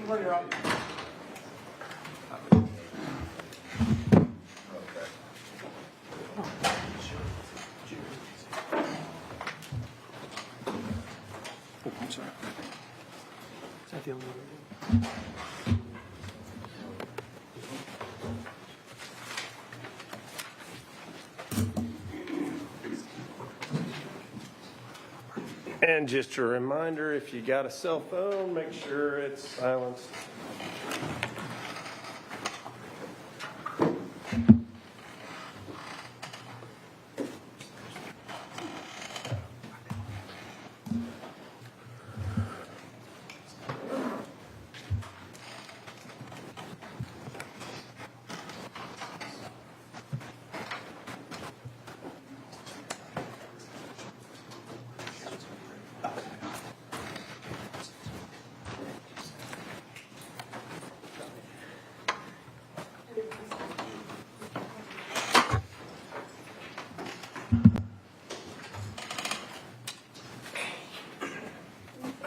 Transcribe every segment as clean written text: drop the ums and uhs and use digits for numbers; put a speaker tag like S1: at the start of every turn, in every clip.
S1: Morning, Rob.
S2: I'm sorry. Is that the only one?
S3: And just a reminder, if you got a cell phone, make sure it's silenced.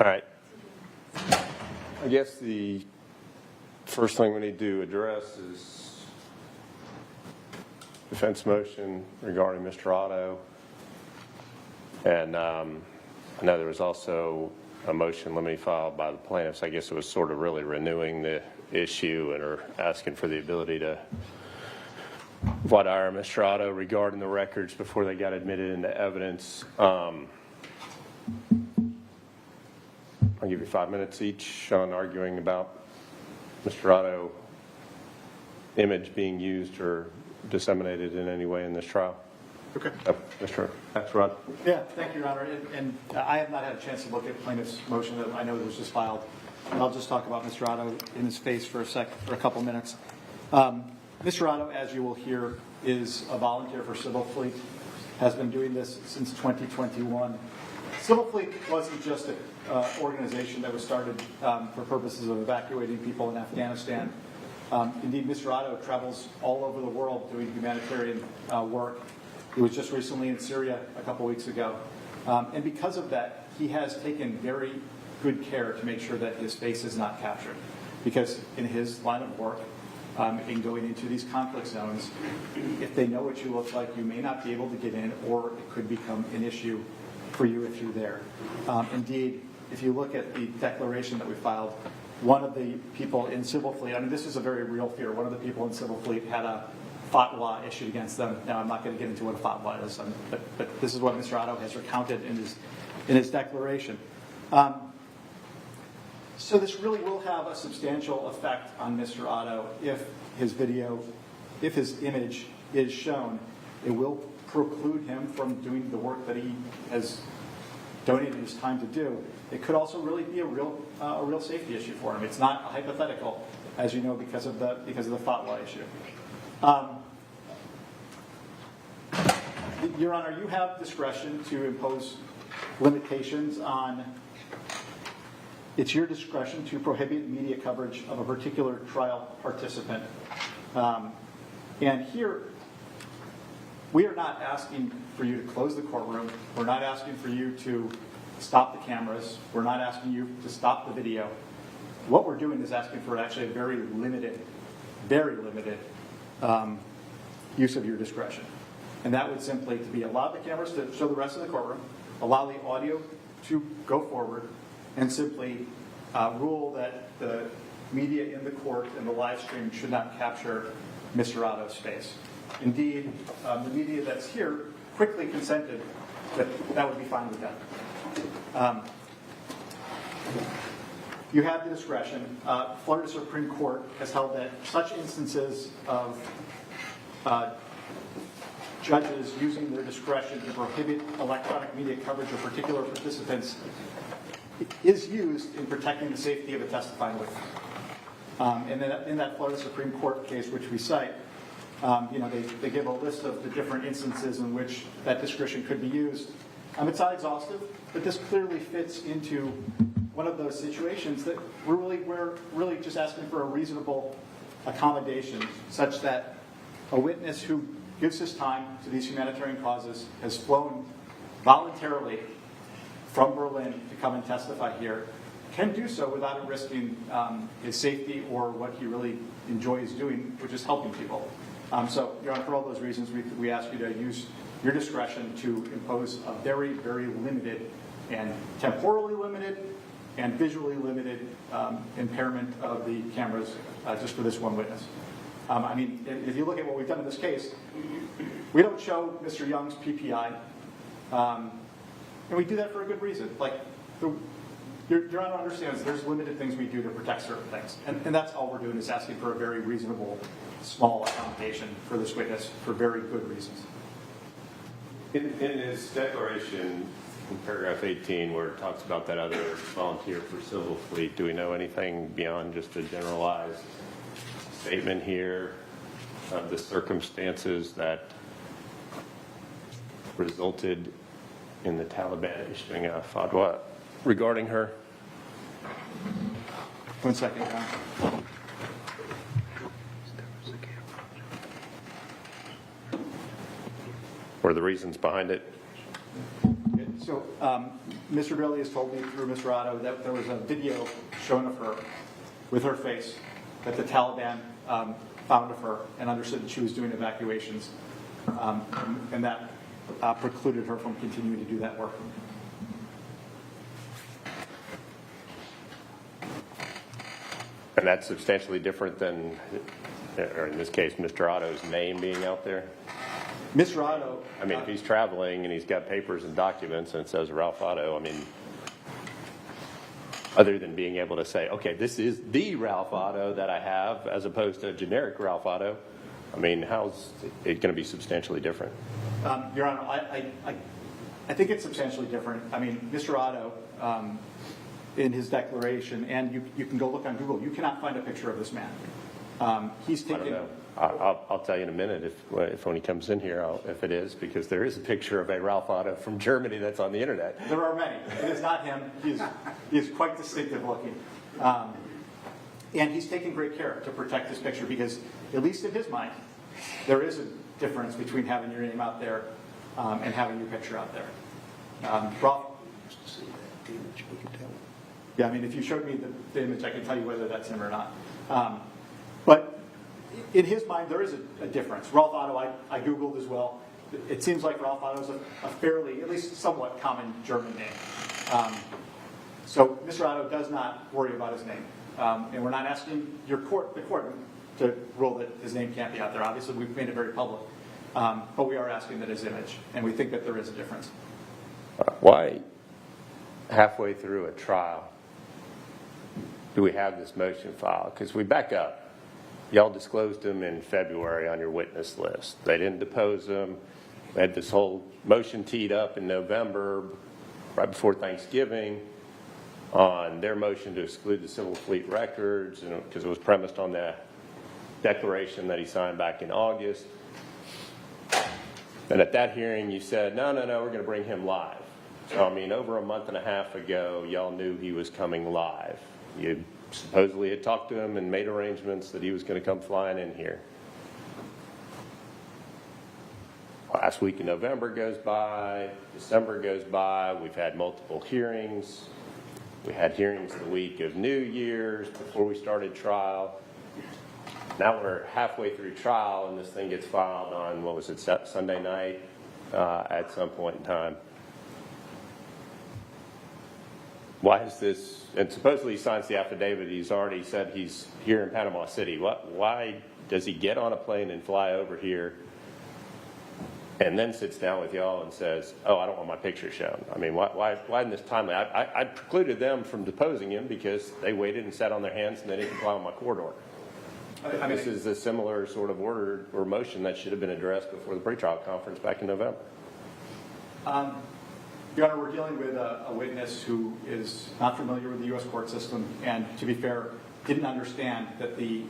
S3: All right. I guess the first thing we need to address is defense motion regarding Mr. Otto. And I know there was also a motion limited filed by the plaintiffs. I guess it was sort of really renewing the issue and are asking for the ability to voir dire Mr. Otto regarding the records before they got admitted into evidence. I'll give you 5 minutes each on arguing about Mr. Otto image being used or disseminated in any way in this trial.
S1: Okay.
S3: Mr. Rod.
S1: Yeah, thank you, Your Honor. And I have not had a chance to look at plaintiff's motion that I know that was just filed. And I'll just talk about Mr. Otto in his face for a couple minutes. Mr. Otto, as you will hear, is a volunteer for Civil Fleet, has been doing this since 2021. Civil Fleet wasn't just an organization that was started for purposes of evacuating people in Afghanistan. Indeed, Mr. Otto travels all over the world doing humanitarian work. He was just recently in Syria a couple weeks ago. And because of that, he has taken very good care to make sure that his face is not captured. Because in his line of work, in going into these conflict zones, if they know what you look like, you may not be able to get in, or it could become an issue for you if you're there. Indeed, if you look at the declaration that we filed, one of the people in Civil Fleet, I mean, this is a very real fear. One of the people in Civil Fleet had a fatwa issued against them. Now, I'm not going to get into what a fatwa is, but this is what Mr. Otto has recounted in his declaration. So this really will have a substantial effect on Mr. Otto if his video, if his image is shown. It will preclude him from doing the work that he has donated his time to do. It could also really be a real safety issue for him. It's not hypothetical, as you know, because of the fatwa issue. Your Honor, you have discretion to impose limitations on. It's your discretion to prohibit media coverage of a particular trial participant. And here, we are not asking for you to close the courtroom. We're not asking for you to stop the cameras. We're not asking you to stop the video. What we're doing is asking for actually a very limited use of your discretion. And that would simply to be allow the cameras to show the rest of the courtroom, allow the audio to go forward, and simply rule that the media in the court and the live stream should not capture Mr. Otto's face. Indeed, the media that's here quickly consented that that would be fine with them. You have the discretion. Florida Supreme Court has held that such instances of judges using their discretion to prohibit electronic media coverage of particular participants is used in protecting the safety of a testifying witness. And then in that Florida Supreme Court case, which we cite, they give a list of the different instances in which that discretion could be used. It's not exhaustive, but this clearly fits into one of those situations that we're really just asking for a reasonable accommodation, such that a witness who gives his time to these humanitarian causes has flown voluntarily from Berlin to come and testify here can do so without it risking his safety or what he really enjoys doing, which is helping people. So, Your Honor, for all those reasons, we ask you to use your discretion to impose a very, very limited and temporally limited and visually limited impairment of the cameras just for this one witness. I mean, if you look at what we've done in this case, we don't show Mr. Young's PPI, and we do that for a good reason. Like, Your Honor understands there's limited things we do to protect certain things, and that's all we're doing is asking for a very reasonable, small accommodation for this witness for very good reasons.
S3: In his declaration, in paragraph 18, where it talks about that other volunteer for civil fleet, do we know anything beyond just a generalized statement here of the circumstances that resulted in the Taliban issuing a fatwa regarding her?
S1: 1 second, Your Honor.
S3: What are the reasons behind it?
S1: So, Mr. Bailey has told me through Mr. Otto that there was a video shown of her with her face that the Taliban found of her and understood that she was doing evacuations, and that precluded her from continuing to do that work.
S3: And that's substantially different than, or in this case, Mr. Otto's name being out there?
S1: Mr. Otto...
S3: I mean, if he's traveling and he's got papers and documents and it says Ralph Otto, I mean, other than being able to say, okay, this is the Ralph Otto that I have as opposed to a generic Ralph Otto, I mean, how's it going to be substantially different?
S1: Your Honor, I think it's substantially different. I mean, Mr. Otto, in his declaration, and you can go look on Google, you cannot find a picture of this man. He's taken...
S3: I don't know. I'll tell you in a minute if when he comes in here, if it is, because there is a picture of a Ralph Otto from Germany that's on the internet.
S1: There are many. It is not him. He is quite distinctive looking. And he's taken great care to protect this picture because, at least in his mind, there is a difference between having your name out there and having your picture out there. Ralph? Yeah, I mean, if you showed me the image, I can tell you whether that's him or not. But in his mind, there is a difference. Ralph Otto, I Googled as well. It seems like Ralph Otto is a fairly, at least somewhat common German name. So Mr. Otto does not worry about his name. And we're not asking the court to rule that his name can't be out there. Obviously, we've made it very public. But we are asking that his image, and we think that there is a difference.
S3: Why, halfway through a trial, do we have this motion filed? Because we back up. Y'all disclosed him in February on your witness list. They didn't depose him. We had this whole motion teed up in November, right before Thanksgiving, on their motion to exclude the civil fleet records, because it was premised on the declaration that he signed back in August. And at that hearing, you said, no, we're going to bring him live. So, I mean, over a month and a half ago, y'all knew he was coming live. You supposedly had talked to him and made arrangements that he was going to come flying in here. Last week in November goes by, December goes by, we've had multiple hearings. We had hearings the week of New Year's before we started trial. Now we're halfway through trial and this thing gets filed on, what was it, Sunday night at some point in time. Why is this, and supposedly he signs the affidavit, he's already said he's here in Panama City. Why does he get on a plane and fly over here and then sits down with y'all and says, oh, I don't want my picture shown? I mean, why in this timely? I precluded them from deposing him because they waited and sat on their hands and they didn't comply with my court order. I mean, this is a similar sort of order or motion that should have been addressed before the pretrial conference back in November.
S1: Your Honor, we're dealing with a witness who is not familiar with the U.S. court system and, to be fair, didn't understand that the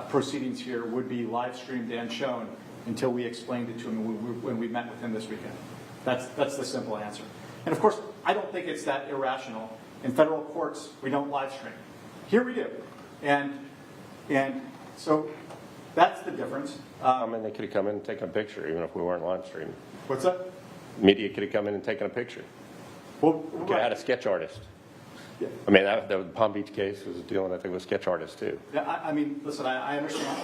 S1: proceedings here would be live streamed and shown until we explained it to him when we met with him this weekend. That's the simple answer. And, of course, I don't think it's that irrational. In federal courts, we don't live stream. Here we do. And so that's the difference.
S3: I mean, they could have come in and taken a picture even if we weren't live streaming.
S1: What's that?
S3: Media could have come in and taken a picture.
S1: Well,
S3: We could have had a sketch artist. I mean, the Palm Beach case was dealing, I think, with sketch artists too.
S1: Yeah, I mean, listen, I understand.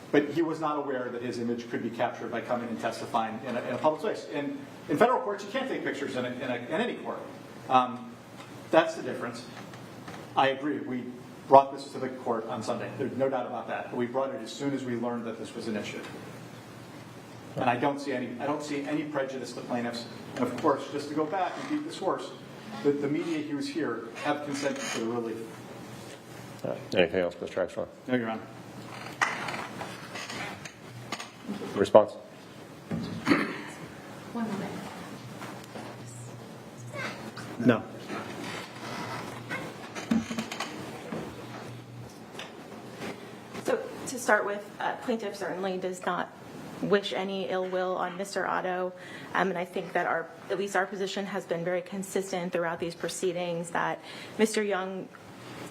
S1: But he was not aware that his image could be captured by coming and testifying in a public place. And in federal courts, you can't take pictures in any court. That's the difference. I agree. We brought this to the court on Sunday. There's no doubt about that. But we brought it as soon as we learned that this was an issue. And I don't see any prejudice to plaintiffs. And of course, just to go back and beat this horse, the media who is here have consented to the relief.
S3: Anything else, Mr. Axelrod?
S1: No, Your Honor.
S3: Response?
S4: One moment.
S1: No.
S4: So to start with, plaintiff certainly does not wish any ill will on Mr. Otto. And I think that at least our position has been very consistent throughout these proceedings that Mr. Young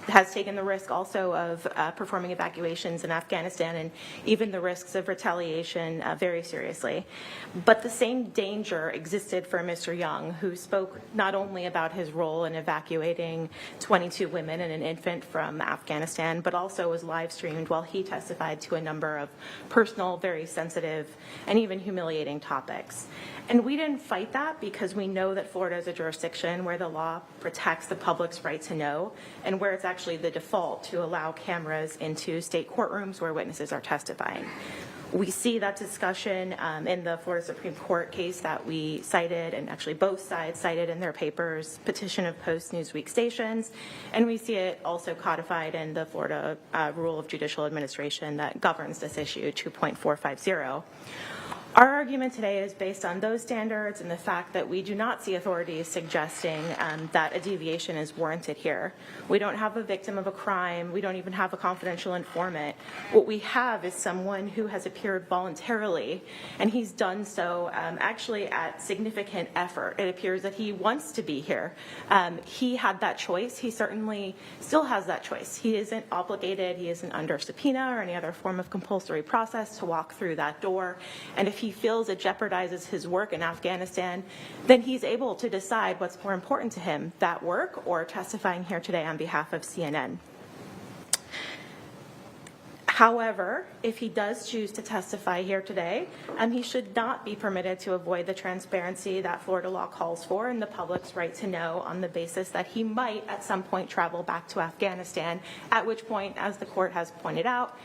S4: has taken the risk also of performing evacuations in Afghanistan and even the risks of retaliation very seriously. But the same danger existed for Mr. Young, who spoke not only about his role in evacuating 22 women and an infant from Afghanistan, but also was live streamed while he testified to a number of personal, very sensitive, and even humiliating topics. And we didn't fight that because we know that Florida is a jurisdiction where the law protects the public's right to know and where it's actually the default to allow cameras into state courtrooms where witnesses are testifying. We see that discussion in the Florida Supreme Court case that we cited, and actually both sides cited in their papers, petition of post-Newsweek stations, and we see it also codified in the Florida Rule of Judicial Administration that governs this issue, 2.450. Our argument today is based on those standards and the fact that we do not see authorities suggesting that a deviation is warranted here. We don't have a victim of a crime. We don't even have a confidential informant. What we have is someone who has appeared voluntarily, and he's done so actually at significant effort. It appears that he wants to be here. He had that choice. He certainly still has that choice. He isn't obligated. He isn't under subpoena or any other form of compulsory process to walk through that door. And if he feels it jeopardizes his work in Afghanistan, then he's able to decide what's more important to him, that work or testifying here today on behalf of CNN. However, if he does choose to testify here today, he should not be permitted to avoid the transparency that Florida law calls for and the public's right to know on the basis that he might at some point travel back to Afghanistan, at which point, as the court has pointed out,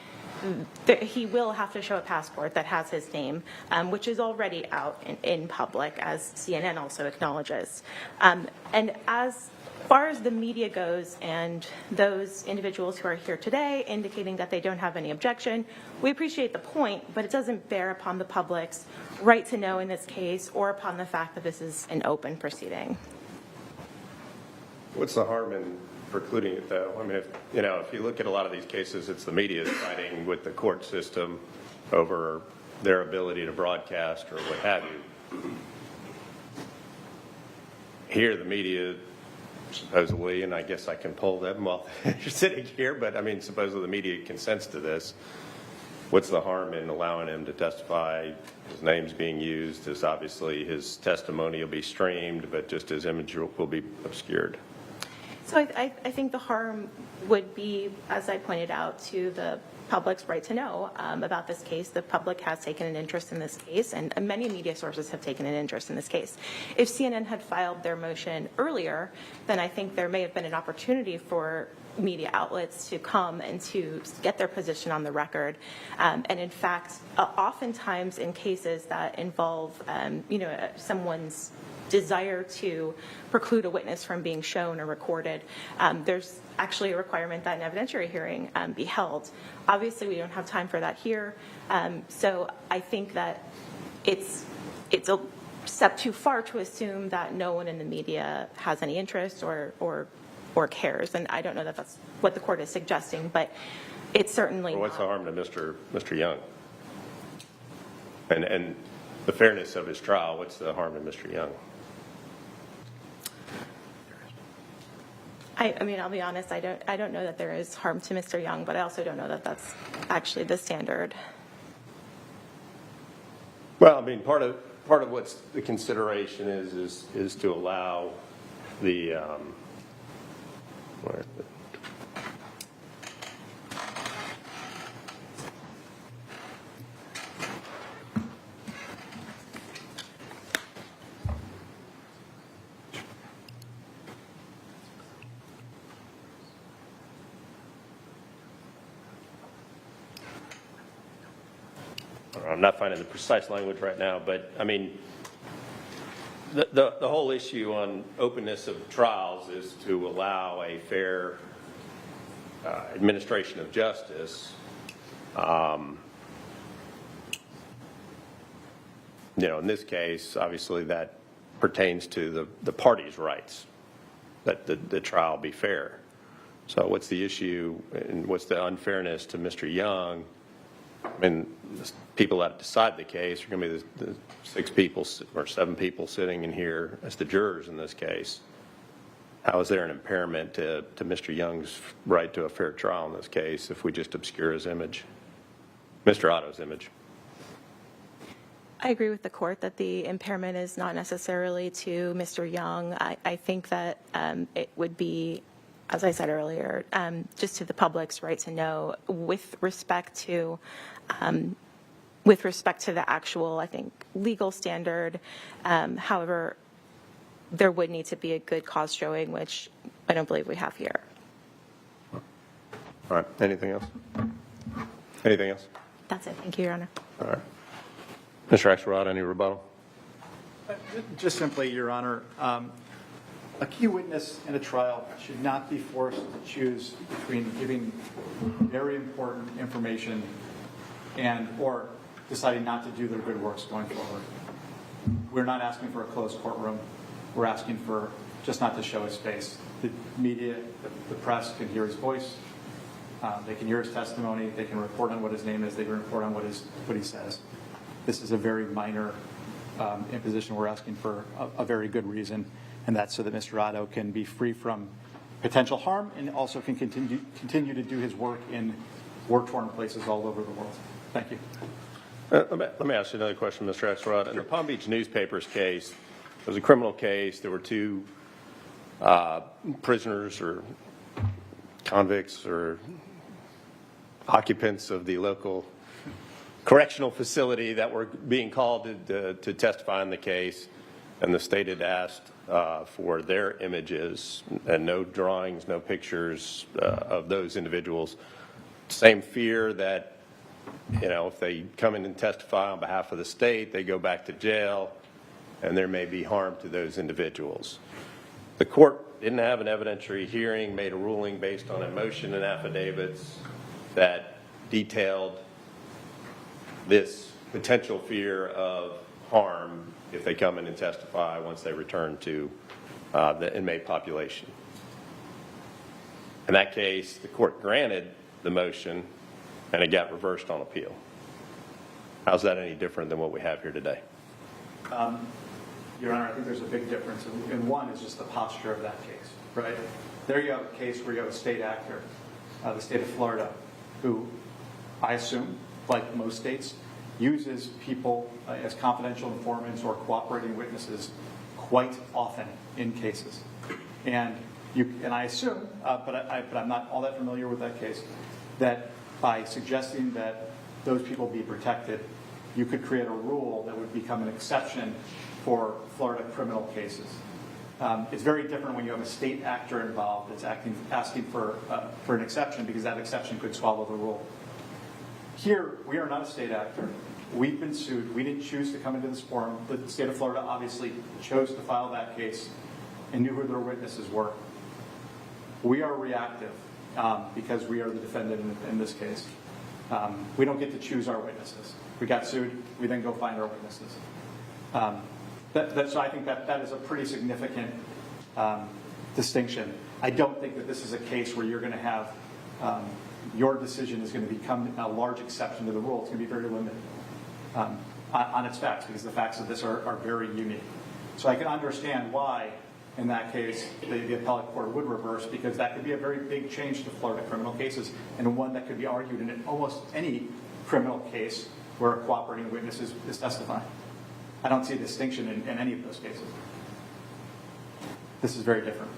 S4: he will have to show a passport that has his name, which is already out in public, as CNN also acknowledges. And as far as the media goes and those individuals who are here today indicating that they don't have any objection, we appreciate the point, but it doesn't bear upon the public's right to know in this case or upon the fact that this is an open proceeding.
S3: What's the harm in precluding it, though? I mean, if you look at a lot of these cases, it's the media fighting with the court system over their ability to broadcast or what have you. Here, the media supposedly, and I guess I can pull them while you're sitting here, but I mean, supposedly the media consents to this. What's the harm in allowing him to testify? His name's being used. As obviously his testimony will be streamed, but just his image will be obscured.
S4: So I think the harm would be, as I pointed out, to the public's right to know about this case. The public has taken an interest in this case, and many media sources have taken an interest in this case. If CNN had filed their motion earlier, then I think there may have been an opportunity for media outlets to come and to get their position on the record. And in fact, oftentimes in cases that involve, someone's desire to preclude a witness from being shown or recorded, there's actually a requirement that an evidentiary hearing be held. Obviously, we don't have time for that here, so I think that it's a step too far to assume that no one in the media has any interest or cares, and I don't know that that's what the court is suggesting, but it's certainly
S3: What's the harm to Mr. Young? And the fairness of his trial, what's the harm to Mr. Young?
S4: I mean, I'll be honest, I don't know that there is harm to Mr. Young, but I also don't know that that's actually the standard.
S3: Well, I mean, part of what's the consideration is to allow the I'm not finding the precise language right now, but I mean, the whole issue on openness of trials is to allow a fair administration of justice. In this case, obviously that pertains to the parties' rights, that the trial be fair. So what's the issue and what's the unfairness to Mr. Young? I mean, the people that decide the case are going to be the 6 people or 7 people sitting in here as the jurors in this case. How is there an impairment to Mr. Young's right to a fair trial in this case if we just obscure his image, Mr. Otto's image?
S4: I agree with the court that the impairment is not necessarily to Mr. Young. I think that it would be, as I said earlier, just to the public's right to know with respect to the actual, I think, legal standard. However, there would need to be a good cause showing, which I don't believe we have here.
S3: All right. Anything else? Anything else?
S4: That's it. Thank you, Your Honor.
S3: All right. Mr. Axelrod, any rebuttal?
S1: Just simply, Your Honor, a key witness in a trial should not be forced to choose between giving very important information or deciding not to do their good works going forward. We're not asking for a closed courtroom. We're asking for just not to show his face. The media, the press can hear his voice. They can hear his testimony. They can report on what his name is. They can report on what he says. This is a very minor imposition. We're asking for a very good reason, and that's so that Mr. Otto can be free from potential harm and also can continue to do his work in war-torn places all over the world. Thank you.
S3: Let me ask you another question, Mr. Axelrod. In the Palm Beach newspaper's case, it was a criminal case. There were 2 prisoners or convicts or occupants of the local correctional facility that were being called to testify in the case, and the state had asked for their images and no drawings, no pictures of those individuals. Same fear that, if they come in and testify on behalf of the state, they go back to jail, and there may be harm to those individuals. The court didn't have an evidentiary hearing, made a ruling based on a motion and affidavits that detailed this potential fear of harm if they come in and testify once they return to the inmate population. In that case, the court granted the motion, and it got reversed on appeal. How's that any different than what we have here today?
S1: Your Honor, I think there's a big difference, and one is just the posture of that case, right? There you have a case where you have a state actor, the state of Florida, who I assume, like most states, uses people as confidential informants or cooperating witnesses quite often in cases. And I assume, but I'm not all that familiar with that case, that by suggesting that those people be protected, you could create a rule that would become an exception for Florida criminal cases. It's very different when you have a state actor involved that's asking for an exception, because that exception could swallow the rule. Here, we are not a state actor. We've been sued. We didn't choose to come into this forum. The state of Florida obviously chose to file that case and knew who their witnesses were. We are reactive because we are the defendant in this case. We don't get to choose our witnesses. We got sued. We then go find our witnesses. So I think that is a pretty significant distinction. I don't think that this is a case where you're going to have your decision is going to become a large exception to the rule. It's going to be very limited on its facts, because the facts of this are very unique. So I can understand why, in that case, the appellate court would reverse, because that could be a very big change to Florida criminal cases, and one that could be argued in almost any criminal case where a cooperating witness is testifying. I don't see a distinction in any of those cases. This is very different.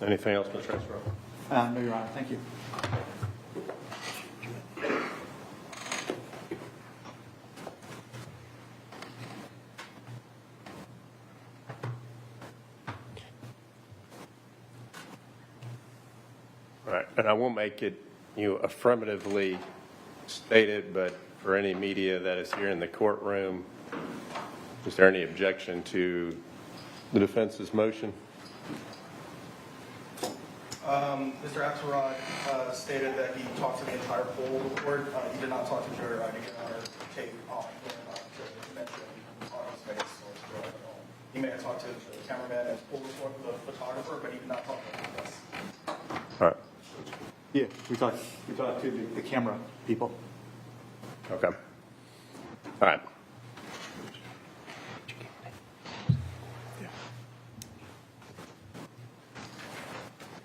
S3: Anything else, Mr. Esper?
S1: No, Your Honor. Thank you.
S3: All right, and I won't make it affirmatively stated, but for any media that is here in the courtroom, is there any objection to the defense's motion?
S5: Mr. Axelrod stated that he talked to the entire poll board. He did not talk to jury. I didn't get our take on whether or not to mention Otto's face or Joe at all. He may have talked to the cameraman and poll report, the photographer, but he did not talk to us.
S3: All right.
S1: Yeah, we talked to the camera people.
S3: Okay. All right.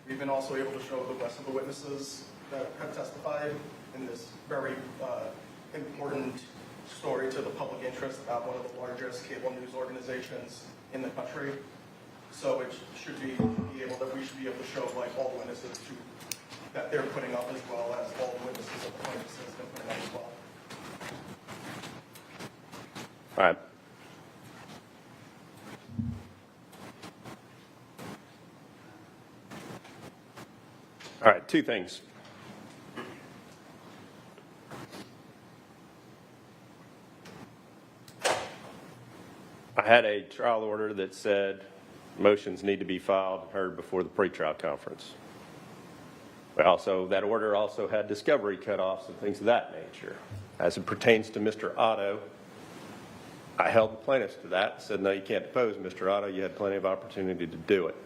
S5: We've been also able to show the rest of the witnesses that have testified in this very important story to the public interest about one of the largest cable news organizations in the country. So it should be able that we should be able to show like all the witnesses that they're putting up as well as all the witnesses of the plaintiffs have been putting up as well.
S3: All right. All right, two things. I had a trial order that said motions need to be filed and heard before the pretrial conference. That order also had discovery cutoffs and things of that nature. As it pertains to Mr. Otto, I held the plaintiffs to that and said, no, you can't depose Mr. Otto. You had plenty of opportunity to do it.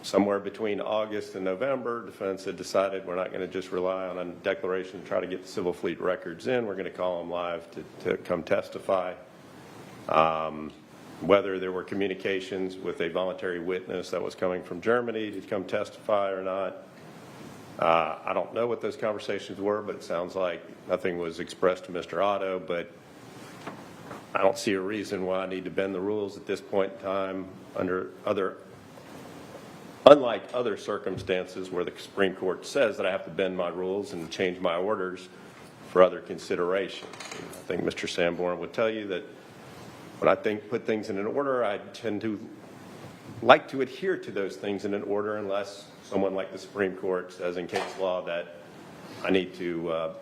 S3: Somewhere between August and November, defense had decided we're not going to just rely on a declaration and try to get the civil fleet records in. We're going to call them live to come testify. Whether there were communications with a voluntary witness that was coming from Germany to come testify or not, I don't know what those conversations were, but it sounds like nothing was expressed to Mr. Otto, but I don't see a reason why I need to bend the rules at this point in time unlike other circumstances where the Supreme Court says that I have to bend my rules and change my orders for other considerations. I think Mr. Sanborn would tell you that when I put things in an order, I tend to like to adhere to those things in an order unless someone like the Supreme Court says in case law that I need to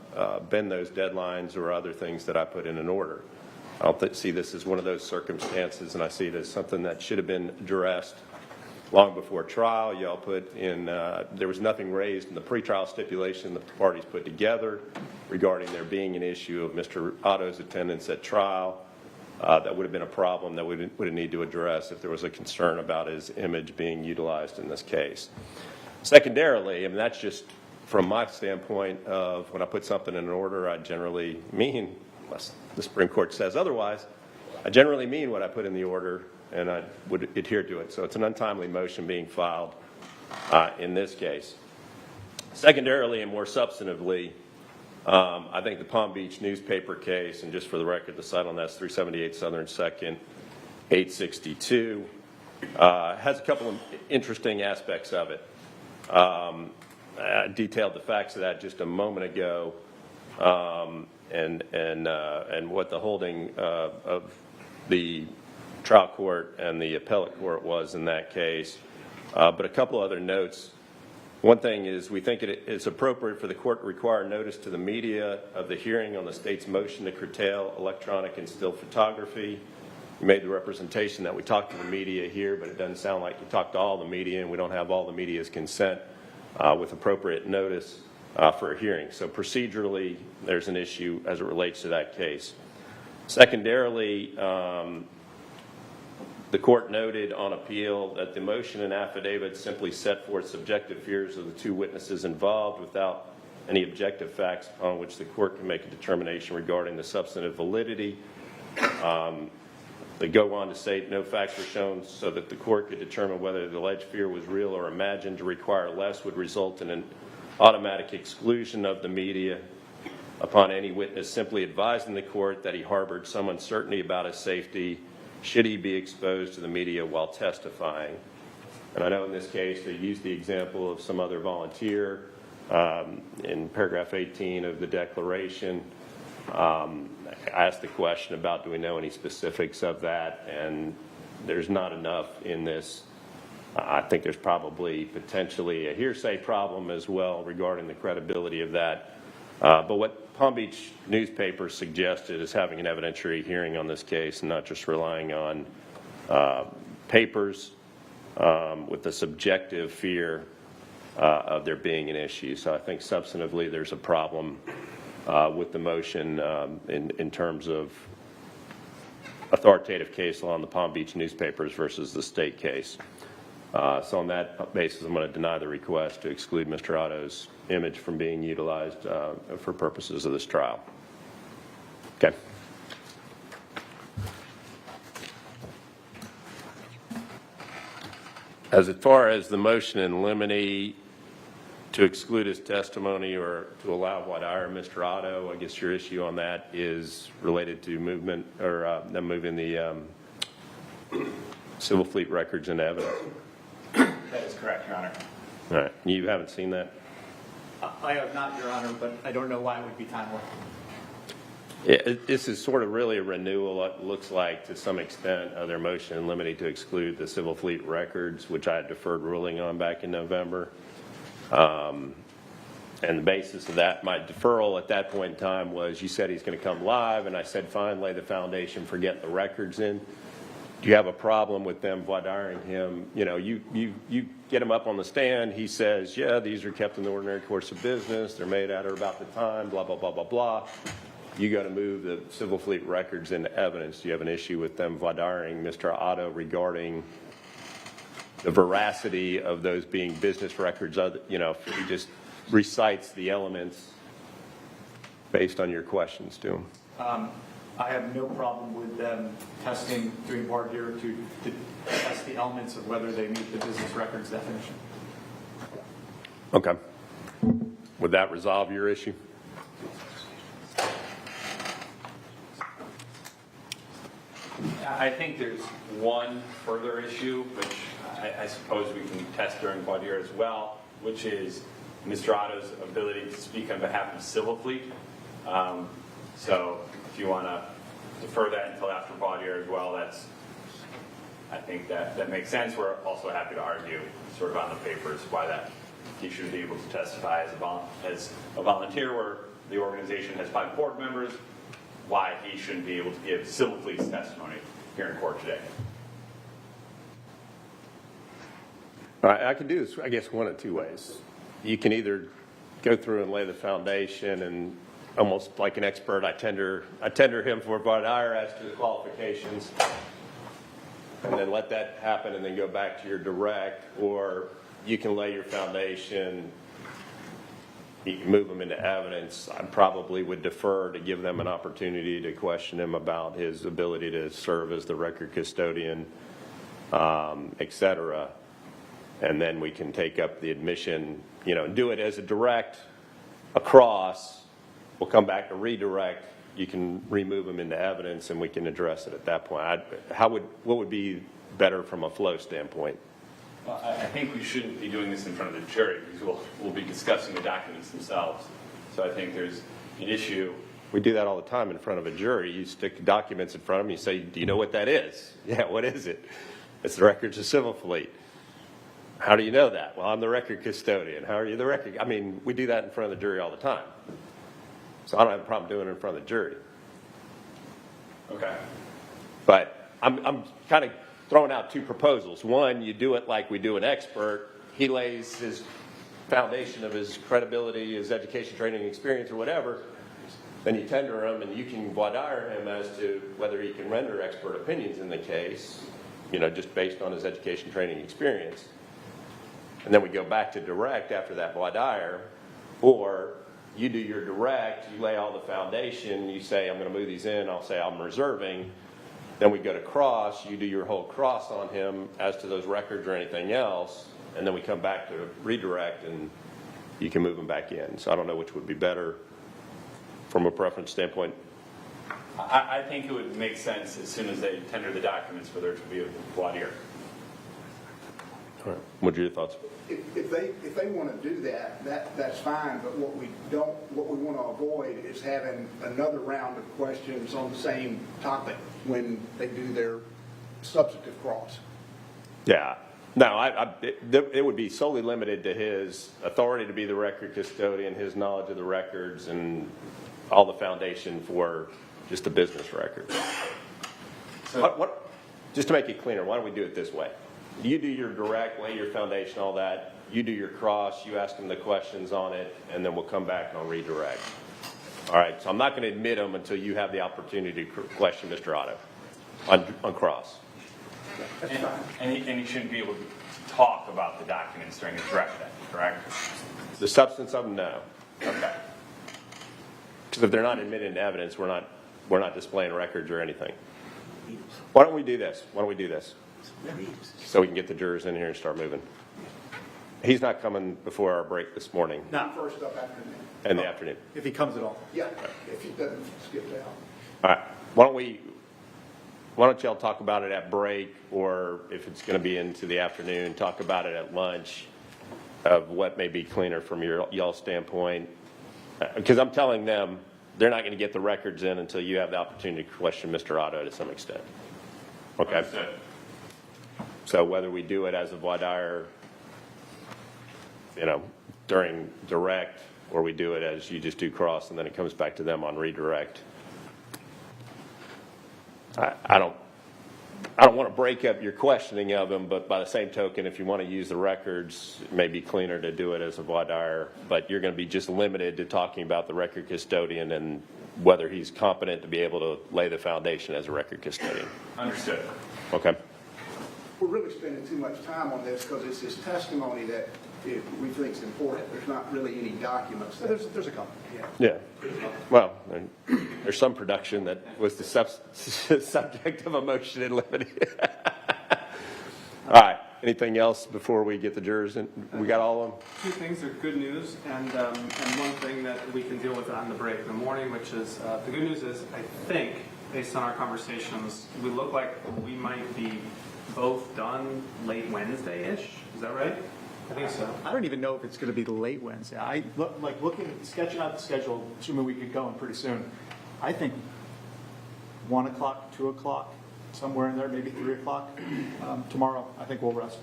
S3: bend those deadlines or other things that I put in an order. I don't see this as one of those circumstances, and I see it as something that should have been addressed long before trial. Y'all put in, there was nothing raised in the pretrial stipulation that the parties put together regarding there being an issue of Mr. Otto's attendance at trial. That would have been a problem that we would need to address if there was a concern about his image being utilized in this case. Secondarily, I mean, that's just from my standpoint of when I put something in an order, I generally mean, unless the Supreme Court says otherwise, I generally mean what I put in the order and I would adhere to it. So it's an untimely motion being filed in this case. Secondarily and more substantively, I think the Palm Beach newspaper case, and just for the record, the site on that is 378 Southern 2nd, 862, has a couple of interesting aspects of it. I detailed the facts of that just a moment ago, and what the holding of the trial court and the appellate court was in that case. But a couple other notes. One thing is we think it is appropriate for the court to require notice to the media of the hearing on the state's motion to curtail electronic and still photography. You made the representation that we talked to the media here, but it doesn't sound like you talked to all the media, and we don't have all the media's consent with appropriate notice for a hearing. So procedurally, there's an issue as it relates to that case. Secondarily, the court noted on appeal that the motion and affidavit simply set forth subjective fears of the two witnesses involved without any objective facts on which the court can make a determination regarding the substantive validity. They go on to say no facts were shown so that the court could determine whether the alleged fear was real or imagined. To require less would result in an automatic exclusion of the media upon any witness simply advising the court that he harbored some uncertainty about his safety should he be exposed to the media while testifying. And I know in this case, they used the example of some other volunteer in paragraph 18 of the declaration. I asked the question about, do we know any specifics of that? And there's not enough in this. I think there's probably potentially a hearsay problem as well regarding the credibility of that. But what Palm Beach newspaper suggested is having an evidentiary hearing on this case and not just relying on papers with the subjective fear of there being an issue. So I think substantively there's a problem with the motion in terms of authoritative case law in the Palm Beach newspapers versus the state case. So on that basis, I'm going to deny the request to exclude Mr. Otto's image from being utilized for purposes of this trial. Okay. As far as the motion in limine to exclude his testimony or to allow voir dire Mr. Otto, I guess your issue on that is related to movement or them moving the civil fleet records into evidence.
S6: That is correct, Your Honor.
S3: All right. You haven't seen that?
S1: I have not, Your Honor, but I don't know why it would be timely.
S3: Yeah, this is sort of really a renewal, it looks like, to some extent, of their motion in limine to exclude the civil fleet records, which I had deferred ruling on back in November. And the basis of that, my deferral at that point in time was you said he's going to come live, and I said, fine, lay the foundation for getting the records in. Do you have a problem with them voir diring him? You know, you get him up on the stand, he says, yeah, these are kept in the ordinary course of business, they're made at or about the time, blah, blah, blah, blah, blah. You got to move the civil fleet records into evidence. Do you have an issue with them voir diring Mr. Otto regarding the veracity of those being business records? You know, if he just recites the elements based on your questions to him.
S1: I have no problem with them testing, doing voir dire to test the elements of whether they meet the business records definition.
S3: Okay. Would that resolve your issue?
S6: I think there's one further issue, which I suppose we can test during voir dire as well, which is Mr. Otto's ability to speak on behalf of civil fleet. So if you want to defer that until after voir dire as well, I think that makes sense. We're also happy to argue sort of on the papers why that he should be able to testify as a volunteer where the organization has 5 board members, why he shouldn't be able to give civil fleet's testimony here in court today.
S3: All right, I can do this, I guess, one of 2 ways. You can either go through and lay the foundation and almost like an expert, I tender him for voir dire as to the qualifications and then let that happen and then go back to your direct, or you can lay your foundation, you can move them into evidence. I probably would defer to give them an opportunity to question him about his ability to serve as the record custodian, et cetera. And then we can take up the admission, you know, do it as a direct across. We'll come back to redirect. You can remove them into evidence and we can address it at that point. What would be better from a flow standpoint?
S6: Well, I think we shouldn't be doing this in front of the jury because we'll be discussing the documents themselves. So I think there's an issue.
S3: We do that all the time in front of a jury. You stick the documents in front of them. You say, do you know what that is? Yeah, what is it? It's the records of civil fleet. How do you know that? Well, I'm the record custodian. How are you the record? I mean, we do that in front of the jury all the time. So I don't have a problem doing it in front of the jury.
S6: Okay.
S3: But I'm kind of throwing out 2 proposals. One, you do it like we do an expert. He lays his foundation of his credibility, his education, training, experience, or whatever. Then you tender him, and you can voir dire him as to whether he can render expert opinions in the case, you know, just based on his education, training, experience. And then we go back to direct after that voir dire, or you do your direct, you lay all the foundation, you say, I'm going to move these in, I'll say I'm reserving. Then we go to cross, you do your whole cross on him as to those records or anything else, and then we come back to redirect and you can move them back in. So I don't know which would be better from a preference standpoint.
S6: I think it would make sense as soon as they tender the documents for there to be a voir dire.
S3: What are your thoughts?
S7: If they want to do that, that's fine, but what we want to avoid is having another round of questions on the same topic when they do their substantive cross.
S3: Yeah. No, it would be solely limited to his authority to be the record custodian, his knowledge of the records, and all the foundation for just the business record.
S6: So,
S3: Just to make it cleaner, why don't we do it this way? You do your direct, lay your foundation, all that. You do your cross, you ask them the questions on it, and then we'll come back and I'll redirect. All right, so I'm not going to admit them until you have the opportunity to question Mr. Otto on cross.
S6: and he shouldn't be able to talk about the documents during his direct, correct?
S3: The substance of them, no.
S6: Okay.
S3: Because if they're not admitted into evidence, we're not displaying records or anything. Why don't we do this? So we can get the jurors in here and start moving. He's not coming before our break this morning.
S1: No,
S7: First up afternoon.
S3: In the afternoon.
S1: if he comes at all.
S7: Yeah, if he doesn't skip out.
S3: All right. Why don't y'all talk about it at break, or if it's going to be into the afternoon, talk about it at lunch of what may be cleaner from y'all standpoint. Because I'm telling them they're not going to get the records in until you have the opportunity to question Mr. Otto to some extent. Okay.
S6: Understood.
S3: So whether we do it as a voir dire, during direct, or we do it as you just do cross and then it comes back to them on redirect. I don't want to break up your questioning of them, but by the same token, if you want to use the records, it may be cleaner to do it as a voir dire, but you're going to be just limited to talking about the record custodian and whether he's competent to be able to lay the foundation as a record custodian.
S6: Understood.
S3: Okay.
S7: We're really spending too much time on this because it's his testimony that we think is important. There's not really any documents.
S1: There's a couple.
S3: Yeah. Well, there's some production that was the subject of a motion in limine. All right. Anything else before we get the jurors in? We got all of them?
S2: Two things are good news, and one thing that we can deal with on the break in the morning, which is the good news is, I think, based on our conversations, we look like we might be both done late Wednesday-ish. Is that right? I think so.
S1: I don't even know if it's going to be late Wednesday. Sketching out the schedule, assuming we could go in pretty soon. I think 1 o'clock, 2 o'clock, somewhere in there, maybe 3 o'clock tomorrow. I think we'll rest.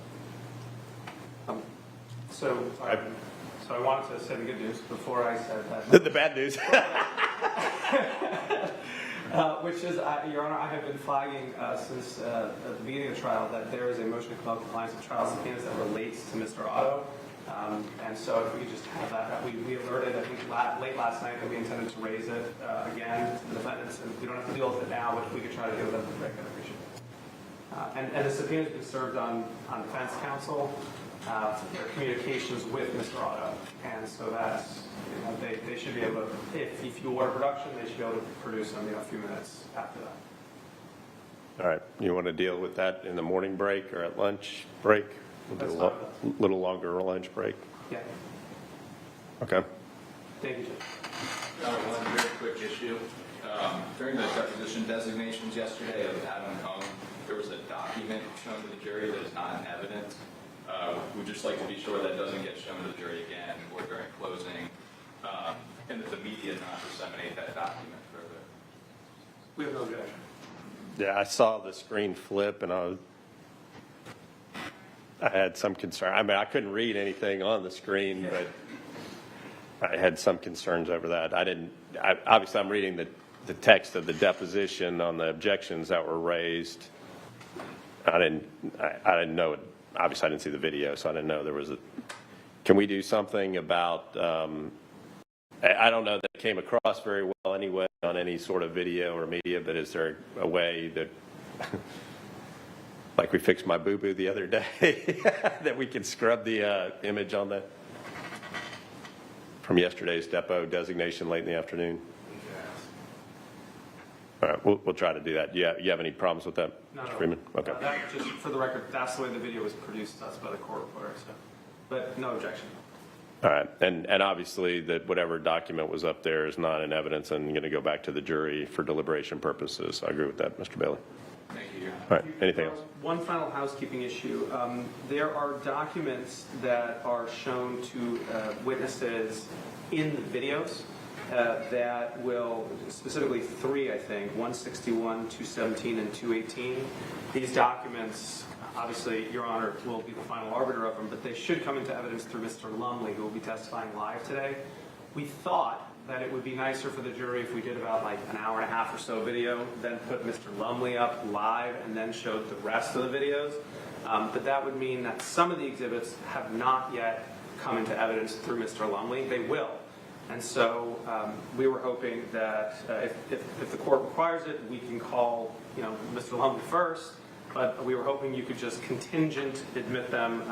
S2: So I wanted to say the good news before I said that.
S3: The bad news.
S2: Which is, Your Honor, I have been flagging since the beginning of the trial that there is a motion to compel compliance of trial subpoenas that relates to Mr. Otto. And so if we could just have that, we alerted, I think, late last night that we intended to raise it again to the defendants, and we don't have to deal with it now, but if we could try to deal with it at the break, I'd appreciate it. And the subpoena's been served on defense counsel, their communications with Mr. Otto, and so that's, they should be able to, if you order production, they should be able to produce them a few minutes after that.
S3: All right. You want to deal with that in the morning break or at lunch break? We'll do a little longer lunch break.
S2: Yeah.
S3: Okay.
S2: Thank you, Judge.
S8: One very quick issue. During the deposition designations yesterday of Adam Cohn, there was a document shown to the jury that is not in evidence. We'd just like to be sure that doesn't get shown to the jury again or during closing, and that the media not disseminate that document further.
S2: We have no objection.
S3: Yeah, I saw the screen flip and I had some concern. I mean, I couldn't read anything on the screen, but I had some concerns over that. Obviously, I'm reading the text of the deposition on the objections that were raised. I didn't know it. Obviously, I didn't see the video, so I didn't know there was a. Can we do something about? I don't know that it came across very well anyway on any sort of video or media, but is there a way that, like we fixed my boo-boo the other day, that we can scrub the image on that from yesterday's depot designation late in the afternoon? All right, we'll try to do that. You have any problems with that, Mr. Freeman? Okay.
S2: Just for the record, that's the way the video was produced to us by the court reporter, so, but no objection.
S3: All right, and obviously that whatever document was up there is not in evidence and going to go back to the jury for deliberation purposes. I agree with that, Mr. Bailey.
S8: Thank you, Your Honor.
S3: All right, anything else?
S2: One final housekeeping issue. There are documents that are shown to witnesses in the videos that will, specifically three, I think, 161, 217, and 218. These documents, obviously, Your Honor will be the final arbiter of them, but they should come into evidence through Mr. Lumley, who will be testifying live today. We thought that it would be nicer for the jury if we did about like an hour and a half or so video, then put Mr. Lumley up live, and then showed the rest of the videos. But that would mean that some of the exhibits have not yet come into evidence through Mr. Lumley. They will. And so we were hoping that if the court requires it, we can call Mr. Lumley first. But we were hoping you could just contingent admit them.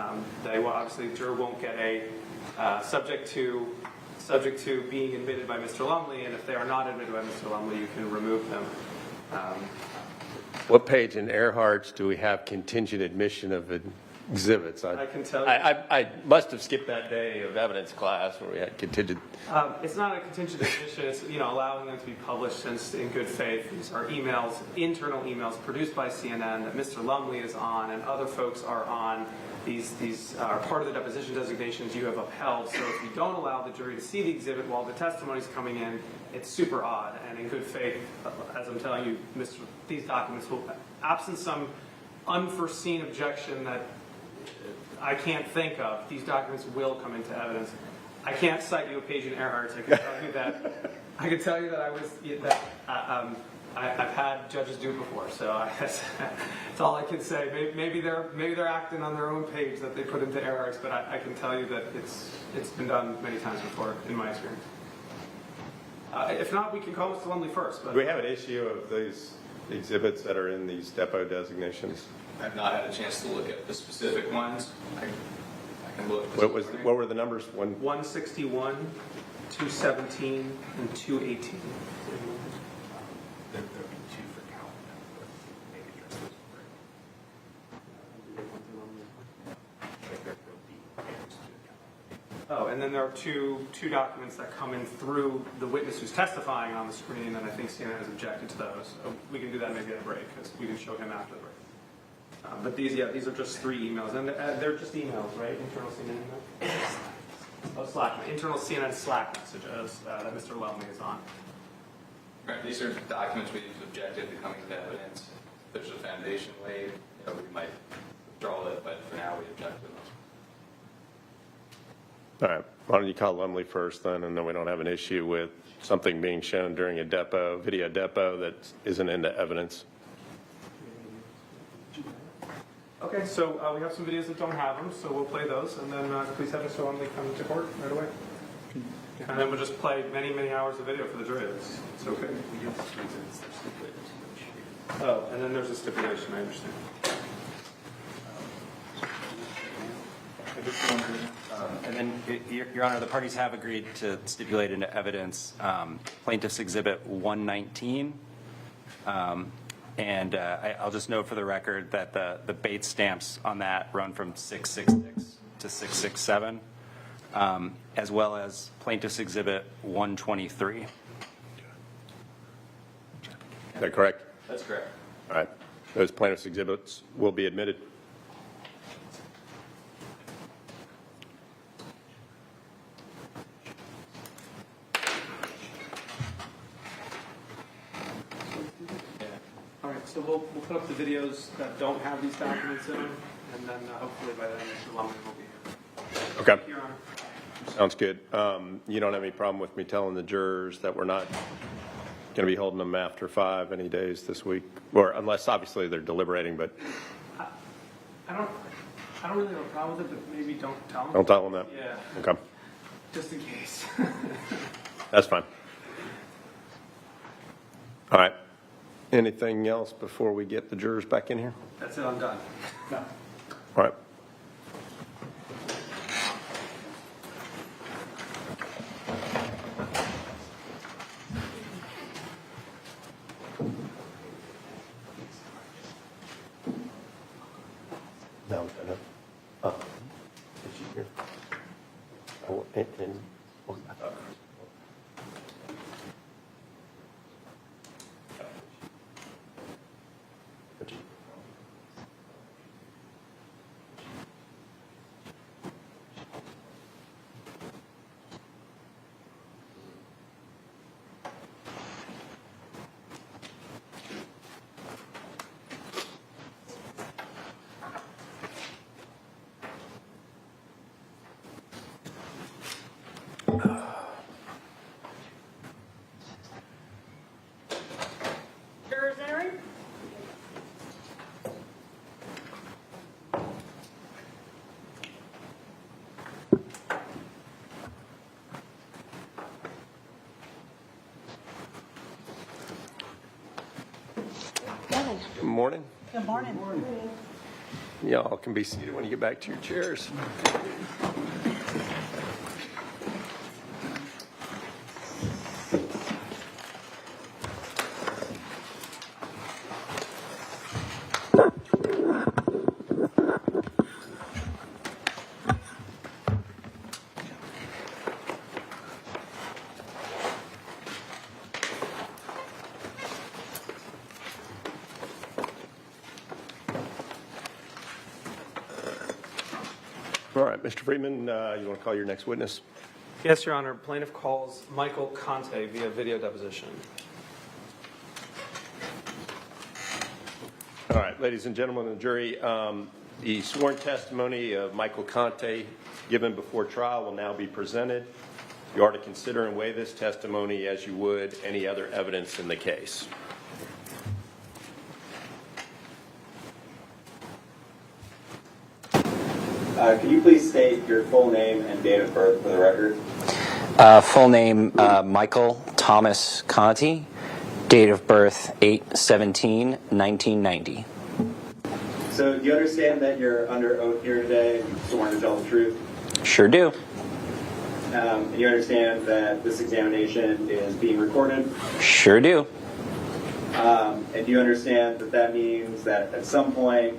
S2: They will obviously, the juror won't get a subject to being admitted by Mr. Lumley, and if they are not admitted by Mr. Lumley, you can remove them.
S3: What page in Earhart's do we have contingent admission of exhibits?
S2: I can tell you.
S3: I must have skipped that day of evidence class where we had contingent.
S2: It's not a contingent admission. It's allowing them to be published since in good faith. These are emails, internal emails produced by CNN that Mr. Lumley is on and other folks are on. These are part of the deposition designations you have upheld. So if you don't allow the jury to see the exhibit while the testimony is coming in, it's super odd. And in good faith, as I'm telling you, these documents will, absent some unforeseen objection that I can't think of, these documents will come into evidence. I can't cite you a page in Earhart's. I can tell you that. I can tell you that I was I've had judges do it before, so that's all I can say. Maybe they're acting on their own page that they put into Earhart's, but I can tell you that it's been done many times before in my experience. If not, we can call Mr. Lumley first. But
S3: Do we have an issue of these exhibits that are in these depot designations?
S8: I've not had a chance to look at the specific ones. I can look.
S3: What were the numbers?
S2: 161, 217, and 218.
S9: There'll be two for Calvin, but maybe address those for
S2: Oh, and then there are two documents that come in through the witness who's testifying on the screen, and I think CNN has objected to those. So we can do that maybe at a break, because we can show him after the break. But these are just 3 emails, and they're just emails, right? Internal CNN email? Oh, Slack. Internal CNN Slack messages that Mr. Lumley is on.
S8: Right, these are documents we've objected to coming to evidence. If there's a foundation laid, we might withdraw it, but for now we object to them.
S3: All right. Why don't you call Lumley first then, and then we don't have an issue with something being shown during a video depot that isn't into evidence.
S2: Okay, so we have some videos that don't have them, so we'll play those, and then please have Mr. Lumley come to court right away. And then we'll just play many, many hours of video for the jury. It's okay. Oh, and then there's a stipulation, I understand.
S10: And then, Your Honor, the parties have agreed to stipulate into evidence Plaintiff's Exhibit 119. And I'll just note for the record that the Bates stamps on that run from 666 to 667, as well as Plaintiff's Exhibit 123.
S3: Is that correct?
S8: That's correct.
S3: All right. Those plaintiff's exhibits will be admitted.
S2: All right, so we'll put up the videos that don't have these documents in them, and then hopefully by then Mr. Lumley will be here.
S3: Okay.
S2: Your Honor.
S3: Sounds good. You don't have any problem with me telling the jurors that we're not going to be holding them after 5 any days this week? Or unless, obviously, they're deliberating, but
S2: I don't really have a problem with it, but maybe don't tell them.
S3: don't tell them that?
S2: Yeah,
S3: Okay.
S2: just in case.
S3: That's fine. All right. Anything else before we get the jurors back in here?
S2: That's it, I'm done. No.
S3: All right. No, no. Is she here? Oh, and I thought. But Good morning.
S11: Good morning.
S3: Y'all can be seated when you get back to your chairs. All right, Mr. Friedman, you want to call your next witness?
S2: Yes, Your Honor. Plaintiff calls Michael Conte via video deposition.
S3: All right, ladies and gentlemen of the jury, the sworn testimony of Michael Conte given before trial will now be presented. You are to consider and weigh this testimony as you would any other evidence in the case.
S12: Can you please state your full name and date of birth for the record?
S13: Full name, Michael Thomas Conte. Date of birth, 8/17/1990.
S12: So do you understand that you're under oath here today and sworn to tell the truth?
S13: Sure do.
S12: And you understand that this examination is being recorded?
S13: Sure do.
S12: And do you understand that that means that at some point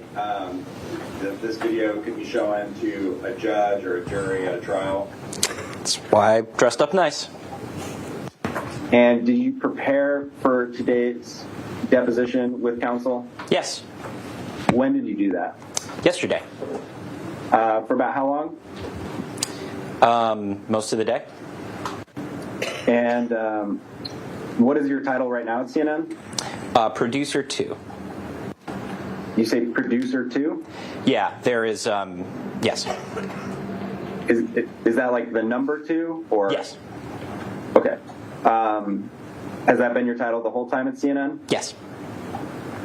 S12: this video could be shown to a judge or a jury at a trial?
S13: That's why I dressed up nice.
S12: And do you prepare for today's deposition with counsel?
S13: Yes.
S12: When did you do that?
S13: Yesterday.
S12: For about how long?
S13: Most of the day.
S12: And what is your title right now at CNN?
S13: Producer 2.
S12: You say producer 2?
S13: Yeah, there is, yes.
S12: Is that like the number 2? Or?
S13: Yes.
S12: Okay. Has that been your title the whole time at CNN?
S13: Yes.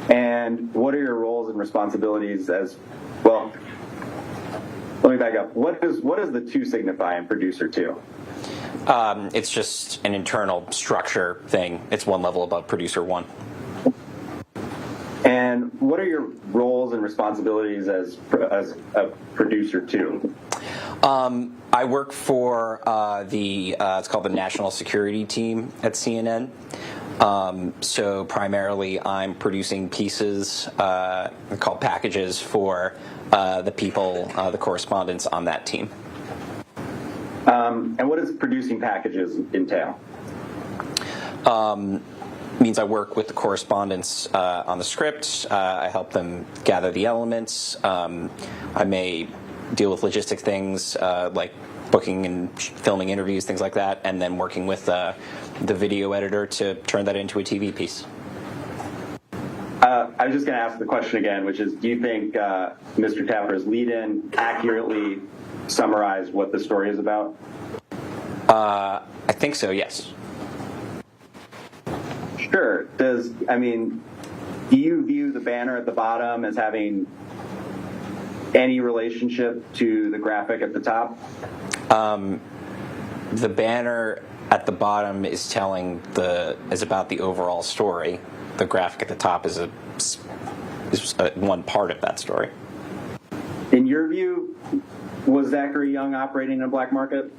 S12: And what are your roles and responsibilities as, well, let me back up. What does the 2 signify in producer 2?
S13: It's just an internal structure thing. It's one level above producer 1.
S12: And what are your roles and responsibilities as a producer 2?
S13: I work for it's called the National Security Team at CNN. So primarily I'm producing pieces called packages for the people, the correspondents on that team.
S12: And what does producing packages entail?
S13: Means I work with the correspondents on the script. I help them gather the elements. I may deal with logistic things like booking and filming interviews, things like that, and then working with the video editor to turn that into a TV piece.
S12: I was just going to ask the question again, which is, do you think Mr. Tapper's lead-in accurately summarized what the story is about?
S13: I think so, yes.
S12: Sure. Do you view the banner at the bottom as having any relationship to the graphic at the top?
S13: The banner at the bottom is about the overall story. The graphic at the top is one part of that story.
S12: In your view, was Zachary Young operating in a black market?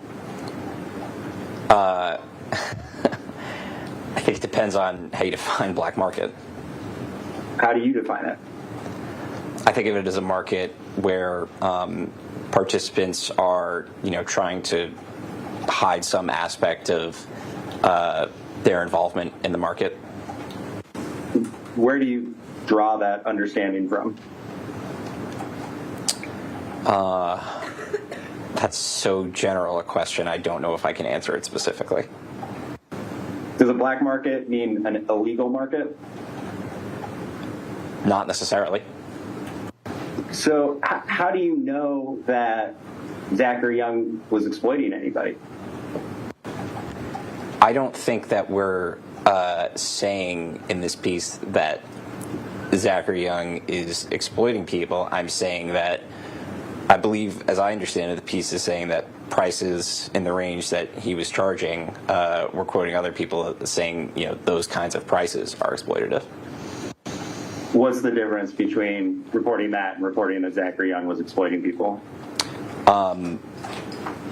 S13: I think it depends on how you define black market.
S12: How do you define it?
S13: I think of it as a market where participants are, trying to hide some aspect of their involvement in the market.
S12: Where do you draw that understanding from?
S13: That's so general a question, I don't know if I can answer it specifically.
S12: Does a black market mean an illegal market?
S13: Not necessarily.
S12: So how do you know that Zachary Young was exploiting anybody?
S13: I don't think that we're saying in this piece that Zachary Young is exploiting people. I'm saying that I believe, as I understand it, the piece is saying that prices in the range that he was charging, we're quoting other people saying, those kinds of prices are exploitative.
S12: What's the difference between reporting that and reporting that Zachary Young was exploiting people?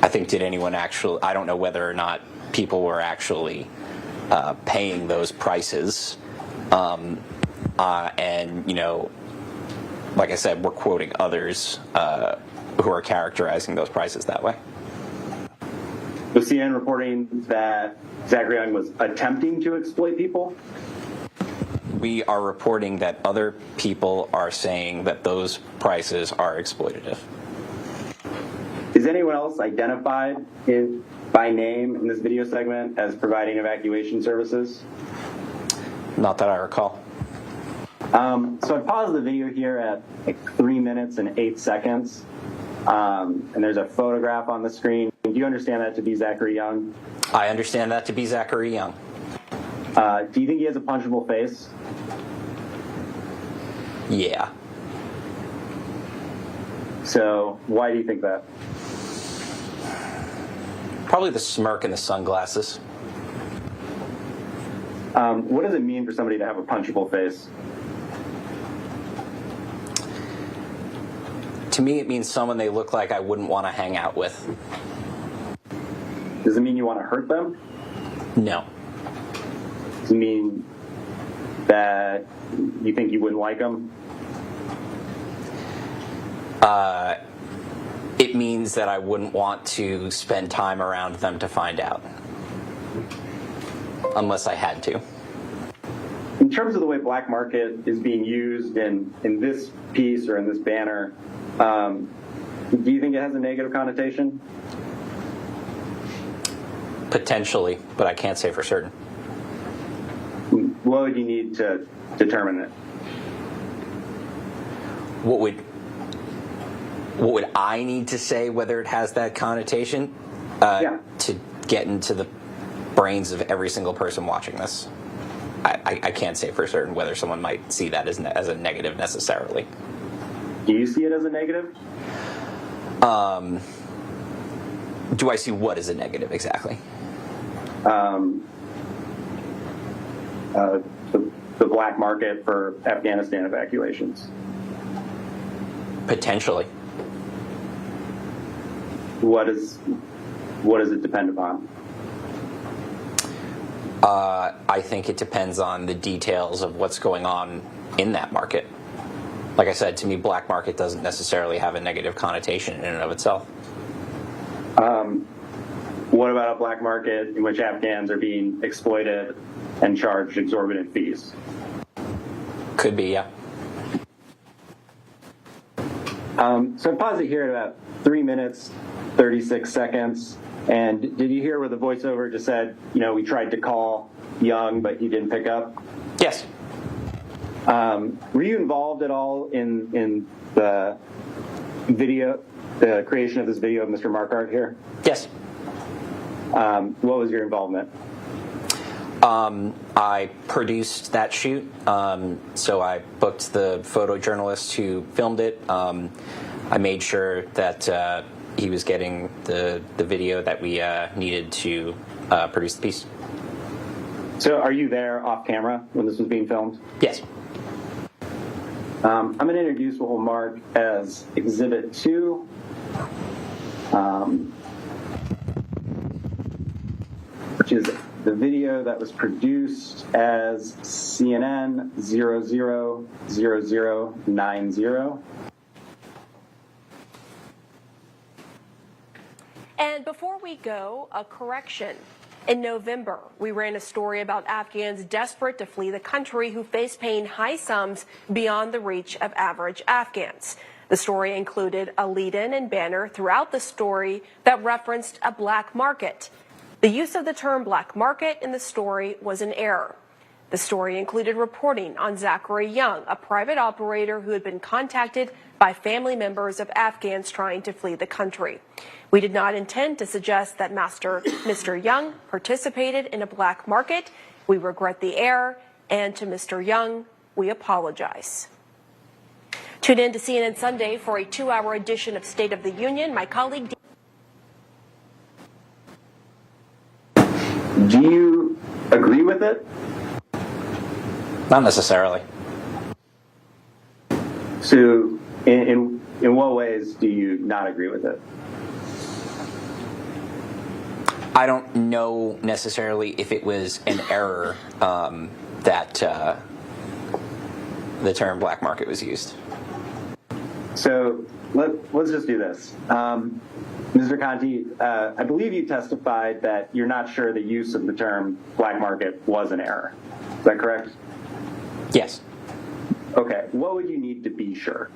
S13: I think, did anyone actually, I don't know whether or not people were actually paying those prices. And, you know, like I said, we're quoting others who are characterizing those prices that way.
S12: Was CNN reporting that Zachary Young was attempting to exploit people?
S13: We are reporting that other people are saying that those prices are exploitative.
S12: Is anyone else identified by name in this video segment as providing evacuation services?
S13: Not that I recall.
S12: So I paused the video here at like 3 minutes and 8 seconds, and there's a photograph on the screen. Do you understand that to be Zachary Young?
S13: I understand that to be Zachary Young.
S12: Do you think he has a punchable face?
S13: Yeah.
S12: So why do you think that?
S13: Probably the smirk and the sunglasses.
S12: What does it mean for somebody to have a punchable face?
S13: To me, it means someone they look like I wouldn't want to hang out with.
S12: Does it mean you want to hurt them?
S13: No.
S12: Does it mean that you think you wouldn't like them?
S13: It means that I wouldn't want to spend time around them to find out. Unless I had to.
S12: In terms of the way black market is being used in this piece or in this banner, do you think it has a negative connotation?
S13: Potentially, but I can't say for certain.
S12: What would you need to determine it?
S13: What would I need to say whether it has that connotation? To get into the brains of every single person watching this. I can't say for certain whether someone might see that as a negative necessarily.
S12: Do you see it as a negative?
S13: Do I see what as a negative exactly?
S12: The black market for Afghanistan evacuations.
S13: Potentially.
S12: What does it depend upon?
S13: I think it depends on the details of what's going on in that market. Like I said, to me, black market doesn't necessarily have a negative connotation in and of itself.
S12: What about a black market in which Afghans are being exploited and charged exorbitant fees?
S13: Could be, yeah.
S12: So I paused it here at about 3 minutes, 36 seconds. And did you hear where the voiceover just said, you know, we tried to call Young, but he didn't pick up?
S13: Yes.
S12: Were you involved at all in the video, the creation of this video of Mr. Marquardt here?
S13: Yes.
S12: What was your involvement?
S13: I produced that shoot, so I booked the photojournalist who filmed it. I made sure that he was getting the video that we needed to produce the piece.
S12: So are you there off camera when this was being filmed?
S13: Yes.
S12: I'm going to introduce what we'll mark as Exhibit 2. Which is the video that was produced as CNN 000090.
S11: And before we go, a correction. In November, we ran a story about Afghans desperate to flee the country who face paying high sums beyond the reach of average Afghans. The story included a lead-in and banner throughout the story that referenced a black market. The use of the term black market in the story was an error. The story included reporting on Zachary Young, a private operator who had been contacted by family members of Afghans trying to flee the country. We did not intend to suggest that Mr. Young participated in a black market. We regret the error, and to Mr. Young, we apologize. Tune in to CNN Sunday for a 2-hour edition of State of the Union. My colleague...
S12: Do you agree with it?
S13: Not necessarily.
S12: So in what ways do you not agree with it?
S13: I don't know necessarily if it was an error that the term black market was used.
S12: So let's just do this. Mr. Conti, I believe you testified that you're not sure the use of the term black market was an error. Is that correct?
S13: Yes.
S12: Okay. What would you need to be sure?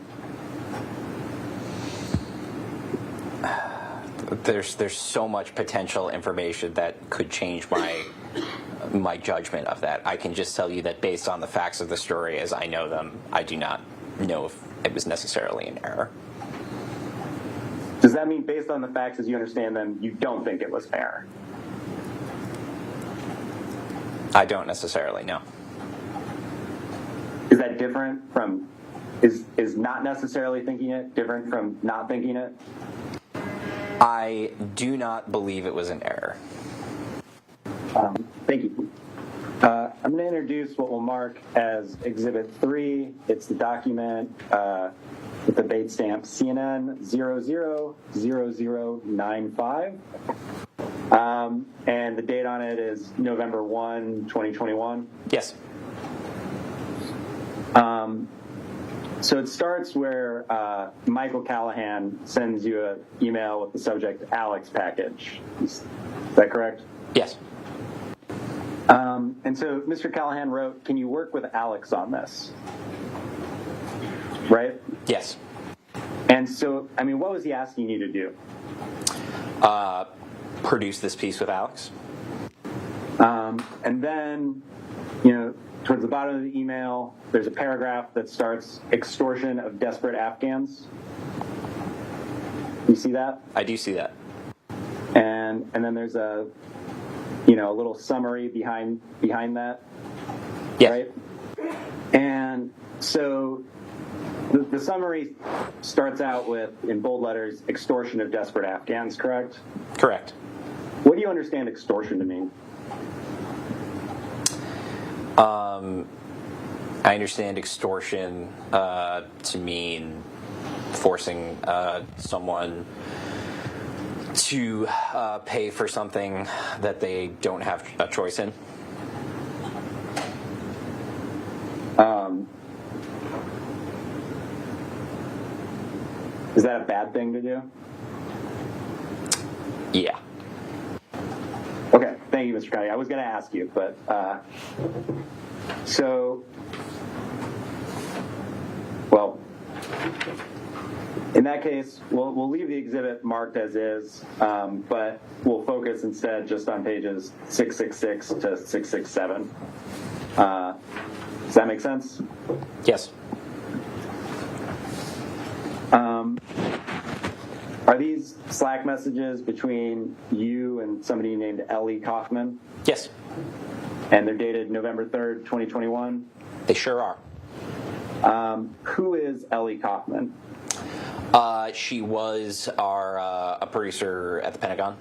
S13: There's so much potential information that could change my judgment of that. I can just tell you that based on the facts of the story as I know them, I do not know if it was necessarily an error.
S12: Does that mean based on the facts as you understand them, you don't think it was an error?
S13: I don't necessarily know.
S12: Is that different from, is not necessarily thinking it different from not thinking it?
S13: I do not believe it was an error.
S12: Thank you. I'm going to introduce what we'll mark as Exhibit 3. It's the document with the date stamp CNN 000095. And the date on it is November 1, 2021.
S13: Yes.
S12: So it starts where Michael Callahan sends you an email with the subject Alex package. Is that correct?
S13: Yes.
S12: And so Mr. Callahan wrote, can you work with Alex on this? Right?
S13: Yes.
S12: And so, I mean, what was he asking you to do?
S13: Produce this piece with Alex.
S12: And then, you know, towards the bottom of the email, there's a paragraph that starts extortion of desperate Afghans. You see that?
S13: I do see that.
S12: And then there's a, you know, a little summary behind that.
S13: Yes.
S12: Right? And so the summary starts out with, in bold letters, extortion of desperate Afghans, correct?
S13: Correct.
S12: What do you understand extortion to mean?
S13: I understand extortion to mean forcing someone to pay for something that they don't have a choice in.
S12: Is that a bad thing to do?
S13: Yeah.
S12: Okay, thank you, Mr. Cuddy. I was going to ask you, but so, well, in that case, we'll leave the exhibit marked as is, but we'll focus instead just on pages 666 to 667. Does that make sense?
S13: Yes.
S12: Are these Slack messages between you and somebody named Ellie Kaufman?
S13: Yes.
S12: And they're dated November 3rd, 2021?
S13: They sure are.
S12: Who is Ellie Kaufman?
S13: She was a producer at the Pentagon.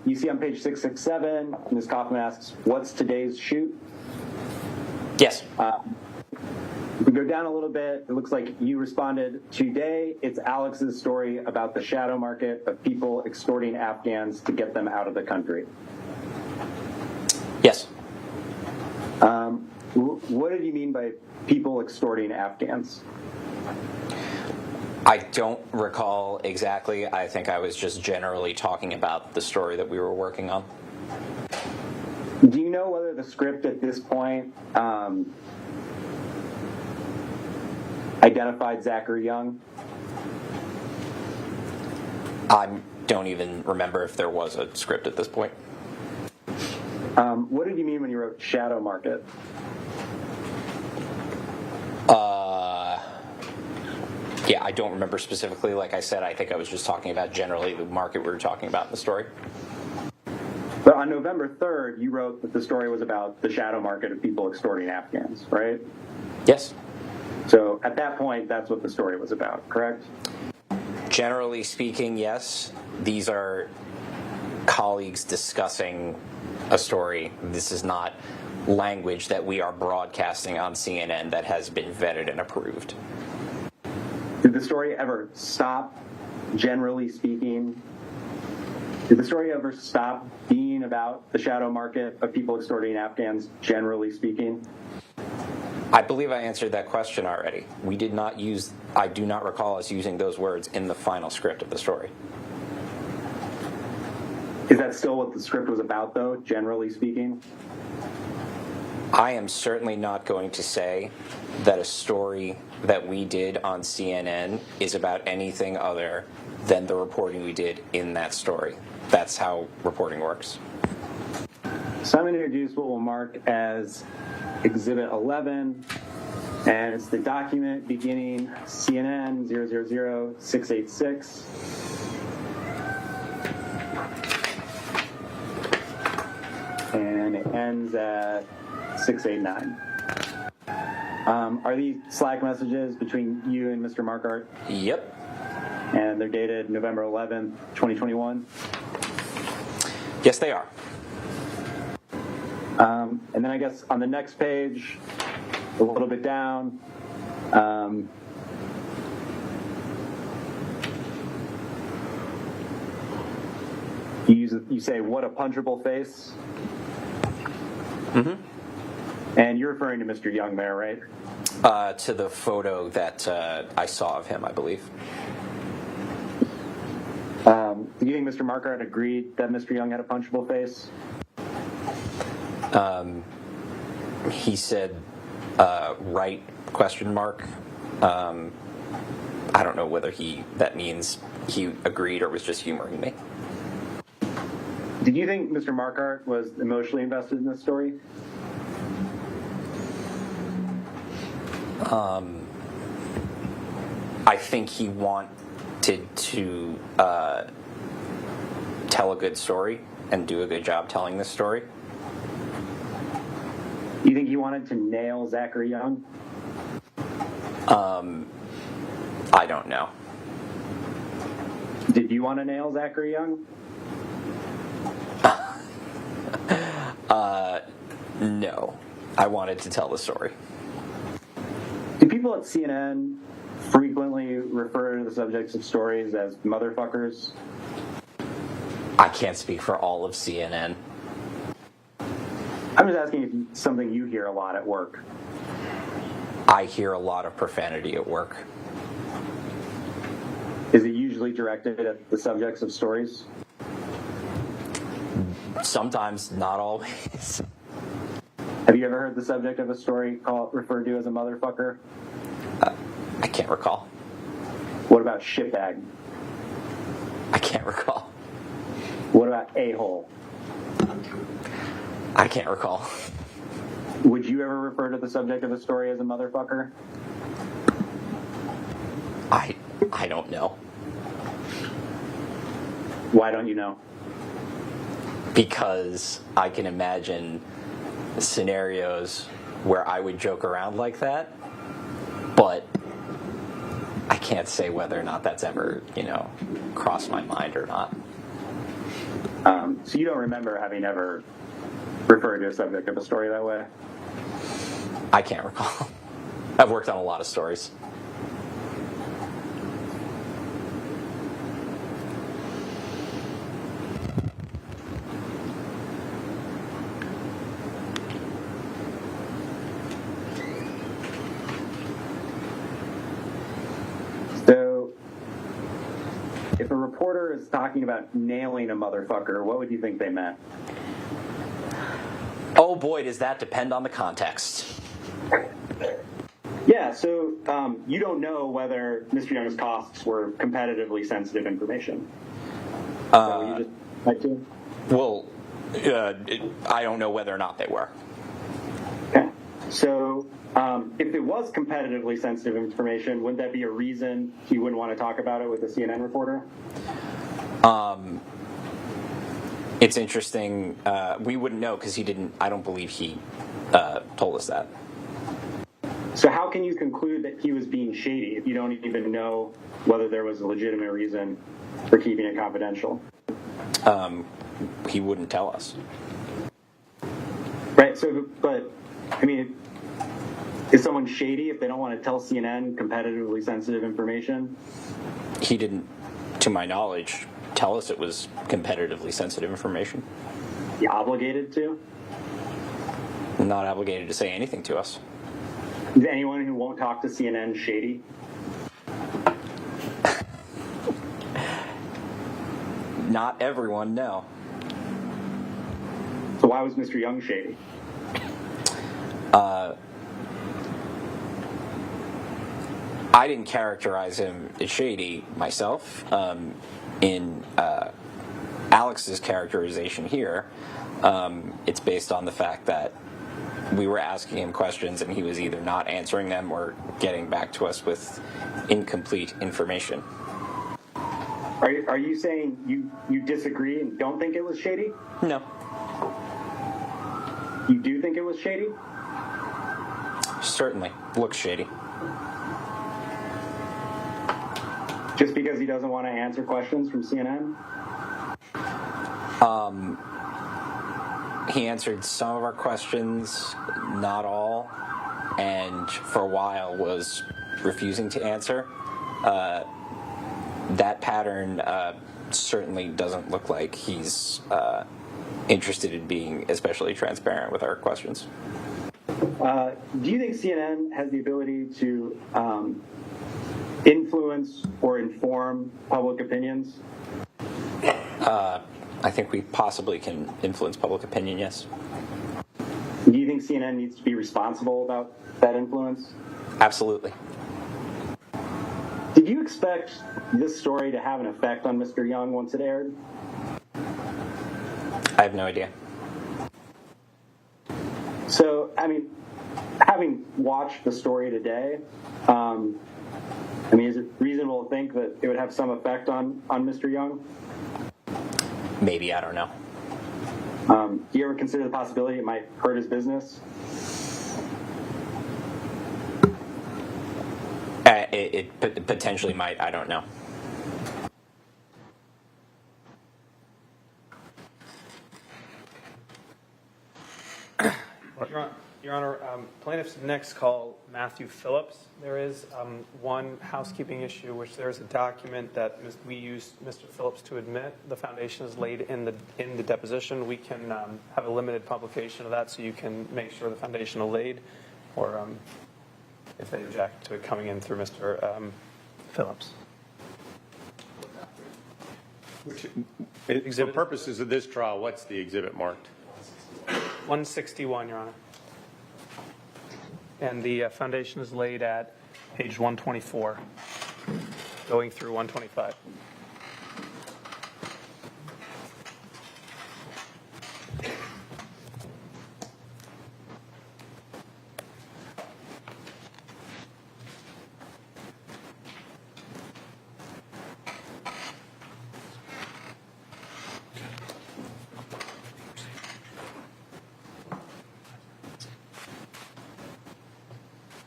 S12: You see on page 667, Ms. Kaufman asks, what's today's shoot?
S13: Yes.
S12: If we go down a little bit, it looks like you responded, today it's Alex's story about the shadow market of people extorting Afghans to get them out of the country.
S13: Yes.
S12: What did you mean by people extorting Afghans?
S13: I don't recall exactly. I think I was just generally talking about the story that we were working on.
S12: Do you know whether the script at this point identified Zachary Young?
S13: I don't even remember if there was a script at this point.
S12: What did you mean when you wrote shadow market?
S13: Yeah, I don't remember specifically. Like I said, I think I was just talking about generally the market we were talking about in the story.
S12: But on November 3rd, you wrote that the story was about the shadow market of people extorting Afghans, right?
S13: Yes.
S12: So at that point, that's what the story was about, correct?
S13: Generally speaking, yes. These are colleagues discussing a story. This is not language that we are broadcasting on CNN that has been vetted and approved.
S12: Did the story ever stop, generally speaking? Did the story ever stop being about the shadow market of people extorting Afghans, generally speaking?
S13: I believe I answered that question already. We did not use, I do not recall us using those words in the final script of the story.
S12: Is that still what the script was about, though, generally speaking?
S13: I am certainly not going to say that a story that we did on CNN is about anything other than the reporting we did in that story. That's how reporting works.
S12: So I'm going to introduce what we'll mark as Exhibit 11, and it's the document beginning CNN 000686. And it ends at 689. Are these Slack messages between you and Mr. Markart?
S13: Yep.
S12: And they're dated November 11th, 2021?
S13: Yes, they are.
S12: And then I guess on the next page, a little bit down, you say, "What a punchable face."
S13: Mm-hmm.
S12: And you're referring to Mr. Young there, right?
S13: To the photo that I saw of him, I believe.
S12: Do you think Mr. Markart agreed that Mr. Young had a punchable face?
S13: He said, right, question mark. I don't know whether that means he agreed or was just humoring me.
S12: Did you think Mr. Markart was emotionally invested in this story?
S13: I think he wanted to tell a good story and do a good job telling this story.
S12: You think he wanted to nail Zachary Young?
S13: I don't know.
S12: Did you want to nail Zachary Young?
S13: No. I wanted to tell the story.
S12: Do people at CNN frequently refer to the subjects of stories as motherfuckers?
S13: I can't speak for all of CNN.
S12: I'm just asking if it's something you hear a lot at work.
S13: I hear a lot of profanity at work.
S12: Is it usually directed at the subjects of stories?
S13: Sometimes, not always.
S12: Have you ever heard the subject of a story referred to as a motherfucker?
S13: I can't recall.
S12: What about shitbag?
S13: I can't recall.
S12: What about a-hole?
S13: I can't recall.
S12: Would you ever refer to the subject of a story as a motherfucker?
S13: I don't know.
S12: Why don't you know?
S13: Because I can imagine scenarios where I would joke around like that, but I can't say whether or not that's ever, crossed my mind or not.
S12: So you don't remember having ever referred to a subject of a story that way?
S13: I can't recall. I've worked on a lot of stories.
S12: So, if a reporter is talking about nailing a motherfucker, what would you think they meant?
S13: Oh boy, does that depend on the context.
S12: Yeah, so you don't know whether Mr. Young's costs were competitively sensitive information. So you just like to?
S13: Well, I don't know whether or not they were.
S12: Okay. So if it was competitively sensitive information, wouldn't that be a reason you wouldn't want to talk about it with a CNN reporter?
S13: It's interesting. We wouldn't know because I don't believe he told us that.
S12: So how can you conclude that he was being shady if you don't even know whether there was a legitimate reason for keeping it confidential?
S13: He wouldn't tell us.
S12: Right. So, but I mean, is someone shady if they don't want to tell CNN competitively sensitive information?
S13: He didn't, to my knowledge, tell us it was competitively sensitive information.
S12: You obligated to?
S13: Not obligated to say anything to us.
S12: Is anyone who won't talk to CNN shady?
S13: Not everyone, no.
S12: So why was Mr. Young shady?
S13: I didn't characterize him as shady myself. In Alex's characterization here, it's based on the fact that we were asking him questions and he was either not answering them or getting back to us with incomplete information.
S12: Are you saying you disagree and don't think it was shady?
S13: No.
S12: You do think it was shady?
S13: Certainly. Looks shady.
S12: Just because he doesn't want to answer questions from CNN?
S13: He answered some of our questions, not all, and for a while was refusing to answer. That pattern certainly doesn't look like he's interested in being especially transparent with our questions.
S12: Do you think CNN has the ability to influence or inform public opinions?
S13: I think we possibly can influence public opinion, yes.
S12: Do you think CNN needs to be responsible about that influence?
S13: Absolutely.
S12: Did you expect this story to have an effect on Mr. Young once it aired?
S13: I have no idea.
S12: So, I mean, having watched the story today, is it reasonable to think that it would have some effect on Mr. Young?
S13: Maybe, I don't know.
S12: Do you ever consider the possibility it might hurt his business?
S13: It potentially might, I don't know.
S2: Your Honor, plaintiff's next call, Matthew Phillips. There is one housekeeping issue, which there is a document that we used Mr. Phillips to admit. The foundation is laid in the deposition. We can have a limited publication of that so you can make sure the foundation is laid, or if they object to it coming in through Mr. Phillips.
S3: For purposes of this trial, what's the exhibit marked?
S2: 161, Your Honor. And the foundation is laid at page 124, going through 125.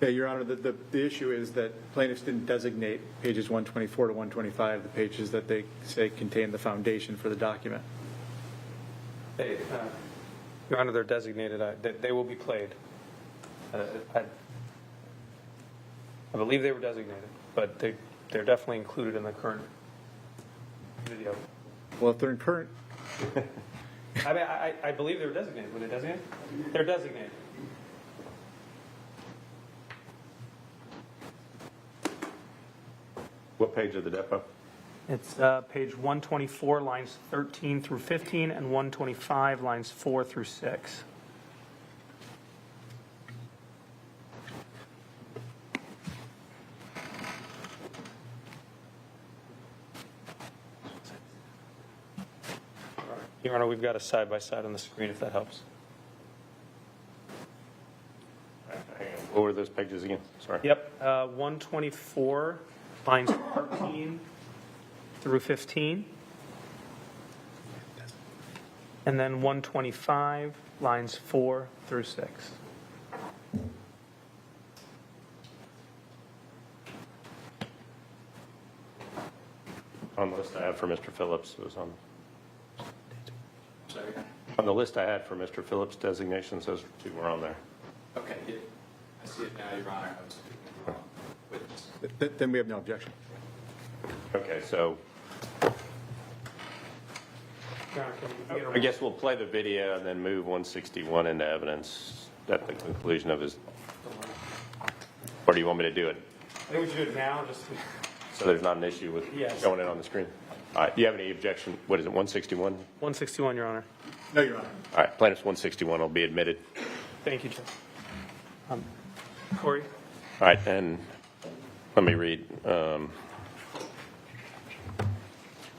S1: Yeah, Your Honor, the issue is that plaintiffs didn't designate pages 124 to 125, the pages that they say contain the foundation for the document.
S2: Your Honor, they're designated. They will be played. I believe they were designated, but they're definitely included in the current video.
S1: Well, if they're in current...
S2: I believe they were designated. Were they designated? They're designated.
S3: What page of the depot?
S2: It's page 124, lines 13 through 15, and 125, lines 4 through 6. Your Honor, we've got a side-by-side on the screen, if that helps.
S3: What were those pages again? Sorry.
S2: Yep, 124, lines 13 through 15. And then 125, lines 4 through 6.
S3: On the list I have for Mr. Phillips was on.
S8: Sorry.
S3: On the list I had for Mr. Phillips' designations, those two were on there.
S8: Okay, I see it now, Your Honor. I was speaking with the wrong witness.
S1: Then we have no objection.
S3: Okay, so
S2: Your Honor, can you
S3: I guess we'll play the video and then move 161 into evidence at the conclusion of his, or do you want me to do it?
S2: I think we should do it now, just.
S3: So there's not an issue with
S2: Yes.
S3: showing it on the screen? All right, do you have any objection? What is it, 161?
S2: 161, Your Honor.
S1: No, Your Honor.
S3: All right, plaintiff's 161 will be admitted.
S2: Thank you, Judge. Corey?
S3: All right, and let me read. All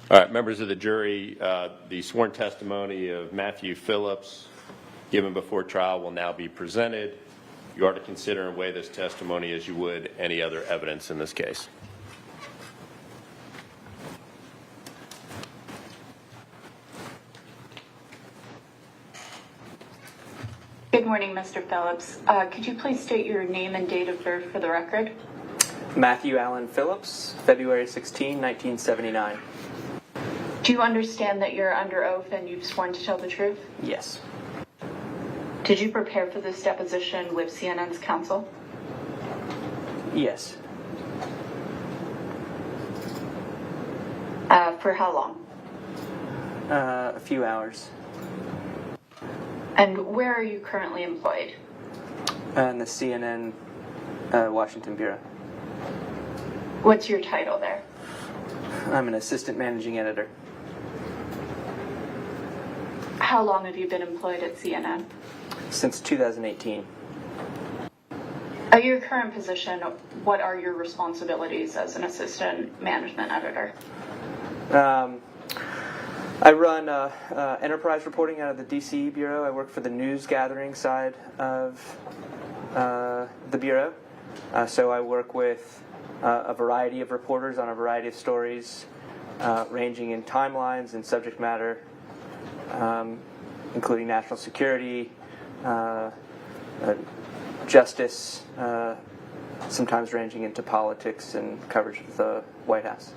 S3: right, members of the jury, the sworn testimony of Matthew Phillips given before trial will now be presented. You are to consider and weigh this testimony as you would any other evidence in this case.
S14: Good morning, Mr. Phillips. Could you please state your name and date of birth for the record?
S15: Matthew Allen Phillips, February 16, 1979.
S14: Do you understand that you're under oath and you've sworn to tell the truth?
S15: Yes.
S14: Did you prepare for this deposition with CNN's counsel?
S15: Yes.
S14: For how long?
S15: A few hours.
S14: And where are you currently employed?
S15: In the CNN Washington Bureau.
S14: What's your title there?
S15: I'm an assistant managing editor.
S14: How long have you been employed at CNN?
S15: Since 2018.
S14: At your current position, what are your responsibilities as an assistant management editor?
S15: I run enterprise reporting out of the DC Bureau. I work for the news gathering side of the Bureau. So I work with a variety of reporters on a variety of stories, ranging in timelines and subject matter, including national security, justice, sometimes ranging into politics and coverage of the White House.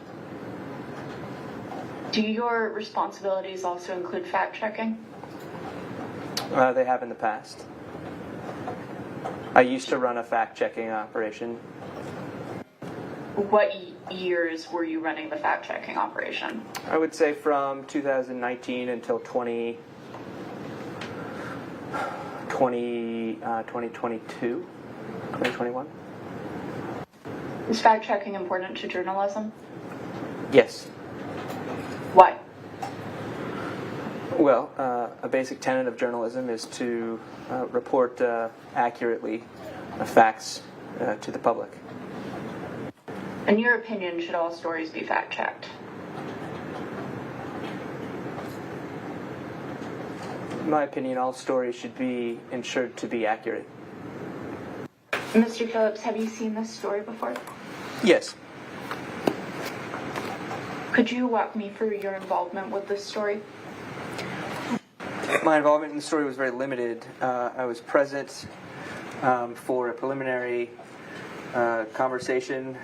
S14: Do your responsibilities also include fact-checking?
S15: They have in the past. I used to run a fact-checking operation.
S14: What years were you running the fact-checking operation?
S15: I would say from 2019 until 2021.
S14: Is fact-checking important to journalism?
S15: Yes.
S14: Why?
S15: Well, a basic tenet of journalism is to report accurately facts to the public.
S14: In your opinion, should all stories be fact-checked?
S15: In my opinion, all stories should be ensured to be accurate.
S14: Mr. Phillips, have you seen this story before?
S15: Yes.
S14: Could you walk me through your involvement with this story?
S15: My involvement in the story was very limited. I was present for a preliminary conversation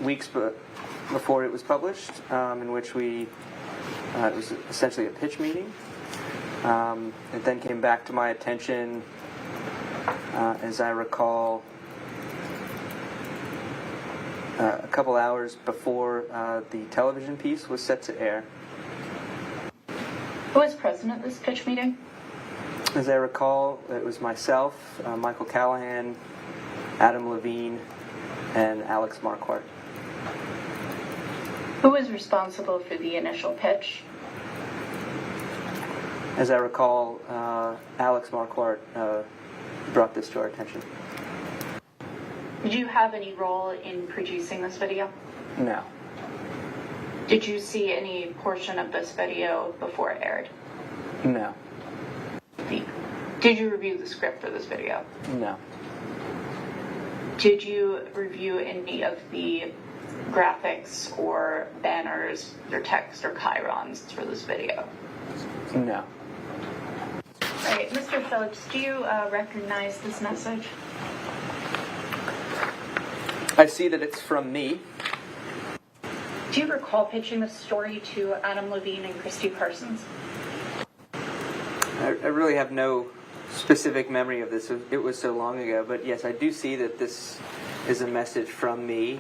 S15: weeks before it was published, in which it was essentially a pitch meeting. It then came back to my attention, as I recall, a couple hours before the television piece was set to air.
S14: Who was present at this pitch meeting?
S15: As I recall, it was myself, Michael Callahan, Adam Levine, and Alex Marquardt.
S14: Who was responsible for the initial pitch?
S15: As I recall, Alex Marquardt brought this to our attention.
S14: Did you have any role in producing this video?
S15: No.
S14: Did you see any portion of this video before it aired?
S15: No.
S14: Did you review the script for this video?
S15: No.
S14: Did you review any of the graphics or banners or text or chyrons for this video?
S15: No.
S14: All right, Mr. Phillips, do you recognize this message?
S15: I see that it's from me.
S14: Do you recall pitching this story to Adam Levine and Christy Parsons?
S15: I really have no specific memory of this. It was so long ago. But yes, I do see that this is a message from me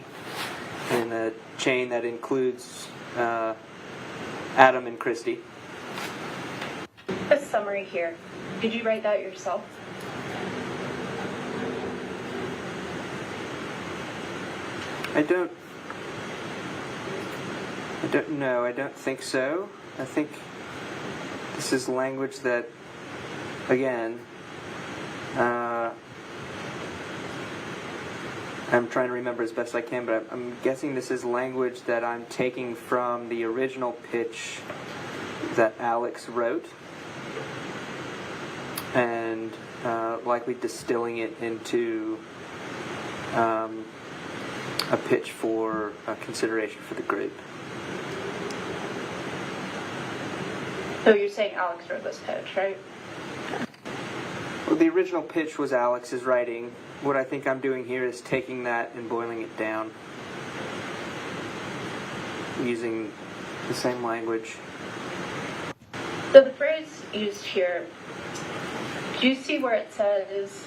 S15: in a chain that includes Adam and Christy.
S14: A summary here. Did you write that yourself?
S15: I don't know. I don't think so. I think this is language that, again, I'm trying to remember as best I can, but I'm guessing this is language that I'm taking from the original pitch that Alex wrote and likely distilling it into a pitch for consideration for the group.
S14: So you're saying Alex wrote this pitch, right?
S15: Well, the original pitch was Alex's writing. What I think I'm doing here is taking that and boiling it down using the same language.
S14: So the phrase used here, do you see where it says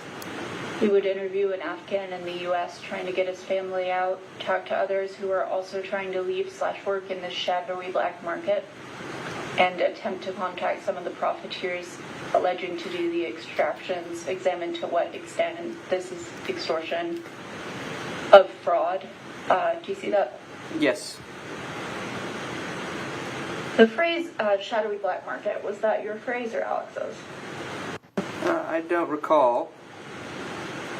S14: we would interview an Afghan in the U.S. trying to get his family out, talk to others who are also trying to leave/work in the shadowy black market, and attempt to contact some of the profiteers alleging to do the extractions, examine to what extent this is extortion of fraud. Do you see that?
S15: Yes.
S14: The phrase shadowy black market, was that your phrase or Alex's?
S15: I don't recall.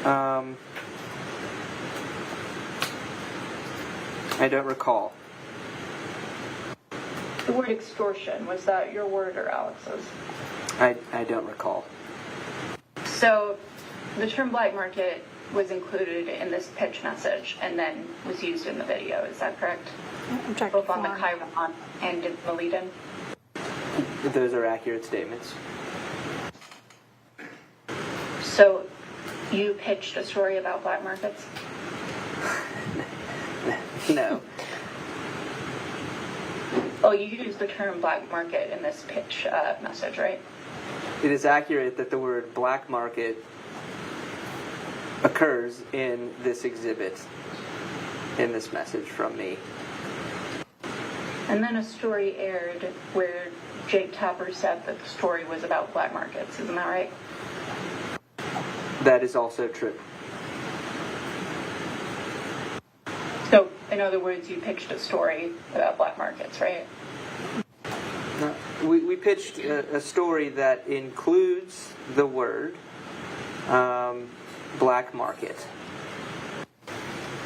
S15: I don't recall.
S14: The word extortion, was that your word or Alex's?
S15: I don't recall.
S14: So the term black market was included in this pitch message and then was used in the video, is that correct? Both on the Chiron and in the lead-in?
S15: Those are accurate statements.
S14: So you pitched a story about black markets?
S15: No.
S14: Oh, you used the term black market in this pitch message, right?
S15: It is accurate that the word black market occurs in this exhibit, in this message from me.
S14: And then a story aired where Jake Tapper said that the story was about black markets, isn't that right?
S15: That is also true.
S14: So, in other words, you pitched a story about black markets, right?
S15: We pitched a story that includes the word black market.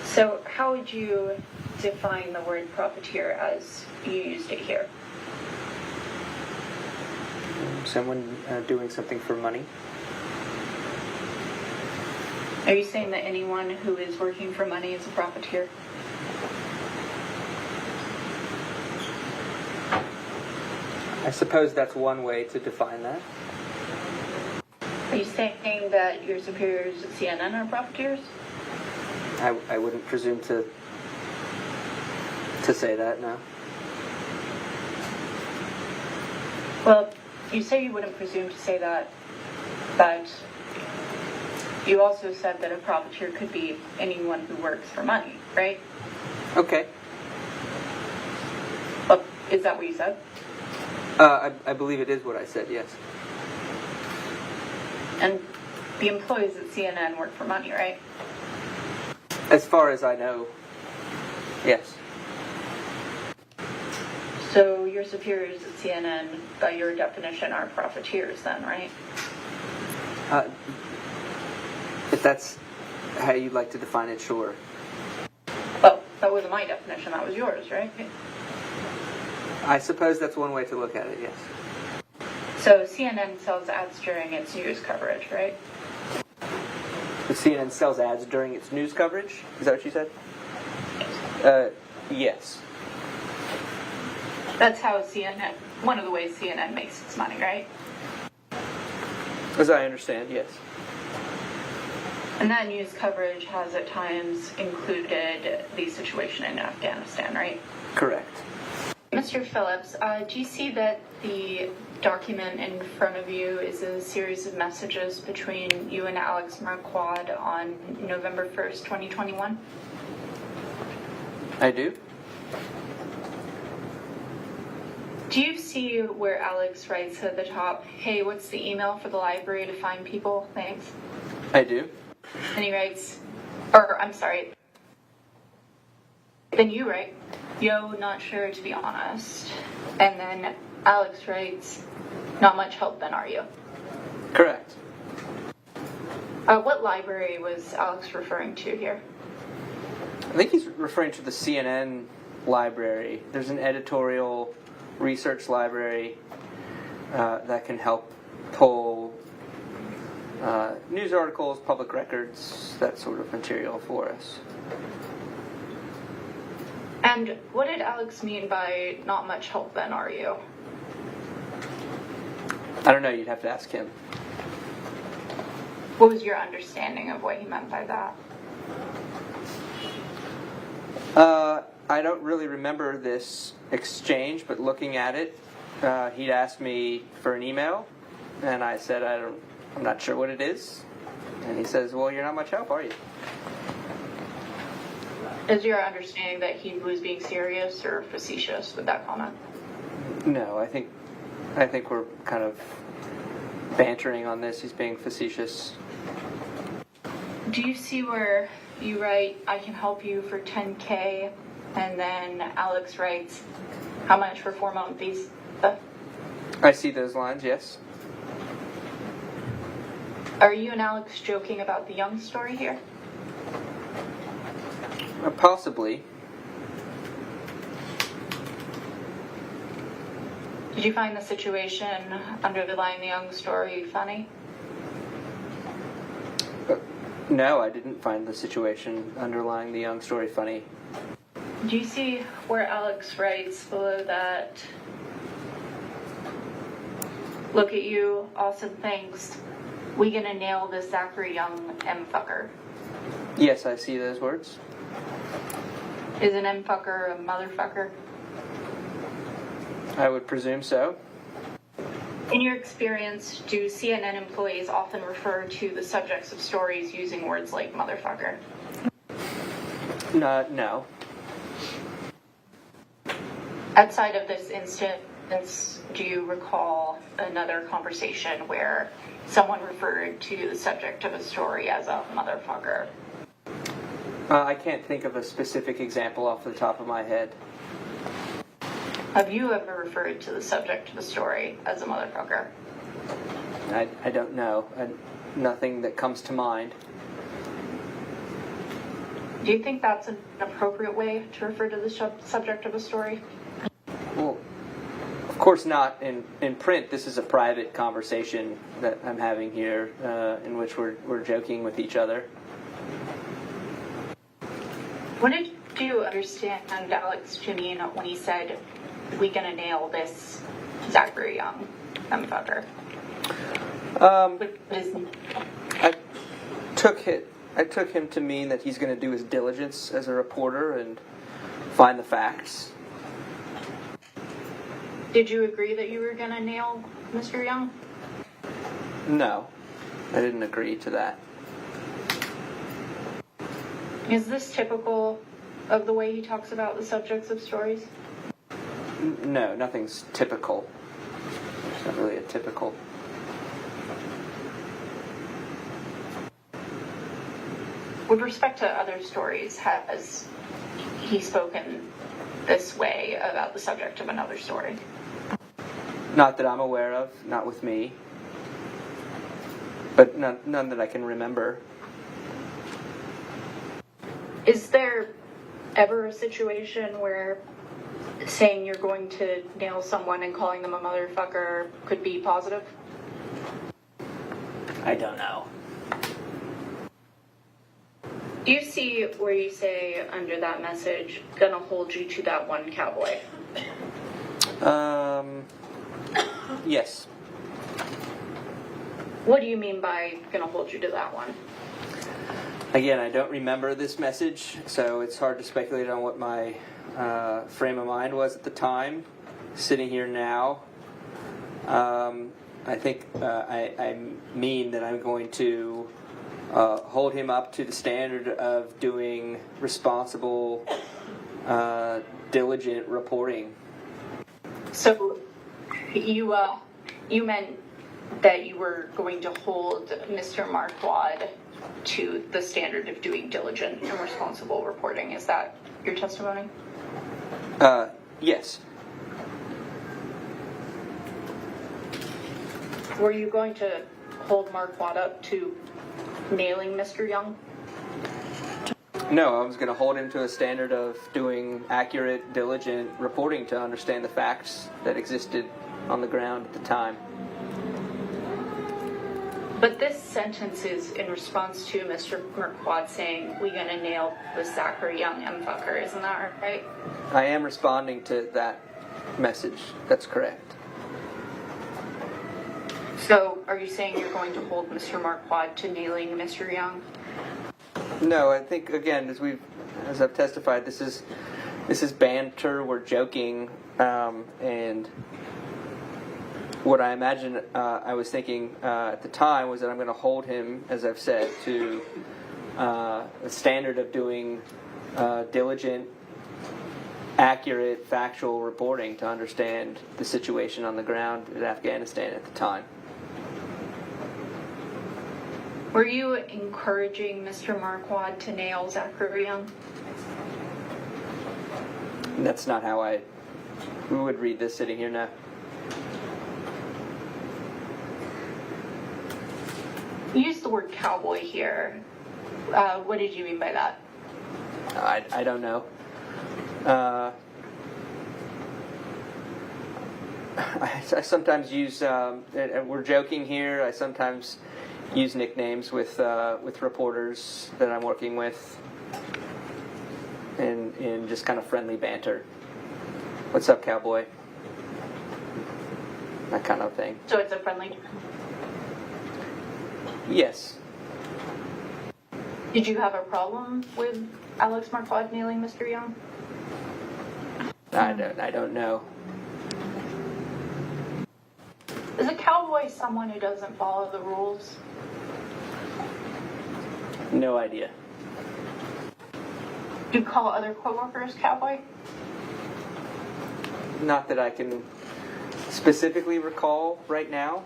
S14: So how would you define the word profiteer as you used it here?
S15: Someone doing something for money.
S14: Are you saying that anyone who is working for money is a profiteer?
S15: I suppose that's one way to define that.
S14: Are you saying that your superiors at CNN are profiteers?
S15: I wouldn't presume to say that, no.
S14: Well, you say you wouldn't presume to say that, but you also said that a profiteer could be anyone who works for money, right?
S15: Okay.
S14: Well, is that what you said?
S15: I believe it is what I said, yes.
S14: And the employees at CNN work for money, right?
S15: As far as I know, yes.
S14: So your superiors at CNN, by your definition, are profiteers then, right?
S15: If that's how you'd like to define it, sure.
S14: Well, that wasn't my definition, that was yours, right?
S15: I suppose that's one way to look at it, yes.
S14: So CNN sells ads during its news coverage, right?
S15: The CNN sells ads during its news coverage? Is that what you said? Yes.
S14: That's how CNN, one of the ways CNN makes its money, right?
S15: As I understand, yes.
S14: And that news coverage has at times included the situation in Afghanistan, right?
S15: Correct.
S14: Mr. Phillips, do you see that the document in front of you is a series of messages between you and Alex Marquardt on November 1st, 2021?
S15: I do.
S14: Do you see where Alex writes at the top, hey, what's the email for the library to find people? Thanks.
S15: I do.
S14: And he writes, or I'm sorry, then you write, yo, not sure to be honest. And then Alex writes, not much help then, are you?
S15: Correct.
S14: What library was Alex referring to here?
S15: I think he's referring to the CNN library. There's an editorial research library that can help pull news articles, public records, that sort of material for us.
S14: And what did Alex mean by not much help then, are you?
S15: I don't know, you'd have to ask him.
S14: What was your understanding of what he meant by that?
S15: I don't really remember this exchange, but looking at it, he'd asked me for an email, and I said, I'm not sure what it is. And he says, well, you're not much help, are you?
S14: Is your understanding that he was being serious or facetious with that comment?
S15: No, I think we're kind of bantering on this. He's being facetious.
S14: Do you see where you write, I can help you for $10K, and then Alex writes, how much for 4-month visa?
S15: I see those lines, yes.
S14: Are you and Alex joking about the Young story here?
S15: Possibly.
S14: Did you find the situation underlying the Young story funny?
S15: No, I didn't find the situation underlying the Young story funny.
S14: Do you see where Alex writes below that, look at you, awesome thanks, we gonna nail this Zachary Young M-fucker?
S15: Yes, I see those words.
S14: Is an M-fucker a motherfucker?
S15: I would presume so.
S14: In your experience, do CNN employees often refer to the subjects of stories using words like motherfucker?
S15: No.
S14: Outside of this instance, do you recall another conversation where someone referred to the subject of a story as a motherfucker?
S15: I can't think of a specific example off the top of my head.
S14: Have you ever referred to the subject of a story as a motherfucker?
S15: I don't know. Nothing that comes to mind.
S14: Do you think that's an appropriate way to refer to the subject of a story?
S15: Well, of course not in print. This is a private conversation that I'm having here in which we're joking with each other.
S14: What did you understand Alex to mean when he said, we gonna nail this Zachary Young motherfucker?
S15: I took him to mean that he's going to do his diligence as a reporter and find the facts.
S14: Did you agree that you were gonna nail Mr. Young?
S15: No, I didn't agree to that.
S14: Is this typical of the way he talks about the subjects of stories?
S15: No, nothing's typical. It's not really a typical.
S14: With respect to other stories, has he spoken this way about the subject of another story?
S15: Not that I'm aware of, not with me. But none that I can remember.
S14: Is there ever a situation where saying you're going to nail someone and calling them a motherfucker could be positive?
S15: I don't know.
S14: Do you see where you say under that message, gonna hold you to that one cowboy?
S15: Yes.
S14: What do you mean by gonna hold you to that one?
S15: Again, I don't remember this message, so it's hard to speculate on what my frame of mind was at the time. Sitting here now, I think I mean that I'm going to hold him up to the standard of doing responsible, diligent reporting.
S14: So you meant that you were going to hold Mr. Marquardt to the standard of doing diligent and responsible reporting. Is that your testimony?
S15: Yes.
S14: Were you going to hold Marquardt up to nailing Mr. Young?
S15: No, I was going to hold him to a standard of doing accurate, diligent reporting to understand the facts that existed on the ground at the time.
S14: But this sentence is in response to Mr. Marquardt saying, "We're going to nail the Zachary Young fucker," isn't that right?
S15: I am responding to that message. That's correct.
S14: So are you saying you're going to hold Mr. Marquardt to nailing Mr. Young?
S15: No, I think again, as I've testified, this is banter. We're joking, and what I imagine I was thinking at the time was that I'm going to hold him, as I've said, to a standard of doing diligent, accurate, factual reporting to understand the situation on the ground in Afghanistan at the time.
S14: Were you encouraging Mr. Marquardt to nail Zachary Young?
S15: That's not how I would read this sitting here now.
S14: You used the word cowboy here. What did you mean by that?
S15: I don't know. I sometimes use, and we're joking here, I sometimes use nicknames with reporters that I'm working with in just kind of friendly banter. What's up, cowboy? That kind of thing.
S14: So it's a friendly...
S15: Yes.
S14: Did you have a problem with Alex Marquardt nailing Mr. Young?
S15: I don't know.
S14: Is a cowboy someone who doesn't follow the rules?
S15: No idea.
S14: Do you call other coworkers cowboy?
S15: Not that I can specifically recall right now.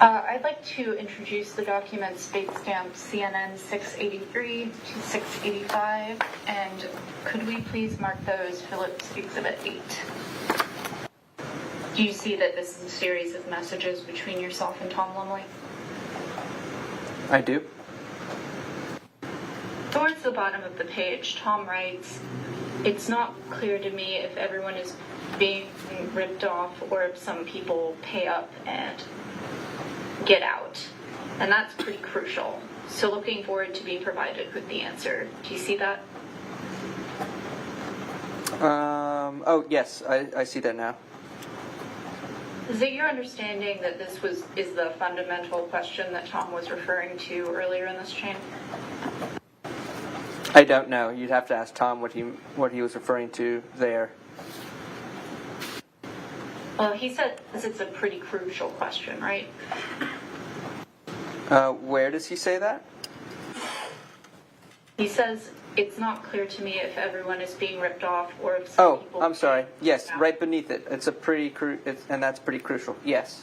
S14: I'd like to introduce the documents date stamped CNN 683 to 685, and could we please mark those Phillips Exhibit 8? Do you see that this is a series of messages between yourself and Tom Lumley?
S15: I do.
S14: Towards the bottom of the page, Tom writes, "It's not clear to me if everyone is being ripped off or if some people pay up and get out." And that's pretty crucial. So looking forward to being provided with the answer. Do you see that?
S15: Oh, yes, I see that now.
S14: Is it your understanding that this is the fundamental question that Tom was referring to earlier in this chain?
S15: I don't know. You'd have to ask Tom what he was referring to there.
S14: Well, he said it's a pretty crucial question, right?
S15: Where does he say that?
S14: He says, "It's not clear to me if everyone is being ripped off or if some people..."
S15: Oh, I'm sorry. Yes, right beneath it. It's a pretty and that's pretty crucial. Yes.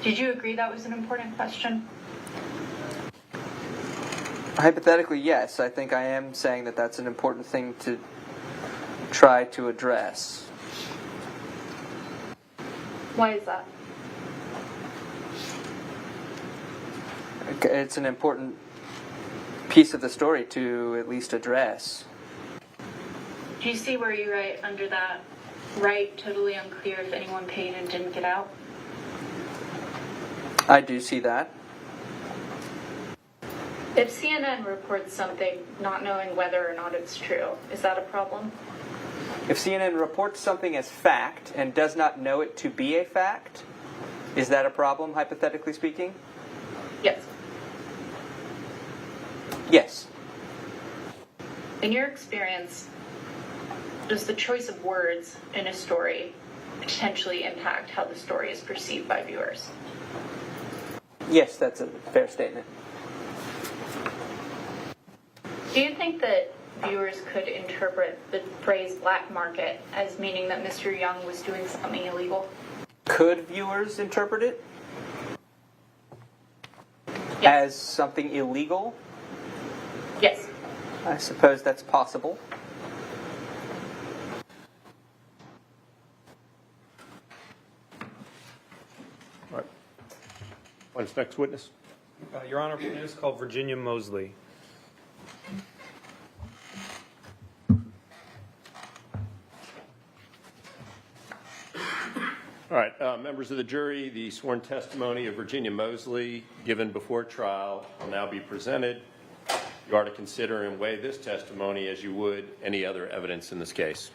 S14: Did you agree that was an important question?
S15: Hypothetically, yes. I think I am saying that that's an important thing to try to address.
S14: Why is that?
S15: It's an important piece of the story to at least address.
S14: Do you see where you write under that, right, totally unclear if anyone paid and didn't get out?
S15: I do see that.
S14: If CNN reports something not knowing whether or not it's true, is that a problem?
S15: If CNN reports something as fact and does not know it to be a fact, Is that a problem, hypothetically speaking?
S14: Yes.
S15: Yes.
S14: In your experience, does the choice of words in a story potentially impact how the story is perceived by viewers?
S15: Yes, that's a fair statement.
S14: Do you think that viewers could interpret the phrase black market as meaning that Mr. Young was doing something illegal?
S15: Could viewers interpret it
S14: Yes.
S15: as something illegal?
S14: Yes.
S15: I suppose that's possible.
S3: All right. When's next witness?
S9: Your Honor, it is called Virginia Mosley.
S3: All right, members of the jury, the sworn testimony of Virginia Mosley given before trial will now be presented. You are to consider and weigh this testimony as you would any other evidence in this case.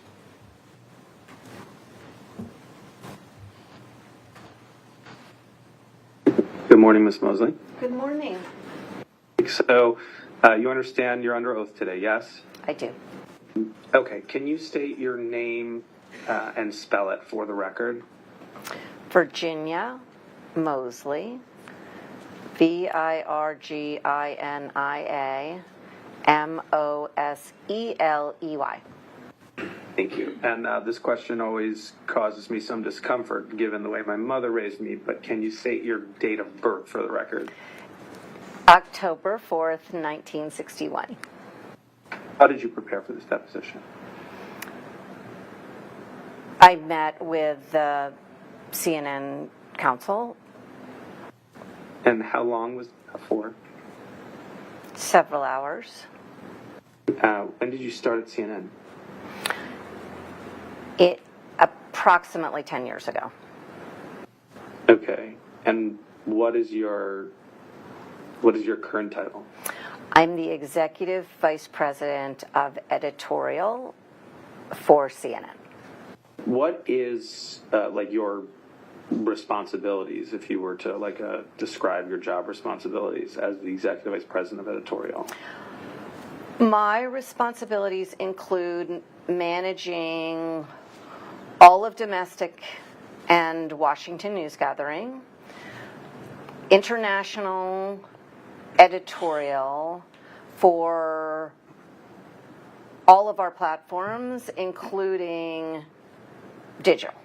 S16: Good morning, Ms. Mosley.
S17: Good morning.
S16: So, you understand you're under oath today, yes?
S17: I do.
S16: Okay, can you state your name and spell it for the record?
S17: Virginia Mosley, Virginia Mosley.
S16: Thank you. And this question always causes me some discomfort given the way my mother raised me, but can you state your date of birth for the record?
S17: October 4th, 1961.
S16: How did you prepare for this deposition?
S17: I met with the CNN counsel.
S16: And how long was that for?
S17: Several hours.
S16: When did you start at CNN?
S17: It approximately 10 years ago.
S16: Okay. And what is your current title?
S17: I'm the executive vice president of editorial for CNN.
S16: What is like your responsibilities, if you were to describe your job responsibilities as the executive vice president of editorial?
S17: My responsibilities include managing all of domestic and Washington news gathering, international editorial for all of our platforms, including digital.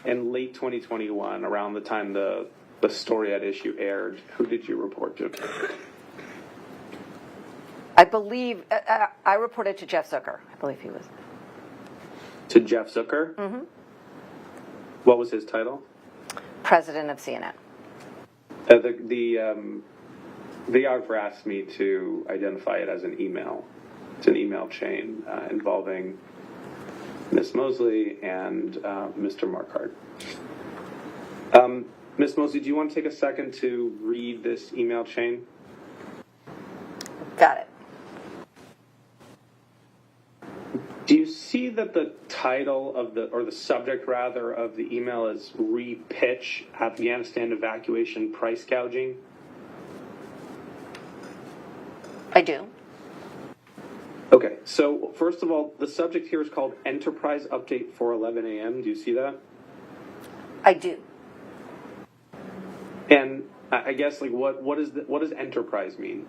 S16: In late 2021, around the time the story at issue aired, who did you report to?
S17: I believe I reported to Jeff Zucker. I believe he was.
S16: To Jeff Zucker?
S17: Mm-hmm.
S16: What was his title?
S17: President of CNN.
S16: The videographer asked me to identify it as an email. It's an email chain involving Ms. Mosley and Mr. Marquardt. Ms. Mosley, do you want to take a second to read this email chain?
S17: Got it.
S16: Do you see that the title of the subject rather of the email is Repitch Afghanistan Evacuation Price Gouging?
S17: I do.
S16: Okay, so first of all, the subject here is called Enterprise Update for 11 a.m. Do you see that?
S17: I do.
S16: And I guess what does enterprise mean?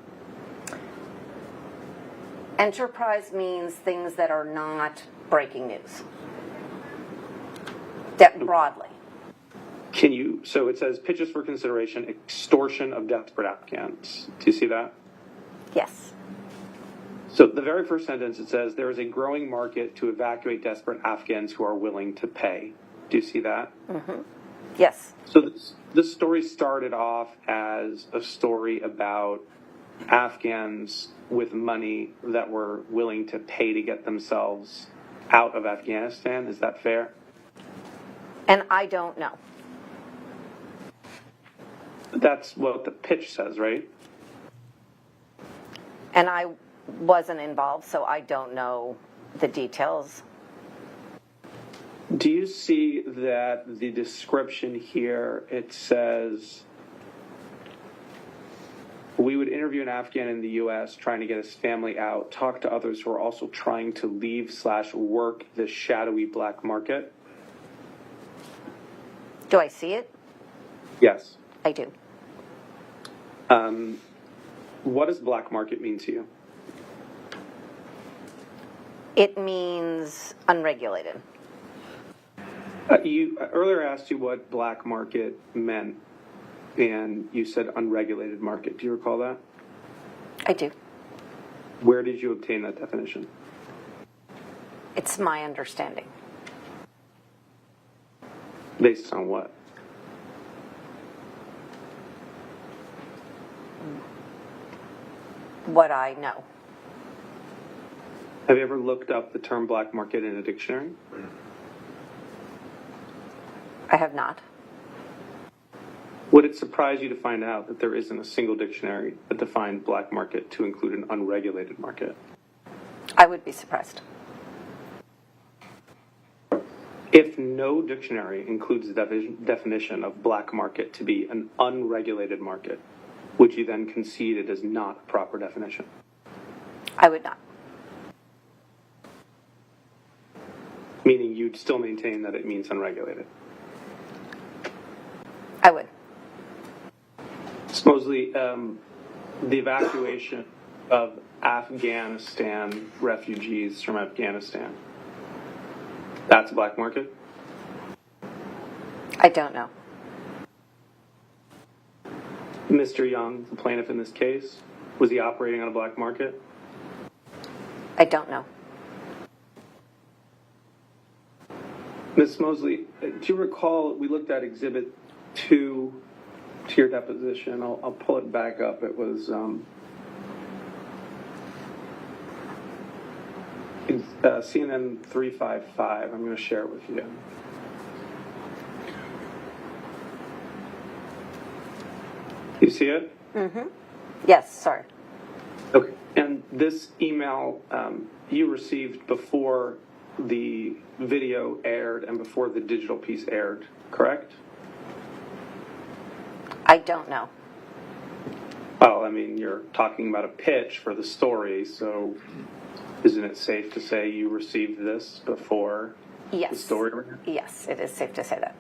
S17: Enterprise means things that are not breaking news. That broadly.
S16: So it says pitches for consideration, extortion of desperate Afghans. Do you see that?
S17: Yes.
S16: So the very first sentence, it says, there is a growing market to evacuate desperate Afghans who are willing to pay. Do you see that?
S17: Mm-hmm. Yes.
S16: So this story started off as a story about Afghans with money that were willing to pay to get themselves out of Afghanistan. Is that fair?
S17: And I don't know.
S16: That's what the pitch says, right?
S17: And I wasn't involved, so I don't know the details.
S16: Do you see that the description here, it says, we would interview an Afghan in the U.S. trying to get his family out, talk to others who are also trying to leave/work the shadowy black market?
S17: Do I see it?
S16: Yes.
S17: I do.
S16: What does black market mean to you?
S17: It means unregulated.
S16: You earlier asked you what black market meant, and you said unregulated market. Do you recall that?
S17: I do.
S16: Where did you obtain that definition?
S17: It's my understanding.
S16: Based on what?
S17: What I know.
S16: Have you ever looked up the term black market in a dictionary?
S17: I have not.
S16: Would it surprise you to find out that there isn't a single dictionary that defined black market to include an unregulated market?
S17: I would be surprised.
S16: If no dictionary includes the definition of black market to be an unregulated market, would you then concede it is not a proper definition?
S17: I would not.
S16: Meaning you'd still maintain that it means unregulated?
S17: I would.
S16: Ms. Mosley, the evacuation of Afghanistan refugees from Afghanistan, that's a black market?
S17: I don't know.
S16: Mr. Young, the plaintiff in this case, was he operating on a black market?
S17: I don't know.
S16: Ms. Mosley, do you recall we looked at Exhibit 2 to your deposition? I'll pull it back up. It was CNN 355. I'm going to share it with you. You see it?
S17: Mm-hmm. Yes, sorry.
S16: Okay. And this email you received before the video aired and before the digital piece aired, correct?
S17: I don't know.
S16: Well, I mean, you're talking about a pitch for the story, so isn't it safe to say you received this before
S17: Yes.
S16: the story ran?
S17: Yes, it is safe to say that.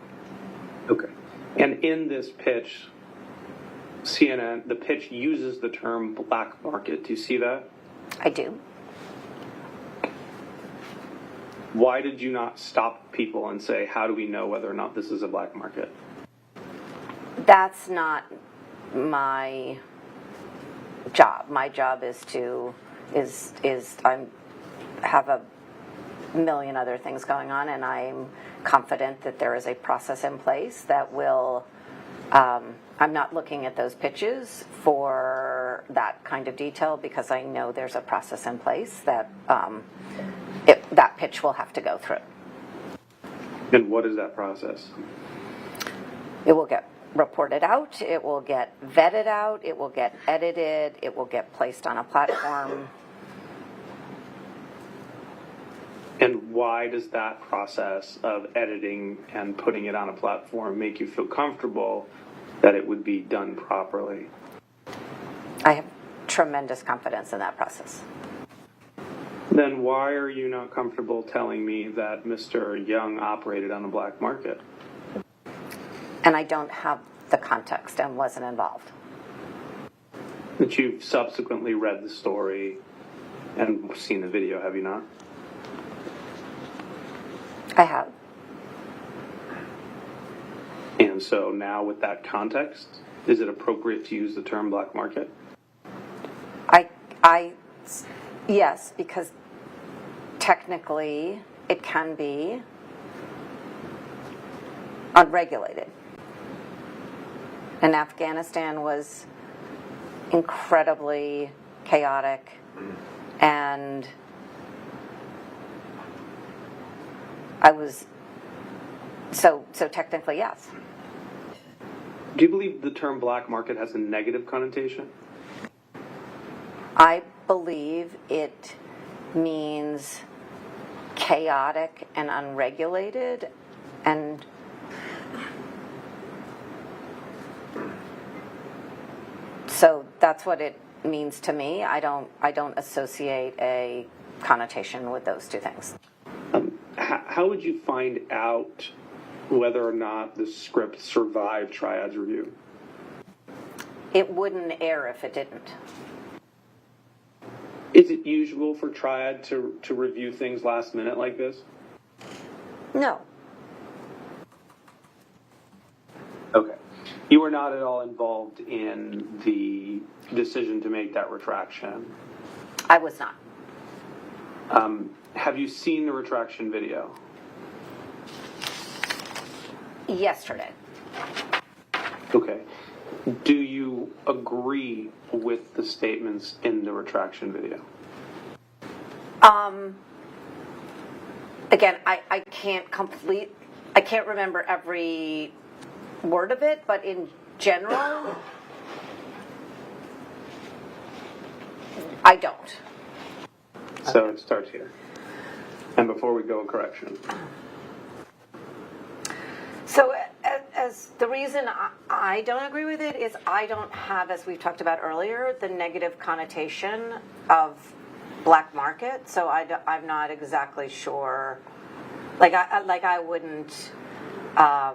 S16: Okay. And in this pitch, CNN, the pitch uses the term black market. Do you see that?
S17: I do.
S16: Why did you not stop people and say, how do we know whether or not this is a black market?
S17: That's not my job. My job is to I have a million other things going on, and I'm confident that there is a process in place that will. I'm not looking at those pitches for that kind of detail because I know there's a process in place that that pitch will have to go through.
S16: And what is that process?
S17: It will get reported out, it will get vetted out, it will get edited, it will get placed on a platform.
S16: And why does that process of editing and putting it on a platform make you feel comfortable that it would be done properly?
S17: I have tremendous confidence in that process.
S16: Then why are you not comfortable telling me that Mr. Young operated on a black market?
S17: And I don't have the context and wasn't involved.
S16: That you've subsequently read the story and seen the video, have you not?
S17: I have.
S16: And so now with that context, is it appropriate to use the term black market?
S17: Yes, because technically it can be unregulated. And Afghanistan was incredibly chaotic, and so technically, yes.
S16: Do you believe the term black market has a negative connotation?
S17: I believe it means chaotic and unregulated, and so that's what it means to me. I don't associate a connotation with those two things.
S16: How would you find out whether or not the script survived Triad's review?
S17: It wouldn't air if it didn't.
S16: Is it usual for Triad to review things last minute like this?
S17: No.
S16: Okay. You were not at all involved in the decision to make that retraction?
S17: I was not.
S16: Have you seen the retraction video?
S17: Yesterday.
S16: Okay. Do you agree with the statements in the retraction video?
S17: Again, I can't remember every word of it, but in general, I don't.
S16: So it starts here. And before we go, a correction.
S17: So as the reason I don't agree with it is I don't have, as we've talked about earlier, the negative connotation of black market. So I'm not exactly sure. I wouldn't. I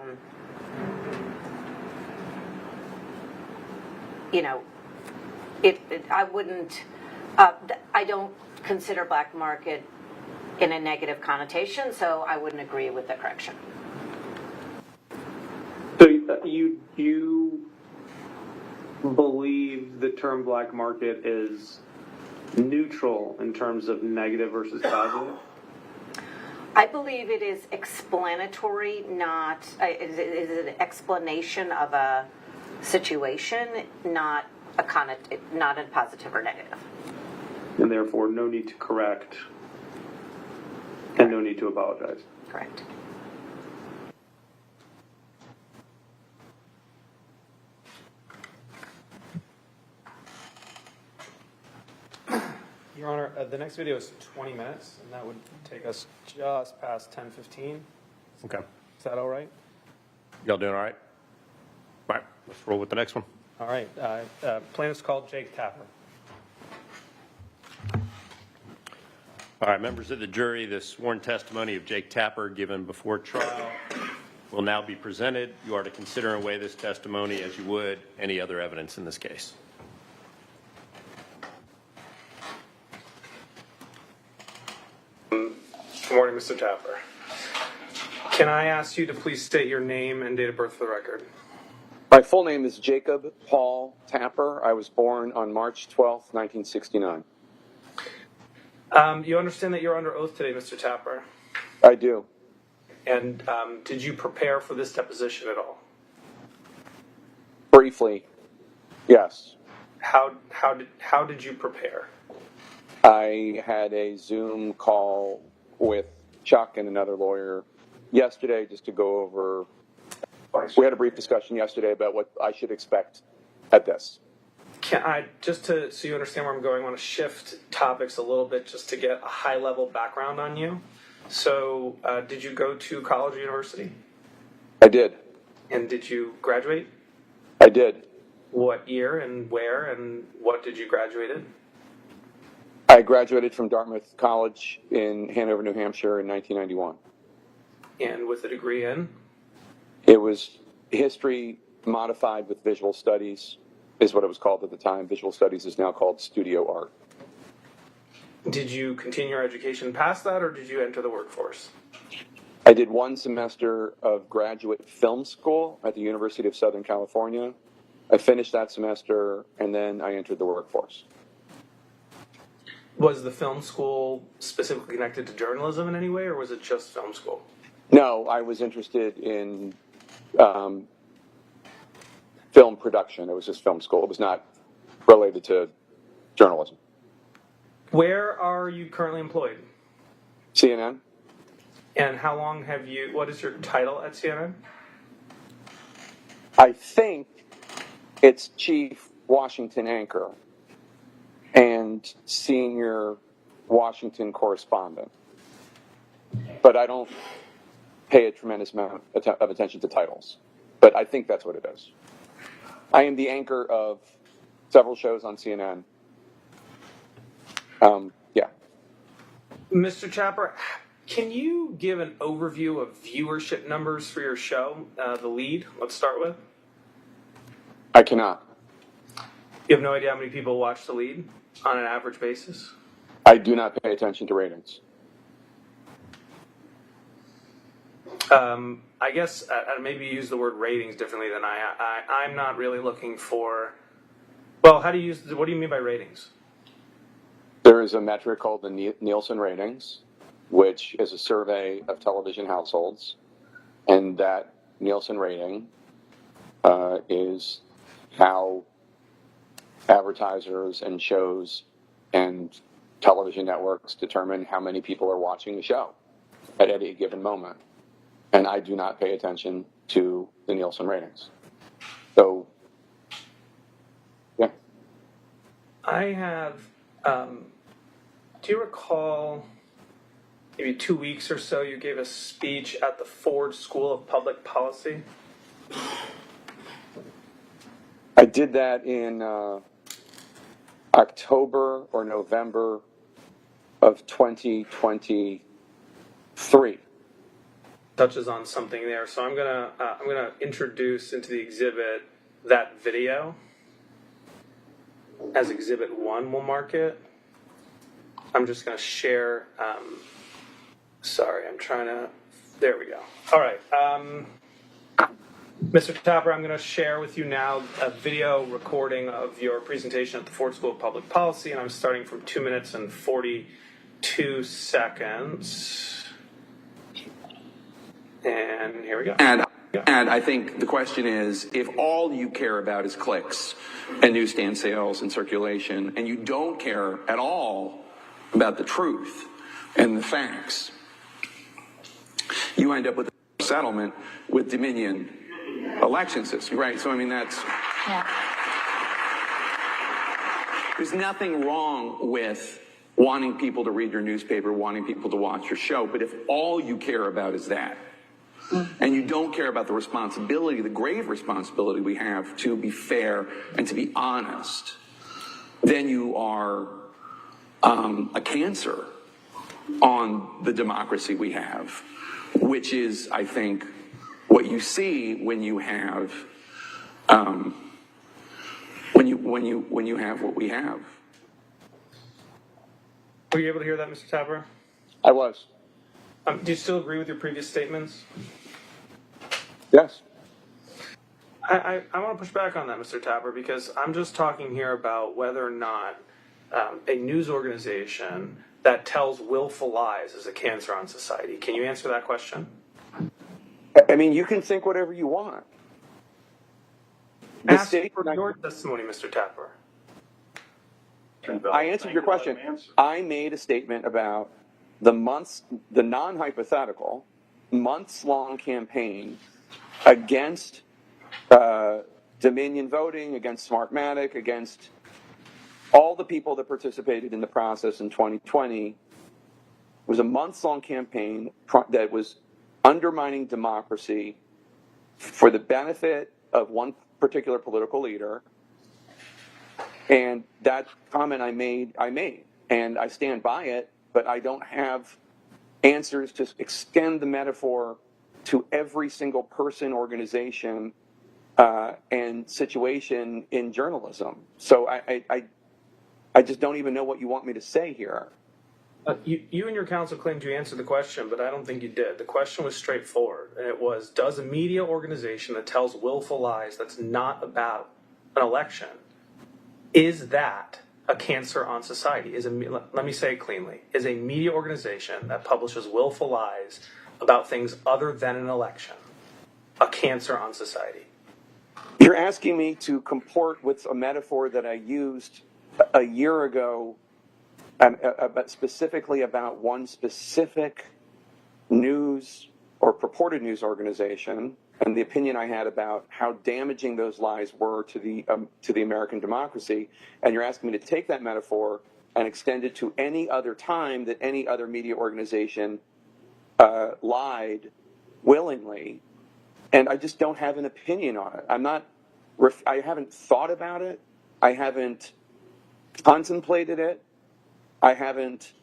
S17: wouldn't. I don't consider black market in a negative connotation, so I wouldn't agree with the correction.
S16: So you believe the term black market is neutral in terms of negative versus positive?
S17: I believe it is explanatory, not it is an explanation of a situation, not a positive or negative.
S16: And therefore, no need to correct and no need to apologize.
S17: Correct.
S9: Your Honor, the next video is 20 minutes, and that would take us just past 10:15.
S3: Okay.
S9: Is that all right?
S3: Y'all doing all right? All right, let's roll with the next one.
S9: All right. Plaintiff's called Jake Tapper.
S3: All right, members of the jury, the sworn testimony of Jake Tapper given before trial will now be presented. You are to consider and weigh this testimony as you would any other evidence in this case.
S9: Good morning, Mr. Tapper. Can I ask you to please state your name and date of birth for the record?
S18: My full name is Jacob Paul Tapper. I was born on March 12th, 1969.
S9: You understand that you're under oath today, Mr. Tapper?
S18: I do.
S9: And did you prepare for this deposition at all?
S18: Briefly, yes.
S9: How did you prepare?
S18: I had a Zoom call with Chuck and another lawyer yesterday just to go over. We had a brief discussion yesterday about what I should expect at this.
S9: Can I, so you understand where I'm going, I want to shift topics a little bit just to get a high-level background on you. So, did you go to college or university?
S18: I did.
S9: And did you graduate?
S18: I did.
S9: What year and where and what did you graduate in?
S18: I graduated from Dartmouth College in Hanover, New Hampshire in 1991.
S9: And with a degree in?
S18: It was history modified with visual studies, is what it was called at the time. Visual studies is now called studio art.
S9: Did you continue your education past that, or did you enter the workforce?
S18: I did one semester of graduate film school at the University of Southern California. I finished that semester, and then I entered the workforce.
S9: Was the film school specifically connected to journalism in any way, or was it just film school?
S18: No, I was interested in film production. It was just film school. It was not related to journalism.
S9: Where are you currently employed?
S18: CNN.
S9: And how long what is your title at CNN?
S18: I think it's Chief Washington Anchor and Senior Washington Correspondent. but I don't pay a tremendous amount of attention to titles. But I think that's what it is. I am the anchor of several shows on CNN. Yeah.
S9: Mr. Chapper, can you give an overview of viewership numbers for your show, The Lead? Let's start with.
S18: I cannot.
S9: You have no idea how many people watch The Lead on an average basis?
S18: I do not pay attention to ratings.
S9: I guess maybe use the word ratings differently than I'm not really looking for. Well, what do you mean by ratings?
S18: There is a metric called the Nielsen ratings, which is a survey of television households, and that Nielsen rating is how advertisers and shows and television networks determine how many people are watching the show at any given moment. And I do not pay attention to the Nielsen ratings. So, yeah.
S9: I have, do you recall maybe 2 weeks or so you gave a speech at the Ford School of Public Policy?
S18: I did that in October or November of 2023.
S9: Touches on something there, so I'm gonna introduce into the exhibit that video as Exhibit 1. We'll mark it. I'm just gonna share. Sorry, I'm trying to. There we go. All right, Mr. Tapper, I'm going to share with you now a video recording of your presentation at the Ford School of Public Policy, and I'm starting from 2 minutes and 42 seconds. And here we go.
S19: And I think the question is, if all you care about is clicks and newsstand sales and circulation, and you don't care at all about the truth and the facts, you end up with a settlement with Dominion election system, right? So, I mean, that's... Yeah. There's nothing wrong with wanting people to read your newspaper, wanting people to watch your show, but if all you care about is that, and you don't care about the responsibility, the grave responsibility we have to be fair and to be honest, then you are a cancer on the democracy we have, which is, I think, what you see when you have when you have what we have.
S9: Were you able to hear that, Mr. Tapper?
S18: I was.
S9: Do you still agree with your previous statements?
S18: Yes.
S9: I want to push back on that, Mr. Tapper, because I'm just talking here about whether or not a news organization that tells willful lies is a cancer on society. Can you answer that question?
S18: I mean, you can think whatever you want.
S9: Ask for your testimony, Mr. Tapper.
S18: I answered your question. I made a statement about the non-hypothetical, months-long campaign against Dominion voting, against Smartmatic, against all the people that participated in the process in 2020. It was a months-long campaign that was undermining democracy for the benefit of one particular political leader. And that comment I made, and I stand by it, but I don't have answers to extend the metaphor to every single person, organization, and situation in journalism. So I just don't even know what you want me to say here.
S9: You and your counsel claimed you answered the question, but I don't think you did. The question was straightforward, and it was, does a media organization that tells willful lies that's not about an election, is that a cancer on society? Let me say it cleanly. Is a media organization that publishes willful lies about things other than an election a cancer on society?
S18: You're asking me to comport with a metaphor that I used a year ago, but specifically about one specific news or purported news organization, and the opinion I had about how damaging those lies were to the American democracy, and you're asking me to take that metaphor and extend it to any other time that any other media organization lied willingly, and I just don't have an opinion on it. I haven't thought about it. I haven't contemplated it. I haven't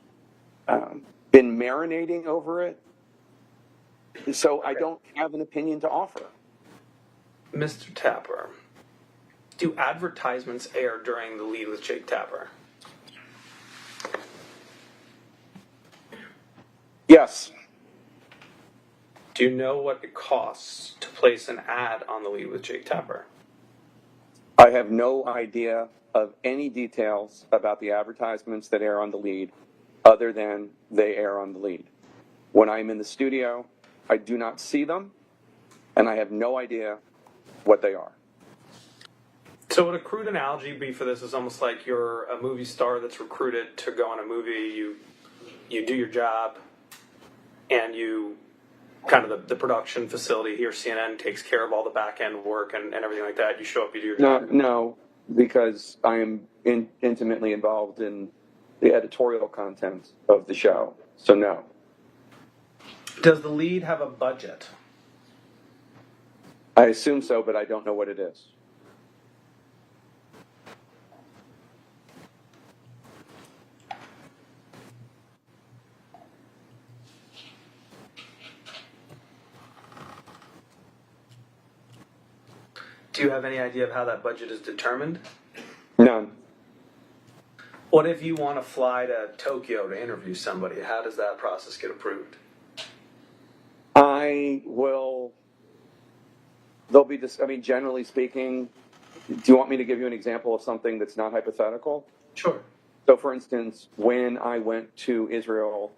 S18: been marinating over it. So I don't have an opinion to offer.
S9: Mr. Tapper, do advertisements air during the Lead with Jake Tapper?
S18: Yes.
S9: Do you know what it costs to place an ad on the Lead with Jake Tapper?
S18: I have no idea of any details about the advertisements that air on the Lead other than they air on the Lead. When I'm in the studio, I do not see them, and I have no idea what they are.
S9: So would a crude analogy be for this is almost like you're a movie star that's recruited to go on a movie, you do your job, and you kind of the production facility here, CNN, takes care of all the back end work and everything like that. You show up, you do your job.
S18: No, because I am intimately involved in the editorial content of the show. So no.
S9: Does the Lead have a budget?
S18: I assume so, but I don't know what it is.
S9: Do you have any idea of how that budget is determined?
S18: None.
S9: What if you want to fly to Tokyo to interview somebody? How does that process get approved?
S18: Generally speaking, do you want me to give you an example of something that's not hypothetical?
S9: Sure.
S18: So for instance, when I went to Israel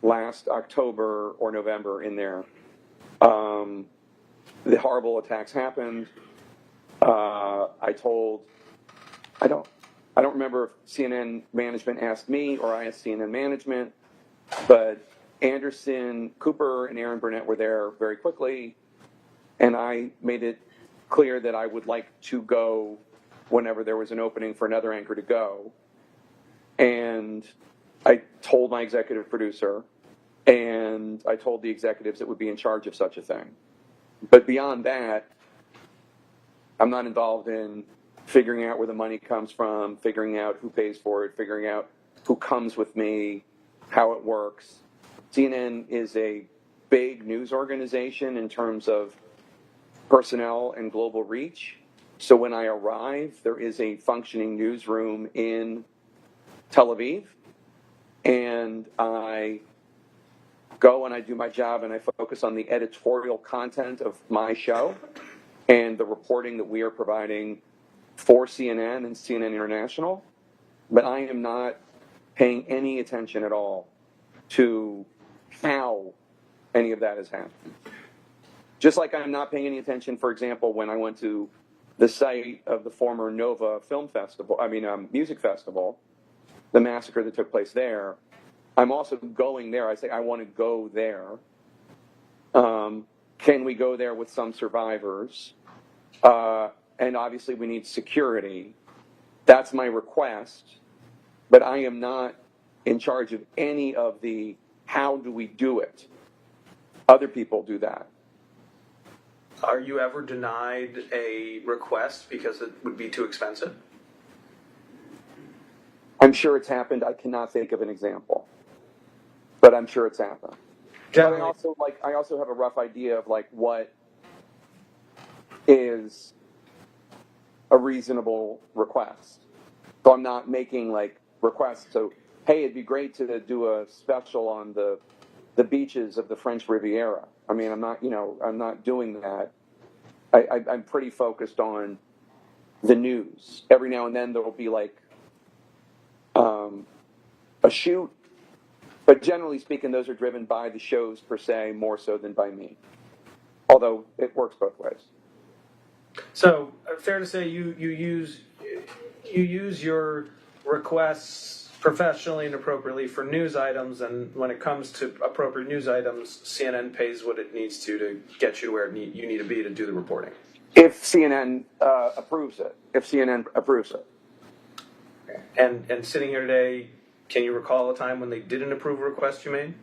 S18: last October or November in there, the horrible attacks happened. I don't remember if CNN management asked me or I asked CNN management, but Anderson Cooper and Aaron Burnett were there very quickly, and I made it clear that I would like to go whenever there was an opening for another anchor to go. And I told my executive producer, and I told the executives that would be in charge of such a thing. But beyond that, I'm not involved in figuring out where the money comes from, figuring out who pays for it, figuring out who comes with me, how it works. CNN is a big news organization in terms of personnel and global reach. So when I arrive, there is a functioning newsroom in Tel Aviv, and I go and I do my job and I focus on the editorial content of my show and the reporting that we are providing for CNN and CNN International. But I am not paying any attention at all to how any of that has happened. Just like I'm not paying any attention, for example, when I went to the site of the former Nova Music Festival, the massacre that took place there. I'm also going there. I say I want to go there. Can we go there with some survivors? And obviously we need security. That's my request. But I am not in charge of any of the how do we do it. Other people do that.
S9: Are you ever denied a request because it would be too expensive?
S18: I'm sure it's happened. I cannot think of an example, but I'm sure it's happened. But I also have a rough idea of what is a reasonable request. So I'm not making requests. So hey, it'd be great to do a special on the beaches of the French Riviera. I mean, I'm not doing that. I'm pretty focused on the news. Every now and then there will be a shoot, but generally speaking, those are driven by the shows per se, more so than by me. Although it works both ways.
S9: So fair to say you use your requests professionally and appropriately for news items, and when it comes to appropriate news items, CNN pays what it needs to get you to where you need to be to do the reporting.
S18: If CNN approves it.
S9: And sitting here today, can you recall a time when they didn't approve a request you made?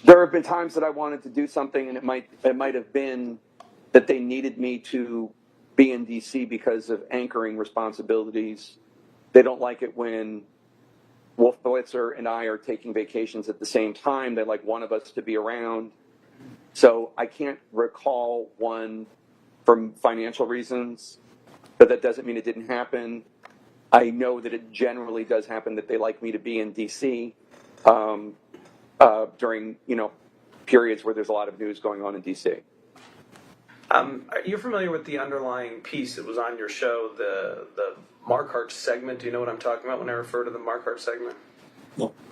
S18: There have been times that I wanted to do something, and it might have been that they needed me to be in D.C. because of anchoring responsibilities. They don't like it when Wolf Blitzer and I are taking vacations at the same time. They like one of us to be around. So I can't recall one for financial reasons, but that doesn't mean it didn't happen. I know that it generally does happen that they like me to be in D.C. During, periods where there's a lot of news going on in D.C.
S9: You're familiar with the underlying piece that was on your show, the Marquardt segment? Do you know what I'm talking about when I refer to the Marquardt segment?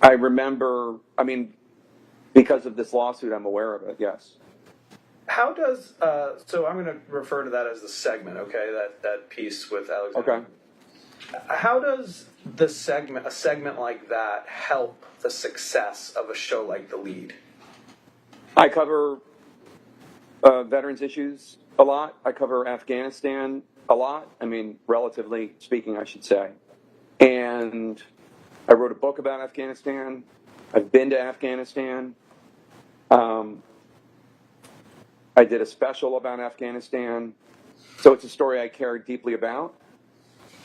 S18: I remember, because of this lawsuit, I'm aware of it, yes.
S9: How does, so I'm going to refer to that as the segment, okay, that piece with Alexander.
S18: Okay.
S9: How does a segment like that help the success of a show like The Lead?
S18: I cover veterans issues a lot. I cover Afghanistan a lot. Relatively speaking, I should say. And I wrote a book about Afghanistan. I've been to Afghanistan. I did a special about Afghanistan. So it's a story I care deeply about.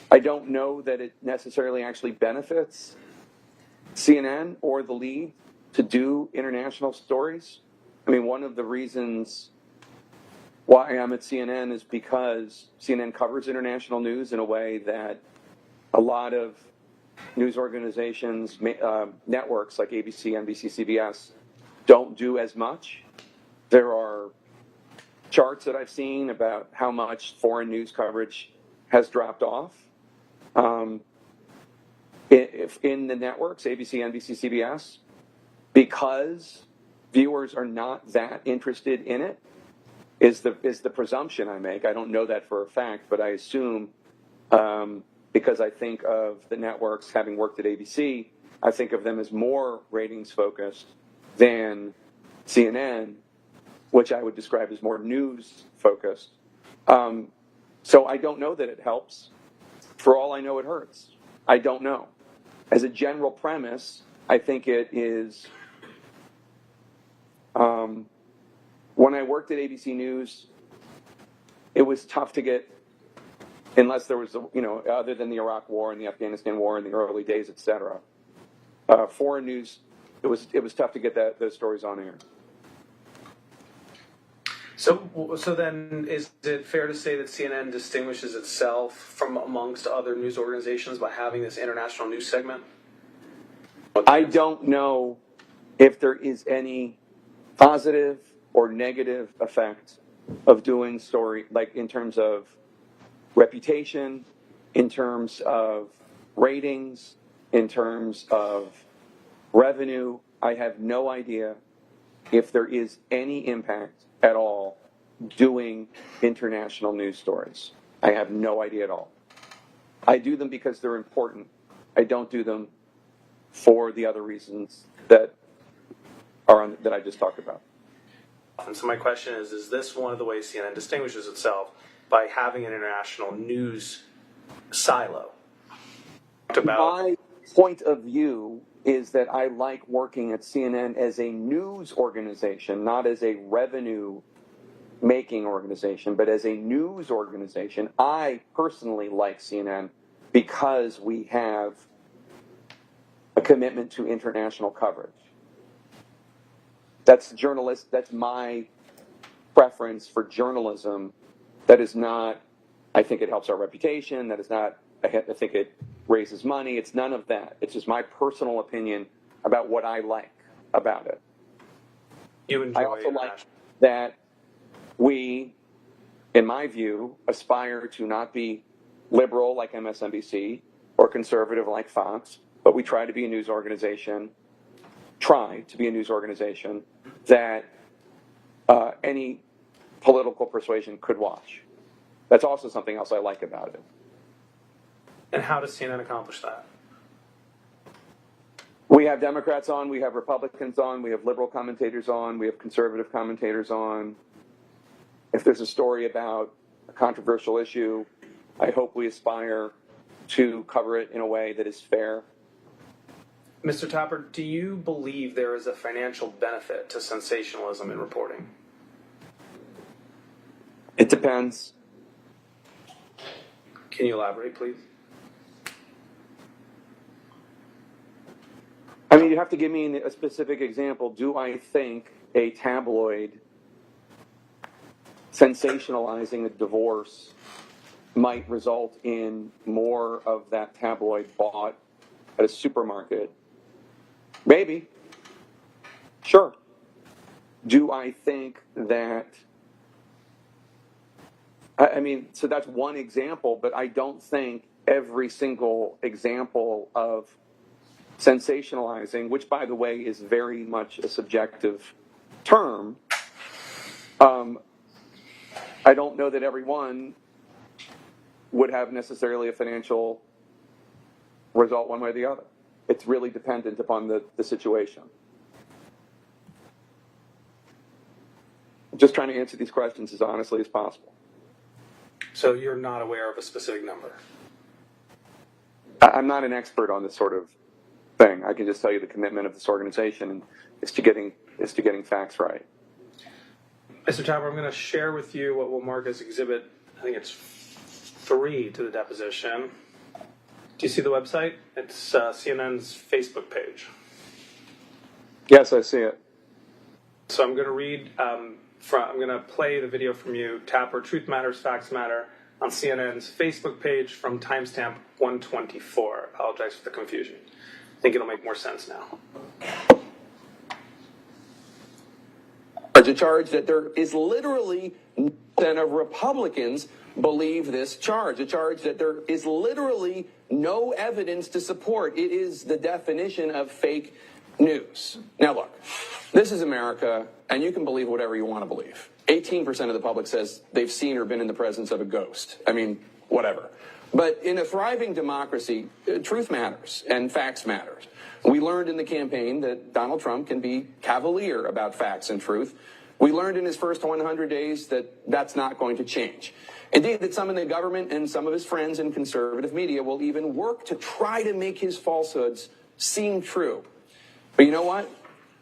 S18: I don't know that it necessarily actually benefits CNN or The Lead to do international stories. One of the reasons why I'm at CNN is because CNN covers international news in a way that a lot of news organizations, networks like ABC, NBC, CBS don't do as much. There are charts that I've seen about how much foreign news coverage has dropped off. If in the networks, ABC, NBC, CBS, because viewers are not that interested in it, is the presumption I make. I don't know that for a fact, but I assume, because I think of the networks, having worked at ABC, I think of them as more ratings focused than CNN, which I would describe as more news focused. So I don't know that it helps. For all I know, it hurts. I don't know. As a general premise, I think it is. When I worked at ABC News, it was tough to get, unless there was, other than the Iraq War and the Afghanistan War in the early days, et cetera. Foreign news, it was tough to get those stories on air.
S9: So then, is it fair to say that CNN distinguishes itself from amongst other news organizations by having this international news segment?
S18: I don't know if there is any positive or negative effect of doing story, like in terms of reputation, in terms of ratings, in terms of revenue. I have no idea if there is any impact at all doing international news stories. I have no idea at all. I do them because they're important. I don't do them for the other reasons that I just talked about.
S9: And so my question is this one of the ways CNN distinguishes itself by having an international news silo?
S18: My point of view is that I like working at CNN as a news organization, not as a revenue-making organization, but as a news organization. I personally like CNN because we have a commitment to international coverage. That's my preference for journalism. That is not, I think it helps our reputation. That is not, I think it raises money. It's none of that. It's just my personal opinion about what I like about it. I also like that we, in my view, aspire to not be liberal like MSNBC or conservative like Fox, but we try to be a news organization, that any political persuasion could watch. That's also something else I like about it.
S9: And how does CNN accomplish that?
S18: We have Democrats on, we have Republicans on, we have liberal commentators on, we have conservative commentators on. If there's a story about a controversial issue, I hope we aspire to cover it in a way that is fair.
S9: Mr. Topper, do you believe there is a financial benefit to sensationalism in reporting?
S16: It depends.
S9: Can you elaborate, please?
S16: I mean, you have to give me a specific example. Do I think a tabloid sensationalizing a divorce might result in more of that tabloid bought at a supermarket? Maybe. Sure. Do I think that, I mean, so that's one example, but I don't think every single example of sensationalizing, which by the way is very much a subjective term, I don't know that everyone would have necessarily a financial result one way or the other. It's really dependent upon the situation. I'm just trying to answer these questions as honestly as possible.
S9: So you're not aware of a specific number?
S16: I'm not an expert on this sort of thing. I can just tell you the commitment of this organization is to getting facts right.
S9: Mr. Topper, I'm going to share with you what we'll mark as exhibit, I think it's 3 to the deposition. Do you see the website? It's CNN's Facebook page.
S16: Yes, I see it.
S9: So I'm going to read I'm going to play the video from you, Tapper, Truth Matters, Facts Matter, on CNN's Facebook page from timestamp 124. I apologize for the confusion. I think it'll make more sense now.
S19: A charge that there is literally none of Republicans believe this charge. A charge that there is literally no evidence to support. It is the definition of fake news. Now look, this is America, and you can believe whatever you want to believe. 18% of the public says they've seen or been in the presence of a ghost. I mean, whatever. But in a thriving democracy, truth matters and facts matter. We learned in the campaign that Donald Trump can be cavalier about facts and truth. We learned in his first 100 days that that's not going to change. Indeed, that some in the government and some of his friends in conservative media will even work to try to make his falsehoods seem true. But you know what?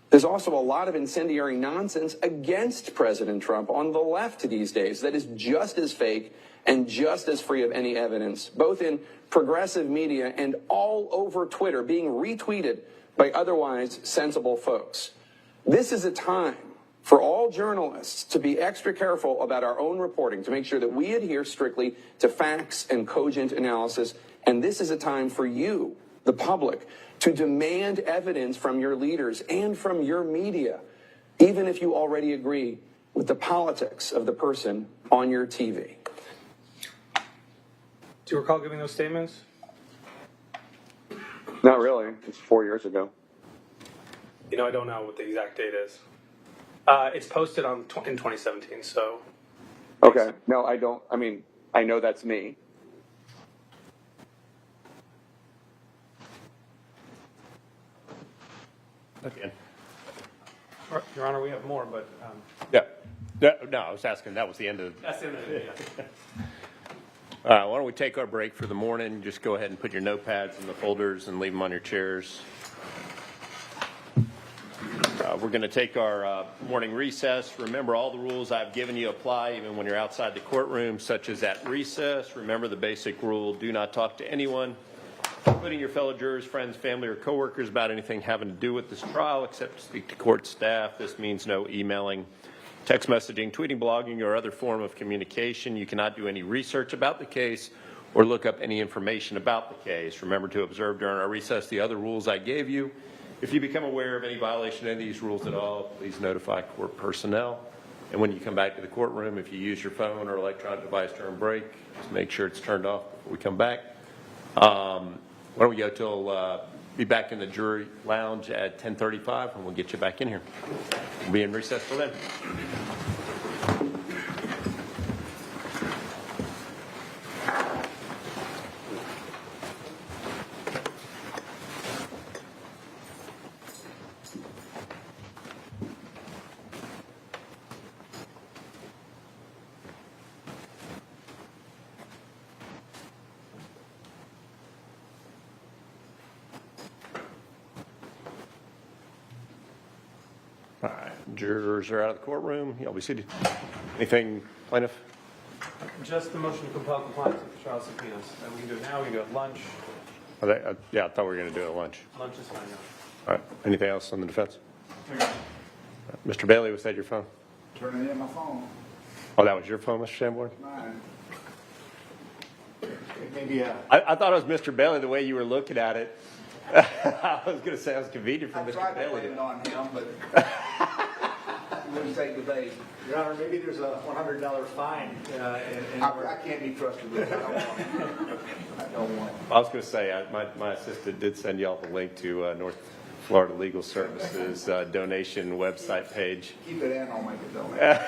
S19: There's also a lot of incendiary nonsense against President Trump on the left these days that is just as fake and just as free of any evidence, both in progressive media and all over Twitter, being retweeted by otherwise sensible folks. This is a time for all journalists to be extra careful about our own reporting, to make sure that we adhere strictly to facts and cogent analysis. And this is a time for you, the public, to demand evidence from your leaders and from your media, even if you already agree with the politics of the person on your TV.
S9: Do you recall giving those statements?
S16: Not really. It's 4 years ago.
S9: You know, I don't know what the exact date is. It's posted in 2017, so.
S16: Okay. No, I don't. I mean, I know that's me.
S3: Okay.
S9: Your Honor, we have more, but.
S3: Yeah. No, I was asking, that was the end of.
S9: That's the end of it, yeah.
S3: Why don't we take our break for the morning? Just go ahead and put your notepads in the folders and leave them on your chairs. We're going to take our morning recess. Remember, all the rules I've given you apply even when you're outside the courtroom, such as at recess. Remember the basic rule, do not talk to anyone, including your fellow jurors, friends, family, or coworkers, about anything having to do with this trial, except to speak to court staff. This means no emailing, text messaging, tweeting, blogging, or other form of communication. You cannot do any research about the case or look up any information about the case. Remember to observe during our recess the other rules I gave you. If you become aware of any violation of any of these rules at all, please notify court personnel. And when you come back to the courtroom, if you use your phone or electronic device during break, just make sure it's turned off before we come back. Why don't we go till be back in the jury lounge at 10:35, and we'll get you back in here. We'll be in recess till then. Jurors are out of the courtroom. Y'all be seated. Anything, plaintiff?
S2: Just the motion to compel compliance with the trial subpoenas. And we can do it now, we can do it at lunch.
S3: Yeah, I thought we were going to do it at lunch.
S2: Lunch is fine now.
S3: All right. Anything else on the defense? Mr. Bailey, was that your phone?
S7: Turning in my phone.
S3: Oh, that was your phone, Mr. Sanborn?
S7: Mine.
S1: Maybe,
S3: I thought it was Mr. Bailey the way you were looking at it. I was going to say it was convenient for
S7: I
S3: Mr.
S7: tried to
S3: Bailey.
S7: blame it on him, but he wouldn't take the bait.
S1: Your Honor, maybe there's a $100 fine.
S7: I can't be trusted with it. I don't want it.
S3: I was going to say, my assistant did send y'all the link to North Florida Legal Services donation website page.
S7: Keep it in, I'll make a donation.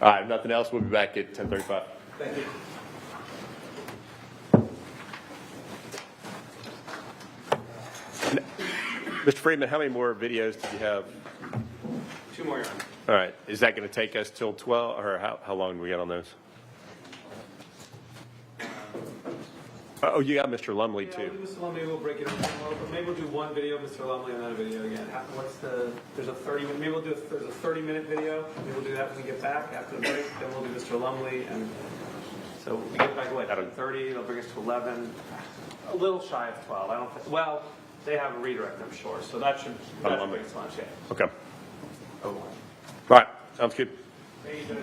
S3: All right, if nothing else, we'll be back at 10:35.
S7: Thank you.
S3: Mr. Friedman, how many more videos did you have?
S2: 2 more, Your Honor.
S3: All right, is that going to take us till 12, or how long do we get on those? Oh, you got Mr. Lumley
S2: Yeah,
S3: too.
S2: we'll do Mr. Lumley, we'll break it up a little, but maybe we'll do one video of Mr. Lumley and then a video again. There's a 30-minute, maybe there's a 30-minute video. Maybe we'll do that when we get back after the break. Then we'll do Mr. Lumley, and so we get back at 30. They'll bring us to 11. A little shy of 12. I don't think. Well, they have a redirect, I'm sure, so that should bring us to lunch. Yeah.
S3: Okay. All right, sounds good.
S2: Thank you.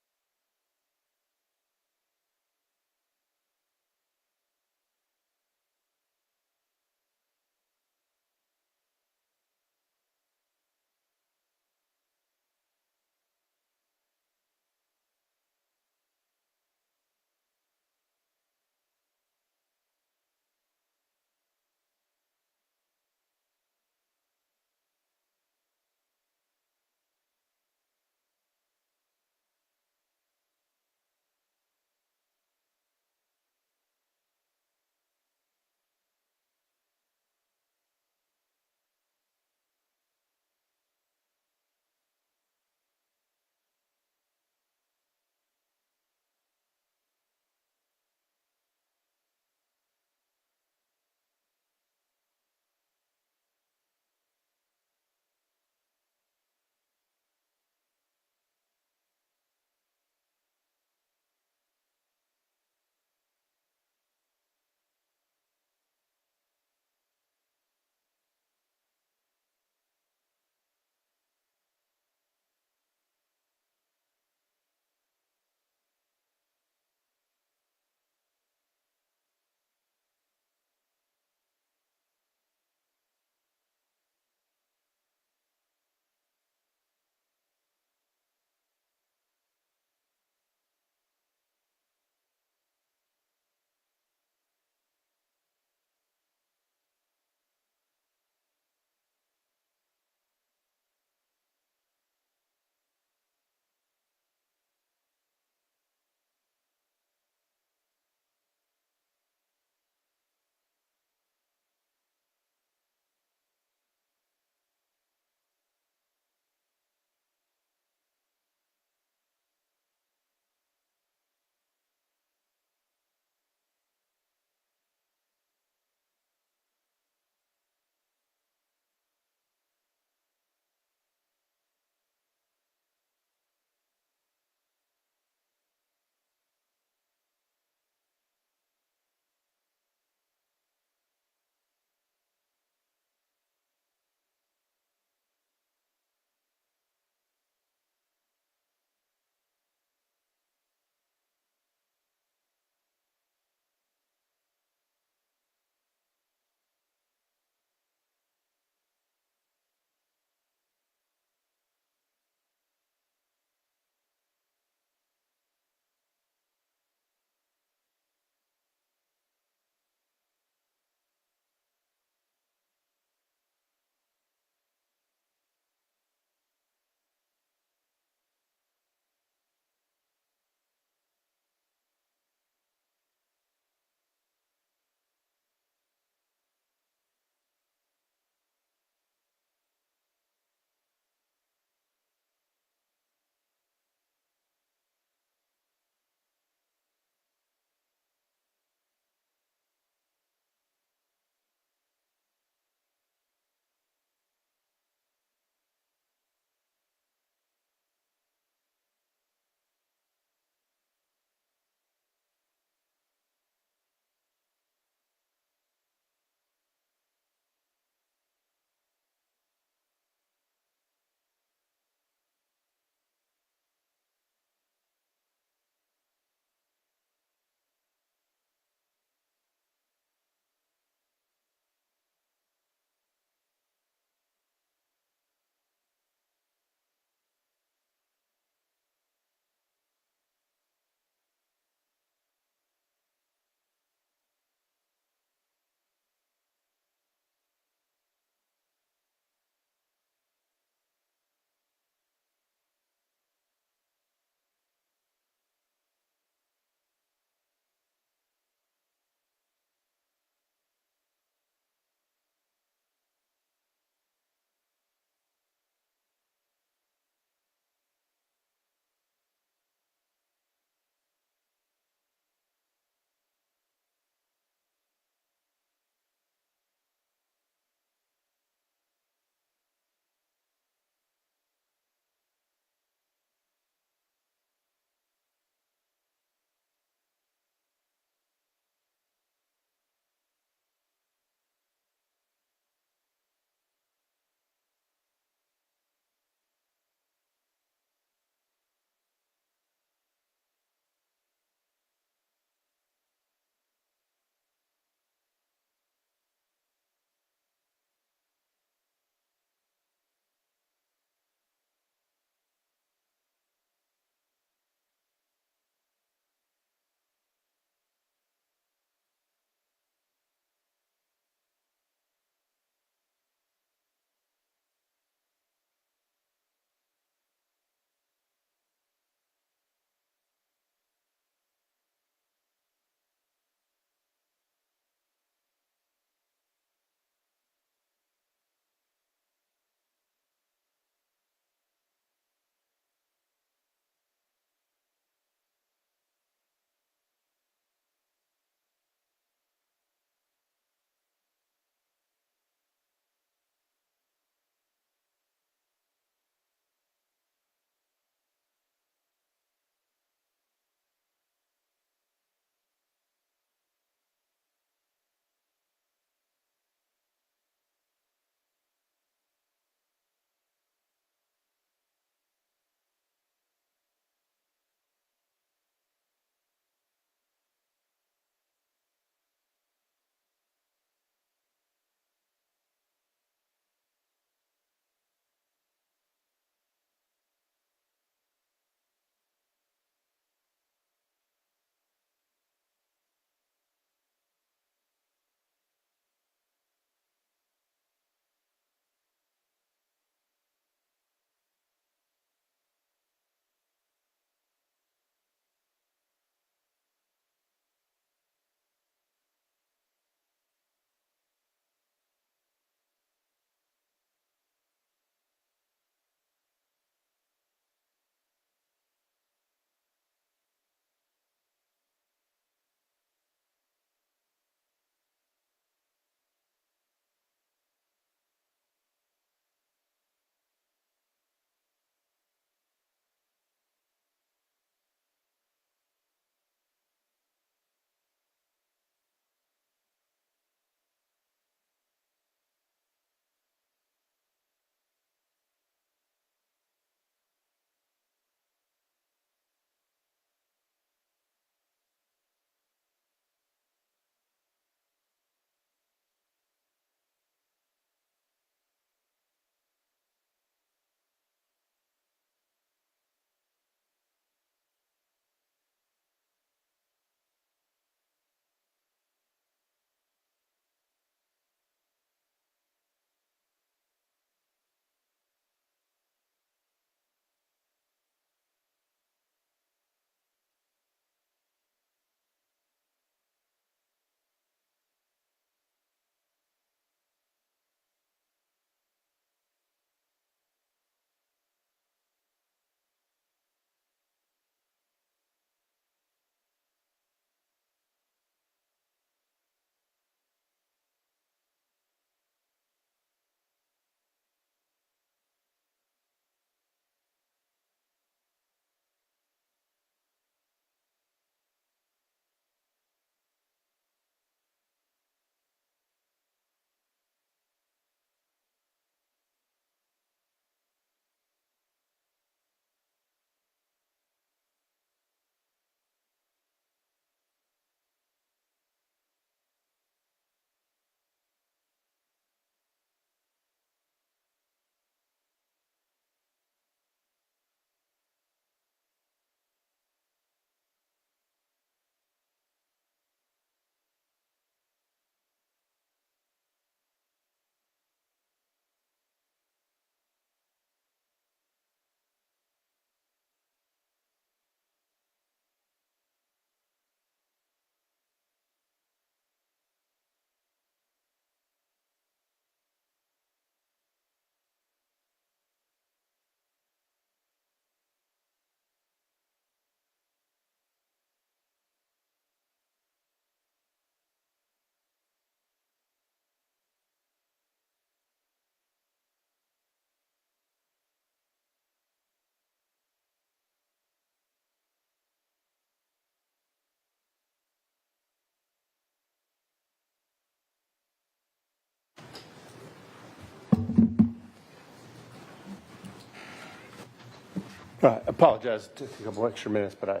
S3: I apologize. It took a couple extra minutes, but I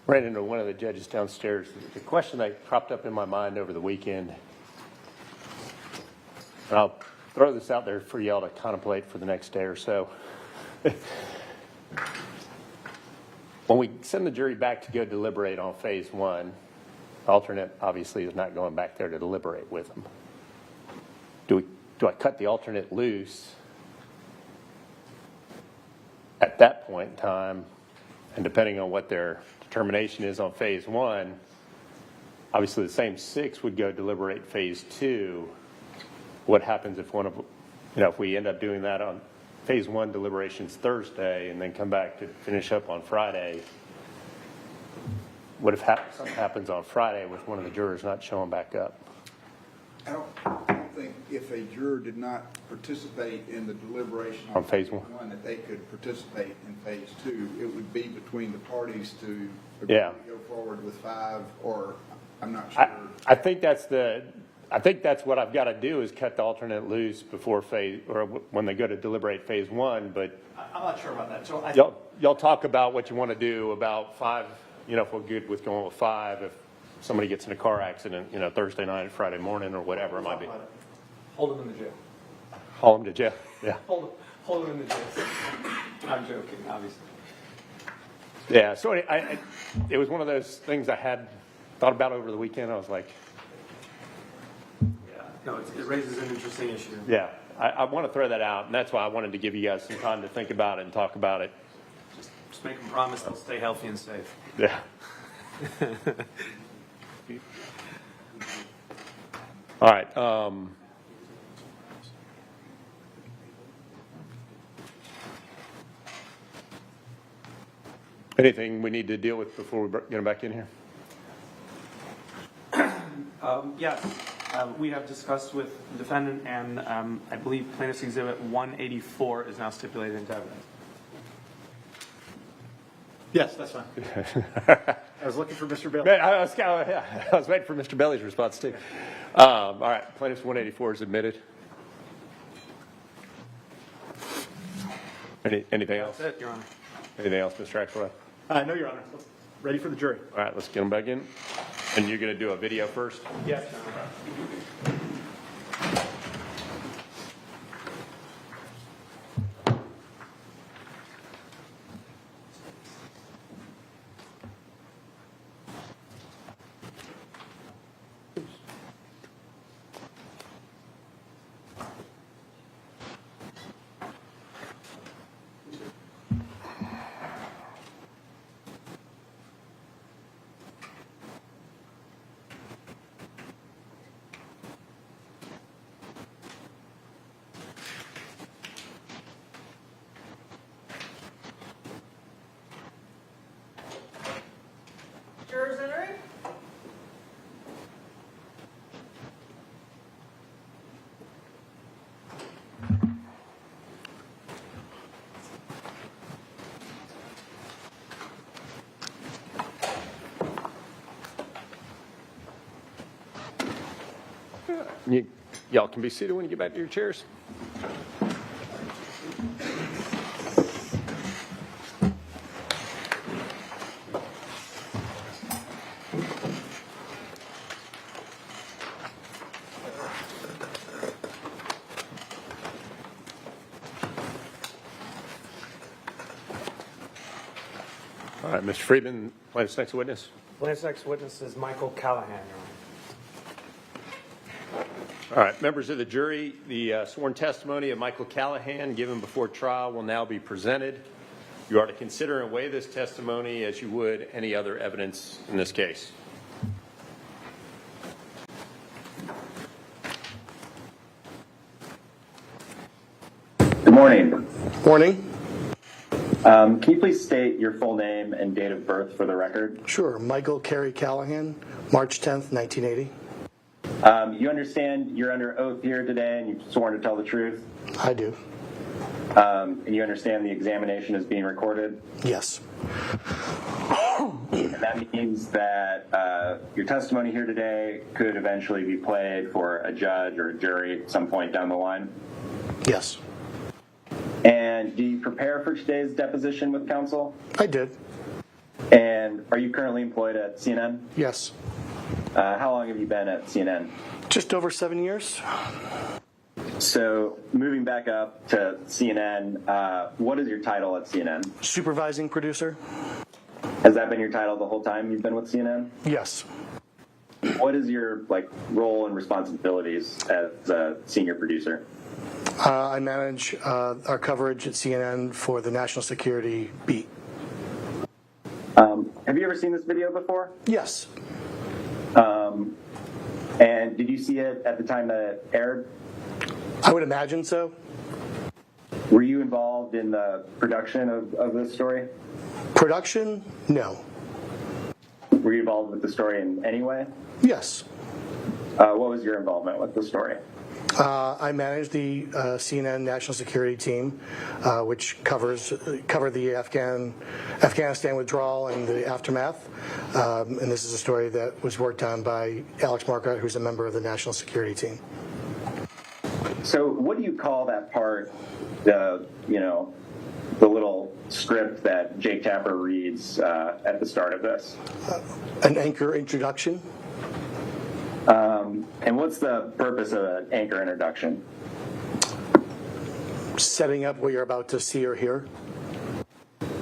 S3: ran into one of the judges downstairs. The question that cropped up in my mind over the weekend, and I'll throw this out there for y'all to contemplate for the next day or so. When we send the jury back to go deliberate on phase one, the alternate obviously is not going back there to deliberate with them. Do I cut the alternate loose at that point in time, and depending on what their determination is on phase one, obviously the same 6 would go deliberate phase 2. What happens if one of, if we end up doing that on phase 1 deliberations Thursday and then come back to finish up on Friday? What if something happens on Friday with one of the jurors not showing back up?
S7: I don't think if a juror did not participate in the deliberation
S3: On phase one
S7: that they could participate in phase 2. It would be between the parties to agree to go forward with 5, or I'm not sure.
S3: I think that's what I've got to do is cut the alternate loose before phase, or when they go to deliberate phase 1. But
S1: I'm not sure about that. So
S3: y'all talk about what you want to do about 5. If we're good with going with 5, if somebody gets in a car accident, Thursday night, Friday morning, or whatever it might be.
S2: Hold them in the jail.
S3: Haul them to jail. Yeah.
S2: Hold them in the jail. I'm joking, obviously.
S3: Yeah. So it was one of those things I had thought about over the weekend. I was like,
S9: No, it raises an interesting issue.
S3: yeah, I want to throw that out, and that's why I wanted to give you guys some time to think about it and talk about it.
S9: Just make them promise they'll stay healthy and safe.
S3: Yeah. All right. Anything we need to deal with before we get them back in here?
S9: Yes, we have discussed with the defendant, and I believe Plaintiff's Exhibit 184 is now stipulated into evidence.
S1: Yes, that's fine. I was looking for Mr. Bailey.
S3: I was waiting for Mr. Bailey's response too. All right, Plaintiff's 184 is admitted. Anything else?
S9: That's it, Your Honor.
S3: Anything else, Mr. Axelrod?
S1: No, Your Honor. Ready for the jury.
S3: All right, let's get them back in. And you're going to do a video first?
S9: Yes, Your Honor.
S11: Jurors entering.
S3: Y'all can be seated when you get back to your chairs. All right, Mr. Friedman, plaintiff's next witness.
S9: Plaintiff's next witness is Michael Callahan, Your Honor.
S3: All right, members of the jury, the sworn testimony of Michael Callahan given before trial will now be presented. You are to consider and weigh this testimony as you would any other evidence in this case.
S12: Good morning.
S5: Morning.
S12: Can you please state your full name and date of birth for the record?
S5: Sure. Michael Carey Callahan, March 10th, 1980.
S12: You understand you're under oath here today and you've sworn to tell the truth?
S5: I do.
S12: And you understand the examination is being recorded?
S5: Yes.
S12: And that means that your testimony here today could eventually be played for a judge or a jury at some point down the line?
S5: Yes.
S12: And do you prepare for today's deposition with counsel?
S5: I did.
S12: And are you currently employed at CNN?
S5: Yes.
S12: How long have you been at CNN?
S5: Just over 7 years.
S12: So moving back up to CNN, what is your title at CNN?
S5: Supervising producer.
S12: Has that been your title the whole time you've been with CNN?
S5: Yes.
S12: What is your role and responsibilities as a senior producer?
S5: I manage our coverage at CNN for the national security beat.
S12: Have you ever seen this video before?
S5: Yes.
S12: And did you see it at the time that it aired?
S5: I would imagine so.
S12: Were you involved in the production of this story?
S5: Production? No.
S12: Were you involved with the story in any way?
S5: Yes.
S12: What was your involvement with the story?
S5: I manage the CNN national security team, which covered the Afghanistan withdrawal and the aftermath. And this is a story that was worked on by Alex Marquardt, who's a member of the national security team.
S12: So, what do you call that part? The little script that Jake Tapper reads at the start of this.
S5: An anchor introduction.
S12: And what's the purpose of an anchor introduction?
S5: Setting up what you're about to see or hear.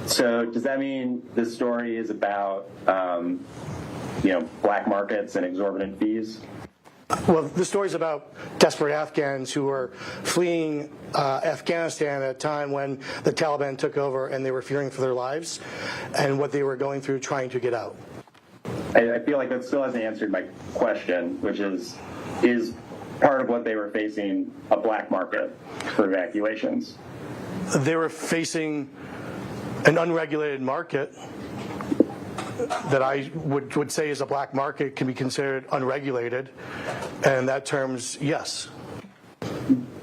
S12: So does that mean this story is about, black markets and exorbitant fees?
S5: Well, the story's about desperate Afghans who were fleeing Afghanistan at a time when the Taliban took over and they were fearing for their lives and what they were going through trying to get out.
S12: I feel like that still hasn't answered my question, which is part of what they were facing a black market for evacuations?
S5: They were facing an unregulated market that I would say is a black market, can be considered unregulated, and in that terms, yes.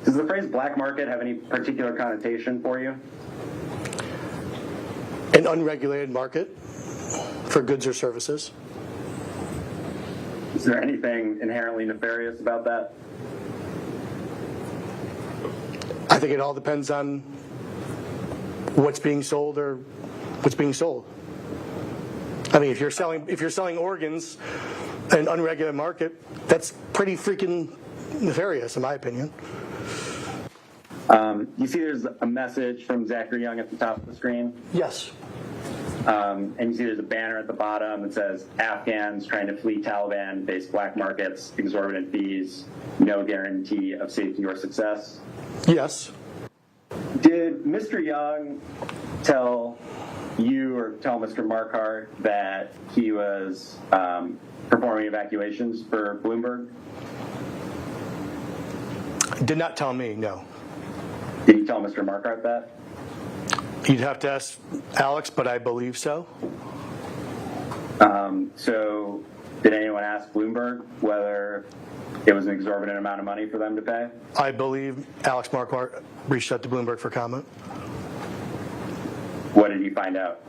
S12: Does the phrase black market have any particular connotation for you?
S5: An unregulated market for goods or services.
S12: Is there anything inherently nefarious about that?
S5: I think it all depends on what's being sold or what's being sold. I mean, if you're selling organs in an unregulated market, that's pretty freaking nefarious, in my opinion.
S12: You see there's a message from Zachary Young at the top of the screen?
S5: Yes.
S12: And you see there's a banner at the bottom that says, Afghans trying to flee Taliban face black markets, exorbitant fees, no guarantee of safety or success.
S5: Yes.
S12: Did Mr. Young tell you or tell Mr. Marquardt that he was performing evacuations for Bloomberg?
S5: Did not tell me, no.
S12: Did he tell Mr. Marquardt that?
S5: You'd have to ask Alex, but I believe so.
S12: So did anyone ask Bloomberg whether it was an exorbitant amount of money for them to pay?
S5: I believe Alex Marquardt reached out to Bloomberg for comment.
S12: What did you find out?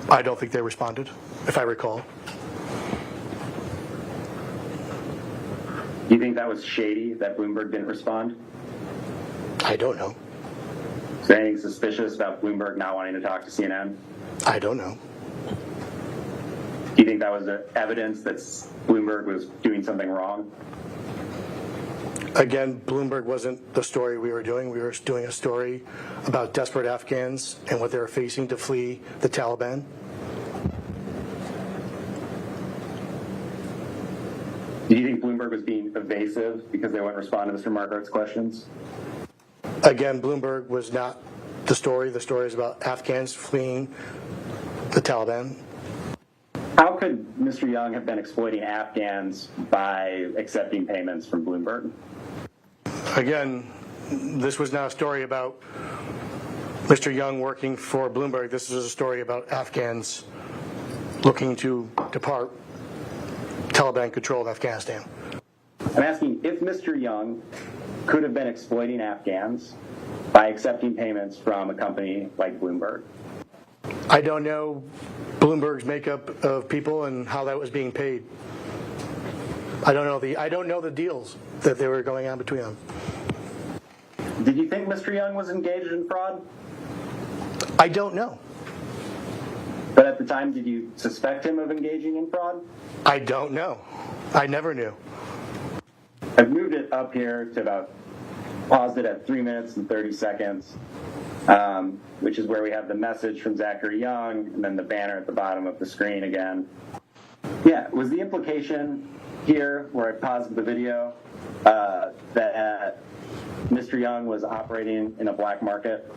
S5: I don't think they responded, if I recall.
S12: Do you think that was shady that Bloomberg didn't respond?
S5: I don't know.
S12: Is there anything suspicious about Bloomberg not wanting to talk to CNN?
S5: I don't know.
S12: Do you think that was evidence that Bloomberg was doing something wrong?
S5: Again, Bloomberg wasn't the story we were doing. We were doing a story about desperate Afghans and what they were facing to flee the Taliban.
S12: Do you think Bloomberg was being evasive because they wouldn't respond to Mr. Marquardt's questions?
S5: Again, Bloomberg was not the story. The story is about Afghans fleeing the Taliban.
S12: How could Mr. Young have been exploiting Afghans by accepting payments from Bloomberg?
S5: Again, this was not a story about Mr. Young working for Bloomberg. This is a story about Afghans looking to depart Taliban control of Afghanistan.
S12: I'm asking if Mr. Young could have been exploiting Afghans by accepting payments from a company like Bloomberg.
S5: I don't know Bloomberg's makeup of people and how that was being paid. I don't know the deals that they were going on between them.
S12: Did you think Mr. Young was engaged in fraud?
S20: I don't know.
S12: But at the time, did you suspect him of engaging in fraud?
S20: I don't know. I never knew.
S12: I've moved it up here to about, paused it at 3 minutes and 30 seconds, which is where we have the message from Zachary Young and then the banner at the bottom of the screen again. Yeah, was the implication here, where I paused the video, that Mr. Young was operating in a black market?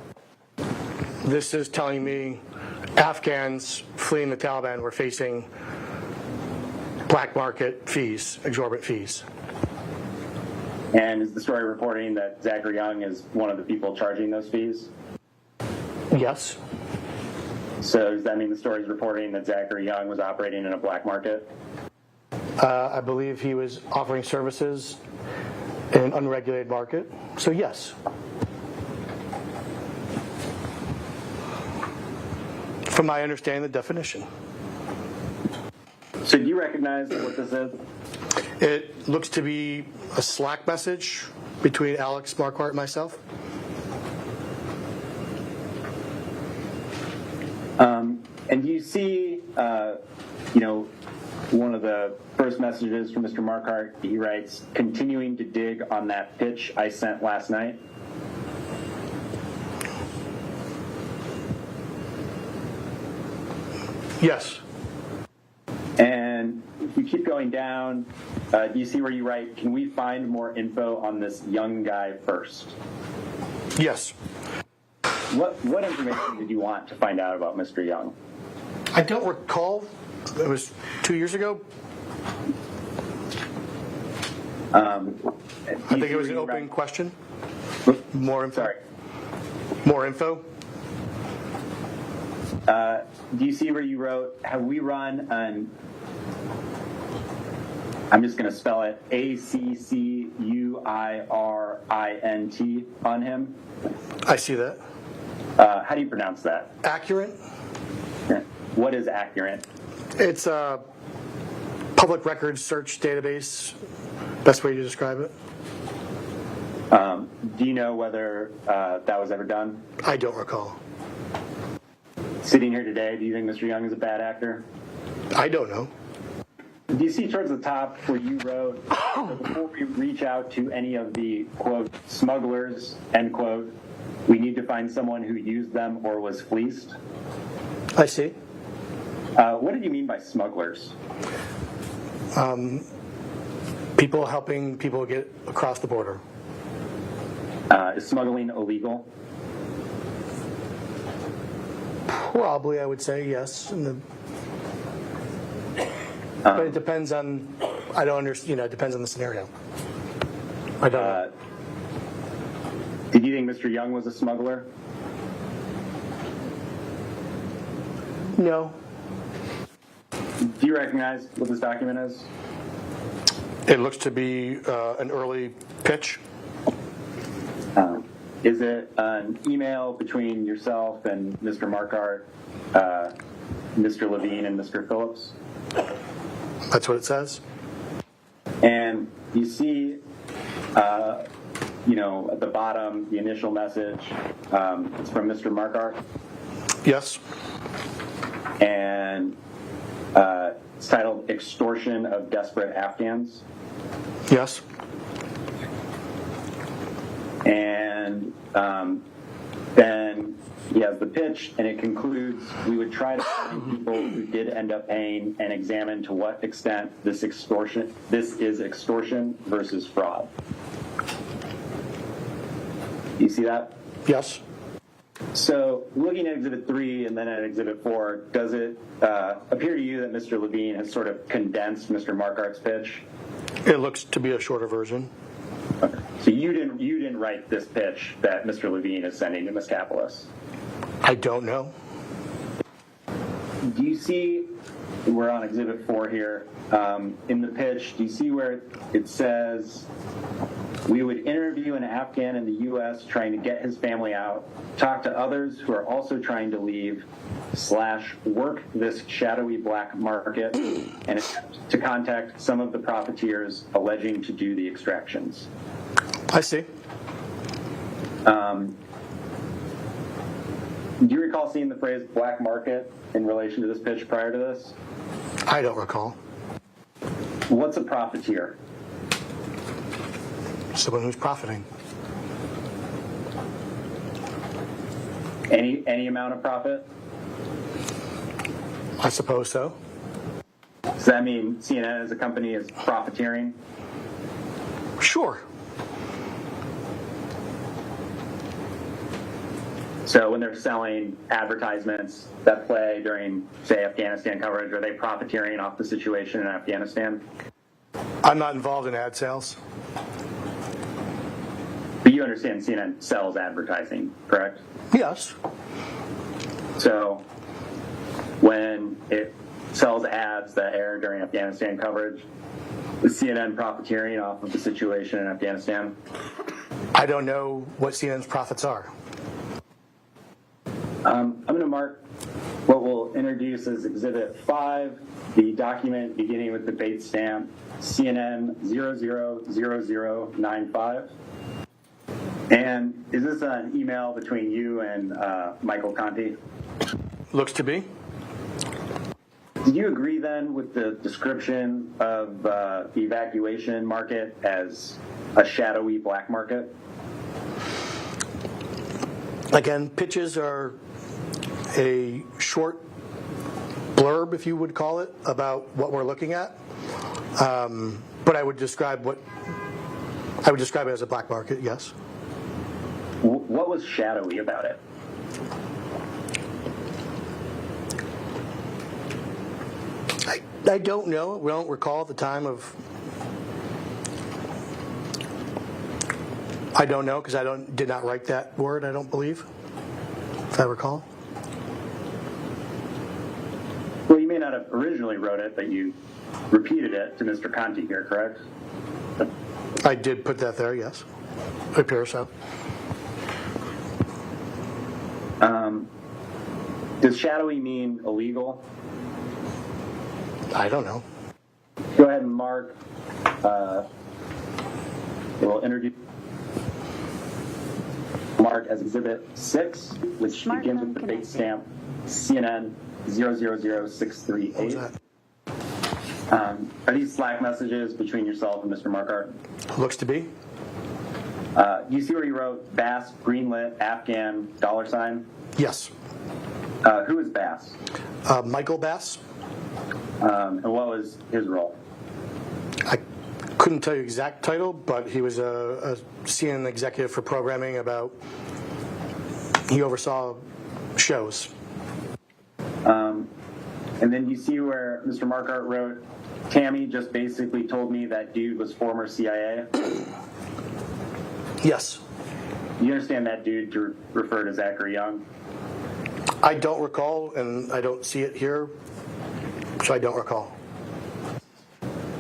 S20: This is telling me Afghans fleeing the Taliban were facing black market fees, exorbitant fees.
S12: And is the story reporting that Zachary Young is one of the people charging those fees?
S20: Yes.
S12: So does that mean the story is reporting that Zachary Young was operating in a black market?
S20: I believe he was offering services in an unregulated market, so yes. From my understanding, the definition.
S12: So do you recognize what this is?
S20: It looks to be a Slack message between Alex Marquardt and myself.
S12: And do you see, one of the first messages from Mr. Marquardt, he writes, continuing to dig on that pitch I sent last night?
S20: Yes.
S12: And if you keep going down, do you see where you write, can we find more info on this young guy first?
S20: Yes.
S12: What information did you want to find out about Mr. Young?
S20: I don't recall. It was 2 years ago. I think it was an open question. More info.
S12: Sorry.
S20: More info.
S12: Do you see where you wrote, have we run an, I'm just going to spell it, ACCUIRINT on him?
S20: I see that.
S12: How do you pronounce that?
S20: Accurate.
S12: What is accurate?
S20: It's a public records search database. Best way to describe it.
S12: Do you know whether that was ever done?
S20: I don't recall.
S12: Sitting here today, do you think Mr. Young is a bad actor?
S20: I don't know.
S12: Do you see towards the top where you wrote, so before we reach out to any of the, quote, smugglers, end quote, we need to find someone who used them or was fleeced?
S20: I see.
S12: What did you mean by smugglers?
S20: People helping people get across the border.
S12: Is smuggling illegal?
S20: Probably, I would say yes. But it depends on. I don't understand. It depends on the scenario. I don't know.
S12: Did you think Mr. Young was a smuggler?
S20: No.
S12: Do you recognize what this document is?
S20: It looks to be an early pitch.
S12: Is it an email between yourself and Mr. Marquardt, Mr. Levine, and Mr. Phillips?
S20: That's what it says.
S12: And you see, at the bottom, the initial message, it's from Mr. Marquardt.
S20: Yes.
S12: And it's titled Extortion of Desperate Afghans.
S20: Yes.
S12: And then he has the pitch, and it concludes, we would try to find people who did end up paying and examine to what extent this is extortion versus fraud. You see that?
S20: Yes.
S12: So looking at Exhibit 3 and then at Exhibit 4, does it appear to you that Mr. Levine has sort of condensed Mr. Marquardt's pitch?
S20: It looks to be a shorter version.
S12: Okay. So you didn't write this pitch that Mr. Levine is sending to Ms. Kapelos?
S20: I don't know.
S12: Do you see, we're on Exhibit 4 here, in the pitch, do you see where it says, we would interview an Afghan in the U.S. trying to get his family out, talk to others who are also trying to leave, / work this shadowy black market, and attempt to contact some of the profiteers alleging to do the extractions?
S20: I see.
S12: Do you recall seeing the phrase black market in relation to this pitch prior to this?
S20: I don't recall.
S12: What's a profiteer?
S20: Someone who's profiting.
S12: Any amount of profit?
S20: I suppose so.
S12: Does that mean CNN as a company is profiteering?
S20: Sure.
S12: So when they're selling advertisements that play during, say, Afghanistan coverage, are they profiteering off the situation in Afghanistan?
S20: I'm not involved in ad sales.
S12: But you understand CNN sells advertising, correct?
S20: Yes.
S12: So when it sells ads that air during Afghanistan coverage, is CNN profiteering off of the situation in Afghanistan?
S20: I don't know what CNN's profits are.
S12: I'm going to mark what we'll introduce as Exhibit 5, the document beginning with the date stamp CNN 000095. And is this an email between you and Michael Conti?
S20: Looks to be.
S12: Did you agree then with the description of the evacuation market as a shadowy black market?
S20: Again, pitches are a short blurb, if you would call it, about what we're looking at. But I would describe it as a black market, yes.
S12: What was shadowy about it?
S20: I don't know. We don't recall at the time of. I don't know because did not write that word. I don't believe, if I recall.
S12: Well, you may not have originally wrote it, but you repeated it to Mr. Conti here, correct?
S20: I did put that there. Yes, it appears so.
S12: Does shadowy mean illegal?
S20: I don't know.
S12: Go ahead and mark. We'll introduce mark as Exhibit 6, which begins with the date stamp CNN 000638. Are these Slack messages between yourself and Mr. Markart?
S20: Looks to be.
S12: Do you see where you wrote Bass, greenlit, Afghan, $?
S20: Yes.
S12: Who is Bass?
S20: Michael Bass.
S12: And what was his role?
S20: I couldn't tell you exact title, but he was a CNN executive for programming he oversaw shows.
S12: And then you see where Mr. Markart wrote, Tammy just basically told me that dude was former CIA?
S20: Yes.
S12: You understand that dude to refer to Zachary Young?
S20: I don't recall, and I don't see it here, so I don't recall.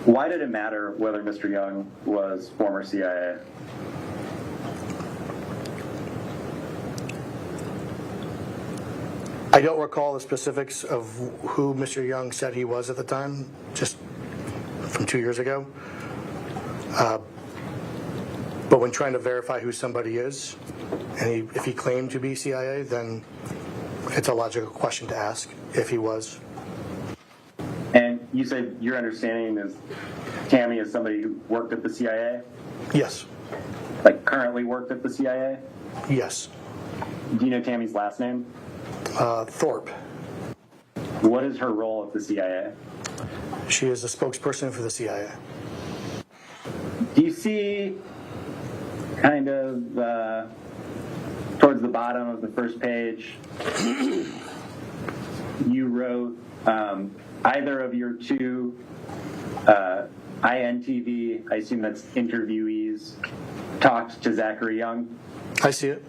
S12: Why did it matter whether Mr. Young was former CIA?
S20: I don't recall the specifics of who Mr. Young said he was at the time, just from 2 years ago. But when trying to verify who somebody is, and if he claimed to be CIA, then it's a logical question to ask if he was.
S12: And you said your understanding is Tammy is somebody who worked at the CIA?
S20: Yes.
S12: Like currently worked at the CIA?
S20: Yes.
S12: Do you know Tammy's last name?
S20: Thorpe.
S12: What is her role at the CIA?
S20: She is a spokesperson for the CIA.
S12: Do you see kind of towards the bottom of the first page, you wrote either of your two INTV, I assume that's interviewees, talked to Zachary Young?
S20: I see it.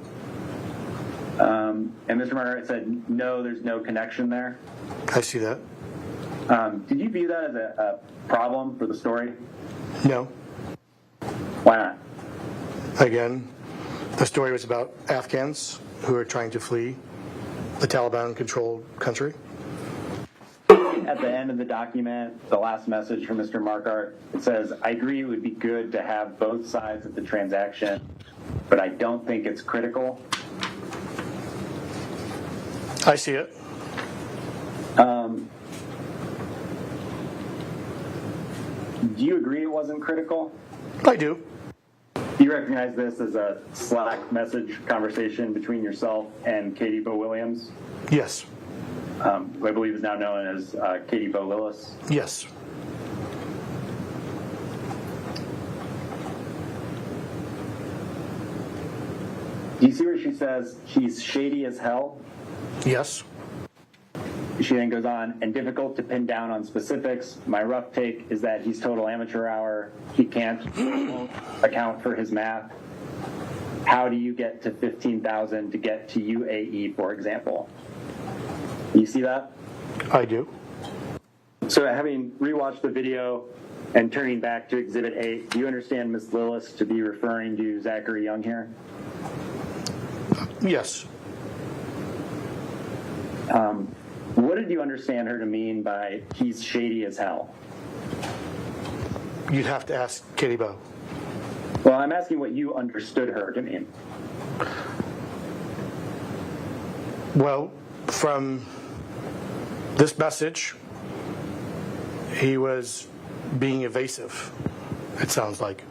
S12: And Mr. Margaret said, no, there's no connection there.
S20: I see that.
S12: Did you view that as a problem for the story?
S20: No.
S12: Why not?
S20: Again, the story was about Afghans who are trying to flee the Taliban-controlled country.
S12: right at the end of the document, the last message from Mr. Markart, it says, I agree it would be good to have both sides of the transaction, but I don't think it's critical.
S20: I see it.
S12: Do you agree it wasn't critical?
S20: I do.
S12: Do you recognize this as a Slack message conversation between yourself and Katie Bo Williams?
S20: Yes.
S12: Who I believe is now known as Katie Bo Lillis?
S20: Yes.
S12: Do you see where she says he's shady as hell?
S20: Yes.
S12: She then goes on, and difficult to pin down on specifics. My rough take is that he's total amateur hour. He can't account for his math. How do you get to 15,000 to get to UAE, for example? You see that?
S20: I do.
S12: So having rewatched the video and turning back to Exhibit 8, do you understand Ms. Lillis to be referring to Zachary Young here?
S20: Yes.
S12: What did you understand her to mean by he's shady as hell?
S20: You'd have to ask Katie Bo.
S12: Well, I'm asking what you understood her to mean.
S20: Well, from this message, he was being evasive, it sounds like.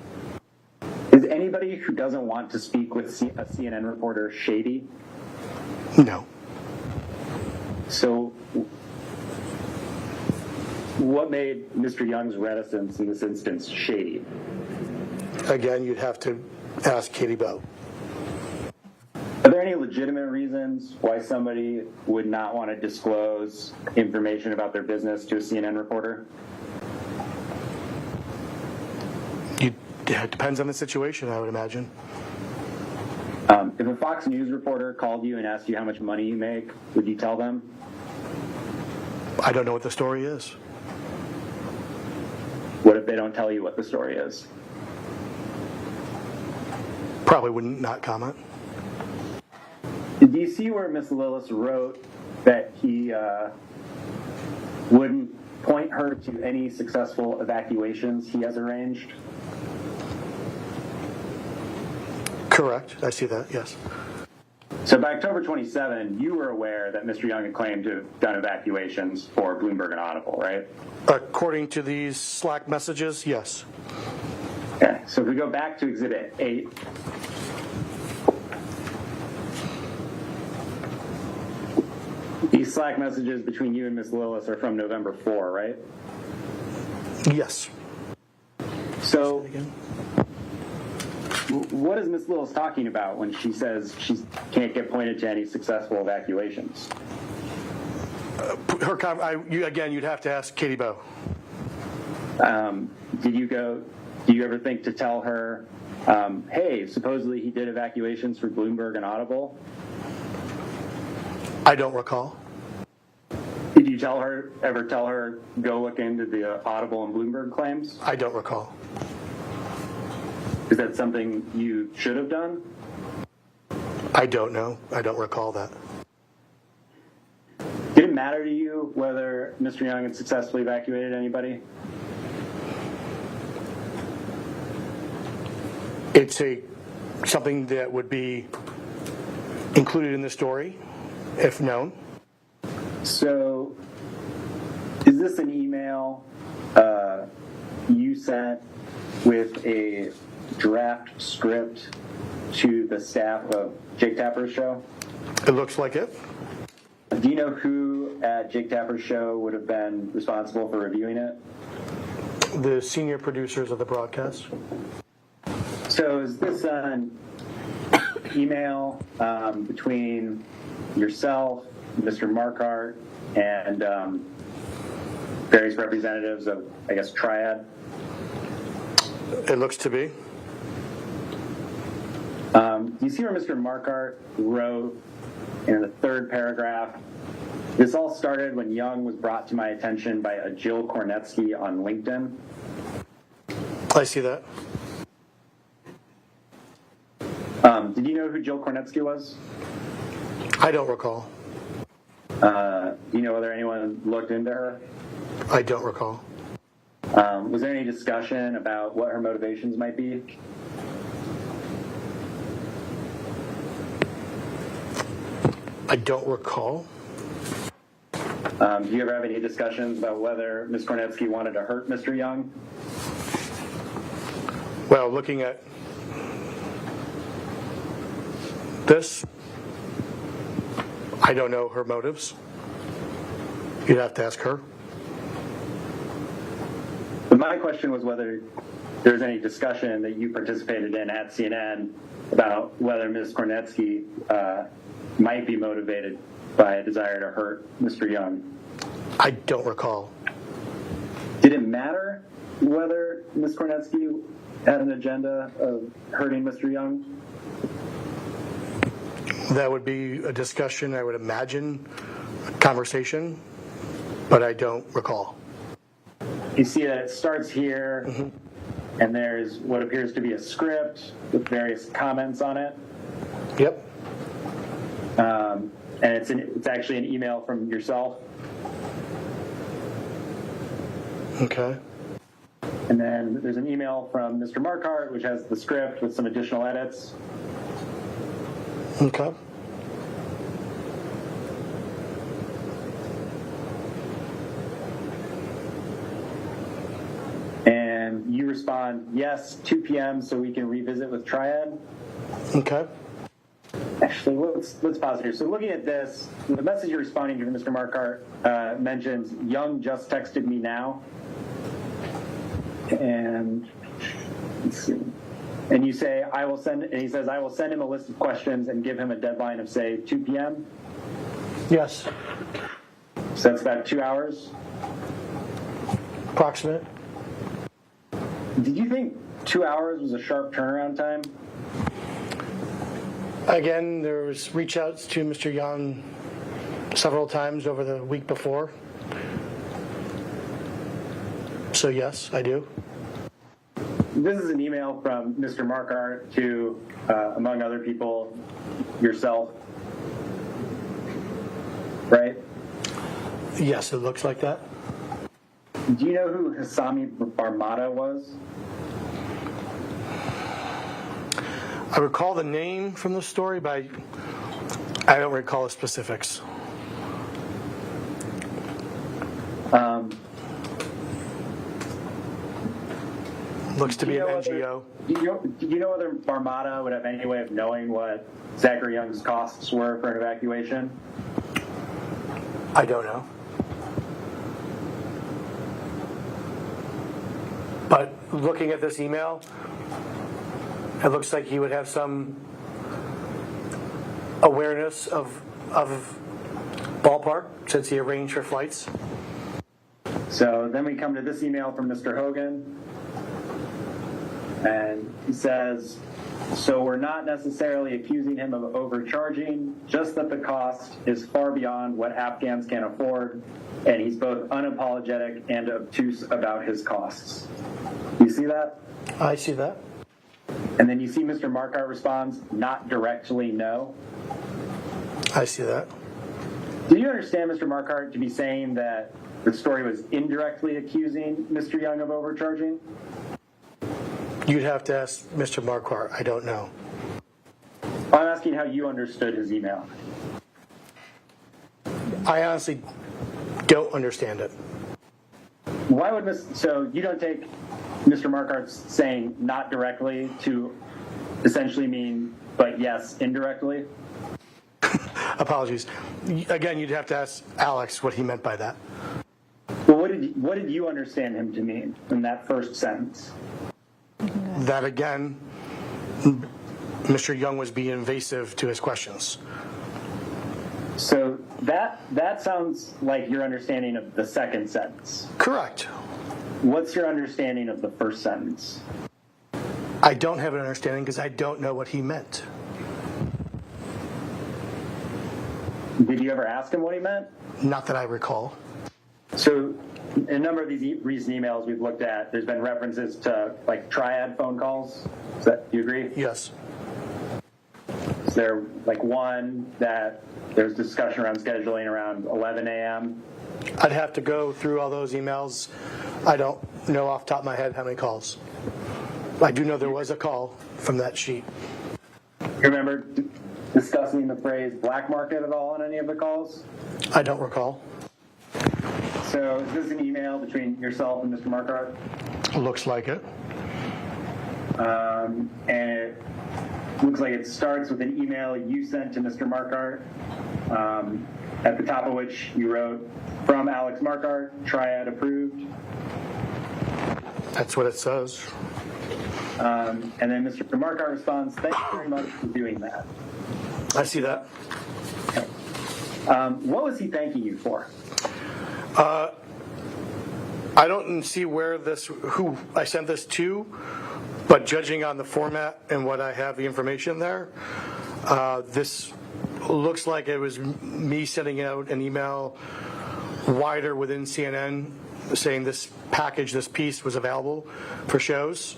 S12: Is anybody who doesn't want to speak with a CNN reporter shady?
S20: No.
S12: So what made Mr. Young's reticence in this instance shady?
S20: Again, you'd have to ask Katie Bo.
S12: Are there any legitimate reasons why somebody would not want to disclose information about their business to a CNN reporter?
S20: It depends on the situation, I would imagine.
S12: If a Fox News reporter called you and asked you how much money you make, would you tell them?
S20: I don't know what the story is.
S12: What if they don't tell you what the story is?
S20: Probably wouldn't not comment.
S12: Do you see where Ms. Lillis wrote that he wouldn't point her to any successful evacuations he has arranged?
S20: Correct. I see that, yes.
S12: So by October 27, you were aware that Mr. Young had claimed to have done evacuations for Bloomberg and Audible, right?
S20: According to these Slack messages, yes.
S12: Okay, so if we go back to Exhibit 8, these Slack messages between you and Ms. Lillis are from November 4, right?
S20: Yes.
S12: So what is Ms. Lillis talking about when she says she can't get pointed to any successful evacuations?
S20: Again, you'd have to ask Katie Bo.
S12: Do you ever think to tell her, hey, supposedly he did evacuations for Bloomberg and Audible?
S20: I don't recall.
S12: Did you ever tell her, go look into the Audible and Bloomberg claims?
S20: I don't recall.
S12: Is that something you should have done?
S20: I don't know. I don't recall that.
S12: Did it matter to you whether Mr. Young had successfully evacuated anybody?
S20: It's something that would be included in the story, if known.
S12: So, is this an email you sent with a draft script to the staff of Jake Tapper's show?
S20: It looks like it.
S12: Do you know who at Jake Tapper's show would have been responsible for reviewing it?
S20: The senior producers of the broadcast.
S12: So is this an email between yourself, Mr. Markart, and various representatives of, I guess, Triad?
S20: It looks to be.
S12: Do you see where Mr. Markart wrote in the third paragraph, this all started when Young was brought to my attention by a Jill Kornetsky on LinkedIn?
S20: I see that.
S12: Did you know who Jill Kornetsky was?
S20: I don't recall.
S12: Do you know whether anyone looked into her?
S20: I don't recall.
S12: Was there any discussion about what her motivations might be?
S20: I don't recall.
S12: Do you ever have any discussions about whether Ms. Kornetsky wanted to hurt Mr. Young?
S20: Well, looking at this, I don't know her motives. You'd have to ask her.
S12: But my question was whether there was any discussion that you participated in at CNN about whether Ms. Kornetsky might be motivated by a desire to hurt Mr. Young.
S20: I don't recall.
S12: Did it matter whether Ms. Kornetsky had an agenda of hurting Mr. Young?
S20: That would be a discussion, I would imagine, a conversation, but I don't recall.
S12: You see that it starts here, and there's what appears to be a script with various comments on it.
S20: Yep.
S12: And it's actually an email from yourself.
S20: Okay.
S12: And then there's an email from Mr. Marquardt, which has the script with some additional edits.
S20: Okay.
S12: And you respond, yes, 2 p.m. so we can revisit with Triad.
S20: Okay.
S12: Actually, let's pause here. So looking at this, the message you're responding to, Mr. Marquardt, mentions Young just texted me now. And let's see. And you say, I will send, and he says, I will send him a list of questions and give him a deadline of, say, 2 p.m.
S20: Yes.
S12: So that's about 2 hours?
S20: Approximate.
S12: Did you think 2 hours was a sharp turnaround time?
S20: Again, there was reach outs to Mr. Young several times over the week before. So yes, I do.
S12: This is an email from Mr. Marquardt to, among other people, yourself, right?
S20: Yes, it looks like that.
S12: Do you know who Hassami Barmada was?
S20: I recall the name from the story, but I don't recall the specifics. Looks to be an NGO.
S12: Do you know whether Barmada would have any way of knowing what Zachary Young's costs were for an evacuation?
S20: I don't know. But looking at this email, it looks like he would have some awareness of ballpark since he arranged for flights.
S12: So then we come to this email from Mr. Hogan. And he says, so we're not necessarily accusing him of overcharging, just that the cost is far beyond what Afghans can afford, and he's both unapologetic and obtuse about his costs. You see that?
S20: I see that.
S12: And then you see Mr. Marquardt responds, not directly, no.
S20: I see that.
S12: Do you understand Mr. Marquardt to be saying that the story was indirectly accusing Mr. Young of overcharging?
S20: You'd have to ask Mr. Marquardt. I don't know.
S12: I'm asking how you understood his email.
S20: I honestly don't understand it.
S12: Why would so you don't take Mr. Marquardt's saying not directly to essentially mean, but yes, indirectly?
S20: Apologies. Again, you'd have to ask Alex what he meant by that.
S12: Well, what did you understand him to mean in that first sentence?
S20: That again, Mr. Young was being invasive to his questions.
S12: So that sounds like your understanding of the second sentence.
S20: Correct.
S12: What's your understanding of the first sentence?
S20: I don't have an understanding because I don't know what he meant.
S12: Did you ever ask him what he meant?
S20: Not that I recall.
S12: So in a number of these recent emails we've looked at, there's been references to like triad phone calls. Do you agree?
S20: Yes.
S12: Is there like one that there's discussion around scheduling around 11 a.m.?
S20: I'd have to go through all those emails. I don't know off the top of my head how many calls. I do know there was a call from that sheet.
S12: You remember discussing the phrase black market at all on any of the calls?
S20: I don't recall.
S12: So is this an email between yourself and Mr. Marquardt?
S20: Looks like it.
S12: And it looks like it starts with an email you sent to Mr. Marquardt, at the top of which you wrote, "From Alex Marquardt, triad approved."
S20: That's what it says.
S12: And then Mr. Marquardt responds, "Thank you very much for doing that."
S20: I see that.
S12: Okay. What was he thanking you for?
S20: I don't see who I sent this to, but judging on the format and what I have the information there, this looks like it was me sending out an email wider within CNN saying this piece was available for shows.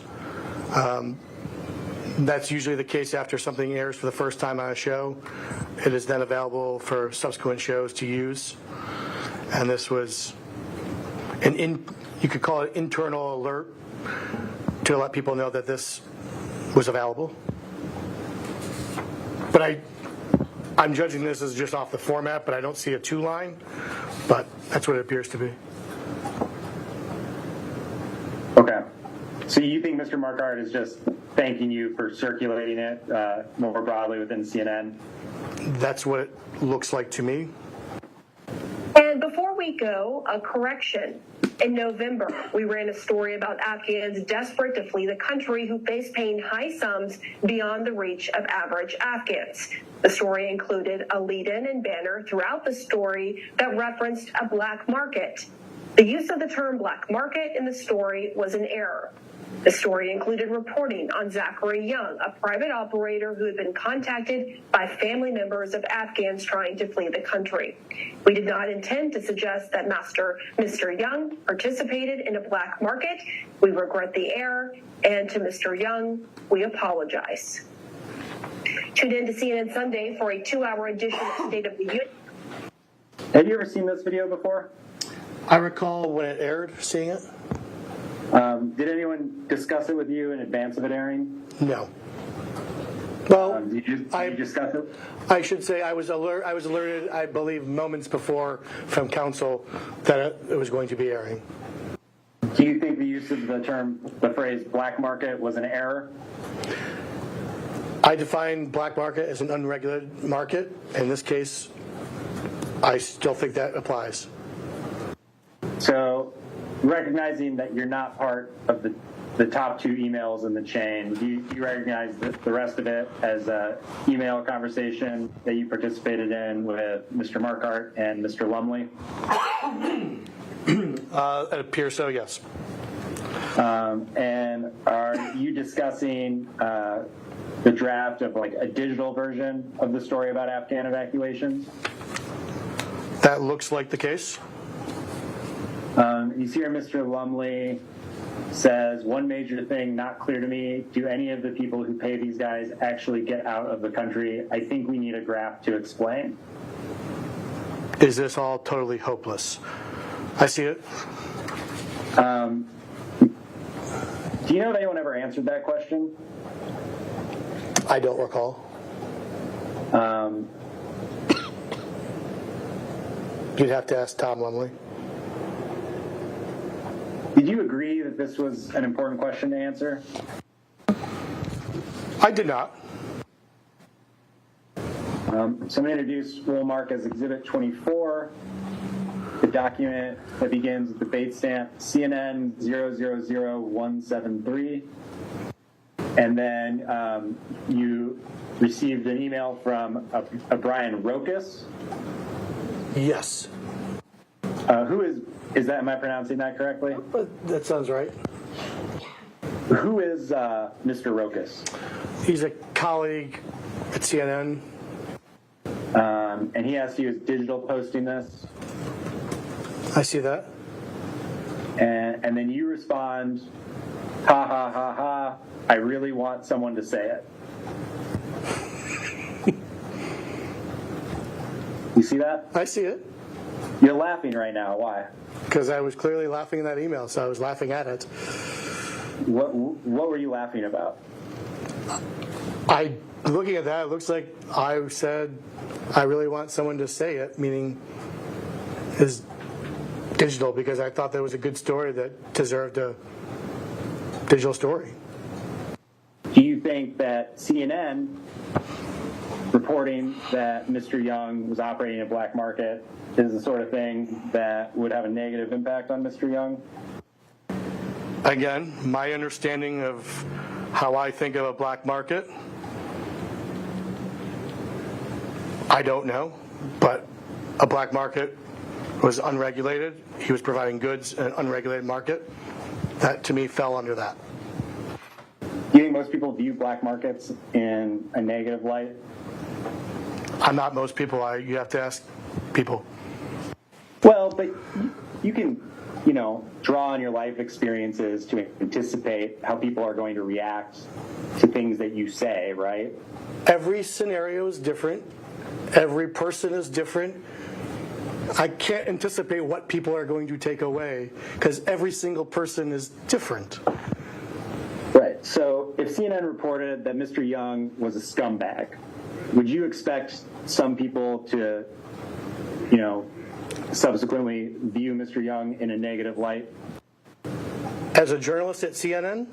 S20: That's usually the case after something airs for the first time on a show. It is then available for subsequent shows to use. And this was you could call it internal alert to let people know that this was available. But I'm judging this as just off the format, but I don't see a two-line, but that's what it appears to be.
S12: Okay. So you think Mr. Marquardt is just thanking you for circulating it more broadly within CNN?
S20: That's what it looks like to me.
S11: And before we go, a correction. In November, we ran a story about Afghans desperate to flee the country who face paying high sums beyond the reach of average Afghans. The story included a lead-in and banner throughout the story that referenced a black market. The use of the term black market in the story was an error. The story included reporting on Zachary Young, a private operator who had been contacted by family members of Afghans trying to flee the country. We did not intend to suggest that Mr. Young participated in a black market. We regret the error, and to Mr. Young, we apologize. Tune in to CNN Sunday for a 2-hour edition of State of the Union.
S12: Have you ever seen this video before?
S20: I recall when it aired, seeing it.
S12: Did anyone discuss it with you in advance of it airing?
S20: No. Well,
S12: did you discuss it?
S20: I should say I was alerted, I believe, moments before from counsel that it was going to be airing.
S12: Do you think the use of the phrase black market was an error?
S20: I define black market as an unregulated market. In this case, I still think that applies.
S12: So, recognizing that you're not part of the top two emails in the chain, do you recognize the rest of it as an email conversation that you participated in with Mr. Marquardt and Mr. Lumley?
S20: It appears so, yes.
S12: And are you discussing the draft of like a digital version of the story about Afghan evacuations?
S20: That looks like the case.
S12: You see where Mr. Lumley says, "One major thing not clear to me, do any of the people who pay these guys actually get out of the country? I think we need a graph to explain."
S20: Is this all totally hopeless? I see it.
S12: Do you know if anyone ever answered that question?
S20: I don't recall. You'd have to ask Tom Lumley.
S12: Did you agree that this was an important question to answer?
S20: I did not.
S12: So I'm going to introduce, we'll mark as Exhibit 24, the document that begins with the bait stamp CNN 000173. And then you received an email from a Brian Rokas.
S20: Yes.
S12: Who is that? Am I pronouncing that correctly?
S20: That sounds right.
S12: Who is Mr. Rokas?
S20: He's a colleague at CNN.
S12: And he asked you, is digital posting this?
S20: I see that.
S12: And then you respond, ha ha ha ha, I really want someone to say it. You see that?
S20: I see it.
S12: You're laughing right now. Why?
S20: Because I was clearly laughing in that email, so I was laughing at it.
S12: What were you laughing about?
S20: Looking at that, it looks like I said I really want someone to say it, meaning is digital, because I thought that was a good story that deserved a digital story.
S12: Do you think that CNN reporting that Mr. Young was operating a black market is the sort of thing that would have a negative impact on Mr. Young?
S20: Again, my understanding of how I think of a black market, I don't know, but a black market was unregulated. He was providing goods in an unregulated market. That, to me, fell under that.
S12: Do you think most people view black markets in a negative light?
S20: I'm not most people. You have to ask people.
S12: Well, but you can, draw on your life experiences to anticipate how people are going to react to things that you say, right?
S20: Every scenario is different. Every person is different. I can't anticipate what people are going to take away because every single person is different.
S12: Right. So if CNN reported that Mr. Young was a scumbag, would you expect some people to, subsequently view Mr. Young in a negative light?
S20: As a journalist at CNN,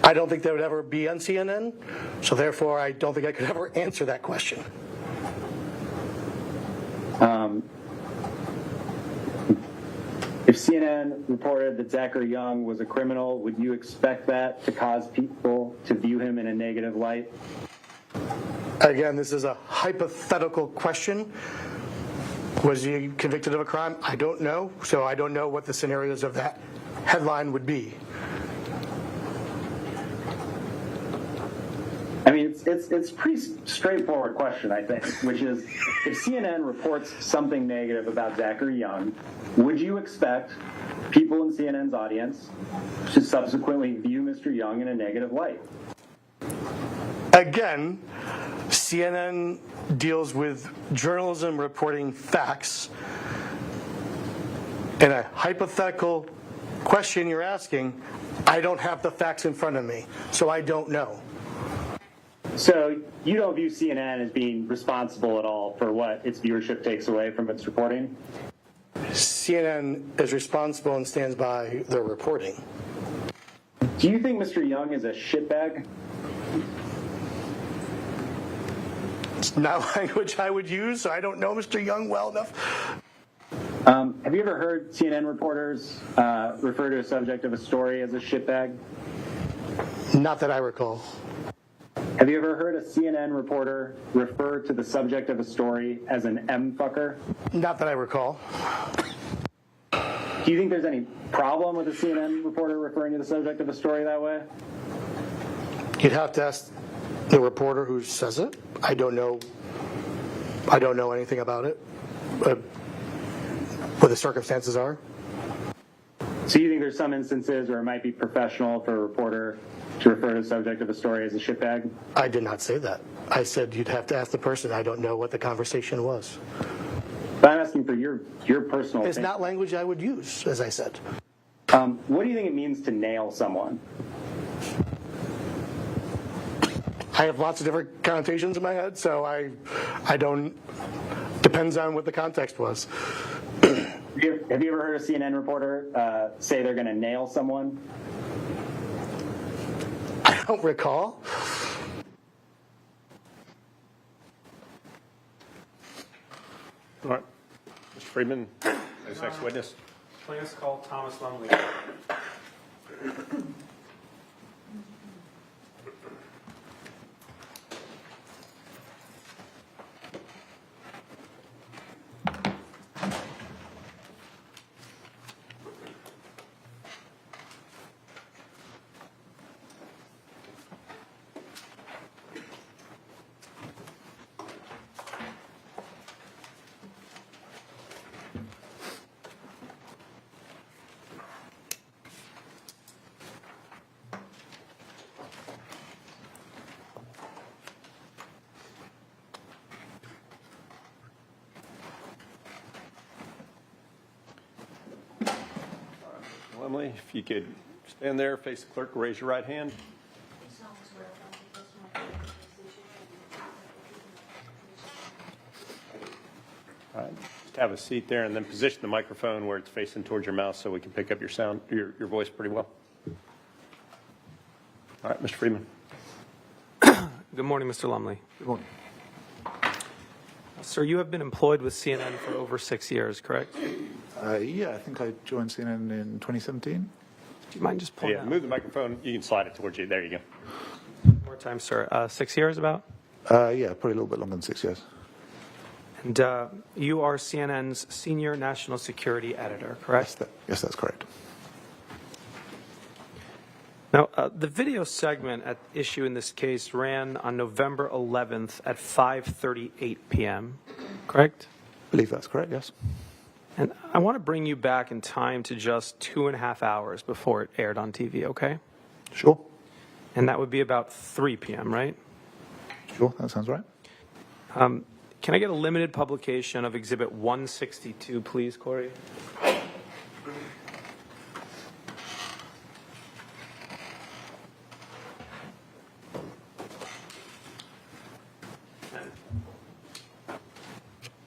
S20: I don't think that would ever be on CNN, so therefore I don't think I could ever answer that question.
S12: If CNN reported that Zachary Young was a criminal, would you expect that to cause people to view him in a negative light?
S20: Again, this is a hypothetical question. Was he convicted of a crime? I don't know, so I don't know what the scenarios of that headline would be.
S12: I mean, it's a pretty straightforward question, I think, which is, if CNN reports something negative about Zachary Young, would you expect people in CNN's audience to subsequently view Mr. Young in a negative light?
S20: Again, CNN deals with journalism reporting facts. In a hypothetical question you're asking, I don't have the facts in front of me, so I don't know.
S12: So you don't view CNN as being responsible at all for what its viewership takes away from its reporting?
S20: CNN is responsible and stands by their reporting.
S12: Do you think Mr. Young is a shitbag?
S20: It's not language I would use, so I don't know Mr. Young well enough.
S12: Have you ever heard CNN reporters refer to a subject of a story as a shitbag?
S20: Not that I recall.
S12: Have you ever heard a CNN reporter refer to the subject of a story as an M-fucker?
S20: Not that I recall.
S12: Do you think there's any problem with a CNN reporter referring to the subject of a story that way?
S20: You'd have to ask the reporter who says it. I don't know anything about it, what the circumstances are.
S12: So you think there's some instances where it might be professional for a reporter to refer to the subject of a story as a shitbag?
S20: I did not say that. I said you'd have to ask the person. I don't know what the conversation was.
S12: But I'm asking for your personal
S20: It's
S12: opinion.
S20: not language I would use, as I said.
S12: What do you think it means to nail someone?
S20: I have lots of different connotations in my head, so I don't, depends on what the context was.
S12: Have you ever heard a CNN reporter say they're going to nail someone?
S20: I don't recall.
S3: All right. Mr. Friedman, as next witness.
S2: Plaintiff's call Thomas Lumley.
S3: Lumley, if you could stand there, face the clerk, raise your right hand. All right, just have a seat there and then position the microphone where it's facing towards your mouth so we can pick up your sound, your voice pretty well. All right, Mr. Friedman.
S9: Good morning, Mr. Lumley.
S1: Good morning.
S9: Sir, you have been employed with CNN for over 6 years, correct?
S21: Yeah, I think I joined CNN in 2017.
S9: Do you mind just pulling
S3: Yeah, move the microphone. You can slide it towards you. There you go.
S9: One more time, sir. 6 years about?
S21: Yeah, probably a little bit longer than 6 years.
S9: And you are CNN's senior national security editor, correct?
S21: Yes, that's correct.
S9: Now, the video segment at issue in this case ran on November 11th at 5:38 p.m., correct?
S21: I believe that's correct, yes.
S9: And I want to bring you back in time to just 2.5 hours before it aired on TV, okay?
S21: Sure.
S9: And that would be about 3 p.m., right?
S21: Sure, that sounds right.
S9: Can I get a limited publication of Exhibit 162, please, Corey?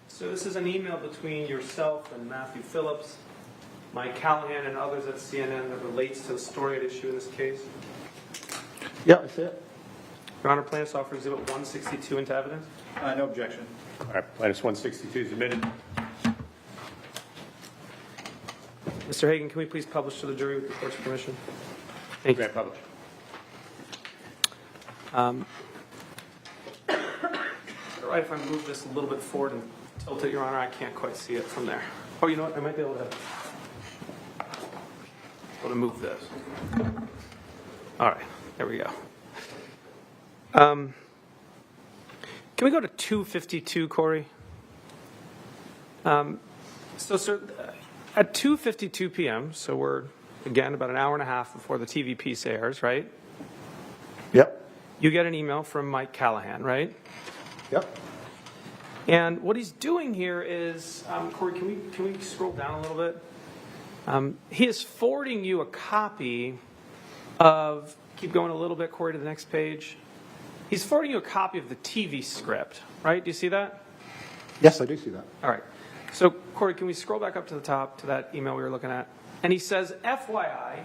S9: So this is an email between yourself and Matthew Phillips, Mike Callahan, and others at CNN that relates to the story at issue in this case.
S21: Yeah, I see it.
S9: Your Honor, plaintiffs offer Exhibit 162 into evidence.
S1: No objection.
S3: All right, plaintiff's 162 is admitted.
S9: Mr. Hagan, can we please publish to the jury with the court's permission? Thank you.
S3: Publish.
S9: Is it right if I move this a little bit forward and tilt it, Your Honor? I can't quite see it from there. Oh, you know what? I might be able to move this. All right, there we go. Can we go to 252, Corey? So, sir, at 2:52 p.m., so we're, again, about an hour and a half before the TV piece airs, right?
S21: Yep.
S9: You get an email from Mike Callahan, right?
S21: Yep.
S9: And what he's doing here is, Corey, can we scroll down a little bit? He is forwarding you a copy of, keep going a little bit, Corey, to the next page. He's forwarding you a copy of the TV script, right? Do you see that?
S21: Yes, I do see that.
S9: All right. So, Corey, can we scroll back up to the top to that email we were looking at? And he says, FYI,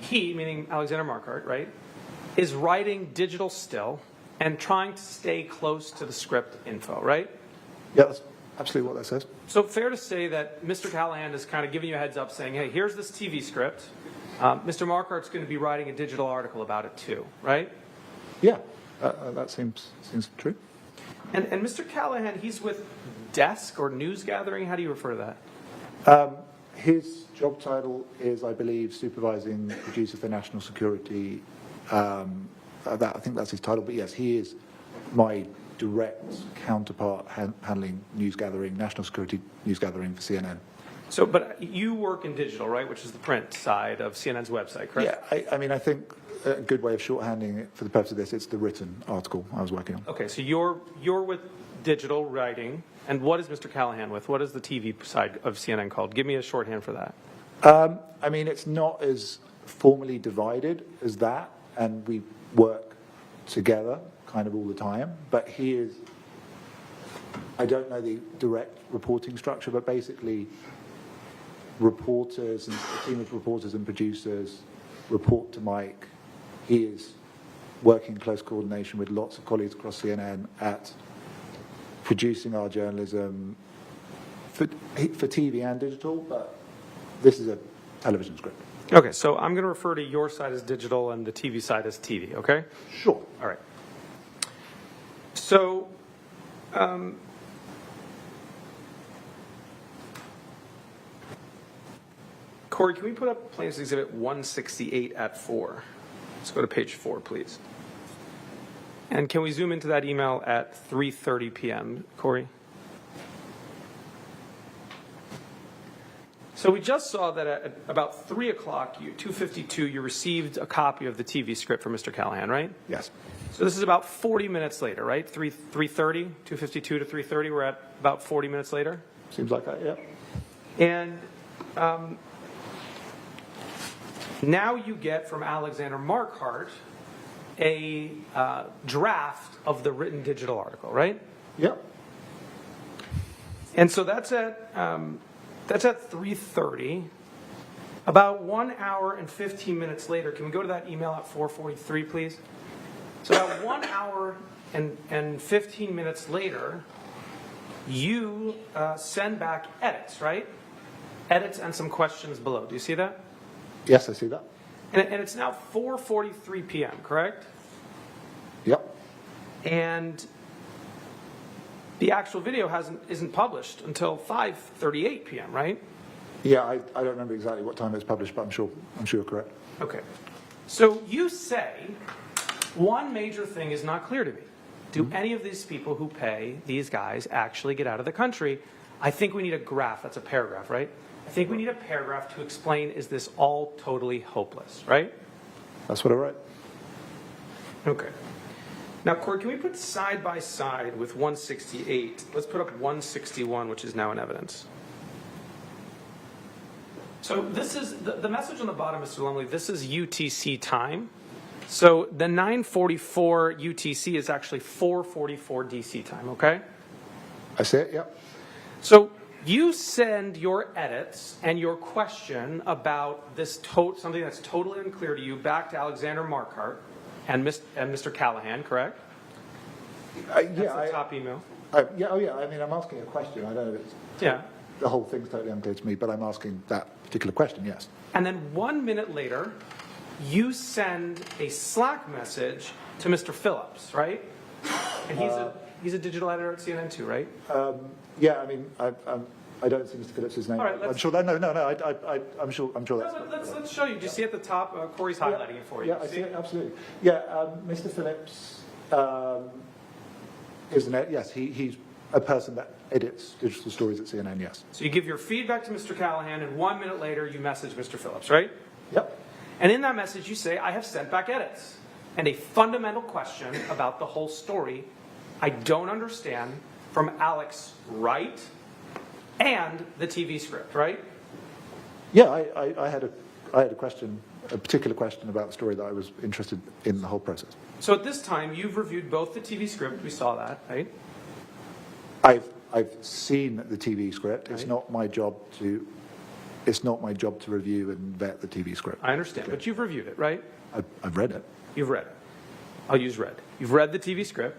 S9: he, meaning Alexander Marquardt, right, is writing digital still and trying to stay close to the script info, right?
S21: Yeah, that's absolutely what that says.
S9: So fair to say that Mr. Callahan is kind of giving you a heads up saying, hey, here's this TV script. Mr. Marquardt's going to be writing a digital article about it too, right?
S21: Yeah, that seems true.
S9: And Mr. Callahan, he's with desk or news gathering. How do you refer to that?
S21: His job title is, I believe, supervising producer for national security. I think that's his title. But yes, he is my direct counterpart handling news gathering, national security news gathering for CNN.
S9: So, but you work in digital, right, which is the print side of CNN's website, correct?
S21: Yeah, I mean, I think a good way of shorthanding it for the purpose of this, it's the written article I was working on.
S9: Okay, so you're with digital writing, and what is Mr. Callahan with? What is the TV side of CNN called? Give me a shorthand for that.
S21: I mean, it's not as formally divided as that, and we work together kind of all the time, but he is, I don't know the direct reporting structure, but basically reporters and a team of reporters and producers report to Mike. He is working in close coordination with lots of colleagues across CNN at producing our journalism for TV and digital, but this is a television script.
S9: Okay, so I'm going to refer to your side as digital and the TV side as TV, okay?
S21: Sure.
S9: All right. So, Corey, can we put up Plaintiff's Exhibit 168 at 4? Let's go to page 4, please. And can we zoom into that email at 3:30 p.m., Corey? So we just saw that at about 3 o'clock, 2:52, you received a copy of the TV script from Mr. Callahan, right?
S21: Yes.
S9: So this is about 40 minutes later, right? 3:30, 2:52 to 3:30, we're at about 40 minutes later?
S21: Seems like that, yeah.
S9: And Now you get from Alexander Marquardt a draft of the written digital article, right?
S21: Yep.
S9: And so that's at 3:30. About 1 hour and 15 minutes later, can we go to that email at 4:43, please? So about 1 hour and 15 minutes later, you send back edits, right? Edits and some questions below. Do you see that?
S21: Yes, I see that.
S9: And it's now 4:43 p.m., correct?
S21: Yep.
S9: And the actual video isn't published until 5:38 p.m., right?
S21: Yeah, I don't remember exactly what time it was published, but I'm sure you're correct.
S9: Okay. So you say one major thing is not clear to me. Do any of these people who pay these guys actually get out of the country? I think we need a graph. That's a paragraph, right? I think we need a paragraph to explain, is this all totally hopeless, right?
S21: That's what I wrote.
S9: Okay. Now, Corey, can we put side by side with 168? Let's put up 161, which is now in evidence. So this is the message on the bottom, Mr. Lumley. This is UTC time. So the 9:44 UTC is actually 4:44 DC time, okay?
S21: I see it, yep.
S9: So you send your edits and your question about this something that's totally unclear to you back to Alexander Marquardt and Mr. Callahan, correct? That's the top email.
S21: I mean, I'm asking a question. I know it's the whole thing's totally unclear to me, but I'm asking that particular question, yes.
S9: And then 1 minute later, you send a Slack message to Mr. Phillips, right? And he's a digital editor at CNN too, right?
S21: Yeah, I mean, I don't see Mr. Phillips' name.
S9: All right,
S21: I'm sure that I'm sure that's.
S9: Let's show you. Do you see at the top? Corey's highlighting it for you.
S21: Yeah, I see it, absolutely. Yeah, Mr. Phillips is yes, he's a person that edits digital stories at CNN, yes.
S9: So you give your feedback to Mr. Callahan, and 1 minute later you message Mr. Phillips, right?
S21: Yep.
S9: And in that message you say, I have sent back edits. And a fundamental question about the whole story I don't understand from Alex Wright and the TV script, right?
S21: Yeah, I had a question, a particular question about the story that I was interested in the whole process.
S9: So at this time, you've reviewed both the TV script, we saw that, right?
S21: I've seen the TV script. It's not my job to review and vet the TV script.
S9: I understand, but you've reviewed it, right?
S21: I've read it.
S9: You've read it. I'll use read. You've read the TV script,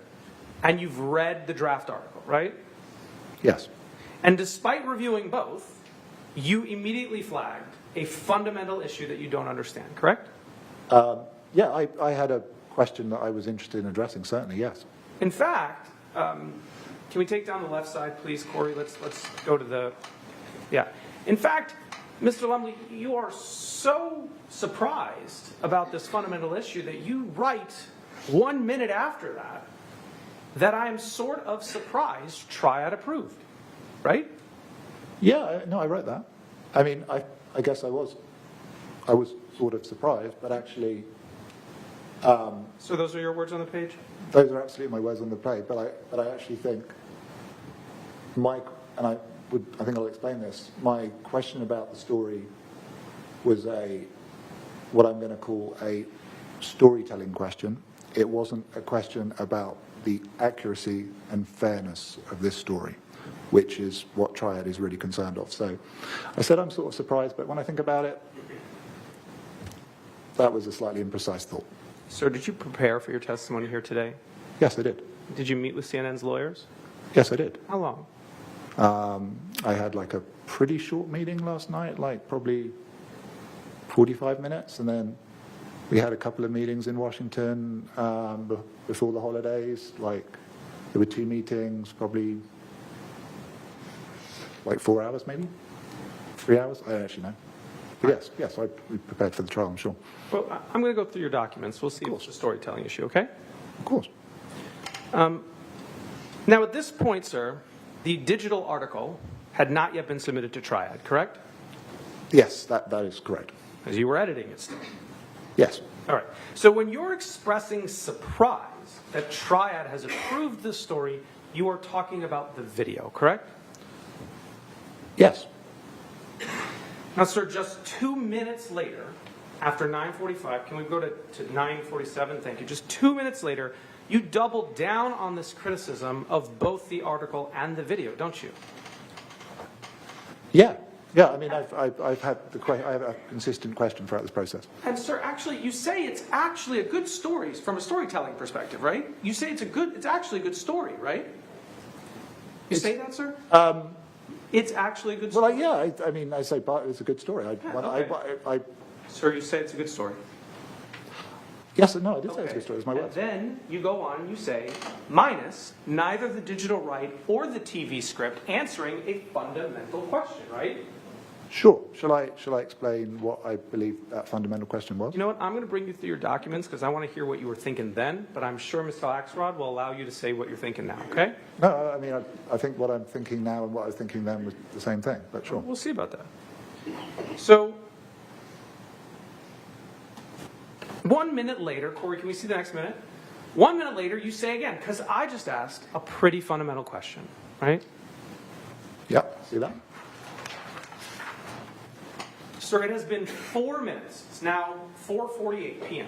S9: and you've read the draft article, right?
S21: Yes.
S9: And despite reviewing both, you immediately flagged a fundamental issue that you don't understand, correct?
S21: Yeah, I had a question that I was interested in addressing, certainly, yes.
S9: In fact, can we take down the left side, please, Corey? Let's go to the, yeah. In fact, Mr. Lumley, you are so surprised about this fundamental issue that you write 1 minute after that I am sort of surprised Triad approved, right?
S21: Yeah, no, I wrote that. I mean, I guess I was sort of surprised, but actually...
S9: so those are your words on the page?
S21: Those are absolutely my words on the page, but I actually think I think I'll explain this. My question about the story was what I'm going to call a storytelling question. It wasn't a question about the accuracy and fairness of this story, which is what Triad is really concerned of. So I said I'm sort of surprised, but when I think about it, that was a slightly imprecise thought.
S9: Sir, did you prepare for your testimony here today?
S21: Yes, I did.
S9: Did you meet with CNN's lawyers?
S21: Yes, I did.
S9: How long?
S21: I had like a pretty short meeting last night, like probably 45 minutes, and then we had a couple of meetings in Washington before the holidays. Like there were 2 meetings, probably like 4 hours, maybe 3 hours. I don't actually know. But yes, I prepared for the trial, I'm sure.
S9: Well, I'm going to go through your documents. We'll see if it's a storytelling issue, okay?
S21: Of course.
S9: Now, at this point, sir, the digital article had not yet been submitted to Triad, correct?
S21: Yes, that is correct.
S9: Because you were editing it still.
S21: Yes.
S9: All right. So when you're expressing surprise that Triad has approved this story, you are talking about the video, correct?
S21: Yes.
S9: Now, sir, just 2 minutes later, After 9:45, can we go to 9:47? Thank you. Just 2 minutes later, you doubled down on this criticism of both the article and the video, don't you?
S21: Yeah. Yeah, I mean, I've had I have a consistent question throughout this process.
S9: And sir, actually, you say it's actually a good story from a storytelling perspective, right? You say it's actually a good story, right? You say that, sir? It's actually a good story.
S21: Well, yeah, I mean, I say it's a good story.
S9: Sir, you say it's a good story.
S21: Yes, no, I did say it's a good story. It's my words.
S9: And then you go on and you say, minus neither the digital right or the TV script answering a fundamental question, right?
S21: Sure. Shall I explain what I believe that fundamental question was?
S9: You know what? I'm going to bring you through your documents because I want to hear what you were thinking then, but I'm sure Mr. Axelrod will allow you to say what you're thinking now, okay?
S21: No, I mean, I think what I'm thinking now and what I was thinking then was the same thing, but sure.
S9: We'll see about that. So, 1 minute later, Corey, can we see the next minute? 1 minute later, you say again, because I just asked a pretty fundamental question, right?
S21: Yep, see that?
S9: Sir, it has been 4 minutes. It's now 4:48 p.m.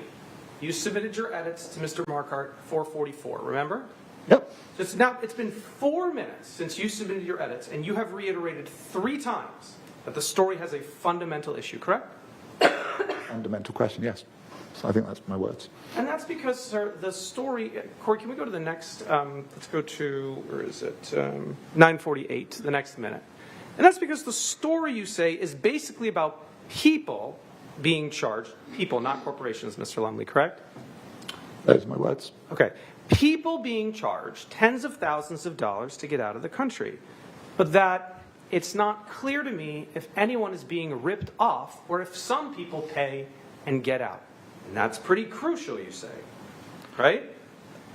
S9: You submitted your edits to Mr. Marquardt 4:44, remember?
S21: Yep.
S9: So it's been 4 minutes since you submitted your edits, and you have reiterated 3 times that the story has a fundamental issue, correct?
S21: Fundamental question, yes. So I think that's my words.
S9: And that's because, sir, the story... Corey, can we go to the next... let's go to... Where is it? 9:48, the next minute. And that's because the story, you say, is basically about people being charged. People, not corporations, Mr. Lumley, correct?
S21: Those are my words.
S9: Okay. People being charged tens of thousands of dollars to get out of the country. But that it's not clear to me if anyone is being ripped off or if some people pay and get out. And that's pretty crucial, you say. Right?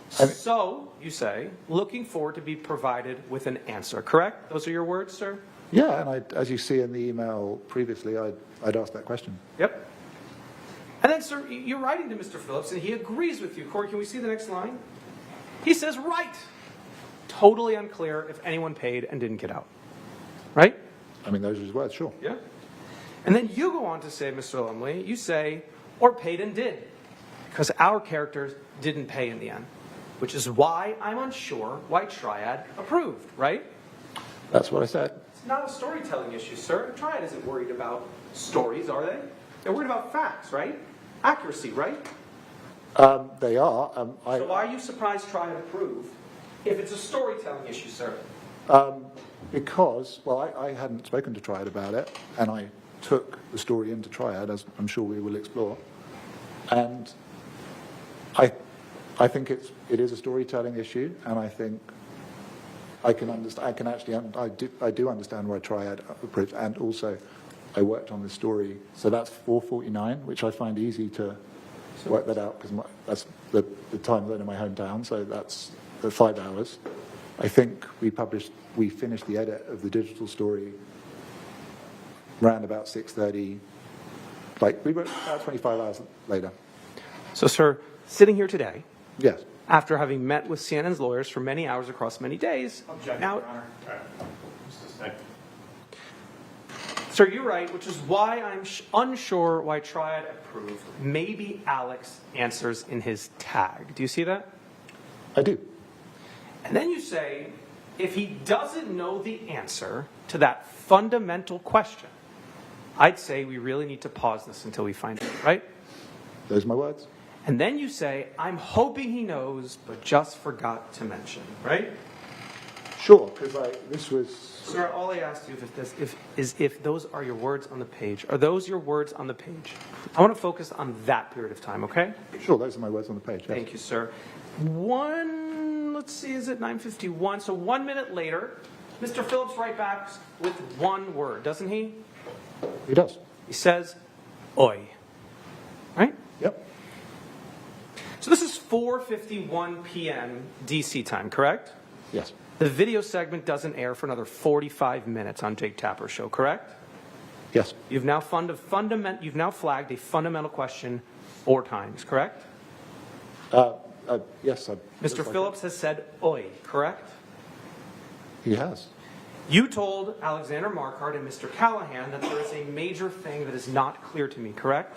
S9: So, you say, looking forward to be provided with an answer, correct? Those are your words, sir?
S21: Yeah, and as you see in the email previously, I'd asked that question.
S9: Yep. And then, sir, you're writing to Mr. Phillips, and he agrees with you. Corey, can we see the next line? He says, right. Totally unclear if anyone paid and didn't get out. Right?
S21: I mean, those are his words, sure.
S9: Yeah. And then you go on to say, Mr. Lumley, you say, or paid and did. Because our characters didn't pay in the end. Which is why I'm unsure why Triad approved, right?
S21: That's what I said.
S9: It's not a storytelling issue, sir. Triad isn't worried about stories, are they? They're worried about facts, right? Accuracy, right?
S21: They are.
S9: So why are you surprised Triad approved if it's a storytelling issue, sir?
S21: Because, well, I hadn't spoken to Triad about it, and I took the story into Triad, as I'm sure we will explore. And I think it is a storytelling issue, and I think I can understand. I do understand why Triad approved, and also I worked on this story. So that's 4:49, which I find easy to work that out because that's the time zone in my hometown. So that's the 5 hours. I think we finished the edit of the digital story around about 6:30. Like we were about 25 hours later.
S9: So, sir, sitting here today,
S21: yes,
S9: after having met with CNN's lawyers for many hours across many days, now,
S6: Your Honor. Just a second.
S9: sir, you're right, which is why I'm unsure why Triad approved. Maybe Alex answers in his tag. Do you see that?
S21: I do.
S9: And then you say, if he doesn't know the answer to that fundamental question, I'd say we really need to pause this until we find out, right?
S21: Those are my words.
S9: And then you say, I'm hoping he knows, but just forgot to mention, right?
S21: Sure, because this was...
S9: Sir, all I asked you is if those are your words on the page. Are those your words on the page? I want to focus on that period of time, okay?
S21: Sure, those are my words on the page, yes.
S9: Thank you, sir. Let's see, is it 9:51? So 1 minute later, Mr. Phillips writes back with one word, doesn't he?
S21: He does.
S9: He says, oi. Right?
S21: Yep.
S9: So this is 4:51 p.m. DC time, correct?
S21: Yes.
S9: The video segment doesn't air for another 45 minutes on Jake Tapper's show, correct?
S21: Yes.
S9: You've now flagged a fundamental question 4 times, correct?
S21: Yes.
S9: Mr. Phillips has said oi, correct?
S21: He has.
S9: You told Alexander Marquardt and Mr. Callahan that there is a major thing that is not clear to me, correct?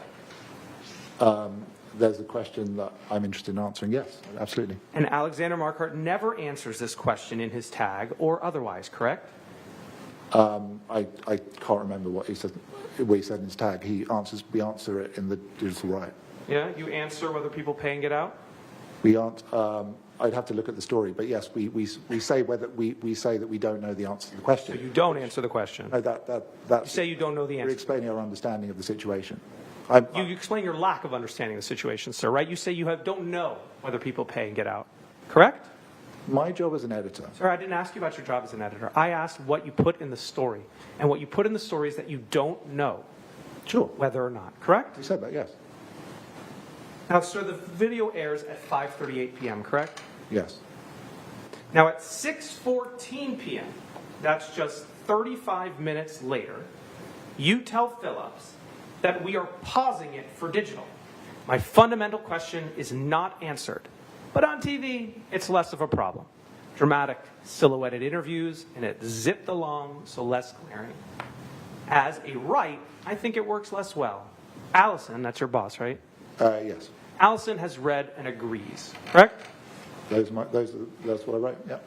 S21: there's a question that I'm interested in answering. Yes, absolutely.
S9: And Alexander Marquardt never answers this question in his tag or otherwise, correct?
S21: I can't remember what he said in his tag. We answer it in the digital right.
S9: Yeah, you answer whether people pay and get out?
S21: We aren't. I'd have to look at the story, but yes, we say we say that we don't know the answer to the question.
S9: So you don't answer the question.
S21: No, that's.
S9: You say you don't know the answer.
S21: We're explaining our understanding of the situation.
S9: You explain your lack of understanding of the situation, sir, right? You say you don't know whether people pay and get out, correct?
S21: My job as an editor.
S9: Sir, I didn't ask you about your job as an editor. I asked what you put in the story. And what you put in the story is that you don't know.
S21: Sure.
S9: Whether or not, correct?
S21: You said that, yes.
S9: Now, sir, the video airs at 5:38 p.m., correct?
S21: Yes.
S9: Now, at 6:14 p.m., that's just 35 minutes later, you tell Phillips that we are pausing it for digital. My fundamental question is not answered. But on TV, it's less of a problem. Dramatic, silhouetted interviews, and it zipped along, so less glaring. As a right, I think it works less well. Allison, that's your boss, right?
S21: Yes.
S9: Allison has read and agrees, correct?
S21: That's what I wrote, yeah.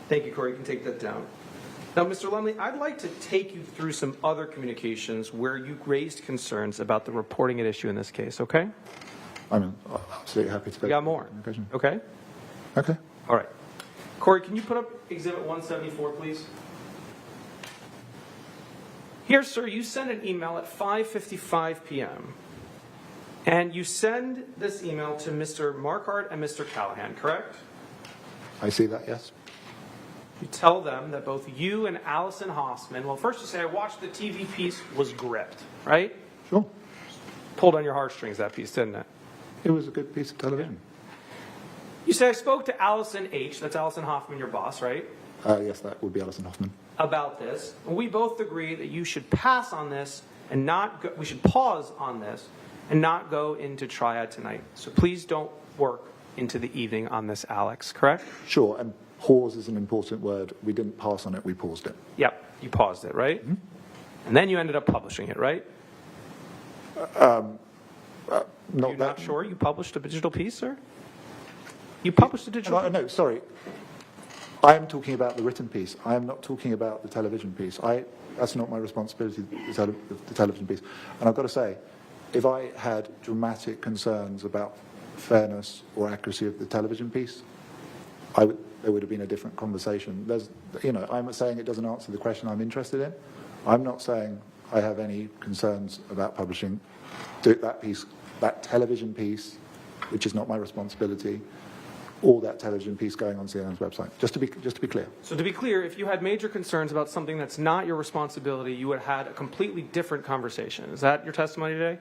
S9: Thank you, Corey. You can take that down. Now, Mr. Lumley, I'd like to take you through some other communications where you raised concerns about the reporting at issue in this case, okay?
S21: I'm absolutely happy to go.
S9: You got more? Okay?
S21: Okay.
S9: All right. Corey, can you put up Exhibit 174, please? Here, sir, you send an email at 5:55 p.m. And you send this email to Mr. Marquardt and Mr. Callahan, correct?
S21: I see that, yes.
S9: You tell them that both you and Allison Hossman, well, first you say, I watched the TV piece, was gripped, right?
S21: Sure.
S9: Pulled on your heartstrings, that piece, didn't it?
S21: It was a good piece of television.
S9: You say, I spoke to Allison H., that's Allison Hoffman, your boss, right?
S21: Yes, that would be Alison Hoffman.
S9: About this. And we both agree that you should pass on this and not go, we should pause on this and not go into triad tonight. So please don't work into the evening on this, Alex, correct?
S21: Sure, and pause is an important word. We didn't pass on it, we paused it.
S9: Yep, you paused it, right? Mm-hmm. And then you ended up publishing it, right? You're not sure you published a digital piece, sir? You published a digital piece?
S21: No, sorry. I am talking about the written piece. I am not talking about the television piece. That's not my responsibility, the television piece. And I've got to say, if I had dramatic concerns about fairness or accuracy of the television piece, there would have been a different conversation. I'm saying it doesn't answer the question I'm interested in. I'm not saying I have any concerns about publishing that piece, that television piece, which is not my responsibility, or that television piece going on CNN's website. Just to be clear.
S9: So to be clear, if you had major concerns about something that's not your responsibility, you would have had a completely different conversation. Is that your testimony today?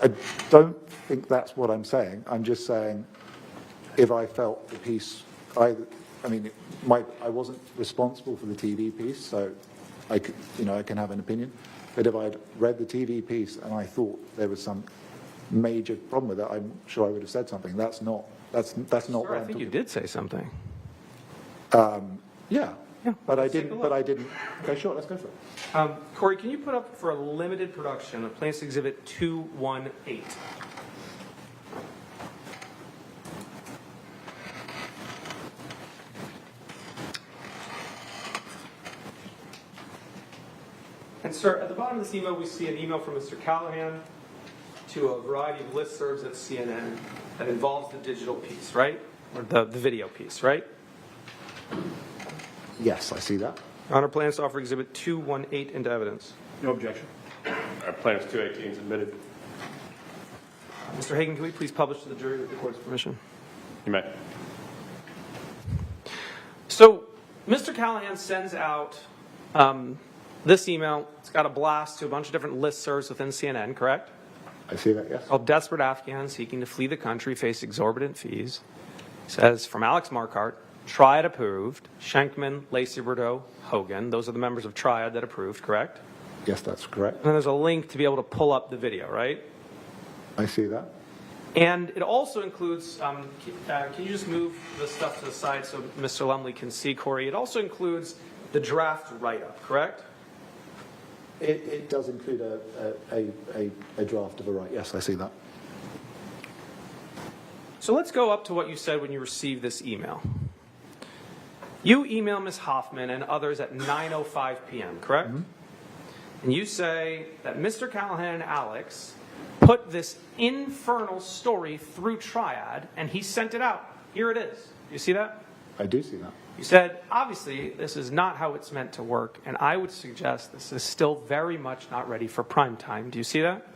S21: I don't think that's what I'm saying. I'm just saying, if I felt the piece, I wasn't responsible for the TV piece, so I can have an opinion. But if I'd read the TV piece and I thought there was some major problem with it, I'm sure I would have said something. That's not.
S9: Sir, I think you did say something.
S21: Yeah. But I didn't. Okay, sure. Let's go for it.
S9: Corey, can you put up for a limited production of Plaintiff's Exhibit 218? And sir, at the bottom of this email, we see an email from Mr. Callahan to a variety of listservs at CNN that involves the digital piece, right? Or the video piece, right?
S21: Yes, I see that.
S9: Your Honor, plans to offer Exhibit 218 into evidence.
S3: No objection. Plaintiff's 218 is admitted.
S9: Mr. Hagan, can we please publish to the jury with the court's permission?
S3: You may.
S9: So, Mr. Callahan sends out this email. It's got a blast to a bunch of different listservs within CNN, correct?
S21: I see that, yes.
S9: Called Desperate Afghans Seeking to Flee the Country Face Exorbitant Fees. It says, from Alex Marquardt, Triad approved, Schenkman, Lacey Bordeaux, Hogan. Those are the members of Triad that approved, correct?
S21: Yes, that's correct.
S9: And then there's a link to be able to pull up the video, right?
S21: I see that.
S9: And it also includes, can you just move the stuff to the side so Mr. Lumley can see, Corey? It also includes the draft write-up, correct?
S21: It does include a draft of a right. Yes, I see that.
S9: So let's go up to what you said when you received this email. You email Ms. Hoffman and others at 9:05 p.m., correct? Mm-hmm. And you say that Mr. Callahan and Alex put this infernal story through Triad, and he sent it out. Here it is. You see that?
S21: I do see that.
S9: You said, obviously, this is not how it's meant to work, and I would suggest this is still very much not ready for prime time. Do you see that?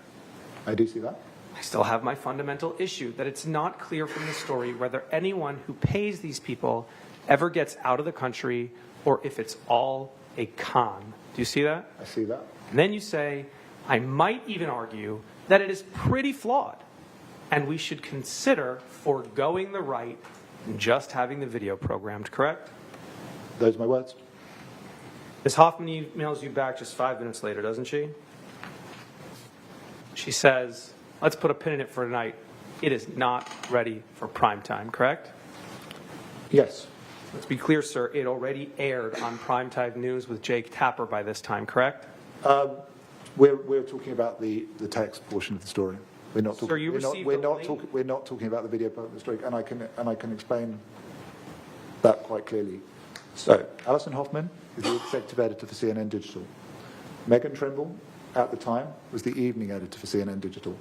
S21: I do see that.
S9: I still have my fundamental issue that it's not clear from the story whether anyone who pays these people ever gets out of the country or if it's all a con. Do you see that?
S21: I see that.
S9: And then you say, I might even argue that it is pretty flawed, and we should consider foregoing the right and just having the video programmed, correct?
S21: Those are my words.
S9: Ms. Hoffman emails you back just 5 minutes later, doesn't she? She says, let's put a pin in it for tonight. It is not ready for prime time, correct?
S21: Yes.
S9: Let's be clear, sir. It already aired on primetime news with Jake Tapper by this time, correct?
S21: We're talking about the text portion of the story. We're not talking.
S9: Sir, you received the link?
S21: We're not talking about the video part of the story, and I can explain that quite clearly. So, Alison Hoffman is the executive editor for CNN Digital. Megan Trimble, at the time, was the evening editor for CNN Digital.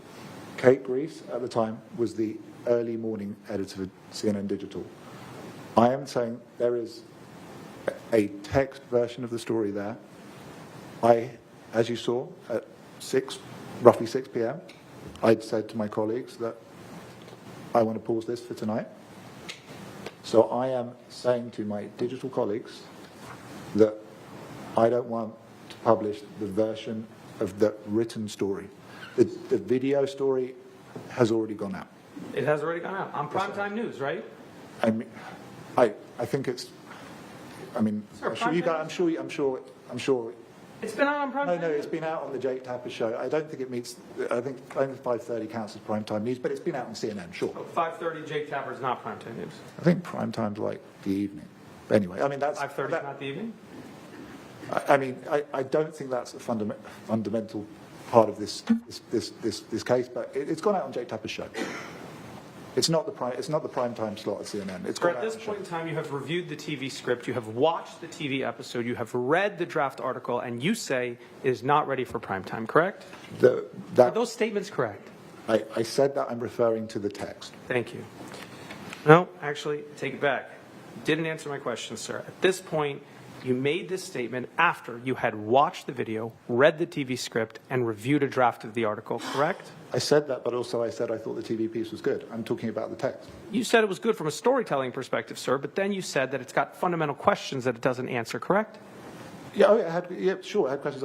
S21: Kate Greaves, at the time, was the early morning editor for CNN Digital. I am saying there is a text version of the story there. As you saw, at roughly 6 p.m., I'd said to my colleagues that I want to pause this for tonight. So I am saying to my digital colleagues that I don't want to publish the version of the written story. The video story has already gone out.
S9: It has already gone out on primetime news, right?
S21: I mean, I think it's. I mean,
S9: Sir,
S21: I'm sure.
S9: It's been out on primetime.
S21: No, it's been out on the Jake Tapper show. I don't think it meets. I think only 5:30 counts as primetime news, but it's been out on CNN. Sure.
S9: 5:30 Jake Tapper is not primetime news.
S21: I think primetime's like the evening. But anyway, I mean that's
S9: 5:30 is not the evening.
S21: I mean, I don't think that's a fundamental part of this case, but it's gone out on Jake Tapper's show. It's not the prime time slot at CNN. It's
S9: At this point in time, you have reviewed the TV script, you have watched the TV episode, you have read the draft article, and you say it is not ready for prime time, correct? Are those statements correct?
S21: I said that I'm referring to the text.
S9: Thank you. No, actually, take it back. You didn't answer my question, sir. At this point, you made this statement after you had watched the video, read the TV script, and reviewed a draft of the article, correct?
S21: I said that, but also I said I thought the TV piece was good. I'm talking about the text.
S9: You said it was good from a storytelling perspective, sir, but then you said that it's got fundamental questions that it doesn't answer, correct?
S21: Yeah, it had questions,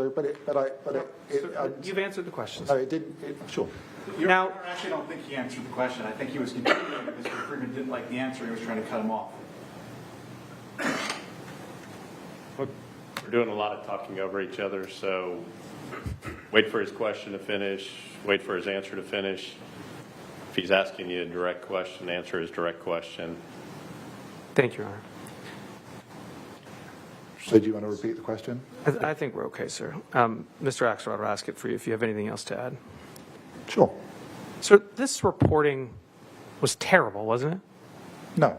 S9: you've answered the questions.
S21: No, it didn't. Sure.
S1: I actually don't think he answered the question. I think he was continuing because Mr. Freeman didn't like the answer. He was trying to cut him off.
S3: We're doing a lot of talking over each other, so wait for his question to finish, wait for his answer to finish. If he's asking you a direct question, answer his direct question.
S9: Thank you, Your Honor.
S21: So do you want to repeat the question?
S9: I think we're okay, sir. Mr. Axelrod will ask it for you if you have anything else to add.
S21: Sure.
S9: So this reporting was terrible, wasn't it?
S21: No.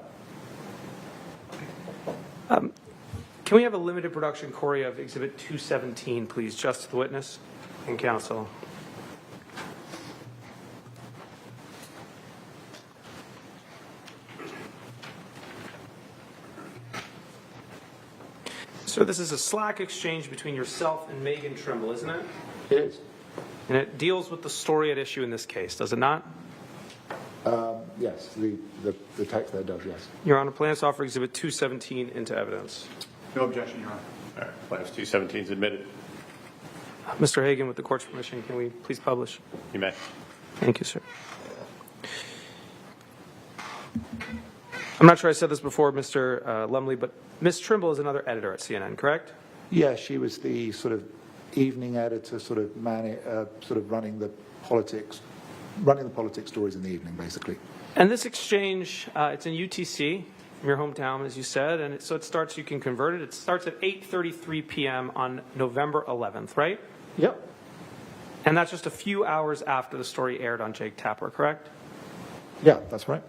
S9: Can we have a limited production, Corey, of Exhibit 217, please, just to the witness and counsel? So this is a Slack exchange between yourself and Megan Trimble, isn't it?
S21: It is.
S9: And it deals with the story at issue in this case, does it not?
S21: Yes, the text there does, yes.
S9: Your Honor, plaintiffs offer Exhibit 217 into evidence.
S1: No objection, Your Honor.
S3: All right, plaintiff's 217 is admitted.
S9: Mr. Hagan, with the court's permission, can we please publish?
S3: You may.
S9: Thank you, sir. I'm not sure I said this before, Mr. Lumley, but Ms. Trimble is another editor at CNN, correct?
S21: Yeah, she was the sort of evening editor, sort of running the politics stories in the evening, basically.
S9: And this exchange, it's in UTC, from your hometown, as you said, and so it starts, you can convert it. It starts at 8:33 p.m. on November 11th, right?
S1: Yep.
S9: And that's just a few hours after the story aired on Jake Tapper, correct?
S21: Yeah, that's right.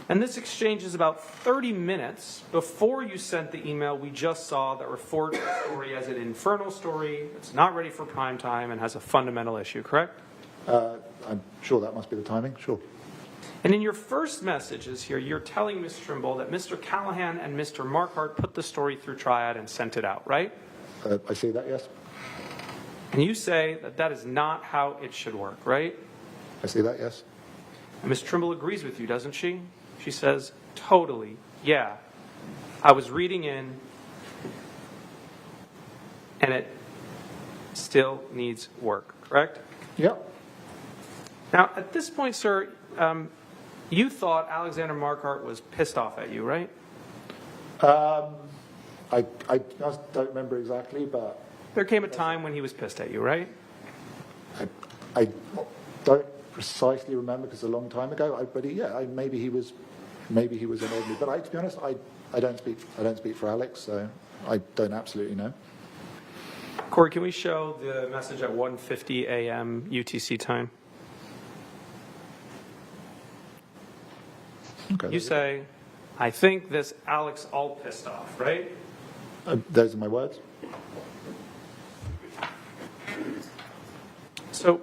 S9: And this exchange is about 30 minutes before you sent the email we just saw that referred to the story as an infernal story, it's not ready for prime time, and has a fundamental issue, correct?
S21: I'm sure that must be the timing, sure.
S9: And in your first messages here, you're telling Ms. Trimble that Mr. Callahan and Mr. Marquardt put the story through Triad and sent it out, right?
S21: I see that, yes.
S9: And you say that that is not how it should work, right?
S21: I see that, yes.
S9: And Ms. Trimble agrees with you, doesn't she? She says, totally, yeah. I was reading in, and it still needs work, correct?
S21: Yep.
S9: Now, at this point, sir, you thought Alexander Marquardt was pissed off at you, right?
S21: I don't remember exactly, but...
S9: There came a time when he was pissed at you, right?
S21: I don't precisely remember because it's a long time ago. Maybe he was annoyed me. But to be honest, I don't speak for Alex, so I don't absolutely know.
S9: Corey, can we show the message at 1:50 a.m. UTC time?
S21: Okay,
S9: you say, I think this Alex all pissed off, right?
S21: Those are my words.
S9: So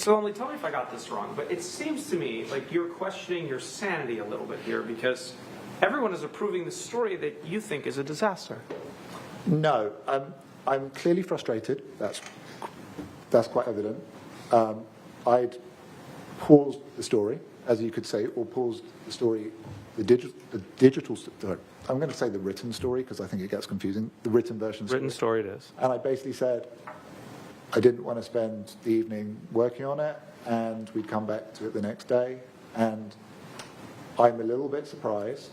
S9: only tell me if I got this wrong, but it seems to me like you're questioning your sanity a little bit here because everyone is approving the story that you think is a disaster.
S21: No, I'm clearly frustrated. That's quite evident. I'd paused the story, as you could say, or paused the story, the digital story. I'm going to say the written story because I think it gets confusing. The written version.
S9: Written story it is.
S21: And I basically said I didn't want to spend the evening working on it, and we'd come back to it the next day. And I'm a little bit surprised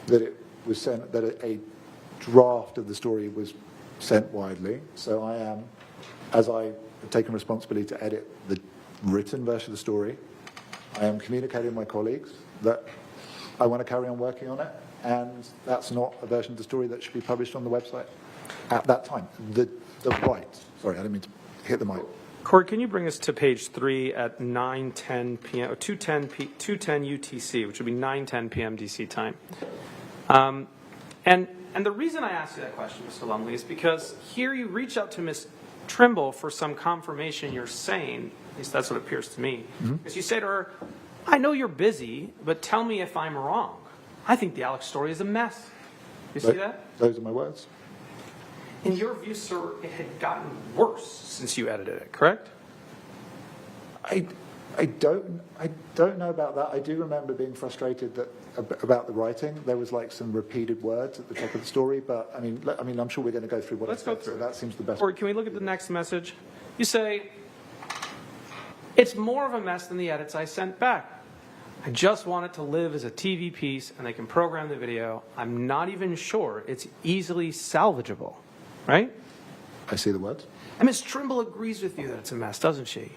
S21: that it was sent, that a draft of the story was sent widely. So I am, as I have taken responsibility to edit the written version of the story, I am communicating with my colleagues that I want to carry on working on it, and that's not a version of the story that should be published on the website at that time. Sorry, I didn't mean to hit the mic.
S9: Corey, can you bring us to page 3 at 9:10 p.m. or 2:10 UTC, which would be 9:10 p.m. DC time? And the reason I asked you that question, Mr. Lumley, is because here you reach out to Ms. Trimble for some confirmation you're sane. At least that's what it appears to me. Because you say to her, I know you're busy, but tell me if I'm wrong. I think the Alex story is a mess. You see that?
S21: Those are my words.
S9: In your view, sir, it had gotten worse since you edited it, correct?
S21: I don't know about that. I do remember being frustrated about the writing. There was like some repeated words at the top of the story, but I mean, I'm sure we're going to go through what.
S9: Let's go through.
S21: So that seems the best.
S9: Or can we look at the next message? You say, it's more of a mess than the edits I sent back. I just want it to live as a TV piece, and they can program the video. I'm not even sure it's easily salvageable, right?
S21: I see the words.
S9: And Ms. Trimble agrees with you that it's a mess, doesn't she?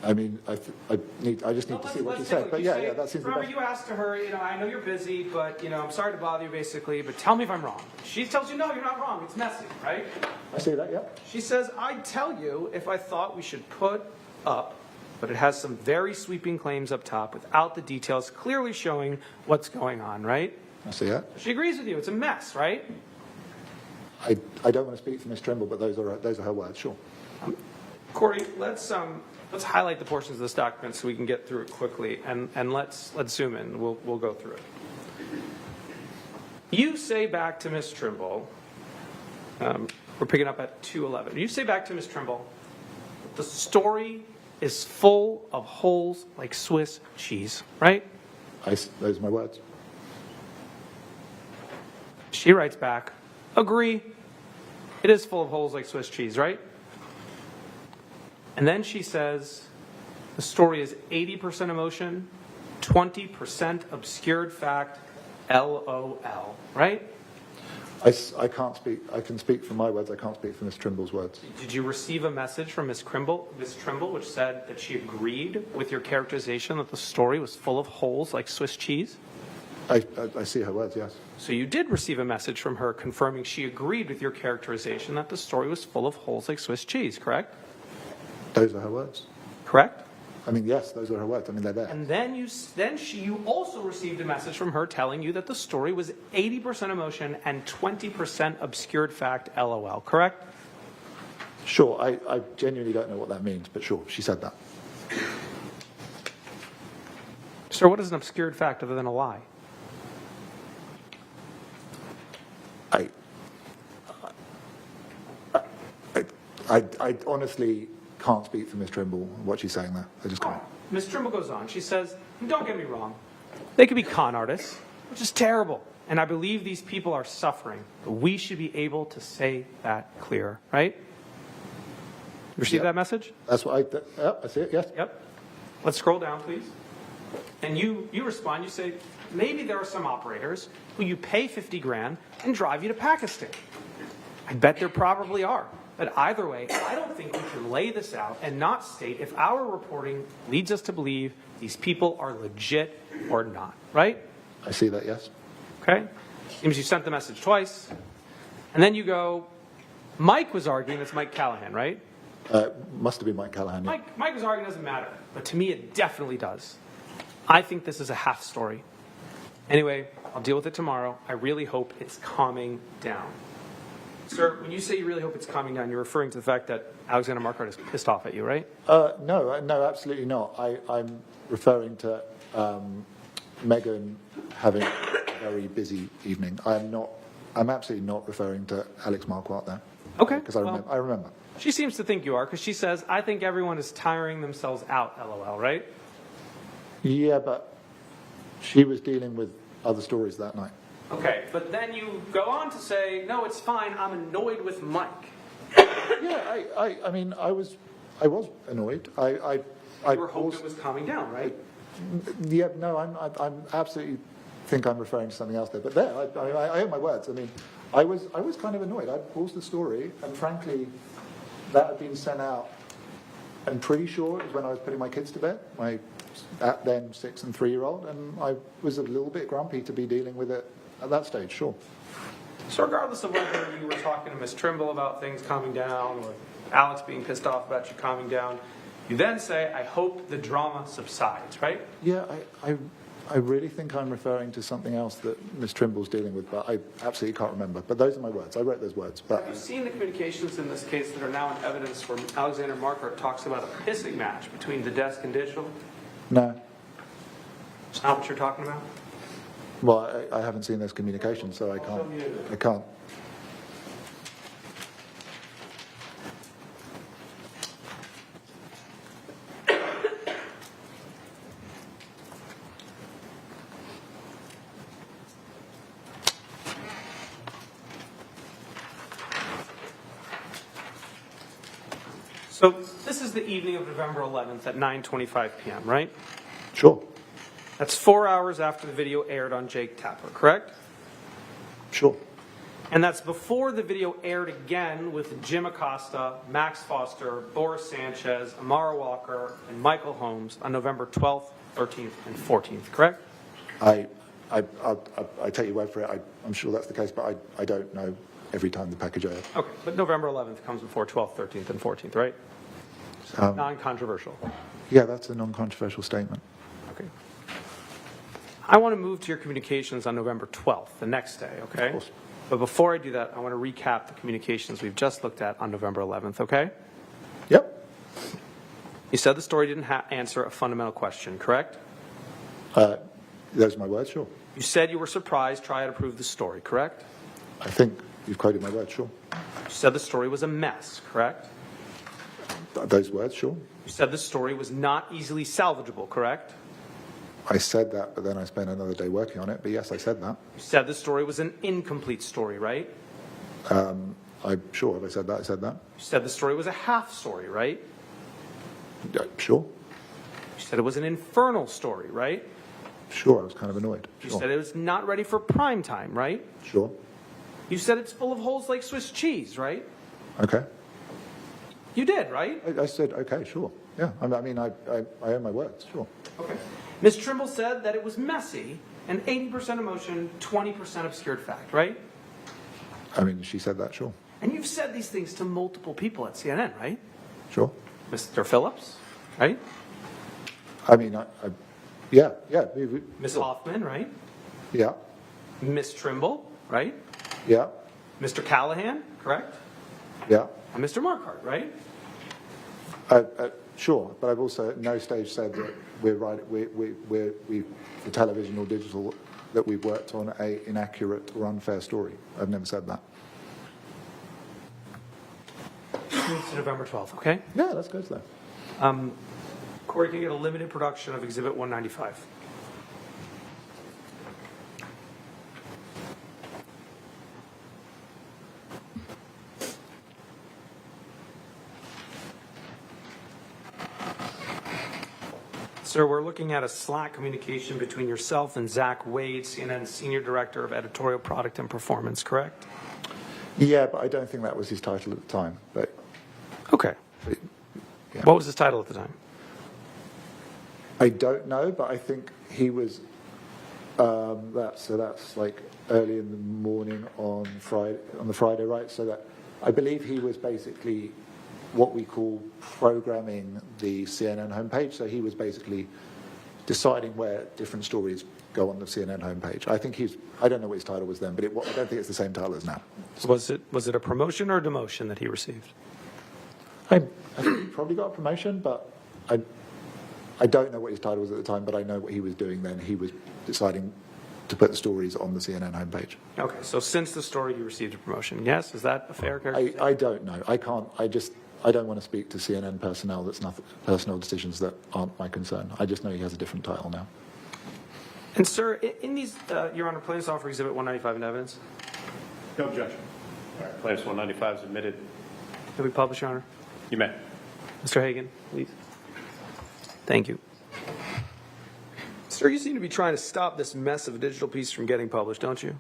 S21: I mean, I just need to see what you said. But yeah, that seems the
S9: remember
S21: best.
S9: you asked to her, I know you're busy, but, I'm sorry to bother you, basically, but tell me if I'm wrong. She tells you, no, you're not wrong. It's messy, right?
S21: I see that, yeah.
S9: She says, I'd tell you if I thought we should put up, but it has some very sweeping claims up top without the details clearly showing what's going on, right?
S21: I see that.
S9: She agrees with you. It's a mess, right?
S21: I don't want to speak for Ms. Trimble, but those are her words, sure.
S9: Corey, let's highlight the portions of this document so we can get through it quickly, and let's zoom in. We'll go through it. You say back to Ms. Trimble, we're picking up at 2:11. You say back to Ms. Trimble, the story is full of holes like Swiss cheese, right?
S21: Those are my words.
S9: She writes back, agree. It is full of holes like Swiss cheese, right? And then she says, the story is 80% emotion, 20% obscured fact, LOL, right?
S21: I can't speak. I can speak for my words. I can't speak for Ms. Trimble's words.
S9: Did you receive a message from Ms. Trimble, which said that she agreed with your characterization that the story was full of holes like Swiss cheese?
S21: I see her words, yes.
S9: So you did receive a message from her confirming she agreed with your characterization that the story was full of holes like Swiss cheese, correct?
S21: Those are her words.
S9: Correct?
S21: I mean, yes, those are her words. I mean, they're there.
S9: And then you also received a message from her telling you that the story was 80% emotion and 20% obscured fact, LOL, correct?
S21: Sure, I genuinely don't know what that means, but sure, she said that.
S9: Sir, what is an obscured fact other than a lie?
S21: I honestly can't speak for Ms. Trimble, what she's saying there. I just can't.
S9: Ms. Trimble goes on. She says, don't get me wrong. They could be con artists, which is terrible. And I believe these people are suffering. But we should be able to say that clear, right? You receive that message?
S21: That's what I see it, yes.
S9: Yep. Let's scroll down, please. And you respond, you say, maybe there are some operators who you pay 50 grand and drive you to Pakistan. I bet there probably are. But either way, I don't think we can lay this out and not state if our reporting leads us to believe these people are legit or not, right?
S21: I see that, yes.
S9: Okay? Seems you sent the message twice. And then you go, Mike was arguing, that's Mike Callahan, right?
S21: Must have been Mike Callahan. Yeah.
S9: Mike was arguing, doesn't matter. But to me, it definitely does. I think this is a half story. Anyway, I'll deal with it tomorrow. I really hope it's calming down. Sir, when you say you really hope it's calming down, you're referring to the fact that Alexander Marquardt is pissed off at you, right?
S21: No, absolutely not. I'm referring to Megan having a very busy evening. I'm absolutely not referring to Alex Marquardt there.
S9: Okay.
S21: Because I remember.
S9: She seems to think you are, because she says, I think everyone is tiring themselves out, LOL, right?
S21: Yeah, but she was dealing with other stories that night.
S9: Okay, but then you go on to say, no, it's fine, I'm annoyed with Mike.
S21: Yeah, I mean, I was annoyed.
S9: You were hoping it was calming down, right?
S21: Yeah, no, I'm absolutely think I'm referring to something else there. But there, I owe my words. I mean, I was kind of annoyed. I paused the story, and frankly, that had been sent out. I'm pretty sure it was when I was putting my kids to bed, my at then 6 and 3-year-old, and I was a little bit grumpy to be dealing with it at that stage, sure.
S9: So regardless of whether you were talking to Ms. Trimble about things calming down or Alex being pissed off about you calming down, you then say, I hope the drama subsides, right?
S21: Yeah, I really think I'm referring to something else that Ms. Trimble's dealing with, but I absolutely can't remember. But those are my words. I wrote those words. But
S9: have you seen the communications in this case that are now in evidence where Alexander Marquardt talks about a pissing match between the desk and digital?
S21: No.
S9: It's not what you're talking about?
S21: Well, I haven't seen those communications, so I can't.
S9: So this is the evening of November 11th at 9:25 p.m., right?
S21: Sure.
S9: That's 4 hours after the video aired on Jake Tapper, correct?
S21: Sure.
S9: And that's before the video aired again with Jim Acosta, Max Foster, Boris Sanchez, Amara Walker, and Michael Holmes on November 12th, 13th, and 14th, correct?
S21: I take your word for it. I'm sure that's the case, but I don't know every time the package aired.
S9: Okay, but November 11th comes before 12th, 13th, and 14th, right? Non-controversial.
S21: Yeah, that's a non-controversial statement.
S9: Okay. I want to move to your communications on November 12th, the next day, okay?
S21: Of course.
S9: But before I do that, I want to recap the communications we've just looked at on November 11th, okay?
S21: Yep.
S9: You said the story didn't answer a fundamental question, correct?
S21: Those are my words, sure.
S9: You said you were surprised Triad approved the story, correct?
S21: I think you've quoted my words, sure.
S9: You said the story was a mess, correct?
S21: Those words, sure.
S9: You said the story was not easily salvageable, correct?
S21: I said that, but then I spent another day working on it. But yes, I said that.
S9: You said the story was an incomplete story, right?
S21: I'm sure. Have I said that? I said that.
S9: You said the story was a half story, right?
S21: Sure.
S9: You said it was an infernal story, right?
S21: Sure. I was kind of annoyed.
S9: You
S21: Sure.
S9: said it was not ready for prime time, right?
S21: Sure.
S9: You said it's full of holes like Swiss cheese, right?
S21: Okay.
S9: You did, right?
S21: I said, okay, sure. Yeah. I mean, I owe my words, sure.
S9: Okay. Ms. Trimble said that it was messy and 80% emotion, 20% obscured fact, right?
S21: I mean, she said that, sure.
S9: And you've said these things to multiple people at CNN, right?
S21: Sure.
S9: Mr. Phillips, right?
S21: I mean, yeah.
S9: Ms. Hoffman, right?
S21: Yeah.
S9: Ms. Trimble, right?
S21: Yeah.
S9: Mr. Callahan, correct?
S21: Yeah.
S9: And Mr. Marquardt, right?
S21: Sure, but I've also at no stage said that we're right. We're the television or digital that we've worked on a inaccurate or unfair story. I've never said that.
S9: It's November 12th, okay?
S21: Yeah, let's go to that.
S9: Corey, can you get a limited production of Exhibit 195? Sir, we're looking at a Slack communication between yourself and Zach Wade, CNN's Senior Director of Editorial Product and Performance, correct?
S21: Yeah, but I don't think that was his title at the time. But
S9: okay.
S21: Yeah.
S9: What was his title at the time?
S21: I don't know, but I think he was. That's like early in the morning on the Friday, right? So that I believe he was basically what we call programming the CNN homepage. So he was basically deciding where different stories go on the CNN homepage. I think I don't know what his title was then, but I don't think it's the same title as now.
S9: Was it a promotion or a demotion that he received?
S21: I think he probably got a promotion, but I don't know what his title was at the time, but I know what he was doing then. He was deciding to put the stories on the CNN homepage.
S9: Okay, so since the story you received a promotion, yes? Is that a fair characterization?
S21: I don't know. I can't. I don't want to speak to CNN personnel. That's not personal decisions that aren't my concern. I just know he has a different title now.
S9: And sir, in these, Your Honor, plaintiffs offer Exhibit 195 in evidence.
S3: No objection. All right, plaintiffs 195 is admitted.
S9: Can we publish, Your Honor?
S3: You may.
S9: Mr. Hagan, please. Thank you. Sir, you seem to be trying to stop this mess of a digital piece from getting published, don't you?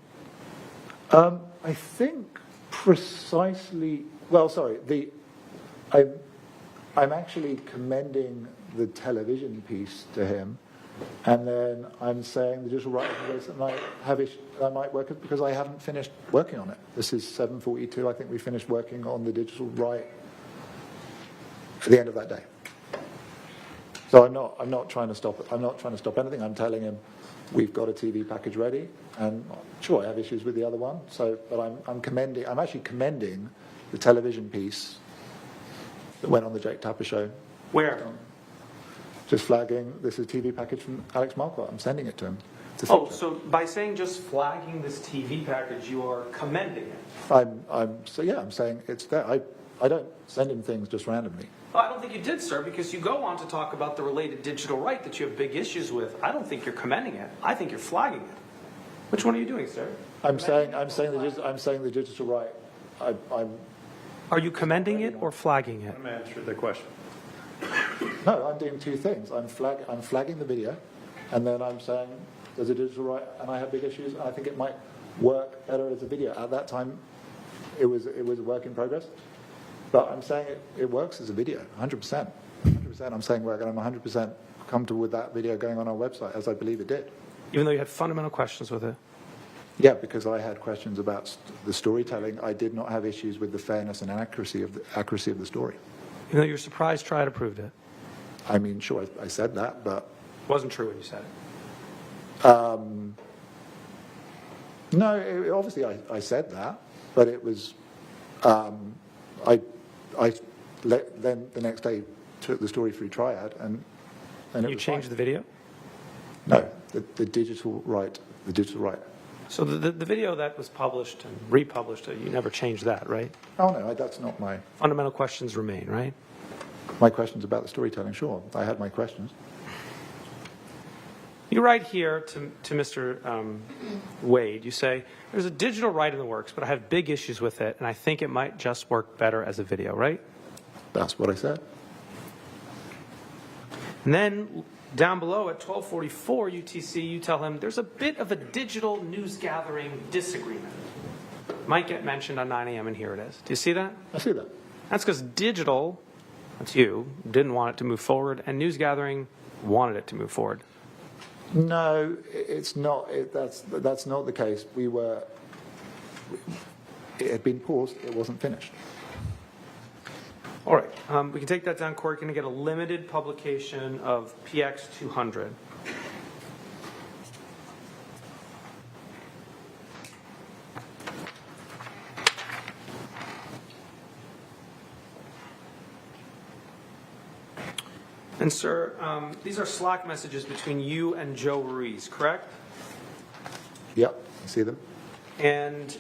S21: I think precisely. Well, sorry. I'm actually commending the television piece to him, and then I'm saying the digital right I might work it because I haven't finished working on it. This is 7:42. I think we finished working on the digital right at the end of that day. So I'm not trying to stop it. I'm not trying to stop anything. I'm telling him we've got a TV package ready, and sure I have issues with the other one. But I'm actually commending the television piece that went on the Jake Tapper show.
S9: Where?
S21: Just flagging, this is a TV package from Alex Marquardt. I'm sending it to him.
S9: So by saying just flagging this TV package, you are commending it?
S21: I'm saying it's there. I don't send him things just randomly.
S9: Well, I don't think you did, sir, because you go on to talk about the related digital right that you have big issues with. I don't think you're commending it. I think you're flagging it. Which one are you doing, sir?
S21: I'm saying the digital right.
S9: Are you commending it or flagging it?
S3: I'm answering the question.
S21: No, I'm doing two things. I'm flagging the video, and then I'm saying there's a digital right, and I have big issues, and I think it might work better as a video. At that time, it was a work in progress, but I'm saying it works as a video, 100%. 100%. I'm saying I'm 100% comfortable with that video going on our website, as I believe it did.
S9: Even though you had fundamental questions with it?
S21: Yeah, because I had questions about the storytelling. I did not have issues with the fairness and accuracy of the story.
S9: Even though you're surprised Triad approved it?
S21: I mean, sure, I said that, but...
S9: It wasn't true when you said it?
S21: No, obviously I said that, but it was... then the next day took the story through Triad, and
S9: you changed the video?
S21: No, the digital right. The digital right.
S9: So the video that was published and republished, you never changed that, right?
S21: Oh, no, that's not my...
S9: Fundamental questions remain, right?
S21: My questions about the storytelling, sure. I had my questions.
S9: You write here to Mr. Wade, you say, there's a digital right in the works, but I have big issues with it, and I think it might just work better as a video, right?
S21: That's what I said.
S9: And then down below at 1244 UTC, you tell him there's a bit of a digital news gathering disagreement. Might get mentioned on 9 a.m. and here it is. Do you see that?
S21: I see that.
S9: That's because digital, that's you, didn't want it to move forward, and news gathering wanted it to move forward.
S21: No, it's not. That's not the case. It had been paused. It wasn't finished.
S9: All right, we can take that down. Corey, can I get a limited publication of PX 200? And sir, these are Slack messages between you and Joe Ruiz, correct?
S21: Yep, I see them.
S9: And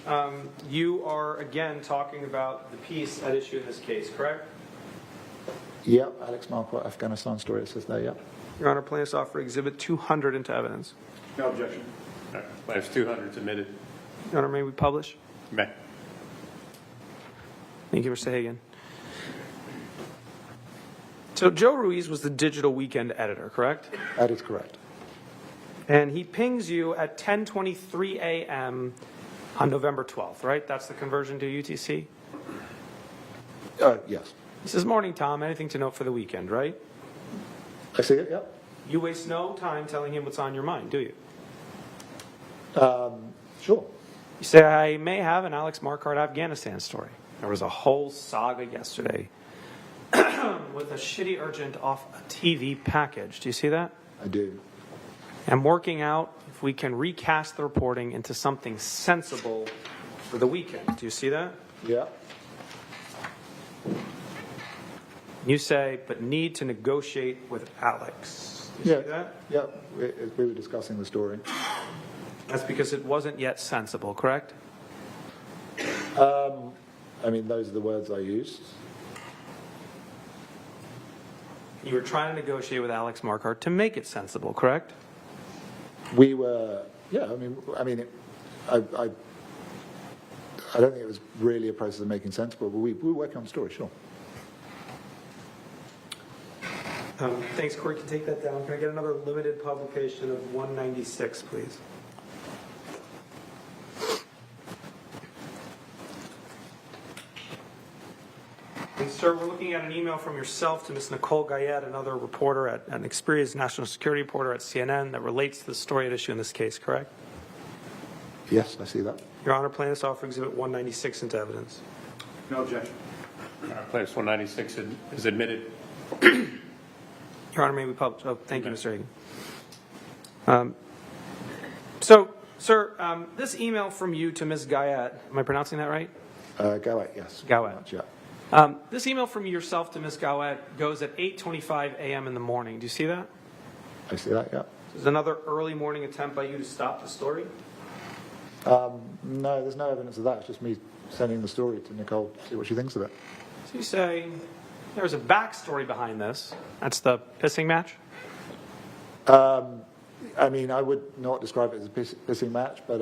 S9: you are, again, talking about the piece at issue in this case, correct?
S21: Yep, Alex Marquardt, Afghanistan story, it says there, yep.
S9: Your Honor, plaintiffs offer Exhibit 200 into evidence.
S3: No objection. Plaintiff's 200 submitted.
S9: Your Honor, may we publish?
S3: May.
S9: Thank you, Mr. Hagan. So Joe Ruiz was the Digital Weekend editor, correct?
S21: That is correct.
S9: And he pings you at 10:23 a.m. on November 12th, right? That's the conversion to UTC?
S21: Yes.
S9: He says, morning, Tom. Anything to note for the weekend, right?
S21: I see it, yep.
S9: You waste no time telling him what's on your mind, do you?
S21: Sure.
S9: You say, I may have an Alex Marquardt Afghanistan story. There was a whole saga yesterday with a shitty urgent off a TV package. Do you see that?
S21: I do.
S9: I'm working out if we can recast the reporting into something sensible for the weekend. Do you see that?
S21: Yeah.
S9: You say, but need to negotiate with Alex. Do you see that?
S21: Yeah, we were discussing the story.
S9: That's because it wasn't yet sensible, correct?
S21: I mean, those are the words I used.
S9: You were trying to negotiate with Alex Marquardt to make it sensible, correct?
S21: We were, yeah, I don't think it was really a process of making sense, but we were working on the story, sure.
S9: Thanks, Corey. Can you take that down? Can I get another limited publication of 196, please? And sir, we're looking at an email from yourself to Ms. Nicole Gayet, another reporter, an experienced national security reporter at CNN, that relates to the story at issue in this case, correct?
S21: Yes, I see that.
S9: Your Honor, plaintiffs offer Exhibit 196 into evidence.
S3: No objection. Plaintiff's 196 is admitted.
S9: Your Honor, may we publish? Oh, thank you, Mr. Hagan. So, sir, this email from you to Ms. Gayet, am I pronouncing that right?
S21: Gawat, yes.
S9: Gawat.
S21: Yeah.
S9: This email from yourself to Ms. Gawat goes at 8:25 a.m. in the morning. Do you see that?
S21: I see that, yeah.
S9: Is another early morning attempt by you to stop the story?
S21: No, there's no evidence of that. It's just me sending the story to Nicole to see what she thinks of it.
S9: So you say there's a backstory behind this. That's the pissing match?
S21: I mean, I would not describe it as a pissing match, but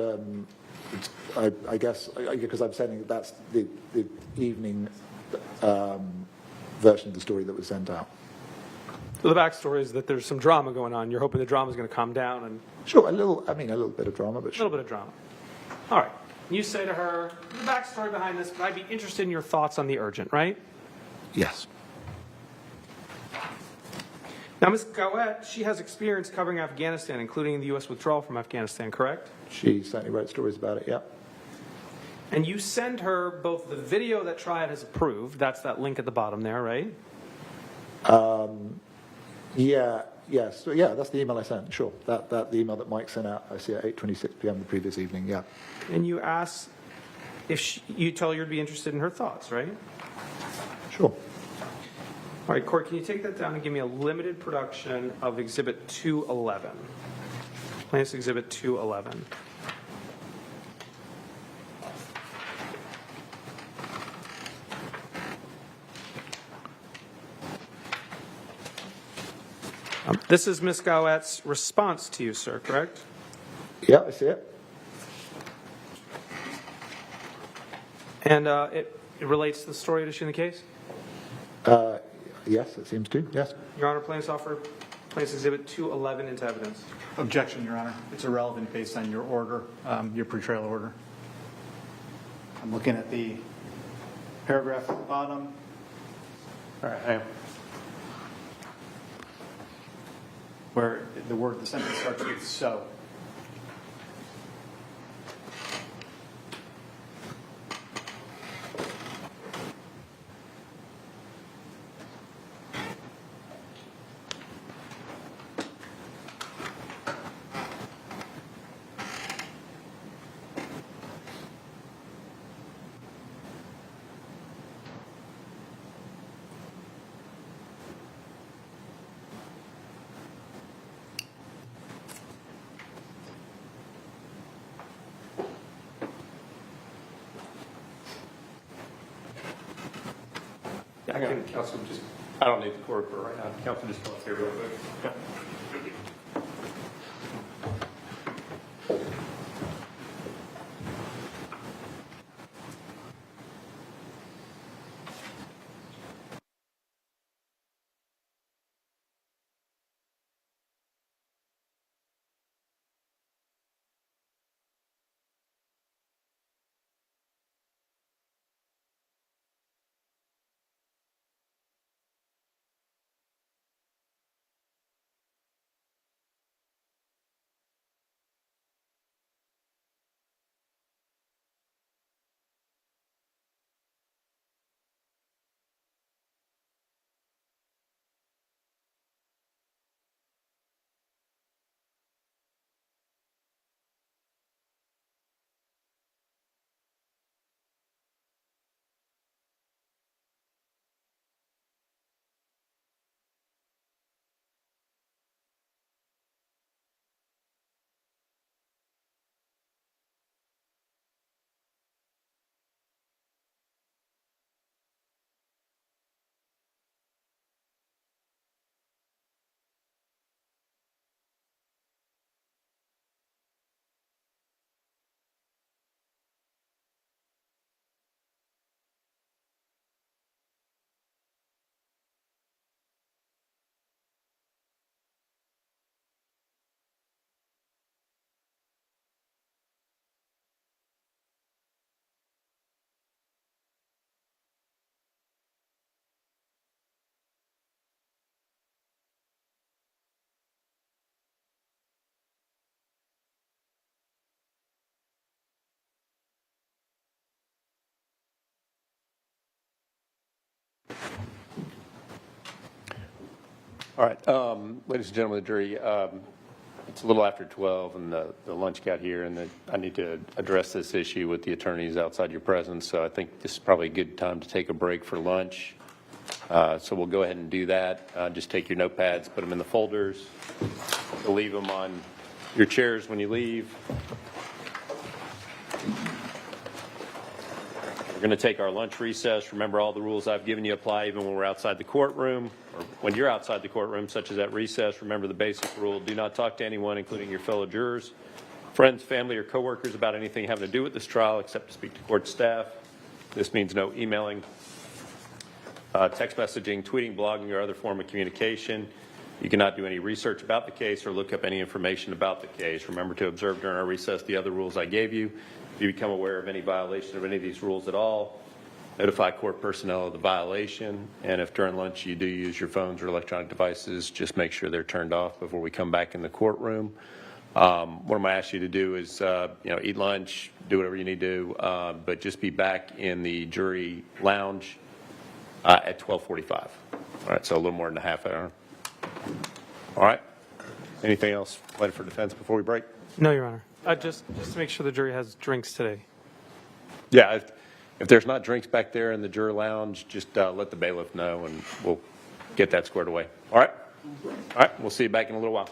S21: I guess, because I'm saying that's the evening version of the story that was sent out.
S9: So the backstory is that there's some drama going on. You're hoping the drama is going to calm down. And
S21: Sure, a little bit of drama, but
S9: sure. A little bit of drama. All right. You say to her, the backstory behind this, but I'd be interested in your thoughts on the urgent, right?
S21: Yes.
S9: Now, Ms. Gawat, she has experience covering Afghanistan, including the U.S. withdrawal from Afghanistan, correct?
S21: She certainly wrote stories about it, yeah.
S9: And you send her both the video that Triad has approved, that's that link at the bottom there, right?
S21: Yes, so, yeah, that's the email I sent, sure. The email that Mike sent out, I see at 8:26 p.m. the previous evening, yeah.
S9: And you ask if you tell her you'd be interested in her thoughts, right?
S21: Sure.
S9: All right, Court, can you take that down and give me a limited production of Exhibit 211? Plaintiff's Exhibit 211. This is Ms. Gawat's response to you, sir, correct?
S21: Yeah, I see it.
S9: And it relates to the story at issue in the case?
S21: Yes, it seems to, yes.
S9: Your Honor, plaintiff's offer, plaintiff's Exhibit 211 into evidence.
S1: Objection, Your Honor. It's irrelevant based on your order, your pretrial order. I'm looking at the paragraph at the bottom.
S3: All right, hang on.
S1: where the sentence starts with so.
S3: Hang on, Council, I don't need the court report right now. Council, just come up here real quick. Yeah. All right, ladies and gentlemen of the jury, it's a little after 12 and the lunch got here, and I need to address this issue with the attorneys outside your presence, so I think this is probably a good time to take a break for lunch. So we'll go ahead and do that. Just take your notepads, put them in the folders, you'll leave them on your chairs when you leave. We're going to take our lunch recess. Remember, all the rules I've given you apply even when we're outside the courtroom, or when you're outside the courtroom, such as at recess. Remember the basic rule: do not talk to anyone, including your fellow jurors, friends, family, or coworkers, about anything having to do with this trial, except to speak to court staff. This means no emailing, text messaging, tweeting, blogging, or other form of communication. You cannot do any research about the case or look up any information about the case. Remember to observe during our recess the other rules I gave you. If you become aware of any violation of any of these rules at all, notify court personnel of the violation. And if during lunch you do use your phones or electronic devices, just make sure they're turned off before we come back in the courtroom. What I'm going to ask you to do is, eat lunch, do whatever you need to do, but just be back in the jury lounge at 12:45. All right, so a little more than a half hour. All right. Anything else planned for defense before we break?
S9: No, Your Honor. Just to make sure the jury has drinks today.
S3: Yeah, if there's not drinks back there in the juror lounge, just let the bailiff know and we'll get that squared away. All right? All right, we'll see you back in a little while.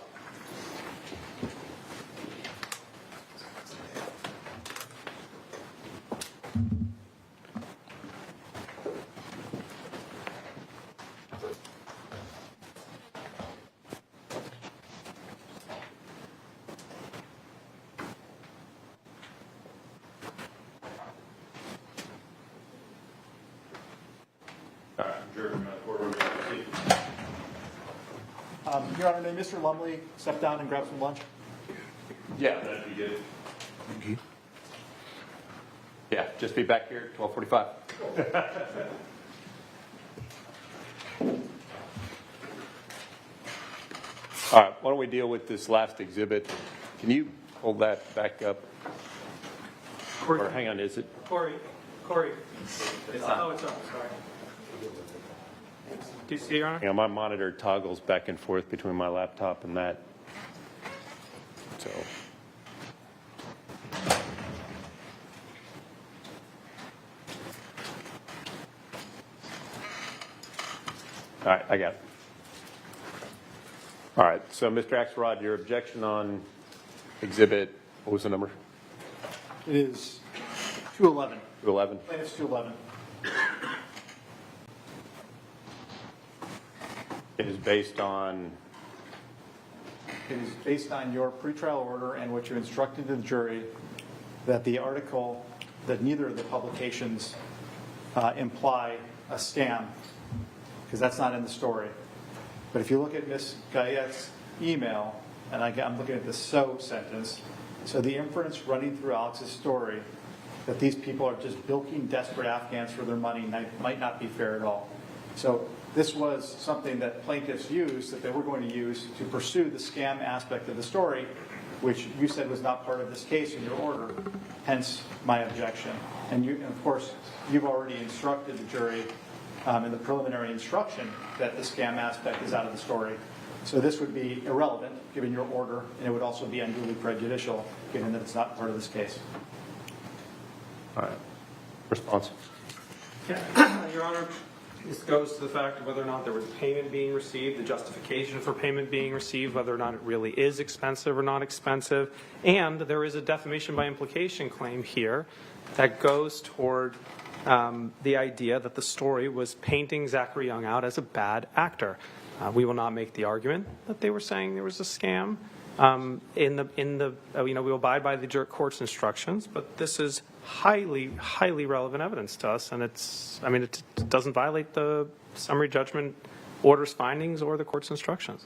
S1: Your Honor, may Mr. Lumley step down and grab some lunch?
S3: Yeah, that'd be good. Thank you. Yeah, just be back here at 12:45. All right, why don't we deal with this last exhibit? Can you hold that back up? Or hang on, is it?
S9: Corey. It's on. Oh, it's on, sorry. Do you see, Your Honor?
S3: You know, my monitor toggles back and forth between my laptop and that. So. All right, I got it. All right, so Mr. Axelrod, your objection on exhibit, what was the number?
S1: It is 211.
S3: 211?
S1: Plaintiff's 211.
S3: It is based on?
S1: It is based on your pretrial order and what you instructed the jury that the article, that neither of the publications imply a scam, because that's not in the story. But if you look at Ms. Guyette's email, and I'm looking at the "so" sentence, so the inference running through Alex's story that these people are just bilking desperate Afghans for their money might not be fair at all. So this was something that plaintiffs used, that they were going to use to pursue the scam aspect of the story, which you said was not part of this case in your order, hence my objection. And of course, you've already instructed the jury in the preliminary instruction that the scam aspect is out of the story. So this would be irrelevant, given your order, and it would also be unduly prejudicial, given that it's not part of this case.
S3: All right. Response?
S9: Yeah. Your Honor, this goes to the fact of whether or not there was payment being received, the justification for payment being received, whether or not it really is expensive or not expensive, and there is a defamation by implication claim here that goes toward the idea that the story was painting Zachary Young out as a bad actor. We will not make the argument that they were saying there was a scam. We will abide by the court's instructions, but this is highly relevant evidence to us, and it doesn't violate the summary judgment order's findings or the court's instructions.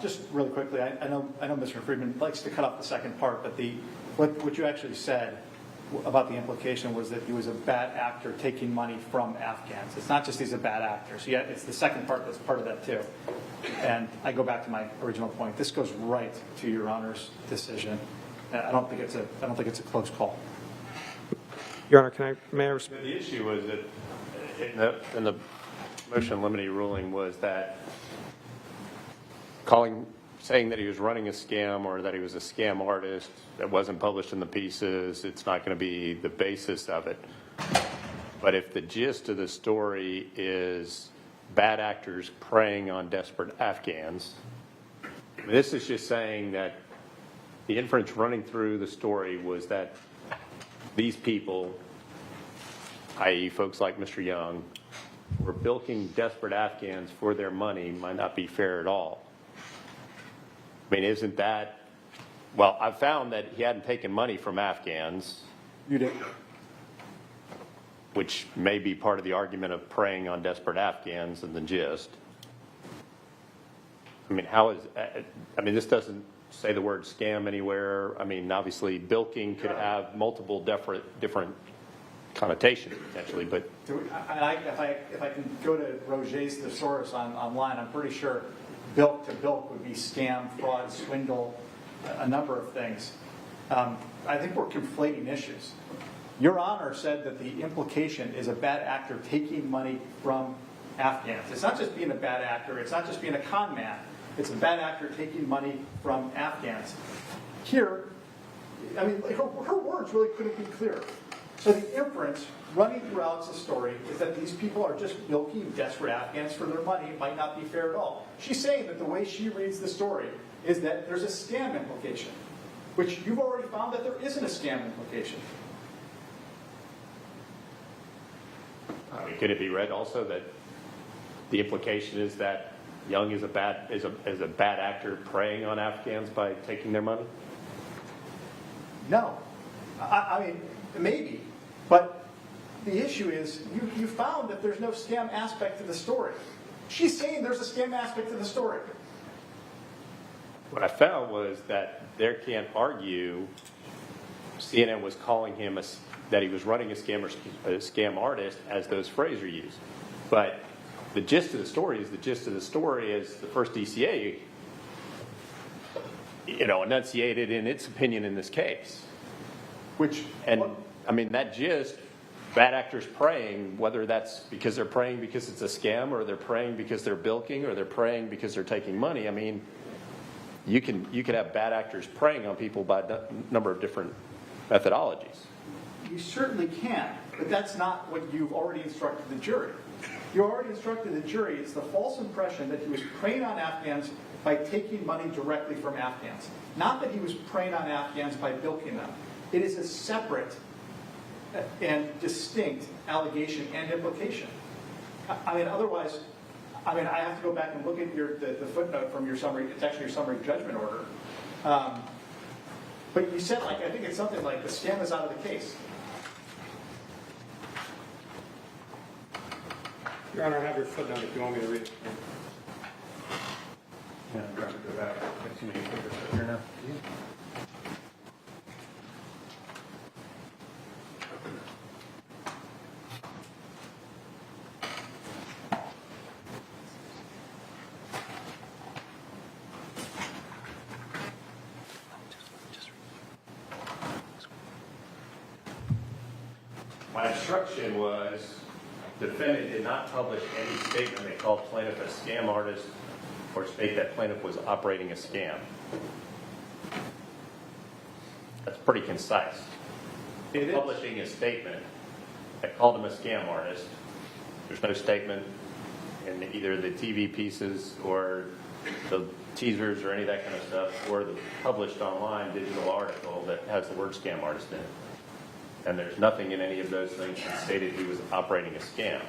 S1: Just really quickly, I know Mr. Friedman likes to cut off the second part, but what you actually said about the implication was that he was a bad actor taking money from Afghans. It's not just he's a bad actor. So yeah, it's the second part that's part of that too. And I go back to my original point. This goes right to Your Honor's decision. I don't think it's a close call.
S9: Your Honor, may I respond?
S3: The issue was that in the motion in limine ruling was that saying that he was running a scam or that he was a scam artist that wasn't published in the pieces, it's not going to be the basis of it. But if the gist of the story is bad actors preying on desperate Afghans, this is just saying that the inference running through the story was that these people, i.e. folks like Mr. Young, were bilking desperate Afghans for their money might not be fair at all. I mean, isn't that, well, I found that he hadn't taken money from Afghans.
S1: You did.
S3: Which may be part of the argument of preying on desperate Afghans in the gist. I mean, this doesn't say the word scam anywhere. I mean, obviously, bilking could have multiple different connotations potentially, but.
S1: If I can go to Roger's thesaurus online, I'm pretty sure bilk to bilk would be scam, fraud, swindle, a number of things. I think we're conflating issues. Your Honor said that the implication is a bad actor taking money from Afghans. It's not just being a bad actor. It's not just being a con man. It's a bad actor taking money from Afghans. Here, I mean, her words really couldn't be clearer. So the inference running through Alex's story is that these people are just milking desperate Afghans for their money. It might not be fair at all. She's saying that the way she reads the story is that there's a scam implication, which you've already found that there isn't a scam implication.
S3: Could it be read also that the implication is that Young is a bad actor preying on Afghans by taking their money?
S1: No. I mean, maybe. But the issue is you found that there's no scam aspect to the story. She's saying there's a scam aspect to the story.
S3: What I found was that there can't argue CNN was calling him that he was running a scam artist as those phrases are used. But the gist of the story is the first DCA, enunciated in its opinion in this case. That gist, bad actors praying, whether that's because they're praying because it's a scam, or they're praying because they're bilking, or they're praying because they're taking money. You could have bad actors preying on people by a number of different methodologies.
S1: You certainly can, but that's not what you've already instructed the jury. You already instructed the jury it's the false impression that he was preying on Afghans by taking money directly from Afghans. Not that he was preying on Afghans by bilking them. It is a separate and distinct allegation and implication. Otherwise, I have to go back and look at the footnote from your summary. It's actually your summary judgment order. But you said, I think it's something like the scam is out of the case.
S2: Your Honor, I have your footnote if you want me to read it.
S3: Yeah, I'm trying to go back. Too many papers up here now. My instruction was, defendant did not publish any statement that called plaintiff a scam artist or state that plaintiff was operating a scam. That's pretty concise. Publishing a statement that called him a scam artist, there's no statement in either the TV pieces or the teasers or any of that kind of stuff, or the published online digital article that has the word scam artist in it. And there's nothing in any of those things that stated he was operating a scam.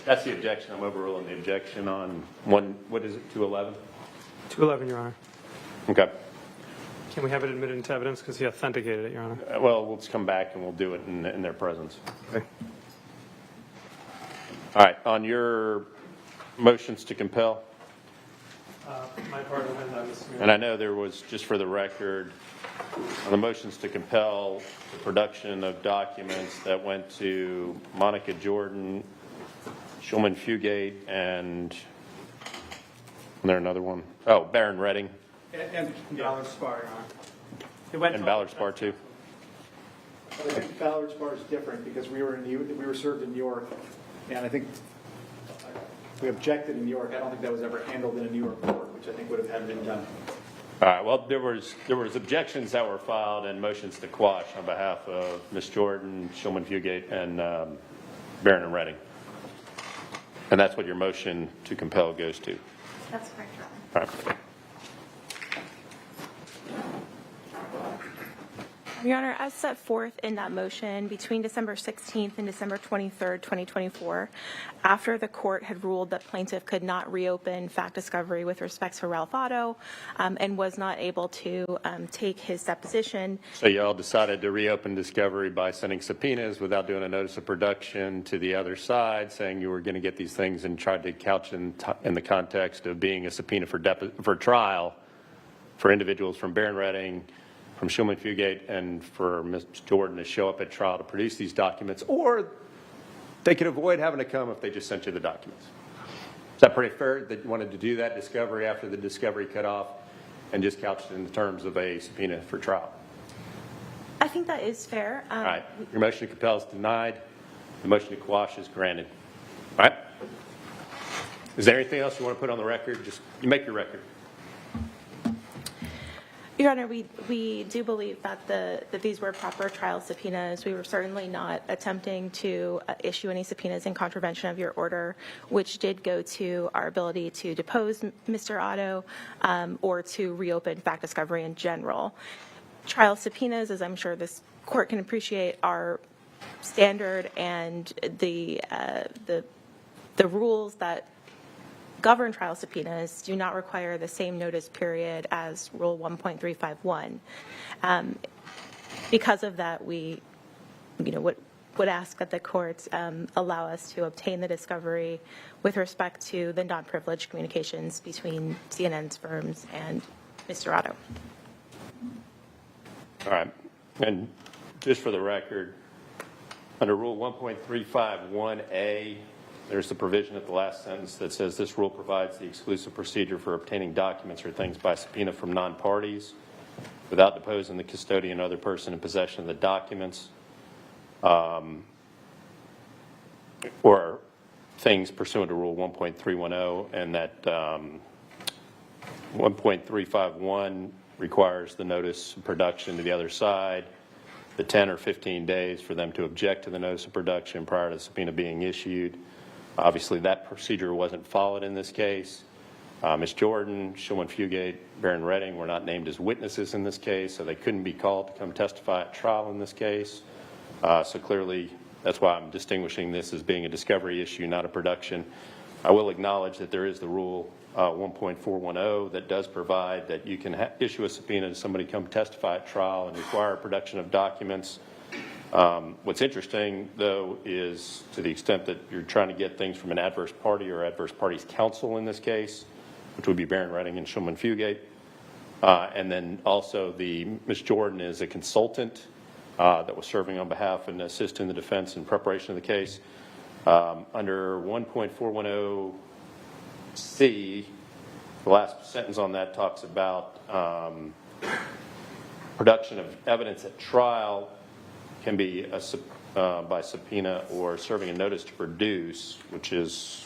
S3: That's the objection. I'm overruling the objection on what is it, 211?
S9: 211, Your Honor.
S3: Okay.
S9: Can we have it admitted into evidence because he authenticated it, Your Honor?
S3: Well, let's come back and we'll do it in their presence.
S9: Okay.
S3: All right. On your motions to compel.
S2: My part of it,
S3: And I know there was, just for the record, on the motions to compel the production of documents that went to Monica Jordan, Shulman Fugate, and is there another one? Oh, Baron Redding.
S1: And
S2: Ballard Spar, Your Honor.
S3: And Ballard Spar, too.
S1: But I think Ballard Spar is different because we were served in New York, and I think we objected in New York. I don't think that was ever handled in a New York court, which I think would have had been done.
S3: All right. Well, there was objections that were filed and motions to quash on behalf of Ms. Jordan, Shulman Fugate, and Baron and Redding. And that's what your motion to compel goes to.
S4: That's correct, Your Honor.
S3: All right.
S4: Your Honor, as set forth in that motion, between December 16th and December 23rd, 2024, after the court had ruled that plaintiff could not reopen fact discovery with respect to Ralph Otto and was not able to take his deposition.
S3: So you all decided to reopen discovery by sending subpoenas without doing a notice of production to the other side, saying you were going to get these things, and tried to couch in the context of being a subpoena for trial for individuals from Baron Redding, from Shulman Fugate, and for Ms. Jordan to show up at trial to produce these documents, or they could avoid having to come if they just sent you the documents. Is that pretty fair that you wanted to do that discovery after the discovery cut off and just couched it in the terms of a subpoena for trial?
S4: I think that is fair.
S3: All right. Your motion to compel is denied. The motion to quash is granted. All right. Is there anything else you want to put on the record? Just you make your record.
S4: Your Honor, we do believe that these were proper trial subpoenas. We were certainly not attempting to issue any subpoenas in contravention of your order, which did go to our ability to depose Mr. Otto or to reopen fact discovery in general. Trial subpoenas, as I'm sure this court can appreciate, are standard, and the rules that govern trial subpoenas do not require the same notice period as Rule 1.351. Because of that, we, would ask that the courts allow us to obtain the discovery with respect to the non-privileged communications between CNN's firms and Mr. Otto.
S3: All right. And just for the record, Under Rule 1.351A, there's the provision at the last sentence that says this rule provides the exclusive procedure for obtaining documents or things by subpoena from non-parties without deposing the custodian or other person in possession of the documents or things pursuant to Rule 1.310, and that 1.351 requires the notice of production to the other side, the 10 or 15 days for them to object to the notice of production prior to the subpoena being issued. Obviously, that procedure wasn't followed in this case. Ms. Jordan, Shulman Fugate, Baron Redding were not named as witnesses in this case, so they couldn't be called to come testify at trial in this case. So clearly, that's why I'm distinguishing this as being a discovery issue, not a production. I will acknowledge that there is the Rule 1.410 that does provide that you can issue a subpoena to somebody come testify at trial and require production of documents. What's interesting, though, is to the extent that you're trying to get things from an adverse party or adverse party's counsel in this case, which would be Baron Redding and Shulman Fugate, and then also Ms. Jordan is a consultant that was serving on behalf and assisting the defense in preparation of the case. Under 1.410C, the last sentence on that talks about production of evidence at trial can be by subpoena or serving a notice to produce, which is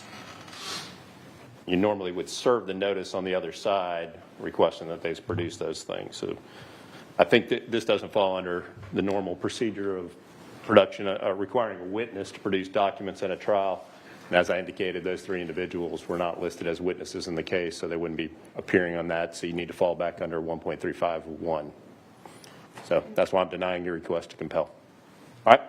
S3: you normally would serve the notice on the other side requesting that they produce those things. So I think that this doesn't fall under the normal procedure of production, requiring a witness to produce documents at a trial. And as I indicated, those three individuals were not listed as witnesses in the case, so they wouldn't be appearing on that. So you need to fall back under 1.351. So that's why I'm denying your request to compel. All right.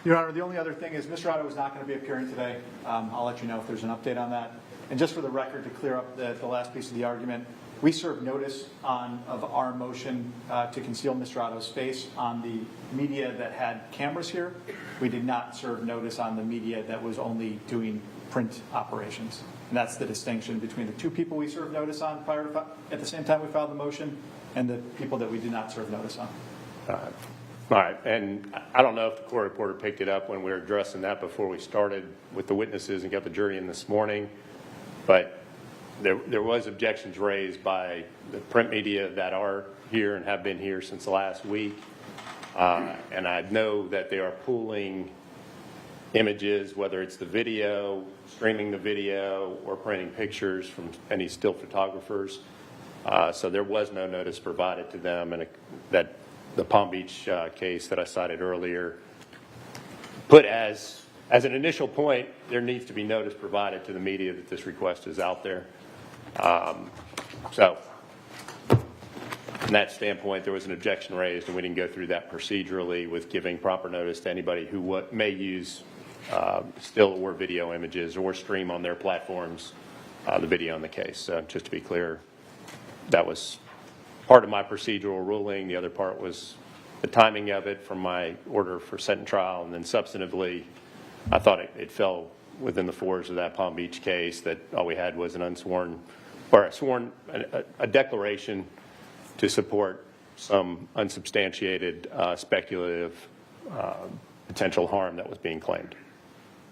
S1: Your Honor, the only other thing is Mr. Otto is not going to be appearing today. I'll let you know if there's an update on that. And just for the record, to clear up the last piece of the argument, we served notice of our motion to conceal Mr. Otto's face on the media that had cameras here. We did not serve notice on the media that was only doing print operations. And that's the distinction between the two people we served notice on at the same time we filed the motion and the people that we did not serve notice on.
S3: All right, and I don't know if the court reporter picked it up when we were addressing that before we started with the witnesses and got the jury in this morning, but there was objections raised by the print media that are here and have been here since last week, and I know that they are pooling images, whether it's the video, streaming the video, or printing pictures from any still photographers. So there was no notice provided to them, and that the Palm Beach case that I cited earlier put as an initial point, there needs to be notice provided to the media that this request is out there. So from that standpoint, there was an objection raised, and we didn't go through that procedurally with giving proper notice to anybody who may use still or video images or stream on their platforms the video in the case. So just to be clear, that was part of my procedural ruling. The other part was the timing of it from my order for set and trial, and then substantively, I thought it fell within the fours of that Palm Beach case, that all we had was an unsworn, or a declaration to support some unsubstantiated, speculative potential harm that was being claimed.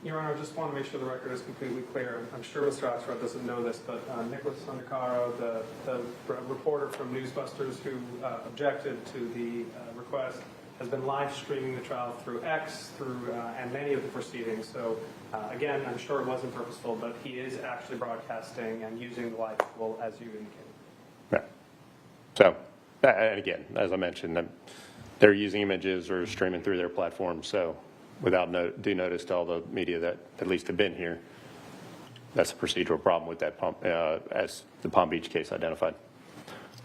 S2: Your Honor, I just want to make sure the record is completely clear. I'm sure Mr. Oxford doesn't know this, but Nicholas Undercaro, the reporter from Newsbusters who objected to the request, has been live streaming the trial through X, and many of the proceedings. So again, I'm sure it wasn't purposeful, but he is actually broadcasting and using the live tool as you indicated.
S3: Yeah. So, and again, as I mentioned, they're using images or streaming through their platform. So without due notice to all the media that at least have been here, that's a procedural problem with that as the Palm Beach case identified.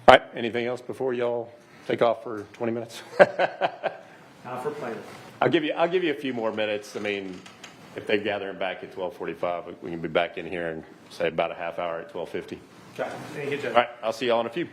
S3: All right, anything else before y'all take off for 20 minutes?
S2: Not for plaintiff.
S3: I'll give you a few more minutes. I mean, if they're gathering back at 12:45, we can be back in here and say about a half hour at 12:50.
S2: Okay. Thank you, Judge.
S3: All right, I'll see y'all in a few.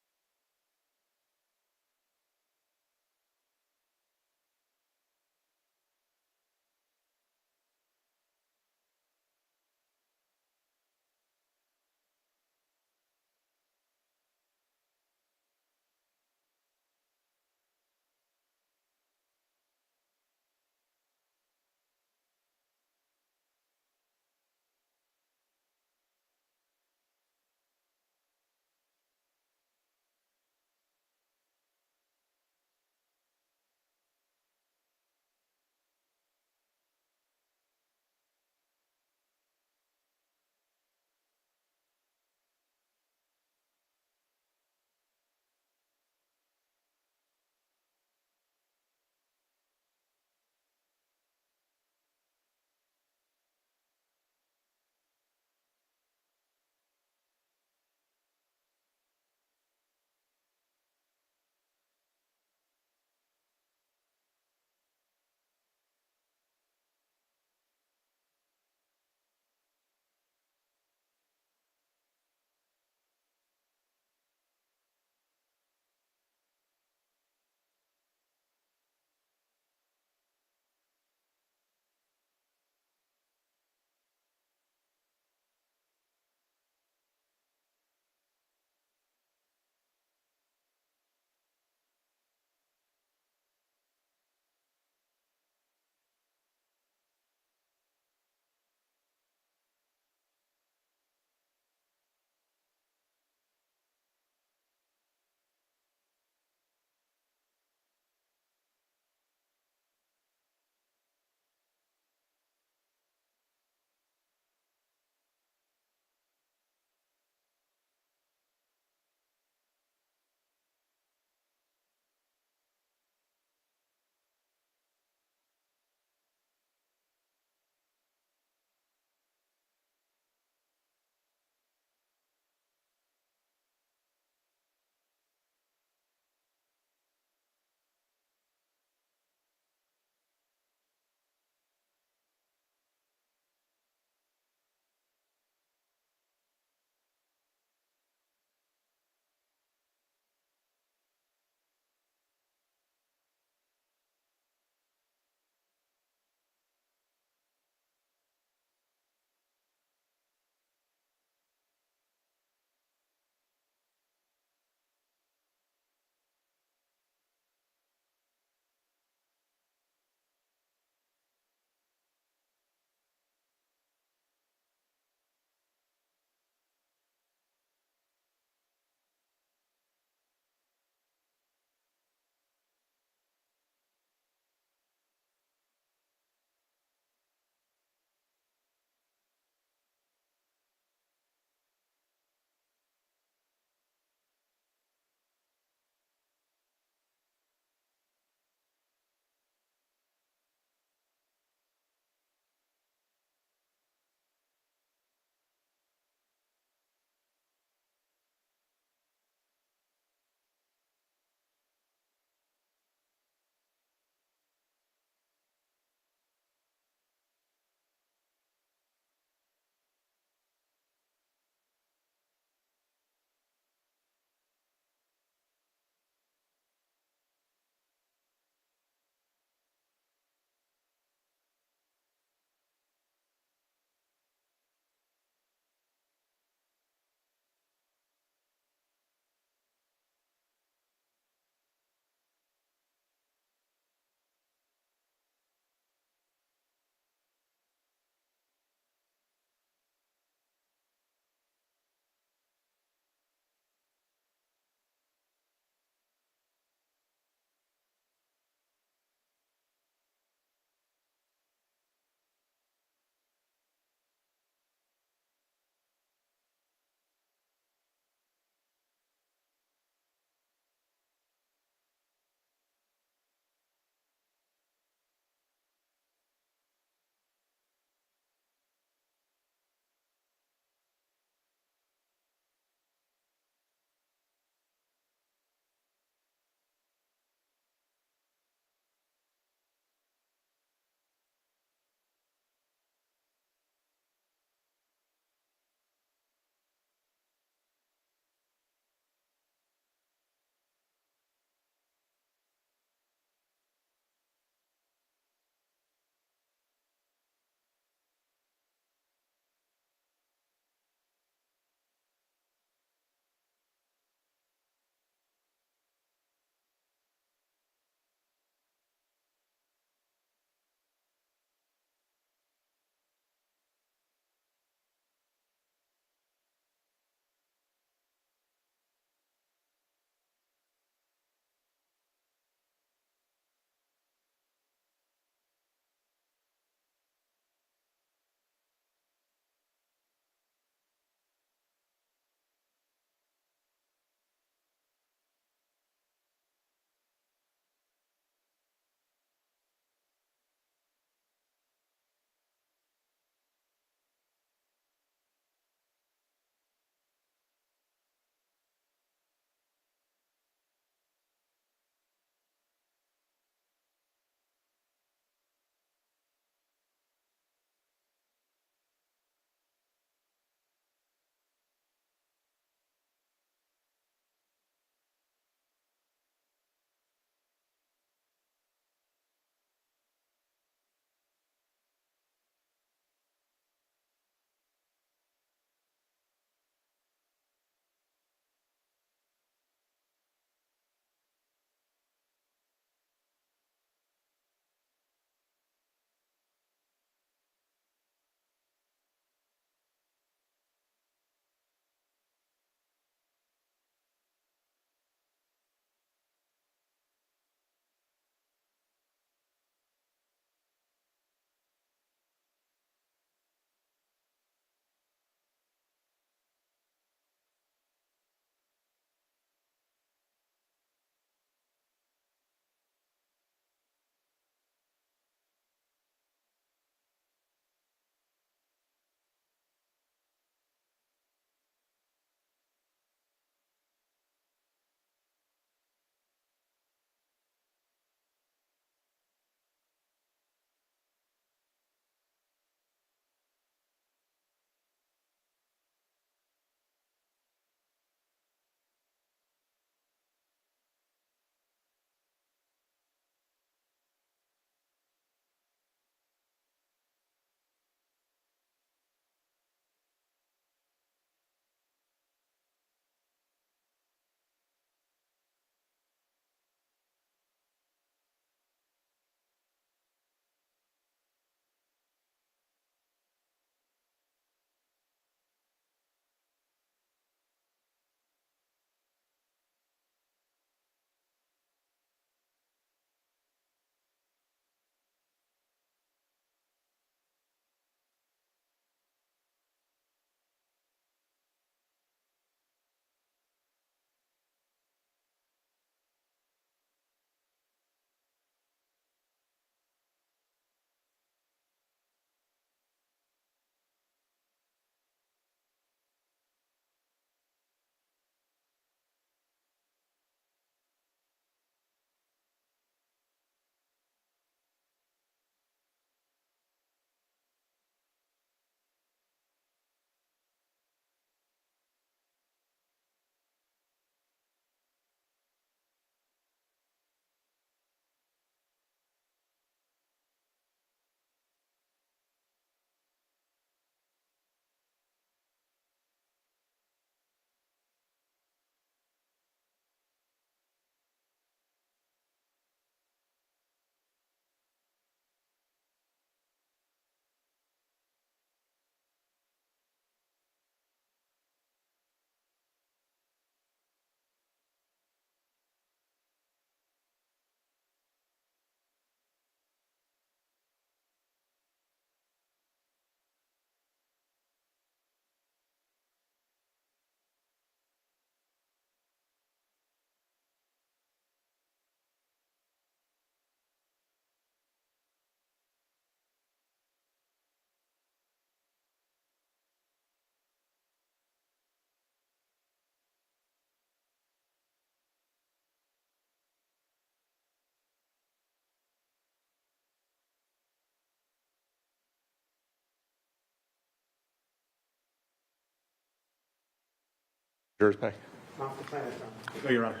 S3: Yours back?
S1: No, Your Honor.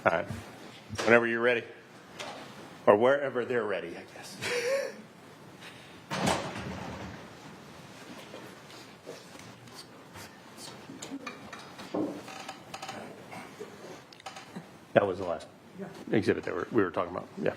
S3: All right. Whenever you're ready. Or wherever they're ready, I guess. That was the last exhibit that we were talking about. Yeah.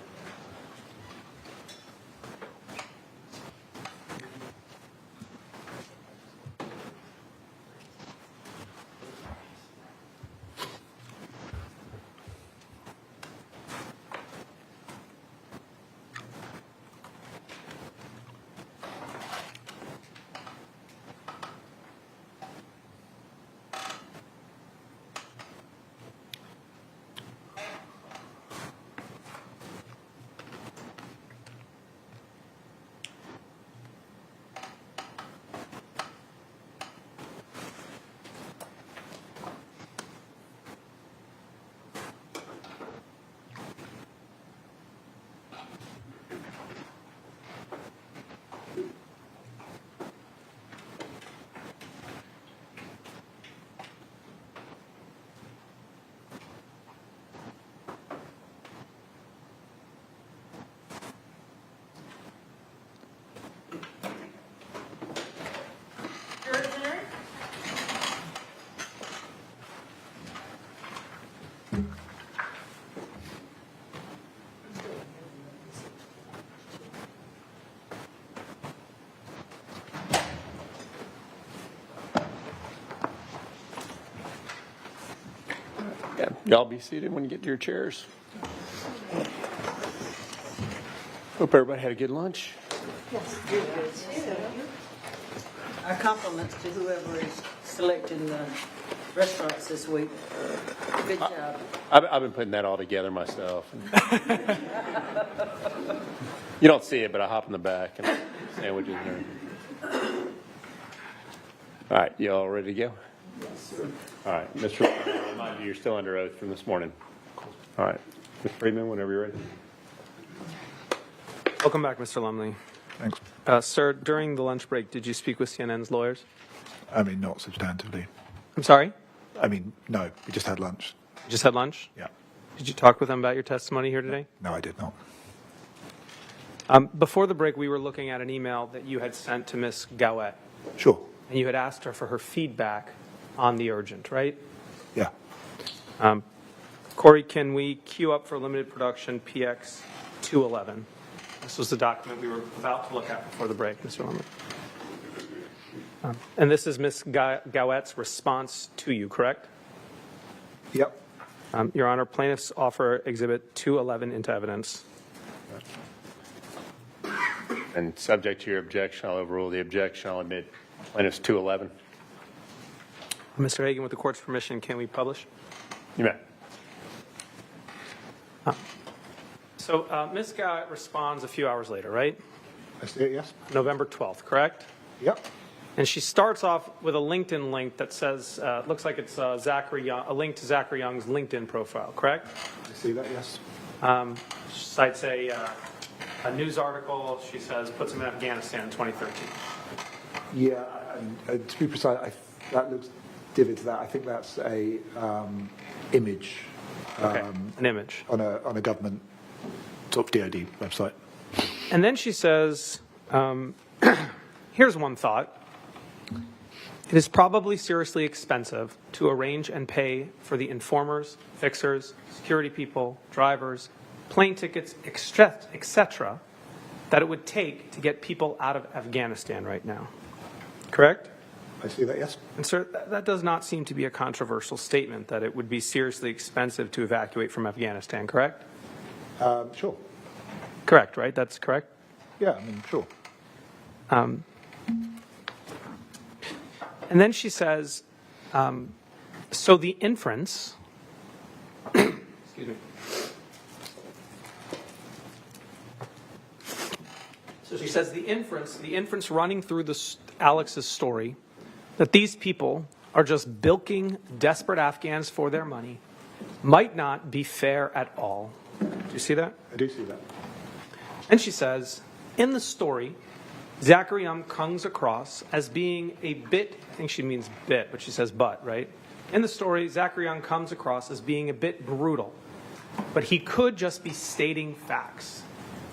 S3: Yeah. Y'all be seated when you get to your chairs. Hope everybody had a good lunch.
S10: Yes, good. Our compliments to whoever is selecting the restaurants this week. Good job.
S3: I've been putting that all together myself. You don't see it, but I hop in the back and sandwiches there. All right, you all ready to go?
S10: Yes, sir.
S3: All right, Mr. I remind you, you're still under oath from this morning. All right, Mr. Friedman, whenever you're ready.
S9: Welcome back, Mr. Lumley.
S21: Thanks.
S9: Sir, during the lunch break, did you speak with CNN's lawyers?
S21: I mean, not substantively.
S9: I'm sorry?
S21: I mean, no, we just had lunch.
S9: You just had lunch?
S21: Yeah.
S9: Did you talk with them about your testimony here today?
S21: No, I did not.
S9: Before the break, we were looking at an email that you had sent to Ms. Gowett.
S21: Sure.
S9: And you had asked her for her feedback on the urgent, right?
S21: Yeah.
S9: Corey, can we queue up for limited production PX 211? This was the document we were about to look at before the break, Mr. Lumley. And this is Ms. Gowett's response to you, correct?
S21: Yep.
S9: Your Honor, plaintiffs offer Exhibit 211 into evidence.
S3: And subject to your objection, I'll overrule the objection. I'll admit plaintiff's 211.
S9: Mr. Hagan, with the court's permission, can we publish?
S3: You may.
S9: So Ms. Gowett responds a few hours later, right?
S21: I see it, yes.
S9: November 12th, correct?
S21: Yep.
S9: And she starts off with a LinkedIn link that says, looks like it's Zachary Young, a link to Zachary Young's LinkedIn profile, correct?
S21: I see that, yes.
S9: Cites a news article. She says, puts him in Afghanistan in 2013.
S21: Yeah, and to be precise, that looks divot to that. I think that's a image.
S9: Okay, an image.
S21: On a government sort of DoD website.
S9: And then she says, here's one thought. It is probably seriously expensive to arrange and pay for the informers, fixers, security people, drivers, plane tickets, etc., that it would take to get people out of Afghanistan right now. Correct?
S21: I see that, yes.
S9: And sir, that does not seem to be a controversial statement, that it would be seriously expensive to evacuate from Afghanistan, correct?
S21: Sure.
S9: Correct, right? That's correct?
S21: Yeah, I mean, sure.
S9: And then she says, so the inference, excuse me. So she says the inference running through Alex's story, that these people are just bilking desperate Afghans for their money, might not be fair at all. Do you see that?
S21: I do see that.
S9: And she says, in the story, Zachary Young comes across as being a bit, I think she means bit, but she says but, right? In the story, Zachary Young comes across as being a bit brutal, but he could just be stating facts.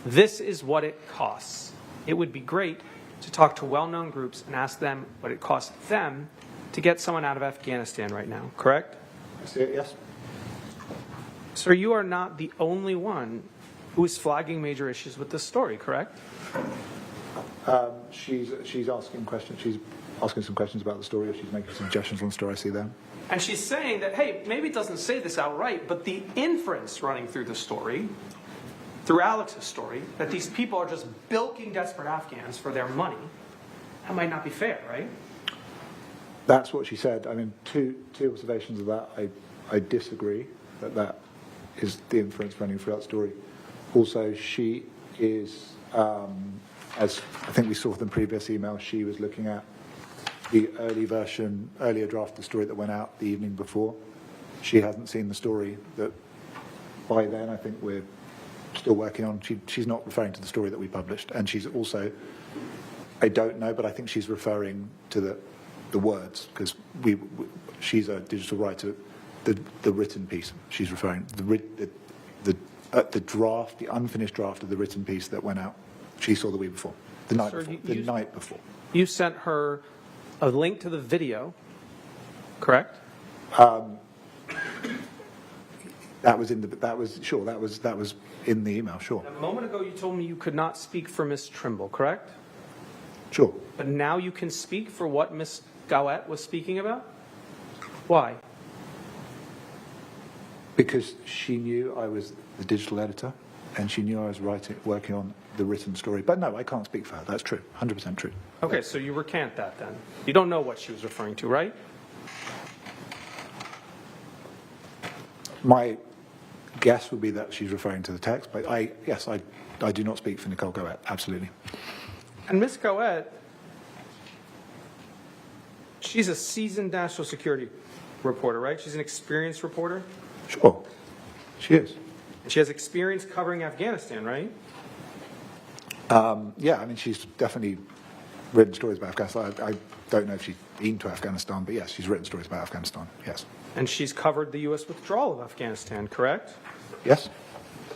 S9: This is what it costs. It would be great to talk to well-known groups and ask them what it costs them to get someone out of Afghanistan right now, correct?
S21: Yes.
S9: Sir, you are not the only one who is flagging major issues with this story, correct?
S21: She's asking questions. She's asking some questions about the story, or she's making suggestions on the story. I see them.
S9: And she's saying that, hey, maybe it doesn't say this outright, but the inference running through the story, through Alex's story, that these people are just bilking desperate Afghans for their money, that might not be fair, right?
S21: That's what she said. I mean, two observations of that. I disagree that is the inference running through that story. Also, she is, as I think we saw from the previous email, she was looking at the earlier draft of the story that went out the evening before. She hasn't seen the story that by then I think we're still working on. She's not referring to the story that we published. And she's also, I don't know, but I think she's referring to the words, because she's a digital writer. The written piece she's referring the draft, the unfinished draft of the written piece that went out. She saw the week before, the night before.
S9: You sent her a link to the video, correct?
S21: That was in the email. Sure.
S9: A moment ago, you told me you could not speak for Ms. Trimble, correct?
S21: Sure.
S9: But now you can speak for what Ms. Gowett was speaking about? Why?
S21: Because she knew I was the digital editor, and she knew I was working on the written story. But no, I can't speak for her. That's true. 100% true.
S9: Okay, so you recant that then. You don't know what she was referring to, right?
S21: My guess would be that she's referring to the text, but I do not speak for Nicole Gowett. Absolutely.
S9: And Ms. Gowett, she's a seasoned national security reporter, right? She's an experienced reporter?
S21: Sure, she is.
S9: And she has experience covering Afghanistan, right?
S21: Yeah, I mean, she's definitely written stories about Afghanistan. I don't know if she's been to Afghanistan, but yes, she's written stories about Afghanistan, yes.
S9: And she's covered the U.S. withdrawal of Afghanistan, correct?
S21: Yes.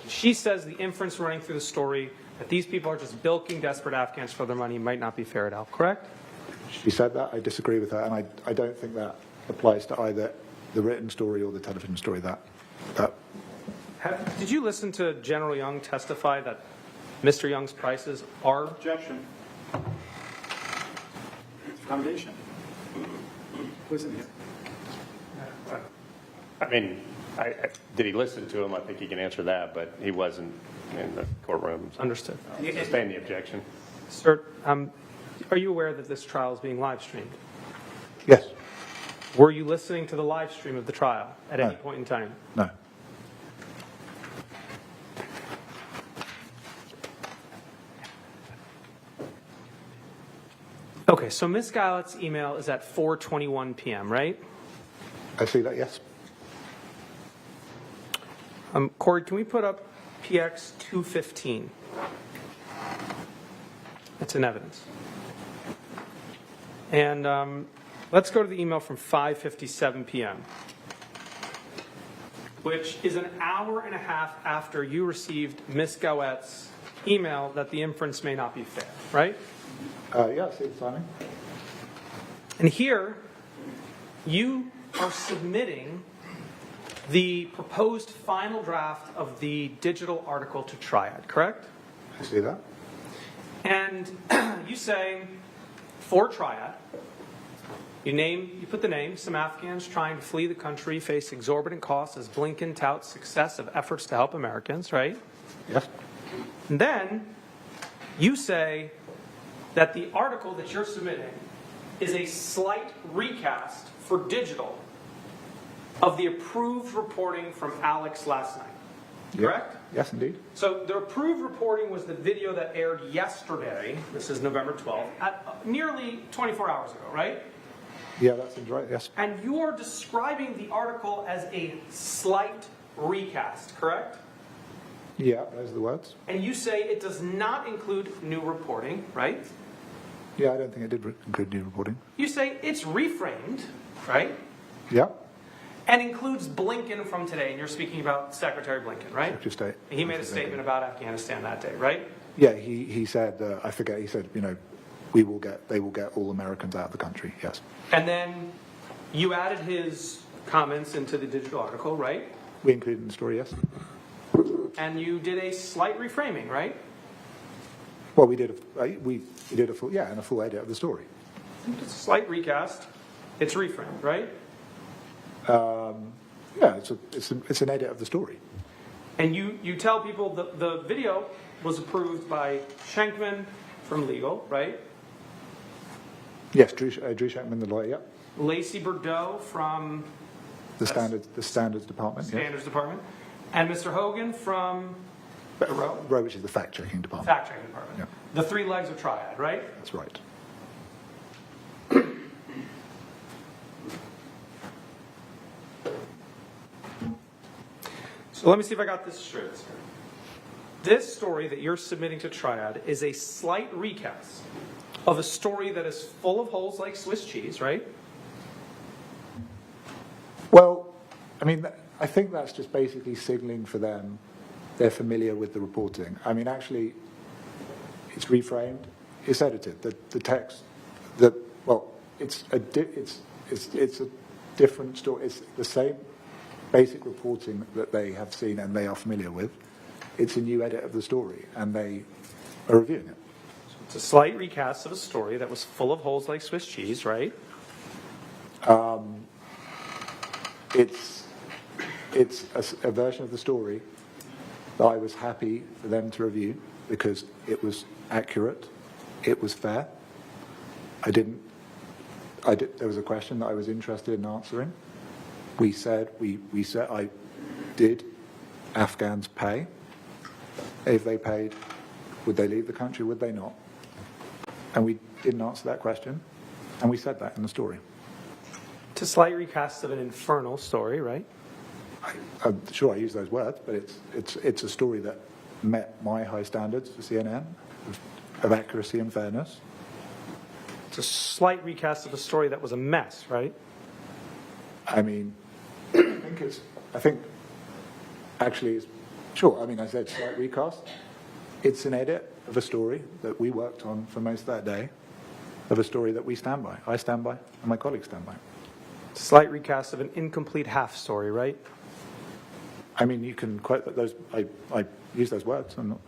S9: She says the inference running through the story that these people are just bilking desperate Afghans for their money might not be fair at all, correct?
S21: She said that. I disagree with her, and I don't think that applies to either the written story or the television story.
S9: Did you listen to General Young testify that Mr. Young's prices are...
S1: Objection. Foundation. Listen here.
S3: I mean, did he listen to him? I think he can answer that, but he wasn't in the courtroom. So.
S9: Understood.
S3: Sustain the objection.
S9: Sir, are you aware that this trial is being live streamed?
S21: Yes.
S9: Were you listening to the live stream of the trial at any point in time?
S21: No.
S9: Okay, so Ms. Gallett's email is at 4:21 p.m., right?
S21: I see that, yes.
S9: Corey, can we put up PX 215? It's in evidence. And let's go to the email from 5:57 p.m., which is an hour and a half after you received Ms. Gowett's email that the inference may not be fair, right?
S21: Yeah, I see the timing.
S9: And here, you are submitting the proposed final draft of the digital article to Triad, correct?
S21: I see that.
S9: And you say, for Triad, you put the name, some Afghans trying to flee the country face exorbitant costs as Blinken touts success of efforts to help Americans, right?
S21: Yes.
S9: And then you say that the article that you're submitting is a slight recast for digital of the approved reporting from Alex last night, correct?
S21: Yes, indeed.
S9: So the approved reporting was the video that aired yesterday, this is November 12th, at nearly 24 hours ago, right?
S21: Yeah, that seems right, yes.
S9: And you're describing the article as a slight recast, correct?
S21: Yeah, those are the words.
S9: And you say it does not include new reporting, right?
S21: Yeah, I don't think it did include new reporting.
S9: You say it's reframed, right?
S21: Yeah.
S9: And includes Blinken from today, and you're speaking about Secretary Blinken, right?
S21: Secretary of State.
S9: He made a statement about Afghanistan that day, right?
S21: Yeah, he said, I forget, he said, they will get all Americans out of the country, yes.
S9: And then you added his comments into the digital article, right?
S21: We included in the story, yes.
S9: And you did a slight reframing, right?
S21: Well, we did a full edit of the story.
S9: It's a slight recast. It's reframed, right?
S21: Yeah, it's an edit of the story.
S9: And you tell people the video was approved by Schenkman from legal, right?
S21: Yes, Drew Schenkman, the lawyer, yeah.
S9: Lacey Bordeaux from
S21: The standards department,
S9: Standards Department, and Mr. Hogan from the Row,
S21: which is the fact-checking department.
S9: Fact-checking Department.
S21: Yeah.
S9: The three legs of Triad, right?
S21: That's right.
S9: So let me see if I got this straight. This story that you're submitting to Triad is a slight recast of a story that is full of holes like Swiss cheese, right?
S21: Well, I mean, I think that's just basically signaling for them they're familiar with the reporting. I mean, actually, it's reframed, it's edited. The text, it's a different story. It's the same basic reporting that they have seen and they are familiar with. It's a new edit of the story, and they are reviewing it.
S9: So it's a slight recast of a story that was full of holes like Swiss cheese, right?
S21: It's a version of the story that I was happy for them to review because it was accurate, it was fair. There was a question that I was interested in answering. We said did Afghans pay? If they paid, would they leave the country? Would they not? And we didn't answer that question, and we said that in the story.
S9: It's a slight recast of an infernal story, right?
S21: I'm sure I use those words, but it's a story that met my high standards for CNN of accuracy and fairness.
S9: It's a slight recast of a story that was a mess, right?
S21: I mean, I think actually, sure, I mean, I said slight recast. It's an edit of a story that we worked on for most of that day, of a story that we stand by. I stand by, and my colleagues stand by.
S9: Slight recast of an incomplete half story, right?
S21: I mean, you can quote those. I use those words. I'm not.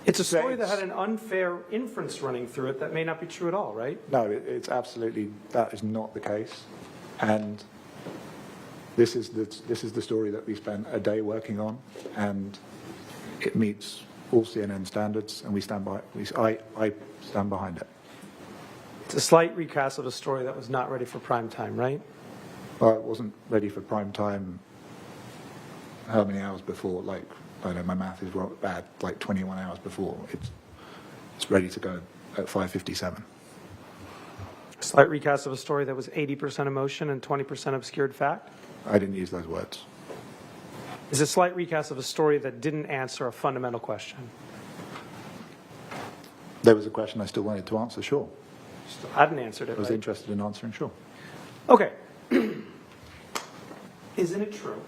S9: It's a story that had an unfair inference running through it that may not be true at all, right?
S21: No, it's absolutely, that is not the case. And this is the story that we spent a day working on, and it meets all CNN standards, and we stand by it. I stand behind it.
S9: It's a slight recast of a story that was not ready for prime time, right?
S21: Well, it wasn't ready for prime time how many hours before? Like, I don't know, my math is bad, like 21 hours before. It's ready to go at 5:57.
S9: Slight recast of a story that was 80% emotion and 20% obscured fact?
S21: I didn't use those words.
S9: Is a slight recast of a story that didn't answer a fundamental question?
S21: There was a question I still wanted to answer, sure.
S9: Still hadn't answered it,
S21: I was
S9: right?
S21: interested in answering, sure.
S9: Okay. Isn't it true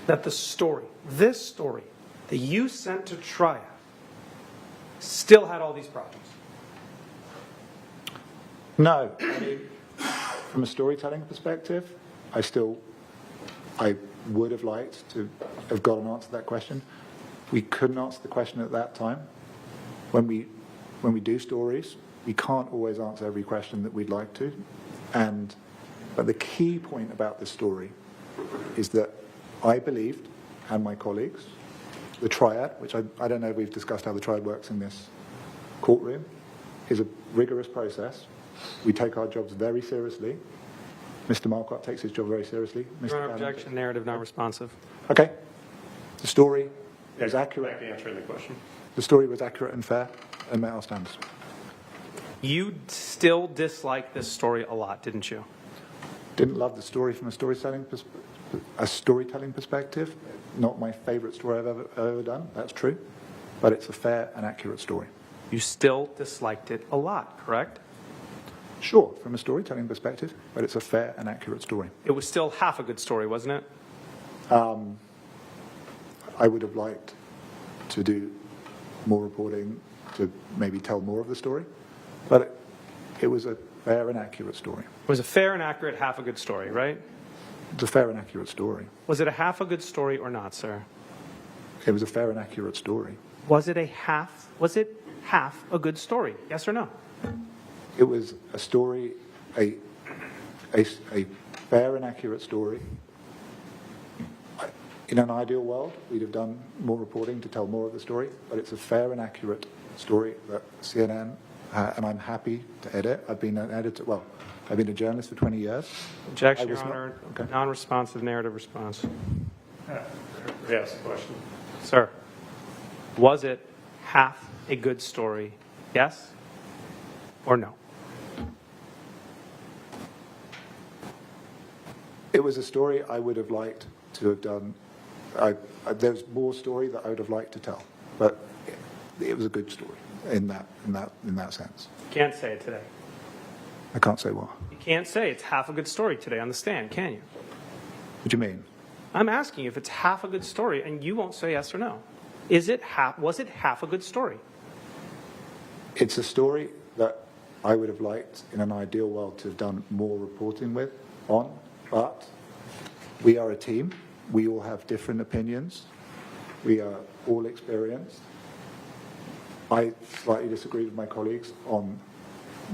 S9: that the story, this story, that you sent to Triad still had all these problems?
S21: No. I mean, from a storytelling perspective, I would have liked to have got an answer to that question. We couldn't answer the question at that time. When we do stories, we can't always answer every question that we'd like to. But the key point about this story is that I believed, and my colleagues, the Triad, which I don't know if we've discussed how the Triad works in this courtroom, is a rigorous process. We take our jobs very seriously. Mr. Marquardt takes his job very seriously.
S9: Your Honor, objection, narrative non-responsive.
S21: Okay. The story was accurate.
S9: Answering the question.
S21: The story was accurate and fair and met our standards.
S9: You still dislike this story a lot, didn't you?
S21: Didn't love the story from a storytelling perspective. Not my favorite story I've ever done, that's true. But it's a fair and accurate story.
S9: You still disliked it a lot, correct?
S21: Sure, from a storytelling perspective, but it's a fair and accurate story.
S9: It was still half a good story, wasn't it?
S21: I would have liked to do more reporting to maybe tell more of the story, but it was a fair and accurate story.
S9: It was a fair and accurate half a good story, right?
S21: It's a fair and accurate story.
S9: Was it a half a good story or not, sir?
S21: It was a fair and accurate story.
S9: Was it half a good story? Yes or no?
S21: It was a story, a fair and accurate story. In an ideal world, we'd have done more reporting to tell more of the story, but it's a fair and accurate story that CNN, and I'm happy to edit. I've been an editor, well, I've been a journalist for 20 years.
S9: Objection, Your Honor. Non-responsive narrative response.
S3: Yes, question.
S9: Sir, was it half a good story? Yes or no?
S21: It was a story I would have liked to have done. There's more story that I would have liked to tell, but it was a good story in that sense.
S9: You can't say it today.
S21: I can't say what.
S9: You can't say it's half a good story today on the stand, can you?
S21: What do you mean?
S9: I'm asking you if it's half a good story, and you won't say yes or no. Was it half a good story?
S21: It's a story that I would have liked in an ideal world to have done more reporting on, but we are a team. We all have different opinions. We are all experienced. I slightly disagree with my colleagues on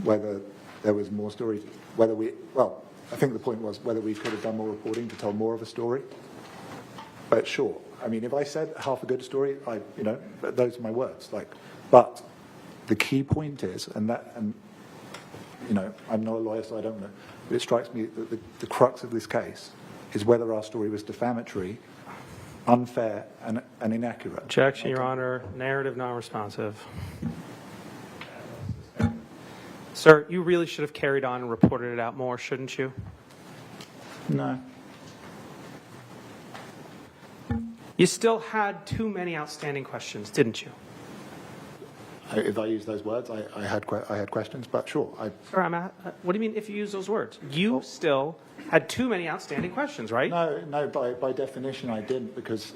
S21: whether there was more story, I think the point was whether we could have done more reporting to tell more of a story. But sure, I mean, if I said half a good story, those are my words. But the key point is, and I'm not a lawyer, so I don't know, but it strikes me that the crux of this case is whether our story was defamatory, unfair, and inaccurate.
S9: Objection, Your Honor. Narrative non-responsive. Sir, you really should have carried on and reported it out more, shouldn't you?
S21: No.
S9: You still had too many outstanding questions, didn't you?
S21: If I use those words, I had questions, but sure.
S9: Sir, what do you mean if you use those words? You still had too many outstanding questions, right?
S21: No. By definition, I didn't because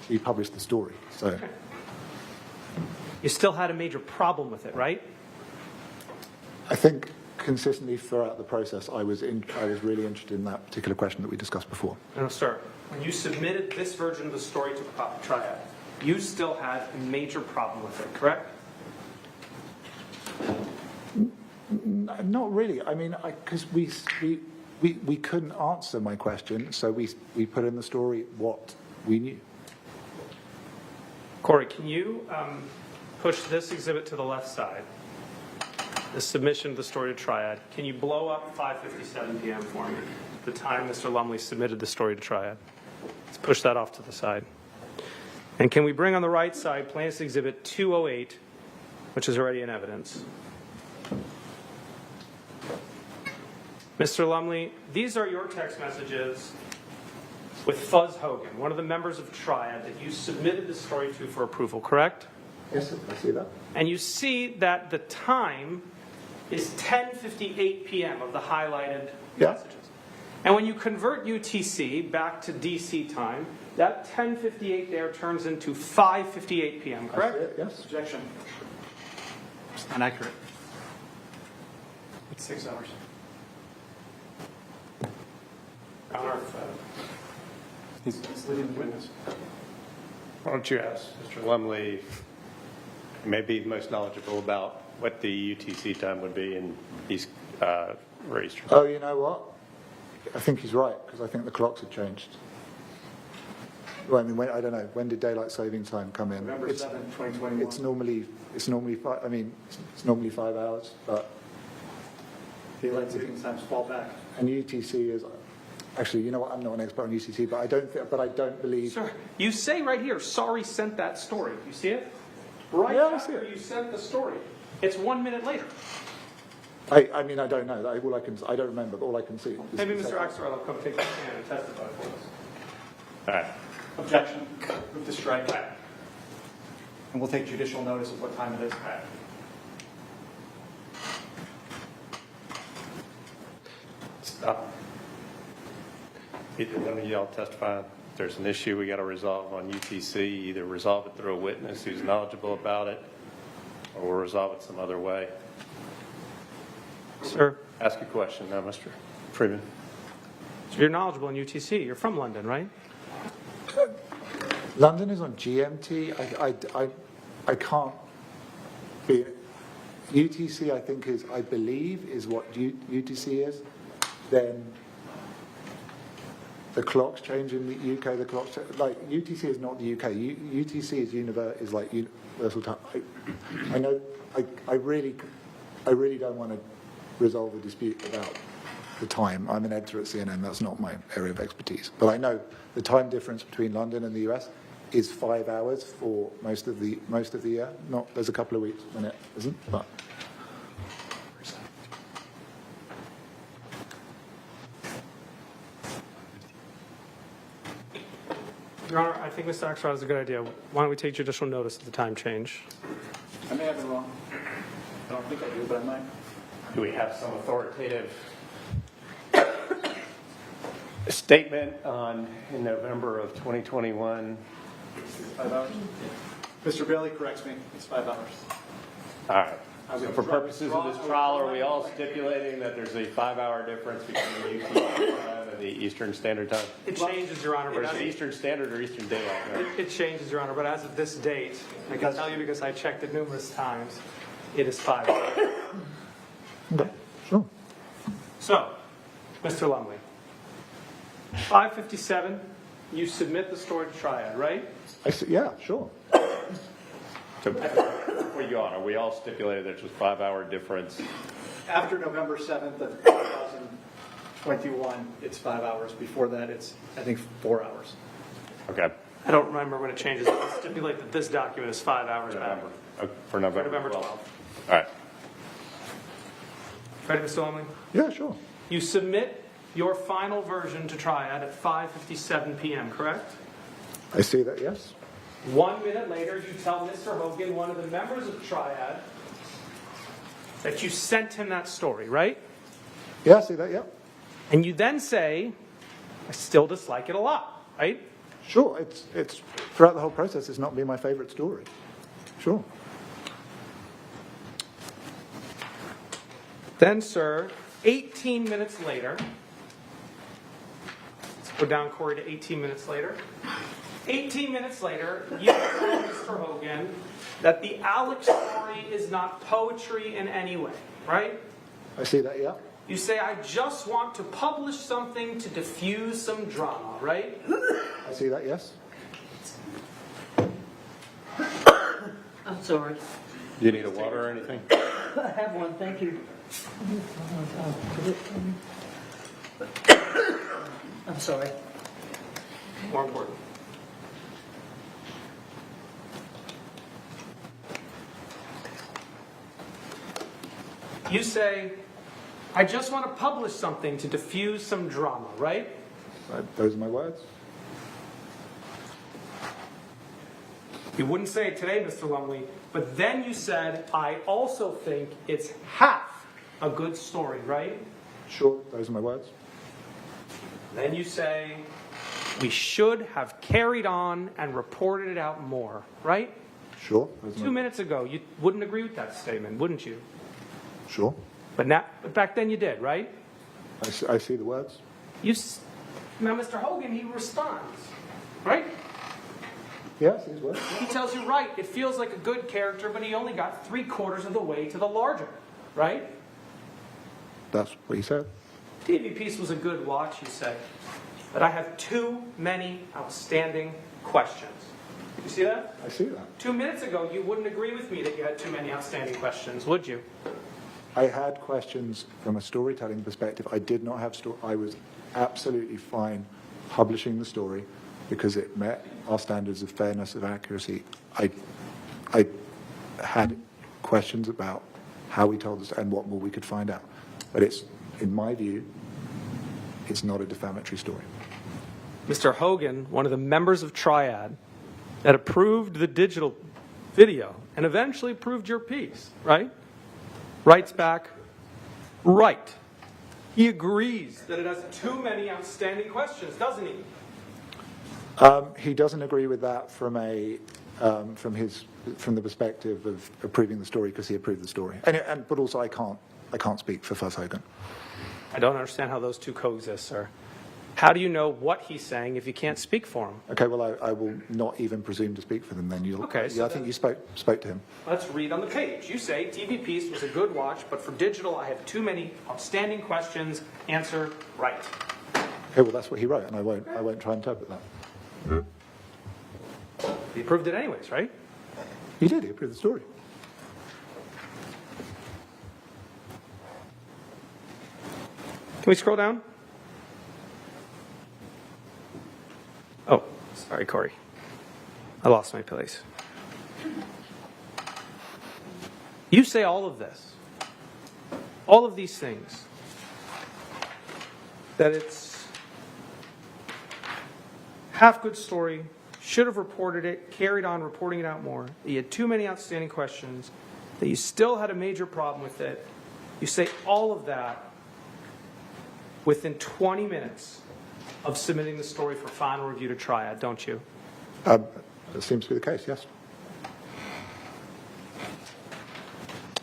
S21: we published the story. So
S9: okay. You still had a major problem with it, right?
S21: I think consistently throughout the process, I was really interested in that particular question that we discussed before.
S9: No, sir. When you submitted this version of the story to the triad, you still had a major problem with it, correct?
S21: Not really. I mean, because we couldn't answer my question, so we put in the story what we knew.
S9: Corey, can you push this exhibit to the left side? The submission of the story to triad. Can you blow up 5:57 p.m. for me? The time Mr. Lumley submitted the story to triad. Let's push that off to the side. And can we bring on the right side Plaintiff's Exhibit 208, which is already in evidence? Mr. Lumley, these are your text messages with Fuzz Hogan, one of the members of Triad that you submitted the story to for approval, correct?
S21: Yes, I see that.
S9: And you see that the time is 10:58 p.m. of the highlighted messages. And when you convert UTC back to DC time, that 10:58 there turns into 5:58 p.m., correct?
S21: Yes.
S1: Objection. It's inaccurate. It's 6 hours. He's leading the witness.
S3: Why don't you ask Mr. Lumley, he may be most knowledgeable about what the UTC time would be, and he's raised.
S21: Oh, you know what? I think he's right, because I think the clocks have changed. Well, I mean, I don't know. When did daylight saving time come in?
S1: November 7th, 2021.
S21: It's normally 5 hours, but
S1: daylight saving times fall back.
S21: And UTC is actually, you know what? I'm not an expert on UTC, but I don't believe.
S9: Sir, you say right here, sorry sent that story. You see it? Right
S21: Yeah, I
S9: after
S21: see it.
S9: you sent the story. It's 1 minute later.
S21: I mean, I don't know. I don't remember, but all I can see.
S9: Maybe Mr. Axelrod will come take the stand and testify for us.
S3: All right.
S1: Objection. Move to strike. And we'll take judicial notice of what time it is.
S3: Either one of y'all testify. If there's an issue we got to resolve on UTC, either resolve it through a witness who's knowledgeable about it, or we'll resolve it some other way.
S9: Sir?
S3: Ask a question now, Mr. Freeman.
S9: So you're knowledgeable in UTC. You're from London, right?
S21: London is on GMT. I can't be. UTC, I think, I believe, is what UTC is. Then the clocks change in the UK. The clocks like UTC is not the UK. UTC is like universal time. I know. I really don't want to resolve a dispute about the time. I'm an editor at CNN. That's not my area of expertise. But I know the time difference between London and the US is 5 hours for most of the year. There's a couple of weeks when it isn't, but.
S9: Your Honor, I think Mr. Axelrod is a good idea. Why don't we take judicial notice of the time change?
S1: I may have been wrong. I don't think I do, but I might.
S3: Do we have some authoritative statement in November of 2021?
S1: 5 hours? Mr. Bailey corrects me. It's 5 hours.
S3: All right. So for purposes of this trial, are we all stipulating that there's a 5-hour difference between the UTC time and the Eastern Standard Time?
S9: It changes, Your Honor.
S3: Or is it Eastern Standard or Eastern Daylight Time?
S9: It changes, Your Honor, but as of this date, I can tell you because I checked it numerous times, it is 5 hours.
S21: Okay, sure.
S9: So, Mr. Lumley, 5:57, you submit the story to Triad, right?
S21: Yeah, sure.
S3: So before you go on, are we all stipulated there's a 5-hour difference?
S1: After November 7th of 2021, it's 5 hours. Before that, it's, I think, 4 hours.
S3: Okay.
S9: I don't remember when it changes. I'll stipulate that this document is 5 hours back.
S3: For November
S9: 12th.
S3: All right.
S9: Ready, Mr. Lumley?
S21: Yeah, sure.
S9: You submit your final version to Triad at 5:57 p.m., correct?
S21: I see that, yes.
S9: 1 minute later, you tell Mr. Hogan, one of the members of Triad, that you sent him that story, right?
S21: Yeah, I see that, yeah.
S9: And you then say, I still dislike it a lot, right?
S21: Sure, it's throughout the whole process, it's not been my favorite story. Sure.
S9: Then, sir, 18 minutes later, let's go down, Corey, to 18 minutes later. 18 minutes later, you tell Mr. Hogan that the Alex story is not poetry in any way, right?
S21: I see that, yeah.
S9: You say, I just want to publish something to diffuse some drama, right?
S21: I see that, yes.
S10: I'm sorry.
S3: Do you need a water or anything?
S10: I have one, thank you. I'm sorry.
S9: More important. You say, I just want to publish something to diffuse some drama, right?
S21: Those are my words.
S9: You wouldn't say it today, Mr. Lumley, but then you said, I also think it's half a good story, right?
S21: Sure, those are my words.
S9: Then you say, we should have carried on and reported it out more, right?
S21: Sure.
S9: 2 minutes ago, you wouldn't agree with that statement, wouldn't you?
S21: Sure.
S9: But back then you did, right?
S21: I see the words.
S9: Now, Mr. Hogan, he responds, right?
S21: Yeah, I see his words.
S9: He tells you, right, it feels like a good character, but he only got 3/4 of the way to the larger, right?
S21: That's what he said.
S9: TV Piece was a good watch, you say, but I have too many outstanding questions. You see that?
S21: I see that.
S9: 2 minutes ago, you wouldn't agree with me that you had too many outstanding questions, would you?
S21: I had questions from a storytelling perspective. I did not have I was absolutely fine publishing the story because it met our standards of fairness, of accuracy. I had questions about how we told us and what more we could find out. But it's, in my view, it's not a defamatory story.
S9: Mr. Hogan, one of the members of Triad that approved the digital video and eventually approved your piece, right? Writes back, right. He agrees that it has too many outstanding questions, doesn't he?
S21: He doesn't agree with that from the perspective of approving the story because he approved the story. But also I can't speak for Fuzz Hogan.
S9: I don't understand how those two coexist, sir. How do you know what he's saying if you can't speak for him?
S21: Okay, well, I will not even presume to speak for them then.
S9: Okay, so
S21: I think you spoke to him.
S9: Let's read on the page. You say, TV Piece was a good watch, but for digital, I have too many outstanding questions. Answer right.
S21: Okay, well, that's what he wrote, and I won't try and interpret that.
S9: He approved it anyways, right?
S21: He did. He approved the story.
S9: Can we scroll down? Oh, sorry, Corey. I lost my place. You say all of this, all of these things, that it's half good story, should have reported it, carried on reporting it out more, that you had too many outstanding questions, that you still had a major problem with it. You say all of that within 20 minutes of submitting the story for final review to Triad, don't you?
S21: That seems to be the case, yes.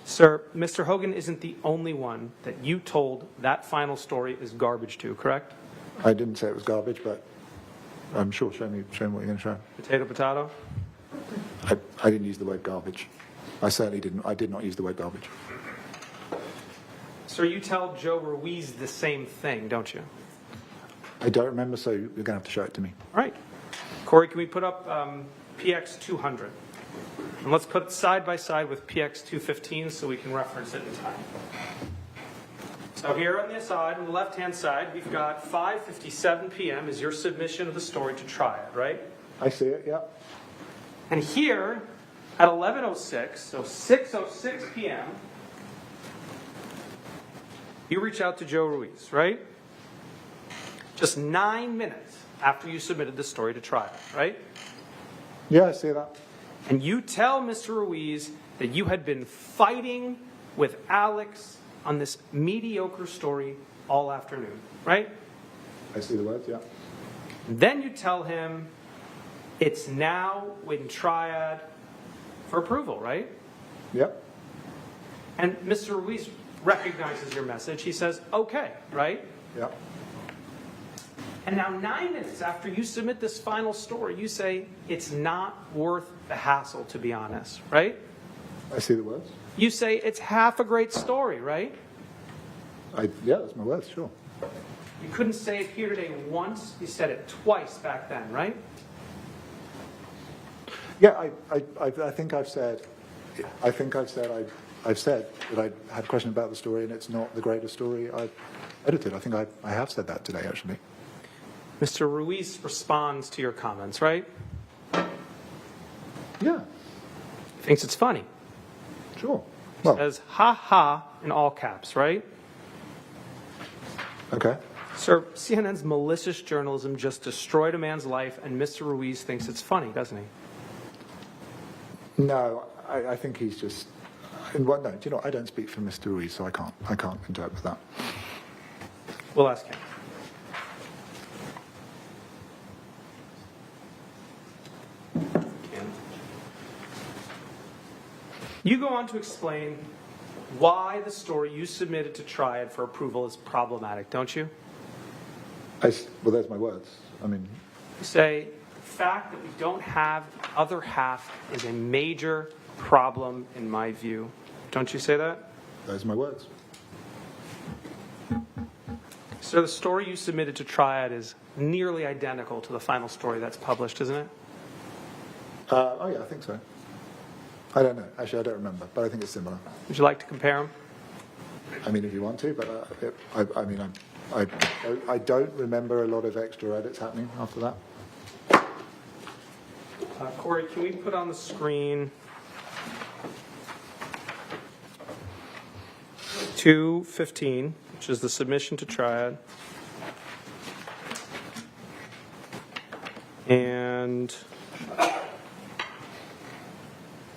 S9: Sir, Mr. Hogan isn't the only one that you told that final story is garbage to, correct?
S21: I didn't say it was garbage, but I'm sure. Show me what you're going to show.
S9: Potato, potato?
S21: I didn't use the word garbage. I certainly didn't. I did not use the word garbage.
S9: Sir, you tell Joe Ruiz the same thing, don't you?
S21: I don't remember, so you're going to have to show it to me.
S9: All right. Corey, can we put up PX 200? And let's put it side by side with PX 215 so we can reference it in time. So here on the side, on the left-hand side, we've got 5:57 p.m. is your submission of the story to Triad, right?
S21: I see it, yeah.
S9: And here at 11:06, so 6:06 p.m., you reach out to Joe Ruiz, right? Just 9 minutes after you submitted the story to Triad, right?
S21: Yeah, I see that.
S9: And you tell Mr. Ruiz that you had been fighting with Alex on this mediocre story all afternoon, right?
S21: I see the words, yeah.
S9: Then you tell him it's now in Triad for approval, right?
S21: Yep.
S9: And Mr. Ruiz recognizes your message. He says, okay, right?
S21: Yep.
S9: And now 9 minutes after you submit this final story, you say, it's not worth the hassle, to be honest, right?
S21: I see the words.
S9: You say, it's half a great story, right?
S21: Yeah, that's my words, sure.
S9: You couldn't say it here today once. You said it twice back then, right?
S21: Yeah, I think I've said that I had a question about the story and it's not the greatest story I've edited. I think I have said that today, actually.
S9: Mr. Ruiz responds to your comments, right?
S21: Yeah.
S9: Thinks it's funny.
S21: Sure.
S9: Well, says, ha ha, in all caps, right?
S21: Okay.
S9: Sir, CNN's malicious journalism just destroyed a man's life, and Mr. Ruiz thinks it's funny, doesn't he?
S21: No, I think he's just... No, do you know, I don't speak for Mr. Ruiz, so I can't interpret that.
S9: We'll ask him. You go on to explain why the story you submitted to Triad for approval is problematic, don't you?
S21: Well, there's my words. I mean...
S9: You say, the fact that we don't have the other half is a major problem in my view. Don't you say that?
S21: Those are my words.
S9: So the story you submitted to Triad is nearly identical to the final story that's published, isn't it?
S21: Oh, yeah, I think so. I don't know. Actually, I don't remember, but I think it's similar.
S9: Would you like to compare them?
S21: I mean, if you want to, but I don't remember a lot of extra edits happening after that.
S9: Corey, can we put on the screen 215, which is the submission to Triad, and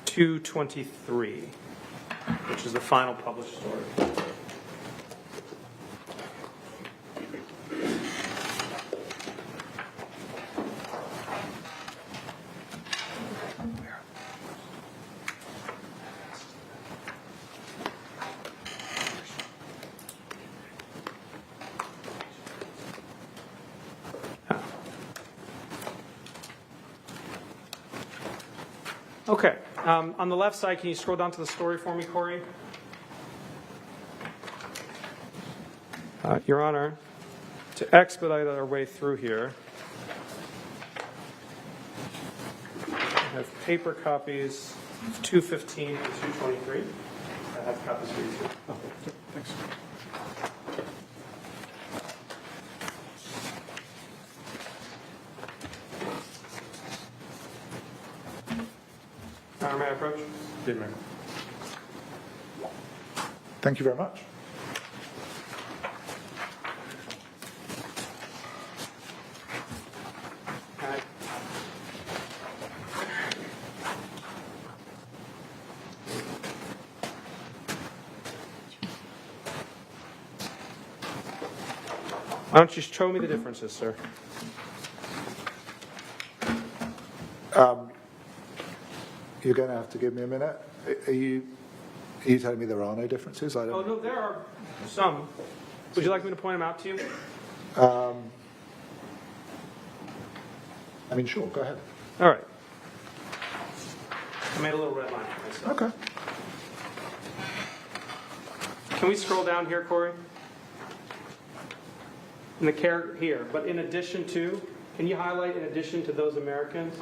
S9: 223, which is the final published story. Okay. On the left side, can you scroll down to the story for me, Corey? Your Honor, to expedite our way through here, I have paper copies of 215 and 223. I have copies for you too.
S1: Oh, thanks.
S9: May I approach?
S1: Good, Mayor. Thank you very much.
S9: Why don't you show me the differences, sir?
S21: You're going to have to give me a minute. Are you telling me there are no differences? I don't.
S9: Oh, no, there are some. Would you like me to point them out to you?
S21: I mean, sure, go ahead.
S9: All right. I made a little red line for myself.
S21: Okay.
S9: Can we scroll down here, Corey? In the here, but in addition to, can you highlight in addition to those Americans?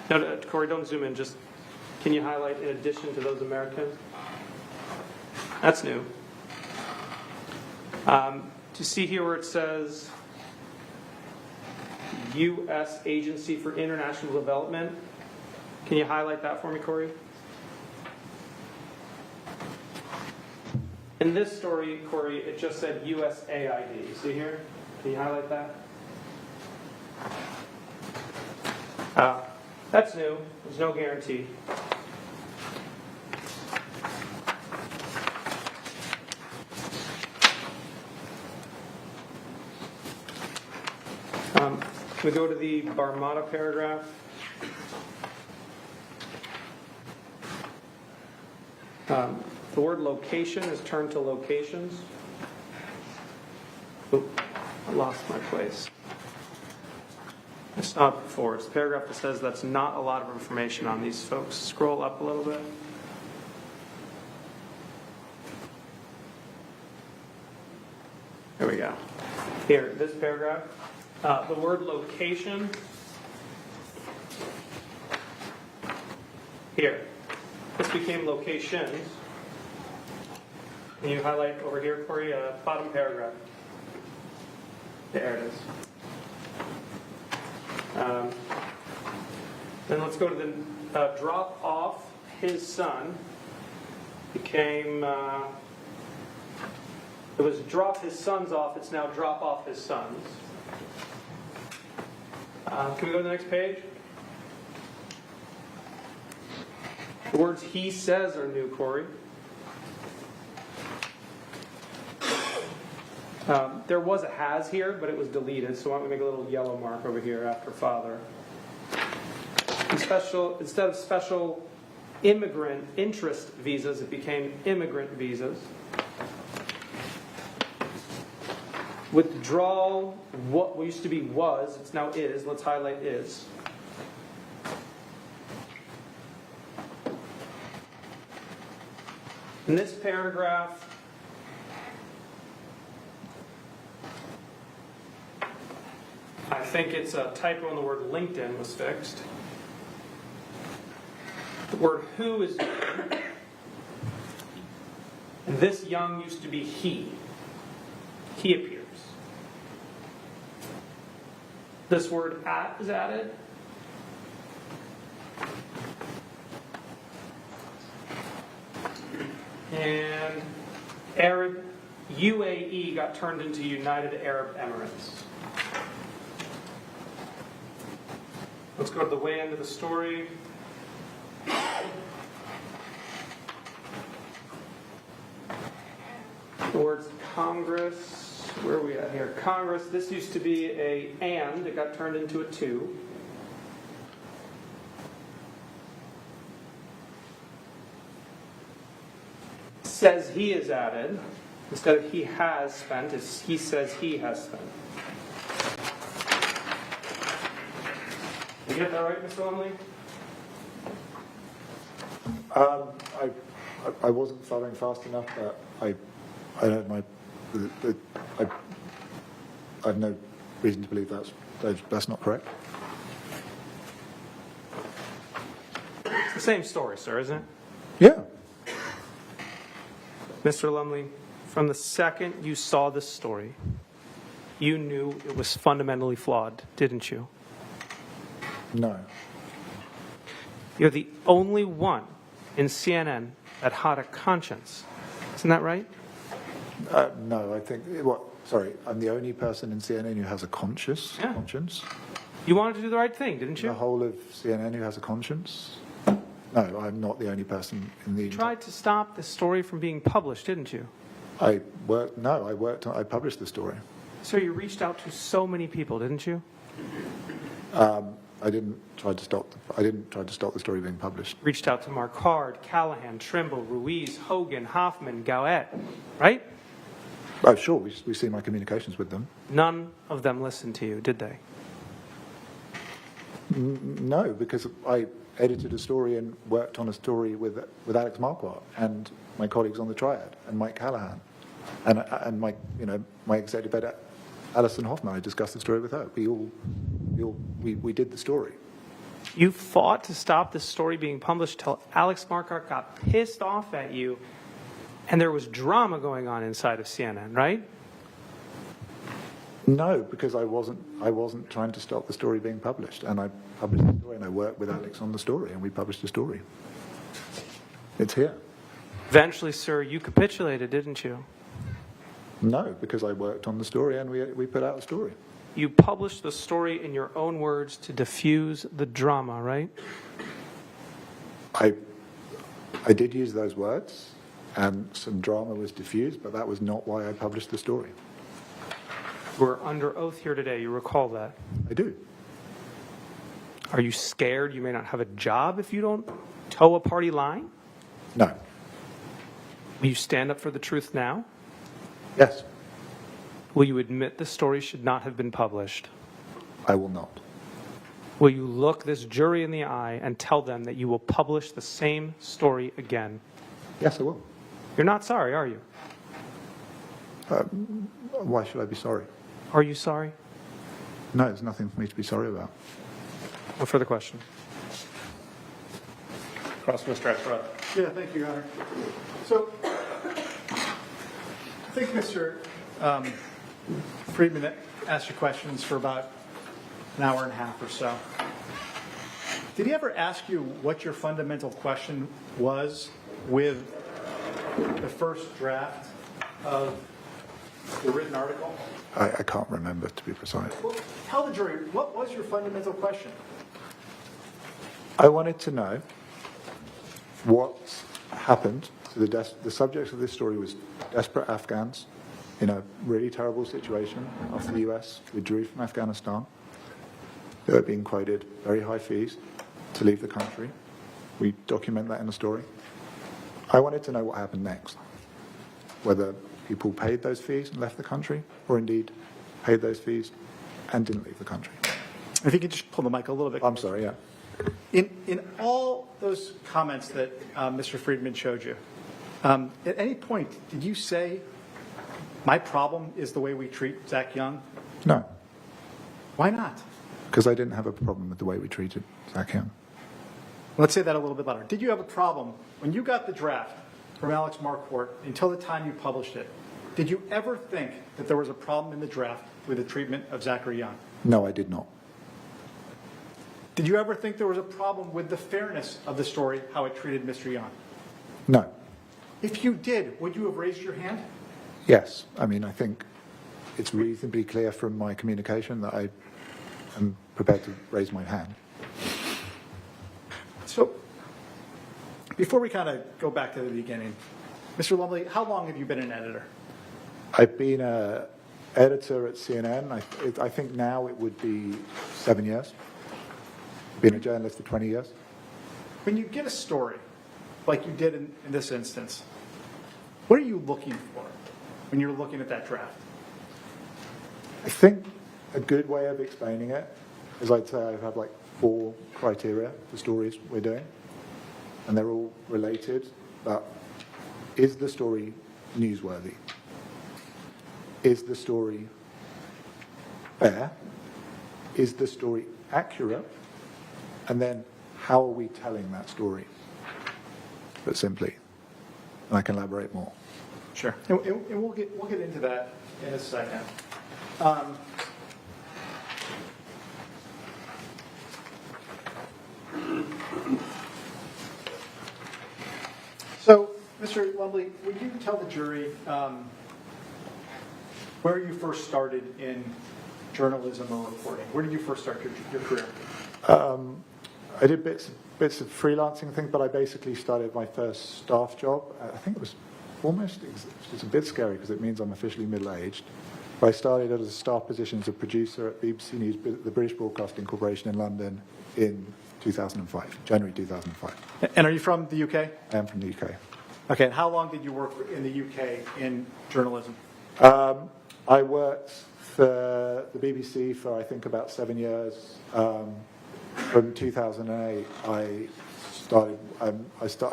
S9: No, Corey, don't zoom in. Just can you highlight in addition to those Americans? That's new. Do you see here where it says U.S. Agency for International Development? Can you highlight that for me, Corey? In this story, Corey, it just said USAID. See here? Can you highlight that? That's new. There's no guarantee. Can we go to the Barmada paragraph? The word location is turned to locations. Oop, I lost my place. I saw it before. It's the paragraph that says that's not a lot of information on these folks. Scroll up a little bit. There we go. Here, this paragraph. The word location. Here. This became locations. Can you highlight over here, Corey, bottom paragraph? There it is. Then let's go to the drop off his son. Became, it was drop his sons off, it's now drop off his sons. Can we go to the next page? The words he says are new, Corey. There was a has here, but it was deleted, so why don't we make a little yellow mark over here after father. Instead of special immigrant interest visas, it became immigrant visas. Withdrawal, what used to be was, it's now is. Let's highlight is. In this paragraph, I think it's a typo in the word LinkedIn was fixed. The word who is different. And this young used to be he. He appears. This word at is added. And Arab UAE got turned into United Arab Emirates. Let's go to the way end of the story. The words Congress, where are we at here? Congress, this used to be a and, it got turned into a to. Says he is added. Instead of he has spent, it's he says he has spent. You get that right, Mr. Lumley?
S21: I wasn't following fast enough, but I don't I have no reason to believe that's not correct.
S9: It's the same story, sir, isn't it?
S21: Yeah.
S9: Mr. Lumley, from the second you saw this story, you knew it was fundamentally flawed, didn't you?
S21: No.
S9: You're the only one in CNN that had a conscience. Isn't that right?
S21: No, I think, sorry, I'm the only person in CNN who has a conscience.
S9: You wanted to do the right thing, didn't you?
S21: The whole of CNN who has a conscience? No, I'm not the only person in the...
S9: You tried to stop this story from being published, didn't you?
S21: I published the story.
S9: So you reached out to so many people, didn't you?
S21: I didn't try to stop the story being published.
S9: Reached out to Marquardt, Callahan, Trimble, Ruiz, Hogan, Hoffman, Gowett, right?
S21: Oh, sure, we see my communications with them.
S9: None of them listened to you, did they?
S21: No, because I edited a story and worked on a story with Alex Marquardt and my colleagues on the Triad and Mike Callahan and my executive editor Alison Hoffman. I discussed the story with her. We did the story.
S9: You fought to stop this story being published till Alex Marquardt got pissed off at you, and there was drama going on inside of CNN, right?
S21: No, because I wasn't trying to stop the story being published, and I published the story, and I worked with Alex on the story, and we published the story. It's here.
S9: Eventually, sir, you capitulated, didn't you?
S21: No, because I worked on the story, and we put out a story.
S9: You published the story in your own words to diffuse the drama, right?
S21: I did use those words, and some drama was diffused, but that was not why I published the story.
S9: We're under oath here today. You recall that?
S21: I do.
S9: Are you scared you may not have a job if you don't toe a party line?
S21: No.
S9: Will you stand up for the truth now?
S21: Yes.
S9: Will you admit the story should not have been published?
S21: I will not.
S9: Will you look this jury in the eye and tell them that you will publish the same story again?
S21: Yes, I will.
S9: You're not sorry, are you?
S21: Why should I be sorry?
S9: Are you sorry?
S21: No, there's nothing for me to be sorry about.
S9: No further question.
S1: Cross Mr. Axelrod. Yeah, thank you, Your Honor. So, I think Mr. Friedman asked you questions for about an hour and a half or so. Did he ever ask you what your fundamental question was with the first draft of the written article?
S21: I can't remember, to be precise.
S1: Well, tell the jury, what was your fundamental question?
S21: I wanted to know what happened to the subject of this story was desperate Afghans in a really terrible situation after the US withdrew from Afghanistan. They were being quoted very high fees to leave the country. We document that in the story. I wanted to know what happened next, whether people paid those fees and left the country, or indeed paid those fees and didn't leave the country.
S1: If you could just pull the mic a little bit.
S21: I'm sorry, yeah.
S1: In all those comments that Mr. Friedman showed you, at any point did you say, my problem is the way we treat Zach Young?
S21: No.
S1: Why not?
S21: Because I didn't have a problem with the way we treated Zach Young.
S1: Let's say that a little bit louder. Did you have a problem when you got the draft from Alex Marquardt until the time you published it? Did you ever think that there was a problem in the draft with the treatment of Zachary Young?
S21: No, I did not.
S1: Did you ever think there was a problem with the fairness of the story, how it treated Mr. Young?
S21: No.
S1: If you did, would you have raised your hand?
S21: Yes. I mean, I think it's reasonably clear from my communication that I am prepared to raise my hand.
S1: So, before we kind of go back to the beginning, Mr. Lumley, how long have you been an editor?
S21: I've been an editor at CNN. I think now it would be 7 years. Been a journalist for 20 years.
S1: When you get a story, like you did in this instance, what are you looking for when you're looking at that draft?
S21: I think a good way of explaining it is I'd say I have like 4 criteria for stories we're doing. and they're all related, but is the story newsworthy? Is the story fair? Is the story accurate? And then how are we telling that story? But simply, and I can elaborate more.
S1: Sure. And we'll get into that in a second. So, Mr. Lumley, would you tell the jury where you first started in journalism or reporting? Where did you first start your career?
S21: I did bits of freelancing thing, but I basically started my first staff job. I think it was it's a bit scary because it means I'm officially middle-aged. But I started as a staff position as a producer at BBC News, the British Broadcasting Corporation in London in 2005, January 2005.
S1: And are you from the UK?
S21: I am from the UK.
S1: Okay, and how long did you work in the UK in journalism?
S21: I worked for the BBC for I think about 7 years. From 2008, I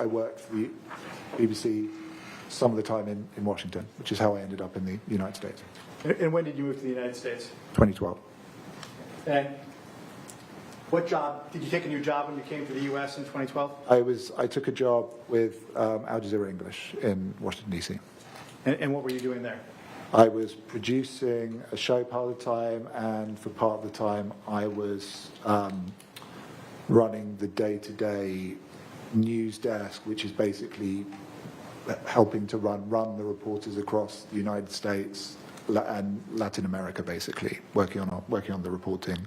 S21: worked for the BBC some of the time in Washington, which is how I ended up in the United States.
S1: And when did you move to the United States?
S21: 2012.
S1: And what job, did you take a new job when you came to the U.S. in 2012?
S21: I took a job with Al Jazeera English in Washington, D.C.
S1: And what were you doing there?
S21: I was producing a show part of the time, and for part of the time I was running the day-to-day news desk, which is basically helping to run the reporters across the United States and Latin America, basically, working on the reporting.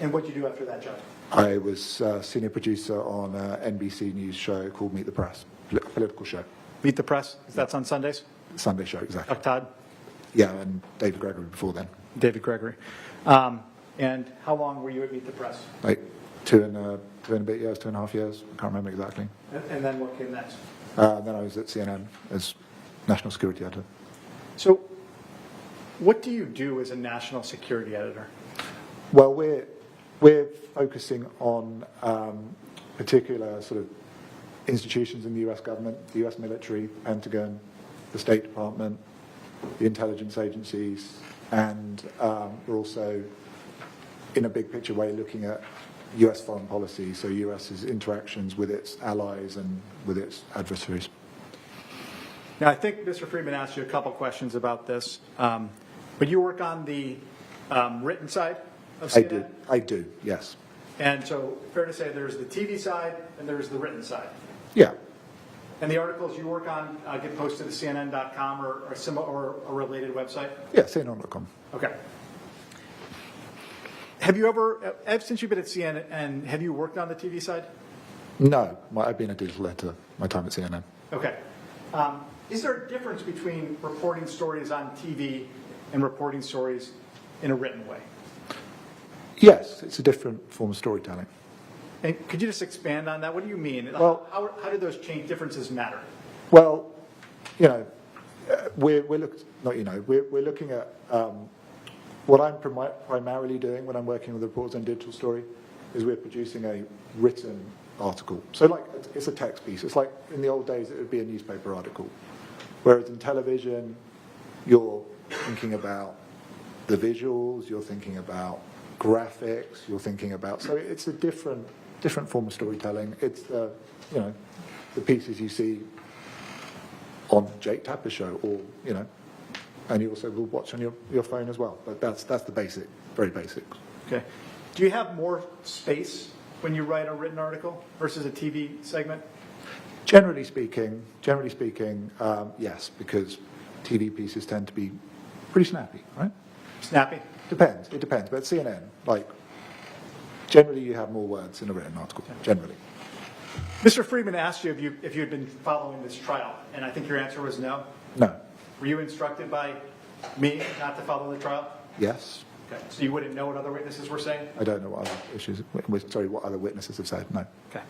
S1: And what did you do after that job?
S21: I was senior producer on an NBC News show called Meet the Press, a political show.
S1: Meet the Press? That's on Sundays?
S21: Sunday show, exactly.
S1: Todd?
S21: Yeah, and David Gregory before then.
S1: David Gregory. And how long were you at Meet the Press?
S21: Like two and a bit years, 2.5 years. I can't remember exactly.
S1: And then what came next?
S21: Then I was at CNN as national security editor.
S1: So what do you do as a national security editor?
S21: Well, we're focusing on particular sort of institutions in the U.S. government, the U.S. military, the Pentagon, the State Department, the intelligence agencies, and we're also, in a big picture way, looking at U.S. foreign policy, so U.S.'s interactions with its allies and with its adversaries.
S1: Now, I think Mr. Friedman asked you a couple questions about this, but you work on the written side of CNN?
S21: I do, yes.
S1: And so, fair to say there's the TV side and there's the written side?
S21: Yeah.
S1: And the articles you work on get posted to CNN.com or a related website?
S21: Yeah, CNN.com.
S1: Okay. Have you ever, since you've been at CNN, have you worked on the TV side?
S21: No, I've been a digital editor my time at CNN.
S1: Okay. Is there a difference between reporting stories on TV and reporting stories in a written way?
S21: Yes, it's a different form of storytelling.
S1: And could you just expand on that? What do you mean?
S21: Well,
S1: how do those differences matter?
S21: Well, we're looking at what I'm primarily doing when I'm working with reporters on digital story is we're producing a written article. So like it's a text piece. It's like in the old days it would be a newspaper article. Whereas in television, you're thinking about the visuals, you're thinking about graphics, you're thinking about, so it's a different form of storytelling. It's the pieces you see on Jake Tapper's show, or and you also will watch on your phone as well. But that's the basic, very basic.
S1: Okay. Do you have more space when you write a written article versus a TV segment?
S21: Generally speaking, yes, because TV pieces tend to be pretty snappy, right?
S1: Snappy?
S21: It depends. But CNN, generally you have more words in a written article, generally.
S1: Mr. Friedman asked you if you had been following this trial, and I think your answer was no.
S21: No.
S1: Were you instructed by me not to follow the trial?
S21: Yes.
S1: Okay. So you wouldn't know what other witnesses were saying?
S21: I don't know what other witnesses have said, no.
S1: Okay.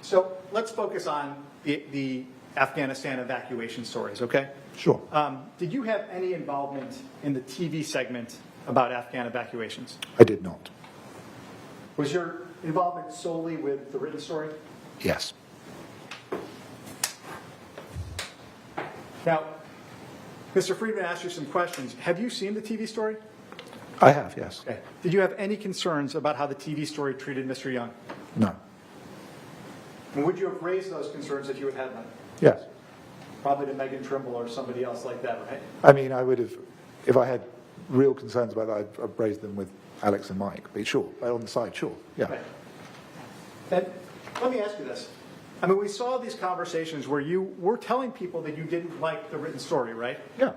S1: So let's focus on the Afghanistan evacuation stories, okay?
S21: Sure.
S1: Did you have any involvement in the TV segment about Afghan evacuations?
S21: I did not.
S1: Was your involvement solely with the written story?
S21: Yes.
S1: Now, Mr. Friedman asked you some questions. Have you seen the TV story?
S21: I have, yes.
S1: Okay. Did you have any concerns about how the TV story treated Mr. Young?
S21: No.
S1: And would you have raised those concerns if you had had them?
S21: Yes.
S1: Probably to Megan Trimble or somebody else like that, right?
S21: I mean, I would have, if I had real concerns about that, I'd raised them with Alex and Mike. But sure, on the side, sure, yeah.
S1: Okay. And let me ask you this. I mean, we saw these conversations where you were telling people that you didn't like the written story, right?
S21: Yeah.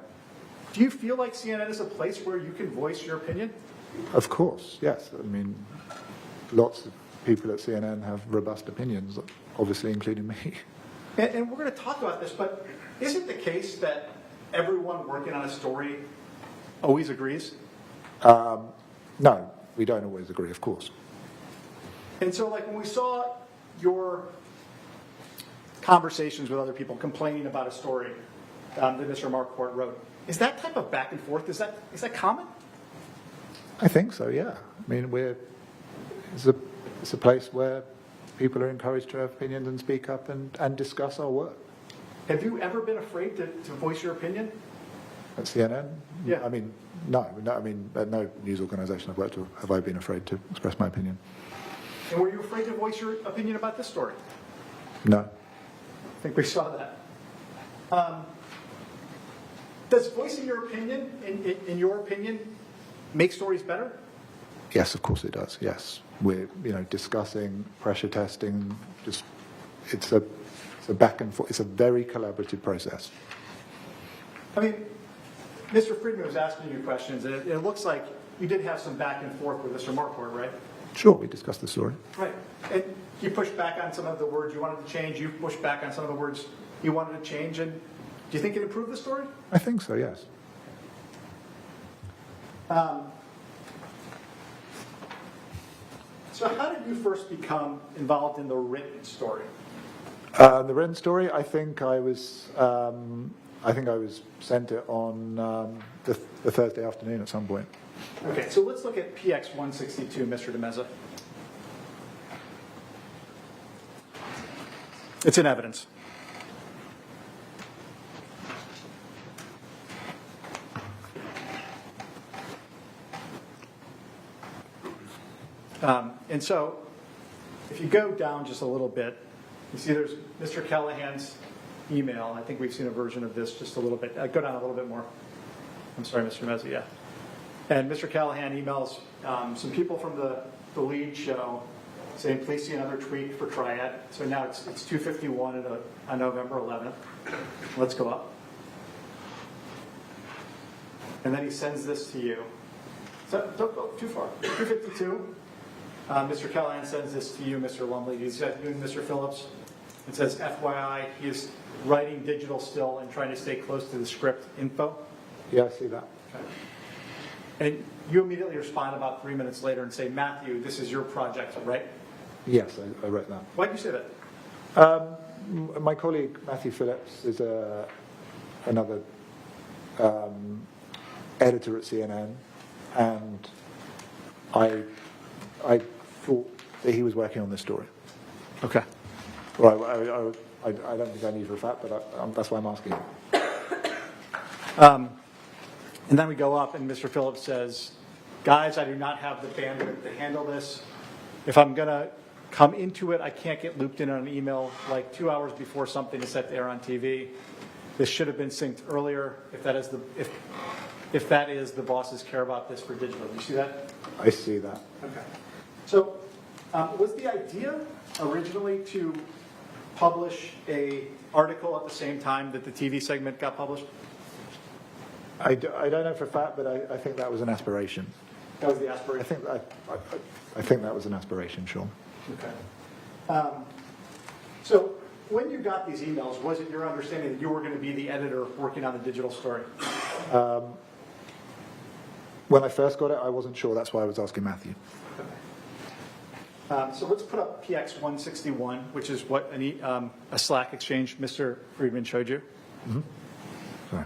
S1: Do you feel like CNN is a place where you can voice your opinion?
S21: Of course, yes. I mean, lots of people at CNN have robust opinions, obviously including me.
S1: And we're going to talk about this, but is it the case that everyone working on a story always agrees?
S21: No, we don't always agree, of course.
S1: And so, like, when we saw your conversations with other people complaining about a story that Mr. Marquardt wrote, is that type of back and forth, is that common?
S21: I think so, yeah. I mean, it's a place where people are encouraged to have opinions and speak up and discuss our work.
S1: Have you ever been afraid to voice your opinion?
S21: At CNN?
S1: Yeah.
S21: I mean, no. I mean, at no news organisation I've worked with have I been afraid to express my opinion.
S1: And were you afraid to voice your opinion about this story?
S21: No.
S1: I think we saw that. Does voicing your opinion, in your opinion, make stories better?
S21: Yes, of course it does. Yes, we're discussing, pressure testing. It's a back and forth. It's a very collaborative process.
S1: I mean, Mr. Friedman was asking you questions, and it looks like you did have some back and forth with Mr. Marquardt, right?
S21: Sure, we discussed the story.
S1: Right. And you pushed back on some of the words you wanted to change. You pushed back on some of the words you wanted to change. And do you think it improved the story?
S21: I think so. Yes.
S1: So how did you first become involved in the written story?
S21: The written story. I think I was sent it on the Thursday afternoon at some point.
S1: Okay, so let's look at PX 162, Mr. DeMeza. It's in evidence. And so, if you go down just a little bit, you see there's Mr. Callahan's email. I think we've seen a version of this just a little bit. Go down a little bit more. I'm sorry, Mr. Mezza, yeah. And Mr. Callahan emails some people from the lead show saying, please see another tweet for Triad. So now it's 2:51 on November 11th. Let's go up. And then he sends this to you. So don't go too far. 2:52. Mr. Callahan sends this to you, Mr. Lumley. He's you and Mr. Phillips. It says, FYI, he is writing digital still and trying to stay close to the script info.
S21: Yeah, I see that.
S1: Okay. And you immediately respond about 3 minutes later and say, Matthew, this is your project, right?
S21: Yes, I wrote that.
S1: Why did you say that?
S21: My colleague Matthew Phillips is another editor at CNN, and I thought that he was working on this story.
S1: Okay.
S21: Well, I don't think I knew for a fact, but that's why I'm asking.
S1: And then we go up, and Mr. Phillips says, guys, I do not have the bandwidth to handle this. If I'm going to come into it, I can't get looped in on an email like 2 hours before something is set to air on TV. This should have been synced earlier. If that is the bosses care about this for digital. Do you see that?
S21: I see that.
S1: Okay. So was the idea originally to publish a article at the same time that the TV segment got published?
S21: I don't know for a fact, but I think that was an aspiration.
S1: That was the aspiration?
S21: I think that was an aspiration, sure.
S1: Okay. So when you got these emails, was it your understanding that you were going to be the editor working on the digital story?
S21: When I first got it, I wasn't sure. That's why I was asking Matthew.
S1: Okay. So let's put up PX 161, which is what a Slack exchange Mr. Friedman showed you.
S21: Mm-hmm. Sorry.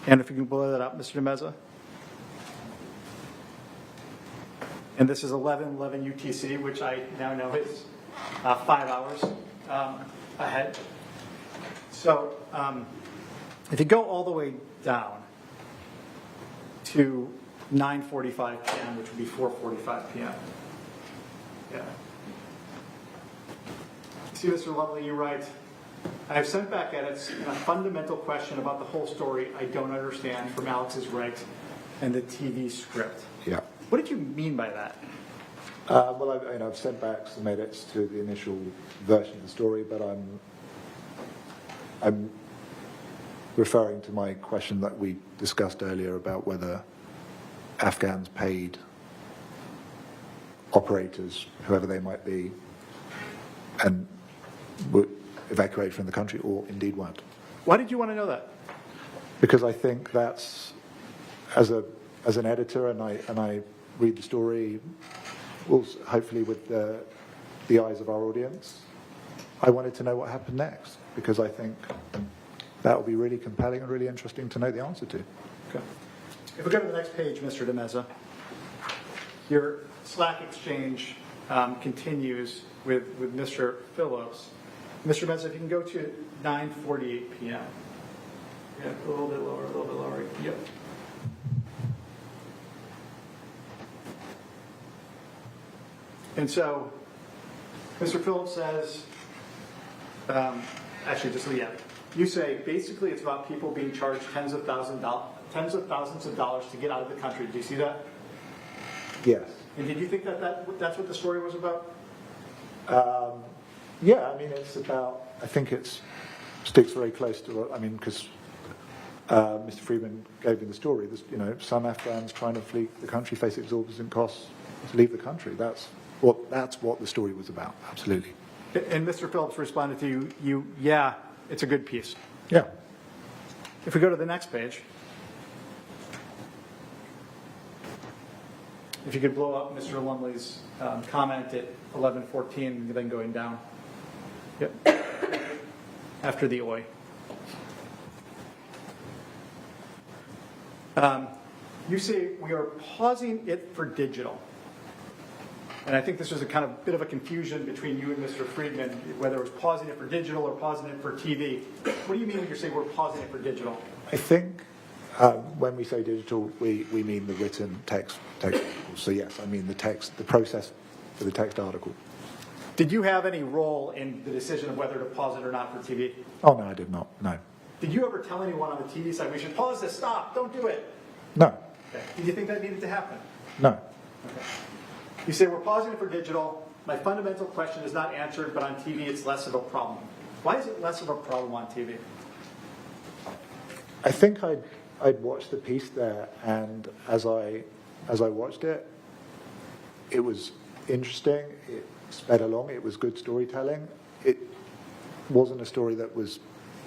S1: And if you can blow that up, Mr. DeMeza. And this is 11:11 UTC, which I now know is 5 hours ahead. So if you go all the way down to 9:45 p.m., which would be 4:45 p.m. Yeah. See, Mr. Lovely, you write, I have sent back edits and a fundamental question about the whole story I don't understand from Alex's right and the TV script.
S21: Yeah.
S1: What did you mean by that?
S21: Well, I've sent back some edits to the initial version of the story, but I'm referring to my question that we discussed earlier about whether Afghans paid operators, whoever they might be, and were evacuated from the country, or indeed weren't.
S1: Why did you want to know that?
S21: Because I think that's, as an editor, and I read the story, also hopefully with the eyes of our audience, I wanted to know what happened next, because I think that would be really compelling and really interesting to know the answer to.
S1: Okay. If we go to the next page, Mr. DeMeza, your Slack exchange continues with Mr. Phillips. Mr. DeMeza, if you can go to 9:48 p.m. Yeah, a little bit lower. Yep. And so, Mr. Phillips says, actually, just leave it. You say basically it's about people being charged tens of thousands of dollars to get out of the country. Do you see that?
S21: Yes.
S1: And did you think that's what the story was about?
S21: Yeah, I mean, it's about, I think it sticks very close to, I mean, because Mr. Friedman gave me the story. Some Afghans trying to flee the country face exorbitant costs to leave the country. That's what the story was about, absolutely.
S1: And Mr. Phillips responded to you, yeah, it's a good piece.
S21: Yeah.
S1: If we go to the next page, if you could blow up Mr. Lumley's comment at 11:14, then going down. Yep. After the OI. You say we are pausing it for digital. And I think this was a kind of bit of a confusion between you and Mr. Friedman, whether it was pausing it for digital or pausing it for TV. What do you mean when you say we're pausing it for digital?
S21: I think when we say digital, we mean the written text articles. So yes, I mean the text, the process for the text article.
S1: Did you have any role in the decision of whether to pause it or not for TV?
S21: Oh, no, I did not, no.
S1: Did you ever tell anyone on the TV side, we should pause this, stop, don't do it?
S21: No.
S1: Okay. Did you think that needed to happen?
S21: No.
S1: Okay. You say we're pausing it for digital. My fundamental question is not answered, but on TV it's less of a problem. Why is it less of a problem on TV?
S21: I think I'd watched the piece there, and as I watched it, it was interesting. It sped along. It was good storytelling. It wasn't a story that was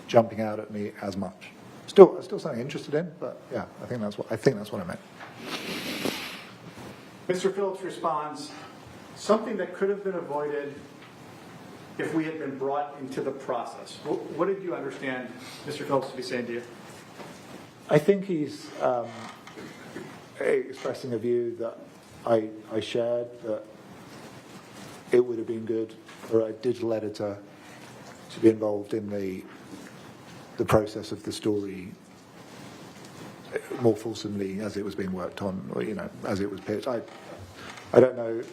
S21: jumping out at me as much. Still something interested in, but yeah, I think that's what I meant.
S1: Mr. Phillips responds, something that could have been avoided if we had been brought into the process. What did you understand Mr. Phillips to be saying to you?
S21: I think he's expressing a view that I shared, that it would have been good for a digital editor to be involved in the process of the story more fulsomely as it was being worked on, or as it was pitched. I don't know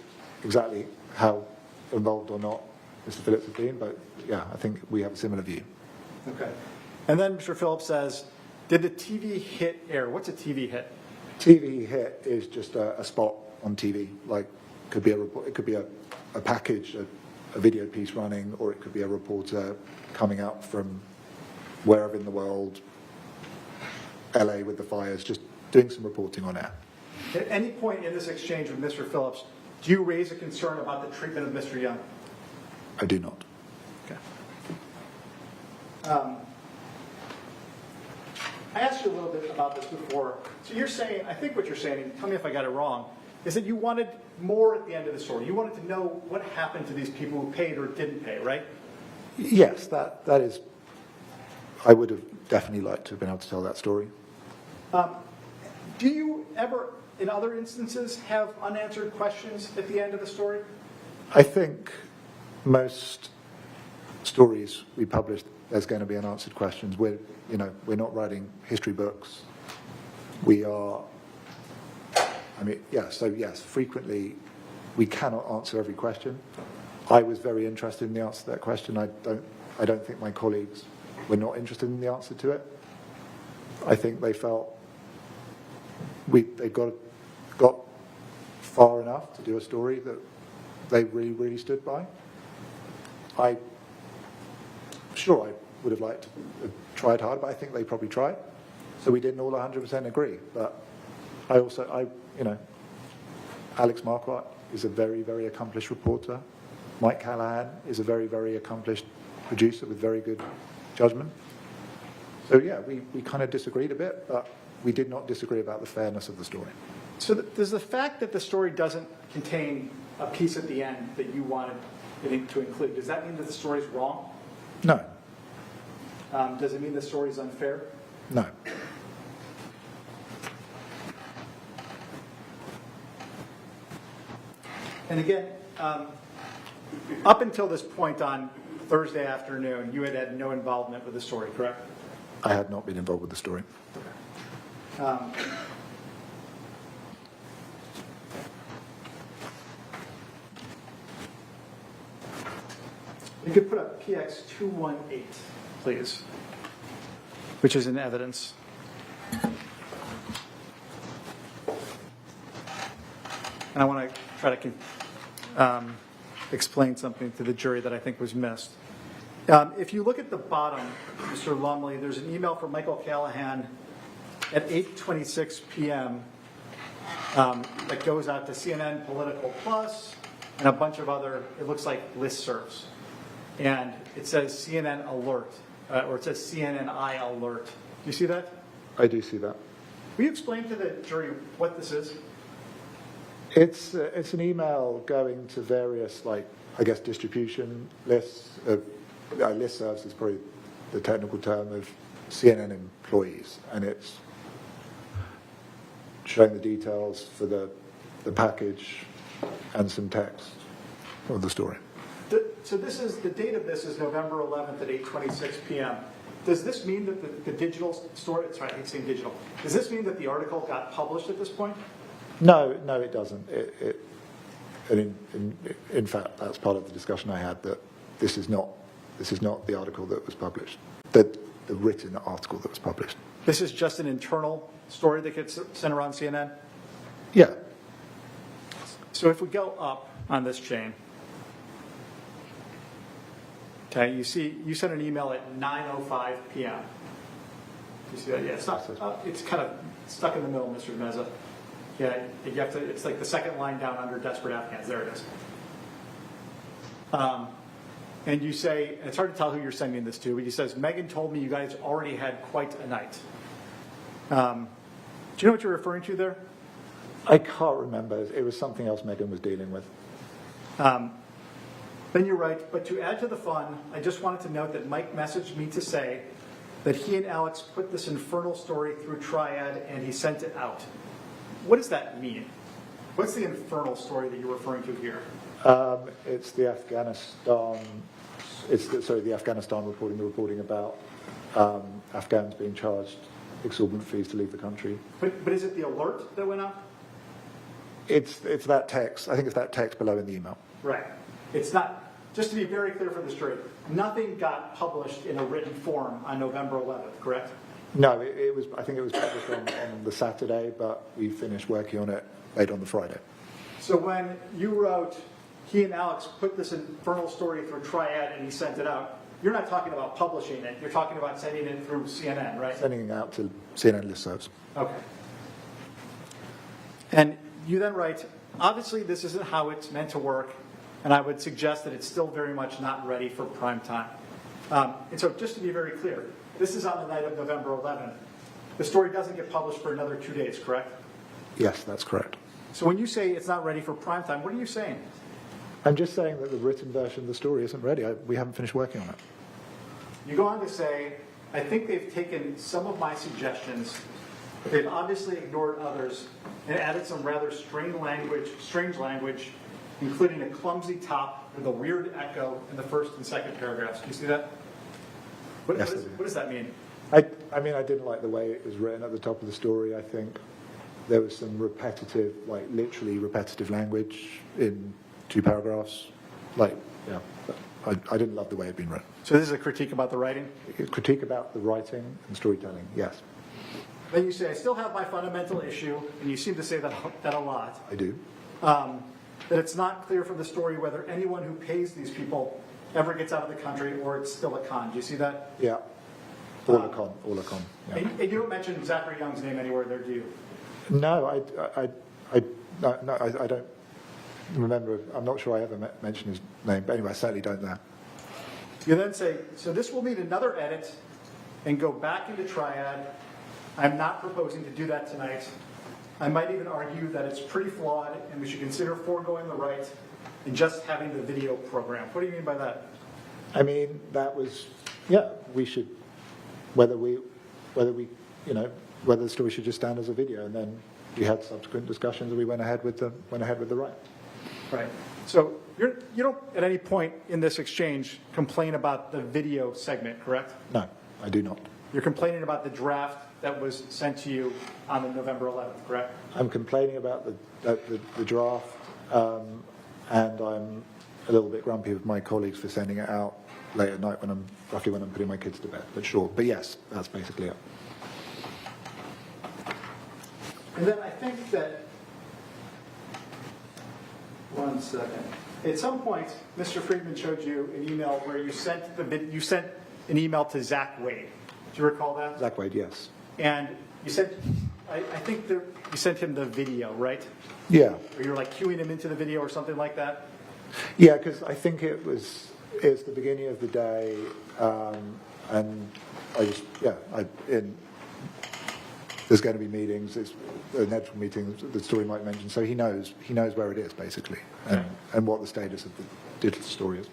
S21: exactly how involved or not Mr. Phillips has been, but yeah, I think we have a similar view.
S1: Okay. And then Mr. Phillips says, did the TV hit air? What's a TV hit?
S21: TV hit is just a spot on TV, like could be a report, it could be a package, a video piece running, or it could be a reporter coming out from wherever in the world, LA with the fires, just doing some reporting on air.
S1: At any point in this exchange with Mr. Phillips, do you raise a concern about the treatment of Mr. Young?
S21: I do not.
S1: Okay. I asked you a little bit about this before. So you're saying, I think what you're saying, and tell me if I got it wrong, is that you wanted more at the end of the story. You wanted to know what happened to these people who paid or didn't pay, right?
S21: Yes, that is. I would have definitely liked to have been able to tell that story.
S1: Do you ever in other instances, have unanswered questions at the end of the story?
S21: I think most stories we publish, there's going to be unanswered questions. We're not writing history books. We are, so yes, frequently we cannot answer every question. I was very interested in the answer to that question. I don't think my colleagues were not interested in the answer to it. I think they felt they got far enough to do a story that they really, really stood by. I would have liked to have tried hard, but I think they probably tried. So we didn't all 100% agree. But Alex Marquardt is a very, very accomplished reporter. Mike Callahan is a very, very accomplished producer with very good judgment. So yeah, we kind of disagreed a bit, but we did not disagree about the fairness of the story.
S1: So does the fact that the story doesn't contain a piece at the end that you wanted it to include, does that mean that the story's wrong?
S21: No.
S1: Does it mean the story's unfair?
S21: No.
S1: And again, up until this point on Thursday afternoon, you had no involvement with the story, correct?
S21: I had not been involved with the story.
S1: You could put up PX 218, please, which is in evidence. And I want to try to explain something to the jury that I think was missed. If you look at the bottom, Mr. Lumley, there's an email from Michael Callahan at 8:26 p.m. That goes out to CNN Political Plus and a bunch of other, it looks like listservs. And it says CNN Alert, or it says CNNI Alert. Do you see that?
S21: I do see that.
S1: Will you explain to the jury what this is?
S21: It's an email going to various, distribution lists. Listservs is probably the technical term of CNN employees, and it's showing the details for the package and some text of the story.
S1: So this is, the date of this is November 11th at 8:26 p.m. Does this mean that the digital story, sorry, I hate saying digital, does this mean that the article got published at this point?
S21: No, it doesn't. In fact, that's part of the discussion I had, that this is not the article that was published, the written article that was published.
S1: This is just an internal story that gets sent around CNN?
S21: Yeah.
S1: So if we go up on this chain, okay, you sent an email at 9:05 p.m. You see that? Yeah, it's kind of stuck in the middle, Mr. Meza. Yeah, you have to. It's like the second line down under desperate Afghans. There it is. And you say, and it's hard to tell who you're sending this to, but he says, Megan told me you guys already had quite a night. Do you know what you're referring to there?
S21: I can't remember. It was something else Megan was dealing with.
S1: Then you're right, but to add to the fun, I just wanted to note that Mike messaged me to say that he and Alex put this infernal story through Triad and he sent it out. What does that mean? What's the infernal story that you're referring to here?
S21: It's the Afghanistan. The Afghanistan reporting about Afghans being charged exorbitant fees to leave the country.
S1: But is it the alert that went out?
S21: It's that text. I think it's that text below in the email.
S1: Right. It's not. Just to be very clear for the jury, nothing got published in a written form on November 11th, correct?
S21: No, it was. I think it was published on the Saturday, but we finished working on it late on the Friday.
S1: So when you wrote, he and Alex put this infernal story through Triad and he sent it out, you're not talking about publishing it. You're talking about sending it through CNN, right?
S21: Sending it out to CNN listservs.
S1: Okay. And you then write, obviously this isn't how it's meant to work, and I would suggest that it's still very much not ready for prime time. And so just to be very clear, this is on the night of November 11th. The story doesn't get published for another 2 days, correct?
S21: Yes, that's correct.
S1: So when you say it's not ready for prime time, what are you saying?
S21: I'm just saying that the written version of the story isn't ready. We haven't finished working on it.
S1: You go on to say, I think they've taken some of my suggestions but they've obviously ignored others and added some rather strange language, including a clumsy top with a weird echo in the first and second paragraphs. Do you see that? What does that mean?
S21: I mean, I didn't like the way it was written at the top of the story. I think there was some repetitive, like literally repetitive language in 2 paragraphs. Like, yeah, I didn't love the way it had been written.
S1: So this is a critique about the writing?
S21: A critique about the writing and storytelling, yes.
S1: Then you say, I still have my fundamental issue, and you seem to say that a lot.
S21: I do.
S1: That it's not clear from the story whether anyone who pays these people ever gets out of the country or it's still a con. Do you see that?
S21: Yeah. All a con. Yeah.
S1: And you don't mention Zachary Young's name anywhere there, do you?
S21: No, I don't remember. I'm not sure I ever mentioned his name, but anyway, I certainly don't know.
S1: You then say, so this will need another edit and go back into Triad. I'm not proposing to do that tonight. I might even argue that it's pretty flawed and we should consider foregoing the right and just having the video program. What do you mean by that?
S21: I mean, that was, yeah, we should, whether the story should just stand as a video, and then we had subsequent discussions and we went ahead with the right.
S1: Right. So you don't at any point in this exchange complain about the video segment, correct?
S21: No, I do not.
S1: You're complaining about the draft that was sent to you on the November 11th, correct?
S21: I'm complaining about the draft, and I'm a little bit grumpy with my colleagues for sending it out late at night when I'm putting my kids to bed. But sure, but yes, that's basically it.
S1: And then I think that, one second. At some point, Mr. Friedman showed you an email where you sent an email to Zach Wade. Do you recall that?
S21: Zach Wade, yes.
S1: And you sent, I think you sent him the video, right?
S21: Yeah.
S1: Or you were like cueing him into the video or something like that?
S21: Yeah, because I think it's the beginning of the day, and there's going to be meetings. It's inevitable meetings. The story might mention, so he knows where it is basically, and what the status of the digital story is.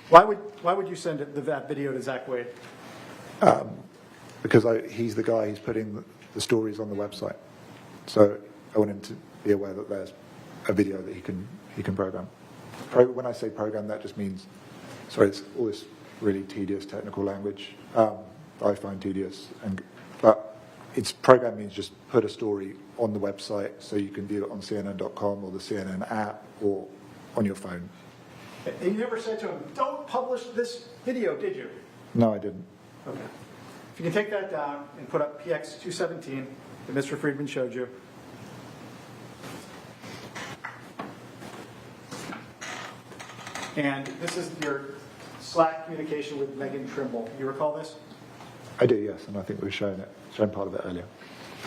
S1: Why would you send that video to Zach Wade?
S21: Because he's the guy who's putting the stories on the website, so I want him to be aware that there's a video that he can program. When I say program, that just means, it's all this really tedious technical language I find tedious, but it's program means just put a story on the website so you can view it on CNN.com or the CNN app or on your phone.
S1: And you never said to him, don't publish this video, did you?
S21: No, I didn't.
S1: Okay. If you can take that down and put up PX 217 that Mr. Friedman showed you. And this is your Slack communication with Megan Trimble. You recall this?
S21: I do, yes, and I think we've shown part of it earlier.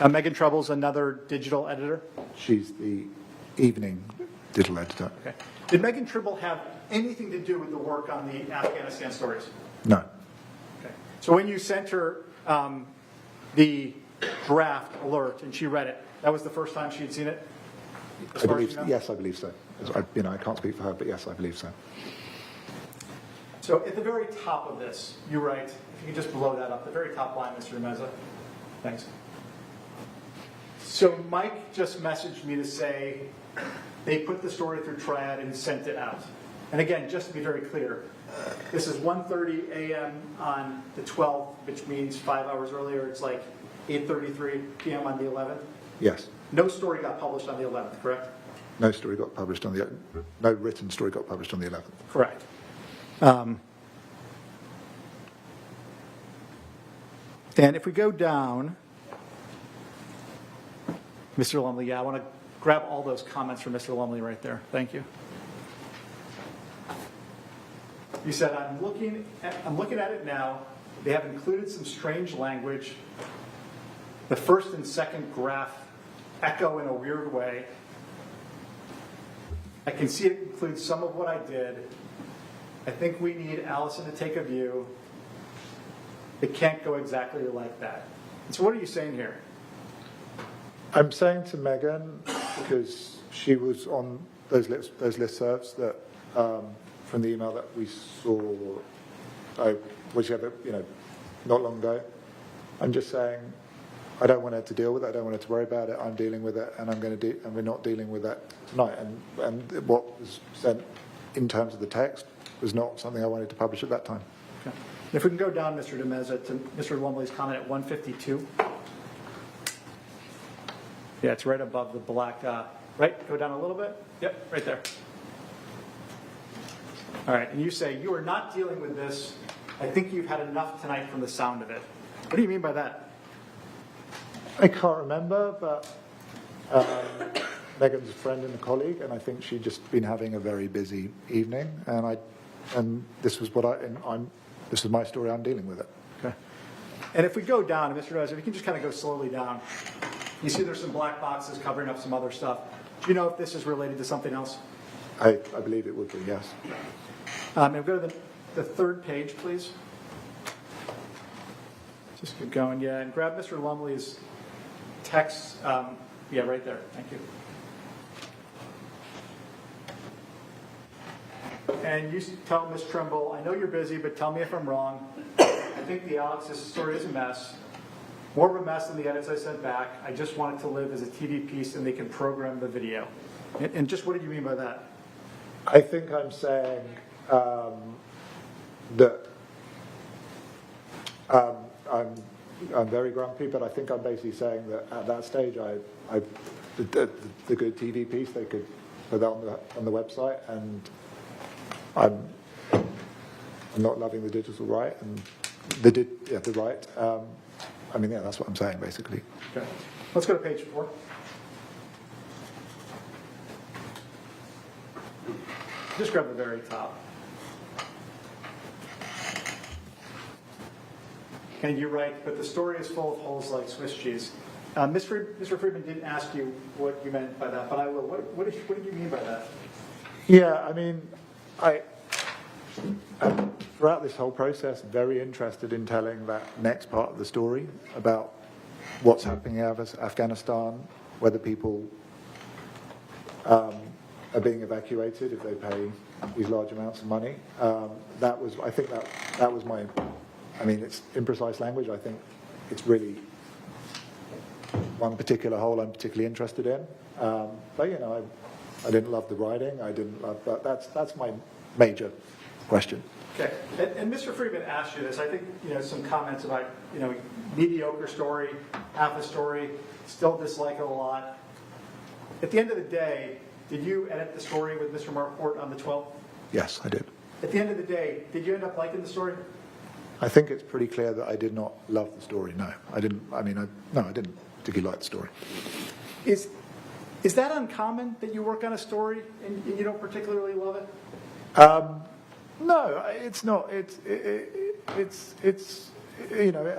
S1: Megan Trimble's another digital editor?
S21: She's the evening digital editor.
S1: Okay. Did Megan Trimble have anything to do with the work on the Afghanistan stories?
S21: No.
S1: Okay. So when you sent her the draft alert and she read it, that was the first time she had seen it?
S21: Yes, I believe so. I can't speak for her, but yes, I believe so.
S1: So at the very top of this, you write, if you can just blow that up, the very top line, Mr. Meza. Thanks. So Mike just messaged me to say they put the story through Triad and sent it out. And again, just to be very clear, this is 1:30 a.m. on the 12th, which means 5 hours earlier. It's like 8:33 p.m. on the 11th.
S21: Yes.
S1: No story got published on the 11th, correct?
S21: No written story got published on the 11th.
S1: Correct. And if we go down, Mr. Lumley, I want to grab all those comments from Mr. Lumley right there. Thank you. You said, I'm looking at it now. They have included some strange language. The first and second graph echo in a weird way. I can see it includes some of what I did. I think we need Allison to take a view. It can't go exactly like that. And so what are you saying here?
S21: I'm saying to Megan, because she was on those listservs that from the email that we saw, which had, not long ago. I'm just saying, I don't want her to deal with it. I don't want her to worry about it. I'm dealing with it, and and we're not dealing with that tonight. And what was sent in terms of the text was not something I wanted to publish at that time.
S1: Okay. If we can go down, Mr. Demeza, to Mr. Lumley's comment at 152. Yeah, it's right above the black. Right, go down a little bit. Yep, right there. All right, and you say you are not dealing with this. I think you've had enough tonight from the sound of it. What do you mean by that?
S21: I can't remember, but Megan's a friend and a colleague, and I think she'd just been having a very busy evening, and this was this is my story. I'm dealing with it.
S1: Okay. And if we go down, Mr. Rose, if you can just kind of go slowly down, you see there's some black boxes covering up some other stuff. Do you know if this is related to something else?
S21: I believe it would be, yes.
S1: And we'll go to the third page, please. Just keep going, yeah, and grab Mr. Lumley's text. Yeah, right there. Thank you. And you tell Ms. Trimble, I know you're busy, but tell me if I'm wrong. I think the Alex's story is a mess. More of a mess than the edits I sent back. I just want it to live as a TV piece and they can program the video. And just what did you mean by that?
S21: I think I'm saying that I'm very grumpy, but I think I'm basically saying that at that stage, the good TV piece, they could put that on the website, and I'm not loving the digital right and the right. I mean, yeah, that's what I'm saying basically.
S1: Okay, let's go to page 4. Just grab the very top. And you write, but the story is full of holes like Swiss cheese. Mr. Friedman didn't ask you what you meant by that, but I will. What did you mean by that?
S21: Yeah, I mean, throughout this whole process, very interested in telling that next part of the story about what's happening in Afghanistan, whether people are being evacuated if they pay these large amounts of money. I think that was my. I mean, it's imprecise language. I think it's really one particular hole I'm particularly interested in. But you know, I didn't love the writing. I didn't love. But that's my major question.
S1: Okay, and Mr. Friedman asked you this. I think some comments about mediocre story, half a story, still dislike it a lot. At the end of the day, did you edit the story with Mr. Marquardt on the 12th?
S21: Yes, I did.
S1: At the end of the day, did you end up liking the story?
S21: I think it's pretty clear that I did not love the story. No, I didn't. I mean, I didn't particularly like the story.
S1: Is that uncommon that you work on a story and you don't particularly love it?
S21: No, it's not. It's it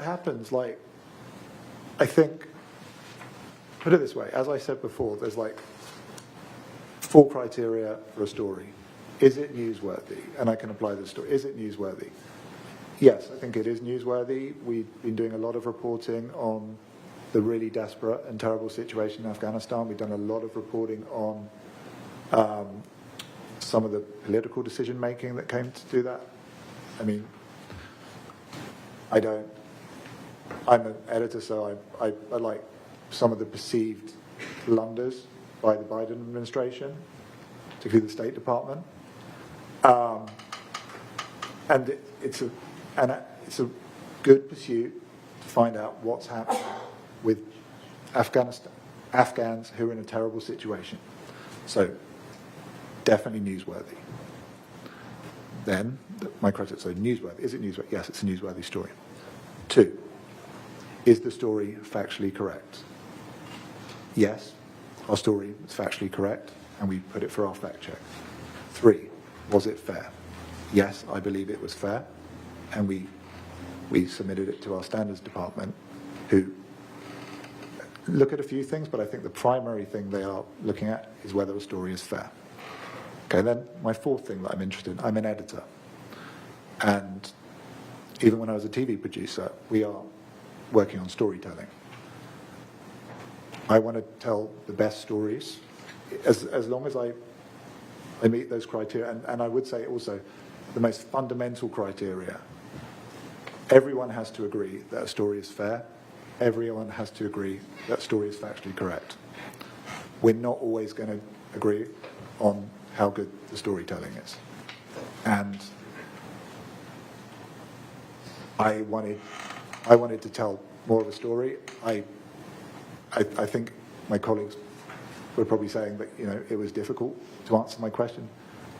S21: happens. Like, I think, put it this way, as I said before, there's like 4 criteria for a story. Is it newsworthy? And I can apply this story. Is it newsworthy? Yes, I think it is newsworthy. We've been doing a lot of reporting on the really desperate and terrible situation in Afghanistan. We've done a lot of reporting on some of the political decision making that came to do that. I mean, I'm an editor, so I like some of the perceived blunders by the Biden administration, particularly the State Department. And it's a good pursuit to find out what's happening with Afghans who are in a terrible situation. So definitely newsworthy. Then my criteria, so newsworthy. Is it newsworthy? Yes, it's a newsworthy story. 2, is the story factually correct? Yes, our story is factually correct, and we put it for our fact check. 3, was it fair? Yes, I believe it was fair, and we submitted it to our standards department, who look at a few things, but I think the primary thing they are looking at is whether a story is fair. Okay, then my 4th thing that I'm interested in, I'm an editor. And even when I was a TV producer, we are working on storytelling. I want to tell the best stories, as long as I meet those criteria. And I would say also, the most fundamental criteria, everyone has to agree that a story is fair everyone has to agree that story is factually correct. We're not always going to agree on how good the storytelling is. And I wanted to tell more of a story. I think my colleagues were probably saying that it was difficult to answer my question.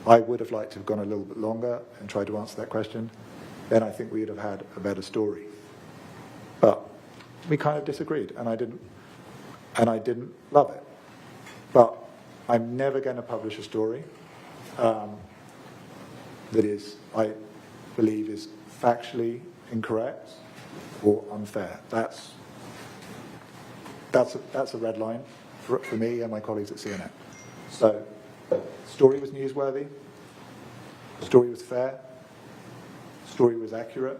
S21: I would have liked to have gone a little bit longer and tried to answer that question. Then I think we would have had a better story. But we kind of disagreed, and I didn't love it. But I'm never going to publish a story that is, I believe, is factually incorrect or unfair. That's a red line for me and my colleagues at CNN. So, story was newsworthy, story was fair, story was accurate.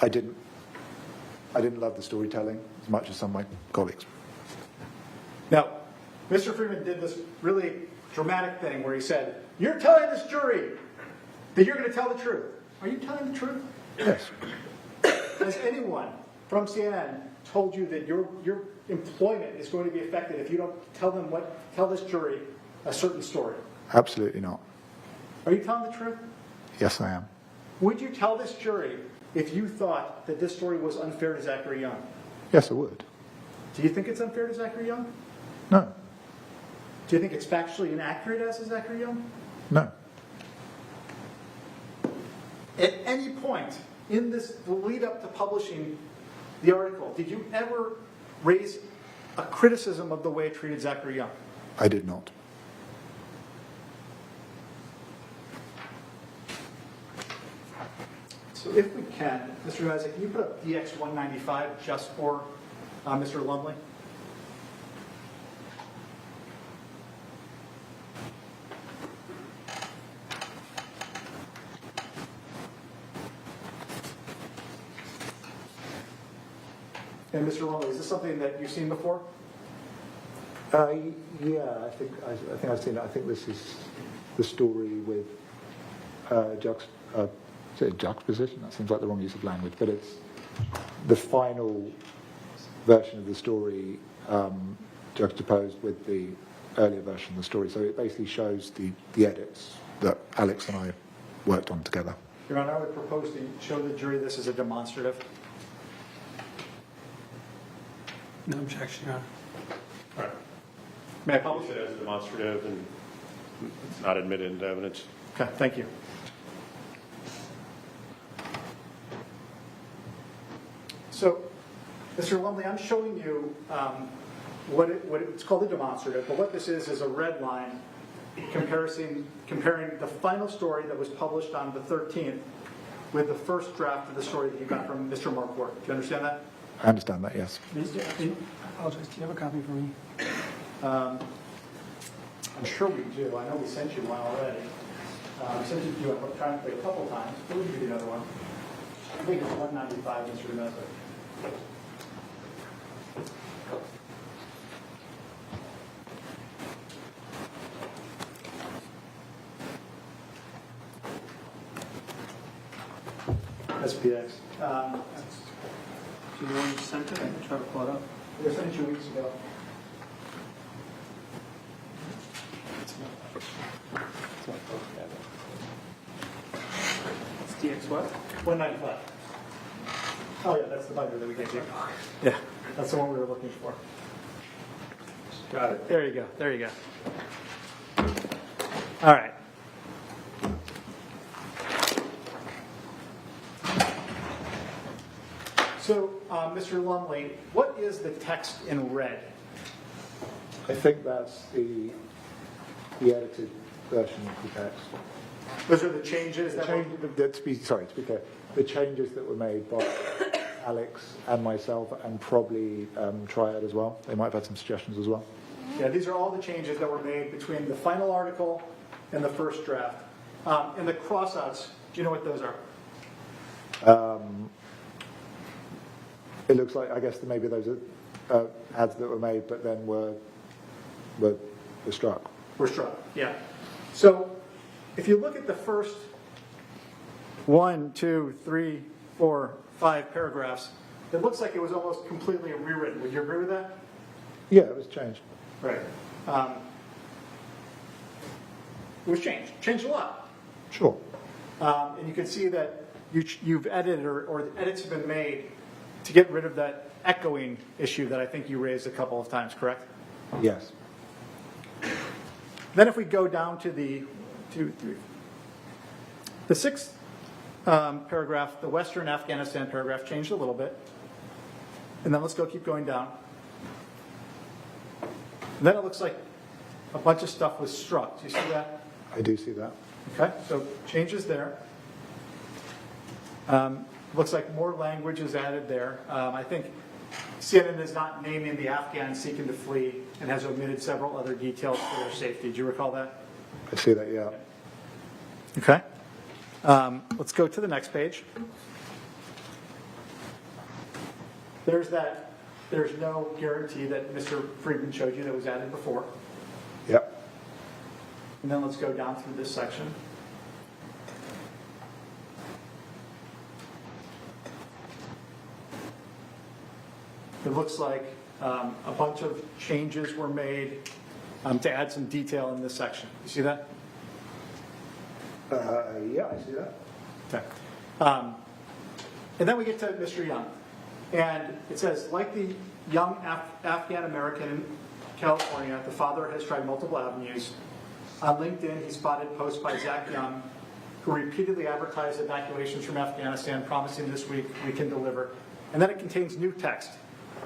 S21: I didn't love the storytelling as much as some of my colleagues.
S1: Now, Mr. Freeman did this really dramatic thing where he said, "You're telling this jury that you're going to tell the truth." Are you telling the truth?
S21: Yes.
S1: Has anyone from CNN told you that your employment is going to be affected if you don't tell this jury a certain story?
S21: Absolutely not.
S1: Are you telling the truth?
S21: Yes, I am.
S1: Would you tell this jury if you thought that this story was unfair to Zachary Young?
S21: Yes, I would.
S1: Do you think it's unfair to Zachary Young?
S21: No.
S1: Do you think it's factually inaccurate as to Zachary Young?
S21: No.
S1: At any point in the lead up to publishing the article, did you ever raise a criticism of the way it treated Zachary Young?
S21: I did not.
S1: So if we can, Mr. Isaac, can you put up DX 195 just for Mr. Lumley? And Mr. Lumley, is this something that you've seen before?
S21: Yeah, I think I've seen it. I think this is the story with juxtaposition. That seems like the wrong use of language, but it's the final version of the story juxtaposed with the earlier version of the story. So it basically shows the edits that Alex and I worked on together.
S1: Your Honor, I would propose to show the jury this as a demonstrative.
S9: No objection, Your Honor.
S3: All right.
S1: May I publish
S3: it as a demonstrative and it's not admitted into evidence?
S1: Okay, thank you. So, Mr. Lumley, I'm showing you it's called a demonstrative, but what this is a red line comparing the final story that was published on the 13th with the first draft of the story that you got from Mr. Marquardt. Do you understand that?
S21: I understand that, yes.
S9: I apologize. Do you have a copy for me?
S1: I'm sure we do. I know we sent you one already. We sent it to you a couple times. We'll give you another one. I think it's 195, Mr. Domestic. SPX.
S9: Do you want to send it? I can try to pull it up.
S1: I sent it 2 weeks ago.
S9: It's DX what?
S1: 195. Oh yeah, that's the binder that we gave you. Yeah, that's the one we were looking for. Got it. There you go. There you go. All right. So, Mr. Lumley, what is the text in red?
S21: I think that's the edited version of the text.
S1: Those are the changes that were...
S21: To be clear, the changes that were made by Alex and myself and probably Triad as well. They might have had some suggestions as well.
S1: Yeah, these are all the changes that were made between the final article and the first draft. And the crossouts, do you know what those are?
S21: It looks like, I guess, that maybe those are ads that were made but then were struck.
S1: Were struck, yeah. So if you look at the first 1, 2, 3, 4, 5 paragraphs it looks like it was almost completely rewritten. Would you agree with that?
S21: Yeah, it was changed.
S1: Right. It was changed a lot.
S21: Sure.
S1: And you can see that you've edited or the edits have been made to get rid of that echoing issue that I think you raised a couple of times, correct?
S21: Yes.
S1: Then if we go down to the sixth paragraph, the Western Afghanistan paragraph changed a little bit. And then let's keep going down. And then it looks like a bunch of stuff was struck. Do you see that?
S21: I do see that.
S1: Okay, so changes there. Looks like more language is added there. I think CNN is not naming the Afghans seeking to flee and has omitted several other details for their safety. Do you recall that?
S21: I see that, yeah.
S1: Okay. Let's go to the next page. There's no guarantee that Mr. Friedman showed you that was added before.
S21: Yep.
S1: And then let's go down through this section. It looks like a bunch of changes were made to add some detail in this section. You see that?
S21: Yeah, I see that.
S1: Okay. And then we get to Mr. Young. And it says, like the young Afghan American in California, the father has tried multiple avenues. On LinkedIn, he spotted posts by Zach Young, who repeatedly advertised evacuations from Afghanistan, promising this week we can deliver. And then it contains new text.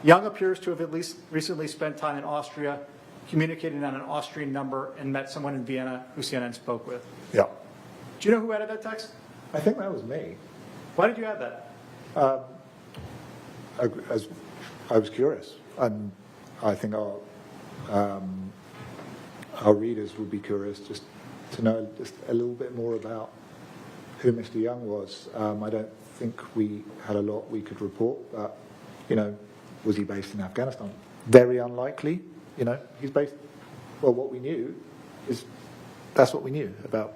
S1: Young appears to have at least recently spent time in Austria, communicating on an Austrian number, and met someone in Vienna who CNN spoke with.
S21: Yeah.
S1: Do you know who added that text?
S21: I think that was me.
S1: Why did you add that?
S21: I was curious, and I think our readers would be curious just to know just a little bit more about who Mr. Young was. I don't think we had a lot we could report, but, was he based in Afghanistan? Very unlikely. He's based, well, what we knew is that's what we knew about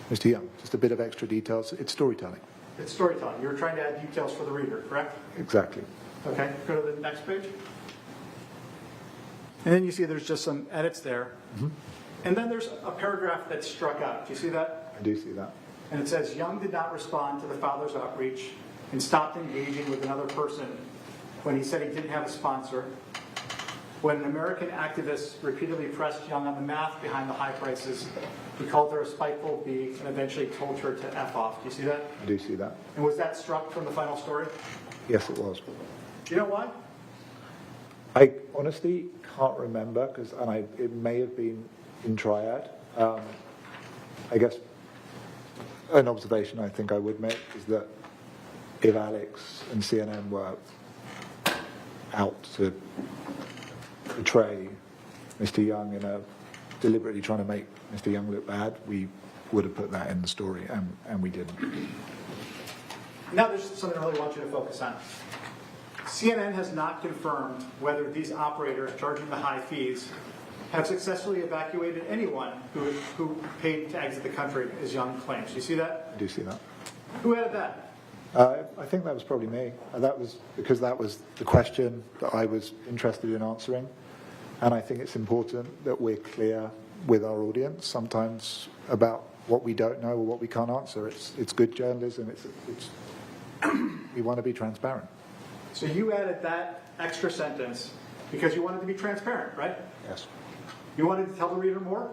S21: Mr. Young. Just a bit of extra details. It's storytelling.
S1: It's storytelling. You were trying to add details for the reader, correct?
S21: Exactly.
S1: Okay, go to the next page. And then you see there's just some edits there.
S21: Mm-hmm.
S1: And then there's a paragraph that's struck out. Do you see that?
S21: I do see that.
S1: And it says, Young did not respond to the father's outreach and stopped engaging with another person when he said he didn't have a sponsor. When an American activist repeatedly pressed Young on the math behind the high prices, he called her a spiteful bee and eventually told her to F off. Do you see that?
S21: I do see that.
S1: And was that struck from the final story?
S21: Yes, it was.
S1: Do you know why?
S21: I honestly can't remember, it may have been in Triad. I guess an observation I think I would make is that if Alex and CNN were out to portray Mr. Young deliberately trying to make Mr. Young look bad, we would have put that in the story, and we didn't.
S1: Now there's something I really want you to focus on. CNN has not confirmed whether these operators charging the high fees have successfully evacuated anyone who paid to exit the country, as Young claims. Do you see that?
S21: I do see that.
S1: Who added that?
S21: I think that was probably me. That was because that was the question that I was interested in answering. And I think it's important that we're clear with our audience sometimes about what we don't know or what we can't answer. It's good journalism. We want to be transparent.
S1: So you added that extra sentence because you wanted to be transparent, right?
S21: Yes.
S1: You wanted to tell the reader more?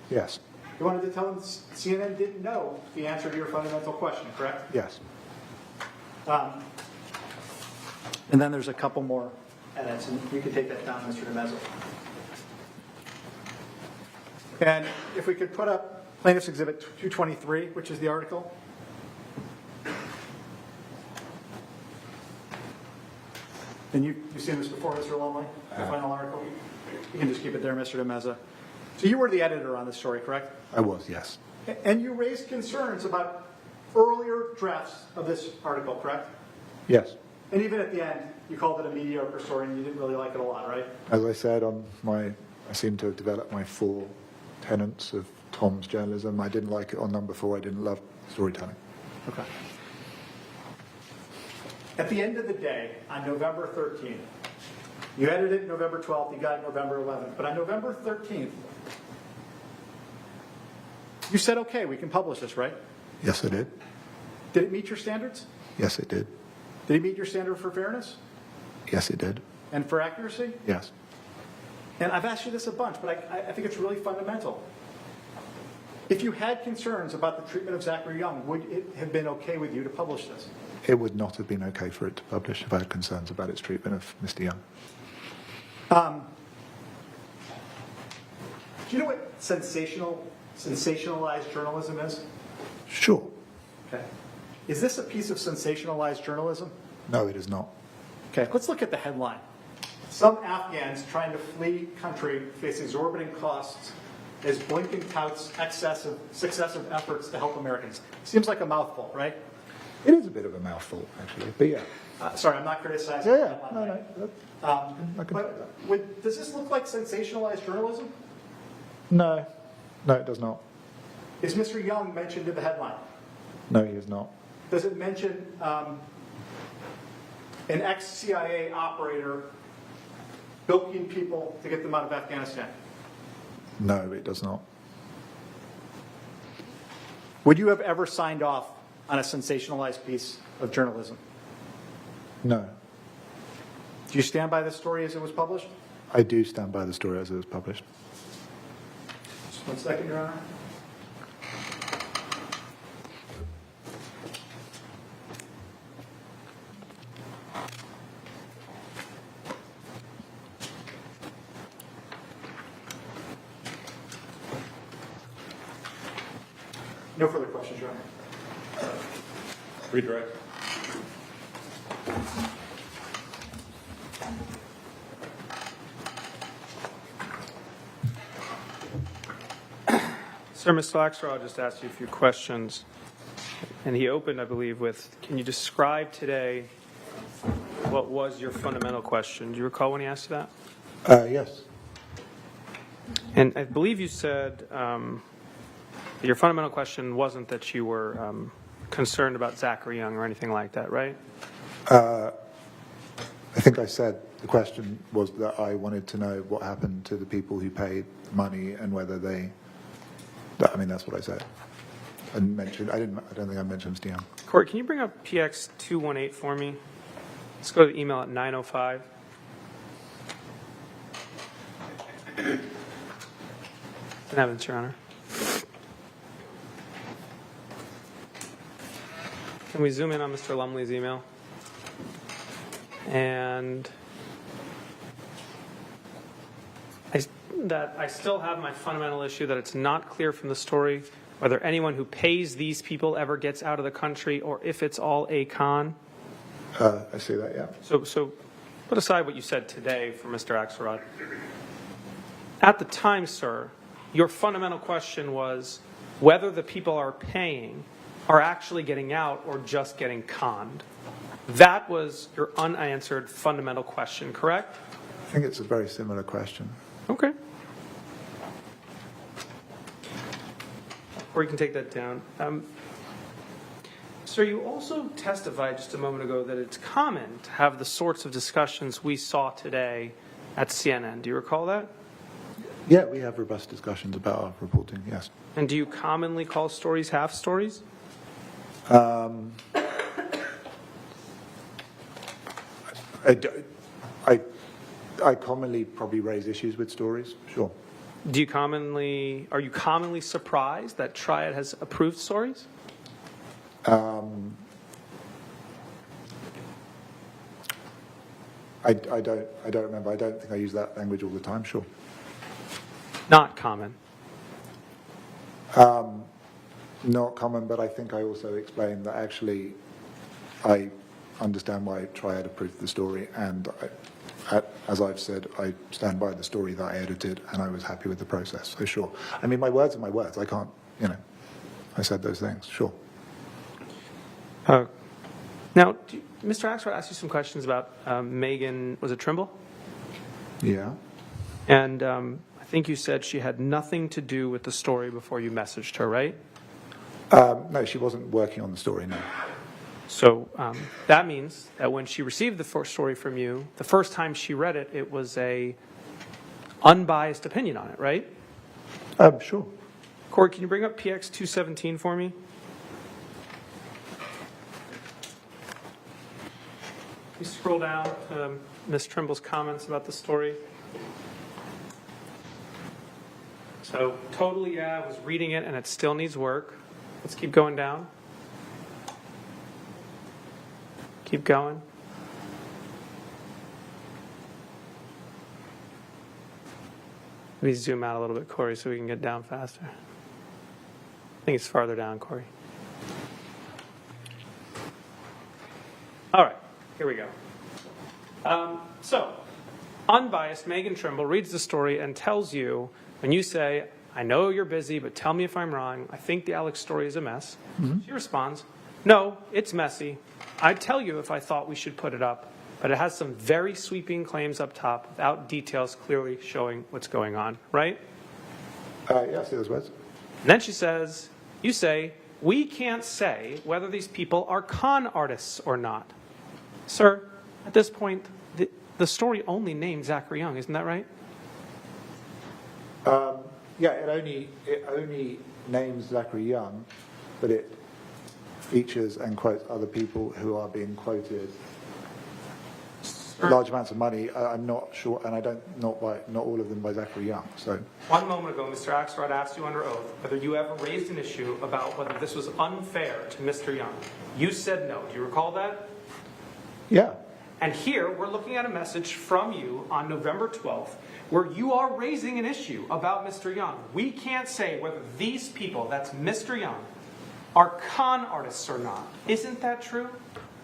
S21: Yes.
S1: You wanted to tell them CNN didn't know the answer to your fundamental question, correct?
S21: Yes.
S1: And then there's a couple more edits, and you can take that down, Mr. Nemex. And if we could put up Plaintiff's Exhibit 223, which is the article. And you've seen this before, Mr. Lumley, the final article? You can just keep it there, Mr. Nemex. So you were the editor on this story, correct?
S21: I was, yes.
S1: And you raised concerns about earlier drafts of this article, correct?
S21: Yes.
S1: And even at the end, you called it a mediocre story and you didn't really like it a lot, right?
S21: As I said, I seem to have developed my 4 tenets of Tom's journalism. I didn't like it on number 4. I didn't love storytelling.
S1: Okay. At the end of the day, on November 13th, you edited it November 12th, you got it November 11th, but on November 13th, you said, okay, we can publish this, right?
S21: Yes, I did.
S1: Did it meet your standards?
S21: Yes, it did.
S1: Did it meet your standard for fairness
S21: Yes, it did.
S1: and for accuracy?
S21: Yes.
S1: And I've asked you this a bunch, but I think it's really fundamental. If you had concerns about the treatment of Zachary Young, would it have been okay with you to publish this?
S21: It would not have been okay for it to publish if I had concerns about its treatment of Mr. Young.
S1: Do you know what sensationalized journalism is?
S21: Sure.
S1: Okay. Is this a piece of sensationalized journalism?
S21: No, it is not.
S1: Okay, let's look at the headline. Some Afghans trying to flee country face exorbitant costs as Blinken touts successive efforts to help Americans. Seems like a mouthful, right?
S21: It is a bit of a mouthful, actually, but yeah.
S1: Sorry, I'm not criticizing.
S21: Yeah,
S1: But does this look like sensationalized journalism?
S21: No, it does not.
S1: Is Mr. Young mentioned in the headline?
S21: No, he is not.
S1: Does it mention an ex-CIA operator bilking people to get them out of Afghanistan?
S21: No, it does not.
S1: Would you have ever signed off on a sensationalized piece of journalism?
S21: No.
S1: Do you stand by the story as it was published?
S21: I do stand by the story as it was published.
S1: Just 1 second, Your Honor. No further questions, Your Honor.
S6: Redirect.
S9: Sir, Mr. Axelrod just asked you a few questions, and he opened, I believe, with, can you describe today what was your fundamental question? Do you recall when he asked you that?
S21: Yes.
S9: And I believe you said your fundamental question wasn't that you were concerned about Zachary Young or anything like that, right?
S21: I think I said the question was that I wanted to know what happened to the people who paid money and whether they... I mean, that's what I said. I don't think I mentioned Mr. Young.
S9: Corey, can you bring up PX 218 for me? Let's go to the email at 9:05. Can have it, Your Honor. Can we zoom in on Mr. Lumley's email? And I still have my fundamental issue that it's not clear from the story whether anyone who pays these people ever gets out of the country or if it's all a con.
S21: I see that, yeah.
S9: So put aside what you said today for Mr. Axelrod. At the time, sir, your fundamental question was whether the people are paying are actually getting out or just getting conned. That was your unanswered fundamental question, correct?
S21: I think it's a very similar question.
S9: Okay. Or you can take that down. Sir, you also testified just a moment ago that it's common to have the sorts of discussions we saw today at CNN. Do you recall that?
S21: Yeah, we have robust discussions about our reporting, yes.
S9: And do you commonly call stories half stories?
S21: I commonly probably raise issues with stories, sure.
S9: Are you commonly surprised that Triad has approved stories?
S21: I don't remember. I don't think I use that language all the time, sure.
S9: Not common.
S21: Not common, but I think I also explained that actually I understand why Triad approved the story, and as I've said, I stand by the story that I edited, and I was happy with the process, so sure. I mean, my words are my words. I can't, I said those things, sure.
S9: Now, Mr. Axelrod asked you some questions about Megan, was it Trimble?
S21: Yeah.
S9: And I think you said she had nothing to do with the story before you messaged her, right?
S21: No, she wasn't working on the story, no.
S9: So that means that when she received the first story from you, the first time she read it, it was a unbiased opinion on it, right?
S21: Sure.
S9: Corey, can you bring up PX 217 for me? You scroll down to Ms. Trimble's comments about the story. So totally, yeah, I was reading it and it still needs work. Let's keep going down. Keep going. Maybe zoom out a little bit, Corey, so we can get down faster. I think it's farther down, Corey. All right, here we go. So, unbiased Megan Trimble reads the story and tells you, when you say, I know you're busy, but tell me if I'm wrong, I think the Alex story is a mess. She responds, no, it's messy. I'd tell you if I thought we should put it up, but it has some very sweeping claims up top without details clearly showing what's going on, right?
S21: Yeah, I see those words.
S9: And then she says, you say, we can't say whether these people are con artists or not. Sir, at this point, the story only named Zachary Young, isn't that right?
S21: Yeah, it only names Zachary Young, but it features and quotes other people who are being quoted large amounts of money. I'm not sure, and not all of them by Zachary Young. So
S9: One moment ago, Mr. Axelrod asked you under oath whether you ever raised an issue about whether this was unfair to Mr. Young. You said no. Do you recall that?
S21: yeah,
S9: And here, we're looking at a message from you on November 12th where you are raising an issue about Mr. Young. We can't say whether these people, that's Mr. Young, are con artists or not. Isn't that true?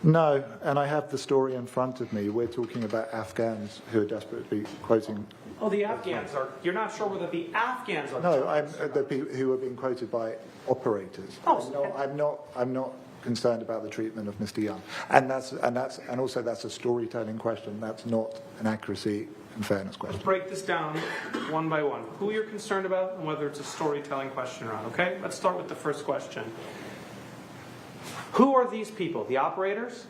S21: no, and I have the story in front of me. We're talking about Afghans who are desperately quoting.
S9: Oh, the Afghans are. You're not sure whether the Afghans are.
S21: No, I'm the people who are being quoted by operators.
S9: Oh,
S21: I'm not concerned about the treatment of Mr. Young, and also that's a storytelling question. That's not an accuracy and fairness question.
S9: Let's break this down one by one. Who you're concerned about and whether it's a storytelling question or not. Okay, let's start with the first question. Who are these people? The operators?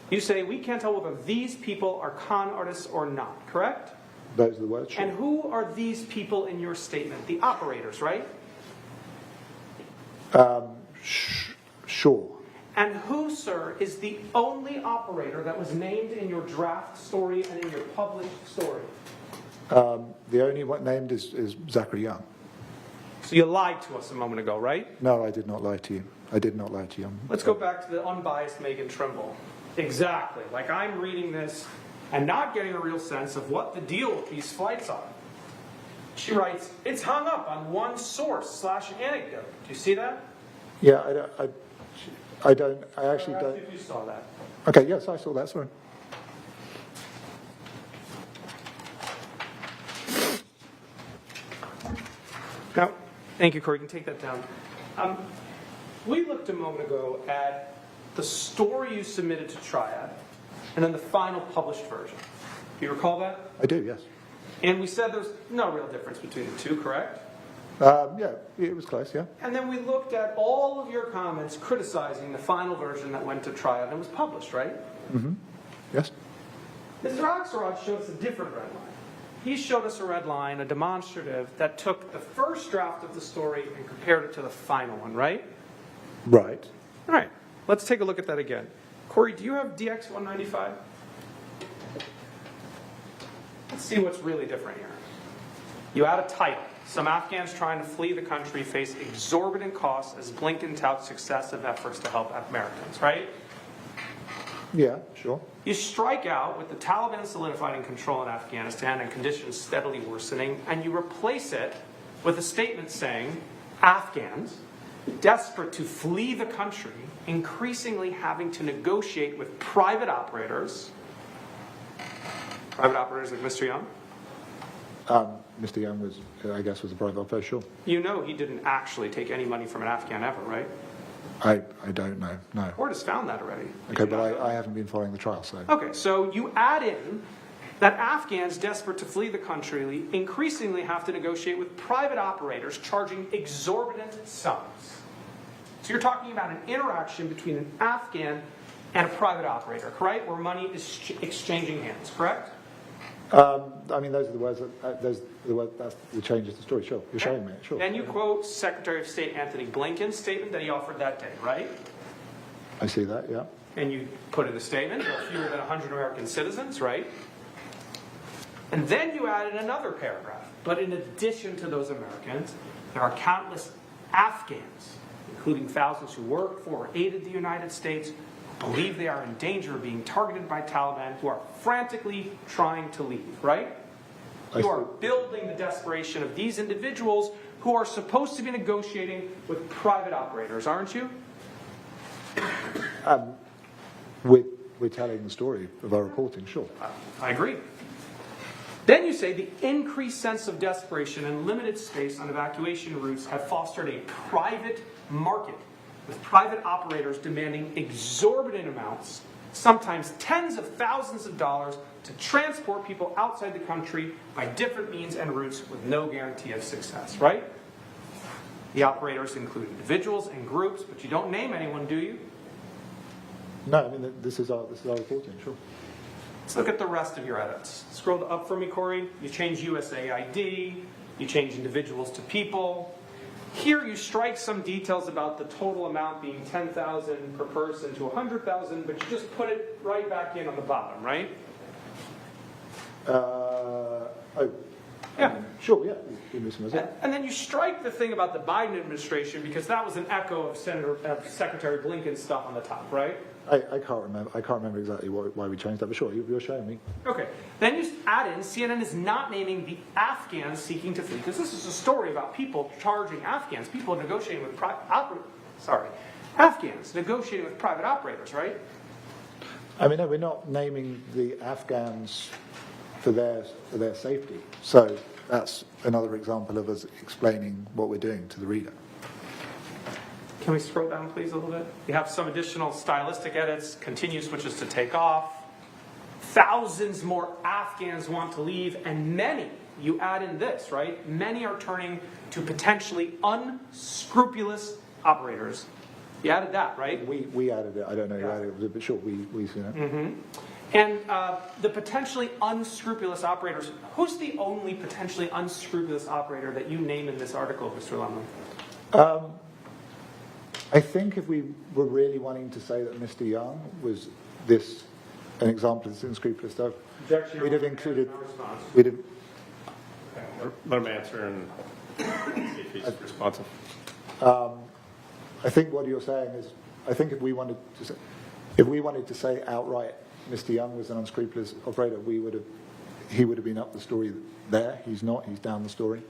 S9: You say we can't tell whether these people are con artists or not, correct?
S21: Those are the words. Sure.
S9: And who are these people in your statement? The operators, right?
S21: Sure.
S9: And who, sir, is the only operator that was named in your draft story and in your published story?
S21: The only one named is Zachary Young.
S9: So you lied to us a moment ago, right?
S21: No, I did not lie to you. I did not lie to you.
S9: Let's go back to the unbiased Megan Trimble. Exactly. Like I'm reading this and not getting a real sense of what the deal with these flights are. She writes, it's hung up on one source / anecdote. Do you see that?
S21: Yeah, I actually don't.
S9: If you saw that.
S21: Okay, yes, I saw that. Sorry.
S9: Now, thank you, Corey. You can take that down. We looked a moment ago at the story you submitted to Triad and then the final published version. Do you recall that?
S21: I do, yes.
S9: And we said there's no real difference between the two, correct?
S21: Yeah, it was close, yeah.
S9: And then we looked at all of your comments criticizing the final version that went to Triad and was published, right?
S21: Mm-hmm. Yes.
S9: Mr. Axelrod showed us a different red line. He showed us a red line, a demonstrative, that took the first draft of the story and compared it to the final one, right?
S21: Right.
S9: All right. Let's take a look at that again. Corey, do you have DX 195? Let's see what's really different here. You add a title. Some Afghans trying to flee the country face exorbitant costs as Blinken touts successive efforts to help Americans, right?
S21: Yeah, sure.
S9: You strike out with the Taliban solidifying control in Afghanistan and conditions steadily worsening, and you replace it with a statement saying, Afghans, desperate to flee the country, increasingly having to negotiate with private operators like Mr. Young?
S21: Mr. Young was a private operator, sure.
S9: You know he didn't actually take any money from an Afghan ever, right?
S21: I don't know, no.
S9: The court has found that already.
S21: Okay, but I haven't been following the trial, so.
S9: Okay, so you add in that Afghans desperate to flee the country increasingly have to negotiate with private operators charging exorbitant sums So you're talking about an interaction between an Afghan and a private operator, correct? Where money is exchanging hands, correct?
S21: I mean, those are the words that's the changes the story. Sure, you're showing me it. Sure.
S9: Then you quote Secretary of State Anthony Blinken's statement that he offered that day, right?
S21: I see that. Yeah.
S9: And you put in the statement, there are fewer than 100 American citizens, right? And then you added another paragraph. But in addition to those Americans, there are countless Afghans, including thousands who worked for or aided the United States, who believe they are in danger of being targeted by Taliban, who are frantically trying to leave, right? You are building the desperation of these individuals who are supposed to be negotiating with private operators, aren't you?
S21: We're telling the story of our reporting, sure.
S9: I agree. Then you say the increased sense of desperation and limited space on evacuation routes have fostered a private market, with private operators demanding exorbitant amounts, sometimes tens of thousands of dollars, to transport people outside the country by different means and routes with no guarantee of success, right? The operators include individuals and groups, but you don't name anyone, do you?
S21: No, I mean, this is our reporting, sure.
S9: Let's look at the rest of your edits. Scroll up for me, Corey. You change USAID, you change individuals to people. Here you strike some details about the total amount being $10,000 per person to $100,000, but you just put it right back in on the bottom, right?
S21: Yeah. Sure, yeah.
S9: And then you strike the thing about the Biden administration because that was an echo of Secretary Blinken's stuff on the top, right?
S21: I can't remember exactly why we changed that, but sure, you're showing me.
S9: Okay. Then you add in, CNN is not naming the Afghans seeking to flee, because this is a story about people charging Afghans, people negotiating with Afghans negotiating with private operators, right?
S21: I mean, no, we're not naming the Afghans for their safety. So that's another example of us explaining what we're doing to the reader.
S9: Can we scroll down, please, a little bit? You have some additional stylistic edits, continue switches to take off. Thousands more Afghans want to leave, and many, you add in this, right? Many are turning to potentially unscrupulous operators. You added that, right?
S21: We added it. I don't know who added it, but sure, we seen it.
S9: Mm-hmm. And the potentially unscrupulous operators, who's the only potentially unscrupulous operator that you name in this article, Mr. Lumley?
S21: I think if we were really wanting to say that Mr. Young was an example of this unscrupulous stuff, we'd have included. We'd have.
S3: Let him answer and see if he's responsive.
S21: I think what you're saying is, I think if we wanted to say outright Mr. Young was an unscrupulous operator, he would have been up the story there. He's not. He's down the story.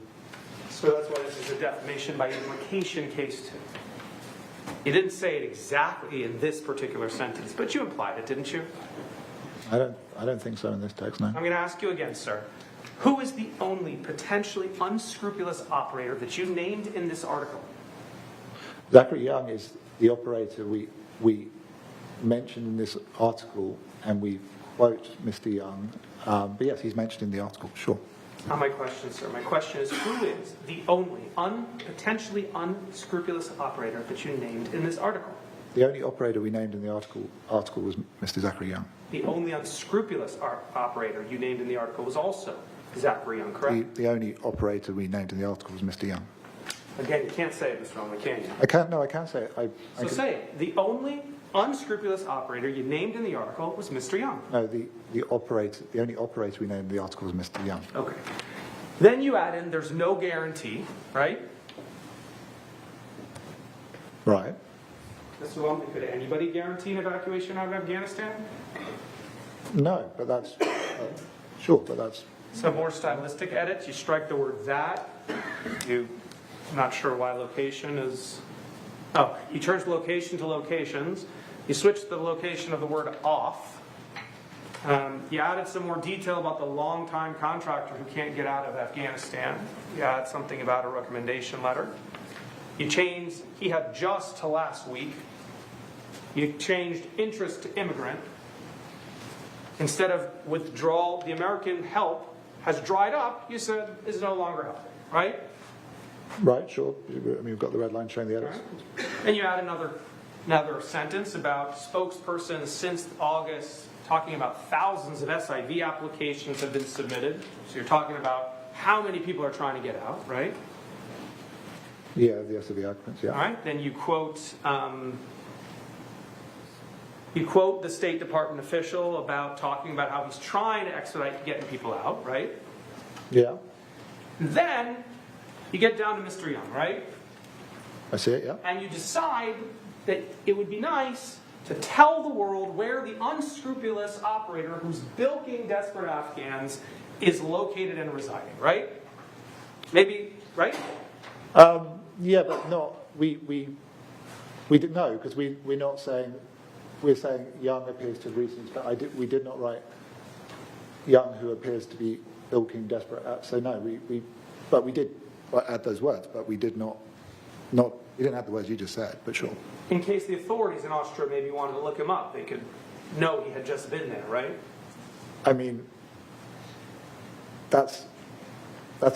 S9: So that's why this is a defamation by implication case too. You didn't say it exactly in this particular sentence, but you implied it, didn't you?
S21: I don't think so in this text, no.
S9: I'm going to ask you again, sir. Who is the only potentially unscrupulous operator that you named in this article?
S21: Zachary Young is the operator we mentioned in this article, and we quote Mr. Young. But yes, he's mentioned in the article, sure.
S9: Not my question, sir. My question is, who is the only potentially unscrupulous operator that you named in this article?
S21: The only operator we named in the article was Mr. Zachary Young.
S9: The only unscrupulous operator you named in the article was also Zachary Young, correct?
S21: The only operator we named in the article was Mr. Young.
S9: Again, you can't say it, Mr. Lumley, can you?
S21: I can't say it.
S9: Say it. The only unscrupulous operator you named in the article was Mr. Young.
S21: No, the only operator we named in the article was Mr. Young.
S9: Okay. Then you add in there's no guarantee, right?
S21: Right.
S9: Mr. Lumley, could anybody guarantee an evacuation out of Afghanistan?
S21: No, but that's sure, but that's
S9: some more stylistic edits. You strike the word that. I'm not sure why location is. Oh, you change location to locations. You switch the location of the word off. You added some more detail about the long-time contractor who can't get out of Afghanistan. You add something about a recommendation letter. You changed, he had just to last week. You changed interest to immigrant. Instead of withdrawal, the American help has dried up, you said is no longer helping, right?
S21: Right, sure. I mean, we've got the red line showing the edits.
S9: And you add another sentence about spokespersons since August, talking about thousands of SIV applications have been submitted. So you're talking about how many people are trying to get out, right?
S21: Yeah, the SIV occupants, yeah.
S9: All right. Then you quote the State Department official about talking about how he's trying to expedite getting people out, right?
S21: Yeah.
S9: Then you get down to Mr. Young, right?
S21: I see it, yeah.
S9: And you decide that it would be nice to tell the world where the unscrupulous operator who's bilking desperate Afghans is located and residing, right? Maybe, right?
S21: Yeah, but not, we didn't know, because we're not saying, we're saying Young appears to have recently, but we did not write Young who appears to be bilking desperate. So no, but we did add those words, but we did not, we didn't add the words you just said, but sure.
S9: In case the authorities in Austria maybe wanted to look him up, they could know he had just been there, right?
S21: I mean, that's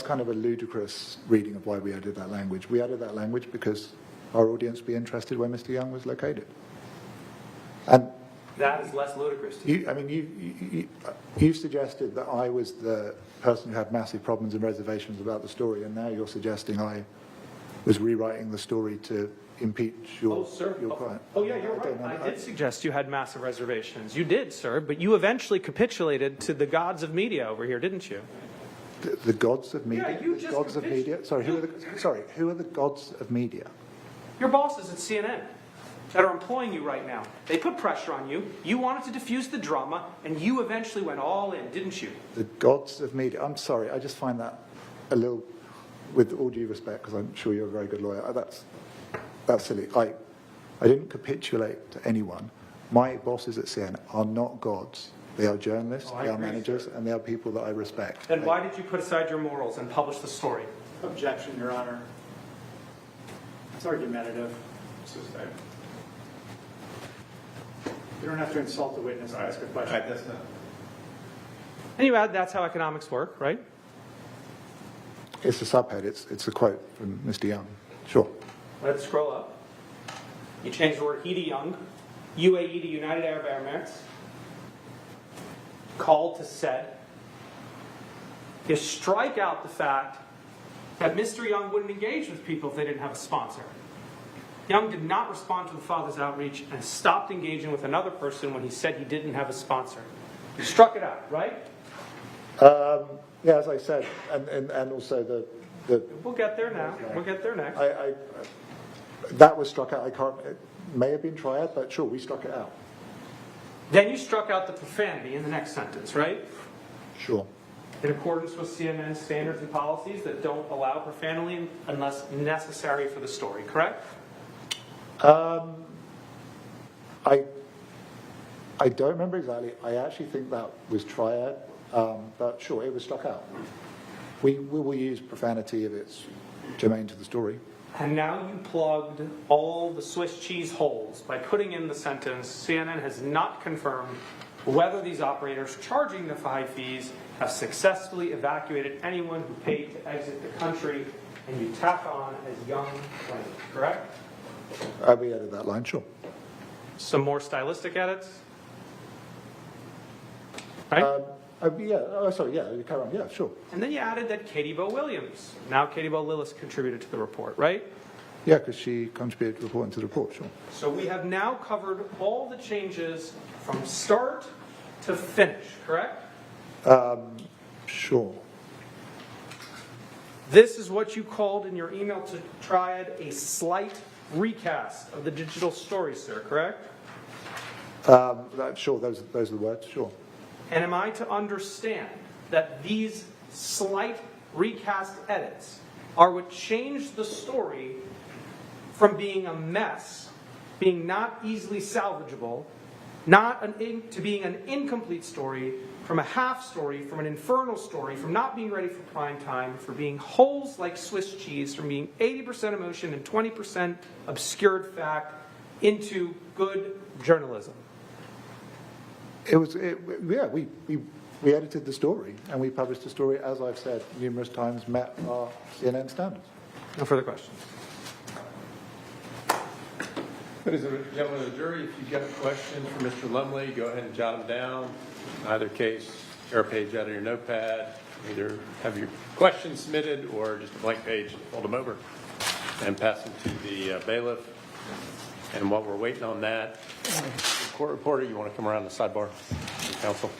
S21: kind of a ludicrous reading of why we added that language. We added that language because our audience would be interested where Mr. Young was located. And
S9: that is less ludicrous to you.
S21: You suggested that I was the person who had massive problems and reservations about the story, and now you're suggesting I was rewriting the story to impeach your client.
S9: Oh, yeah, you're right. I did suggest you had massive reservations. You did, sir, but you eventually capitulated to the gods of media over here, didn't you?
S21: The gods of media?
S9: Yeah, you just
S21: gods of media? Sorry, who are the gods of media?
S9: Your bosses at CNN that are employing you right now. They put pressure on you. You wanted to diffuse the drama, and you eventually went all in, didn't you?
S21: The gods of media. I'm sorry, I just find that a little, with all due respect, because I'm sure you're a very good lawyer, that's silly. I didn't capitulate to anyone. My bosses at CNN are not gods. They are journalists, they are managers, and they are people that I respect.
S9: Then why did you put aside your morals and publish the story?
S1: Objection, Your Honor. It's argumentative. You don't have to insult the witness to ask a question.
S9: And you add, that's how economics work, right?
S21: It's a subhead. It's a quote from Mr. Young. Sure.
S9: Let's scroll up. You change the word he to Young, UAE to United Arab Emirates, call to said. You strike out the fact that Mr. Young wouldn't engage with people if they didn't have a sponsor. Young did not respond to the father's outreach and stopped engaging with another person when he said he didn't have a sponsor. You struck it out, right?
S21: Yeah, as I said, and also the
S9: We'll get there now. We'll get there next.
S21: That was struck out. It may have been triad, but sure, we struck it out.
S9: Then you struck out the profanity in the next sentence, right?
S21: Sure.
S9: In accordance with CNN's standards and policies that don't allow profanity unless necessary for the story, correct?
S21: I don't remember exactly. I actually think that was triad, but sure, it was struck out. We will use profanity if it's germane to the story.
S9: And now you plugged all the Swiss cheese holes by putting in the sentence, CNN has not confirmed whether these operators charging the high fees have successfully evacuated anyone who paid to exit the country, and you tack on as Young claimed, correct?
S21: We added that line, sure.
S9: Some more stylistic edits? Right?
S21: You carry on, yeah, sure.
S9: And then you added that Katie Bo Williams, now Katie Bo Lillis, contributed to the report, right?
S21: Yeah, because she contributed reporting to the report, sure.
S9: So we have now covered all the changes from start to finish, correct?
S21: Sure.
S9: This is what you called in your email to Triad a slight recast of the digital story, sir, correct?
S21: Sure, those are the words, sure.
S9: And am I to understand that these slight recast edits are what changed the story from being a mess, being not easily salvageable, to being an incomplete story, from a half story, from an infernal story, from not being ready for prime time, for being holes like Swiss cheese, from being 80% emotion and 20% obscured fact, into good journalism?
S21: We edited the story and we published the story, as I've said numerous times, met our CNN standards.
S9: No further questions.
S3: Ladies and gentlemen of the jury, if you've got a question for Mr. Lumley, go ahead and jot them down. In either case, tear a page out of your notepad. Either have your questions submitted or just a blank page, fold them over and pass them to the bailiff. And while we're waiting on that, court reporter, you want to come around the sidebar, counsel?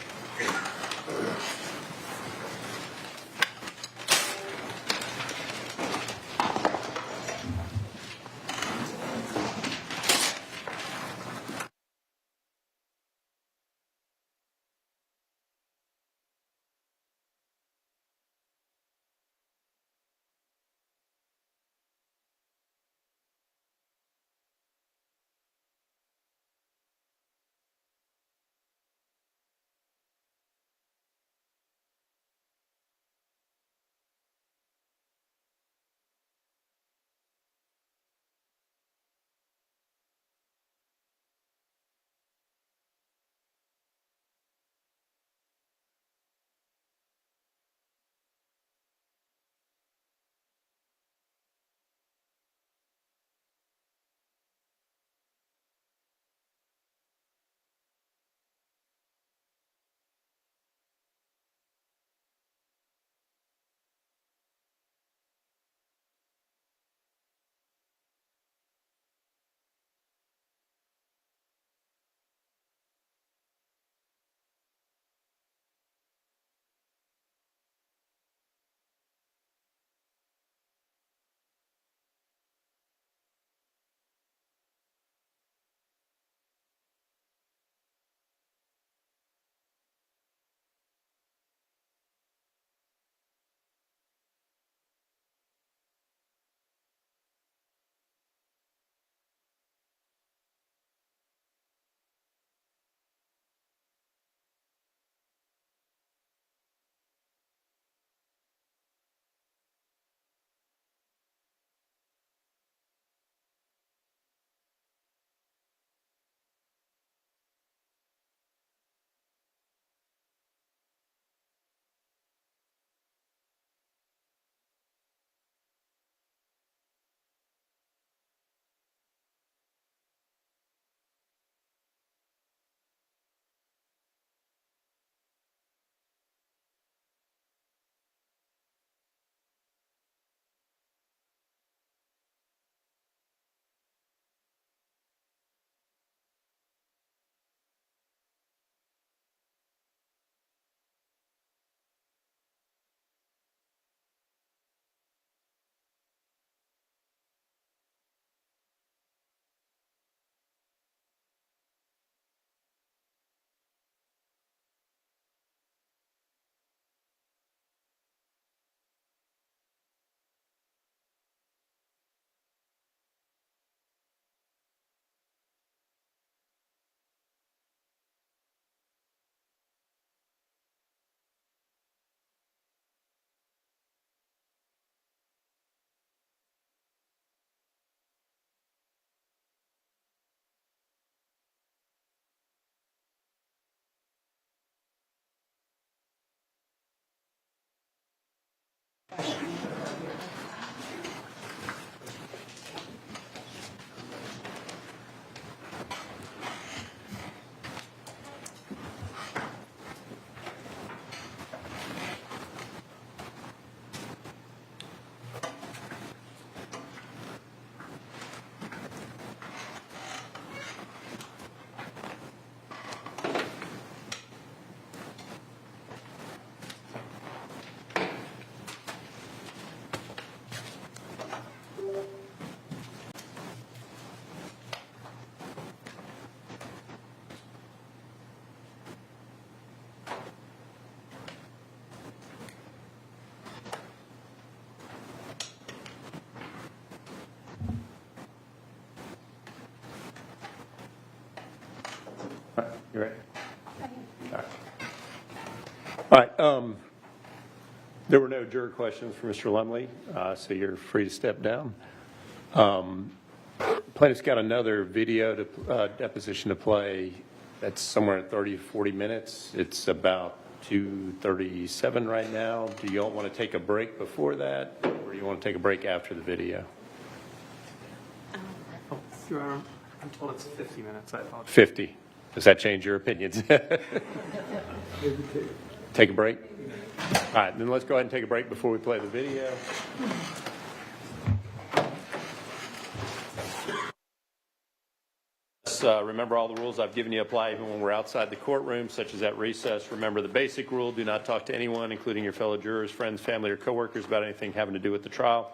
S3: You ready? All right. There were no juror questions for Mr. Lumley, so you're free to step down. Plaintiff's got another video deposition to play that's somewhere at 30 to 40 minutes. It's about 2:37 right now. Do you all want to take a break before that? Or or you want to take a break after the video?
S9: Your Honor, I'm told it's 50 minutes. I apologize.
S3: 50. Does that change your opinions? Take a break? All right, then let's go ahead and take a break before we play the video. Remember all the rules I've given you apply even when we're outside the courtroom, such as at recess. Remember the basic rule, do not talk to anyone, including your fellow jurors, friends, family, or coworkers about anything having to do with the trial,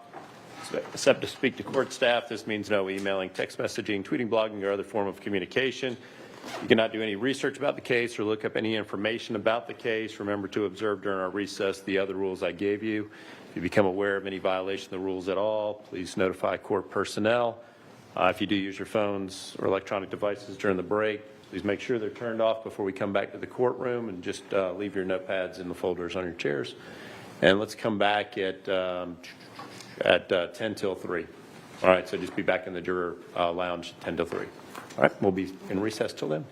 S3: except to speak to court staff. This means no emailing, text messaging, tweeting, blogging, or other form of communication. You cannot do any research about the case or look up any information about the case. Remember to observe during our recess the other rules I gave you. If you become aware of any violation of the rules at all, please notify court personnel. If you do use your phones or electronic devices during the break, please make sure they're turned off before we come back to the courtroom, and just leave your notepads in the folders on your chairs. And let's come back at 10 till 3. All right, so just be back in the juror lounge 10 till 3. All right, we'll be in recess till then.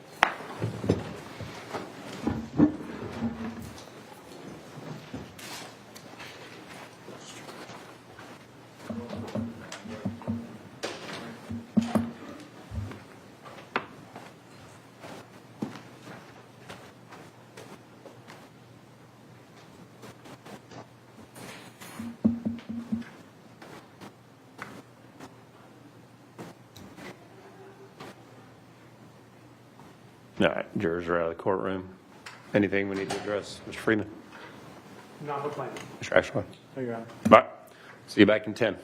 S3: All right, jurors are out of the courtroom. Anything we need to address, Mr. Freeman?
S9: Not the plan.
S3: Mr. Axelrod?
S1: There you are.
S3: All right, see you back in 10.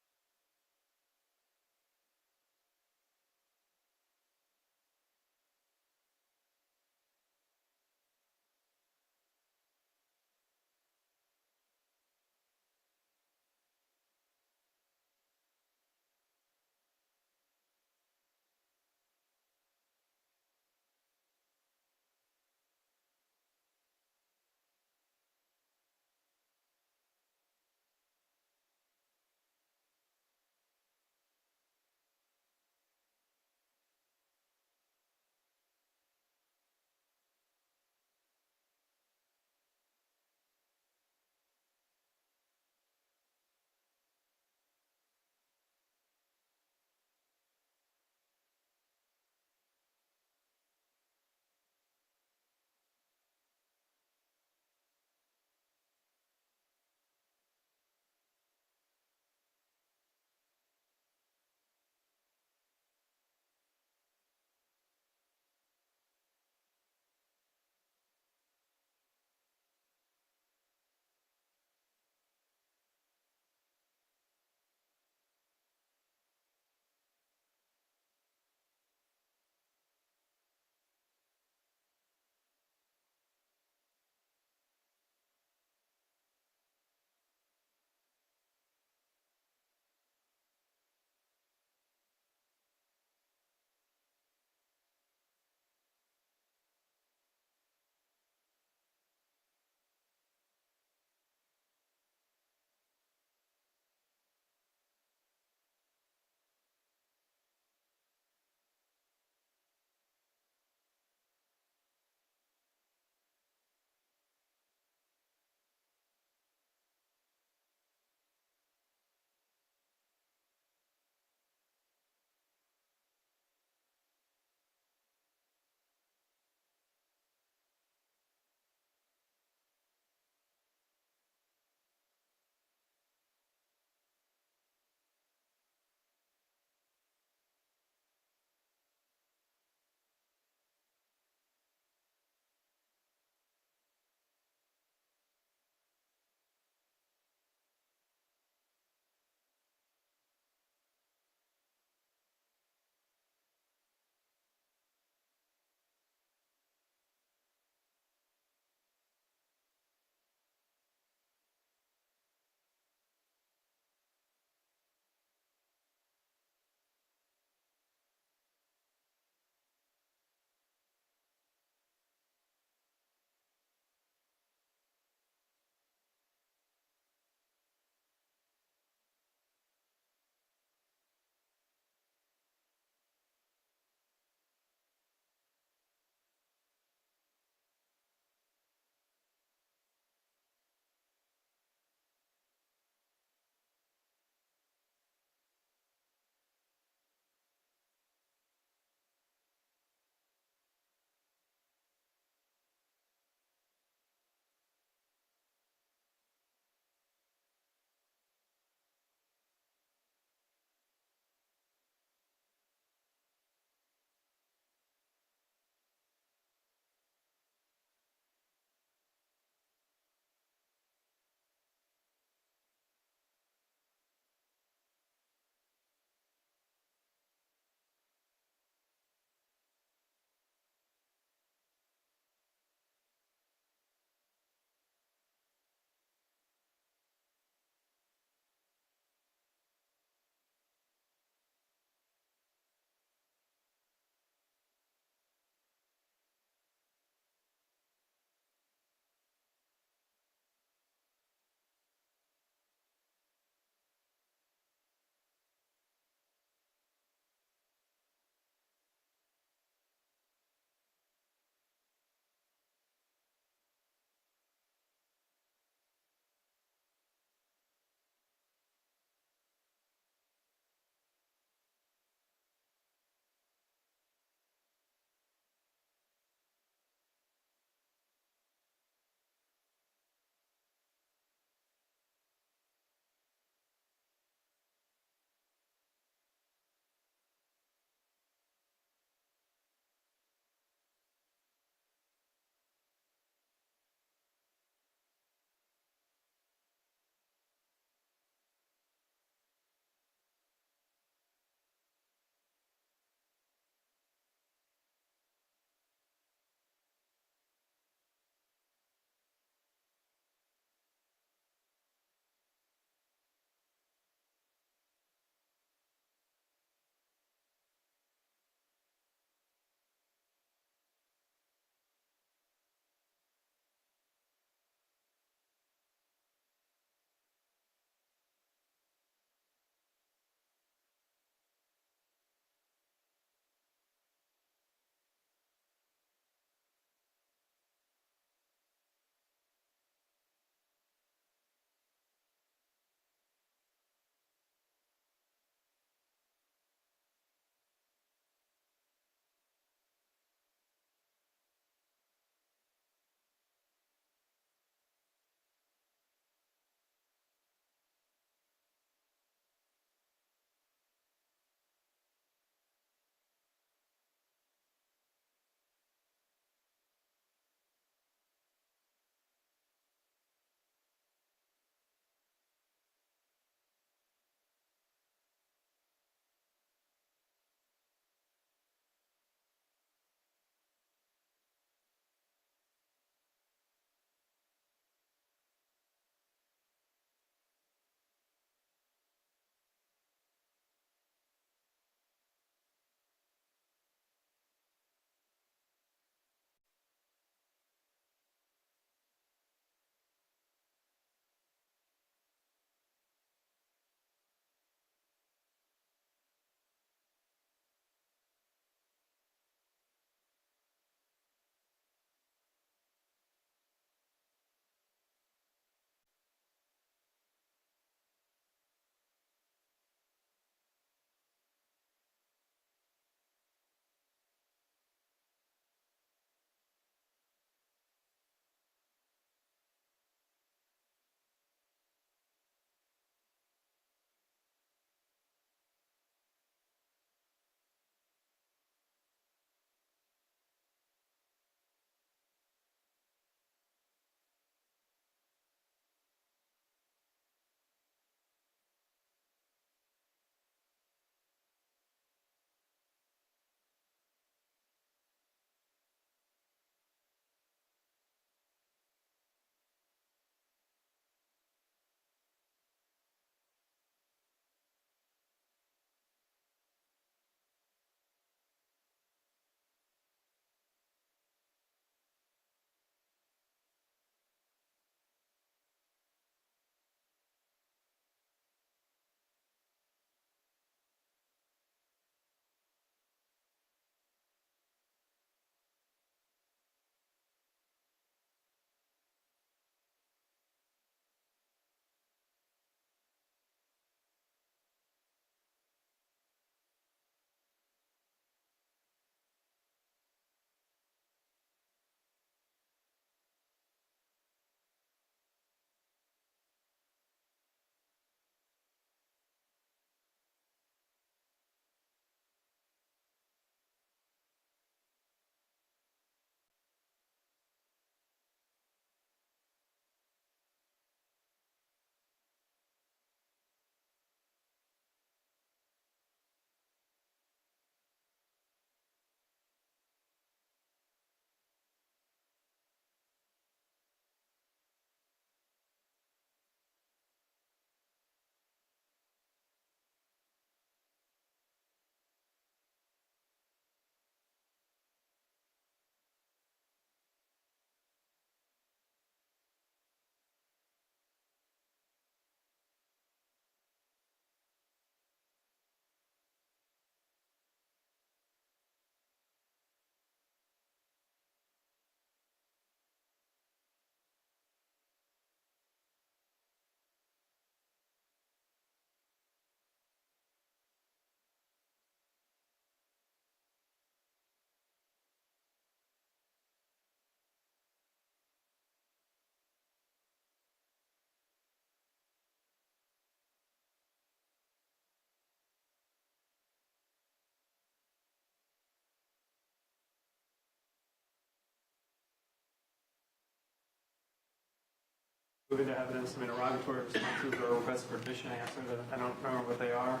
S2: move into evidence, some interrogatory responses or requests for admission answers. I don't remember what they are.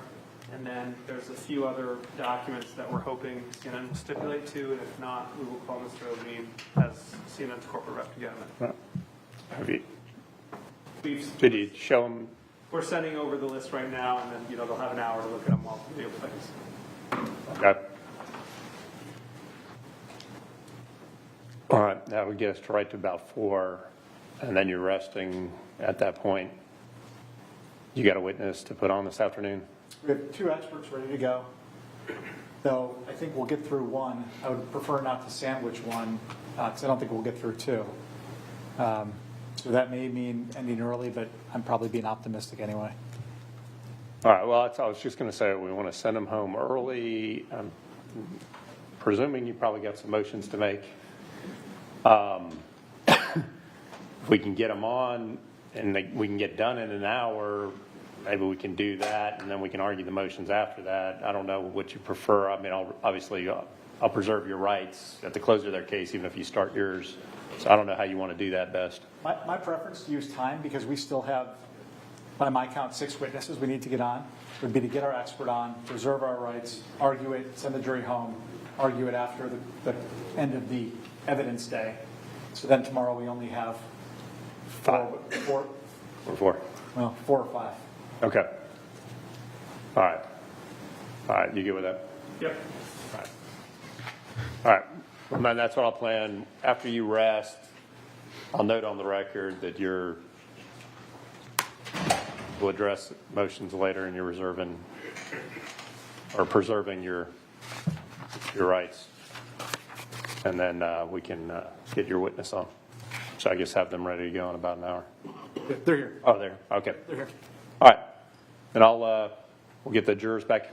S2: And then there's a few other documents that we're hoping CNN will stipulate to, and if not, we will call Mr. Levine as CNN's corporate rep to get him in.
S3: Did you show them?
S2: We're sending over the list right now, and then they'll have an hour to look at them while video plays.
S3: Okay. All right, that would get us to right to about 4, and then you're resting at that point. You got a witness to put on this afternoon?
S1: We have 2 experts ready to go, though I think we'll get through 1. I would prefer not to sandwich 1 because I don't think we'll get through 2. So that may mean ending early, but I'm probably being optimistic anyway.
S3: All right, well, I was just going to say we want to send them home early. I'm presuming you probably got some motions to make. If we can get them on and we can get done in an hour, maybe we can do that, and then we can argue the motions after that. I don't know what you prefer. I mean, I'll preserve your rights at the close of their case, even if you start yours. So I don't know how you want to do that best.
S1: My preference to use time, because we still have, by my count, 6 witnesses we need to get on, would be to get our expert on, preserve our rights, argue it, send the jury home, argue it after the end of the evidence day. So then tomorrow we only have 4. Well, 4 or 5.
S3: Okay. All right. You good with that?
S2: Yep.
S3: All right. Well, then that's what I'll plan. After you rest, I'll note on the record that we'll address motions later and you're reserving or preserving your rights. And then we can get your witness on. So I guess have them ready to go in about an hour.
S1: They're here.
S3: Oh, there. Okay.
S1: They're here.
S3: All right. Then we'll get the jurors back.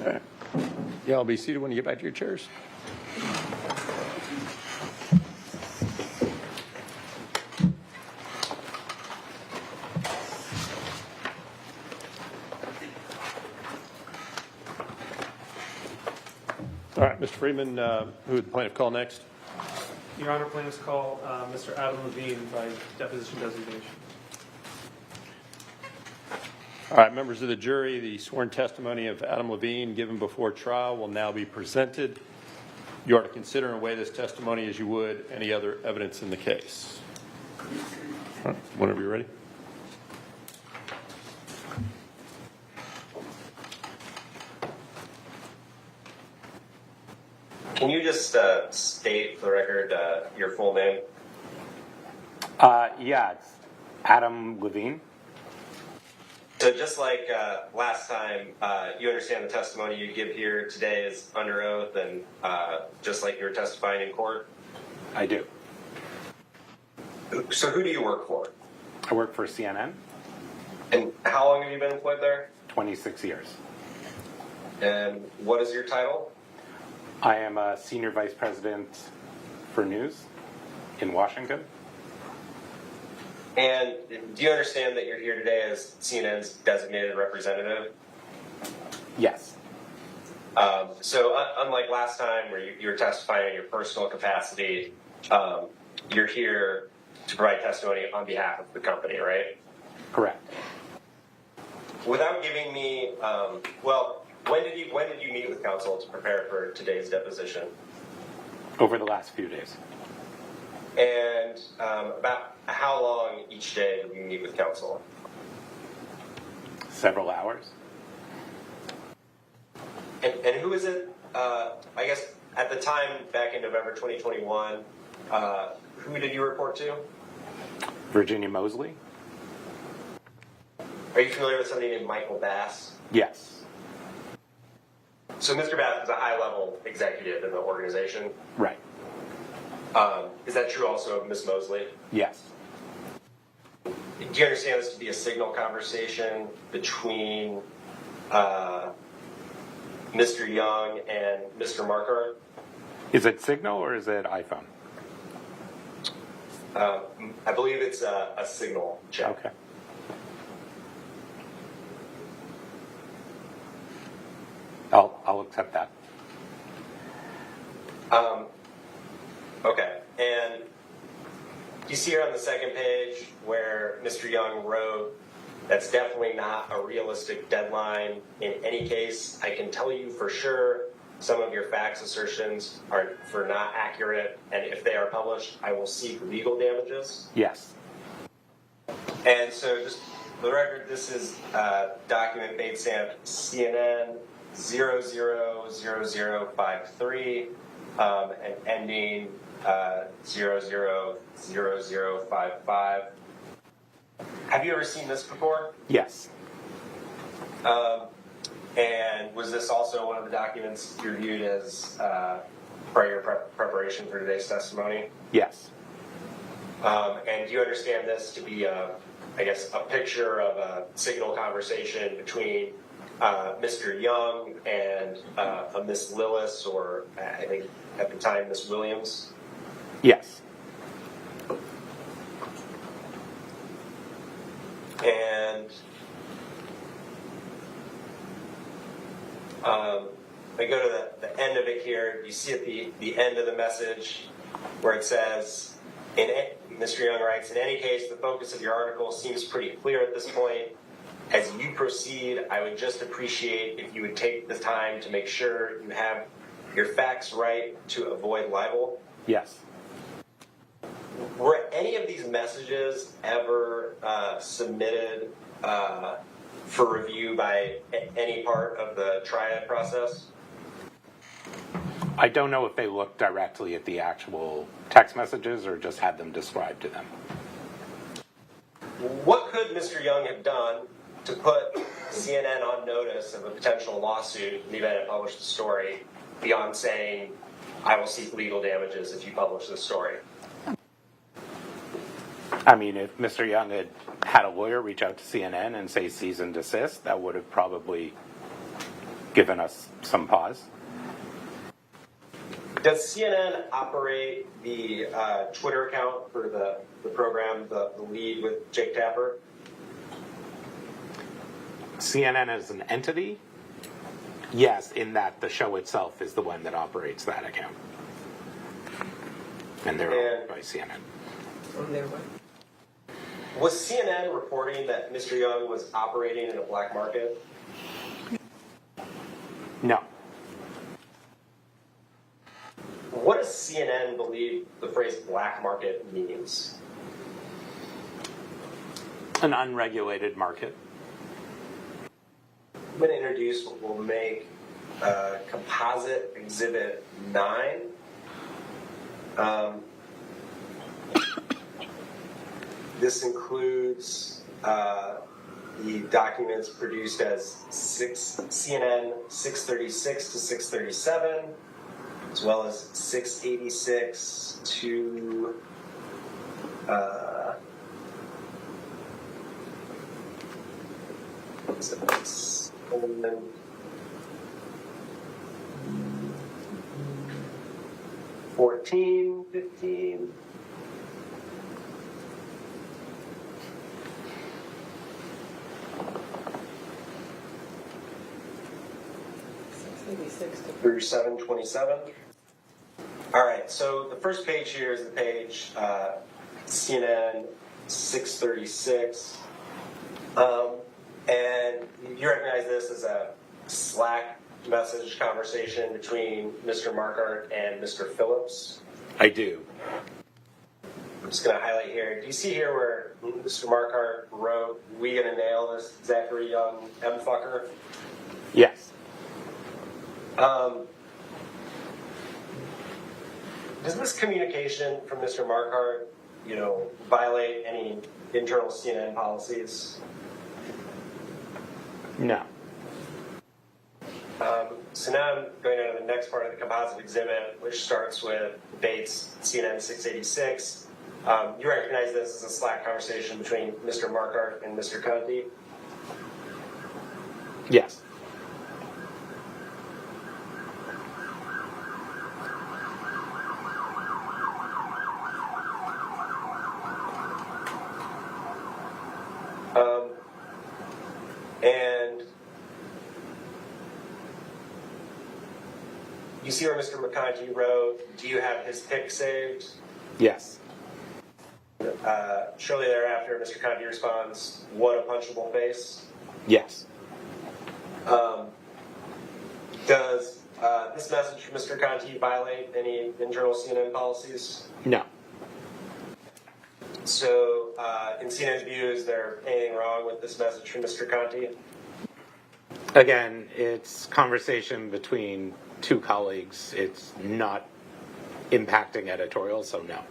S3: All right. Yeah, I'll be seated when you get back to your chairs. All right, Mr. Freeman, who would the plaintiff call next?
S2: Your Honor, plaintiffs call Mr. Adam Levine by deposition designation.
S3: All right, members of the jury, the sworn testimony of Adam Levine given before trial will now be presented. You are to consider and weigh this testimony as you would any other evidence in the case. All right, whenever you're ready.
S13: Can you just state for the record your full name?
S22: Yeah, it's Adam Levine.
S13: So just like last time, you understand the testimony you give here today is under oath, and just like you were testifying in court?
S22: I do.
S13: So who do you work for?
S22: I work for CNN.
S13: And how long have you been employed there?
S22: 26 years.
S13: And what is your title?
S22: I am a senior vice president for news in Washington.
S13: And do you understand that you're here today as CNN's designated representative?
S22: Yes.
S13: So unlike last time where you were testifying in your personal capacity, you're here to provide testimony on behalf of the company, right?
S22: Correct.
S13: Without giving me, when did you meet with counsel to prepare for today's deposition?
S22: Over the last few days.
S13: And about how long each day did you meet with counsel?
S22: Several hours.
S13: And who is it, I guess, at the time back in November 2021, who did you report to?
S22: Virginia Mosley?
S13: Are you familiar with somebody named Michael Bass?
S22: Yes.
S13: So Mr. Bass is a high-level executive in the organization.
S22: Right.
S13: Is that true also of Ms. Mosley?
S22: Yes.
S13: Do you understand this to be a signal conversation between Mr. Young and Mr. Markart?
S22: Is it Signal or is it iPhone?
S13: I believe it's a signal check.
S22: Okay. I'll accept that.
S13: Okay, and you see here on the second page where Mr. Young wrote, "That's definitely not a realistic deadline. In any case, I can tell you for sure some of your facts assertions are not accurate, and if they are published, I will seek legal damages."
S22: Yes.
S13: And so just for the record, this is document bait stamp CNN 000053 and ending 000055. Have you ever seen this before?
S22: Yes.
S13: And was this also one of the documents you reviewed as part of your preparation for today's testimony?
S22: Yes.
S13: And do you understand this to be, I guess, a picture of a signal conversation between Mr. Young and a Miss Lillis, or I think at the time Miss Williams?
S22: Yes.
S13: And I go to the end of it here. You see at the end of the message where it says, Mr. Young writes, "In any case, the focus of your article seems pretty clear at this point. As you proceed, I would just appreciate if you would take the time to make sure you have your facts right to avoid libel."
S22: Yes.
S13: Were any of these messages ever submitted for review by any part of the triad process?
S22: I don't know if they looked directly at the actual text messages or just had them described to them.
S13: What could Mr. Young have done to put CNN on notice of a potential lawsuit in the event it published the story, beyond saying, "I will seek legal damages if you publish this story"?
S22: I mean, if Mr. Young had a lawyer reach out to CNN and say cease and desist, that would have probably given us some pause.
S13: Does CNN operate the Twitter account for the program, the Lead with Jake Tapper?
S22: CNN as an entity? Yes, in that the show itself is the one that operates that account. And they're owned by CNN.
S13: Was CNN reporting that Mr. Young was operating in a black market?
S22: No.
S13: What does CNN believe the phrase black market means?
S22: An unregulated market.
S13: I'm going to introduce what we'll make Composite Exhibit 9. This includes the documents produced as CNN 636 to 637, as well as 686 to 14, 15. Through 727. All right, so the first page here is the page CNN 636. And you recognize this as a Slack message conversation between Mr. Markart and Mr. Phillips?
S22: I do.
S13: I'm just going to highlight here. Do you see here where Mr. Markart wrote, "We gonna nail this Zachary Young M-fucker"?
S22: Yes.
S13: Does this communication from Mr. Markart violate any internal CNN policies?
S22: No.
S13: So now I'm going on to the next part of the composite exhibit, which starts with Bates CNN 686. You recognize this as a Slack conversation between Mr. Markart and Mr. Conti?
S22: Yes.
S13: And you see where Mr. McConty wrote, do you have his pic saved?
S22: Yes.
S13: Shortly thereafter, Mr. Conti responds, what a punchable face.
S22: Yes.
S13: Does this message from Mr. Conti violate any internal CNN policies?
S22: No.
S13: So, in CNN's view, is there anything wrong with this message from Mr. Conti?
S22: Again, it's conversation between two colleagues. It's not impacting editorial, so no.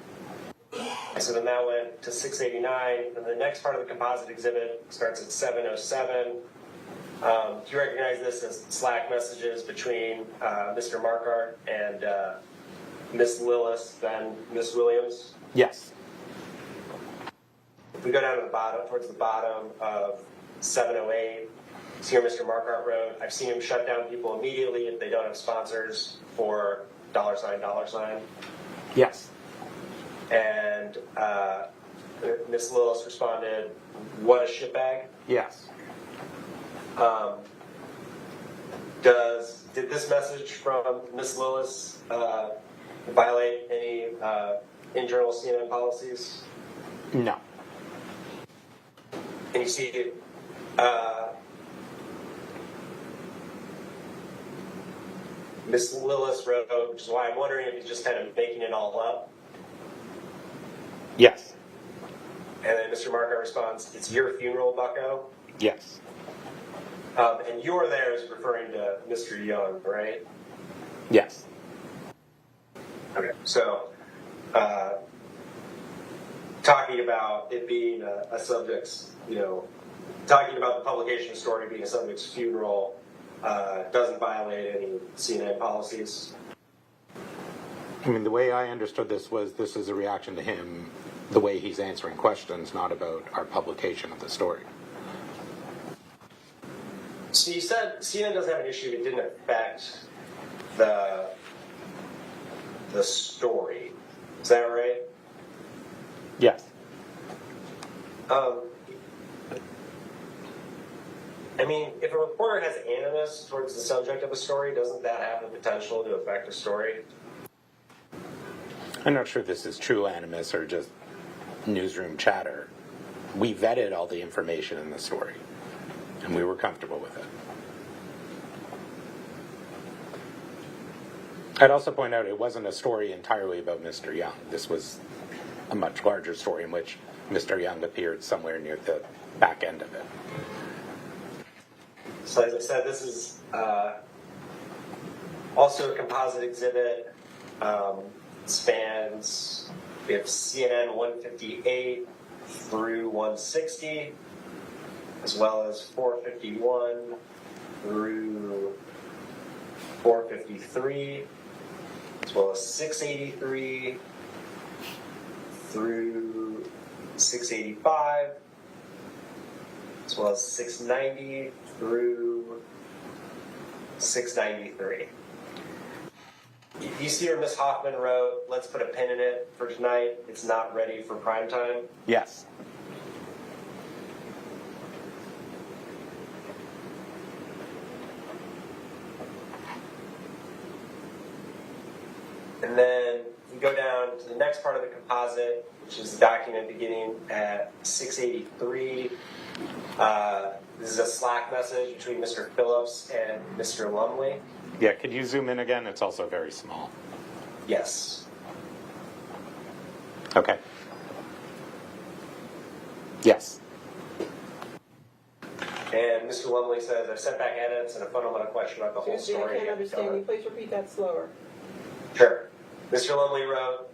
S13: So then that went to 689, and the next part of the composite exhibit starts at 707. Do you recognize this as Slack messages between Mr. Markart and Miss Lillis, then Miss Williams?
S22: Yes.
S13: If we go down to the bottom, towards the bottom of 708, see where Mr. Markart wrote, I've seen him shut down people immediately if they don't have sponsors for $$.
S22: Yes.
S13: And Miss Lillis responded, what a shitbag.
S22: Yes.
S13: Did this message from Miss Lillis violate any internal CNN policies?
S22: No.
S13: And you see, Miss Lillis wrote, which is why I'm wondering if he's just kind of making it all up.
S22: Yes.
S13: And then Mr. Markart responds, it's your funeral, bucko?
S22: Yes.
S13: And your there is referring to Mr. Young, right?
S22: Yes.
S13: Okay, so talking about it being a subject's, talking about the publication story being a subject's funeral doesn't violate any CNN policies.
S22: I mean, the way I understood this was this is a reaction to him, the way he's answering questions, not about our publication of the story.
S13: So you said CNN doesn't have an issue that didn't affect the story. Is that right?
S22: Yes.
S13: I mean, if a reporter has animus towards the subject of a story, doesn't that have the potential to affect a story?
S22: I'm not sure if this is true animus or just newsroom chatter. We vetted all the information in the story, and we were comfortable with it. I'd also point out it wasn't a story entirely about Mr. Young. This was a much larger story in which Mr. Young appeared somewhere near the back end of it.
S13: So as I said, this is also a composite exhibit. Spans, we have CNN 158 through 160, as well as 451 through 453, as well as 683 through 685, as well as 690 through 693. You see where Ms. Hoffman wrote, let's put a pin in it for tonight. It's not ready for prime time.
S22: Yes.
S13: And then we go down to the next part of the composite, which is the document beginning at 683. This is a Slack message between Mr. Phillips and Mr. Lumley.
S22: Yeah, could you zoom in again? It's also very small.
S13: Yes.
S22: Okay. Yes.
S13: And Mr. Lumley says, I've sent back edits and a fundamental question about the whole
S10: Excuse me,
S13: story.
S10: I can't understand you. Please repeat that slower.
S13: Sure. Mr. Lumley wrote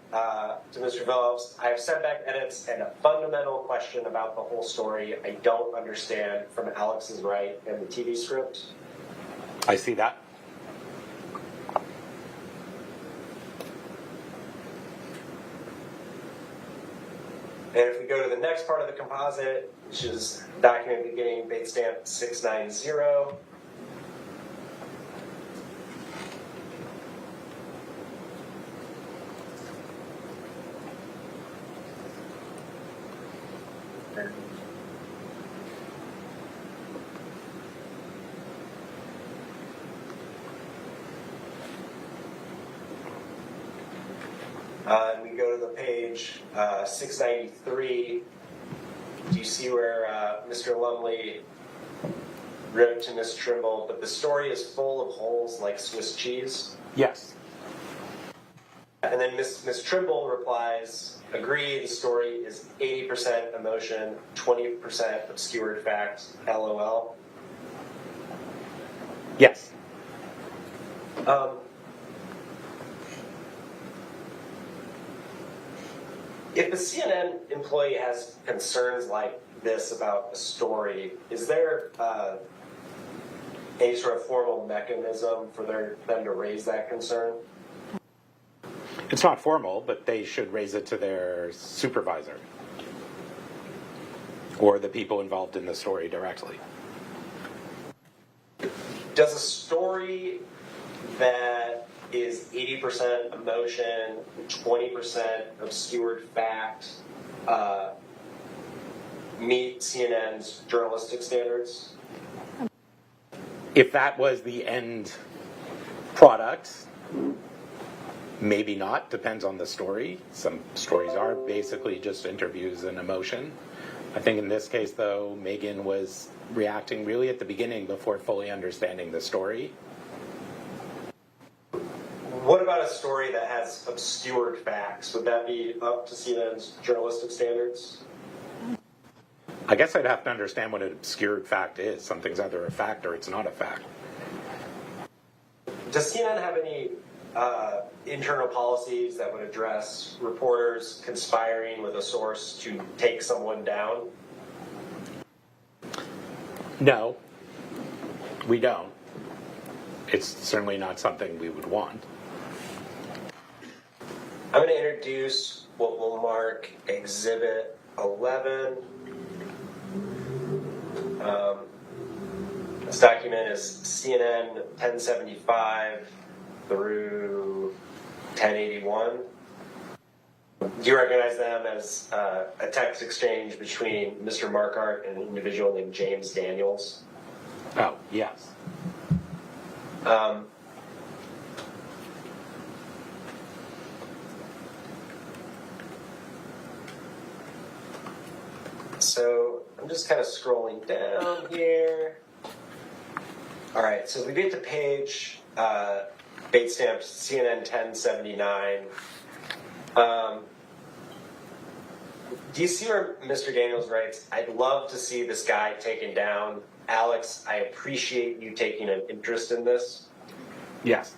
S13: to Mr. Phillips, I have sent back edits and a fundamental question about the whole story I don't understand from Alex's right and the TV script.
S22: I see that.
S13: And if we go to the next part of the composite, which is document beginning date stamp 690, and we go to the page 693. Do you see where Mr. Lumley wrote to Ms. Trimble, but the story is full of holes like Swiss cheese?
S22: Yes.
S13: And then Ms. Trimble replies, agree, the story is 80% emotion, 20% obscured fact, LOL.
S22: Yes.
S13: If a CNN employee has concerns like this about a story, is there any sort of formal mechanism for them to raise that concern?
S22: It's not formal, but they should raise it to their supervisor or the people involved in the story directly.
S13: Does a story that is 80% emotion, 20% obscured fact meet CNN's journalistic standards?
S22: If that was the end product, maybe not, depends on the story. Some stories are basically just interviews and emotion. I think in this case, though, Megan was reacting really at the beginning before fully understanding the story.
S13: What about a story that has obscured facts? Would that be up to CNN's journalistic standards?
S22: I guess I'd have to understand what an obscured fact is. Something's either a fact or it's not a fact.
S13: Does CNN have any internal policies that would address reporters conspiring with a source to take someone down?
S22: No, we don't. It's certainly not something we would want.
S13: I'm going to introduce what we'll mark Exhibit 11. This document is CNN 1075 through 1081. Do you recognize them as a text exchange between Mr. Marquardt and an individual named James Daniels?
S22: Oh, yes.
S13: So I'm just kind of scrolling down here. All right, so we get to page date stamped CNN 1079. Do you see where Mr. Daniels writes, I'd love to see this guy taken down. Alex, I appreciate you taking an interest in this.
S22: Yes.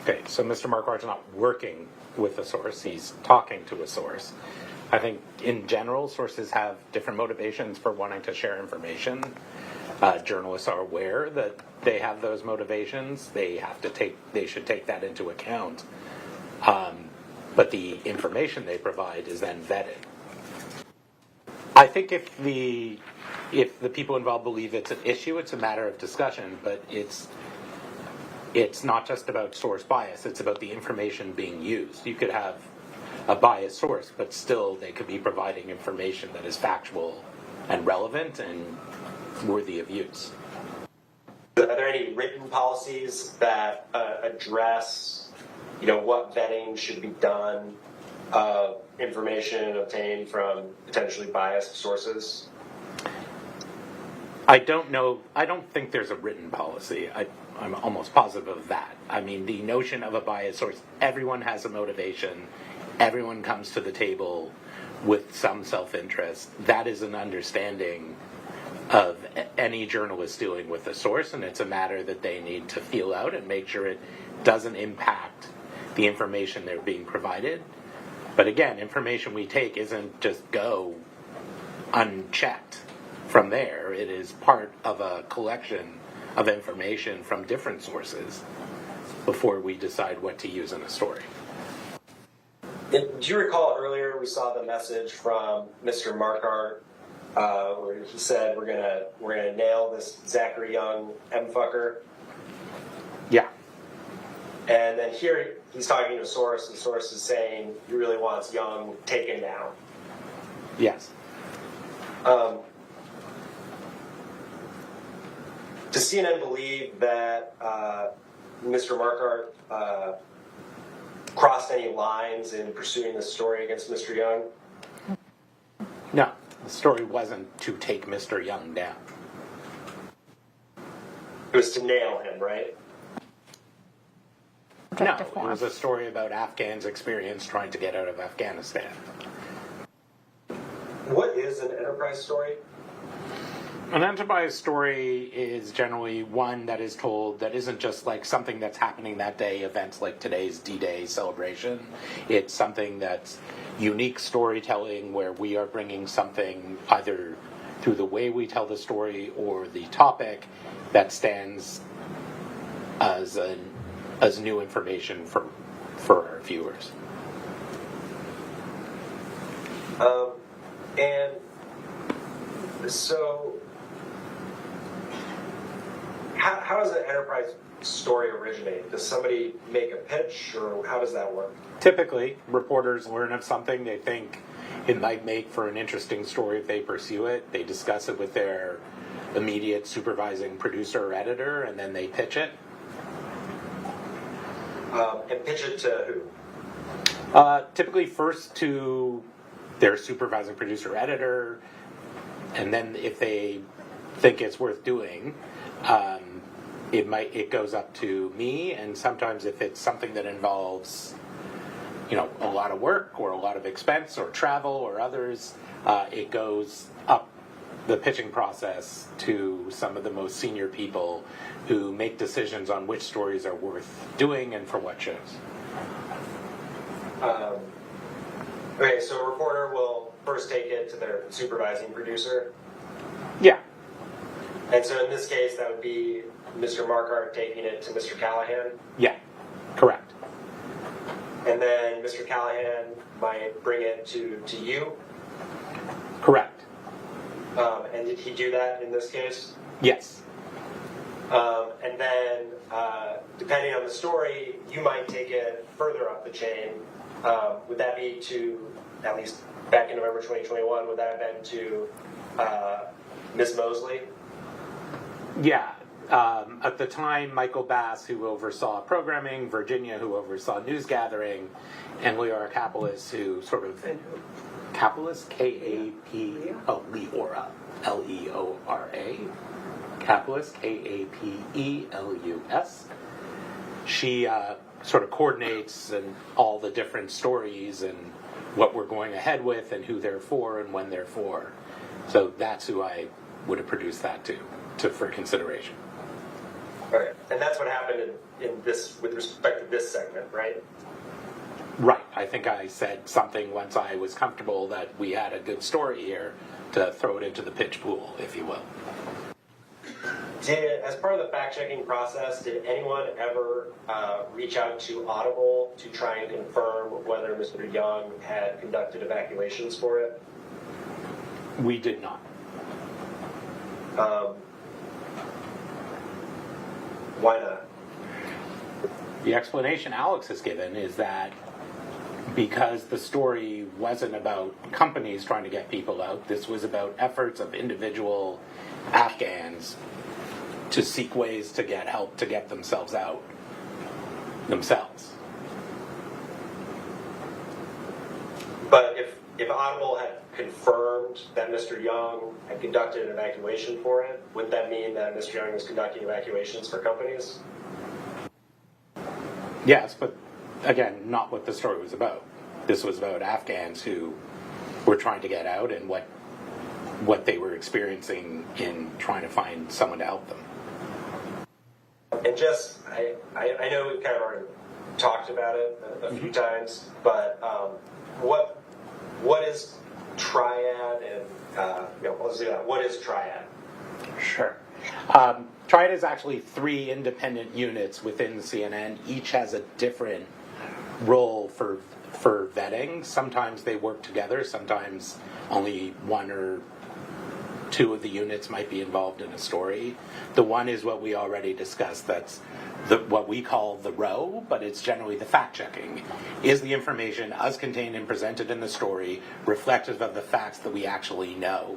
S22: Okay, so Mr. Marquardt's not working with a source, he's talking to a source. I think in general, sources have different motivations for wanting to share information. Journalists are aware that they have those motivations. They should take that into account. But the information they provide is then vetted. I think if the people involved believe it's an issue, it's a matter of discussion, but it's not just about source bias, it's about the information being used. You could have a biased source, but still they could be providing information that is factual and relevant and worthy of use.
S13: Are there any written policies that address, what vetting should be done of information obtained from potentially biased sources?
S22: I don't know. I don't think there's a written policy. I'm almost positive of that. I mean, the notion of a biased source, everyone has a motivation. Everyone comes to the table with some self-interest. That is an understanding of any journalist dealing with a source, and it's a matter that they need to feel out and make sure it doesn't impact the information they're being provided. But again, information we take isn't just go unchecked from there. It is part of a collection of information from different sources before we decide what to use in a story.
S13: Do you recall earlier we saw the message from Mr. Marquardt where he said we're gonna nail this Zachary Young M-fucker?
S22: Yeah.
S13: And then here he's talking to a source, and the source is saying he really wants Young taken down.
S22: Yes.
S13: Does CNN believe that Mr. Marquardt crossed any lines in pursuing this story against Mr. Young?
S22: No, the story wasn't to take Mr. Young down.
S13: It was to nail him, right?
S22: No, it was a story about Afghans' experience trying to get out of Afghanistan.
S13: What is an enterprise story?
S22: An enterprise story is generally one that is told that isn't just like something that's happening that day, events like today's D-Day celebration. It's something that's unique storytelling where we are bringing something either through the way we tell the story or the topic that stands as new information for our viewers.
S13: And so, how does an enterprise story originate? Does somebody make a pitch, or how does that work?
S22: Typically, reporters learn of something they think it might make for an interesting story if they pursue it. They discuss it with their immediate supervising producer or editor, and then they pitch it.
S13: And pitch it to who?
S22: Typically first to their supervising producer editor, and then if they think it's worth doing, it goes up to me, and sometimes if it's something that involves a lot of work or a lot of expense or travel or others, it goes up the pitching process to some of the most senior people who make decisions on which stories are worth doing and for what shows.
S13: Okay, so a reporter will first take it to their supervising producer.
S22: Yeah.
S13: And so in this case, that would be Mr. Marquardt taking it to Mr. Callahan.
S22: Yeah, correct.
S13: And then Mr. Callahan might bring it to you.
S22: Correct.
S13: And did he do that in this case?
S22: Yes.
S13: And then, depending on the story, you might take it further up the chain. Would that be to, at least back in November 2021, would that have been to Ms. Mosley?
S22: Yeah. At the time, Michael Bass, who oversaw programming, Virginia, who oversaw news gathering, and Leora Kapelis, who sort of... Kapelis? K-A-P... Oh, Leora. L-E-O-R-A. Kapelis, K-A-P-E-L-U-S. She sort of coordinates and all the different stories and what we're going ahead with and who they're for and when they're for. So that's who I would have produced that to for consideration.
S13: Okay. And that's what happened in this, with respect to this segment, right?
S22: Right. I think I said something once I was comfortable that we had a good story here to throw it into the pitch pool, if you will.
S13: As part of the fact-checking process, did anyone ever reach out to Audible to try and confirm whether Mr. Young had conducted evacuations for it?
S22: We did not.
S13: Why not?
S22: The explanation Alex has given is that because the story wasn't about companies trying to get people out, this was about efforts of individual Afghans to seek ways to get help to get themselves out themselves.
S13: But if Audible had confirmed that Mr. Young had conducted an evacuation for it, wouldn't that mean that Mr. Young was conducting evacuations for companies?
S22: Yes, but again, not what the story was about. This was about Afghans who were trying to get out and what they were experiencing in trying to find someone to help them.
S13: And just, I know we've kind of already talked about it a few times, but what is triad and let's do that. What is triad?
S22: Sure. Triad is actually 3 independent units within the CNN. Each has a different role for vetting. Sometimes they work together. Sometimes only 1 or 2 of the units might be involved in a story. The one is what we already discussed. That's what we call the row, but it's generally the fact-checking. Is the information as contained and presented in the story reflective of the facts that we actually know?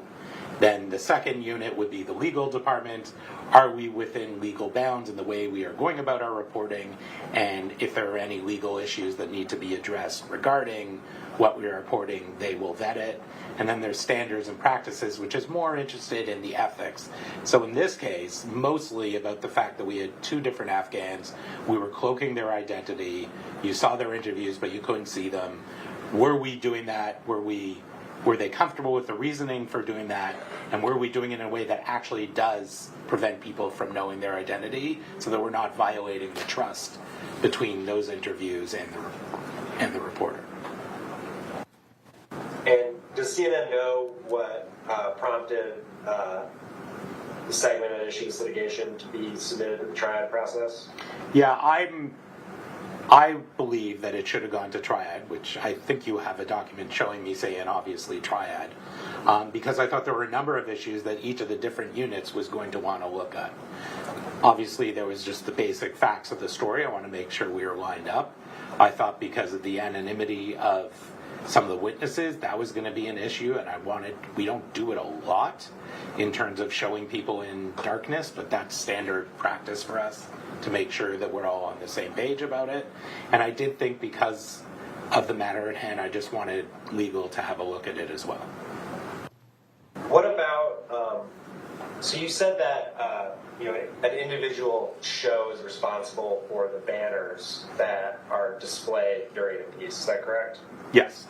S22: Then the second unit would be the legal department. Are we within legal bounds in the way we are going about our reporting? And if there are any legal issues that need to be addressed regarding what we are reporting, they will vet it. And then there's standards and practices, which is more interested in the ethics. So in this case, mostly about the fact that we had 2 different Afghans. We were cloaking their identity. You saw their interviews, but you couldn't see them. Were we doing that? Were they comfortable with the reasoning for doing that? And were we doing it in a way that actually does prevent people from knowing their identity so that we're not violating the trust between those interviews and the reporter?
S13: And does CNN know what prompted the segment at issue, this litigation, to be submitted to the triad process?
S22: Yeah, I believe that it should have gone to triad, which I think you have a document showing me saying obviously triad, because I thought there were a number of issues that each of the different units was going to want to look at. Obviously, there was just the basic facts of the story. I want to make sure we were lined up. I thought because of the anonymity of some of the witnesses, that was going to be an issue, and we don't do it a lot in terms of showing people in darkness, but that's standard practice for us to make sure that we're all on the same page about it. And I did think because of the matter at hand, I just wanted legal to have a look at it as well.
S13: What about, so you said that an individual show is responsible for the banners that are displayed during a piece, is that correct?
S22: Yes.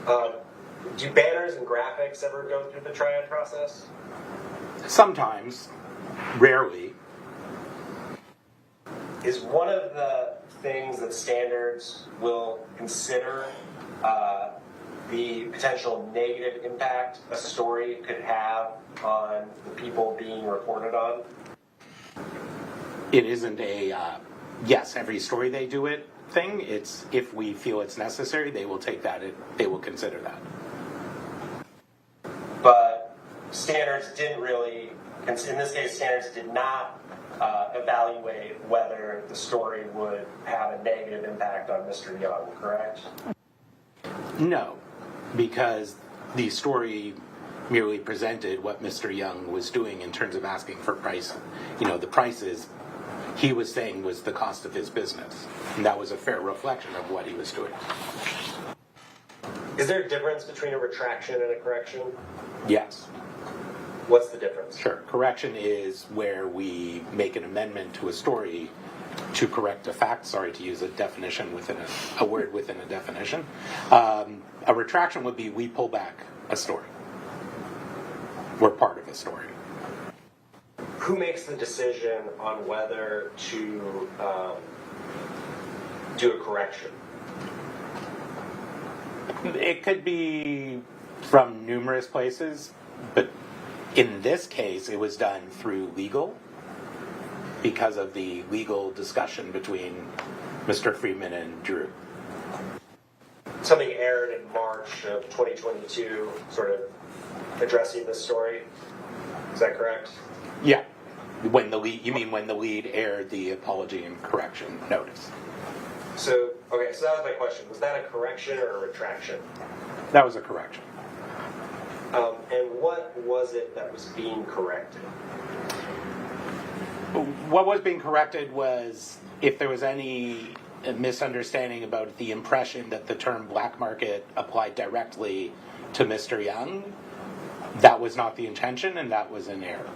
S13: Do banners and graphics ever go through the triad process?
S22: Sometimes, rarely.
S13: Is one of the things that standards will consider the potential negative impact a story could have on the people being reported on?
S22: It isn't a, yes, every story they do it thing. It's if we feel it's necessary, they will take that, they will consider that.
S13: But standards didn't really, in this case, standards did not evaluate whether the story would have a negative impact on Mr. Young, correct?
S22: No, because the story merely presented what Mr. Young was doing in terms of asking for price. The prices he was saying was the cost of his business. And that was a fair reflection of what he was doing.
S13: Is there a difference between a retraction and a correction?
S22: Yes.
S13: What's the difference?
S22: Sure. Correction is where we make an amendment to a story to correct a fact. Sorry to use a definition within a word within a definition. A retraction would be we pull back a story. We're part of a story.
S13: Who makes the decision on whether to do a correction?
S22: It could be from numerous places, but in this case, it was done through legal because of the legal discussion between Mr. Friedman and Drew.
S13: Something aired in March of 2022, sort of addressing this story. Is that correct?
S22: Yeah. When the lead aired the apology and correction notice.
S13: So that was my question. Was that a correction or a retraction?
S22: That was a correction.
S13: And what was it that was being corrected?
S22: What was being corrected was if there was any misunderstanding about the impression that the term black market applied directly to Mr. Young, that was not the intention and that was an error.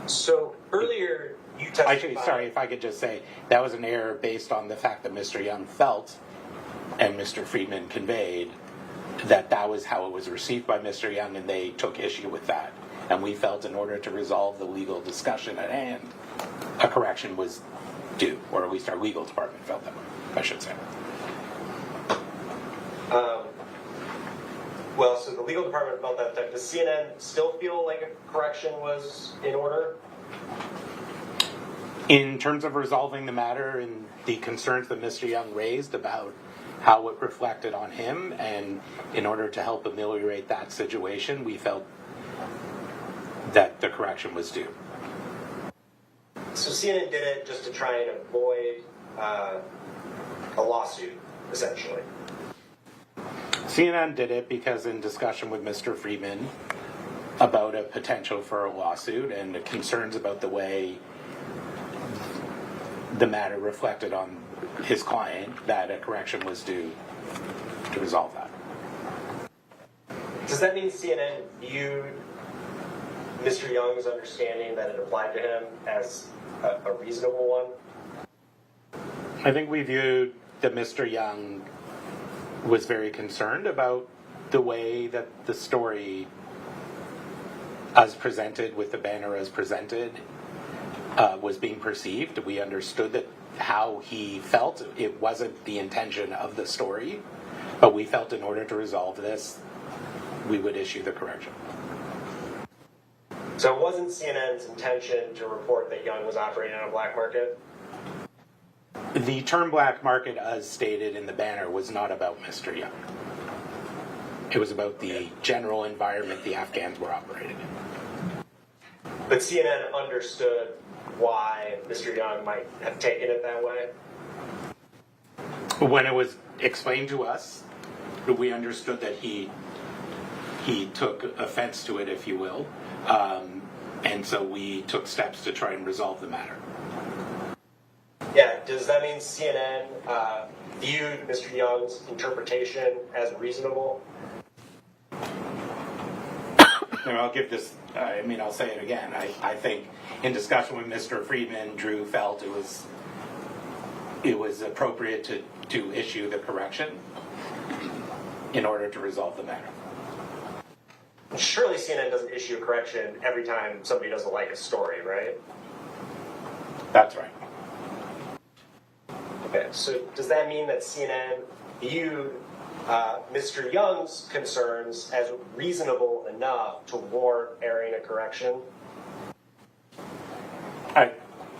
S13: So earlier you testified...
S22: Actually, sorry, if I could just say, that was an error based on the fact that Mr. Young felt and Mr. Friedman conveyed that was how it was received by Mr. Young and they took issue with that. And we felt in order to resolve the legal discussion at hand, a correction was do, or at least our legal department felt that way, I should say.
S13: Well, so the legal department felt that. Does CNN still feel like a correction was in order?
S22: In terms of resolving the matter and the concerns that Mr. Young raised about how it reflected on him, and in order to help ameliorate that situation, we felt that the correction was due.
S13: So CNN did it just to try and avoid a lawsuit, essentially.
S22: CNN did it because in discussion with Mr. Freeman about a potential for a lawsuit and the concerns about the way the matter reflected on his client, that a correction was due to resolve that.
S13: Does that mean CNN viewed Mr. Young's understanding that it applied to him as a reasonable one?
S22: I think we viewed that Mr. Young was very concerned about the way that the story as presented, with the banner as presented, was being perceived. We understood that how he felt, it wasn't the intention of the story, but we felt in order to resolve this, we would issue the correction.
S13: So it wasn't CNN's intention to report that Young was operating on a black market?
S22: The term black market, as stated in the banner, was not about Mr. Young. It was about the general environment the Afghans were operating in.
S13: But CNN understood why Mr. Young might have taken it that way?
S22: When it was explained to us, we understood that he took offense to it, if you will, and so we took steps to try and resolve the matter.
S13: Yeah, does that mean CNN viewed Mr. Young's interpretation as reasonable?
S22: And I'll give this, I'll say it again. I think in discussion with Mr. Friedman, Drew felt it was appropriate to issue the correction in order to resolve the matter.
S13: Surely CNN doesn't issue a correction every time somebody doesn't like a story, right?
S22: That's right.
S13: Okay, so does that mean that CNN viewed Mr. Young's concerns as reasonable enough to warrant airing a correction?
S22: I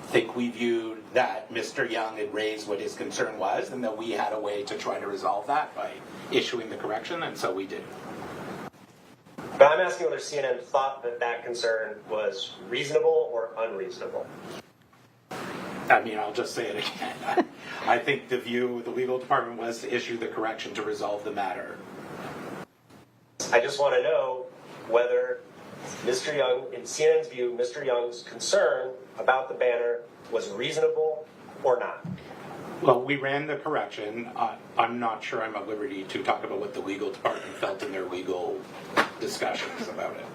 S22: think we viewed that Mr. Young had raised what his concern was, and that we had a way to try to resolve that by issuing the correction, and so we did.
S13: But I'm asking whether CNN thought that that concern was reasonable or unreasonable.
S22: I'll just say it again. I think the view of the legal department was to issue the correction to resolve the matter.
S13: I just want to know whether Mr. Young, in CNN's view, Mr. Young's concern about the banner was reasonable or not.
S22: Well, we ran the correction. I'm not sure I'm at liberty to talk about what the legal department felt in their legal discussions about it.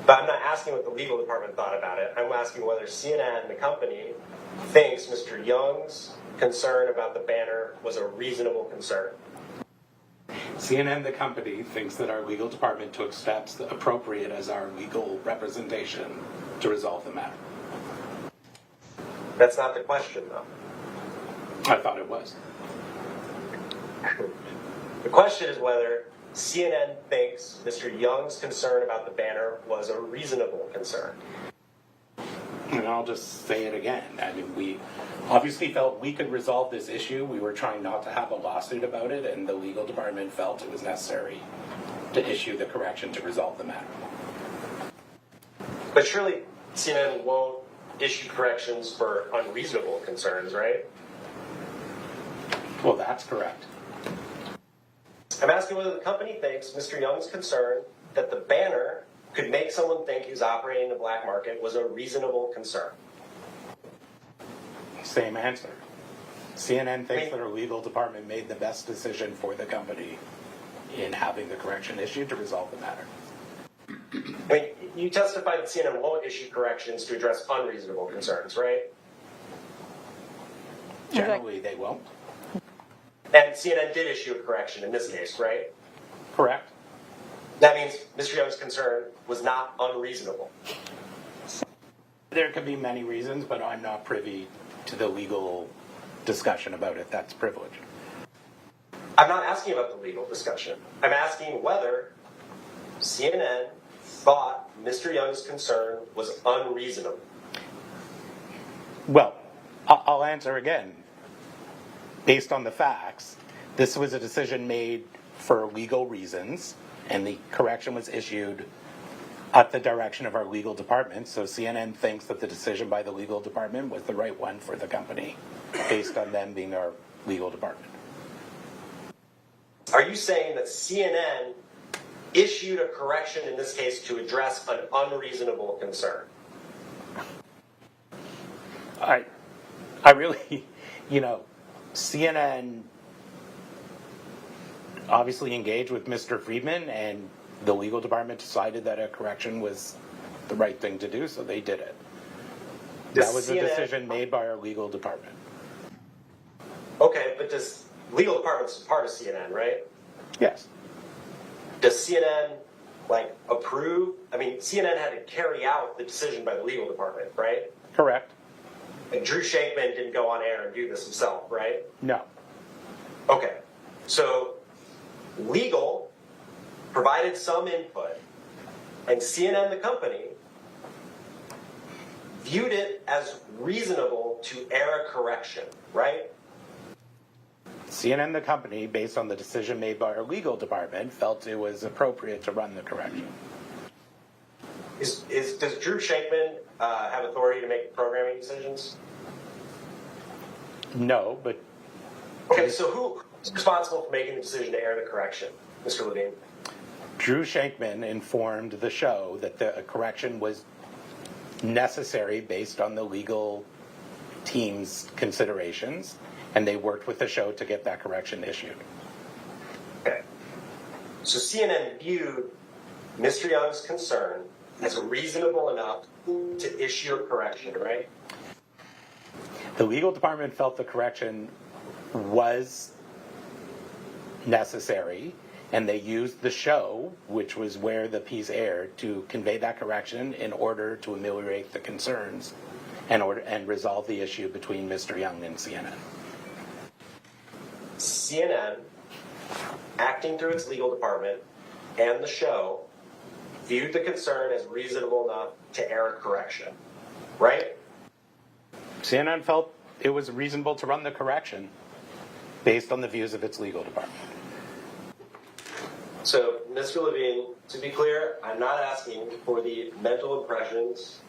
S13: But I'm not asking what the legal department thought about it. I'm asking whether CNN, the company, thinks Mr. Young's concern about the banner was a reasonable concern.
S22: CNN, the company, thinks that our legal department took steps appropriate as our legal representation to resolve the matter.
S13: That's not the question, though.
S22: I thought it was.
S13: The question is whether CNN thinks Mr. Young's concern about the banner was a reasonable concern.
S22: And I'll just say it again. We obviously felt we could resolve this issue. We were trying not to have a lawsuit about it, and the legal department felt it was necessary to issue the correction to resolve the matter.
S13: But surely CNN won't issue corrections for unreasonable concerns, right?
S22: Well, that's correct.
S13: I'm asking whether the company thinks Mr. Young's concern that the banner could make someone think he was operating in the black market was a reasonable concern.
S22: Same answer. CNN thinks that our legal department made the best decision for the company in having the correction issued to resolve the matter.
S13: You testified that CNN won't issue corrections to address unreasonable concerns, right?
S22: Generally, they won't.
S13: And CNN did issue a correction in this case, right?
S22: Correct.
S13: That means Mr. Young's concern was not unreasonable.
S22: There could be many reasons, but I'm not privy to the legal discussion about it. That's privilege.
S13: I'm not asking about the legal discussion. I'm asking whether CNN thought Mr. Young's concern was unreasonable.
S22: Well, I'll answer again. Based on the facts, this was a decision made for legal reasons, and the correction was issued at the direction of our legal department. So CNN thinks that the decision by the legal department was the right one for the company, based on them being our legal department.
S13: Are you saying that CNN issued a correction in this case to address an unreasonable concern?
S22: I really, CNN obviously engaged with Mr. Friedman, and the legal department decided that a correction was the right thing to do, so they did it. That was a decision made by our legal department.
S13: Okay, but does legal department's part of CNN, right?
S22: Yes.
S13: Does CNN approve? I mean, CNN had to carry out the decision by the legal department, right?
S22: Correct.
S13: And Drew Shankman didn't go on air and do this himself, right?
S22: No.
S13: Okay, so legal provided some input, and CNN, the company, viewed it as reasonable to air a correction, right?
S22: CNN, the company, based on the decision made by our legal department, felt it was appropriate to run the correction.
S13: Does Drew Shankman have authority to make programming decisions?
S22: No, but...
S13: Okay, so who's responsible for making the decision to air the correction, Mr. Levine?
S22: Drew Shankman informed the show that the correction was necessary based on the legal team's considerations, and they worked with the show to get that correction issued.
S13: Okay. So CNN viewed Mr. Young's concern as reasonable enough to issue a correction, right?
S22: The legal department felt the correction was necessary, and they used the show, which was where the piece aired, to convey that correction in order to ameliorate the concerns and resolve the issue between Mr. Young and CNN.
S13: CNN, acting through its legal department and the show, viewed the concern as reasonable enough to air a correction, right?
S22: CNN felt it was reasonable to run the correction based on the views of its legal department.
S13: So, Mr. Levine, to be clear, I'm not asking for the mental impressions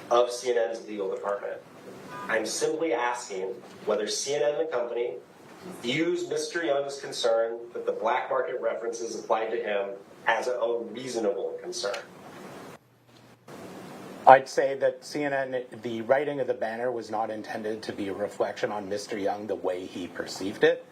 S13: of CNN's legal department. I'm simply asking whether CNN, the company, views Mr. Young's concern that the black market references applied to him as a reasonable concern.
S22: I'd say that CNN, the writing of the banner was not intended to be a reflection on Mr. Young the way he perceived it.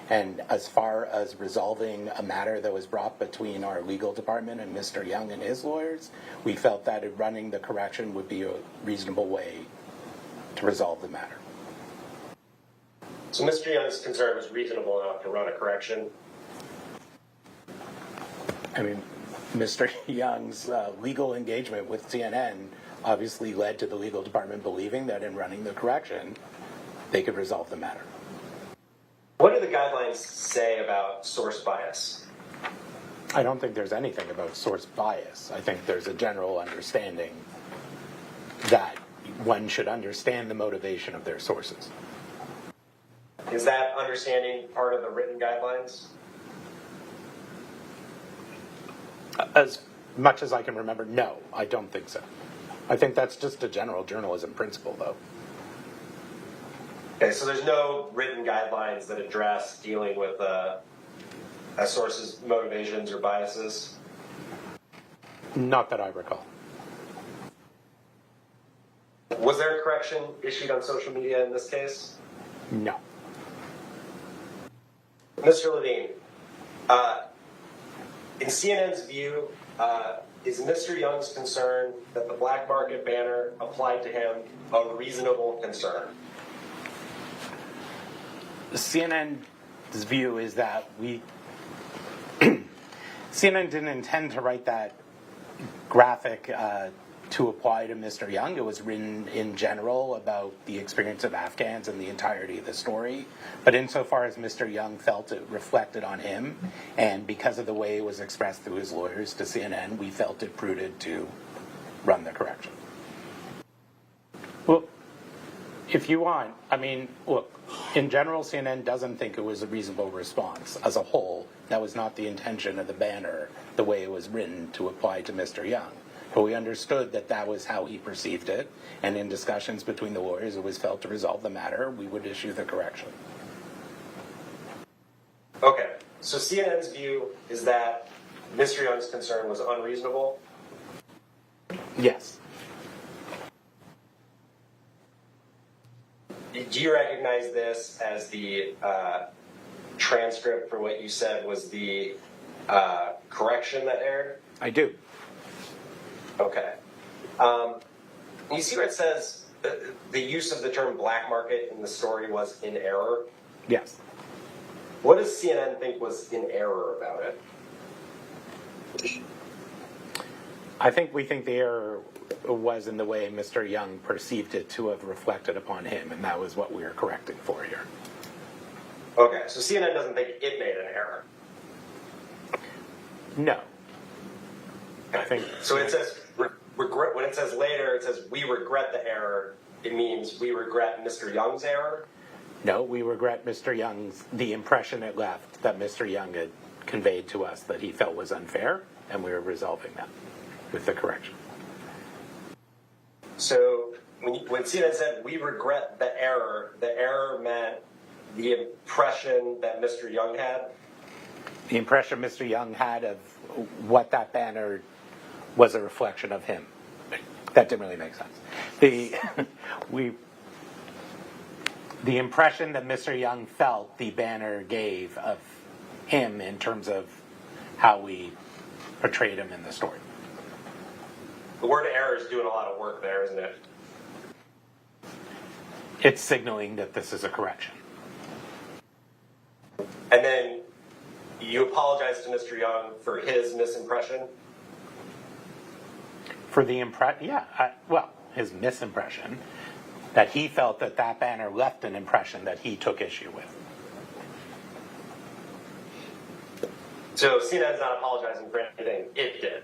S22: And as far as resolving a matter that was brought between our legal department and Mr. Young and his lawyers, we felt that running the correction would be a reasonable way to resolve the matter.
S13: So Mr. Young's concern was reasonable enough to run a correction?
S22: I mean, Mr. Young's legal engagement with CNN obviously led to the legal department believing that in running the correction, they could resolve the matter.
S13: What do the guidelines say about source bias?
S22: I don't think there's anything about source bias. I think there's a general understanding that one should understand the motivation of their sources.
S13: Is that understanding part of the written guidelines?
S22: As much as I can remember, no, I don't think so. I think that's just a general journalism principle, though.
S13: Okay, so there's no written guidelines that address dealing with a source's motivations or biases?
S22: Not that I recall.
S13: Was there a correction issued on social media in this case?
S22: No.
S13: Mr. Levine, in CNN's view, is Mr. Young's concern that the black market banner applied to him a reasonable concern?
S22: CNN's view is that CNN didn't intend to write that graphic to apply to Mr. Young. It was written in general about the experience of Afghans and the entirety of the story. But insofar as Mr. Young felt it reflected on him, and because of the way it was expressed through his lawyers to CNN, we felt it prudent to run the correction. Well, if you want, I mean, look, in general, CNN doesn't think it was a reasonable response. As a whole, that was not the intention of the banner, the way it was written to apply to Mr. Young. But we understood that that was how he perceived it, and in discussions between the lawyers, it was felt to resolve the matter, we would issue the correction.
S13: Okay, so CNN's view is that Mr. Young's concern was unreasonable?
S22: Yes.
S13: Do you recognize this as the transcript for what you said was the correction that aired?
S22: I do.
S13: Okay. You see where it says the use of the term black market in the story was in error?
S22: Yes.
S13: What does CNN think was in error about it?
S22: I think we think the error was in the way Mr. Young perceived it to have reflected upon him, and that was what we are correcting for here.
S13: Okay, so CNN doesn't think it made an error?
S22: No. I think
S13: so. It says regret. When it says later, it says we regret the error. It means we regret Mr. Young's error.
S22: No, we regret Mr. Young's, the impression it left that Mr. Young had conveyed to us that he felt was unfair, and we are resolving that with the correction.
S13: So when CNN said we regret the error meant the impression that Mr. Young had?
S22: The impression Mr. Young had of what that banner was a reflection of him. That didn't really make sense. The impression that Mr. Young felt the banner gave of him in terms of how we portrayed him in the story.
S13: The word error is doing a lot of work there, isn't it?
S22: It's signaling that this is a correction.
S13: And then you apologize to Mr. Young for his misimpression?
S22: For the his misimpression, that he felt that that banner left an impression that he took issue with.
S13: So CNN's not apologizing for anything it did?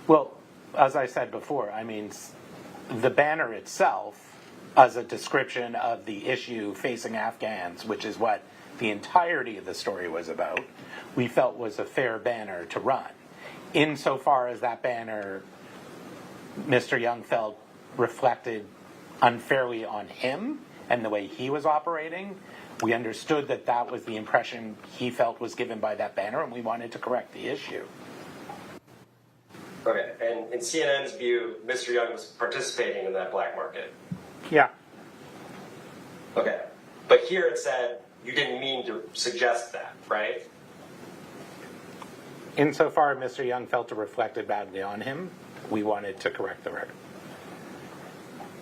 S22: Well, as I said before, I mean, the banner itself, as a description of the issue facing Afghans, which is what the entirety of the story was about, we felt was a fair banner to run. Insofar as that banner, Mr. Young felt reflected unfairly on him and the way he was operating, we understood that that was the impression he felt was given by that banner, and we wanted to correct the issue.
S13: Okay, and in CNN's view, Mr. Young was participating in that black market?
S22: Yeah.
S13: Okay, but here it said you didn't mean to suggest that, right?
S22: Insofar as Mr. Young felt it reflected badly on him, we wanted to correct the record.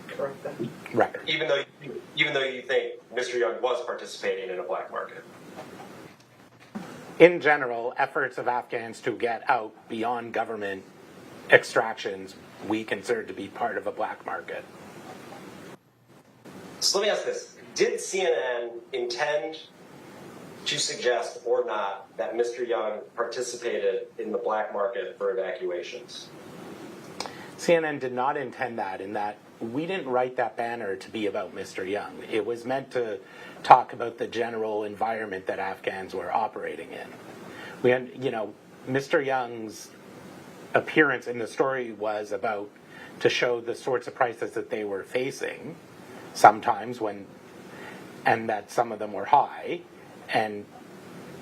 S13: Correct that?
S22: Record.
S13: Even though you think Mr. Young was participating in a black market?
S22: In general, efforts of Afghans to get out beyond government extractions we consider to be part of a black market.
S13: So let me ask this. Did CNN intend to suggest or not that Mr. Young participated in the black market for evacuations?
S22: CNN did not intend that, in that we didn't write that banner to be about Mr. Young. It was meant to talk about the general environment that Afghans were operating in. Mr. Young's appearance in the story was about to show the sorts of prices that they were facing sometimes and that some of them were high, and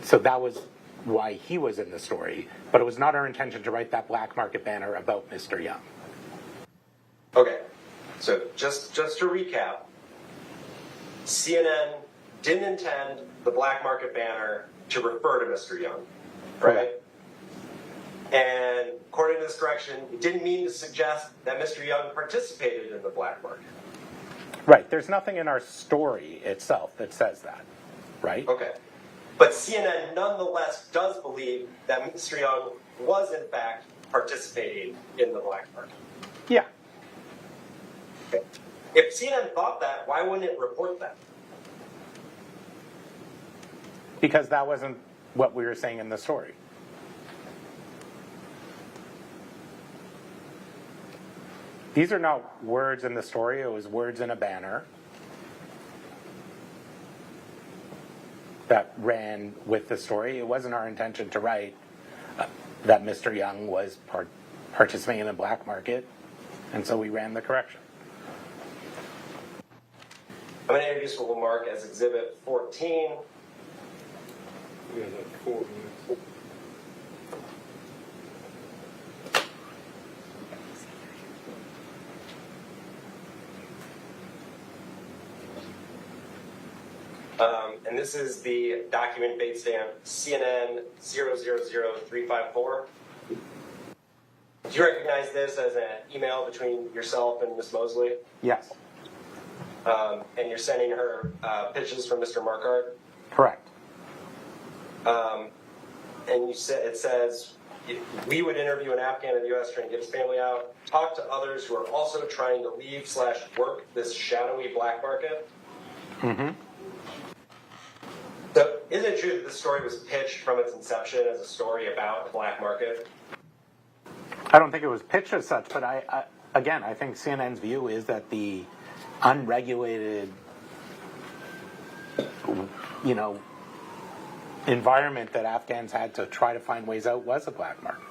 S22: so that was why he was in the story, but it was not our intention to write that black market banner about Mr. Young.
S13: Okay, so just to recap, CNN didn't intend the black market banner to refer to Mr. Young, right? And according to this correction, it didn't mean to suggest that Mr. Young participated in the black market.
S22: Right, there's nothing in our story itself that says that, right?
S13: Okay, but CNN nonetheless does believe that Mr. Young was in fact participating in the black market.
S22: Yeah.
S13: Okay. If CNN thought that, why wouldn't it report that?
S22: Because that wasn't what we were saying in the story. These are not words in the story, it was words in a banner that ran with the story. It wasn't our intention to write that Mr. Young was participating in the black market, and so we ran the correction.
S13: I'm going to introduce what we'll mark as Exhibit 14.
S22: We have like 4 minutes.
S13: And this is the document date stamp CNN 000354. Do you recognize this as an email between yourself and Ms. Mosley?
S22: Yes.
S13: And you're sending her pitches from Mr. Markart?
S22: Correct.
S13: And you said it says, we would interview an Afghan in the U.S. trying to get his family out, talk to others who are also trying to leave/work this shadowy black market.
S22: Mm-hmm.
S13: So is it true that this story was pitched from its inception as a story about the black market?
S22: I don't think it was pitched as such, but I think CNN's view is that the unregulated, environment that Afghans had to try to find ways out was a black market.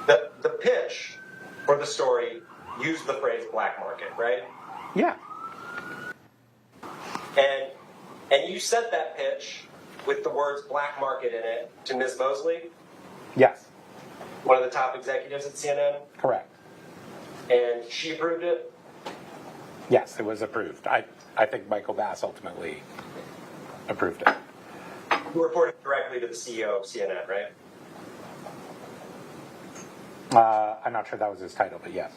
S13: The pitch for the story used the phrase black market, right?
S22: Yeah.
S13: And you sent that pitch with the words black market in it to Ms. Mosley?
S22: Yes.
S13: One of the top executives at CNN?
S22: Correct.
S13: And she approved it?
S22: Yes, it was approved. I think Michael Bass ultimately approved it.
S13: You reported directly to the CEO of CNN, right?
S22: I'm not sure that was his title, but yes.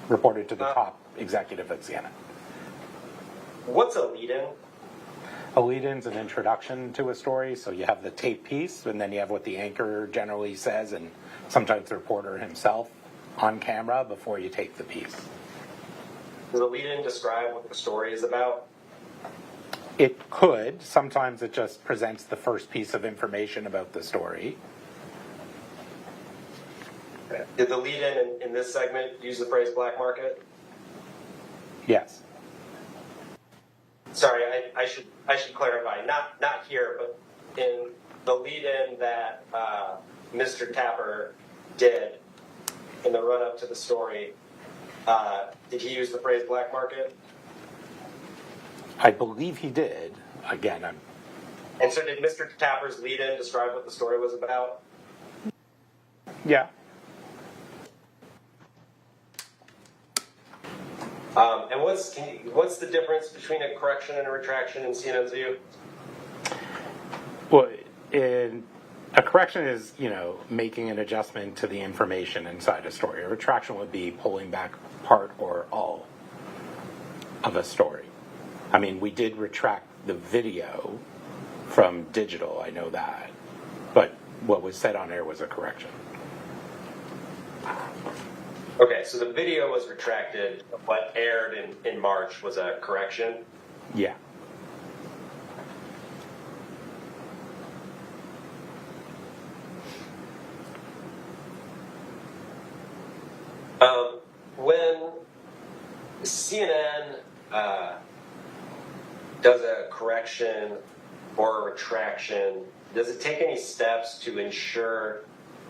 S22: Reported to the top executive at CNN.
S13: What's a lead-in?
S22: A lead-in's an introduction to a story, so you have the tape piece, and then you have what the anchor generally says, and sometimes the reporter himself on camera before you take the piece.
S13: Does the lead-in describe what the story is about?
S22: It could. Sometimes it just presents the first piece of information about the story.
S13: Okay. Did the lead-in in this segment use the phrase black market?
S22: Yes.
S13: Sorry, I should clarify. Not here, but in the lead-in that Mr. Tapper did in the run-up to the story, did he use the phrase black market?
S22: I believe he did. Again,
S13: And so did Mr. Tapper's lead-in describe what the story was about?
S22: Yeah.
S13: And what's the difference between a correction and a retraction in CNN's view?
S22: Well, a correction is, making an adjustment to the information inside a story. A retraction would be pulling back part or all of a story. I mean, we did retract the video from digital, I know that. But what was said on air was a correction.
S13: Okay, so the video was retracted. What aired in March was a correction?
S22: Yeah.
S13: When CNN does a correction or a retraction, does it take any steps to ensure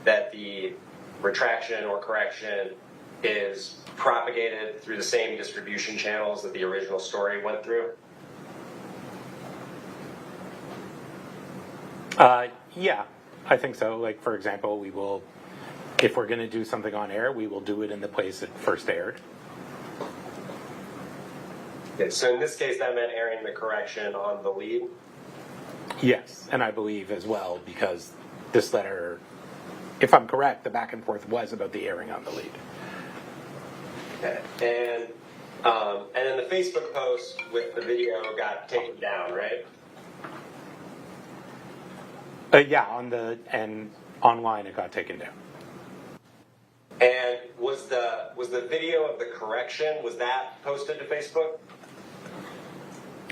S13: that the retraction or correction is propagated through the same distribution channels that the original story went through?
S22: Yeah, I think so. Like, for example, we will, if we're going to do something on air, we will do it in the place it first aired.
S13: Okay, so in this case, that meant airing the correction on the lead?
S22: Yes, and I believe as well, because this letter, if I'm correct, the back and forth was about the airing on the lead.
S13: Okay, and then the Facebook post with the video got taken down, right?
S22: Yeah, online, it got taken down.
S13: And was the video of the correction, was that posted to Facebook?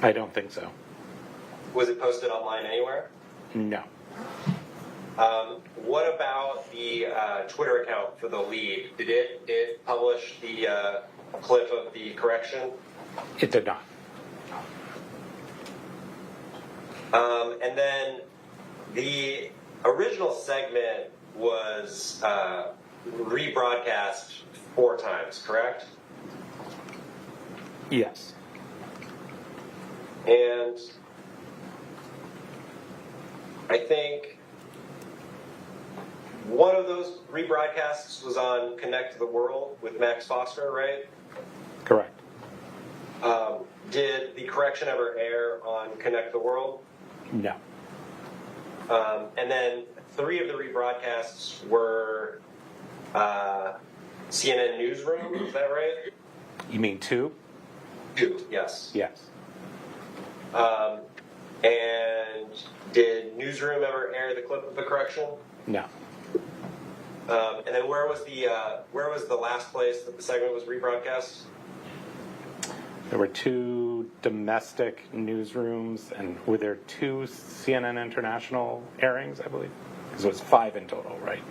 S22: I don't think so.
S13: Was it posted online anywhere?
S22: No.
S13: What about the Twitter account for the lead? Did it publish the clip of the correction?
S22: It did not.
S13: And then the original segment was rebroadcast 4 times, correct?
S22: Yes.
S13: And I think one of those rebroadcasts was on Connect to the World with Max Foster, right?
S22: Correct.
S13: Did the correction ever air on Connect the World?
S22: No.
S13: And then 3 of the rebroadcasts were CNN Newsroom, is that right?
S22: You mean 2?
S13: 2, yes.
S22: Yes.
S13: And did Newsroom ever air the clip of the correction?
S22: No.
S13: And then where was the last place that the segment was rebroadcast?
S22: There were 2 domestic newsrooms, and were there 2 CNN International airings, I believe? Because it was 5 in total, right?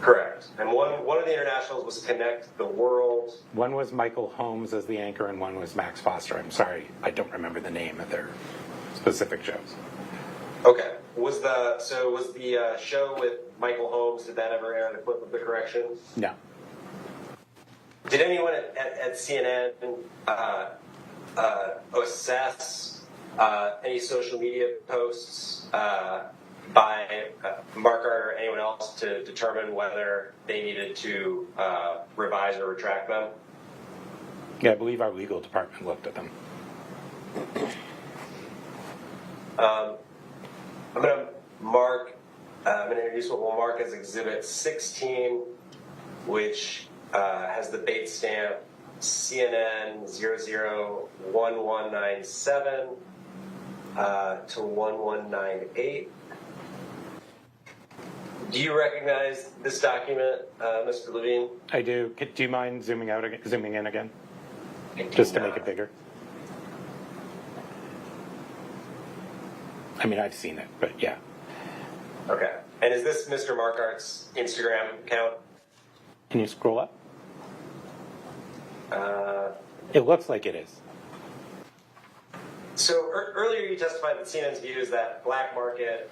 S13: Correct. And one of the internationals was Connect the World.
S22: One was Michael Holmes as the anchor, and one was Max Foster. I'm sorry, I don't remember the name of their specific shows.
S13: Okay. Was the show with Michael Holmes, did that ever air the clip of the correction?
S22: No.
S13: Did anyone at CNN assess any social media posts by Mark Art or anyone else to determine whether they needed to revise or retract them?
S22: Yeah, I believe our legal department looked at them.
S13: I'm going to introduce what we'll mark as Exhibit 16, which has the bait stamp CNN 001197 to 1198. Do you recognize this document, Mr. Levine?
S22: I do. Do you mind zooming in again? Just to make it bigger. I mean, I've seen it, but yeah.
S13: Okay. And is this Mr. Markart's Instagram account?
S22: Can you scroll up? It looks like it is.
S13: So earlier you testified that CNN's view is that black market,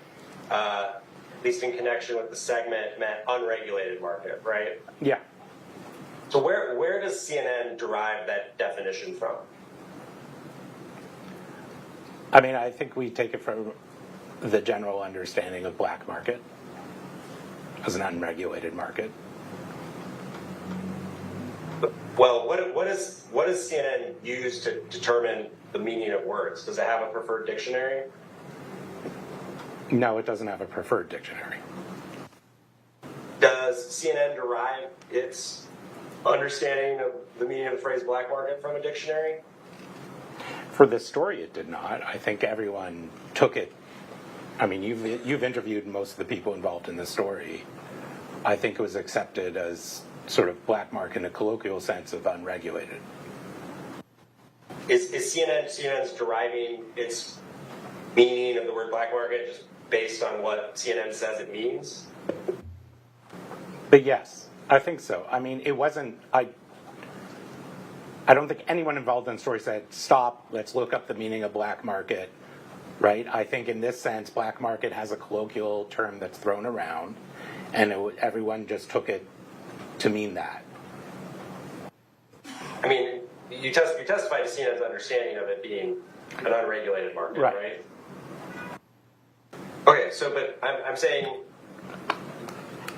S13: at least in connection with the segment, meant unregulated market, right?
S22: Yeah.
S13: So where does CNN derive that definition from?
S22: I mean, I think we take it from the general understanding of black market as an unregulated market.
S13: Well, what does CNN use to determine the meaning of words? Does it have a preferred dictionary?
S22: No, it doesn't have a preferred dictionary.
S13: Does CNN derive its understanding of the meaning of the phrase black market from a dictionary?
S22: For this story, it did not. I think everyone took it. I mean, you've interviewed most of the people involved in this story. I think it was accepted as sort of black market in a colloquial sense of unregulated.
S13: Is CNN's deriving its meaning of the word black market just based on what CNN says it means?
S22: But yes, I think so. I mean, it wasn't. I don't think anyone involved in the story said, "Stop, let's look up the meaning of black market." Right? I think in this sense, black market has a colloquial term that's thrown around, and everyone just took it to mean that.
S13: I mean, you testified to CNN's understanding of it being an unregulated market, right? Okay, so but I'm saying,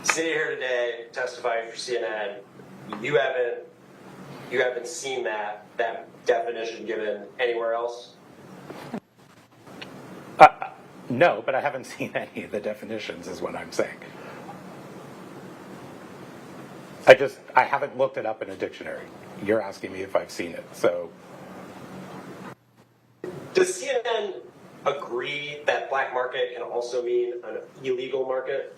S13: sitting here today testifying for CNN, you haven't seen that definition given anywhere else?
S22: No, but I haven't seen any of the definitions, is what I'm saying. I haven't looked it up in a dictionary. You're asking me if I've seen it, so.
S13: Does CNN agree that black market can also mean an illegal market?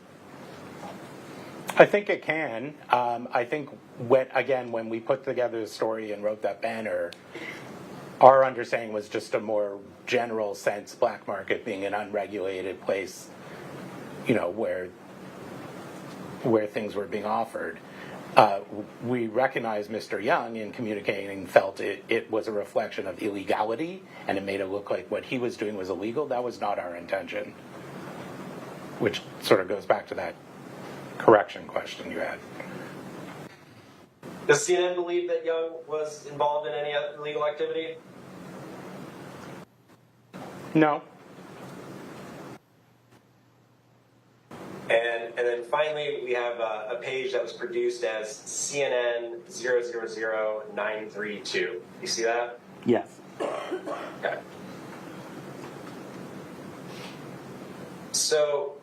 S22: I think it can. I think when we put together the story and wrote that banner, our understanding was just a more general sense, black market being an unregulated place, where things were being offered. We recognized Mr. Young in communicating felt it was a reflection of illegality, and it made it look like what he was doing was illegal. That was not our intention, which sort of goes back to that correction question you had.
S13: Does CNN believe that Young was involved in any illegal activity?
S22: No.
S13: And then finally, we have a page that was produced as CNN 000932. You see that?
S1: Yes.
S13: Okay. So,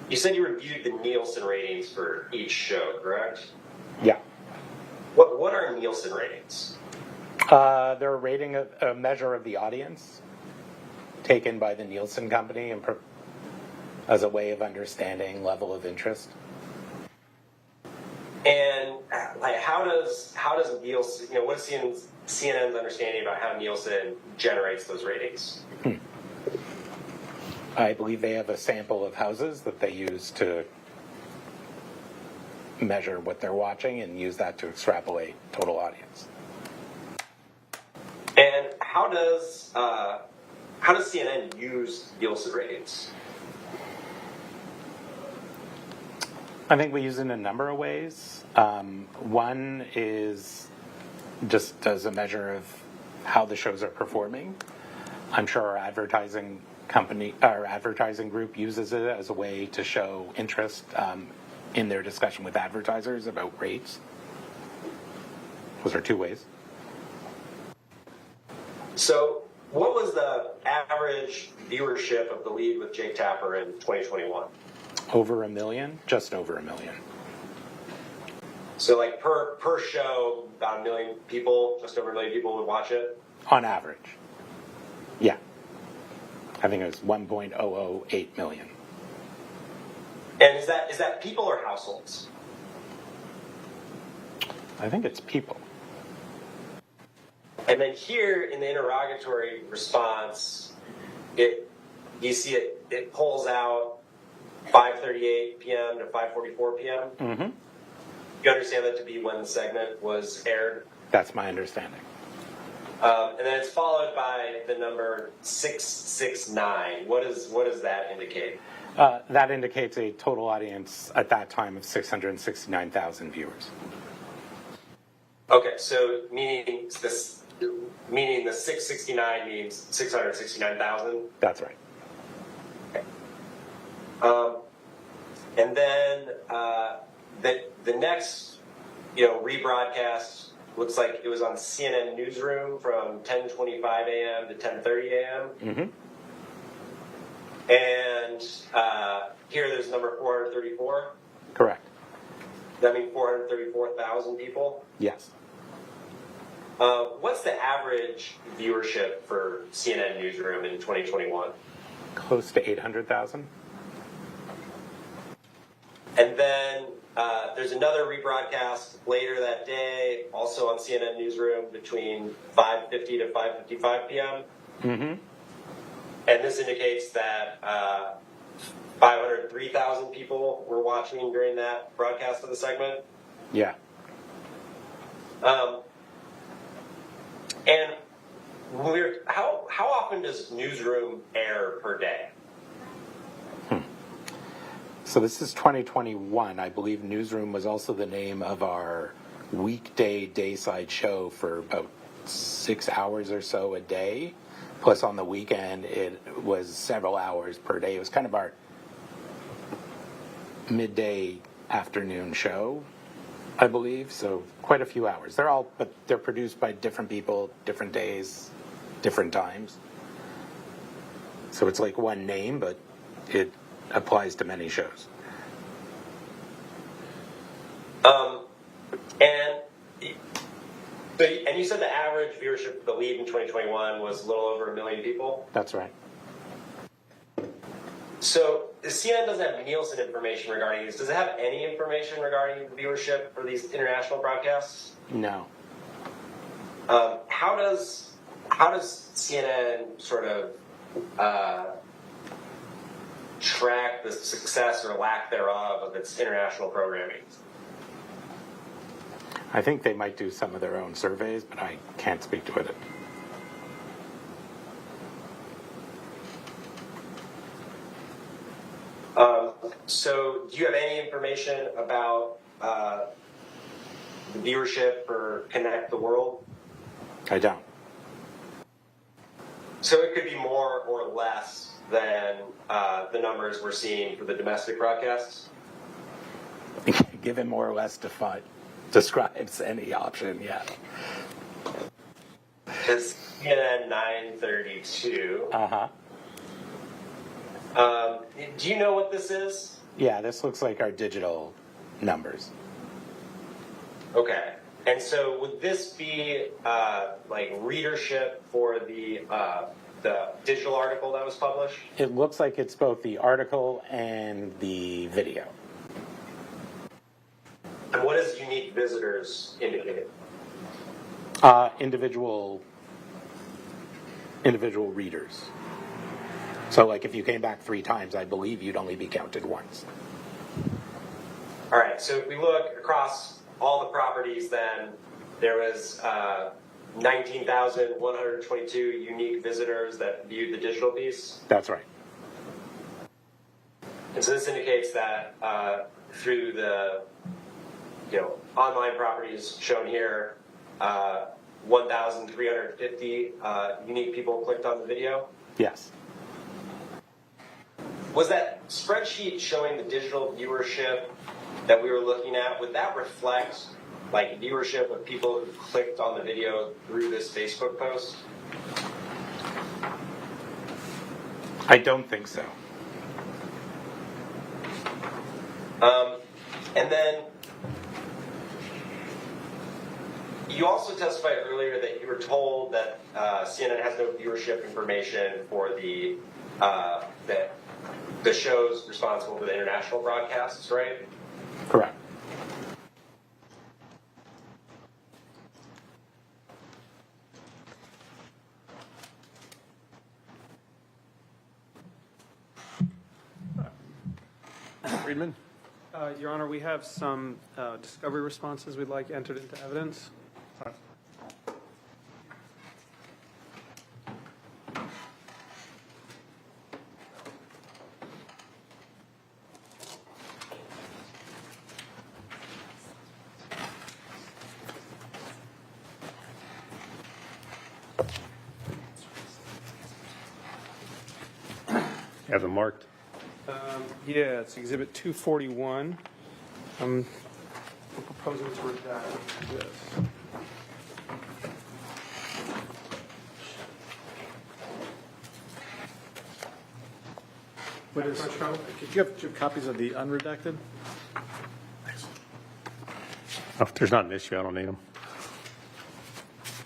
S13: you said you reviewed the Nielsen ratings for each show, correct?
S22: Yeah.
S13: What are Nielsen ratings?
S22: They're a rating, a measure of the audience taken by the Nielsen company and as a way of understanding level of interest.
S13: And how does Nielsen, what is CNN's understanding about how Nielsen generates those ratings?
S22: I believe they have a sample of houses that they use to measure what they're watching and use that to extrapolate total audience.
S13: And how does CNN use Nielsen ratings?
S22: I think we use it in a number of ways. One is just as a measure of how the shows are performing. I'm sure our advertising group uses it as a way to show interest in their discussion with advertisers about rates. Those are two ways.
S13: So, what was the average viewership of The Lead with Jake Tapper in 2021?
S22: Over 1 million, just over 1 million.
S13: So, like per show, about 1 million people, just over 1 million people would watch it?
S22: On average. Yeah. I think it was 1.008 million.
S13: And is that people or households?
S22: I think it's people.
S13: And then here in the interrogatory response, it pulls out 5:38 p.m. to 5:44 p.m.
S22: Mm-hmm.
S13: You understand that to be when the segment was aired?
S22: That's my understanding.
S13: And then it's followed by the number 669. What does that indicate?
S22: That indicates a total audience at that time of 669,000 viewers.
S13: Okay, so meaning the 669 means 669,000?
S22: That's right.
S13: Okay. And then the next, rebroadcast looks like it was on CNN Newsroom from 10:25 a.m. to 10:30 a.m.
S22: Mm-hmm.
S13: And here there's number 434.
S22: Correct.
S13: Does that mean 434,000 people?
S22: Yes.
S13: What's the average viewership for CNN Newsroom in 2021?
S22: Close to 800,000.
S13: And then there's another rebroadcast later that day, also on CNN Newsroom between 5:50 to 5:55 p.m.
S22: Mm-hmm.
S13: And this indicates that 503,000 people were watching during that broadcast of the segment.
S22: Yeah.
S13: And how often does Newsroom air per day?
S22: So this is 2021. I believe Newsroom was also the name of our weekday dayside show for about 6 hours or so a day. Plus on the weekend, it was several hours per day. It was kind of our midday afternoon show, I believe. So quite a few hours. But they're produced by different people, different days, different times. So it's like one name, but it applies to many shows.
S13: And you said the average viewership of The Lead in 2021 was a little over 1 million people?
S22: That's right.
S13: So CNN doesn't have Nielsen information regarding these. Does it have any information regarding the viewership for these international broadcasts?
S22: No.
S13: How does CNN sort of track the success or lack thereof of its international programming?
S22: I think they might do some of their own surveys, but I can't speak to it.
S13: So do you have any information about the viewership for Connect the World?
S22: I don't.
S13: So it could be more or less than the numbers we're seeing for the domestic broadcasts?
S22: Given more or less describes any option, yeah.
S13: Because CNN 932.
S22: Uh-huh.
S13: Do you know what this is?
S22: Yeah, this looks like our digital numbers.
S13: Okay. And so would this be like readership for the digital article that was published?
S22: It looks like it's both the article and the video.
S13: And what does unique visitors indicate?
S22: Individual readers. So, like, if you came back 3 times, I believe you'd only be counted once.
S13: All right. So if we look across all the properties, then there was 19,122 unique visitors that viewed the digital piece.
S22: That's right.
S13: And so this indicates that through the online properties shown here, 1,350 unique people clicked on the video.
S22: Yes.
S13: Was that spreadsheet showing the digital viewership that we were looking at, would that reflect like viewership of people who clicked on the video through this Facebook post?
S22: I don't think so.
S13: And then you also testified earlier that you were told that CNN has no viewership information for the shows responsible for the international broadcasts, right?
S22: Correct.
S1: Friedman?
S8: Your Honor, we have some discovery responses we'd like entered into evidence.
S3: Have them marked.
S8: Yeah, it's Exhibit 241. I'm proposing to redact this.
S1: What is, could you have 2 copies of the unredacted?
S3: Oh, if there's not an issue, I don't need them.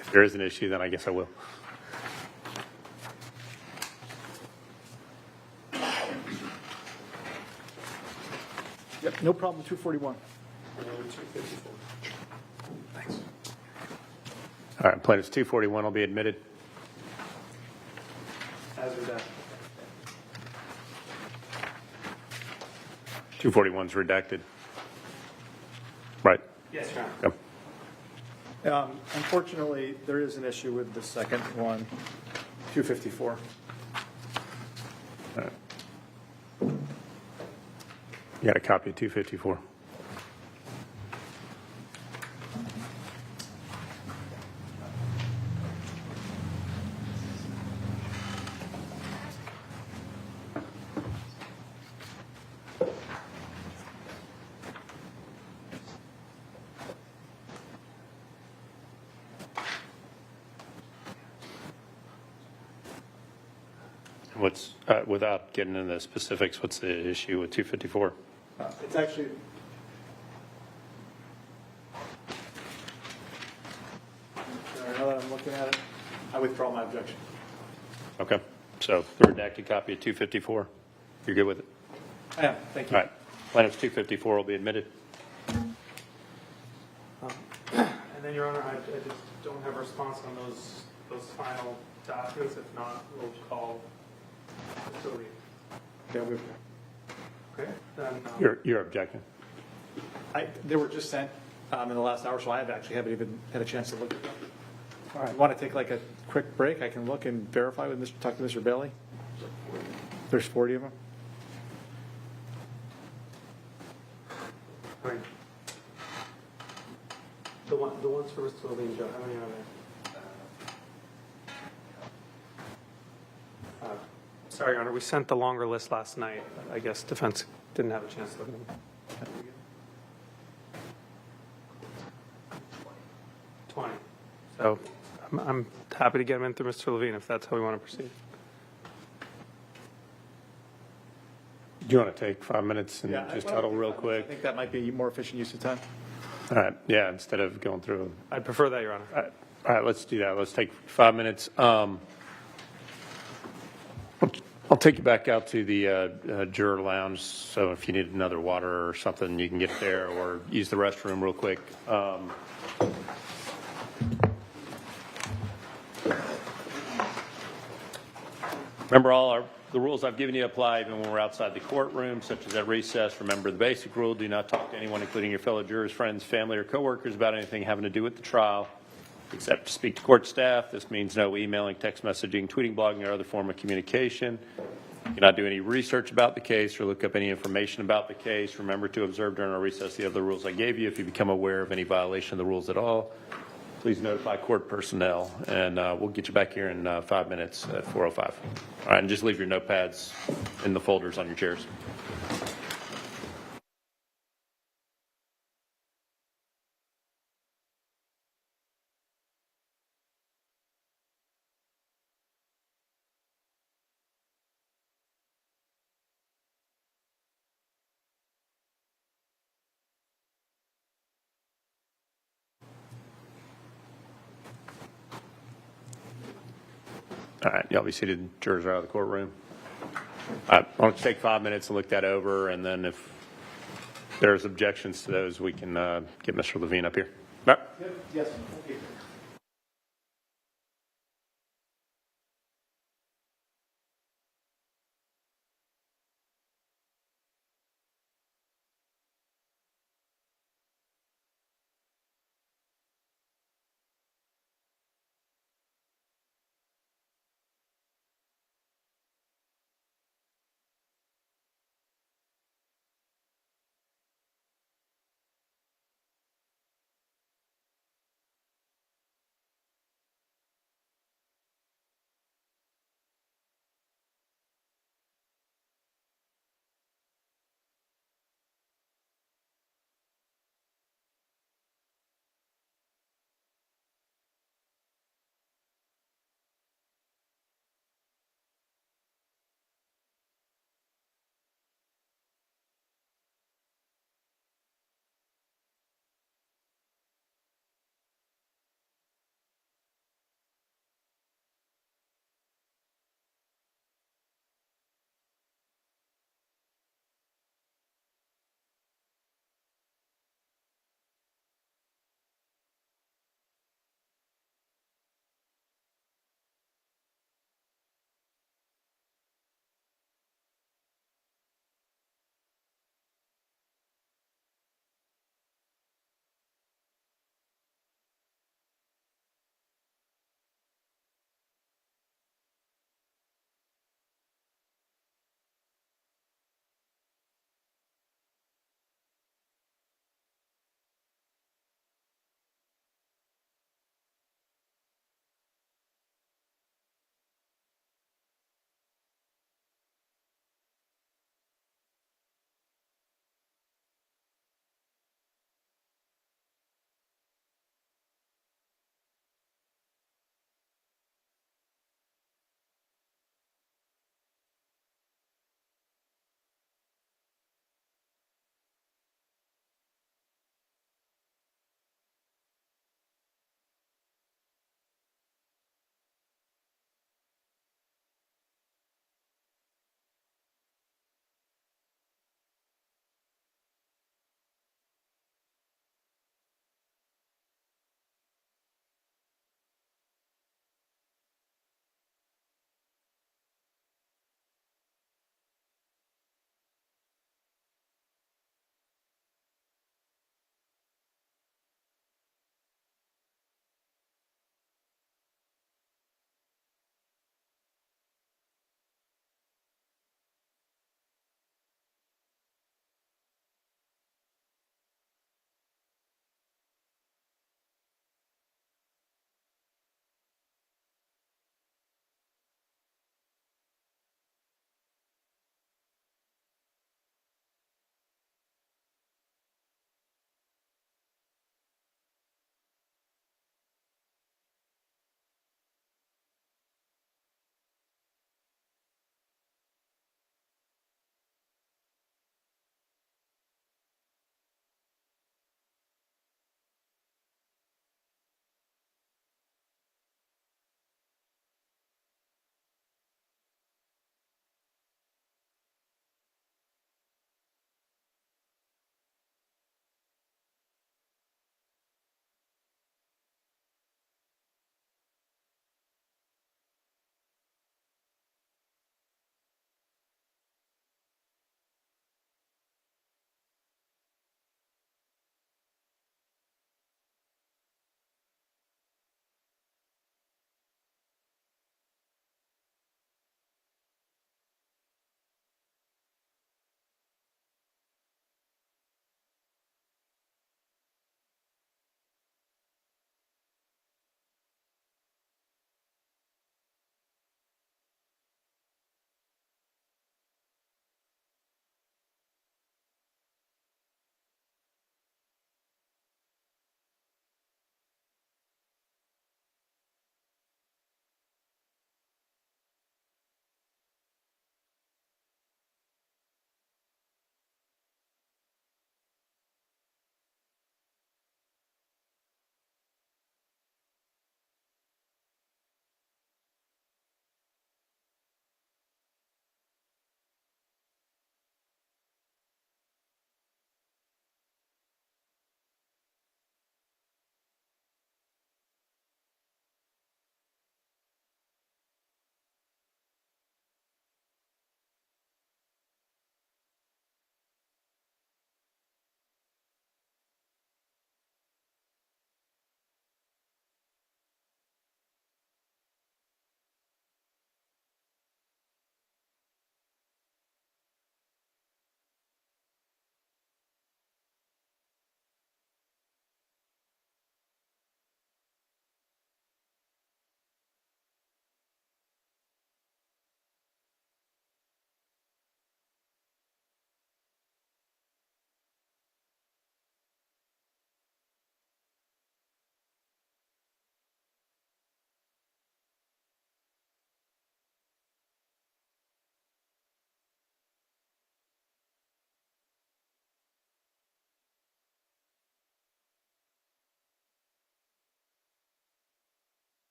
S3: If there is an issue, then I guess I will.
S1: Yep, no problem, 241.
S8: 254.
S1: Thanks.
S3: All right, plaintiff's 241 will be admitted.
S1: As redacted.
S3: 241 is redacted. Right.
S8: Yes, Your Honor.
S3: Yep.
S1: Unfortunately, there is an issue with the second one, 254.
S3: All right. You got a copy of 254. What's, without getting into the specifics, what's the issue with 254?
S1: It's actually, now that I'm looking at it, I withdraw my objection.
S3: Okay, so the redacted copy of 254. You're good with it?
S1: Yeah, thank you.
S3: All right. Plaintiff's 254 will be admitted.
S8: And then, Your Honor, I just don't have a response on those final documents. If not, we'll call Mr. Lee. Okay, then.
S3: You're objecting.
S1: They were just sent in the last hour, so I haven't even had a chance to look at them. All right. Want to take like a quick break? I can look and verify with talk to Mr. Bailey. There's 40 of them.
S8: All right. The ones for Mr. Levine, Joe, how many are there? Sorry, Your Honor, we sent the longer list last night. I guess defense didn't have a chance to look at them. 20. So I'm happy to get them in through Mr. Levine if that's how we want to proceed.
S3: Do you want to take 5 minutes and just huddle real
S1: I
S3: quick?
S1: think that might be more efficient use of time.
S3: All right. Yeah, instead of going through them.
S8: I'd prefer that, Your Honor.
S3: All right, let's do that. Let's take 5 minutes. I'll take you back out to the juror lounge, so if you need another water or something, you can get there, or use the restroom real quick. Remember, the rules I've given you apply even when we're outside the courtroom, such as at recess. Remember the basic rule: do not talk to anyone, including your fellow jurors, friends, family, or coworkers, about anything having to do with the trial, except to speak to court staff. This means no emailing, text messaging, tweeting, blogging, or other form of communication. You cannot do any research about the case or look up any information about the case. Remember to observe during our recess the other rules I gave you. If you become aware of any violation of the rules at all, please notify court personnel, and we'll get you back here in 5 minutes at 4:05. All right, and just leave your notepads in the folders on your chairs. All right, y'all be seated. Jurors are out of the courtroom. All right, I want to take 5 minutes and look that over, and then if there's objections to those, we can get Mr. Levine up here. All right.
S1: Yes. Thank you.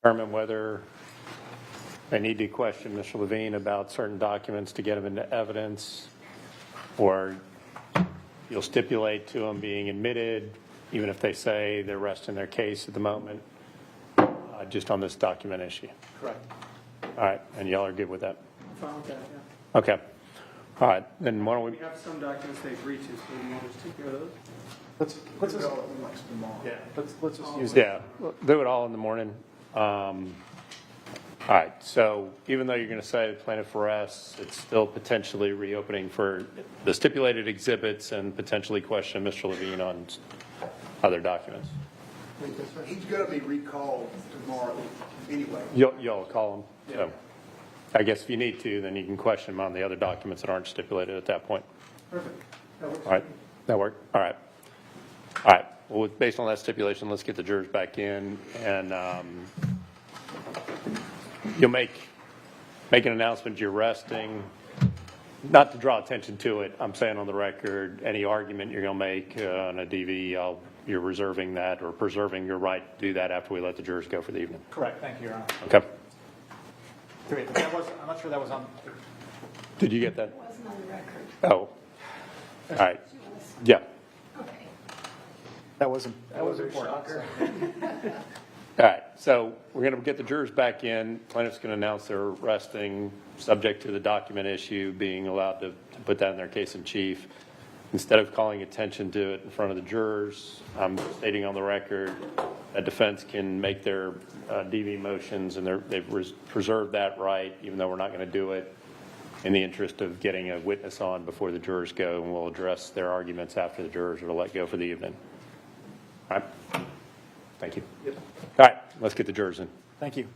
S3: determine whether they need to question Mr. Levine about certain documents to get him into evidence, or you'll stipulate to them being admitted, even if they say they're resting their case at the moment, just on this document issue.
S1: Correct.
S3: All right, and y'all are good with that?
S8: I'm fine with that, yeah.
S3: Okay. All right, then why don't we?
S8: We have some documents they agreed to, so we want to just take care of those.
S1: Let's just,
S8: Yeah.
S1: let's just use
S3: Yeah, do it all in the morning. All right, so even though you're going to say the plaintiff arrests, it's still potentially reopening for the stipulated exhibits and potentially question Mr. Levine on other documents.
S7: He's going to be recalled tomorrow anyway.
S3: You'll call him. So I guess if you need to, then you can question him on the other documents that aren't stipulated at that point.
S8: Perfect. That works.
S3: All right, that work? All right. All right, well, based on that stipulation, let's get the jurors back in, and you'll make an announcement you're resting, not to draw attention to it. I'm saying on the record, any argument you're going to make on a DV, you're reserving that or preserving your right to do that after we let the jurors go for the evening.
S1: Correct. Thank you, Your Honor.
S3: Okay.
S1: Great. I'm not sure that was on.
S3: Did you get that?
S14: It wasn't on the record.
S3: Oh. All right. Yeah.
S14: Okay.
S1: That was important.
S3: All right, so we're going to get the jurors back in. Plaintiff's going to announce they're resting, subject to the document issue, being allowed to put that in their case in chief. Instead of calling attention to it in front of the jurors, I'm stating on the record a defense can make their DV motions, and they've preserved that right, even though we're not going to do it, in the interest of getting a witness on before the jurors go, and we'll address their arguments after the jurors are let go for the evening. All right. Thank you.
S1: Yep.
S3: All right, let's get the jurors in.
S1: Thank you.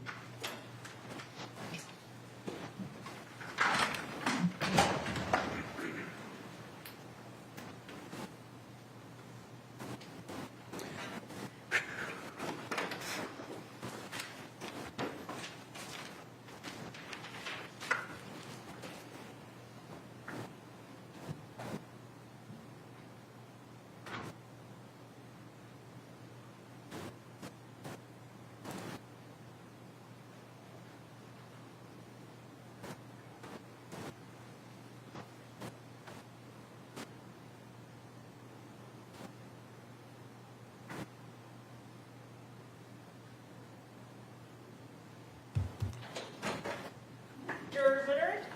S11: Jurors entered.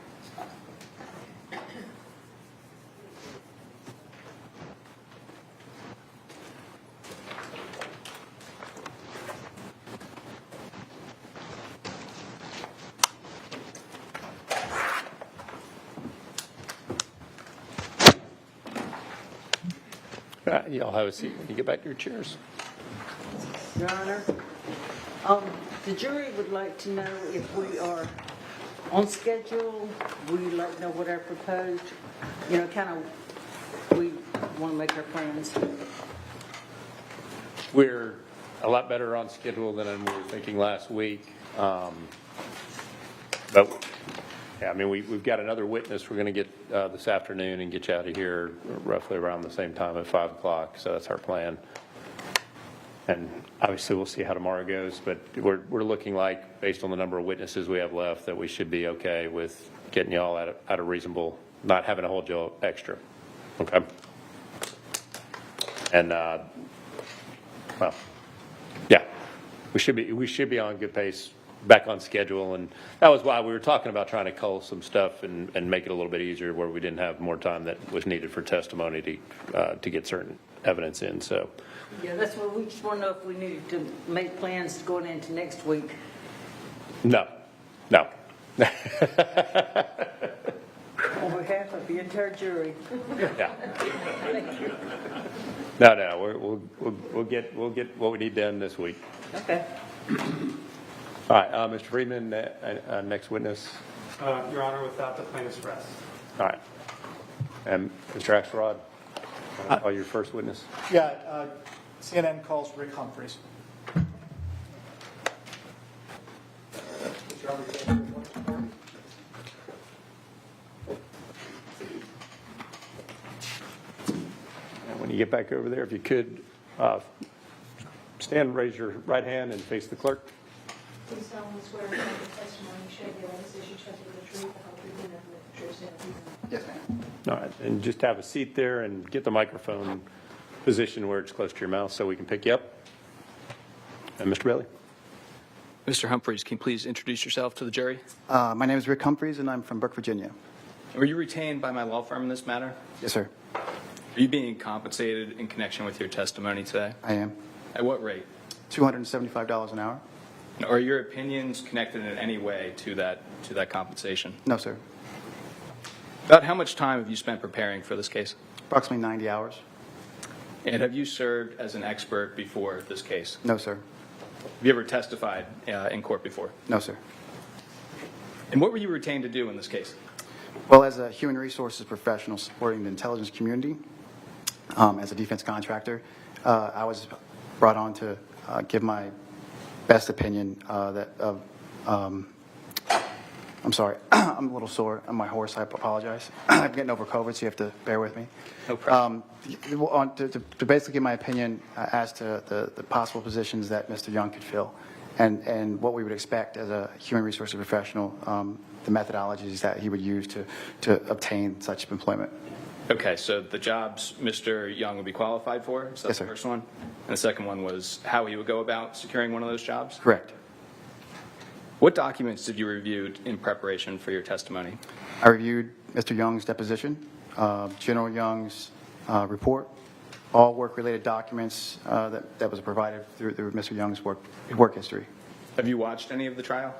S3: All right, y'all have a seat when you get back to your chairs.
S10: Your Honor, the jury would like to know if we are on schedule. Would you like to know what our proposed, we want to make our plans.
S3: We're a lot better on schedule than we were thinking last week. But, yeah, I mean, we've got another witness we're going to get this afternoon and get you out of here roughly around the same time at 5 o'clock. So that's our plan. And obviously, we'll see how tomorrow goes. But we're looking like, based on the number of witnesses we have left, that we should be okay with getting y'all at a reasonable, not having to hold y'all extra. Okay? And, well, yeah, we should be on good pace, back on schedule, and that was why we were talking about trying to cull some stuff and make it a little bit easier where we didn't have more time that was needed for testimony to get certain evidence in. So
S10: Yeah, that's what we just want to know if we needed to make plans going into next week.
S3: no.
S10: On behalf of the entire jury.
S3: Yeah.
S10: Thank you.
S3: No, we'll get what we need done this week.
S10: Okay.
S3: All right, Mr. Friedman, next witness.
S2: Your Honor, without the plaintiff's rest.
S3: All right. And Mr. Axelrod, call your first witness.
S1: Yeah, CNN calls Rick Humphreys.
S3: And when you get back over there, if you could stand, raise your right hand, and face the clerk.
S14: Please solemnly swear that the testimony you shall give in this issue shall be the truth, the whole truth, and nothing but the truth, so help you God.
S7: Yes, ma'am.
S3: All right, and just have a seat there and get the microphone positioned where it's close to your mouth so we can pick you up. And Mr. Bailey?
S15: Mr. Humphreys, can you please introduce yourself to the jury?
S23: My name is Rick Humphreys, and I'm from Burke, Virginia.
S15: Were you retained by my law firm in this matter?
S23: Yes, sir.
S15: Are you being compensated in connection with your testimony today?
S23: I am.
S15: At what rate?
S23: $275 an hour?
S15: Are your opinions connected in any way to that compensation?
S23: No, sir.
S15: About how much time have you spent preparing for this case?
S23: Approximately 90 hours.
S15: And have you served as an expert before this case?
S23: No, sir.
S15: Have you ever testified in court before?
S23: No, sir.
S15: And what were you retained to do in this case?
S23: Well, as a human resources professional supporting the intelligence community, as a defense contractor, I was brought on to give my best opinion I'm sorry, I'm a little sore on my horse. I apologize. I'm getting over COVID, so you have to bear with me.
S15: No problem.
S23: To basically give my opinion as to the possible positions that Mr. Young could fill and what we would expect as a human resources professional, the methodologies that he would use to obtain such employment.
S15: Okay, so the jobs Mr. Young would be qualified for, so that's
S23: Yes, sir.
S15: the first one. And the second one was how he would go about securing one of those jobs?
S23: Correct.
S15: What documents did you review in preparation for your testimony?
S23: I reviewed Mr. Young's deposition, General Young's report, all work-related documents that was provided through Mr. Young's work history.
S15: Have you watched any of the trial?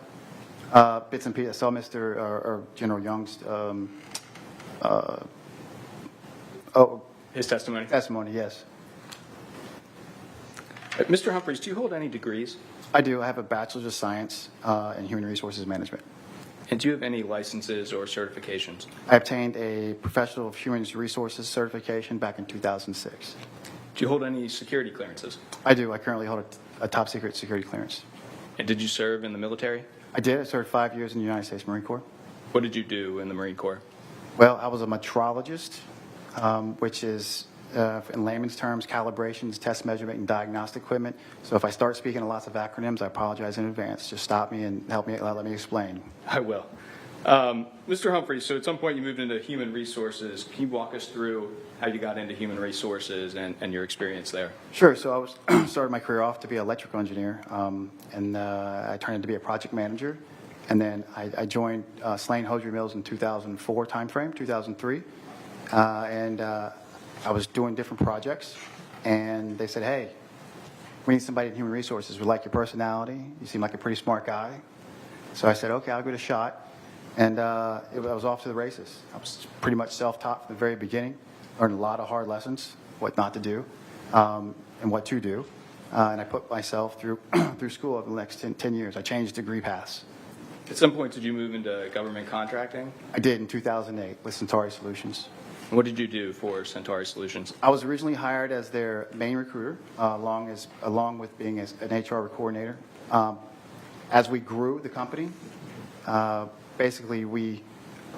S23: Bits and pieces. I saw or General Young's
S15: His testimony?
S23: Testimony, yes.
S15: Mr. Humphreys, do you hold any degrees?
S23: I do. I have a Bachelor's of Science in Human Resources Management.
S15: And do you have any licenses or certifications?
S23: I obtained a Professional Human Resources certification back in 2006.
S15: Do you hold any security clearances?
S23: I do. I currently hold a top secret security clearance.
S15: And did you serve in the military?
S23: I did. I served 5 years in the United States Marine Corps.
S15: What did you do in the Marine Corps?
S23: Well, I was a metrologist, which is, in layman's terms, calibrations, test measurement, and diagnostic equipment. So if I start speaking lots of acronyms, I apologize in advance. Just stop me and let me explain.
S15: I will. Mr. Humphreys, so at some point you moved into human resources. Can you walk us through how you got into human resources and your experience there?
S23: Sure. So I started my career off to be an electrical engineer, and I turned into be a project manager. And then I joined Slane Hosiery Mills in 2004 timeframe, 2003. And I was doing different projects, and they said, hey, we need somebody in human resources. We like your personality. You seem like a pretty smart guy. So I said, okay, I'll give it a shot. And I was off to the races. I was pretty much self-taught from the very beginning, learned a lot of hard lessons, what not to do, and what to do. And I put myself through school over the next 10 years. I changed degree paths.
S15: At some point, did you move into government contracting?
S23: I did in 2008 with Centauri Solutions.
S15: What did you do for Centauri Solutions?
S23: I was originally hired as their main recruiter, along with being an HR coordinator. As we grew the company, basically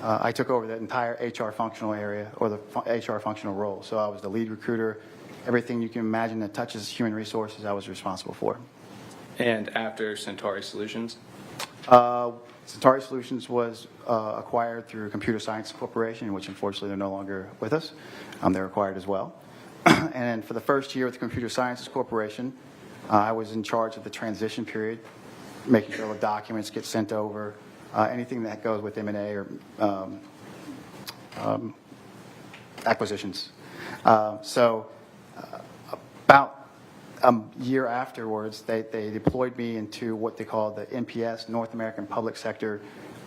S23: I took over the entire HR functional area, or the HR functional role. So I was the lead recruiter. Everything you can imagine that touches human resources, I was responsible for.
S15: And after Centauri Solutions?
S23: Centauri Solutions was acquired through Computer Science Corporation, which unfortunately they're no longer with us. They're acquired as well. And for the first year with Computer Sciences Corporation, I was in charge of the transition period, making sure the documents get sent over, anything that goes with M&A or acquisitions. So about a year afterwards, they deployed me into what they call the NPS, North American Public Sector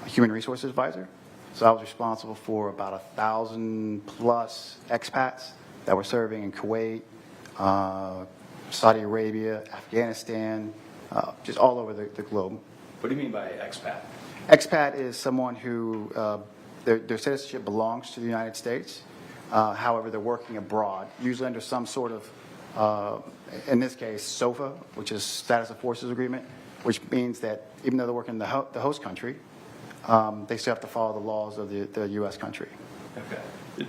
S23: Human Resources Advisor. So I was responsible for about 1,000 plus expats that were serving in Kuwait, Saudi Arabia, Afghanistan, just all over the globe.
S15: What do you mean by expat?
S23: Expat is someone who their citizenship belongs to the United States. However, they're working abroad, usually under some sort of, in this case, SOFA, which is Status of Forces Agreement, which means that even though they're working in the host country, they still have to follow the laws of the U.S. country.
S15: Okay.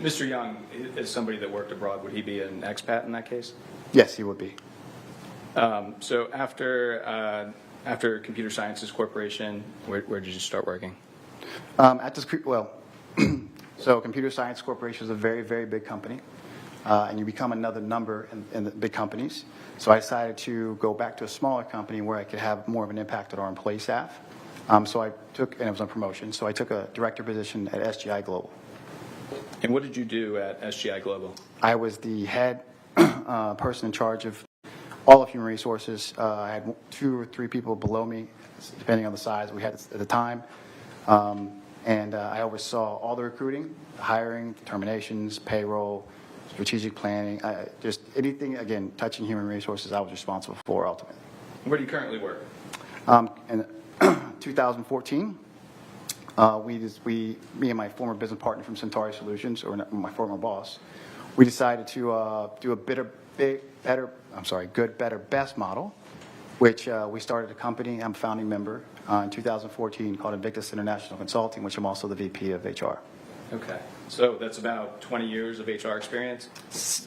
S15: Mr. Young, as somebody that worked abroad, would he be an expat in that case?
S23: Yes, he would be.
S15: So after After Computer Sciences Corporation, where did you start working?
S23: At this, so Computer Science Corporation is a very, very big company, and you become another number in the big companies. So I decided to go back to a smaller company where I could have more of an impact on our employee staff. So I took, and it was on promotion, so I took a director position at SGI Global.
S15: And what did you do at SGI Global?
S23: I was the head person in charge of all of human resources. I had 2 or 3 people below me, depending on the size we had at the time. And I oversaw all the recruiting, hiring, terminations, payroll, strategic planning, just anything, again, touching human resources I was responsible for ultimately.
S15: Where do you currently work?
S23: In 2014, me and my former business partner from Centauri Solutions, or my former boss, we decided to do a good, better, best model, which we started a company, I'm a founding member, in 2014 called Invictus International Consulting, which I'm also the VP of HR.
S15: Okay. So that's about 20 years of HR experience?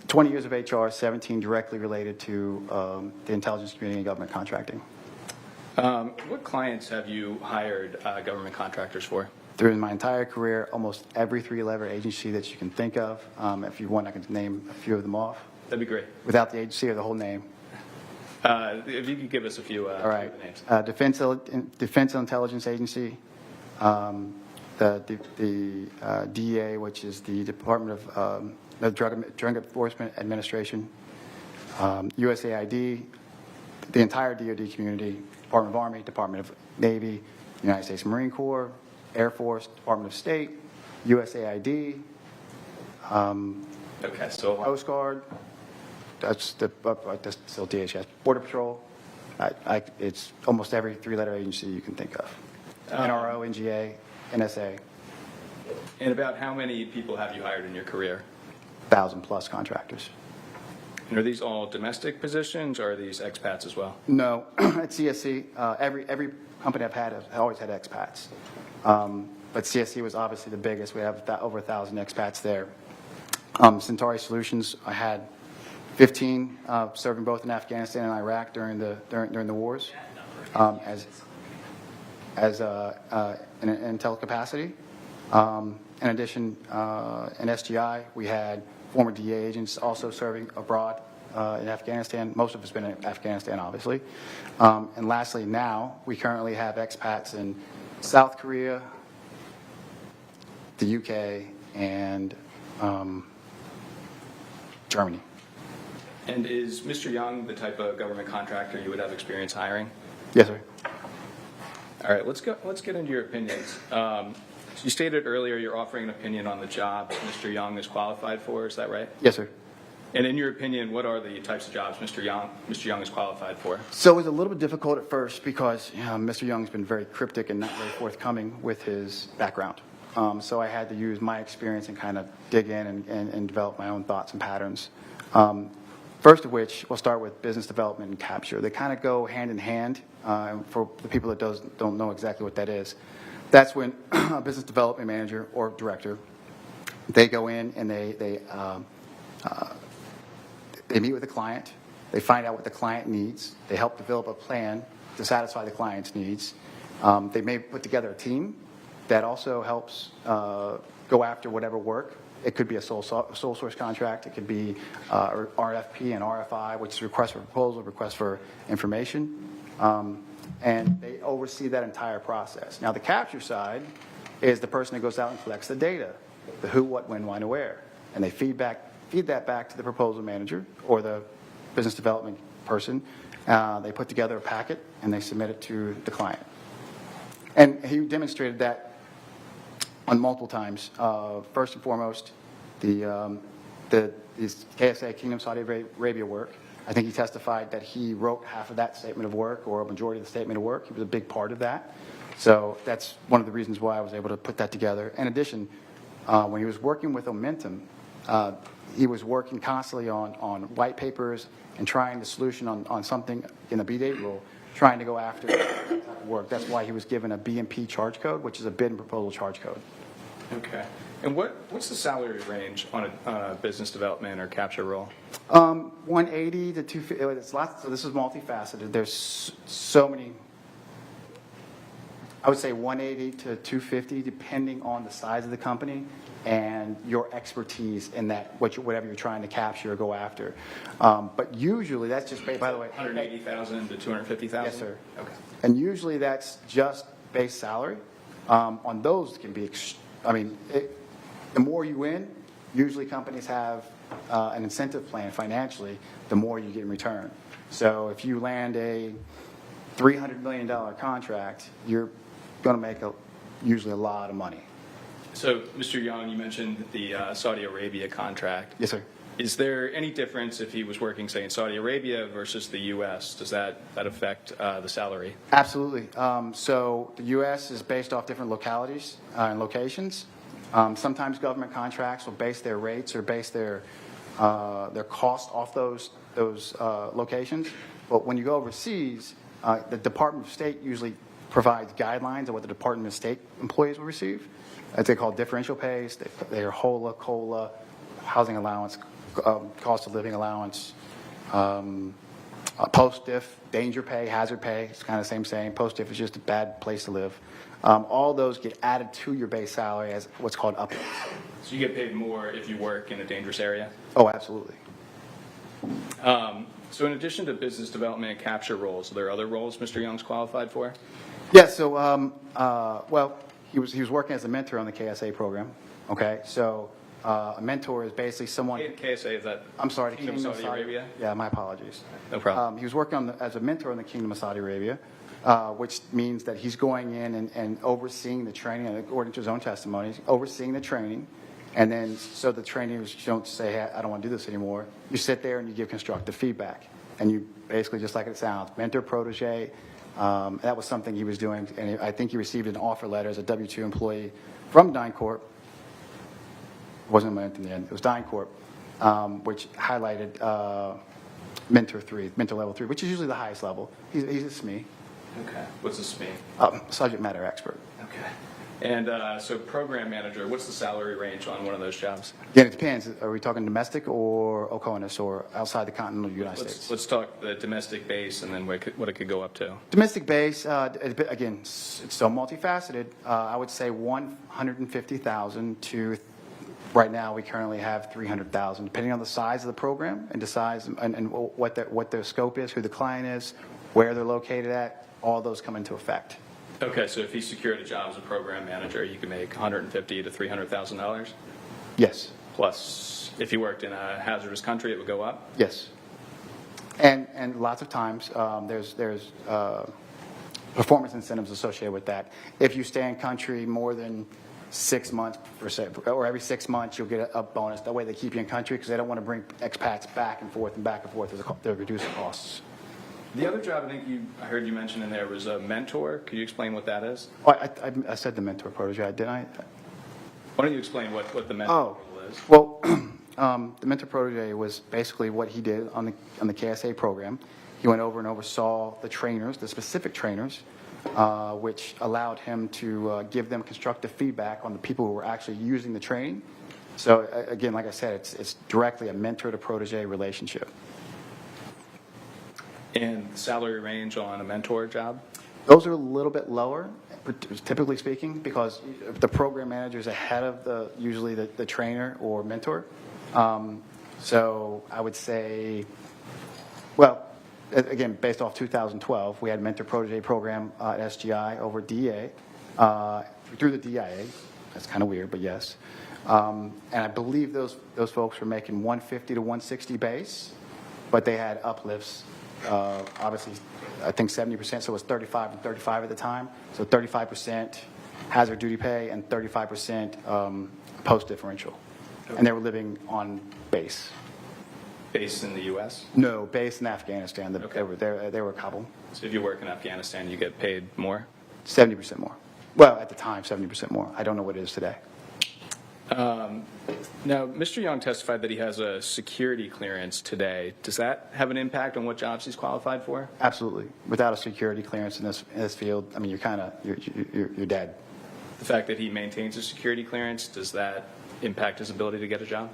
S23: 20 years of HR, 17 directly related to the intelligence community and government contracting.
S15: What clients have you hired government contractors for?
S23: Through my entire career, almost every 3-letter agency that you can think of. If you want, I can name a few of them off.
S15: That'd be great.
S23: Without the agency or the whole name.
S15: If you could give us a few
S23: All right.
S15: names.
S23: Defense Intelligence Agency, the DEA, which is the Department of Drug Enforcement Administration, USAID, the entire DoD community, Department of Army, Department of Navy, United States Marine Corps, Air Force, Department of State, USAID,
S15: okay, so
S23: Coast Guard. That's still DHS. Border Patrol. It's almost every 3-letter agency you can think of. NRO, NGA, NSA.
S15: And about how many people have you hired in your career?
S23: 1,000+ contractors.
S15: And are these all domestic positions, or are these expats as well?
S23: No, at CSC, every company I've had has always had expats. But CSC was obviously the biggest. We have over 1,000 expats there. Centauri Solutions, I had 15 serving both in Afghanistan and Iraq during the wars in intel capacity. In addition, in SGI, we had former DEA agents also serving abroad in Afghanistan. Most of us been in Afghanistan, obviously. And lastly, now we currently have expats in South Korea, the UK, and Germany.
S15: And is Mr. Young the type of government contractor you would have experience hiring?
S23: Yes, sir.
S15: All right, let's get into your opinions. So you stated earlier you're offering an opinion on the jobs Mr. Young is qualified for. Is that right?
S23: Yes, sir.
S15: And in your opinion, what are the types of jobs Mr. Young is qualified for?
S23: So it was a little bit difficult at first because Mr. Young's been very cryptic and not very forthcoming with his background. So I had to use my experience and kind of dig in and develop my own thoughts and patterns. First of which, we'll start with business development and capture. They kind of go hand in hand. For the people that don't know exactly what that is, that's when a business development manager or director, they go in and they meet with the client. They find out what the client needs. They help develop a plan to satisfy the client's needs. They may put together a team that also helps go after whatever work. It could be a sole source contract. It could be RFP and RFI, which is request for proposal, request for information. And they oversee that entire process. Now, the capture side is the person that goes out and collects the data, the who, what, when, why, and where. And they feed that back to the proposal manager or the business development person. They put together a packet, and they submit it to the client. And he demonstrated that on multiple times. First and foremost, the KSA, Kingdom Saudi Arabia work. I think he testified that he wrote half of that statement of work or a majority of the statement of work. He was a big part of that. So that's one of the reasons why I was able to put that together. In addition, when he was working with Omentum, he was working constantly on white papers and trying the solution on something in the B-Date rule, trying to go after that type of work. That's why he was given a B&P charge code, which is a bid and proposal charge code.
S15: Okay. And what's the salary range on a business development or capture role? 180
S23: to 250. It's lots. So this is multifaceted. There's so many I would say 180 to 250, depending on the size of the company and your expertise in that, whatever you're trying to capture or go after. But usually that's just, by the way.
S15: 180,000 to 250,000?
S23: Yes, sir.
S15: Okay.
S23: And usually that's just base salary. On those it can be, the more you win, usually companies have an incentive plan financially, the more you get in return. So if you land a $300 million contract, you're going to make usually a lot of money.
S15: So, Mr. Young, you mentioned the Saudi Arabia contract.
S23: Yes, sir.
S15: Is there any difference if he was working, say, in Saudi Arabia versus the U.S.? Does that affect the salary?
S23: Absolutely. So the U.S. is based off different localities and locations. Sometimes government contracts will base their rates or base their cost off those locations. But when you go overseas, the Department of State usually provides guidelines on what the Department of State employees will receive. As they call differential pays, they are HOLA, COLA, housing allowance, cost of living allowance, post-diff, danger pay, hazard pay. It's kind of the same. Post-diff is just a bad place to live. All those get added to your base salary as what's called uplift.
S15: So you get paid more if you work in a dangerous area?
S23: Oh, absolutely.
S15: So in addition to business development and capture roles, are there other roles Mr. Young's qualified for?
S23: Yes. So, well, he was working as a mentor on the KSA program. Okay. So a mentor is basically someone.
S15: KSA, is that?
S23: I'm sorry, the
S15: Kingdom of Saudi Arabia?
S23: Yeah, my apologies.
S15: No problem.
S23: He was working as a mentor in the Kingdom of Saudi Arabia, which means that he's going in and overseeing the training, according to his own testimony, overseeing the training. And then, so the trainers don't say, hey, I don't want to do this anymore. You sit there and you give constructive feedback. And you basically, just like it sounds, mentor, protege. That was something he was doing. And I think he received an offer letter as a W-2 employee from DynCorp. It wasn't meant in the end. It was DynCorp, which highlighted mentor level 3, which is usually the highest level. He's a SME.
S15: Okay. What's a SME?
S23: Subject matter expert.
S15: Okay. And so program manager, what's the salary range on one of those jobs?
S23: Yeah, it depends. Are we talking domestic or OCONUS or outside the continental United States?
S15: Let's talk the domestic base and then what it could go up to.
S23: Domestic base, again, it's so multifaceted. I would say 150,000 to, right now we currently have 300,000, depending on the size of the program and the size and what their scope is, who the client is, where they're located at. All those come into effect.
S15: Okay, so if he secured a job as a program manager, you could make $150,000 to $300,000?
S23: Yes.
S15: Plus, if you worked in a hazardous country, it would go up?
S23: Yes. And lots of times there's performance incentives associated with that. If you stay in country more than 6 months, or every 6 months, you'll get a bonus. That way they keep you in country because they don't want to bring expats back and forth to reduce the costs.
S15: The other job I heard you mention in there was a mentor. Could you explain what that is?
S23: Oh, I said the mentor protege, didn't I?
S15: Why don't you explain what the mentor role is?
S23: Well, the mentor protege was basically what he did on the KSA program. He went over and oversaw the trainers, the specific trainers, which allowed him to give them constructive feedback on the people who were actually using the training. So again, like I said, it's directly a mentor to protege relationship.
S15: And salary range on a mentor job?
S23: Those are a little bit lower, typically speaking, because the program manager is ahead of usually the trainer or mentor. So I would say, well, again, based off 2012, we had mentor protege program at SGI over DEA, through the DIA. That's kind of weird, but yes. And I believe those folks were making 150 to 160 base, but they had uplifts. Obviously, I think 70%, so it was 35 and 35 at the time. So 35% hazard duty pay and 35% post differential. Okay. And they were living on base.
S15: Base in the U.S.?
S23: No, base in Afghanistan.
S15: Okay.
S23: They were a couple.
S15: So if you work in Afghanistan, you get paid more?
S23: 70% more. Well, at the time, 70% more. I don't know what it is today.
S15: Now, Mr. Young testified that he has a security clearance today. Does that have an impact on what jobs he's qualified for?
S23: Absolutely. Without a security clearance in this field, I mean, you're dead.
S15: The fact that he maintains a security clearance, does that impact his ability to get a job?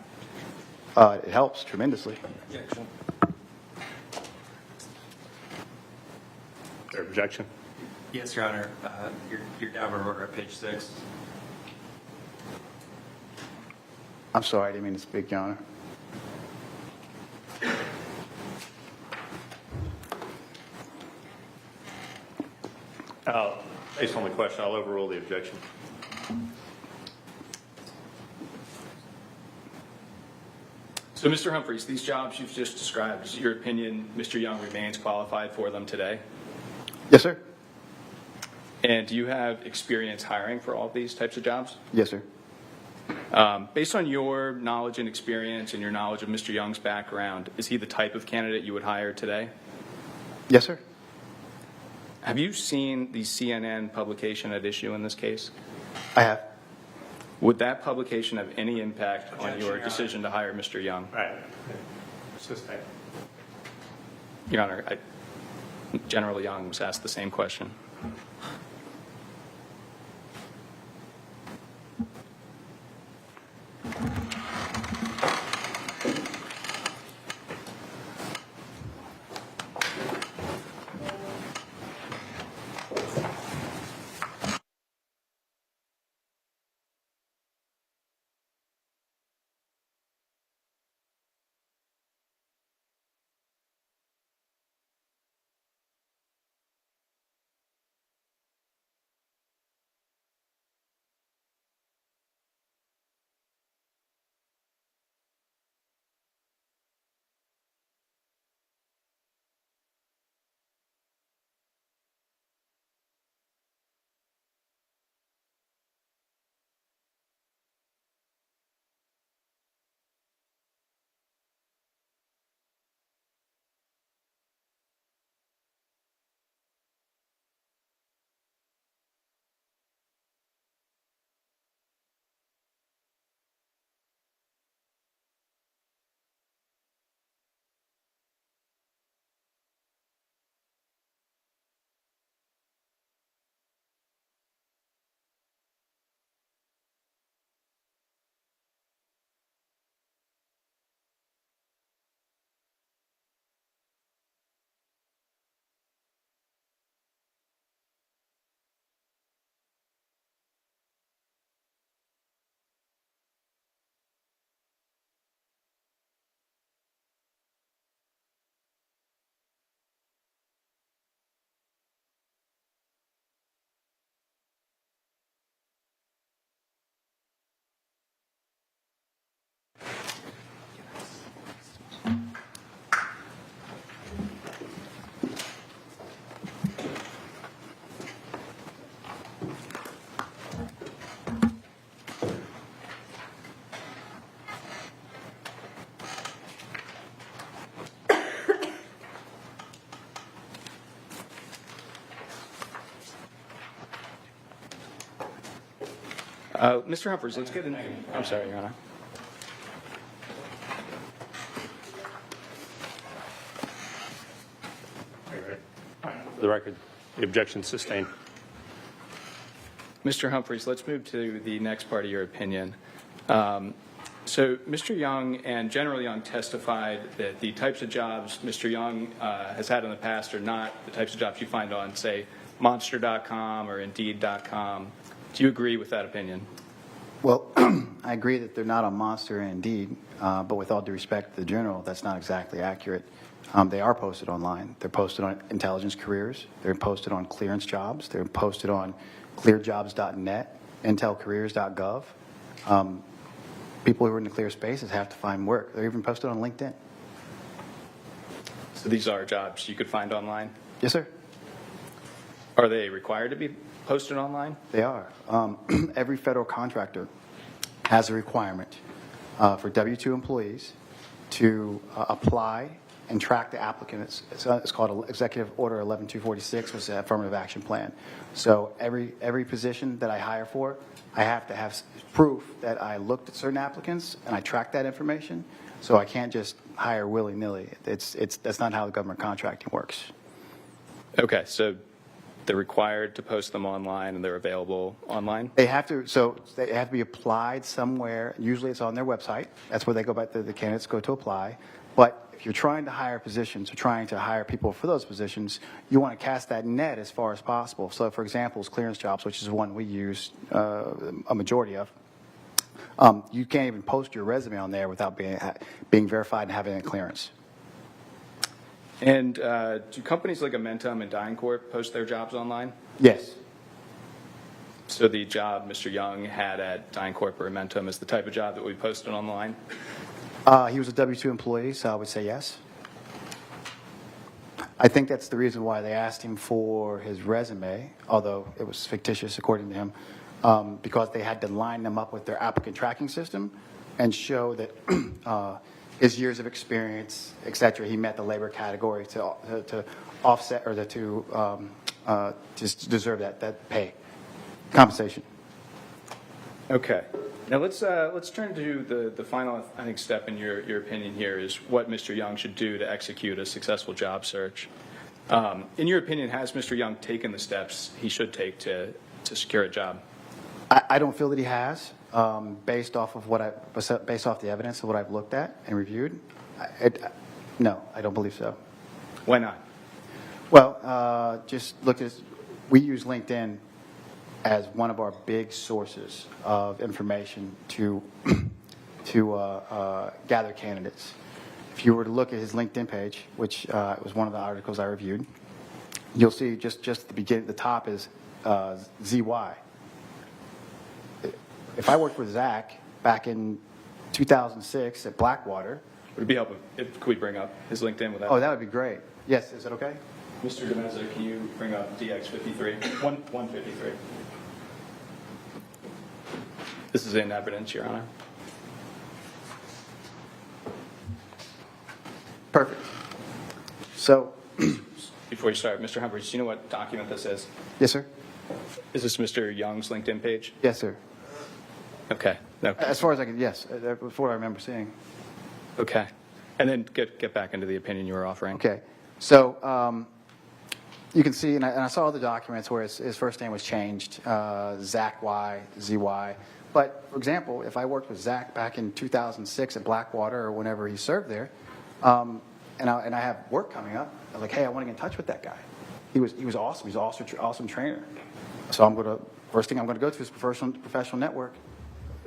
S23: It helps tremendously.
S3: Objection?
S17: Yes, Your Honor. Your downward order at page 6.
S23: I'm sorry, I didn't mean to speak, Your Honor.
S3: Based on the question, I'll overrule the objection.
S15: So, Mr. Humphreys, these jobs you've just described, is it your opinion Mr. Young remains qualified for them today?
S23: Yes, sir.
S15: And do you have experience hiring for all these types of jobs?
S23: Yes, sir.
S15: Based on your knowledge and experience and your knowledge of Mr. Young's background, is he the type of candidate you would hire today?
S23: Yes, sir.
S15: Have you seen the CNN publication at issue in this case?
S23: I have.
S15: Would that publication have any impact on your decision to hire Mr. Young?
S3: Right. Suspect.
S15: Your Honor, General Young was asked the same question. Mr. Humphreys, let's get into. I'm sorry, Your Honor.
S3: For the record, the objection is sustained.
S15: Mr. Humphreys, let's move to the next part of your opinion. So Mr. Young and General Young testified that the types of jobs Mr. Young has had in the past are not the types of jobs you find on, say, Monster.com or Indeed.com. Do you agree with that opinion?
S23: Well, I agree that they're not on Monster and Indeed, but with all due respect to the Journal, that's not exactly accurate. They are posted online. They're posted on Intelligence Careers. They're posted on Clearance Jobs. They're posted on clearjobs.net, intelcareers.gov. People who are in the clear spaces have to find work. They're even posted on LinkedIn.
S15: So these are jobs you could find online?
S23: Yes, sir.
S15: Are they required to be posted online?
S23: They are. Every federal contractor has a requirement for W-2 employees to apply and track the applicant. It's called Executive Order 11246, which is an affirmative action plan. So every position that I hire for, I have to have proof that I looked at certain applicants and I tracked that information. So I can't just hire willy-nilly. That's not how the government contracting works.
S15: Okay, so they're required to post them online and they're available online?
S23: They have to, so they have to be applied somewhere. Usually it's on their website. That's where they go back, the candidates go to apply. But if you're trying to hire positions or trying to hire people for those positions, you want to cast that net as far as possible. So, for example, clearance jobs, which is one we use a majority of, you can't even post your resume on there without being verified and having a clearance.
S15: And do companies like Amentum and DynCorp post their jobs online?
S23: Yes.
S15: So the job Mr. Young had at DynCorp or Amentum is the type of job that we posted online?
S23: He was a W-2 employee, so I would say yes. I think that's the reason why they asked him for his resume, although it was fictitious according to him, because they had to line them up with their applicant tracking system and show that his years of experience, et cetera, he met the labor category to offset or to deserve that pay, compensation.
S15: Okay. Now let's turn to the final, I think, step in your opinion here is what Mr. Young should do to execute a successful job search. In your opinion, has Mr. Young taken the steps he should take to secure a job?
S23: I don't feel that he has, based off the evidence of what I've looked at and reviewed. No, I don't believe so.
S15: Why not?
S23: Well, just look at we use LinkedIn as one of our big sources of information to gather candidates. If you were to look at his LinkedIn page, which was one of the articles I reviewed, you'll see just at the beginning, the top is ZY. If I worked with Zach back in 2006 at Blackwater.
S15: Would it be helpful if could we bring up his LinkedIn with that?
S23: Oh, that would be great. Yes, is that okay?
S15: Mr. DeMezza, can you bring up DX53, 153? This is in evidence, Your Honor.
S23: Perfect. So,
S15: before you start, Mr. Humphries, do you know what document this is?
S23: Yes, sir.
S15: Is this Mr. Young's LinkedIn page?
S23: Yes, sir.
S15: Okay. No.
S23: As far as I can, yes. That's what I remember seeing.
S15: Okay. And then get back into the opinion you were offering.
S23: Okay. So, you can see, and I saw other documents where his first name was changed, Zach Y, ZY. But, for example, if I worked with Zach back in 2006 at Blackwater or whenever he served there, and I have work coming up, I was like, hey, I want to get in touch with that guy. He was awesome. He's an awesome trainer. So first thing I'm going to go to is professional network,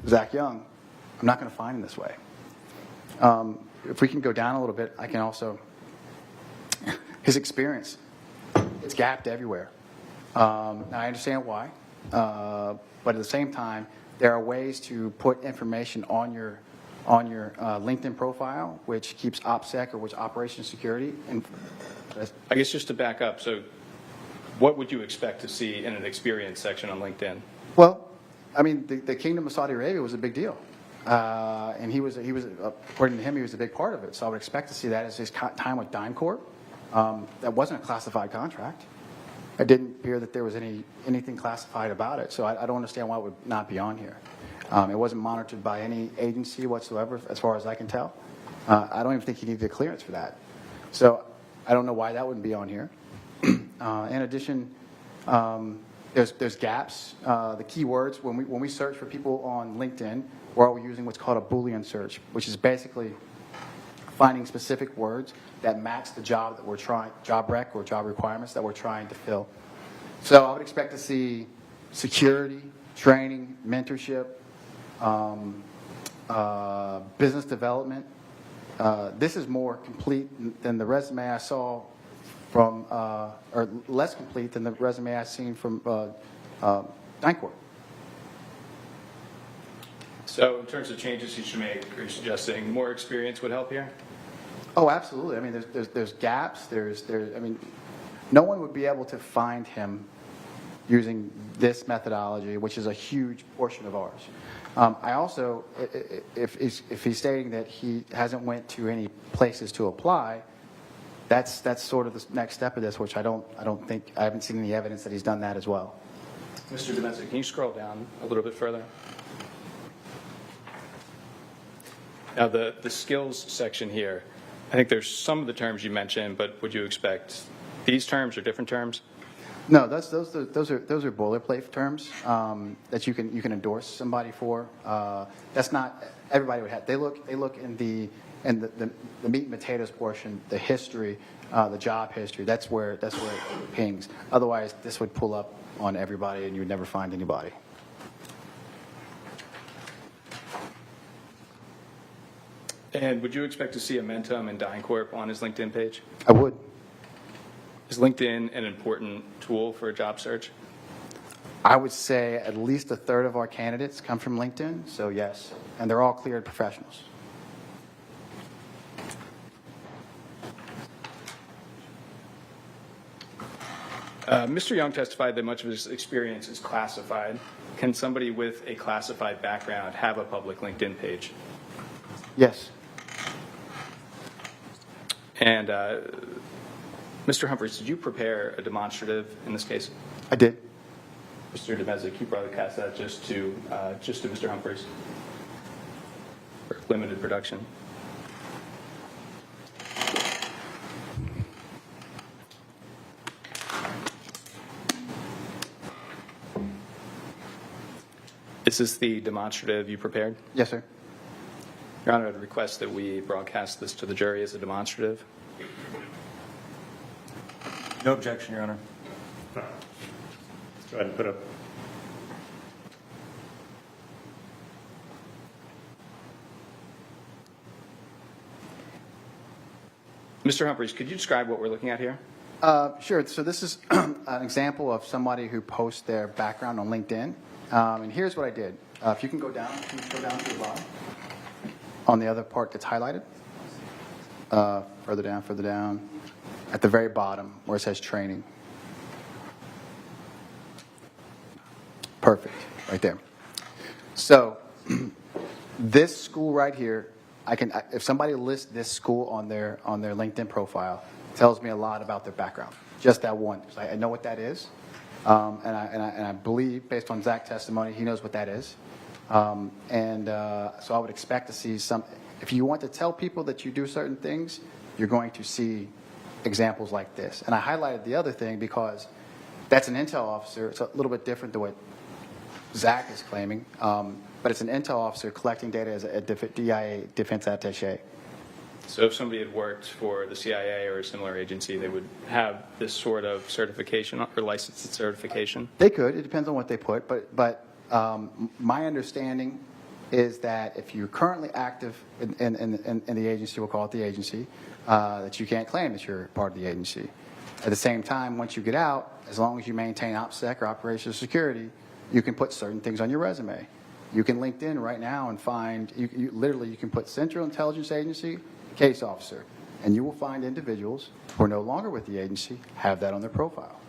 S23: Zach Young. I'm not going to find him this way. If we can go down a little bit, I can also, his experience, it's gapped everywhere. Now I understand why, but at the same time, there are ways to put information on your LinkedIn profile, which keeps OPSEC or which operation security. And
S15: I guess just to back up, so what would you expect to see in an experience section on LinkedIn?
S23: Well, I mean, the Kingdom of Saudi Arabia was a big deal, and he was according to him, he was a big part of it. So I would expect to see that as his time with DynCorp. That wasn't a classified contract. It didn't appear that there was anything classified about it. So I don't understand why it would not be on here. It wasn't monitored by any agency whatsoever, as far as I can tell. I don't even think he needed a clearance for that. So I don't know why that wouldn't be on here. In addition, there's gaps. The keywords, when we search for people on LinkedIn, we're all using what's called a Boolean search, which is basically finding specific words that match the job that we're trying, job rec or job requirements that we're trying to fill. So I would expect to see security, training, mentorship, business development. This is more complete than the resume I saw from, or less complete than the resume I've seen from DynCorp.
S15: So in terms of changes you should make, are you suggesting more experience would help here?
S23: Oh, absolutely. I mean, there's gaps. I mean, no one would be able to find him using this methodology, which is a huge portion of ours. I also, if he's stating that he hasn't went to any places to apply, that's sort of the next step of this, which I haven't seen any evidence that he's done that as well.
S15: Mr. Domestic, can you scroll down a little bit further? Now, the skills section here, I think there's some of the terms you mentioned, but would you expect these terms or different terms?
S23: No, those are boilerplate terms that you can endorse somebody for. That's not everybody would have. They look in and the meat and potatoes portion, the history, the job history, that's where it pings. Otherwise, this would pull up on everybody and you would never find anybody.
S15: And would you expect to see Amentum and DynCorp on his LinkedIn page?
S23: I would.
S15: Is LinkedIn an important tool for a job search?
S23: I would say at least a third of our candidates come from LinkedIn, so yes. And they're all cleared professionals.
S15: Mr. Young testified that much of his experience is classified. Can somebody with a classified background have a public LinkedIn page?
S23: Yes.
S15: And Mr. Humphreys, did you prepare a demonstrative in this case?
S23: I did.
S15: Mr. Demezic, you probably cast that just to Mr. Humphreys for limited production. Is this the demonstrative you prepared?
S23: Yes, sir.
S15: Your Honor, I'd request that we broadcast this to the jury as a demonstrative.
S1: No objection, Your Honor.
S3: Go ahead and put up.
S15: Mr. Humphreys, could you describe what we're looking at here?
S23: Sure. So this is an example of somebody who posts their background on LinkedIn. And here's what I did. If you can go down to the bottom. On the other part that's highlighted. Further down. At the very bottom where it says training. Perfect. Right there. So this school right here, if somebody lists this school on their LinkedIn profile, it tells me a lot about their background. Just that one. So I know what that is. And I believe, based on Zach's testimony, he knows what that is. So I would expect to see some. If you want to tell people that you do certain things, you're going to see examples like this. And I highlighted the other thing because that's an intel officer. It's a little bit different than what Zach is claiming, but it's an intel officer collecting data as a DIA defense attaché.
S15: So if somebody had worked for the CIA or a similar agency, they would have this sort of certification or licensed certification?
S23: They could. It depends on what they put. But my understanding is that if you're currently active in the agency, we'll call it the agency, that you can't claim that you're part of the agency. At the same time, once you get out, as long as you maintain OPSEC or operational security, you can put certain things on your resume. You can LinkedIn right now and find, you can put Central Intelligence Agency, case officer, and you will find individuals who are no longer with the agency have that on their profile.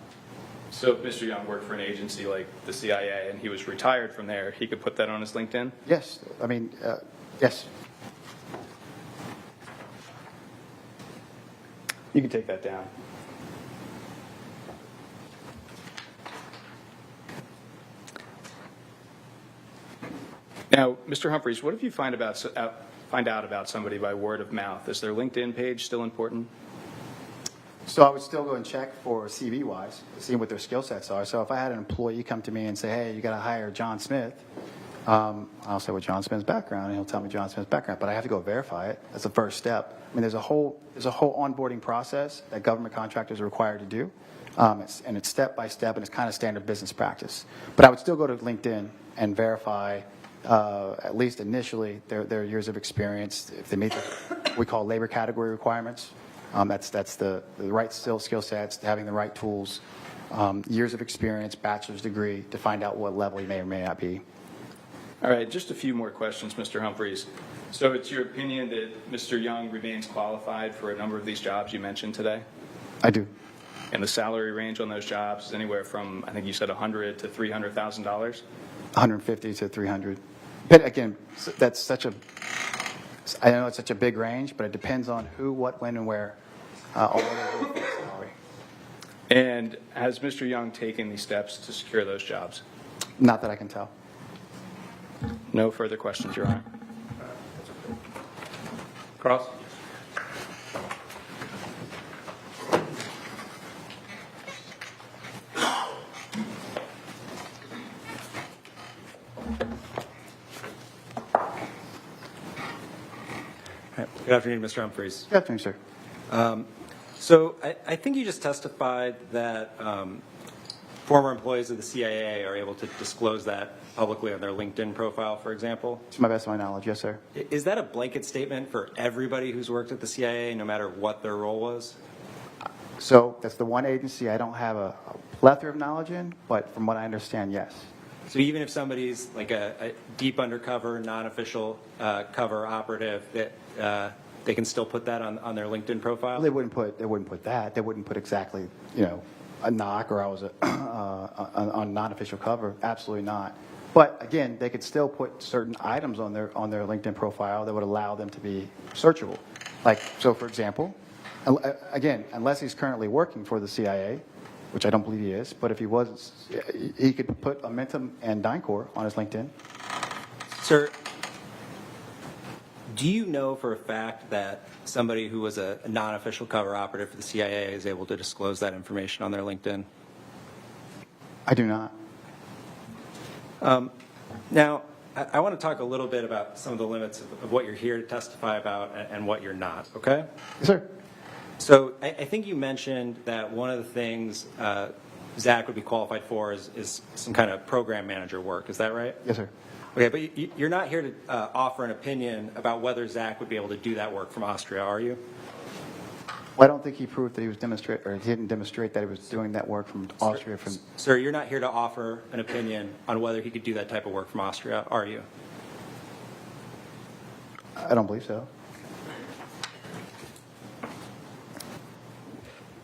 S15: So if Mr. Young worked for an agency like the CIA and he was retired from there, he could put that on his LinkedIn?
S23: Yes. I mean, yes.
S15: You can take that down. Now, Mr. Humphreys, what if you find out about somebody by word of mouth? Is their LinkedIn page still important?
S23: So I would still go and check for CV-wise, see what their skill sets are. So if I had an employee come to me and say, hey, you got to hire John Smith, I'll say what John Smith's background, and he'll tell me John Smith's background. But I have to go verify it. That's the first step. I mean, there's a whole onboarding process that government contractors are required to do. And it's step by step, and it's kind of standard business practice. But I would still go to LinkedIn and verify, at least initially, their years of experience. If they meet what we call labor category requirements, that's the right skill sets, having the right tools, years of experience, bachelor's degree, to find out what level you may or may not be.
S15: All right, just a few more questions, Mr. Humphreys. So it's your opinion that Mr. Young remains qualified for a number of these jobs you mentioned today?
S23: I do.
S15: And the salary range on those jobs is anywhere from, I think you said $100,000 to $300,000?
S23: $150,000 to $300,000. But again, that's such a, I know it's such a big range, but it depends on who, what, when, and where.
S15: And has Mr. Young taken these steps to secure those jobs?
S23: Not that I can tell.
S15: No further questions, Your Honor.
S22: Cross.
S16: Good afternoon, Mr. Humphreys.
S23: Good afternoon, sir.
S16: So I think you just testified that former employees of the CIA are able to disclose that publicly on their LinkedIn profile, for example.
S23: To my best of my knowledge, yes, sir.
S16: Is that a blanket statement for everybody who's worked at the CIA, no matter what their role was?
S23: So that's the one agency I don't have a plethora of knowledge in, but from what I understand, yes.
S16: So even if somebody's like a deep undercover, non-official cover operative, that they can still put that on their LinkedIn profile?
S23: They wouldn't put that. They wouldn't put exactly, a knock or I was on non-official cover. Absolutely not. But again, they could still put certain items on their LinkedIn profile that would allow them to be searchable. Like, so for example, again, unless he's currently working for the CIA, which I don't believe he is, but if he was, he could put Amentum and DynCorp on his LinkedIn.
S16: Sir, do you know for a fact that somebody who was a non-official cover operative for the CIA is able to disclose that information on their LinkedIn?
S23: I do not.
S16: Now, I want to talk a little bit about some of the limits of what you're here to testify about and what you're not, okay?
S23: Yes, sir.
S16: So I think you mentioned that one of the things Zach would be qualified for is some kind of program manager work. Is that right?
S23: Yes, sir.
S16: Okay, but you're not here to offer an opinion about whether Zach would be able to do that work from Austria, are you?
S23: Well, I don't think he proved that he was he didn't demonstrate that he was doing that work from Austria.
S16: Sir, you're not here to offer an opinion on whether he could do that type of work from Austria, are you?
S23: I don't believe so.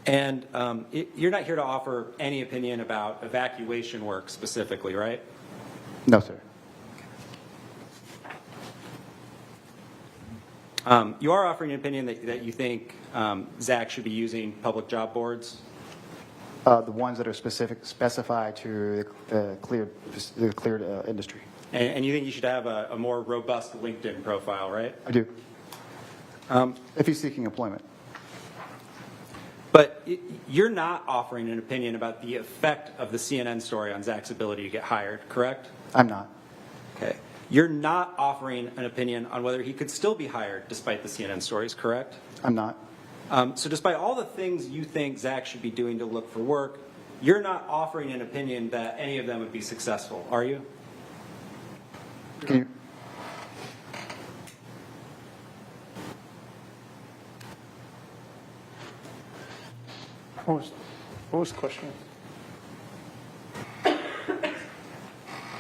S16: And you're not here to offer any opinion about evacuation work specifically, right?
S23: No, sir.
S16: You are offering an opinion that you think Zach should be using public job boards?
S23: The ones that are specified to the cleared industry.
S16: And you think you should have a more robust LinkedIn profile, right?
S23: I do. If he's seeking employment.
S16: But you're not offering an opinion about the effect of the CNN story on Zach's ability to get hired, correct?
S23: I'm not.
S16: Okay. You're not offering an opinion on whether he could still be hired despite the CNN stories, correct?
S23: I'm not.
S16: So despite all the things you think Zach should be doing to look for work, you're not offering an opinion that any of them would be successful, are you?
S23: Can you?
S3: What was the question?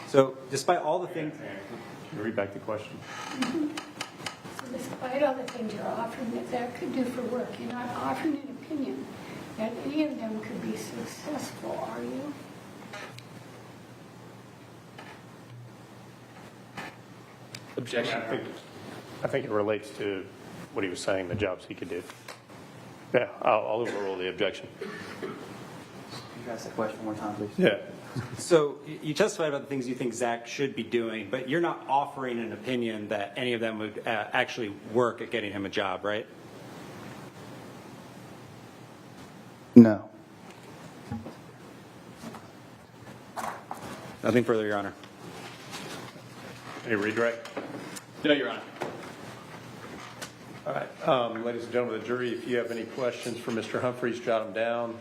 S16: So despite all the things...
S3: Can you read back the question?
S14: So despite all the things you're offering that Zach could do for work, you're not offering an opinion that any of them could be successful, are you?
S3: Objection. I think it relates to what he was saying, the jobs he could do. Yeah, I'll overrule the objection.
S23: Can you ask that question one more time, please?
S3: Yeah.
S16: So you testified about the things you think Zach should be doing, but you're not offering an opinion that any of them would actually work at getting him a job, right?
S23: No.
S16: Nothing further, Your Honor.
S3: Any redirect?
S16: No, Your Honor.
S3: All right. Ladies and gentlemen of the jury, if you have any questions for Mr. Humphreys, jot them down.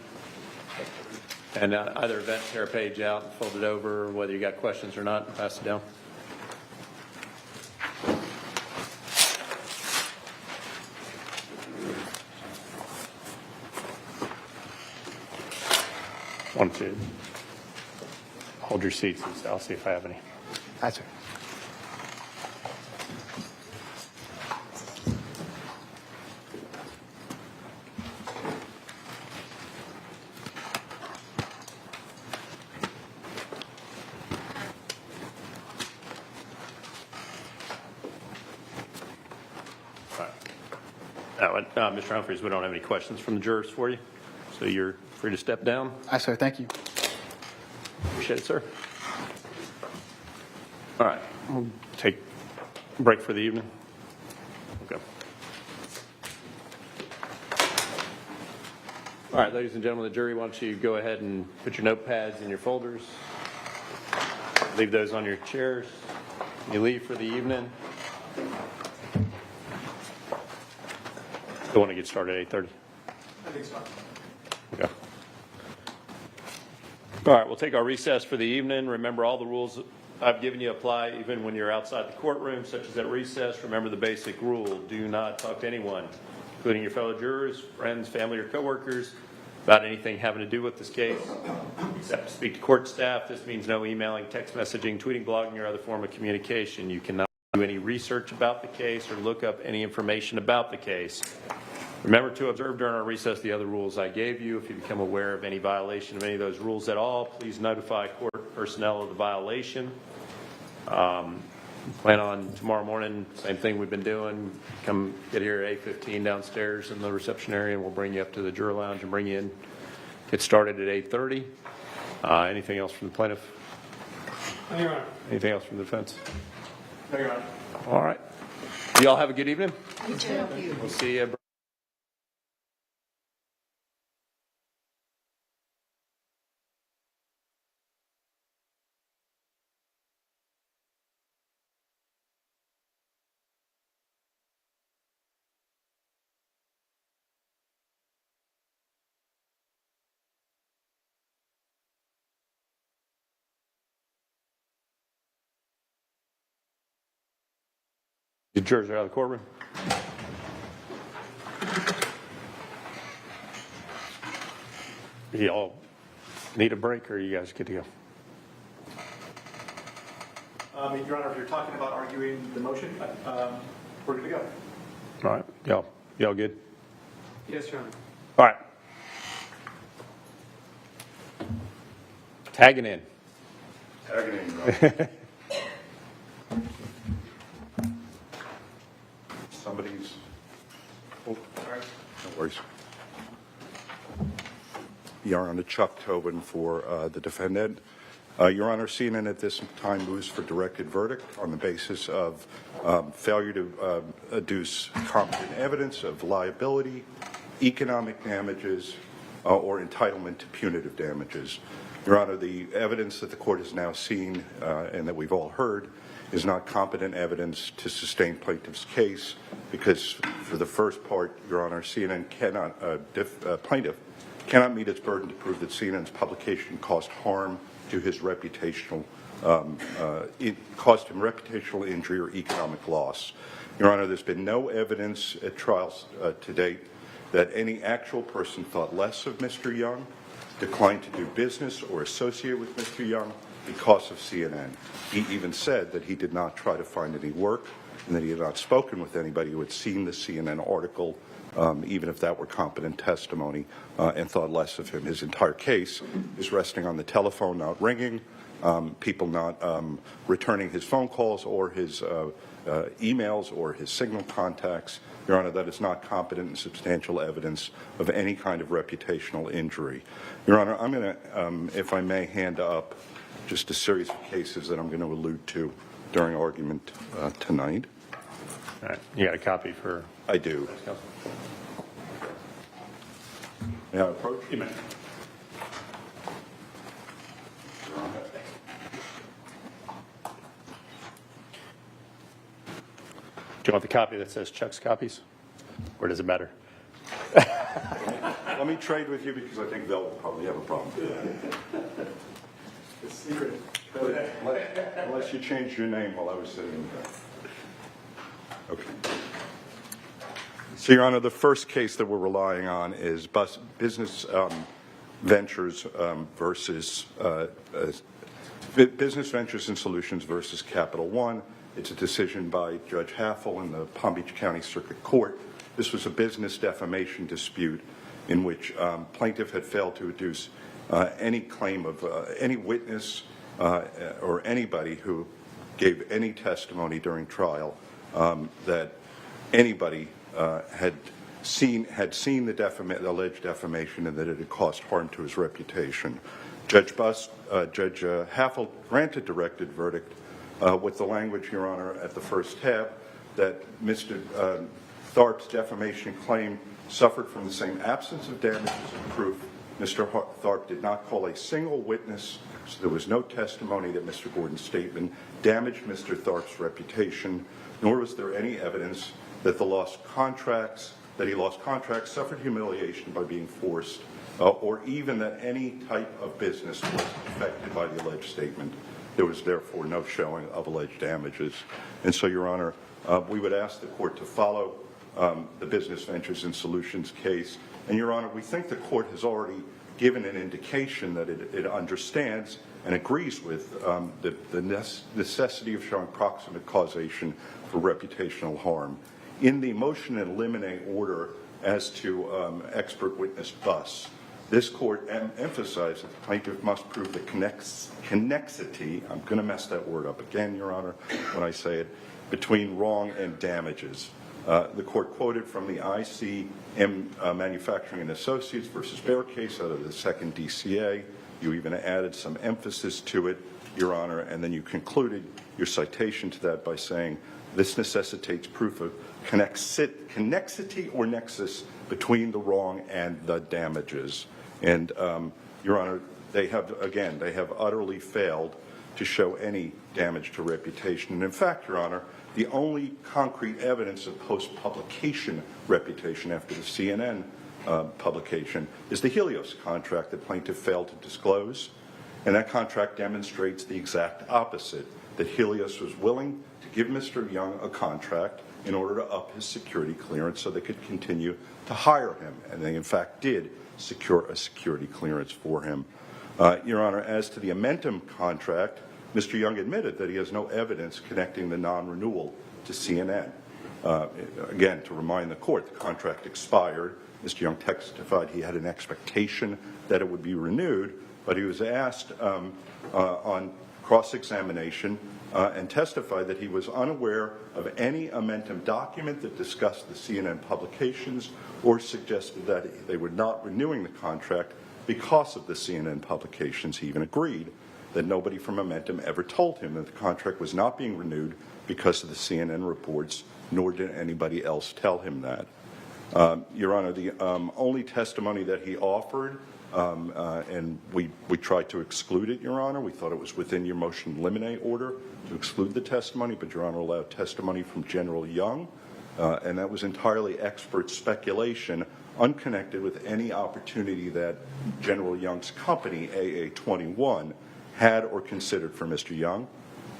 S3: And either event, tear a page out and fold it over, whether you got questions or not, pass it down. Want to hold your seats, and I'll see if I have any.
S23: That's right.
S3: Mr. Humphreys, we don't have any questions from the jurors for you, so you're free to step down.
S23: Aye, sir. Thank you.
S3: Appreciate it, sir. All right, we'll take a break for the evening. Okay. All right, ladies and gentlemen of the jury, why don't you go ahead and put your notepads in your folders. Leave those on your chairs. You leave for the evening. You want to get started at 8:30?
S1: I think so.
S3: Okay. All right, we'll take our recess for the evening. Remember, all the rules I've given you apply even when you're outside the courtroom, such as at recess. Remember the basic rule: do not talk to anyone, including your fellow jurors, friends, family, or coworkers, about anything having to do with this case, except to speak to court staff. This means no emailing, text messaging, tweeting, blogging, or other form of communication. You cannot do any research about the case or look up any information about the case. Remember to observe during our recess the other rules I gave you. If you become aware of any violation of any of those rules at all, please notify court personnel of the violation. Plan on tomorrow morning, same thing we've been doing. Come get here at 8:15 downstairs in the reception area, and we'll bring you up to the juror lounge and bring you in. Get started at 8:30. Anything else from the plaintiff?
S8: No, Your Honor.
S3: Anything else from the defense?
S1: No, Your Honor.
S3: All right. You all have a good evening.
S10: You too.
S3: We'll see you. The jurors are out of the courtroom. You all need a break, or you guys good to go?
S1: Your Honor, if you're talking about arguing the motion, we're good to go.
S3: All right. Y'all good?
S8: Yes, Your Honor.
S3: All right. Tagging in.
S5: Tagging in. Somebody's. Oh, no worries. Your Honor, Chuck Tobin for the defendant. Your Honor, CNN at this time moves for directed verdict on the basis of failure to adduce competent evidence of liability, economic damages, or entitlement to punitive damages. Your Honor, the evidence that the court has now seen and that we've all heard is not competent evidence to sustain plaintiff's case because for the first part, Your Honor, CNN cannot, plaintiff cannot meet its burden to prove that CNN's publication caused harm to his reputational, it caused him reputational injury or economic loss. Your Honor, there's been no evidence at trials to date that any actual person thought less of Mr. Young, declined to do business or associate with Mr. Young because of CNN. He even said that he did not try to find any work and that he had not spoken with anybody who had seen the CNN article, even if that were competent testimony, and thought less of him. His entire case is resting on the telephone not ringing, people not returning his phone calls or his emails or his signal contacts. Your Honor, that is not competent and substantial evidence of any kind of reputational injury. Your Honor, I'm going to, if I may, hand up just a series of cases that I'm going to allude to during argument tonight.
S3: All right. You got a copy for?
S5: I do. May I approach?
S3: You may. Do you want the copy that says Chuck's copies? Or does it matter?
S5: Let me trade with you because I think they'll probably have a problem.
S1: It's secret.
S5: Unless you changed your name while I was sitting there. Okay. So, Your Honor, the first case that we're relying on is Business Ventures versus Business Ventures and Solutions versus Capital One. It's a decision by Judge Haffel in the Palm Beach County Circuit Court. This was a business defamation dispute in which plaintiff had failed to adduce any claim of any witness or anybody who gave any testimony during trial that anybody had seen the alleged defamation and that it had caused harm to his reputation. Judge Haffel granted directed verdict with the language, Your Honor, at the first tab that Mr. Tharp's defamation claim suffered from the same absence of damages and proof. Mr. Tharp did not call a single witness, so there was no testimony that Mr. Gordon's statement damaged Mr. Tharp's reputation, nor was there any evidence that the lost contracts, that he lost contracts, suffered humiliation by being forced, or even that any type of business was affected by the alleged statement. There was therefore no showing of alleged damages. And so, Your Honor, we would ask the court to follow the Business Ventures and Solutions case. And, Your Honor, we think the court has already given an indication that it understands and agrees with the necessity of showing proximate causation for reputational harm. In the motion in limine order as to expert witness Buss, this court emphasized that the plaintiff must prove the connexity, I'm going to mess that word up again, Your Honor, when I say it, between wrong and damages. The court quoted from the ICM Manufacturing and Associates versus Bear case out of the second DCA. You even added some emphasis to it, Your Honor, and then you concluded your citation to that by saying this necessitates proof of connexity or nexus between the wrong and the damages. And, Your Honor, they have utterly failed to show any damage to reputation. And in fact, Your Honor, the only concrete evidence of post-publication reputation after the CNN publication is the Helios contract that plaintiff failed to disclose. And that contract demonstrates the exact opposite, that Helios was willing to give Mr. Young a contract in order to up his security clearance so they could continue to hire him. And they, in fact, did secure a security clearance for him. Your Honor, as to the Amentum contract, Mr. Young admitted that he has no evidence connecting the non-renewal to CNN. Again, to remind the court, the contract expired. Mr. Young testified he had an expectation that it would be renewed, but he was asked on cross-examination and testified that he was unaware of any Amentum document that discussed the CNN publications or suggested that they were not renewing the contract because of the CNN publications. He even agreed that nobody from Amentum ever told him that the contract was not being renewed because of the CNN reports, nor did anybody else tell him that. Your Honor, the only testimony that he offered, and we tried to exclude it, Your Honor. We thought it was within your motion to eliminate order to exclude the testimony, but Your Honor allowed testimony from General Young, and that was entirely expert speculation, unconnected with any opportunity that General Young's company, AA21, had or considered for Mr. Young.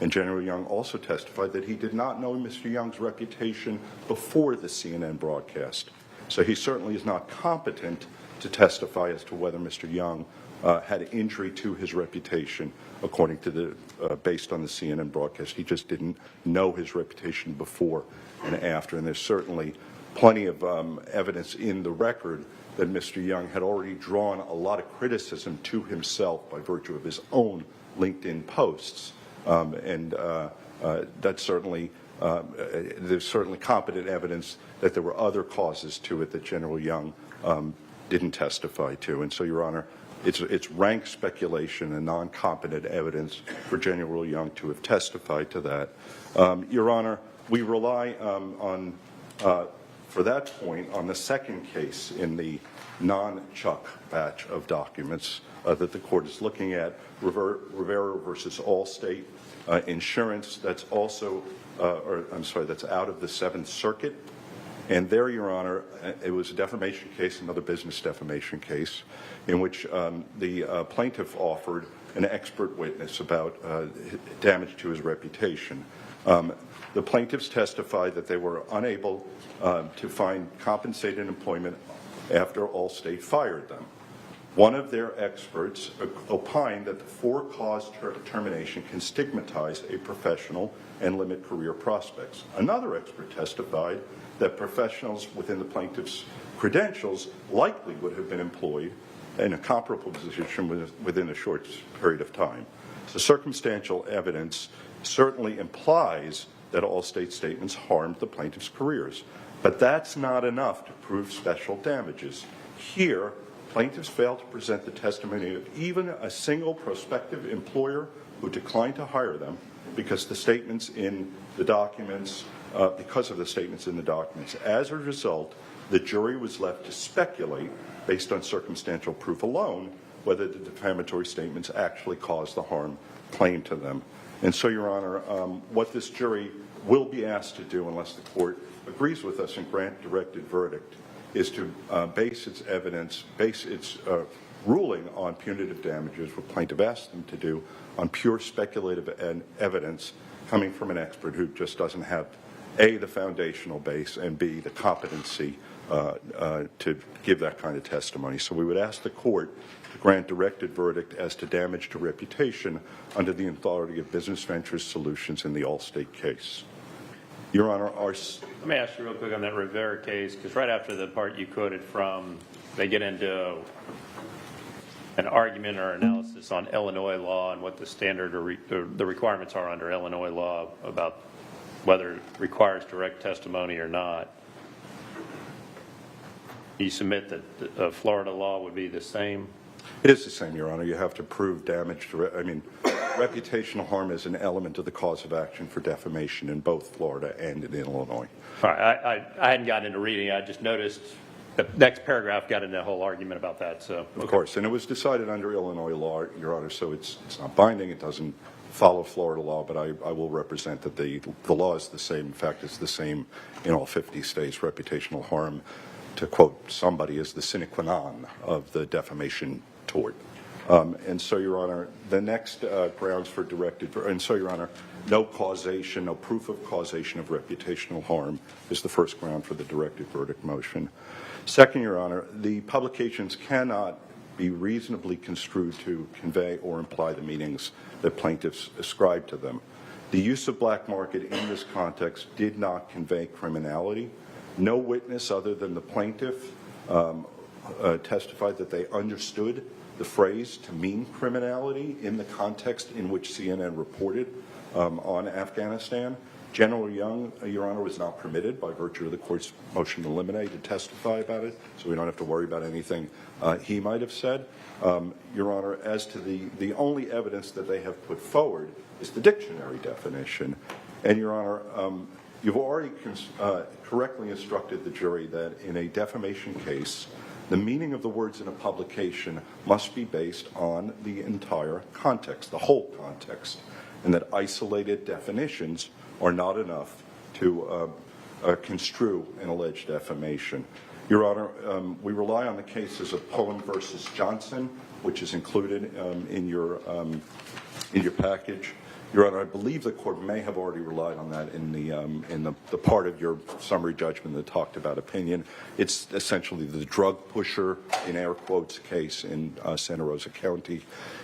S5: And General Young also testified that he did not know Mr. Young's reputation before the CNN broadcast. So he certainly is not competent to testify as to whether Mr. Young had injury to his reputation according to the, based on the CNN broadcast. He just didn't know his reputation before and after. And there's certainly plenty of evidence in the record that Mr. Young had already drawn a lot of criticism to himself by virtue of his own LinkedIn posts. That's certainly, there's certainly competent evidence that there were other causes to it that General Young didn't testify to. And so, Your Honor, it's rank speculation and non-competent evidence for General Young to have testified to that. Your Honor, we rely on, for that point, on the second case in the non-Chuck batch of documents that the court is looking at, Rivera versus Allstate Insurance. That's also, that's out of the Seventh Circuit. And there, Your Honor, it was a defamation case, another business defamation case, in which the plaintiff offered an expert witness about damage to his reputation. The plaintiffs testified that they were unable to find compensated employment after Allstate fired them. One of their experts opined that the for-cause termination can stigmatize a professional and limit career prospects. Another expert testified that professionals within the plaintiff's credentials likely would have been employed in a comparable position within a short period of time. So circumstantial evidence certainly implies that Allstate statements harmed the plaintiff's careers. But that's not enough to prove special damages. Here, plaintiffs failed to present the testimony of even a single prospective employer who declined to hire them because the statements in the documents, because of the statements in the documents. As a result, the jury was left to speculate, based on circumstantial proof alone, whether the defamatory statements actually caused the harm claimed to them. And so, Your Honor, what this jury will be asked to do, unless the court agrees with us and grant directed verdict, is to base its ruling on punitive damages, what plaintiff asked them to do, on pure speculative evidence coming from an expert who just doesn't have, A, the foundational base, and B, the competency to give that kind of testimony. So we would ask the court to grant directed verdict as to damage to reputation under the authority of Business Ventures Solutions in the Allstate case. Your Honor,
S3: let me ask you real quick on that Rivera case, because right after the part you quoted from, they get into an argument or analysis on Illinois law and what the standard or the requirements are under Illinois law about whether it requires direct testimony or not. You submit that Florida law would be the same?
S5: It is the same, Your Honor. You have to prove damage to, reputational harm is an element of the cause of action for defamation in both Florida and in Illinois.
S3: All right, I hadn't gotten into reading. I just noticed the next paragraph got into a whole argument about that. So
S5: Of course, and it was decided under Illinois law, Your Honor, so it's not binding. It doesn't follow Florida law, but I will represent that the law is the same. In fact, it's the same in all 50 states. Reputational harm, to quote somebody, is the sine qua non of the defamation tort. And so, Your Honor, the next grounds for directed, and so, Your Honor, no causation, no proof of causation of reputational harm is the first ground for the directed verdict motion. Second, Your Honor, the publications cannot be reasonably construed to convey or imply the meanings that plaintiffs ascribe to them. The use of black market in this context did not convey criminality. No witness other than the plaintiff testified that they understood the phrase to mean criminality in the context in which CNN reported on Afghanistan. General Young, Your Honor, was not permitted by virtue of the court's motion to eliminate to testify about it, so we don't have to worry about anything he might have said. Your Honor, as to the only evidence that they have put forward is the dictionary definition. And, Your Honor, you've already correctly instructed the jury that in a defamation case, the meaning of the words in a publication must be based on the entire context, the whole context, and that isolated definitions are not enough to construe an alleged defamation. Your Honor, we rely on the cases of Pullen versus Johnson, which is included in your package. Your Honor, I believe the court may have already relied on that in the part of your summary judgment that talked about opinion. It's essentially the drug pusher, in air quotes, case in Santa Rosa County,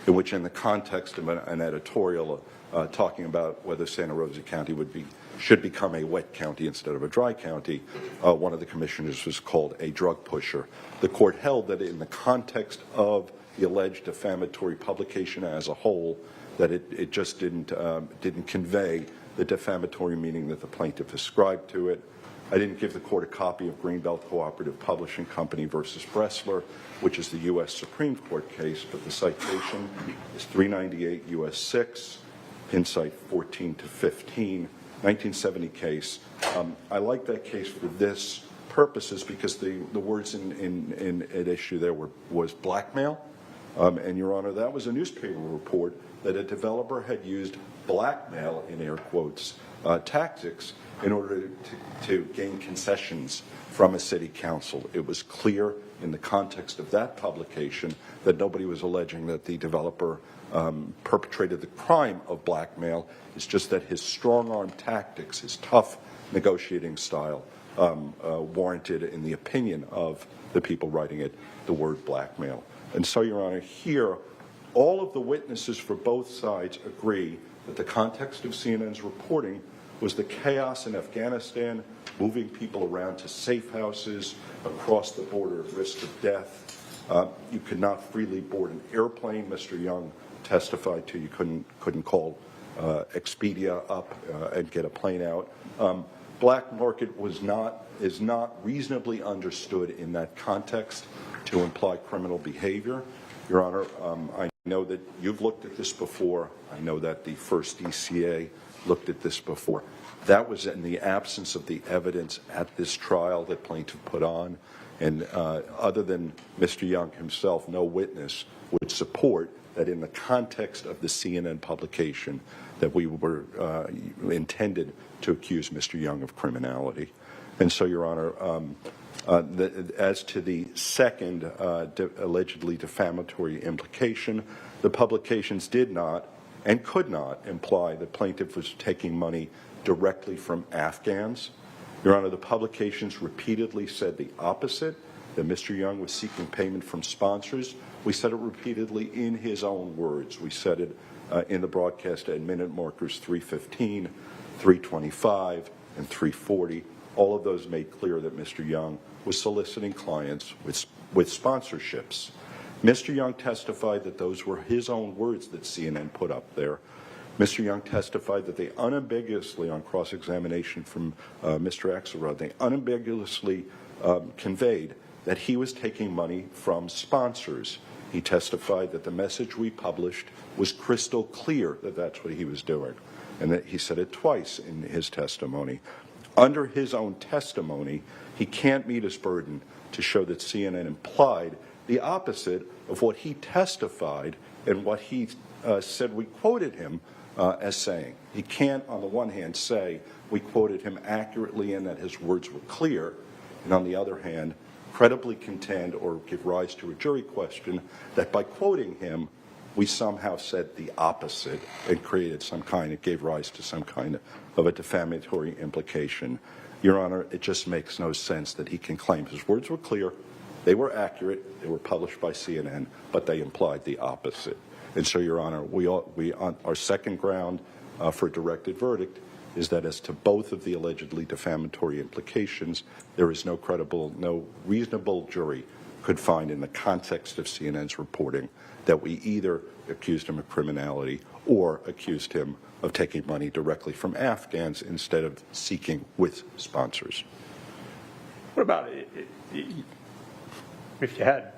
S5: in which in the context of an editorial talking about whether Santa Rosa County should become a wet county instead of a dry county, one of the commissioners was called a drug pusher. The court held that in the context of the alleged defamatory publication as a whole, that it just didn't convey the defamatory meaning that the plaintiff ascribed to it. I didn't give the court a copy of Greenbelt Cooperative Publishing Company versus Bressler, which is the U.S. Supreme Court case, but the citation is 398 U.S. 6, pin site 14 to 15, 1970 case. I like that case for this purposes because the words in at issue there was blackmail. And, Your Honor, that was a newspaper report that a developer had used blackmail, in air quotes, tactics in order to gain concessions from a city council. It was clear in the context of that publication that nobody was alleging that the developer perpetrated the crime of blackmail. It's just that his strong-arm tactics, his tough negotiating style, warranted, in the opinion of the people writing it, the word blackmail. And so, Your Honor, here, all of the witnesses for both sides agree that the context of CNN's reporting was the chaos in Afghanistan, moving people around to safe houses, across the border at risk of death. You could not freely board an airplane. Mr. Young testified to you couldn't call Expedia up and get a plane out. Black market is not reasonably understood in that context to imply criminal behavior. Your Honor, I know that you've looked at this before. I know that the first DCA looked at this before. That was in the absence of the evidence at this trial that plaintiff put on. And other than Mr. Young himself, no witness would support that in the context of the CNN publication that we were intended to accuse Mr. Young of criminality. And so, Your Honor, as to the second allegedly defamatory implication, the publications did not and could not imply that plaintiff was taking money directly from Afghans. Your Honor, the publications repeatedly said the opposite, that Mr. Young was seeking payment from sponsors. We said it repeatedly in his own words. We said it in the broadcast at minute markers 3:15, 3:25, and 3:40. All of those made clear that Mr. Young was soliciting clients with sponsorships. Mr. Young testified that those were his own words that CNN put up there. Mr. Young testified that they unambiguously, on cross-examination from Mr. Axelrod, they unambiguously conveyed that he was taking money from sponsors. He testified that the message we published was crystal clear that that's what he was doing, and that he said it twice in his testimony. Under his own testimony, he can't meet his burden to show that CNN implied the opposite of what he testified and what he said we quoted him as saying. He can't, on the one hand, say we quoted him accurately and that his words were clear, and on the other hand, credibly contend or give rise to a jury question that by quoting him, we somehow said the opposite and created some kind, it gave rise to some kind of a defamatory implication. Your Honor, it just makes no sense that he can claim his words were clear, they were accurate, they were published by CNN, but they implied the opposite. And so, Your Honor, we on our second ground for a directed verdict is that as to both of the allegedly defamatory implications, there is no credible, no reasonable jury could find in the context of CNN's reporting that we either accused him of criminality or accused him of taking money directly from Afghans instead of seeking with sponsors.
S3: What about if you had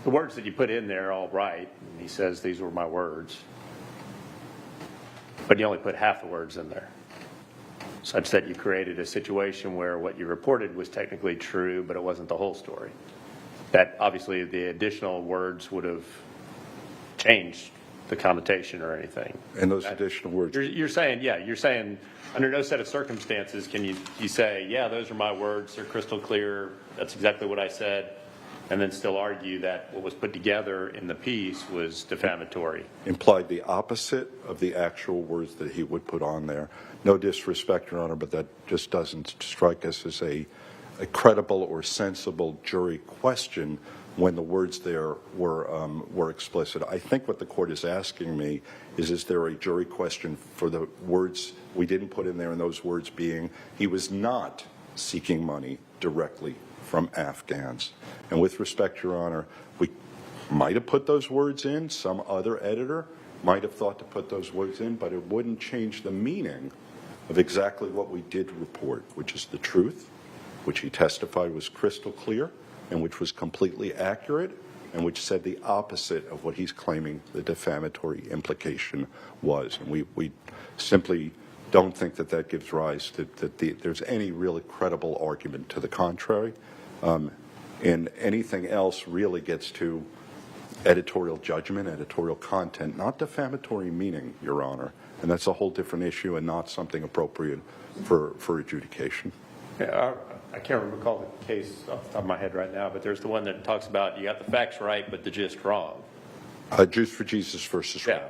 S3: the words that you put in there all right, and he says these were my words, but you only put half the words in there, such that you created a situation where what you reported was technically true, but it wasn't the whole story. That obviously the additional words would have changed the connotation or anything.
S5: And those additional words.
S3: You're saying under no set of circumstances can you say, yeah, those are my words, they're crystal clear, that's exactly what I said, and then still argue that what was put together in the piece was defamatory.
S5: Implied the opposite of the actual words that he would put on there. No disrespect, Your Honor, but that just doesn't strike us as a credible or sensible jury question when the words there were explicit. I think what the court is asking me is there a jury question for the words we didn't put in there, and those words being he was not seeking money directly from Afghans. And with respect, Your Honor, we might have put those words in. Some other editor might have thought to put those words in, but it wouldn't change the meaning of exactly what we did report, which is the truth, which he testified was crystal clear, and which was completely accurate, and which said the opposite of what he's claiming the defamatory implication was. And we simply don't think that that gives rise to that there's any really credible argument to the contrary. And anything else really gets to editorial judgment, editorial content, not defamatory meaning, Your Honor. And that's a whole different issue and not something appropriate for adjudication.
S3: Yeah, I can't recall the case off the top of my head right now, but there's the one that talks about you got the facts right, but the gist wrong.
S5: Jews for Jesus versus
S3: yeah.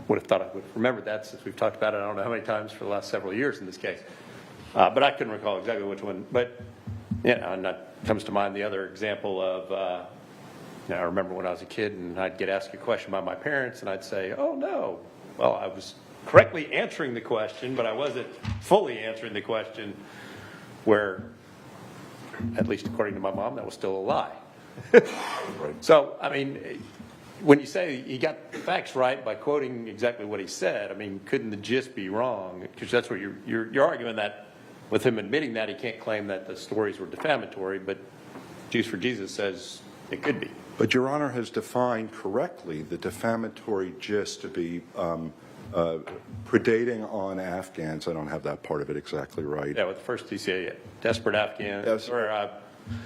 S3: Would have thought I would remember that since we've talked about it I don't know how many times for the last several years in this case. But I couldn't recall exactly which one. But yeah, and that comes to mind the other example of, I remember when I was a kid and I'd get asked a question by my parents and I'd say, oh no, well I was correctly answering the question, but I wasn't fully answering the question, where, at least according to my mom, that was still a lie. So, I mean, when you say he got the facts right by quoting exactly what he said, I mean, couldn't the gist be wrong? Because that's what you're arguing, that with him admitting that, he can't claim that the stories were defamatory, but Jews for Jesus says it could be.
S5: But Your Honor has defined correctly the defamatory gist to be predating on Afghans. I don't have that part of it exactly right.
S3: Yeah, with the first you say desperate Afghans,
S5: yes.
S3: or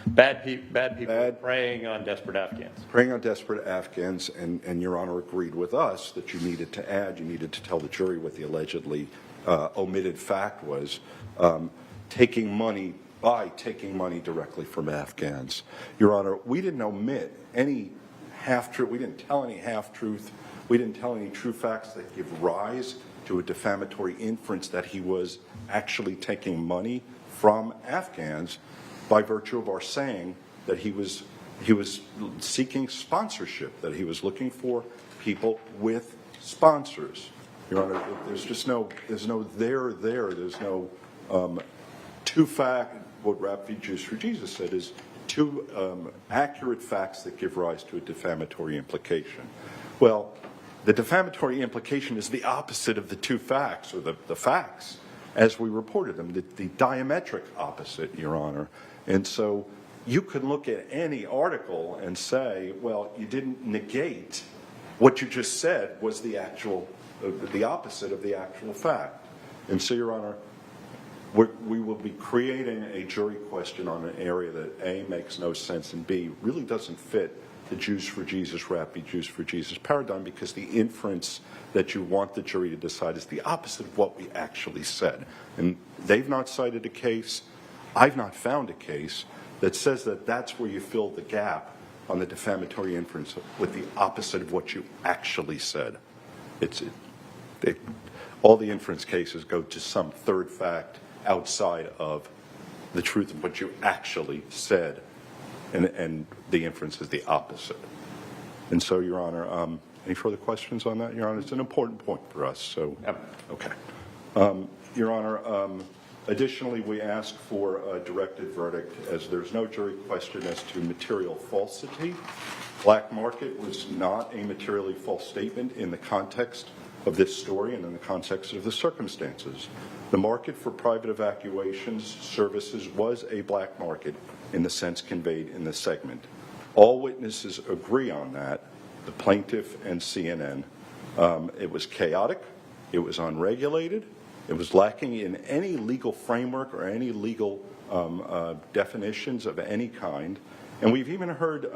S3: Bad people preying on desperate Afghans.
S5: Preying on desperate Afghans, and Your Honor agreed with us that you needed to tell the jury what the allegedly omitted fact was, taking money directly from Afghans. Your Honor, we didn't omit any half-truth, we didn't tell any half-truth, we didn't tell any true facts that give rise to a defamatory inference that he was actually taking money from Afghans by virtue of our saying that he was seeking sponsorship, that he was looking for people with sponsors. Your Honor, there's no two fact, what Rap v. Jews for Jesus said is two accurate facts that give rise to a defamatory implication. Well, the defamatory implication is the opposite of the two facts, or the facts as we reported them, the diametric opposite, Your Honor. And so you could look at any article and say, well, you didn't negate what you just said was the opposite of the actual fact. And so, Your Honor, we will be creating a jury question on an area that A, makes no sense, and B, really doesn't fit the Jews for Jesus, Rap v. Jews for Jesus paradigm, because the inference that you want the jury to decide is the opposite of what we actually said. And they've not cited a case, I've not found a case that says that that's where you fill the gap on the defamatory inference with the opposite of what you actually said. All the inference cases go to some third fact outside of the truth of what you actually said, and the inference is the opposite. And so, Your Honor, any further questions on that, Your Honor? It's an important point for us. So, okay. Your Honor, additionally, we ask for a directed verdict as there's no jury question as to material falsity. Black market was not a materially false statement in the context of this story and in the context of the circumstances. The market for private evacuations services was a black market in the sense conveyed in this segment. All witnesses agree on that, the plaintiff and CNN. It was chaotic, it was unregulated, it was lacking in any legal framework or any legal definitions of any kind. And we've even heard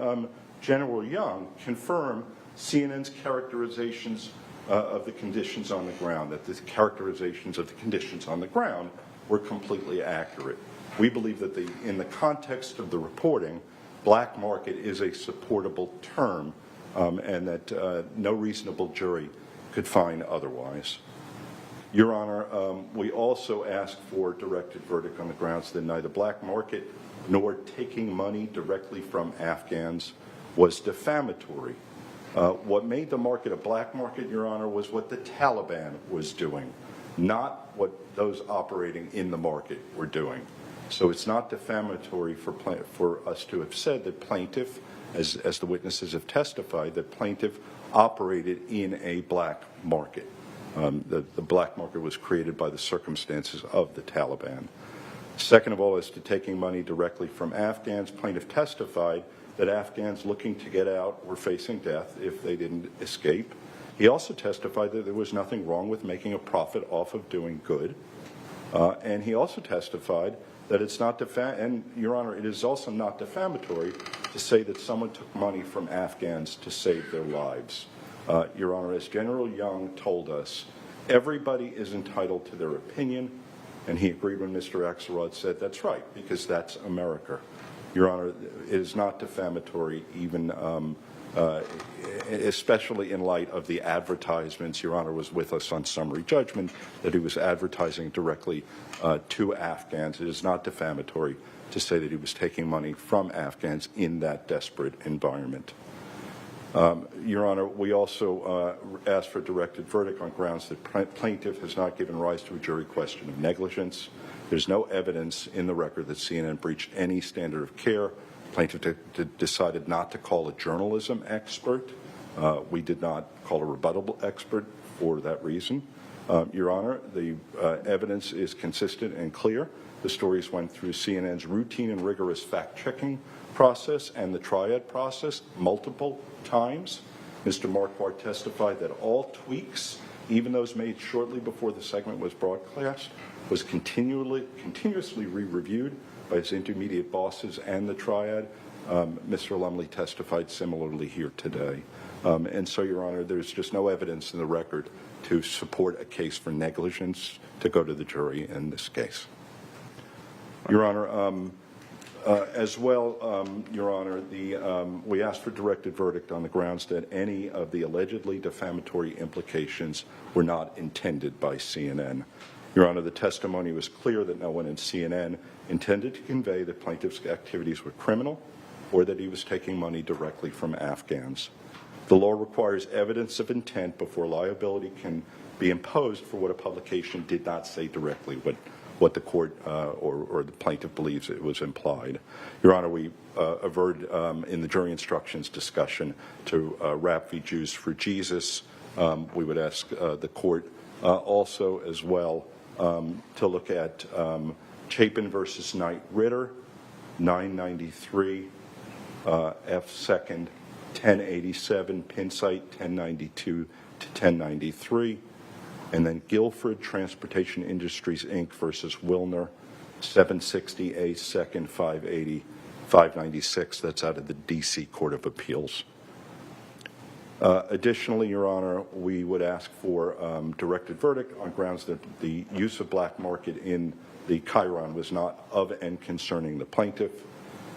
S5: General Young confirm CNN's characterizations of the conditions on the ground, that the characterizations of the conditions on the ground were completely accurate. We believe that in the context of the reporting, black market is a supportable term, and that no reasonable jury could find otherwise. Your Honor, we also ask for directed verdict on the grounds that neither black market nor taking money directly from Afghans was defamatory. What made the market a black market, Your Honor, was what the Taliban was doing, not what those operating in the market were doing. So it's not defamatory for us to have said that plaintiff, as the witnesses have testified, that plaintiff operated in a black market. The black market was created by the circumstances of the Taliban. Second of all, as to taking money directly from Afghans, plaintiff testified that Afghans looking to get out were facing death if they didn't escape. He also testified that there was nothing wrong with making a profit off of doing good. And he also testified that it's not and Your Honor, it is also not defamatory to say that someone took money from Afghans to save their lives. Your Honor, as General Young told us, everybody is entitled to their opinion, and he agreed when Mr. Axelrod said that's right, because that's America. Your Honor, it is not defamatory, even especially in light of the advertisements. Your Honor was with us on summary judgment that he was advertising directly to Afghans. It is not defamatory to say that he was taking money from Afghans in that desperate environment. Your Honor, we also asked for a directed verdict on grounds that plaintiff has not given rise to a jury question of negligence. There's no evidence in the record that CNN breached any standard of care. Plaintiff decided not to call a journalism expert. We did not call a rebuttable expert for that reason. Your Honor, the evidence is consistent and clear. The stories went through CNN's routine and rigorous fact-checking process and the triad process multiple times. Mr. Marquardt testified that all tweaks, even those made shortly before the segment was broadcast, was continuously re-reviewed by his intermediate bosses and the triad. Mr. Lumley testified similarly here today. And so, Your Honor, there's just no evidence in the record to support a case for negligence to go to the jury in this case. Your Honor, as well, Your Honor, we asked for directed verdict on the grounds that any of the allegedly defamatory implications were not intended by CNN. Your Honor, the testimony was clear that no one in CNN intended to convey that plaintiff's activities were criminal or that he was taking money directly from Afghans. The law requires evidence of intent before liability can be imposed for what a publication did not say directly, what the court or the plaintiff believes it was implied. Your Honor, we averred in the jury instructions discussion to Rap v. Jews for Jesus. We would ask the court also as well to look at Chapin versus Knight Ritter, 993 F. 2nd, 1087, pin site 1092 to 1093. And then Guilford Transportation Industries, Inc. versus Wilner, 760A 2nd, 580, 596. That's out of the D.C. Court of Appeals. Additionally, Your Honor, we would ask for directed verdict on grounds that the use of black market in the Chiron was not of and concerning the plaintiff.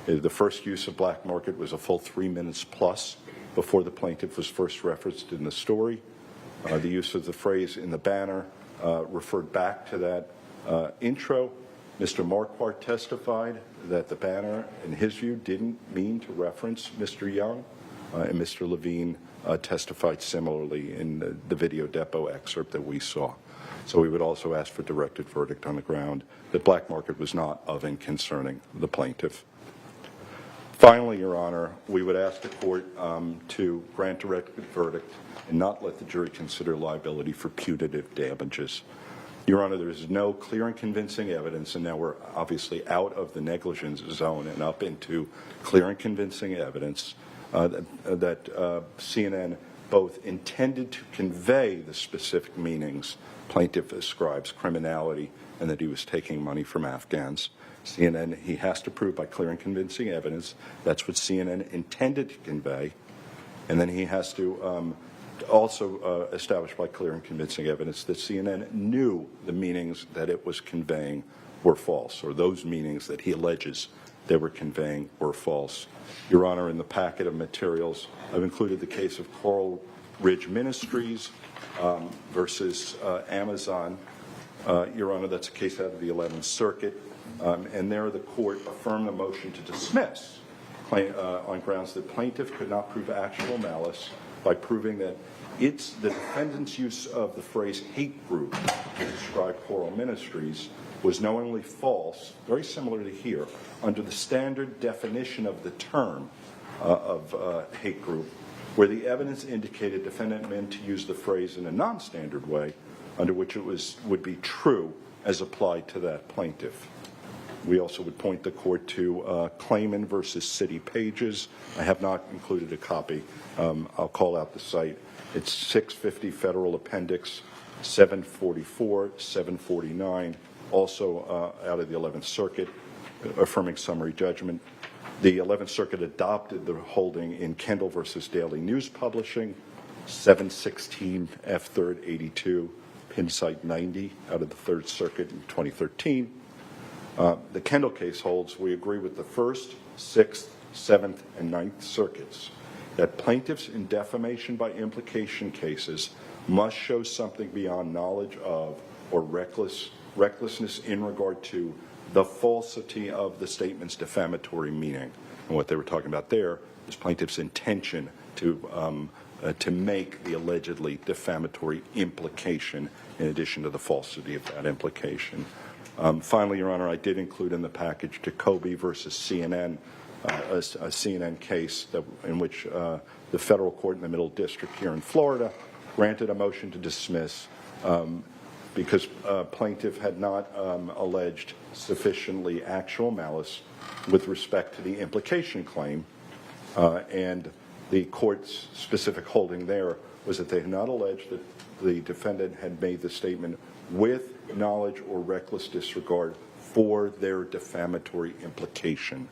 S5: The first use of black market was a full 3 minutes plus before the plaintiff was first referenced in the story. The use of the phrase in the banner referred back to that intro. Mr. Marquardt testified that the banner, in his view, didn't mean to reference Mr. Young, and Mr. Levine testified similarly in the video depot excerpt that we saw. So we would also ask for directed verdict on the ground that black market was not of and concerning the plaintiff. Finally, Your Honor, we would ask the court to grant directed verdict and not let the jury consider liability for putative damages. Your Honor, there is no clear and convincing evidence, and now we're obviously out of the negligence zone and up into clear and convincing evidence that CNN both intended to convey the specific meanings plaintiff ascribes criminality and that he was taking money from Afghans. CNN, he has to prove by clear and convincing evidence that's what CNN intended to convey, and then he has to also establish by clear and convincing evidence that CNN knew the meanings that it was conveying were false, or those meanings that he alleges they were conveying were false. Your Honor, in the packet of materials, I've included the case of Coral Ridge Ministries versus Amazon. Your Honor, that's a case out of the 11th Circuit. And there the court affirmed the motion to dismiss on grounds that plaintiff could not prove actual malice by proving that the defendant's use of the phrase hate group to describe Coral Ministries was knowingly false, very similar to here, under the standard definition of the term of hate group, where the evidence indicated defendant meant to use the phrase in a non-standard way, under which it would be true as applied to that plaintiff. We also would point the court to Clayman versus City Pages. I have not included a copy. I'll call out the site. It's 650 Federal Appendix 744, 749, also out of the 11th Circuit, affirming summary judgment. The 11th Circuit adopted the holding in Kendall versus Daily News Publishing, 716 F3rd 82, pin site 90, out of the 3rd Circuit in 2013. The Kendall case holds we agree with the 1st, 6th, 7th, and 9th Circuits that plaintiffs in defamation by implication cases must show something beyond knowledge of or recklessness in regard to the falsity of the statement's defamatory meaning. And what they were talking about there is plaintiff's intention to make the allegedly defamatory implication in addition to the falsity of that implication. Finally, Your Honor, I did include in the package Jacoby versus CNN, a CNN case in which the federal court in the Middle District here in Florida granted a motion to dismiss because plaintiff had not alleged sufficiently actual malice with respect to the implication claim, and the court's specific holding there was that they had not alleged that the defendant had made the statement with knowledge or reckless disregard for their defamatory implication.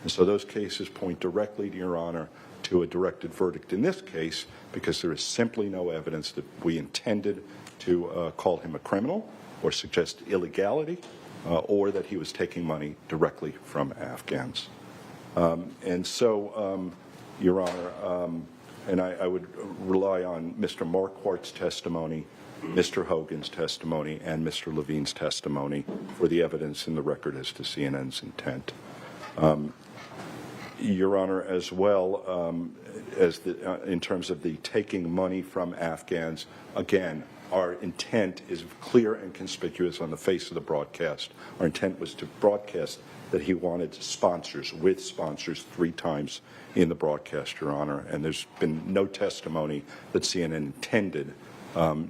S5: And so those cases point directly, to Your Honor, to a directed verdict in this case, because there is simply no evidence that we intended to call him a criminal or suggest illegality or that he was taking money directly from Afghans. And so, Your Honor, and I would rely on Mr. Marquardt's testimony, Mr. Hogan's testimony, and Mr. Levine's testimony for the evidence in the record as to CNN's intent. Your Honor, as well, as in terms of the taking money from Afghans, again, our intent is clear and conspicuous on the face of the broadcast. Our intent was to broadcast that he wanted sponsors, with sponsors 3 times in the broadcast, Your Honor, and there's been no testimony that CNN intended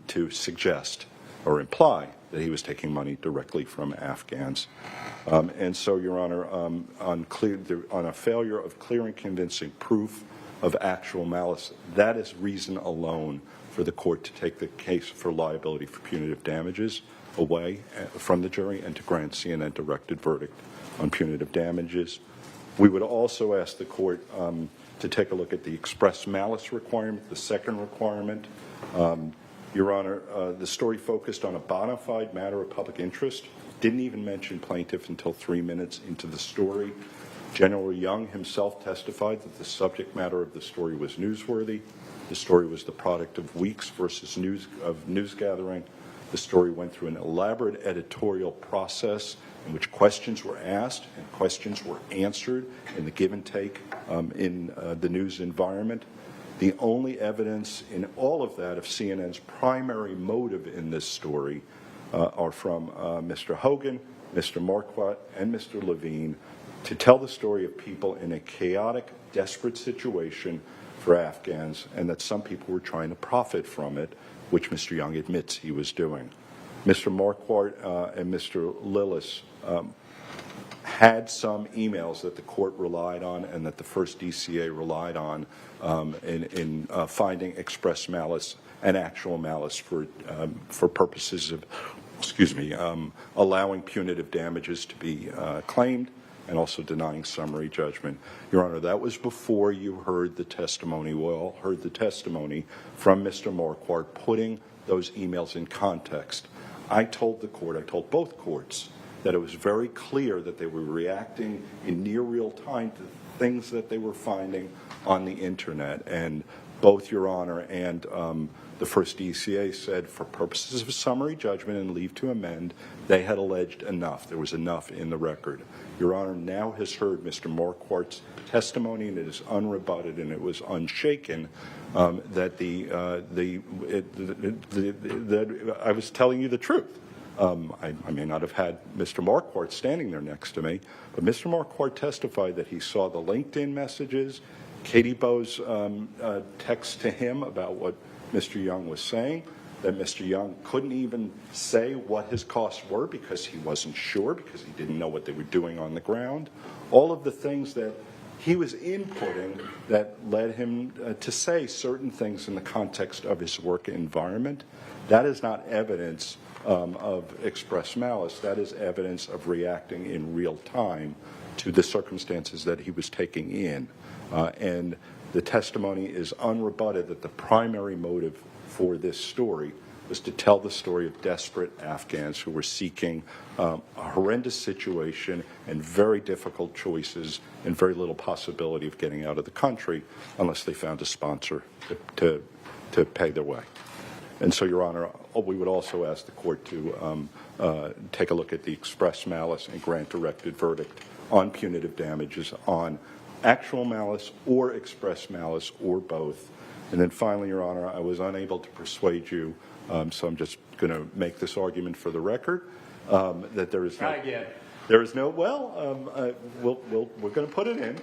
S5: to suggest or imply that he was taking money directly from Afghans. And so, Your Honor, on a failure of clear and convincing proof of actual malice, that is reason alone for the court to take the case for liability for punitive damages away from the jury and to grant CNN directed verdict on punitive damages. We would also ask the court to take a look at the express malice requirement, the second requirement. Your Honor, the story focused on a bona fide matter of public interest, didn't even mention plaintiff until 3 minutes into the story. General Young himself testified that the subject matter of the story was newsworthy. The story was the product of weeks versus news gathering. The story went through an elaborate editorial process in which questions were asked and questions were answered in the give and take in the news environment. The only evidence in all of that of CNN's primary motive in this story are from Mr. Hogan, Mr. Marquardt, and Mr. Levine to tell the story of people in a chaotic, desperate situation for Afghans, and that some people were trying to profit from it, which Mr. Young admits he was doing. Mr. Marquardt and Mr. Lillis had some emails that the court relied on and that the first DCA relied on in finding express malice and actual malice for purposes of, allowing punitive damages to be claimed and also denying summary judgment. Your Honor, that was before you heard the testimony. We all heard the testimony from Mr. Marquardt putting those emails in context. I told the court, I told both courts, that it was very clear that they were reacting in near real time to things that they were finding on the internet. And both Your Honor and the first DCA said for purposes of summary judgment and leave to amend, they had alleged enough. There was enough in the record. Your Honor now has heard Mr. Marquardt's testimony, and it is unrebutted and it was unshaken that I was telling you the truth. I may not have had Mr. Marquardt standing there next to me, but Mr. Marquardt testified that he saw the LinkedIn messages, Katie Bowe's text to him about what Mr. Young was saying, that Mr. Young couldn't even say what his costs were because he wasn't sure, because he didn't know what they were doing on the ground. All of the things that he was inputting that led him to say certain things in the context of his work environment, that is not evidence of express malice. That is evidence of reacting in real time to the circumstances that he was taking in. And the testimony is unrebutted that the primary motive for this story was to tell the story of desperate Afghans who were seeking a horrendous situation and very difficult choices and very little possibility of getting out of the country unless they found a sponsor to pay their way. And so, Your Honor, we would also ask the court to take a look at the express malice and grant directed verdict on punitive damages on actual malice or express malice or both. And then finally, Your Honor, I was unable to persuade you, so I'm just going to make this argument for the record, that there is no...
S6: Try again.
S5: There is no, we're going to put it in.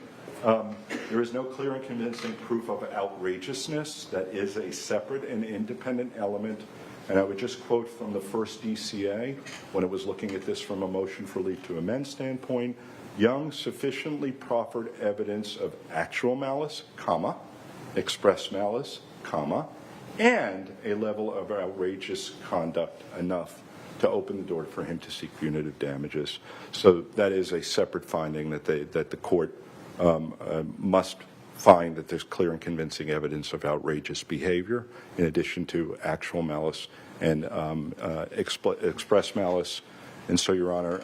S5: There is no clear and convincing proof of outrageousness. That is a separate and independent element. And I would just quote from the first DCA, when it was looking at this from a motion for leave to amend standpoint, Young sufficiently proffered evidence of actual malice, comma, express malice, comma, and a level of outrageous conduct enough to to open the door for him to seek punitive damages. So that is a separate finding that the court must find that there's clear and convincing evidence of outrageous behavior, in addition to actual malice and express malice. And so, Your Honor,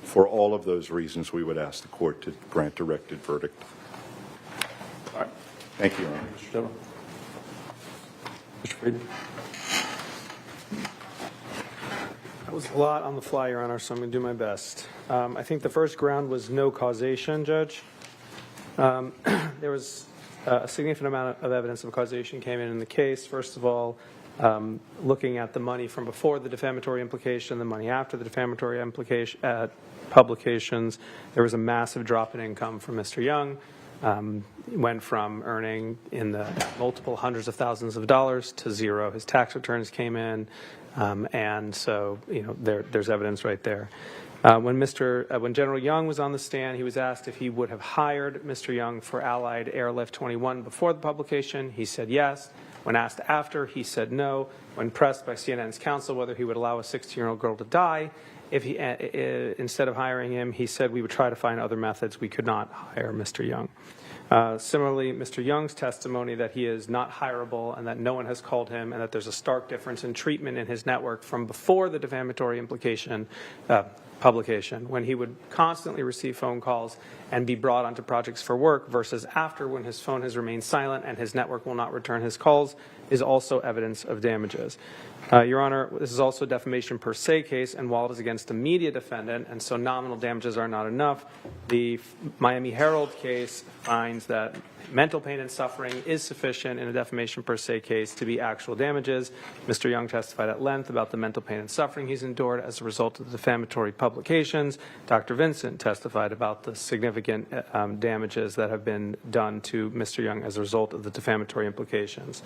S5: for all of those reasons, we would ask the court to grant directed verdict.
S1: All right.
S5: Thank you, Your Honor.
S1: Mr. Tobin. Mr. Friedman.
S9: That was a lot on the fly, Your Honor, so I'm going to do my best. I think the first ground was no causation, Judge. There was a significant amount of evidence of causation came in the case. First of all, looking at the money from before the defamatory implication, the money after the defamatory publications, there was a massive drop in income for Mr. Young. Went from earning in the multiple hundreds of thousands of dollars to zero. His tax returns came in, and so there's evidence right there. When General Young was on the stand, he was asked if he would have hired Mr. Young for Allied Airlift 21 before the publication. He said yes. When asked after, he said no. When pressed by CNN's counsel whether he would allow a 16-year-old girl to die, instead of hiring him, he said we would try to find other methods. We could not hire Mr. Young. Similarly, Mr. Young's testimony that he is not hireable and that no one has called him and that there's a stark difference in treatment in his network from before the defamatory implication publication, when he would constantly receive phone calls and be brought onto projects for work, versus after, when his phone has remained silent and his network will not return his calls, is also evidence of damages. Your Honor, this is also a defamation per se case, and while it is against a media defendant, and so nominal damages are not enough, the Miami Herald case finds that mental pain and suffering is sufficient in a defamation per se case to be actual damages. Mr. Young testified at length about the mental pain and suffering he's endured as a result of the defamatory publications. Dr. Vincent testified about the significant damages that have been done to Mr. Young as a result of the defamatory implications.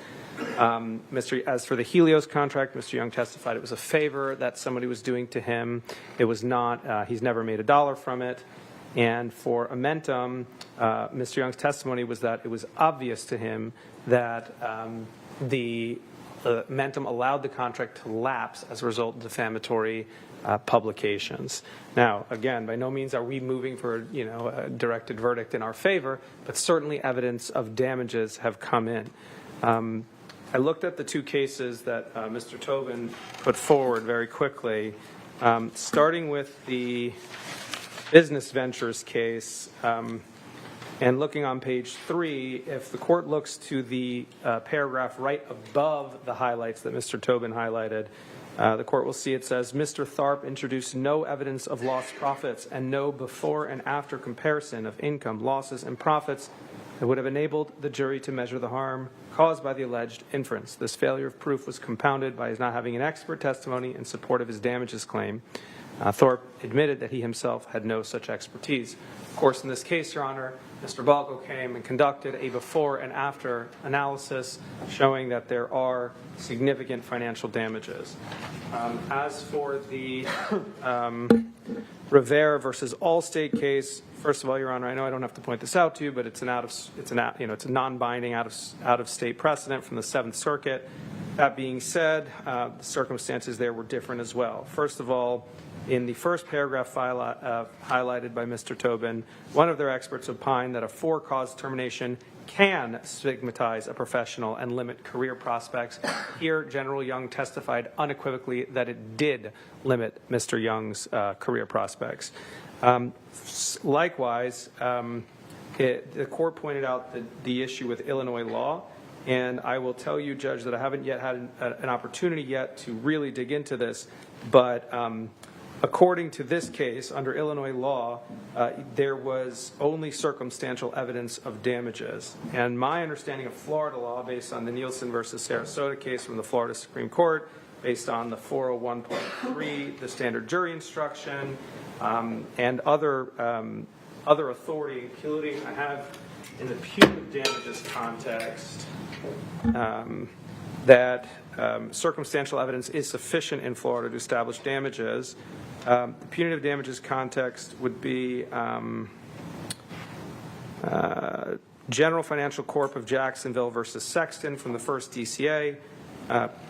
S9: As for the Helios contract, Mr. Young testified it was a favor that somebody was doing to him. It was not, he's never made a dollar from it. And for Amentum, Mr. Young's testimony was that it was obvious to him that Amentum allowed the contract to lapse as a result of defamatory publications. Now, again, by no means are we moving for a directed verdict in our favor, but certainly evidence of damages have come in. I looked at the two cases that Mr. Tobin put forward very quickly, starting with the business ventures case, and looking on page 3, if the court looks to the paragraph right above the highlights that Mr. Tobin highlighted, the court will see it says, Mr. Tharp introduced no evidence of lost profits and no before and after comparison of income, losses, and profits that would have enabled the jury to measure the harm caused by the alleged inference. This failure of proof was compounded by his not having an expert testimony in support of his damages claim. Thorpe admitted that he himself had no such expertise. Of course, in this case, Your Honor, Mr. Balgo came and conducted a before and after analysis showing that there are significant financial damages. As for the Rivera versus Allstate case, first of all, Your Honor, I know I don't have to point this out to you, but it's a non-binding out-of-state precedent from the Seventh Circuit. That being said, the circumstances there were different as well. First of all, in the first paragraph highlighted by Mr. Tobin, one of their experts opined that a for-cause termination can stigmatize a professional and limit career prospects. Here, General Young testified unequivocally that it did limit Mr. Young's career prospects. Likewise, the court pointed out the issue with Illinois law, and I will tell you, Judge, that I haven't yet had an opportunity yet to really dig into this, but according to this case, under Illinois law, there was only circumstantial evidence of damages. And my understanding of Florida law, based on the Nielsen versus Sarasota case from the Florida Supreme Court, based on the 401.3, the standard jury instruction, and other authority, including I have in the punitive damages context that circumstantial evidence is sufficient in Florida to establish damages. The punitive damages context would be General Financial Corp of Jacksonville versus Sexton from the first DCA,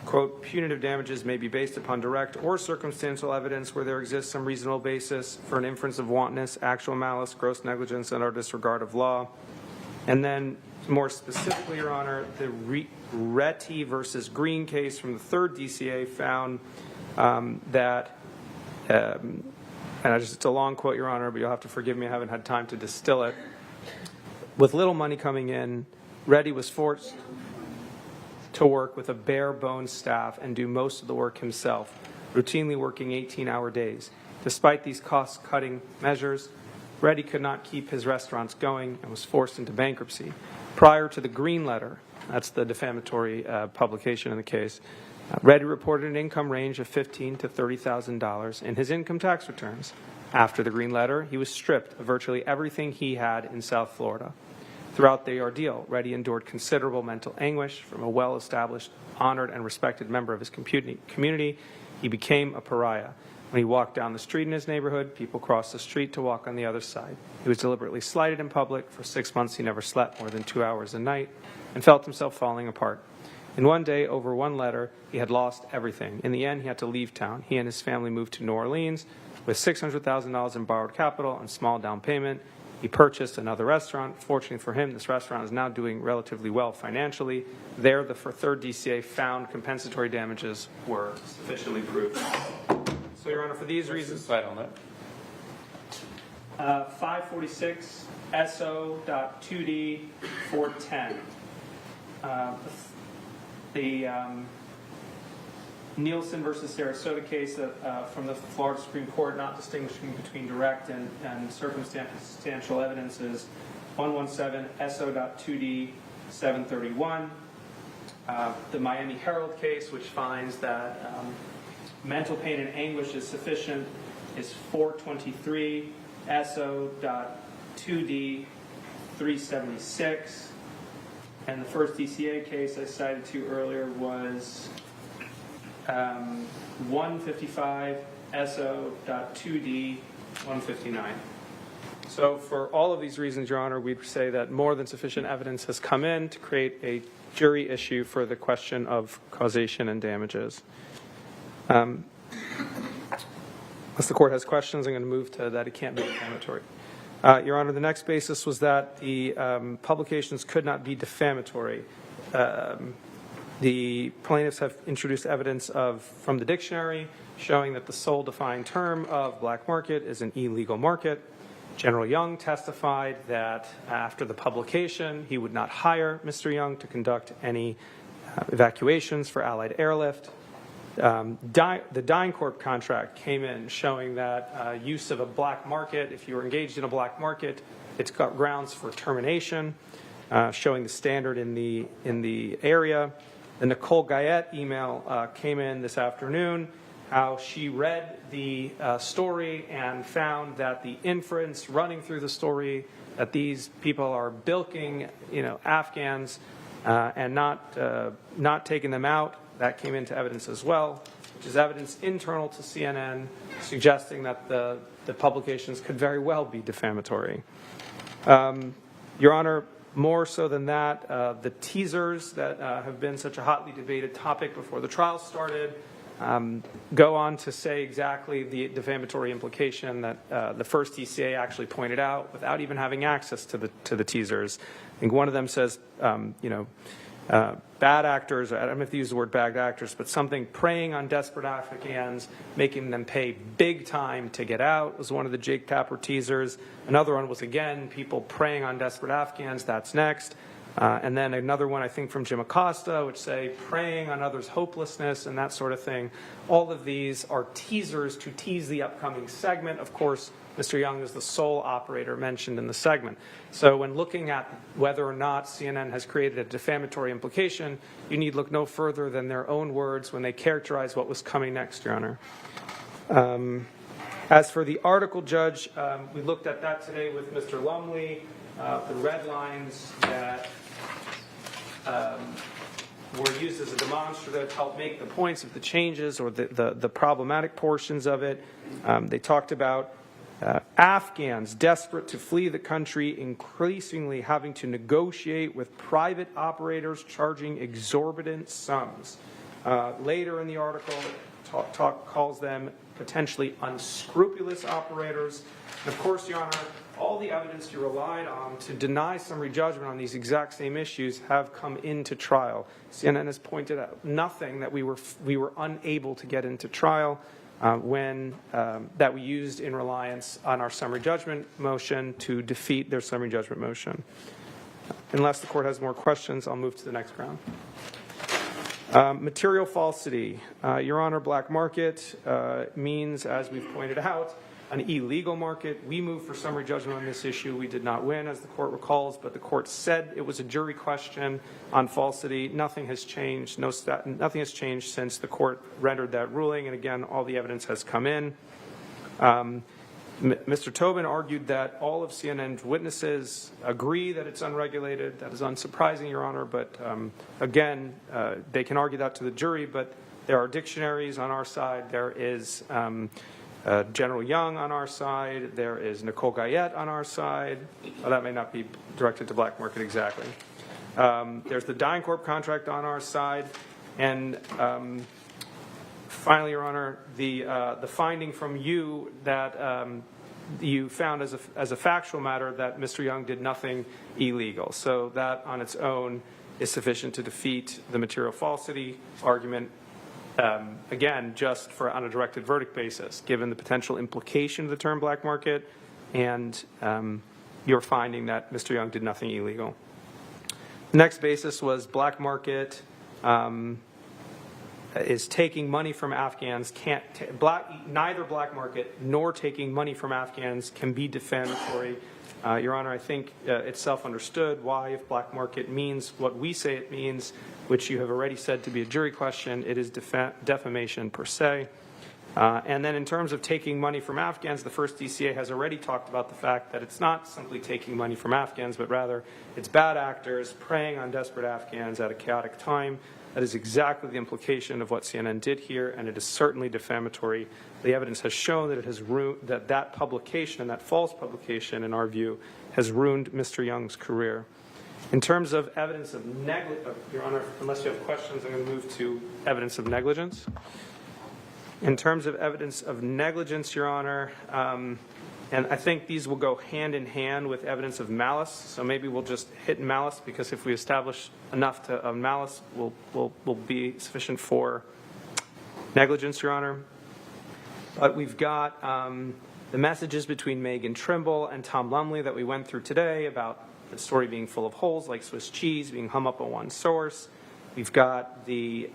S9: Quote, punitive damages may be based upon direct or circumstantial evidence where there exists some reasonable basis for an inference of wantonness, actual malice, gross negligence, and or disregard of law. And then more specifically, Your Honor, the Retty versus Green case from the 3rd DCA found that, and it's a long quote, Your Honor, but you'll have to forgive me, I haven't had time to distill it. With little money coming in, Retty was forced to work with a bare bones staff and do most of the work himself, routinely working 18-hour days. Despite these cost-cutting measures, Retty could not keep his restaurants going and was forced into bankruptcy. Prior to the Green Letter, that's the defamatory publication in the case, Retty reported an income range of $15,000 to $30,000 in his income tax returns. After the Green Letter, he was stripped of virtually everything he had in South Florida. Throughout the ordeal, Retty endured considerable mental anguish from a well-established, honored, and respected member of his community. He became a pariah. When he walked down the street in his neighborhood, people crossed the street to walk on the other side. He was deliberately slighted in public. For 6 months, he never slept more than 2 hours a night and felt himself falling apart. In one day, over one letter, he had lost everything. In the end, he had to leave town. He and his family moved to New Orleans with $600,000 in borrowed capital and small down payment. He purchased another restaurant. Fortunately for him, this restaurant is now doing relatively well financially. There, the 3rd DCA found compensatory damages were sufficiently proved. So, Your Honor, for these reasons...
S3: Cite on that.
S9: 546 SO.2D 410. The Nielsen versus Sarasota case from the Florida Supreme Court, not distinguishing between direct and circumstantial evidence, is 117 SO.2D 731. The Miami Herald case, which finds that mental pain and anguish is sufficient, is 423 SO.2D 376. And the first DCA case I cited to you earlier was 155 SO.2D 159. So for all of these reasons, Your Honor, we'd say that more than sufficient evidence has come in to create a jury issue for the question of causation and damages. Unless the court has questions, I'm going to move to that it can't be defamatory. Your Honor, the next basis was that the publications could not be defamatory. The plaintiffs have introduced evidence from the dictionary showing that the sole defined term of black market is an illegal market. General Young testified that after the publication, he would not hire Mr. Young to conduct any evacuations for Allied airlift. The DynCorp contract came in showing that use of a black market, if you were engaged in a black market, it's got grounds for termination, showing the standard in the area. The Nicole Guyette email came in this afternoon, how she read the story and found that the inference running through the story that these people are bilking, Afghans and not taking them out. That came into evidence as well, which is evidence internal to CNN suggesting that the publications could very well be defamatory. Your Honor, more so than that, the teasers that have been such a hotly debated topic before the trial started go on to say exactly the defamatory implication that the first DCA actually pointed out without even having access to the teasers. I think one of them says, bad actors, I don't know if they use the word bad actors, but something preying on desperate Afghans, making them pay big time to get out was one of the Jake Tapper teasers. Another one was, again, people preying on desperate Afghans, that's next. And then another one, I think, from Jim Acosta, which say preying on others' hopelessness and that sort of thing. All of these are teasers to tease the upcoming segment. Of course, Mr. Young is the sole operator mentioned in the segment. So when looking at whether or not CNN has created a defamatory implication, you need look no further than their own words when they characterize what was coming next, Your Honor. As for the article, Judge, we looked at that today with Mr. Lumley. The red lines that were used as a demonstrative help make the points of the changes or the problematic portions of it. They talked about Afghans desperate to flee the country, increasingly having to negotiate with private operators charging exorbitant sums. Later in the article, calls them potentially unscrupulous operators. And of course, Your Honor, all the evidence you relied on to deny summary judgment on these exact same issues have come into trial. CNN has pointed out nothing that we were unable to get into trial that we used in reliance on our summary judgment motion to defeat their summary judgment motion. Unless the court has more questions, I'll move to the next ground. Material falsity. Your Honor, black market means, as we've pointed out, an illegal market. We moved for summary judgment on this issue. We did not win, as the court recalls, but the court said it was a jury question on falsity. Nothing has changed. Nothing has changed since the court rendered that ruling, and again, all the evidence has come in. Mr. Tobin argued that all of CNN's witnesses agree that it's unregulated. That is unsurprising, Your Honor, but again, they can argue that to the jury, but there are dictionaries on our side. There is General Young on our side. There is Nicole Guyette on our side. Well, that may not be directed to black market exactly. There's the DynCorp contract on our side. And finally, Your Honor, the finding from you that you found as a factual matter that Mr. Young did nothing illegal. So that on its own is sufficient to defeat the material falsity argument. Again, just on a directed verdict basis, given the potential implication of the term black market and your finding that Mr. Young did nothing illegal. The next basis was black market is taking money from Afghans. Neither black market nor taking money from Afghans can be defamatory. Your Honor, I think it's self-understood why, if black market means what we say it means, which you have already said to be a jury question, it is defamation per se. And then in terms of taking money from Afghans, the first DCA has already talked about the fact that it's not simply taking money from Afghans, but rather it's bad actors preying on desperate Afghans at a chaotic time. That is exactly the implication of what CNN did here, and it is certainly defamatory. The evidence has shown that it has that publication, that false publication, in our view, has ruined Mr. Young's career. In terms of evidence of negligence, Your Honor, unless you have questions, I'm going to move to evidence of negligence. In terms of evidence of negligence, Your Honor, and I think these will go hand in hand with evidence of malice. So maybe we'll just hit malice, because if we establish enough of malice, will be sufficient for negligence, Your Honor. But we've got the messages between Megan Trimble and Tom Lumley that we went through today about the story being full of holes like Swiss cheese, being hung up on one source. We've got the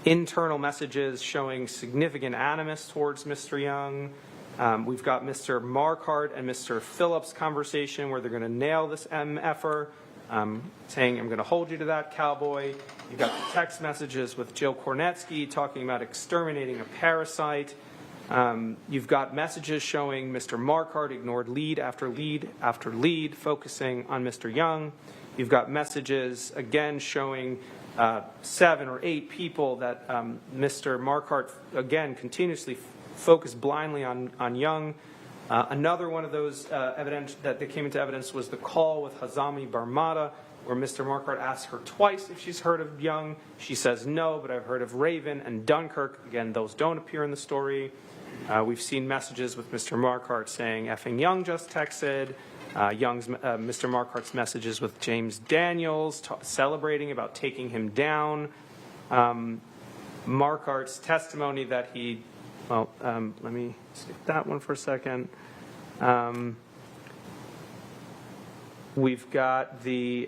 S9: internal messages showing significant animus towards Mr. Young. We've got Mr. Marquardt and Mr. Phillips' conversation where they're going to nail this MFer, saying, I'm going to hold you to that, cowboy. You've got the text messages with Jill Kornetsky talking about exterminating a parasite. You've got messages showing Mr. Marquardt ignored lead after lead after lead, focusing on Mr. Young. You've got messages, again, showing 7 or 8 people that Mr. Marquardt, again, continuously focused blindly on Young. Another one of those evidence that came into evidence was the call with Hazami Barmada, where Mr. Marquardt asked her twice if she's heard of Young. She says no, but I've heard of Raven and Dunkirk. Again, those don't appear in the story. We've seen messages with Mr. Marquardt saying effing Young just texted. Mr. Marquardt's messages with James Daniels celebrating about taking him down. Marquardt's testimony that he, let me skip that one for a second. We've got the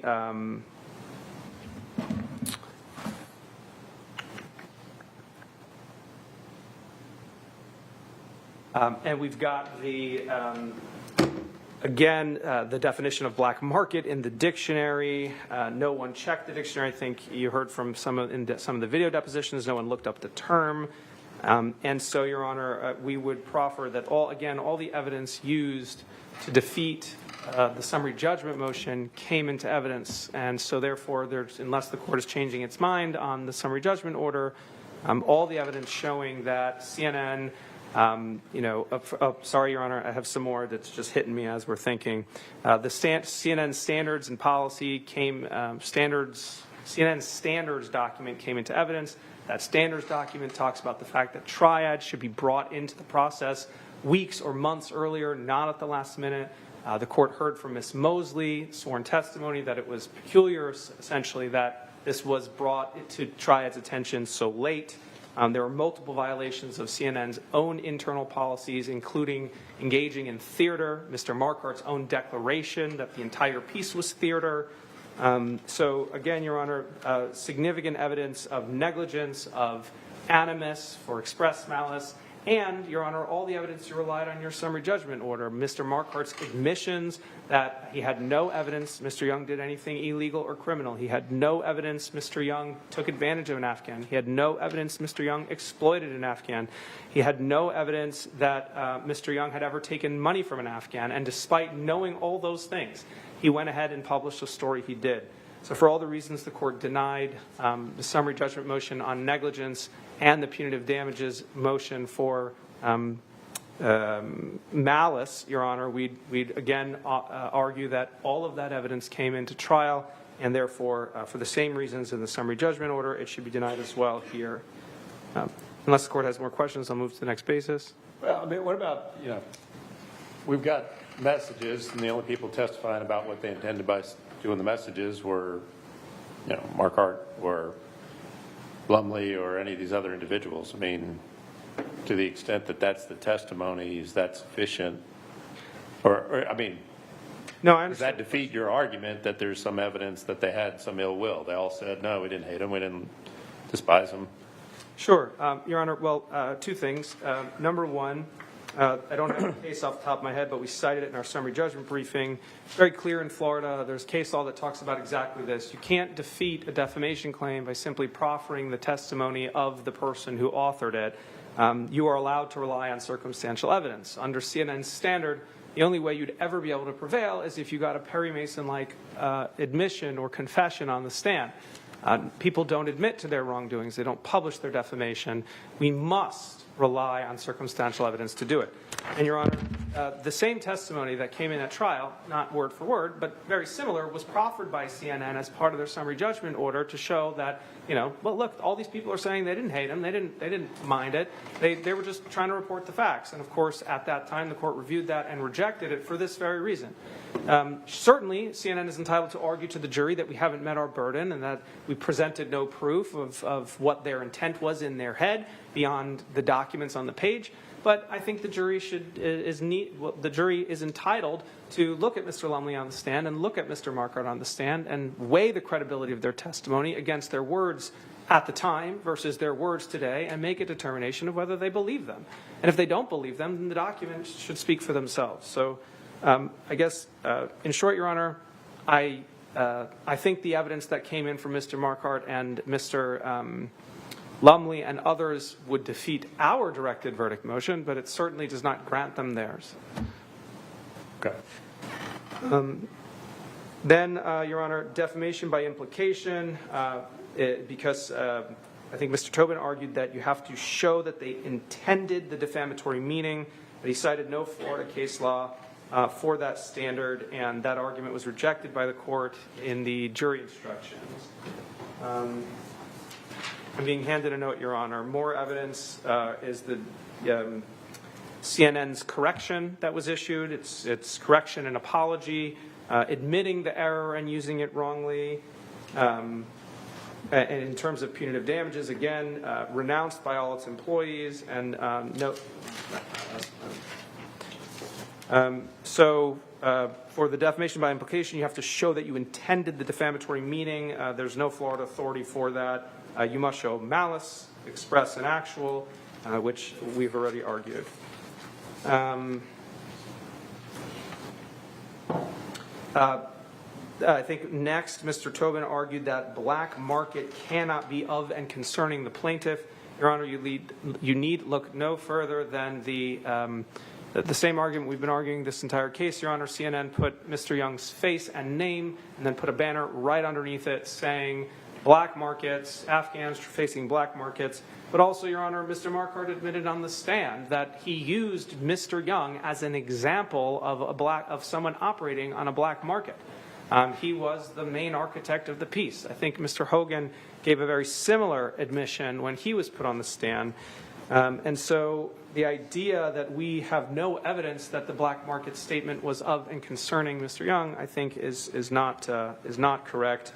S9: and we've got the again, the definition of black market in the dictionary. No one checked the dictionary. I think you heard from some of the video depositions. No one looked up the term. And so, Your Honor, we would proffer that all the evidence used to defeat the summary judgment motion came into evidence. And so, therefore, unless the court is changing its mind on the summary judgment order, all the evidence showing that CNN, sorry, Your Honor, I have some more that's just hitting me as we're thinking. The CNN standards and policy came, standards CNN's standards document came into evidence. That standards document talks about the fact that triads should be brought into the process weeks or months earlier, not at the last minute. The court heard from Ms. Mosley, sworn testimony, that it was peculiar, essentially, that this was brought to triad's attention so late. There were multiple violations of CNN's own internal policies, including engaging in theater, Mr. Marquardt's own declaration that the entire piece was theater. So again, Your Honor, significant evidence of negligence, of animus for express malice, and, Your Honor, all the evidence you relied on your summary judgment order. Mr. Marquardt's admissions that he had no evidence Mr. Young did anything illegal or criminal. He had no evidence Mr. Young took advantage of an Afghan. He had no evidence Mr. Young exploited an Afghan. He had no evidence that Mr. Young had ever taken money from an Afghan. And despite knowing all those things, he went ahead and published the story he did. So for all the reasons the court denied the summary judgment motion on negligence and the punitive damages motion for malice, Your Honor, we'd again argue that all of that evidence came into trial, and therefore, for the same reasons in the summary judgment order, it should be denied as well here. Unless the court has more questions, I'll move to the next basis.
S3: Well, I mean, what about, we've got messages, and the only people testifying about what they intended by doing the messages were, Marquardt or Lumley or any of these other individuals. I mean, to the extent that that's the testimony, is that sufficient? Or I mean,
S9: no, I
S3: does that defeat your argument that there's some evidence that they had some ill will? They all said, no, we didn't hate them, we didn't despise them.
S9: Sure, Your Honor. Well, two things. Number one, I don't have the case off the top of my head, but we cited it in our summary judgment briefing. It's very clear in Florida. There's case law that talks about exactly this. You can't defeat a defamation claim by simply proffering the testimony of the person who authored it. You are allowed to rely on circumstantial evidence. Under CNN's standard, the only way you'd ever be able to prevail is if you got a Perry Mason-like admission or confession on the stand. People don't admit to their wrongdoings. They don't publish their defamation. We must rely on circumstantial evidence to do it. And, Your Honor, the same testimony that came in at trial, not word for word, but very similar, was proffered by CNN as part of their summary judgment order to show that, well, look, all these people are saying they didn't hate him, they didn't mind it, they were just trying to report the facts. And of course, at that time, the court reviewed that and rejected it for this very reason. Certainly, CNN is entitled to argue to the jury that we haven't met our burden and that we presented no proof of what their intent was in their head beyond the documents on the page. But I think the jury the jury is entitled to look at Mr. Lumley on the stand and look at Mr. Marquardt on the stand and weigh the credibility of their testimony against their words at the time versus their words today and make a determination of whether they believe them. And if they don't believe them, then the documents should speak for themselves. So I guess, in short, Your Honor, I think the evidence that came in from Mr. Marquardt and Mr. Lumley and others would defeat our directed verdict motion, but it certainly does not grant them theirs.
S3: Okay.
S9: Then, Your Honor, defamation by implication, because I think Mr. Tobin argued that you have to show that they intended the defamatory meaning, but he cited no Florida case law for that standard, and that argument was rejected by the court in the jury instructions. I'm being handed a note, Your Honor. More evidence is the CNN's correction that was issued. It's correction and apology, admitting the error and using it wrongly. And in terms of punitive damages, again, renounced by all its employees. And so for the defamation by implication, you have to show that you intended the defamatory meaning. There's no Florida authority for that. You must show malice, express and actual, which we've already argued. I think next, Mr. Tobin argued that black market cannot be of and concerning the plaintiff. Your Honor, you need look no further than the same argument we've been arguing this entire case. Your Honor, CNN put Mr. Young's face and name and then put a banner right underneath it saying black markets, Afghans facing black markets. But also, Your Honor, Mr. Marquardt admitted on the stand that he used Mr. Young as an example of someone operating on a black market. He was the main architect of the piece. I think Mr. Hogan gave a very similar admission when he was put on the stand. And so the idea that we have no evidence that the black market statement was of and concerning Mr. Young, I think, is not correct.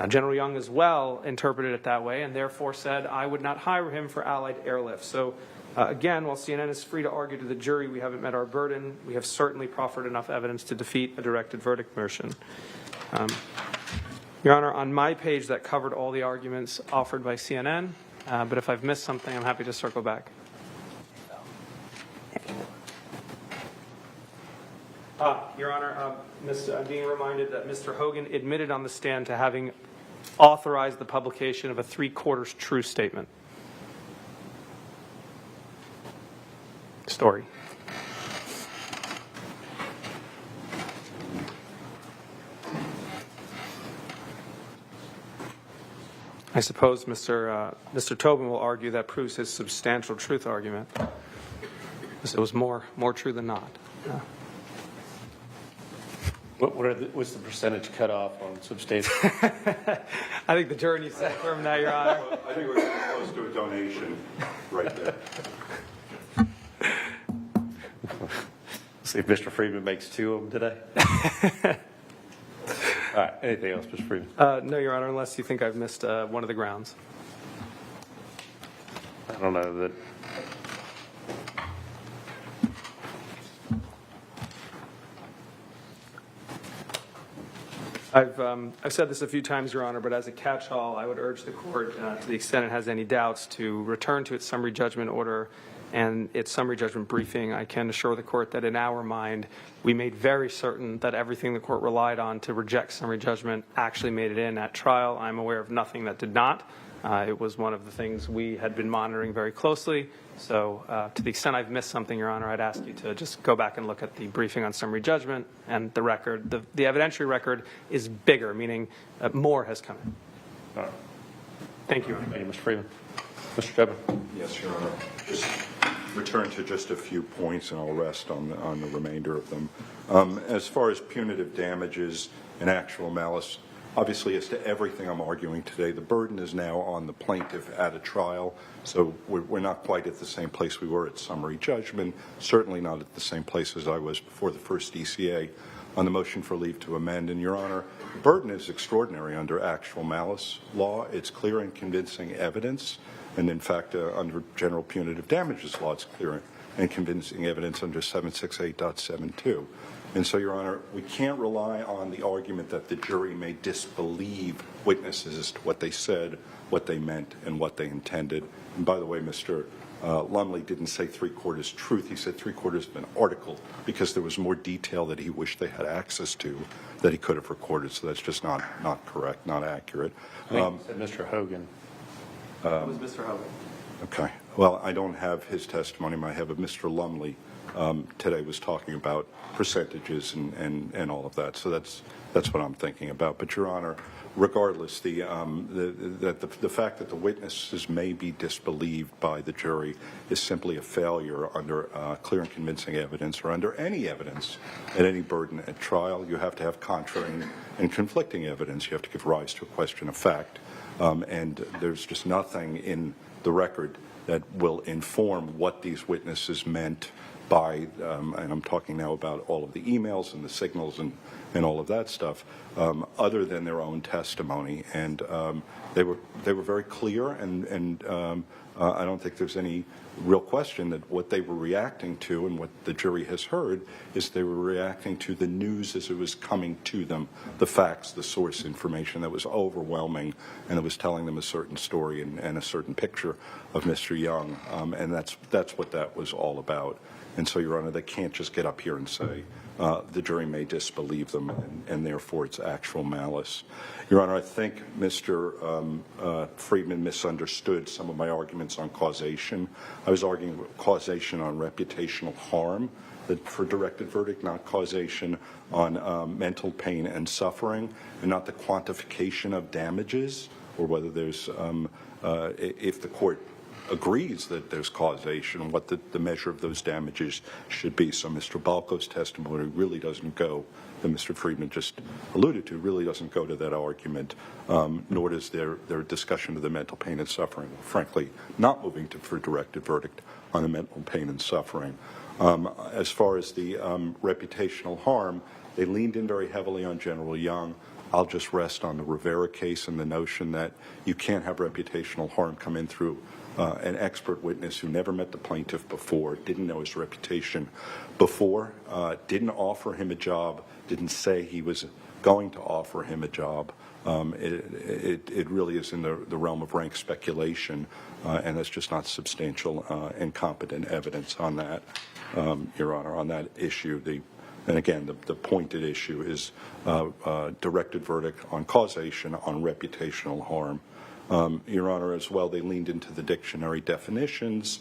S9: General Young as well interpreted it that way and therefore said, I would not hire him for Allied airlift. So again, while CNN is free to argue to the jury we haven't met our burden, we have certainly proffered enough evidence to defeat a directed verdict motion. Your Honor, on my page that covered all the arguments offered by CNN, but if I've missed something, I'm happy to circle back. Your Honor, I'm being reminded that Mr. Hogan admitted on the stand to having authorized the publication of a 3/4 true statement. Story. I suppose Mr. Tobin will argue that proves his substantial truth argument. Because it was more true than not.
S3: What's the percentage cutoff on substantial?
S9: I think the jury needs to confirm that, Your Honor.
S5: I think we're getting close to a donation right there.
S3: See if Mr. Friedman makes 2 of them today. All right. Anything else, Mr. Friedman?
S9: No, Your Honor, unless you think I've missed one of the grounds.
S3: I don't know that.
S9: I've said this a few times, Your Honor, but as a catch-all, I would urge the court, to the extent it has any doubts, to return to its summary judgment order and its summary judgment briefing. I can assure the court that in our mind, we made very certain that everything the court relied on to reject summary judgment actually made it in at trial. I'm aware of nothing that did not. It was one of the things we had been monitoring very closely. So to the extent I've missed something, Your Honor, I'd ask you to just go back and look at the briefing on summary judgment and the record. The evidentiary record is bigger, meaning more has come in.
S3: All right.
S9: Thank you, Your Honor.
S3: Thank you, Mr. Freeman. Mr. Tobin.
S5: Yes, Your Honor. Just return to just a few points, and I'll rest on the remainder of them. As far as punitive damages and actual malice, obviously, as to everything I'm arguing today, the burden is now on the plaintiff at a trial. So we're not quite at the same place we were at summary judgment, certainly not at the same place as I was before the first DCA on the motion for leave to amend. And, Your Honor, the burden is extraordinary under actual malice law. It's clear and convincing evidence. And, in fact, under general punitive damages law, it's clear and convincing evidence under 768.72. And so, Your Honor, we can't rely on the argument that the jury may disbelieve witnesses as to what they said, what they meant, and what they intended. And by the way, Mr. Lumley didn't say 3/4 truth. He said 3/4 of an article because there was more detail that he wished they had access to that he could have recorded. So that's just not correct, not accurate.
S3: Mr. Hogan.
S2: It was Mr. Hogan.
S5: Okay. Well, I don't have his testimony. I have of Mr. Lumley today was talking about percentages and all of that. So that's what I'm thinking about. But, Your Honor, regardless, the fact that the witnesses may be disbelieved by the jury is simply a failure under clear and convincing evidence or under any evidence at any burden at trial. You have to have contrary and conflicting evidence. You have to give rise to a question of fact. And there's just nothing in the record that will inform what these witnesses meant by, and I'm talking now about all of the emails and the signals and all of that stuff, other than their own testimony. And they were very clear, and I don't think there's any real question that what they were reacting to and what the jury has heard is they were reacting to the news as it was coming to them, the facts, the source information that was overwhelming, and it was telling them a certain story and a certain picture of Mr. Young, and that's what that was all about. And so, Your Honor, they can't just get up here and say the jury may disbelieve them, and therefore it's actual malice. Your Honor, I think Mr. Friedman misunderstood some of my arguments on causation. I was arguing causation on reputational harm for directed verdict, not causation on mental pain and suffering, and not the quantification of damages, or whether there's, if the court agrees that there's causation and what the measure of those damages should be. So Mr. Balco's testimony really doesn't go, that Mr. Friedman just alluded to, really doesn't go to that argument, nor does their discussion of the mental pain and suffering, frankly, not moving for directed verdict on the mental pain and suffering. As far as the reputational harm, they leaned in very heavily on General Young. I'll just rest on the Rivera case and the notion that you can't have reputational harm come in through an expert witness who never met the plaintiff before, didn't know his reputation before, didn't offer him a job, didn't say he was going to offer him a job. It really is in the realm of rank speculation, and that's just not substantial and competent evidence on that, Your Honor, on that issue. And again, the pointed issue is directed verdict on causation, on reputational harm. Your Honor, as well, they leaned into the dictionary definitions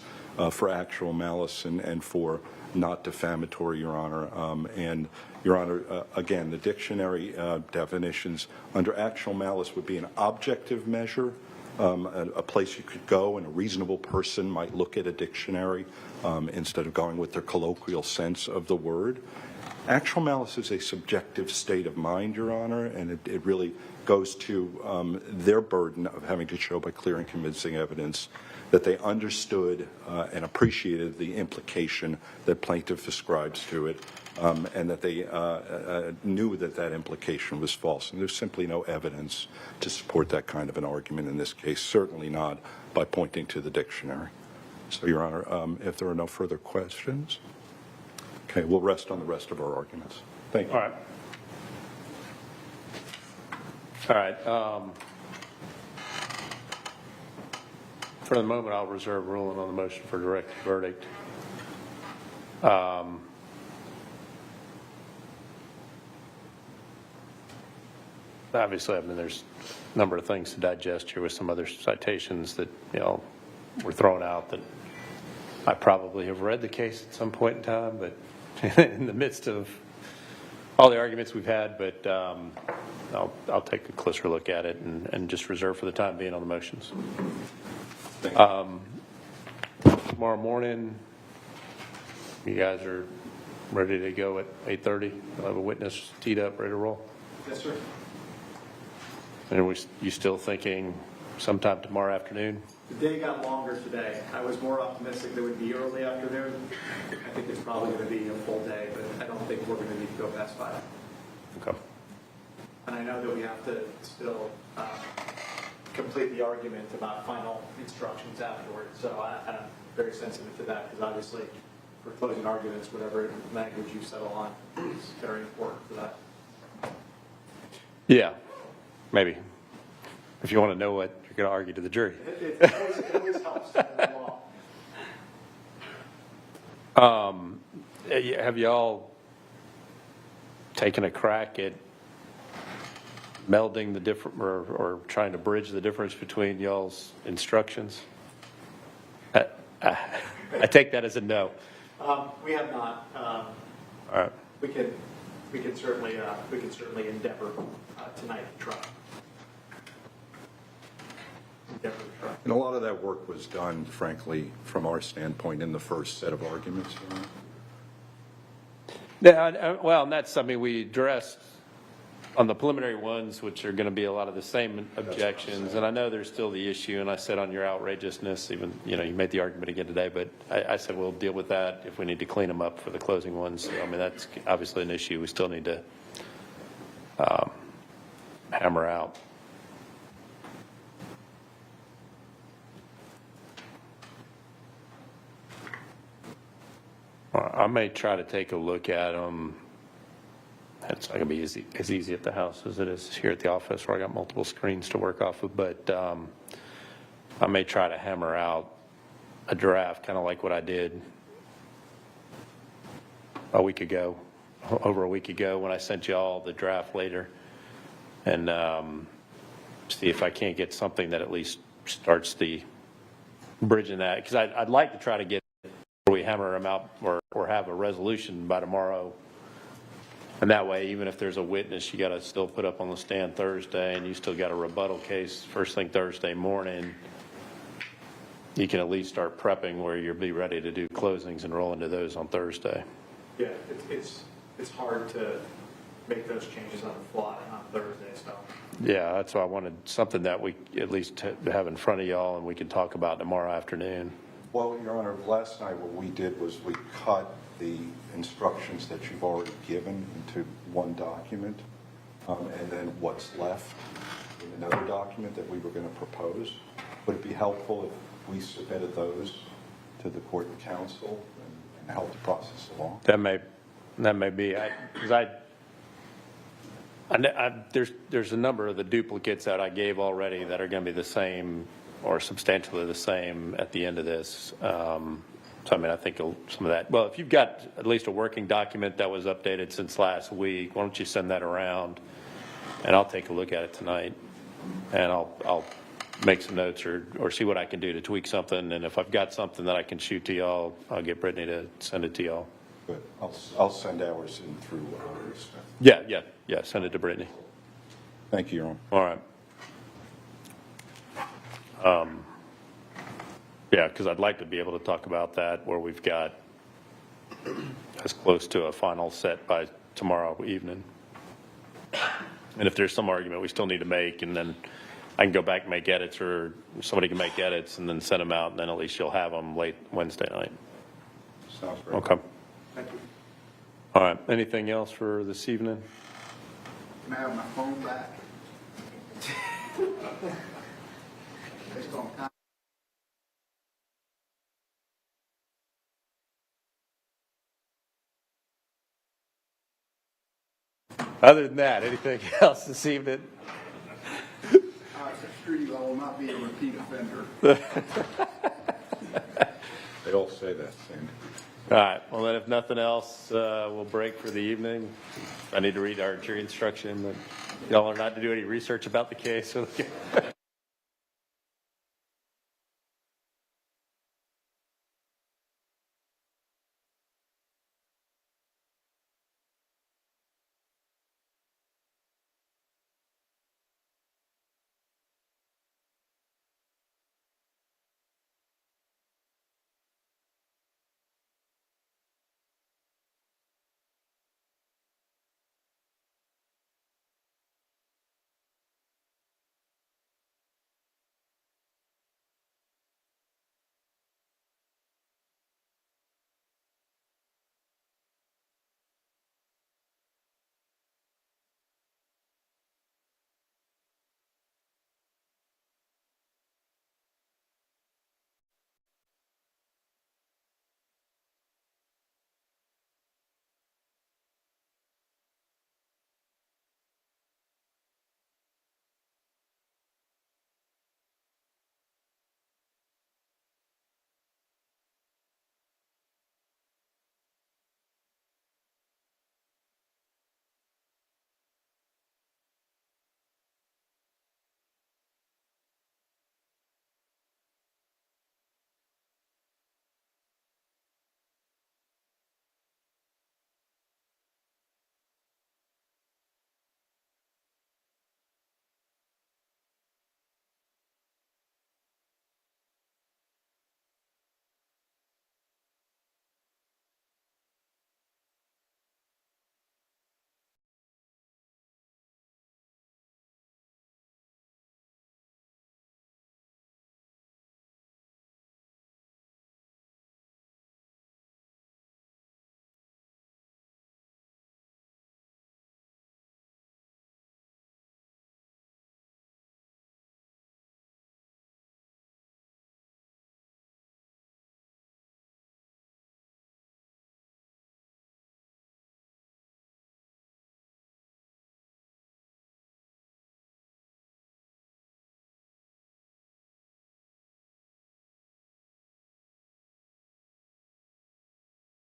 S5: for actual malice and for not defamatory, Your Honor. And, Your Honor, again, the dictionary definitions under actual malice would be an objective measure, a place you could go and a reasonable person might look at a dictionary instead of going with their colloquial sense of the word. Actual malice is a subjective state of mind, Your Honor, and it really goes to their burden of having to show by clear and convincing evidence that they understood and appreciated the implication that plaintiff ascribes to it, and that they knew that that implication was false. And there's simply no evidence to support that kind of an argument in this case, certainly not by pointing to the dictionary. So, Your Honor, if there are no further questions, okay, we'll rest on the rest of our arguments. Thank you.
S3: All right. All right. For the moment, I'll reserve ruling on the motion for direct verdict. Obviously, I mean, there's a number of things to digest here with some other citations that, were thrown out that I probably have read the case at some point in time, but in the midst of all the arguments we've had, but I'll take a closer look at it and just reserve for the time being on the motions. Tomorrow morning, you guys are ready to go at 8:30? We'll have a witness teed up, ready to roll?
S1: Yes, sir.
S3: And are you still thinking sometime tomorrow afternoon?
S1: The day got longer today. I was more optimistic that it would be early afternoon. I think it's probably going to be a full day, but I don't think we're going to need to go past 5.
S3: Okay.
S1: And I know that we have to still complete the argument about final instructions afterwards. So I'm very sensitive to that because obviously for closing arguments, whatever language you settle on is very important for that.
S3: Yeah, maybe. If you want to know what you're going to argue to the jury.
S1: It always helps to know the law.
S3: Have y'all taken a crack at melding the different or trying to bridge the difference between y'all's instructions? I take that as a no.
S1: We have not.
S3: All right.
S1: We can certainly endeavor tonight to try.
S5: And a lot of that work was done, frankly, from our standpoint in the first set of arguments.
S3: Yeah, well, and that's something we addressed on the preliminary ones, which are going to be a lot of the same objections. And I know there's still the issue, and I said on your outrageousness, even, you made the argument again today, but I said we'll deal with that if we need to clean them up for the closing ones. So, I mean, that's obviously an issue we still need to hammer out. I may try to take a look at them. It's not going to be as easy at the house as it is here at the office where I got multiple screens to work off of, but I may try to hammer out a draft, kind of like what I did over a week ago when I sent you all the draft later, and see if I can't get something that at least starts the bridging that, because I'd like to try to get where we hammer them out or have a resolution by tomorrow. And that way, even if there's a witness, you got to still put up on the stand Thursday, and you still got a rebuttal case first thing Thursday morning. you can at least start prepping where you'll be ready to do closings and roll into those on Thursday.
S1: Yeah, it's hard to make those changes on the fly on Thursday, so.
S3: Yeah, that's why I wanted something that we at least have in front of y'all and we can talk about tomorrow afternoon.
S5: Well, Your Honor, last night what we did was we cut the instructions that you've already given into one document, and then what's left in another document that we were going to propose. Would it be helpful if we submitted those to the court and counsel and help the process along?
S3: That may be, because there's a number of the duplicates that I gave already that are going to be the same or substantially the same at the end of this. So, I mean, I think some of that, well, if you've got at least a working document that was updated since last week, why don't you send that around and I'll take a look at it tonight and I'll make some notes or see what I can do to tweak something. And if I've got something that I can shoot to y'all, I'll get Brittany to send it to y'all.
S5: Good. I'll send ours in through Smith.
S3: Yeah, send it to Brittany.
S5: Thank you, Your Honor.
S3: All right. Yeah, because I'd like to be able to talk about that where we've got as close to a final set by tomorrow evening. And if there's some argument we still need to make, and then I can go back and make edits, or somebody can make edits and then send them out, and then at least you'll have them late Wednesday night.
S5: Sounds great.
S3: Okay.
S7: Thank you.
S3: All right. Anything else for this evening?
S7: Can I have my phone back? Based on time.
S3: Other than that, anything else this evening?
S7: I assure you I will not be a repeat offender.
S5: They all say that, Sandy.
S3: All right. Well, then if nothing else, we'll break for the evening. I need to read our jury instruction that y'all are not to do any research about the case.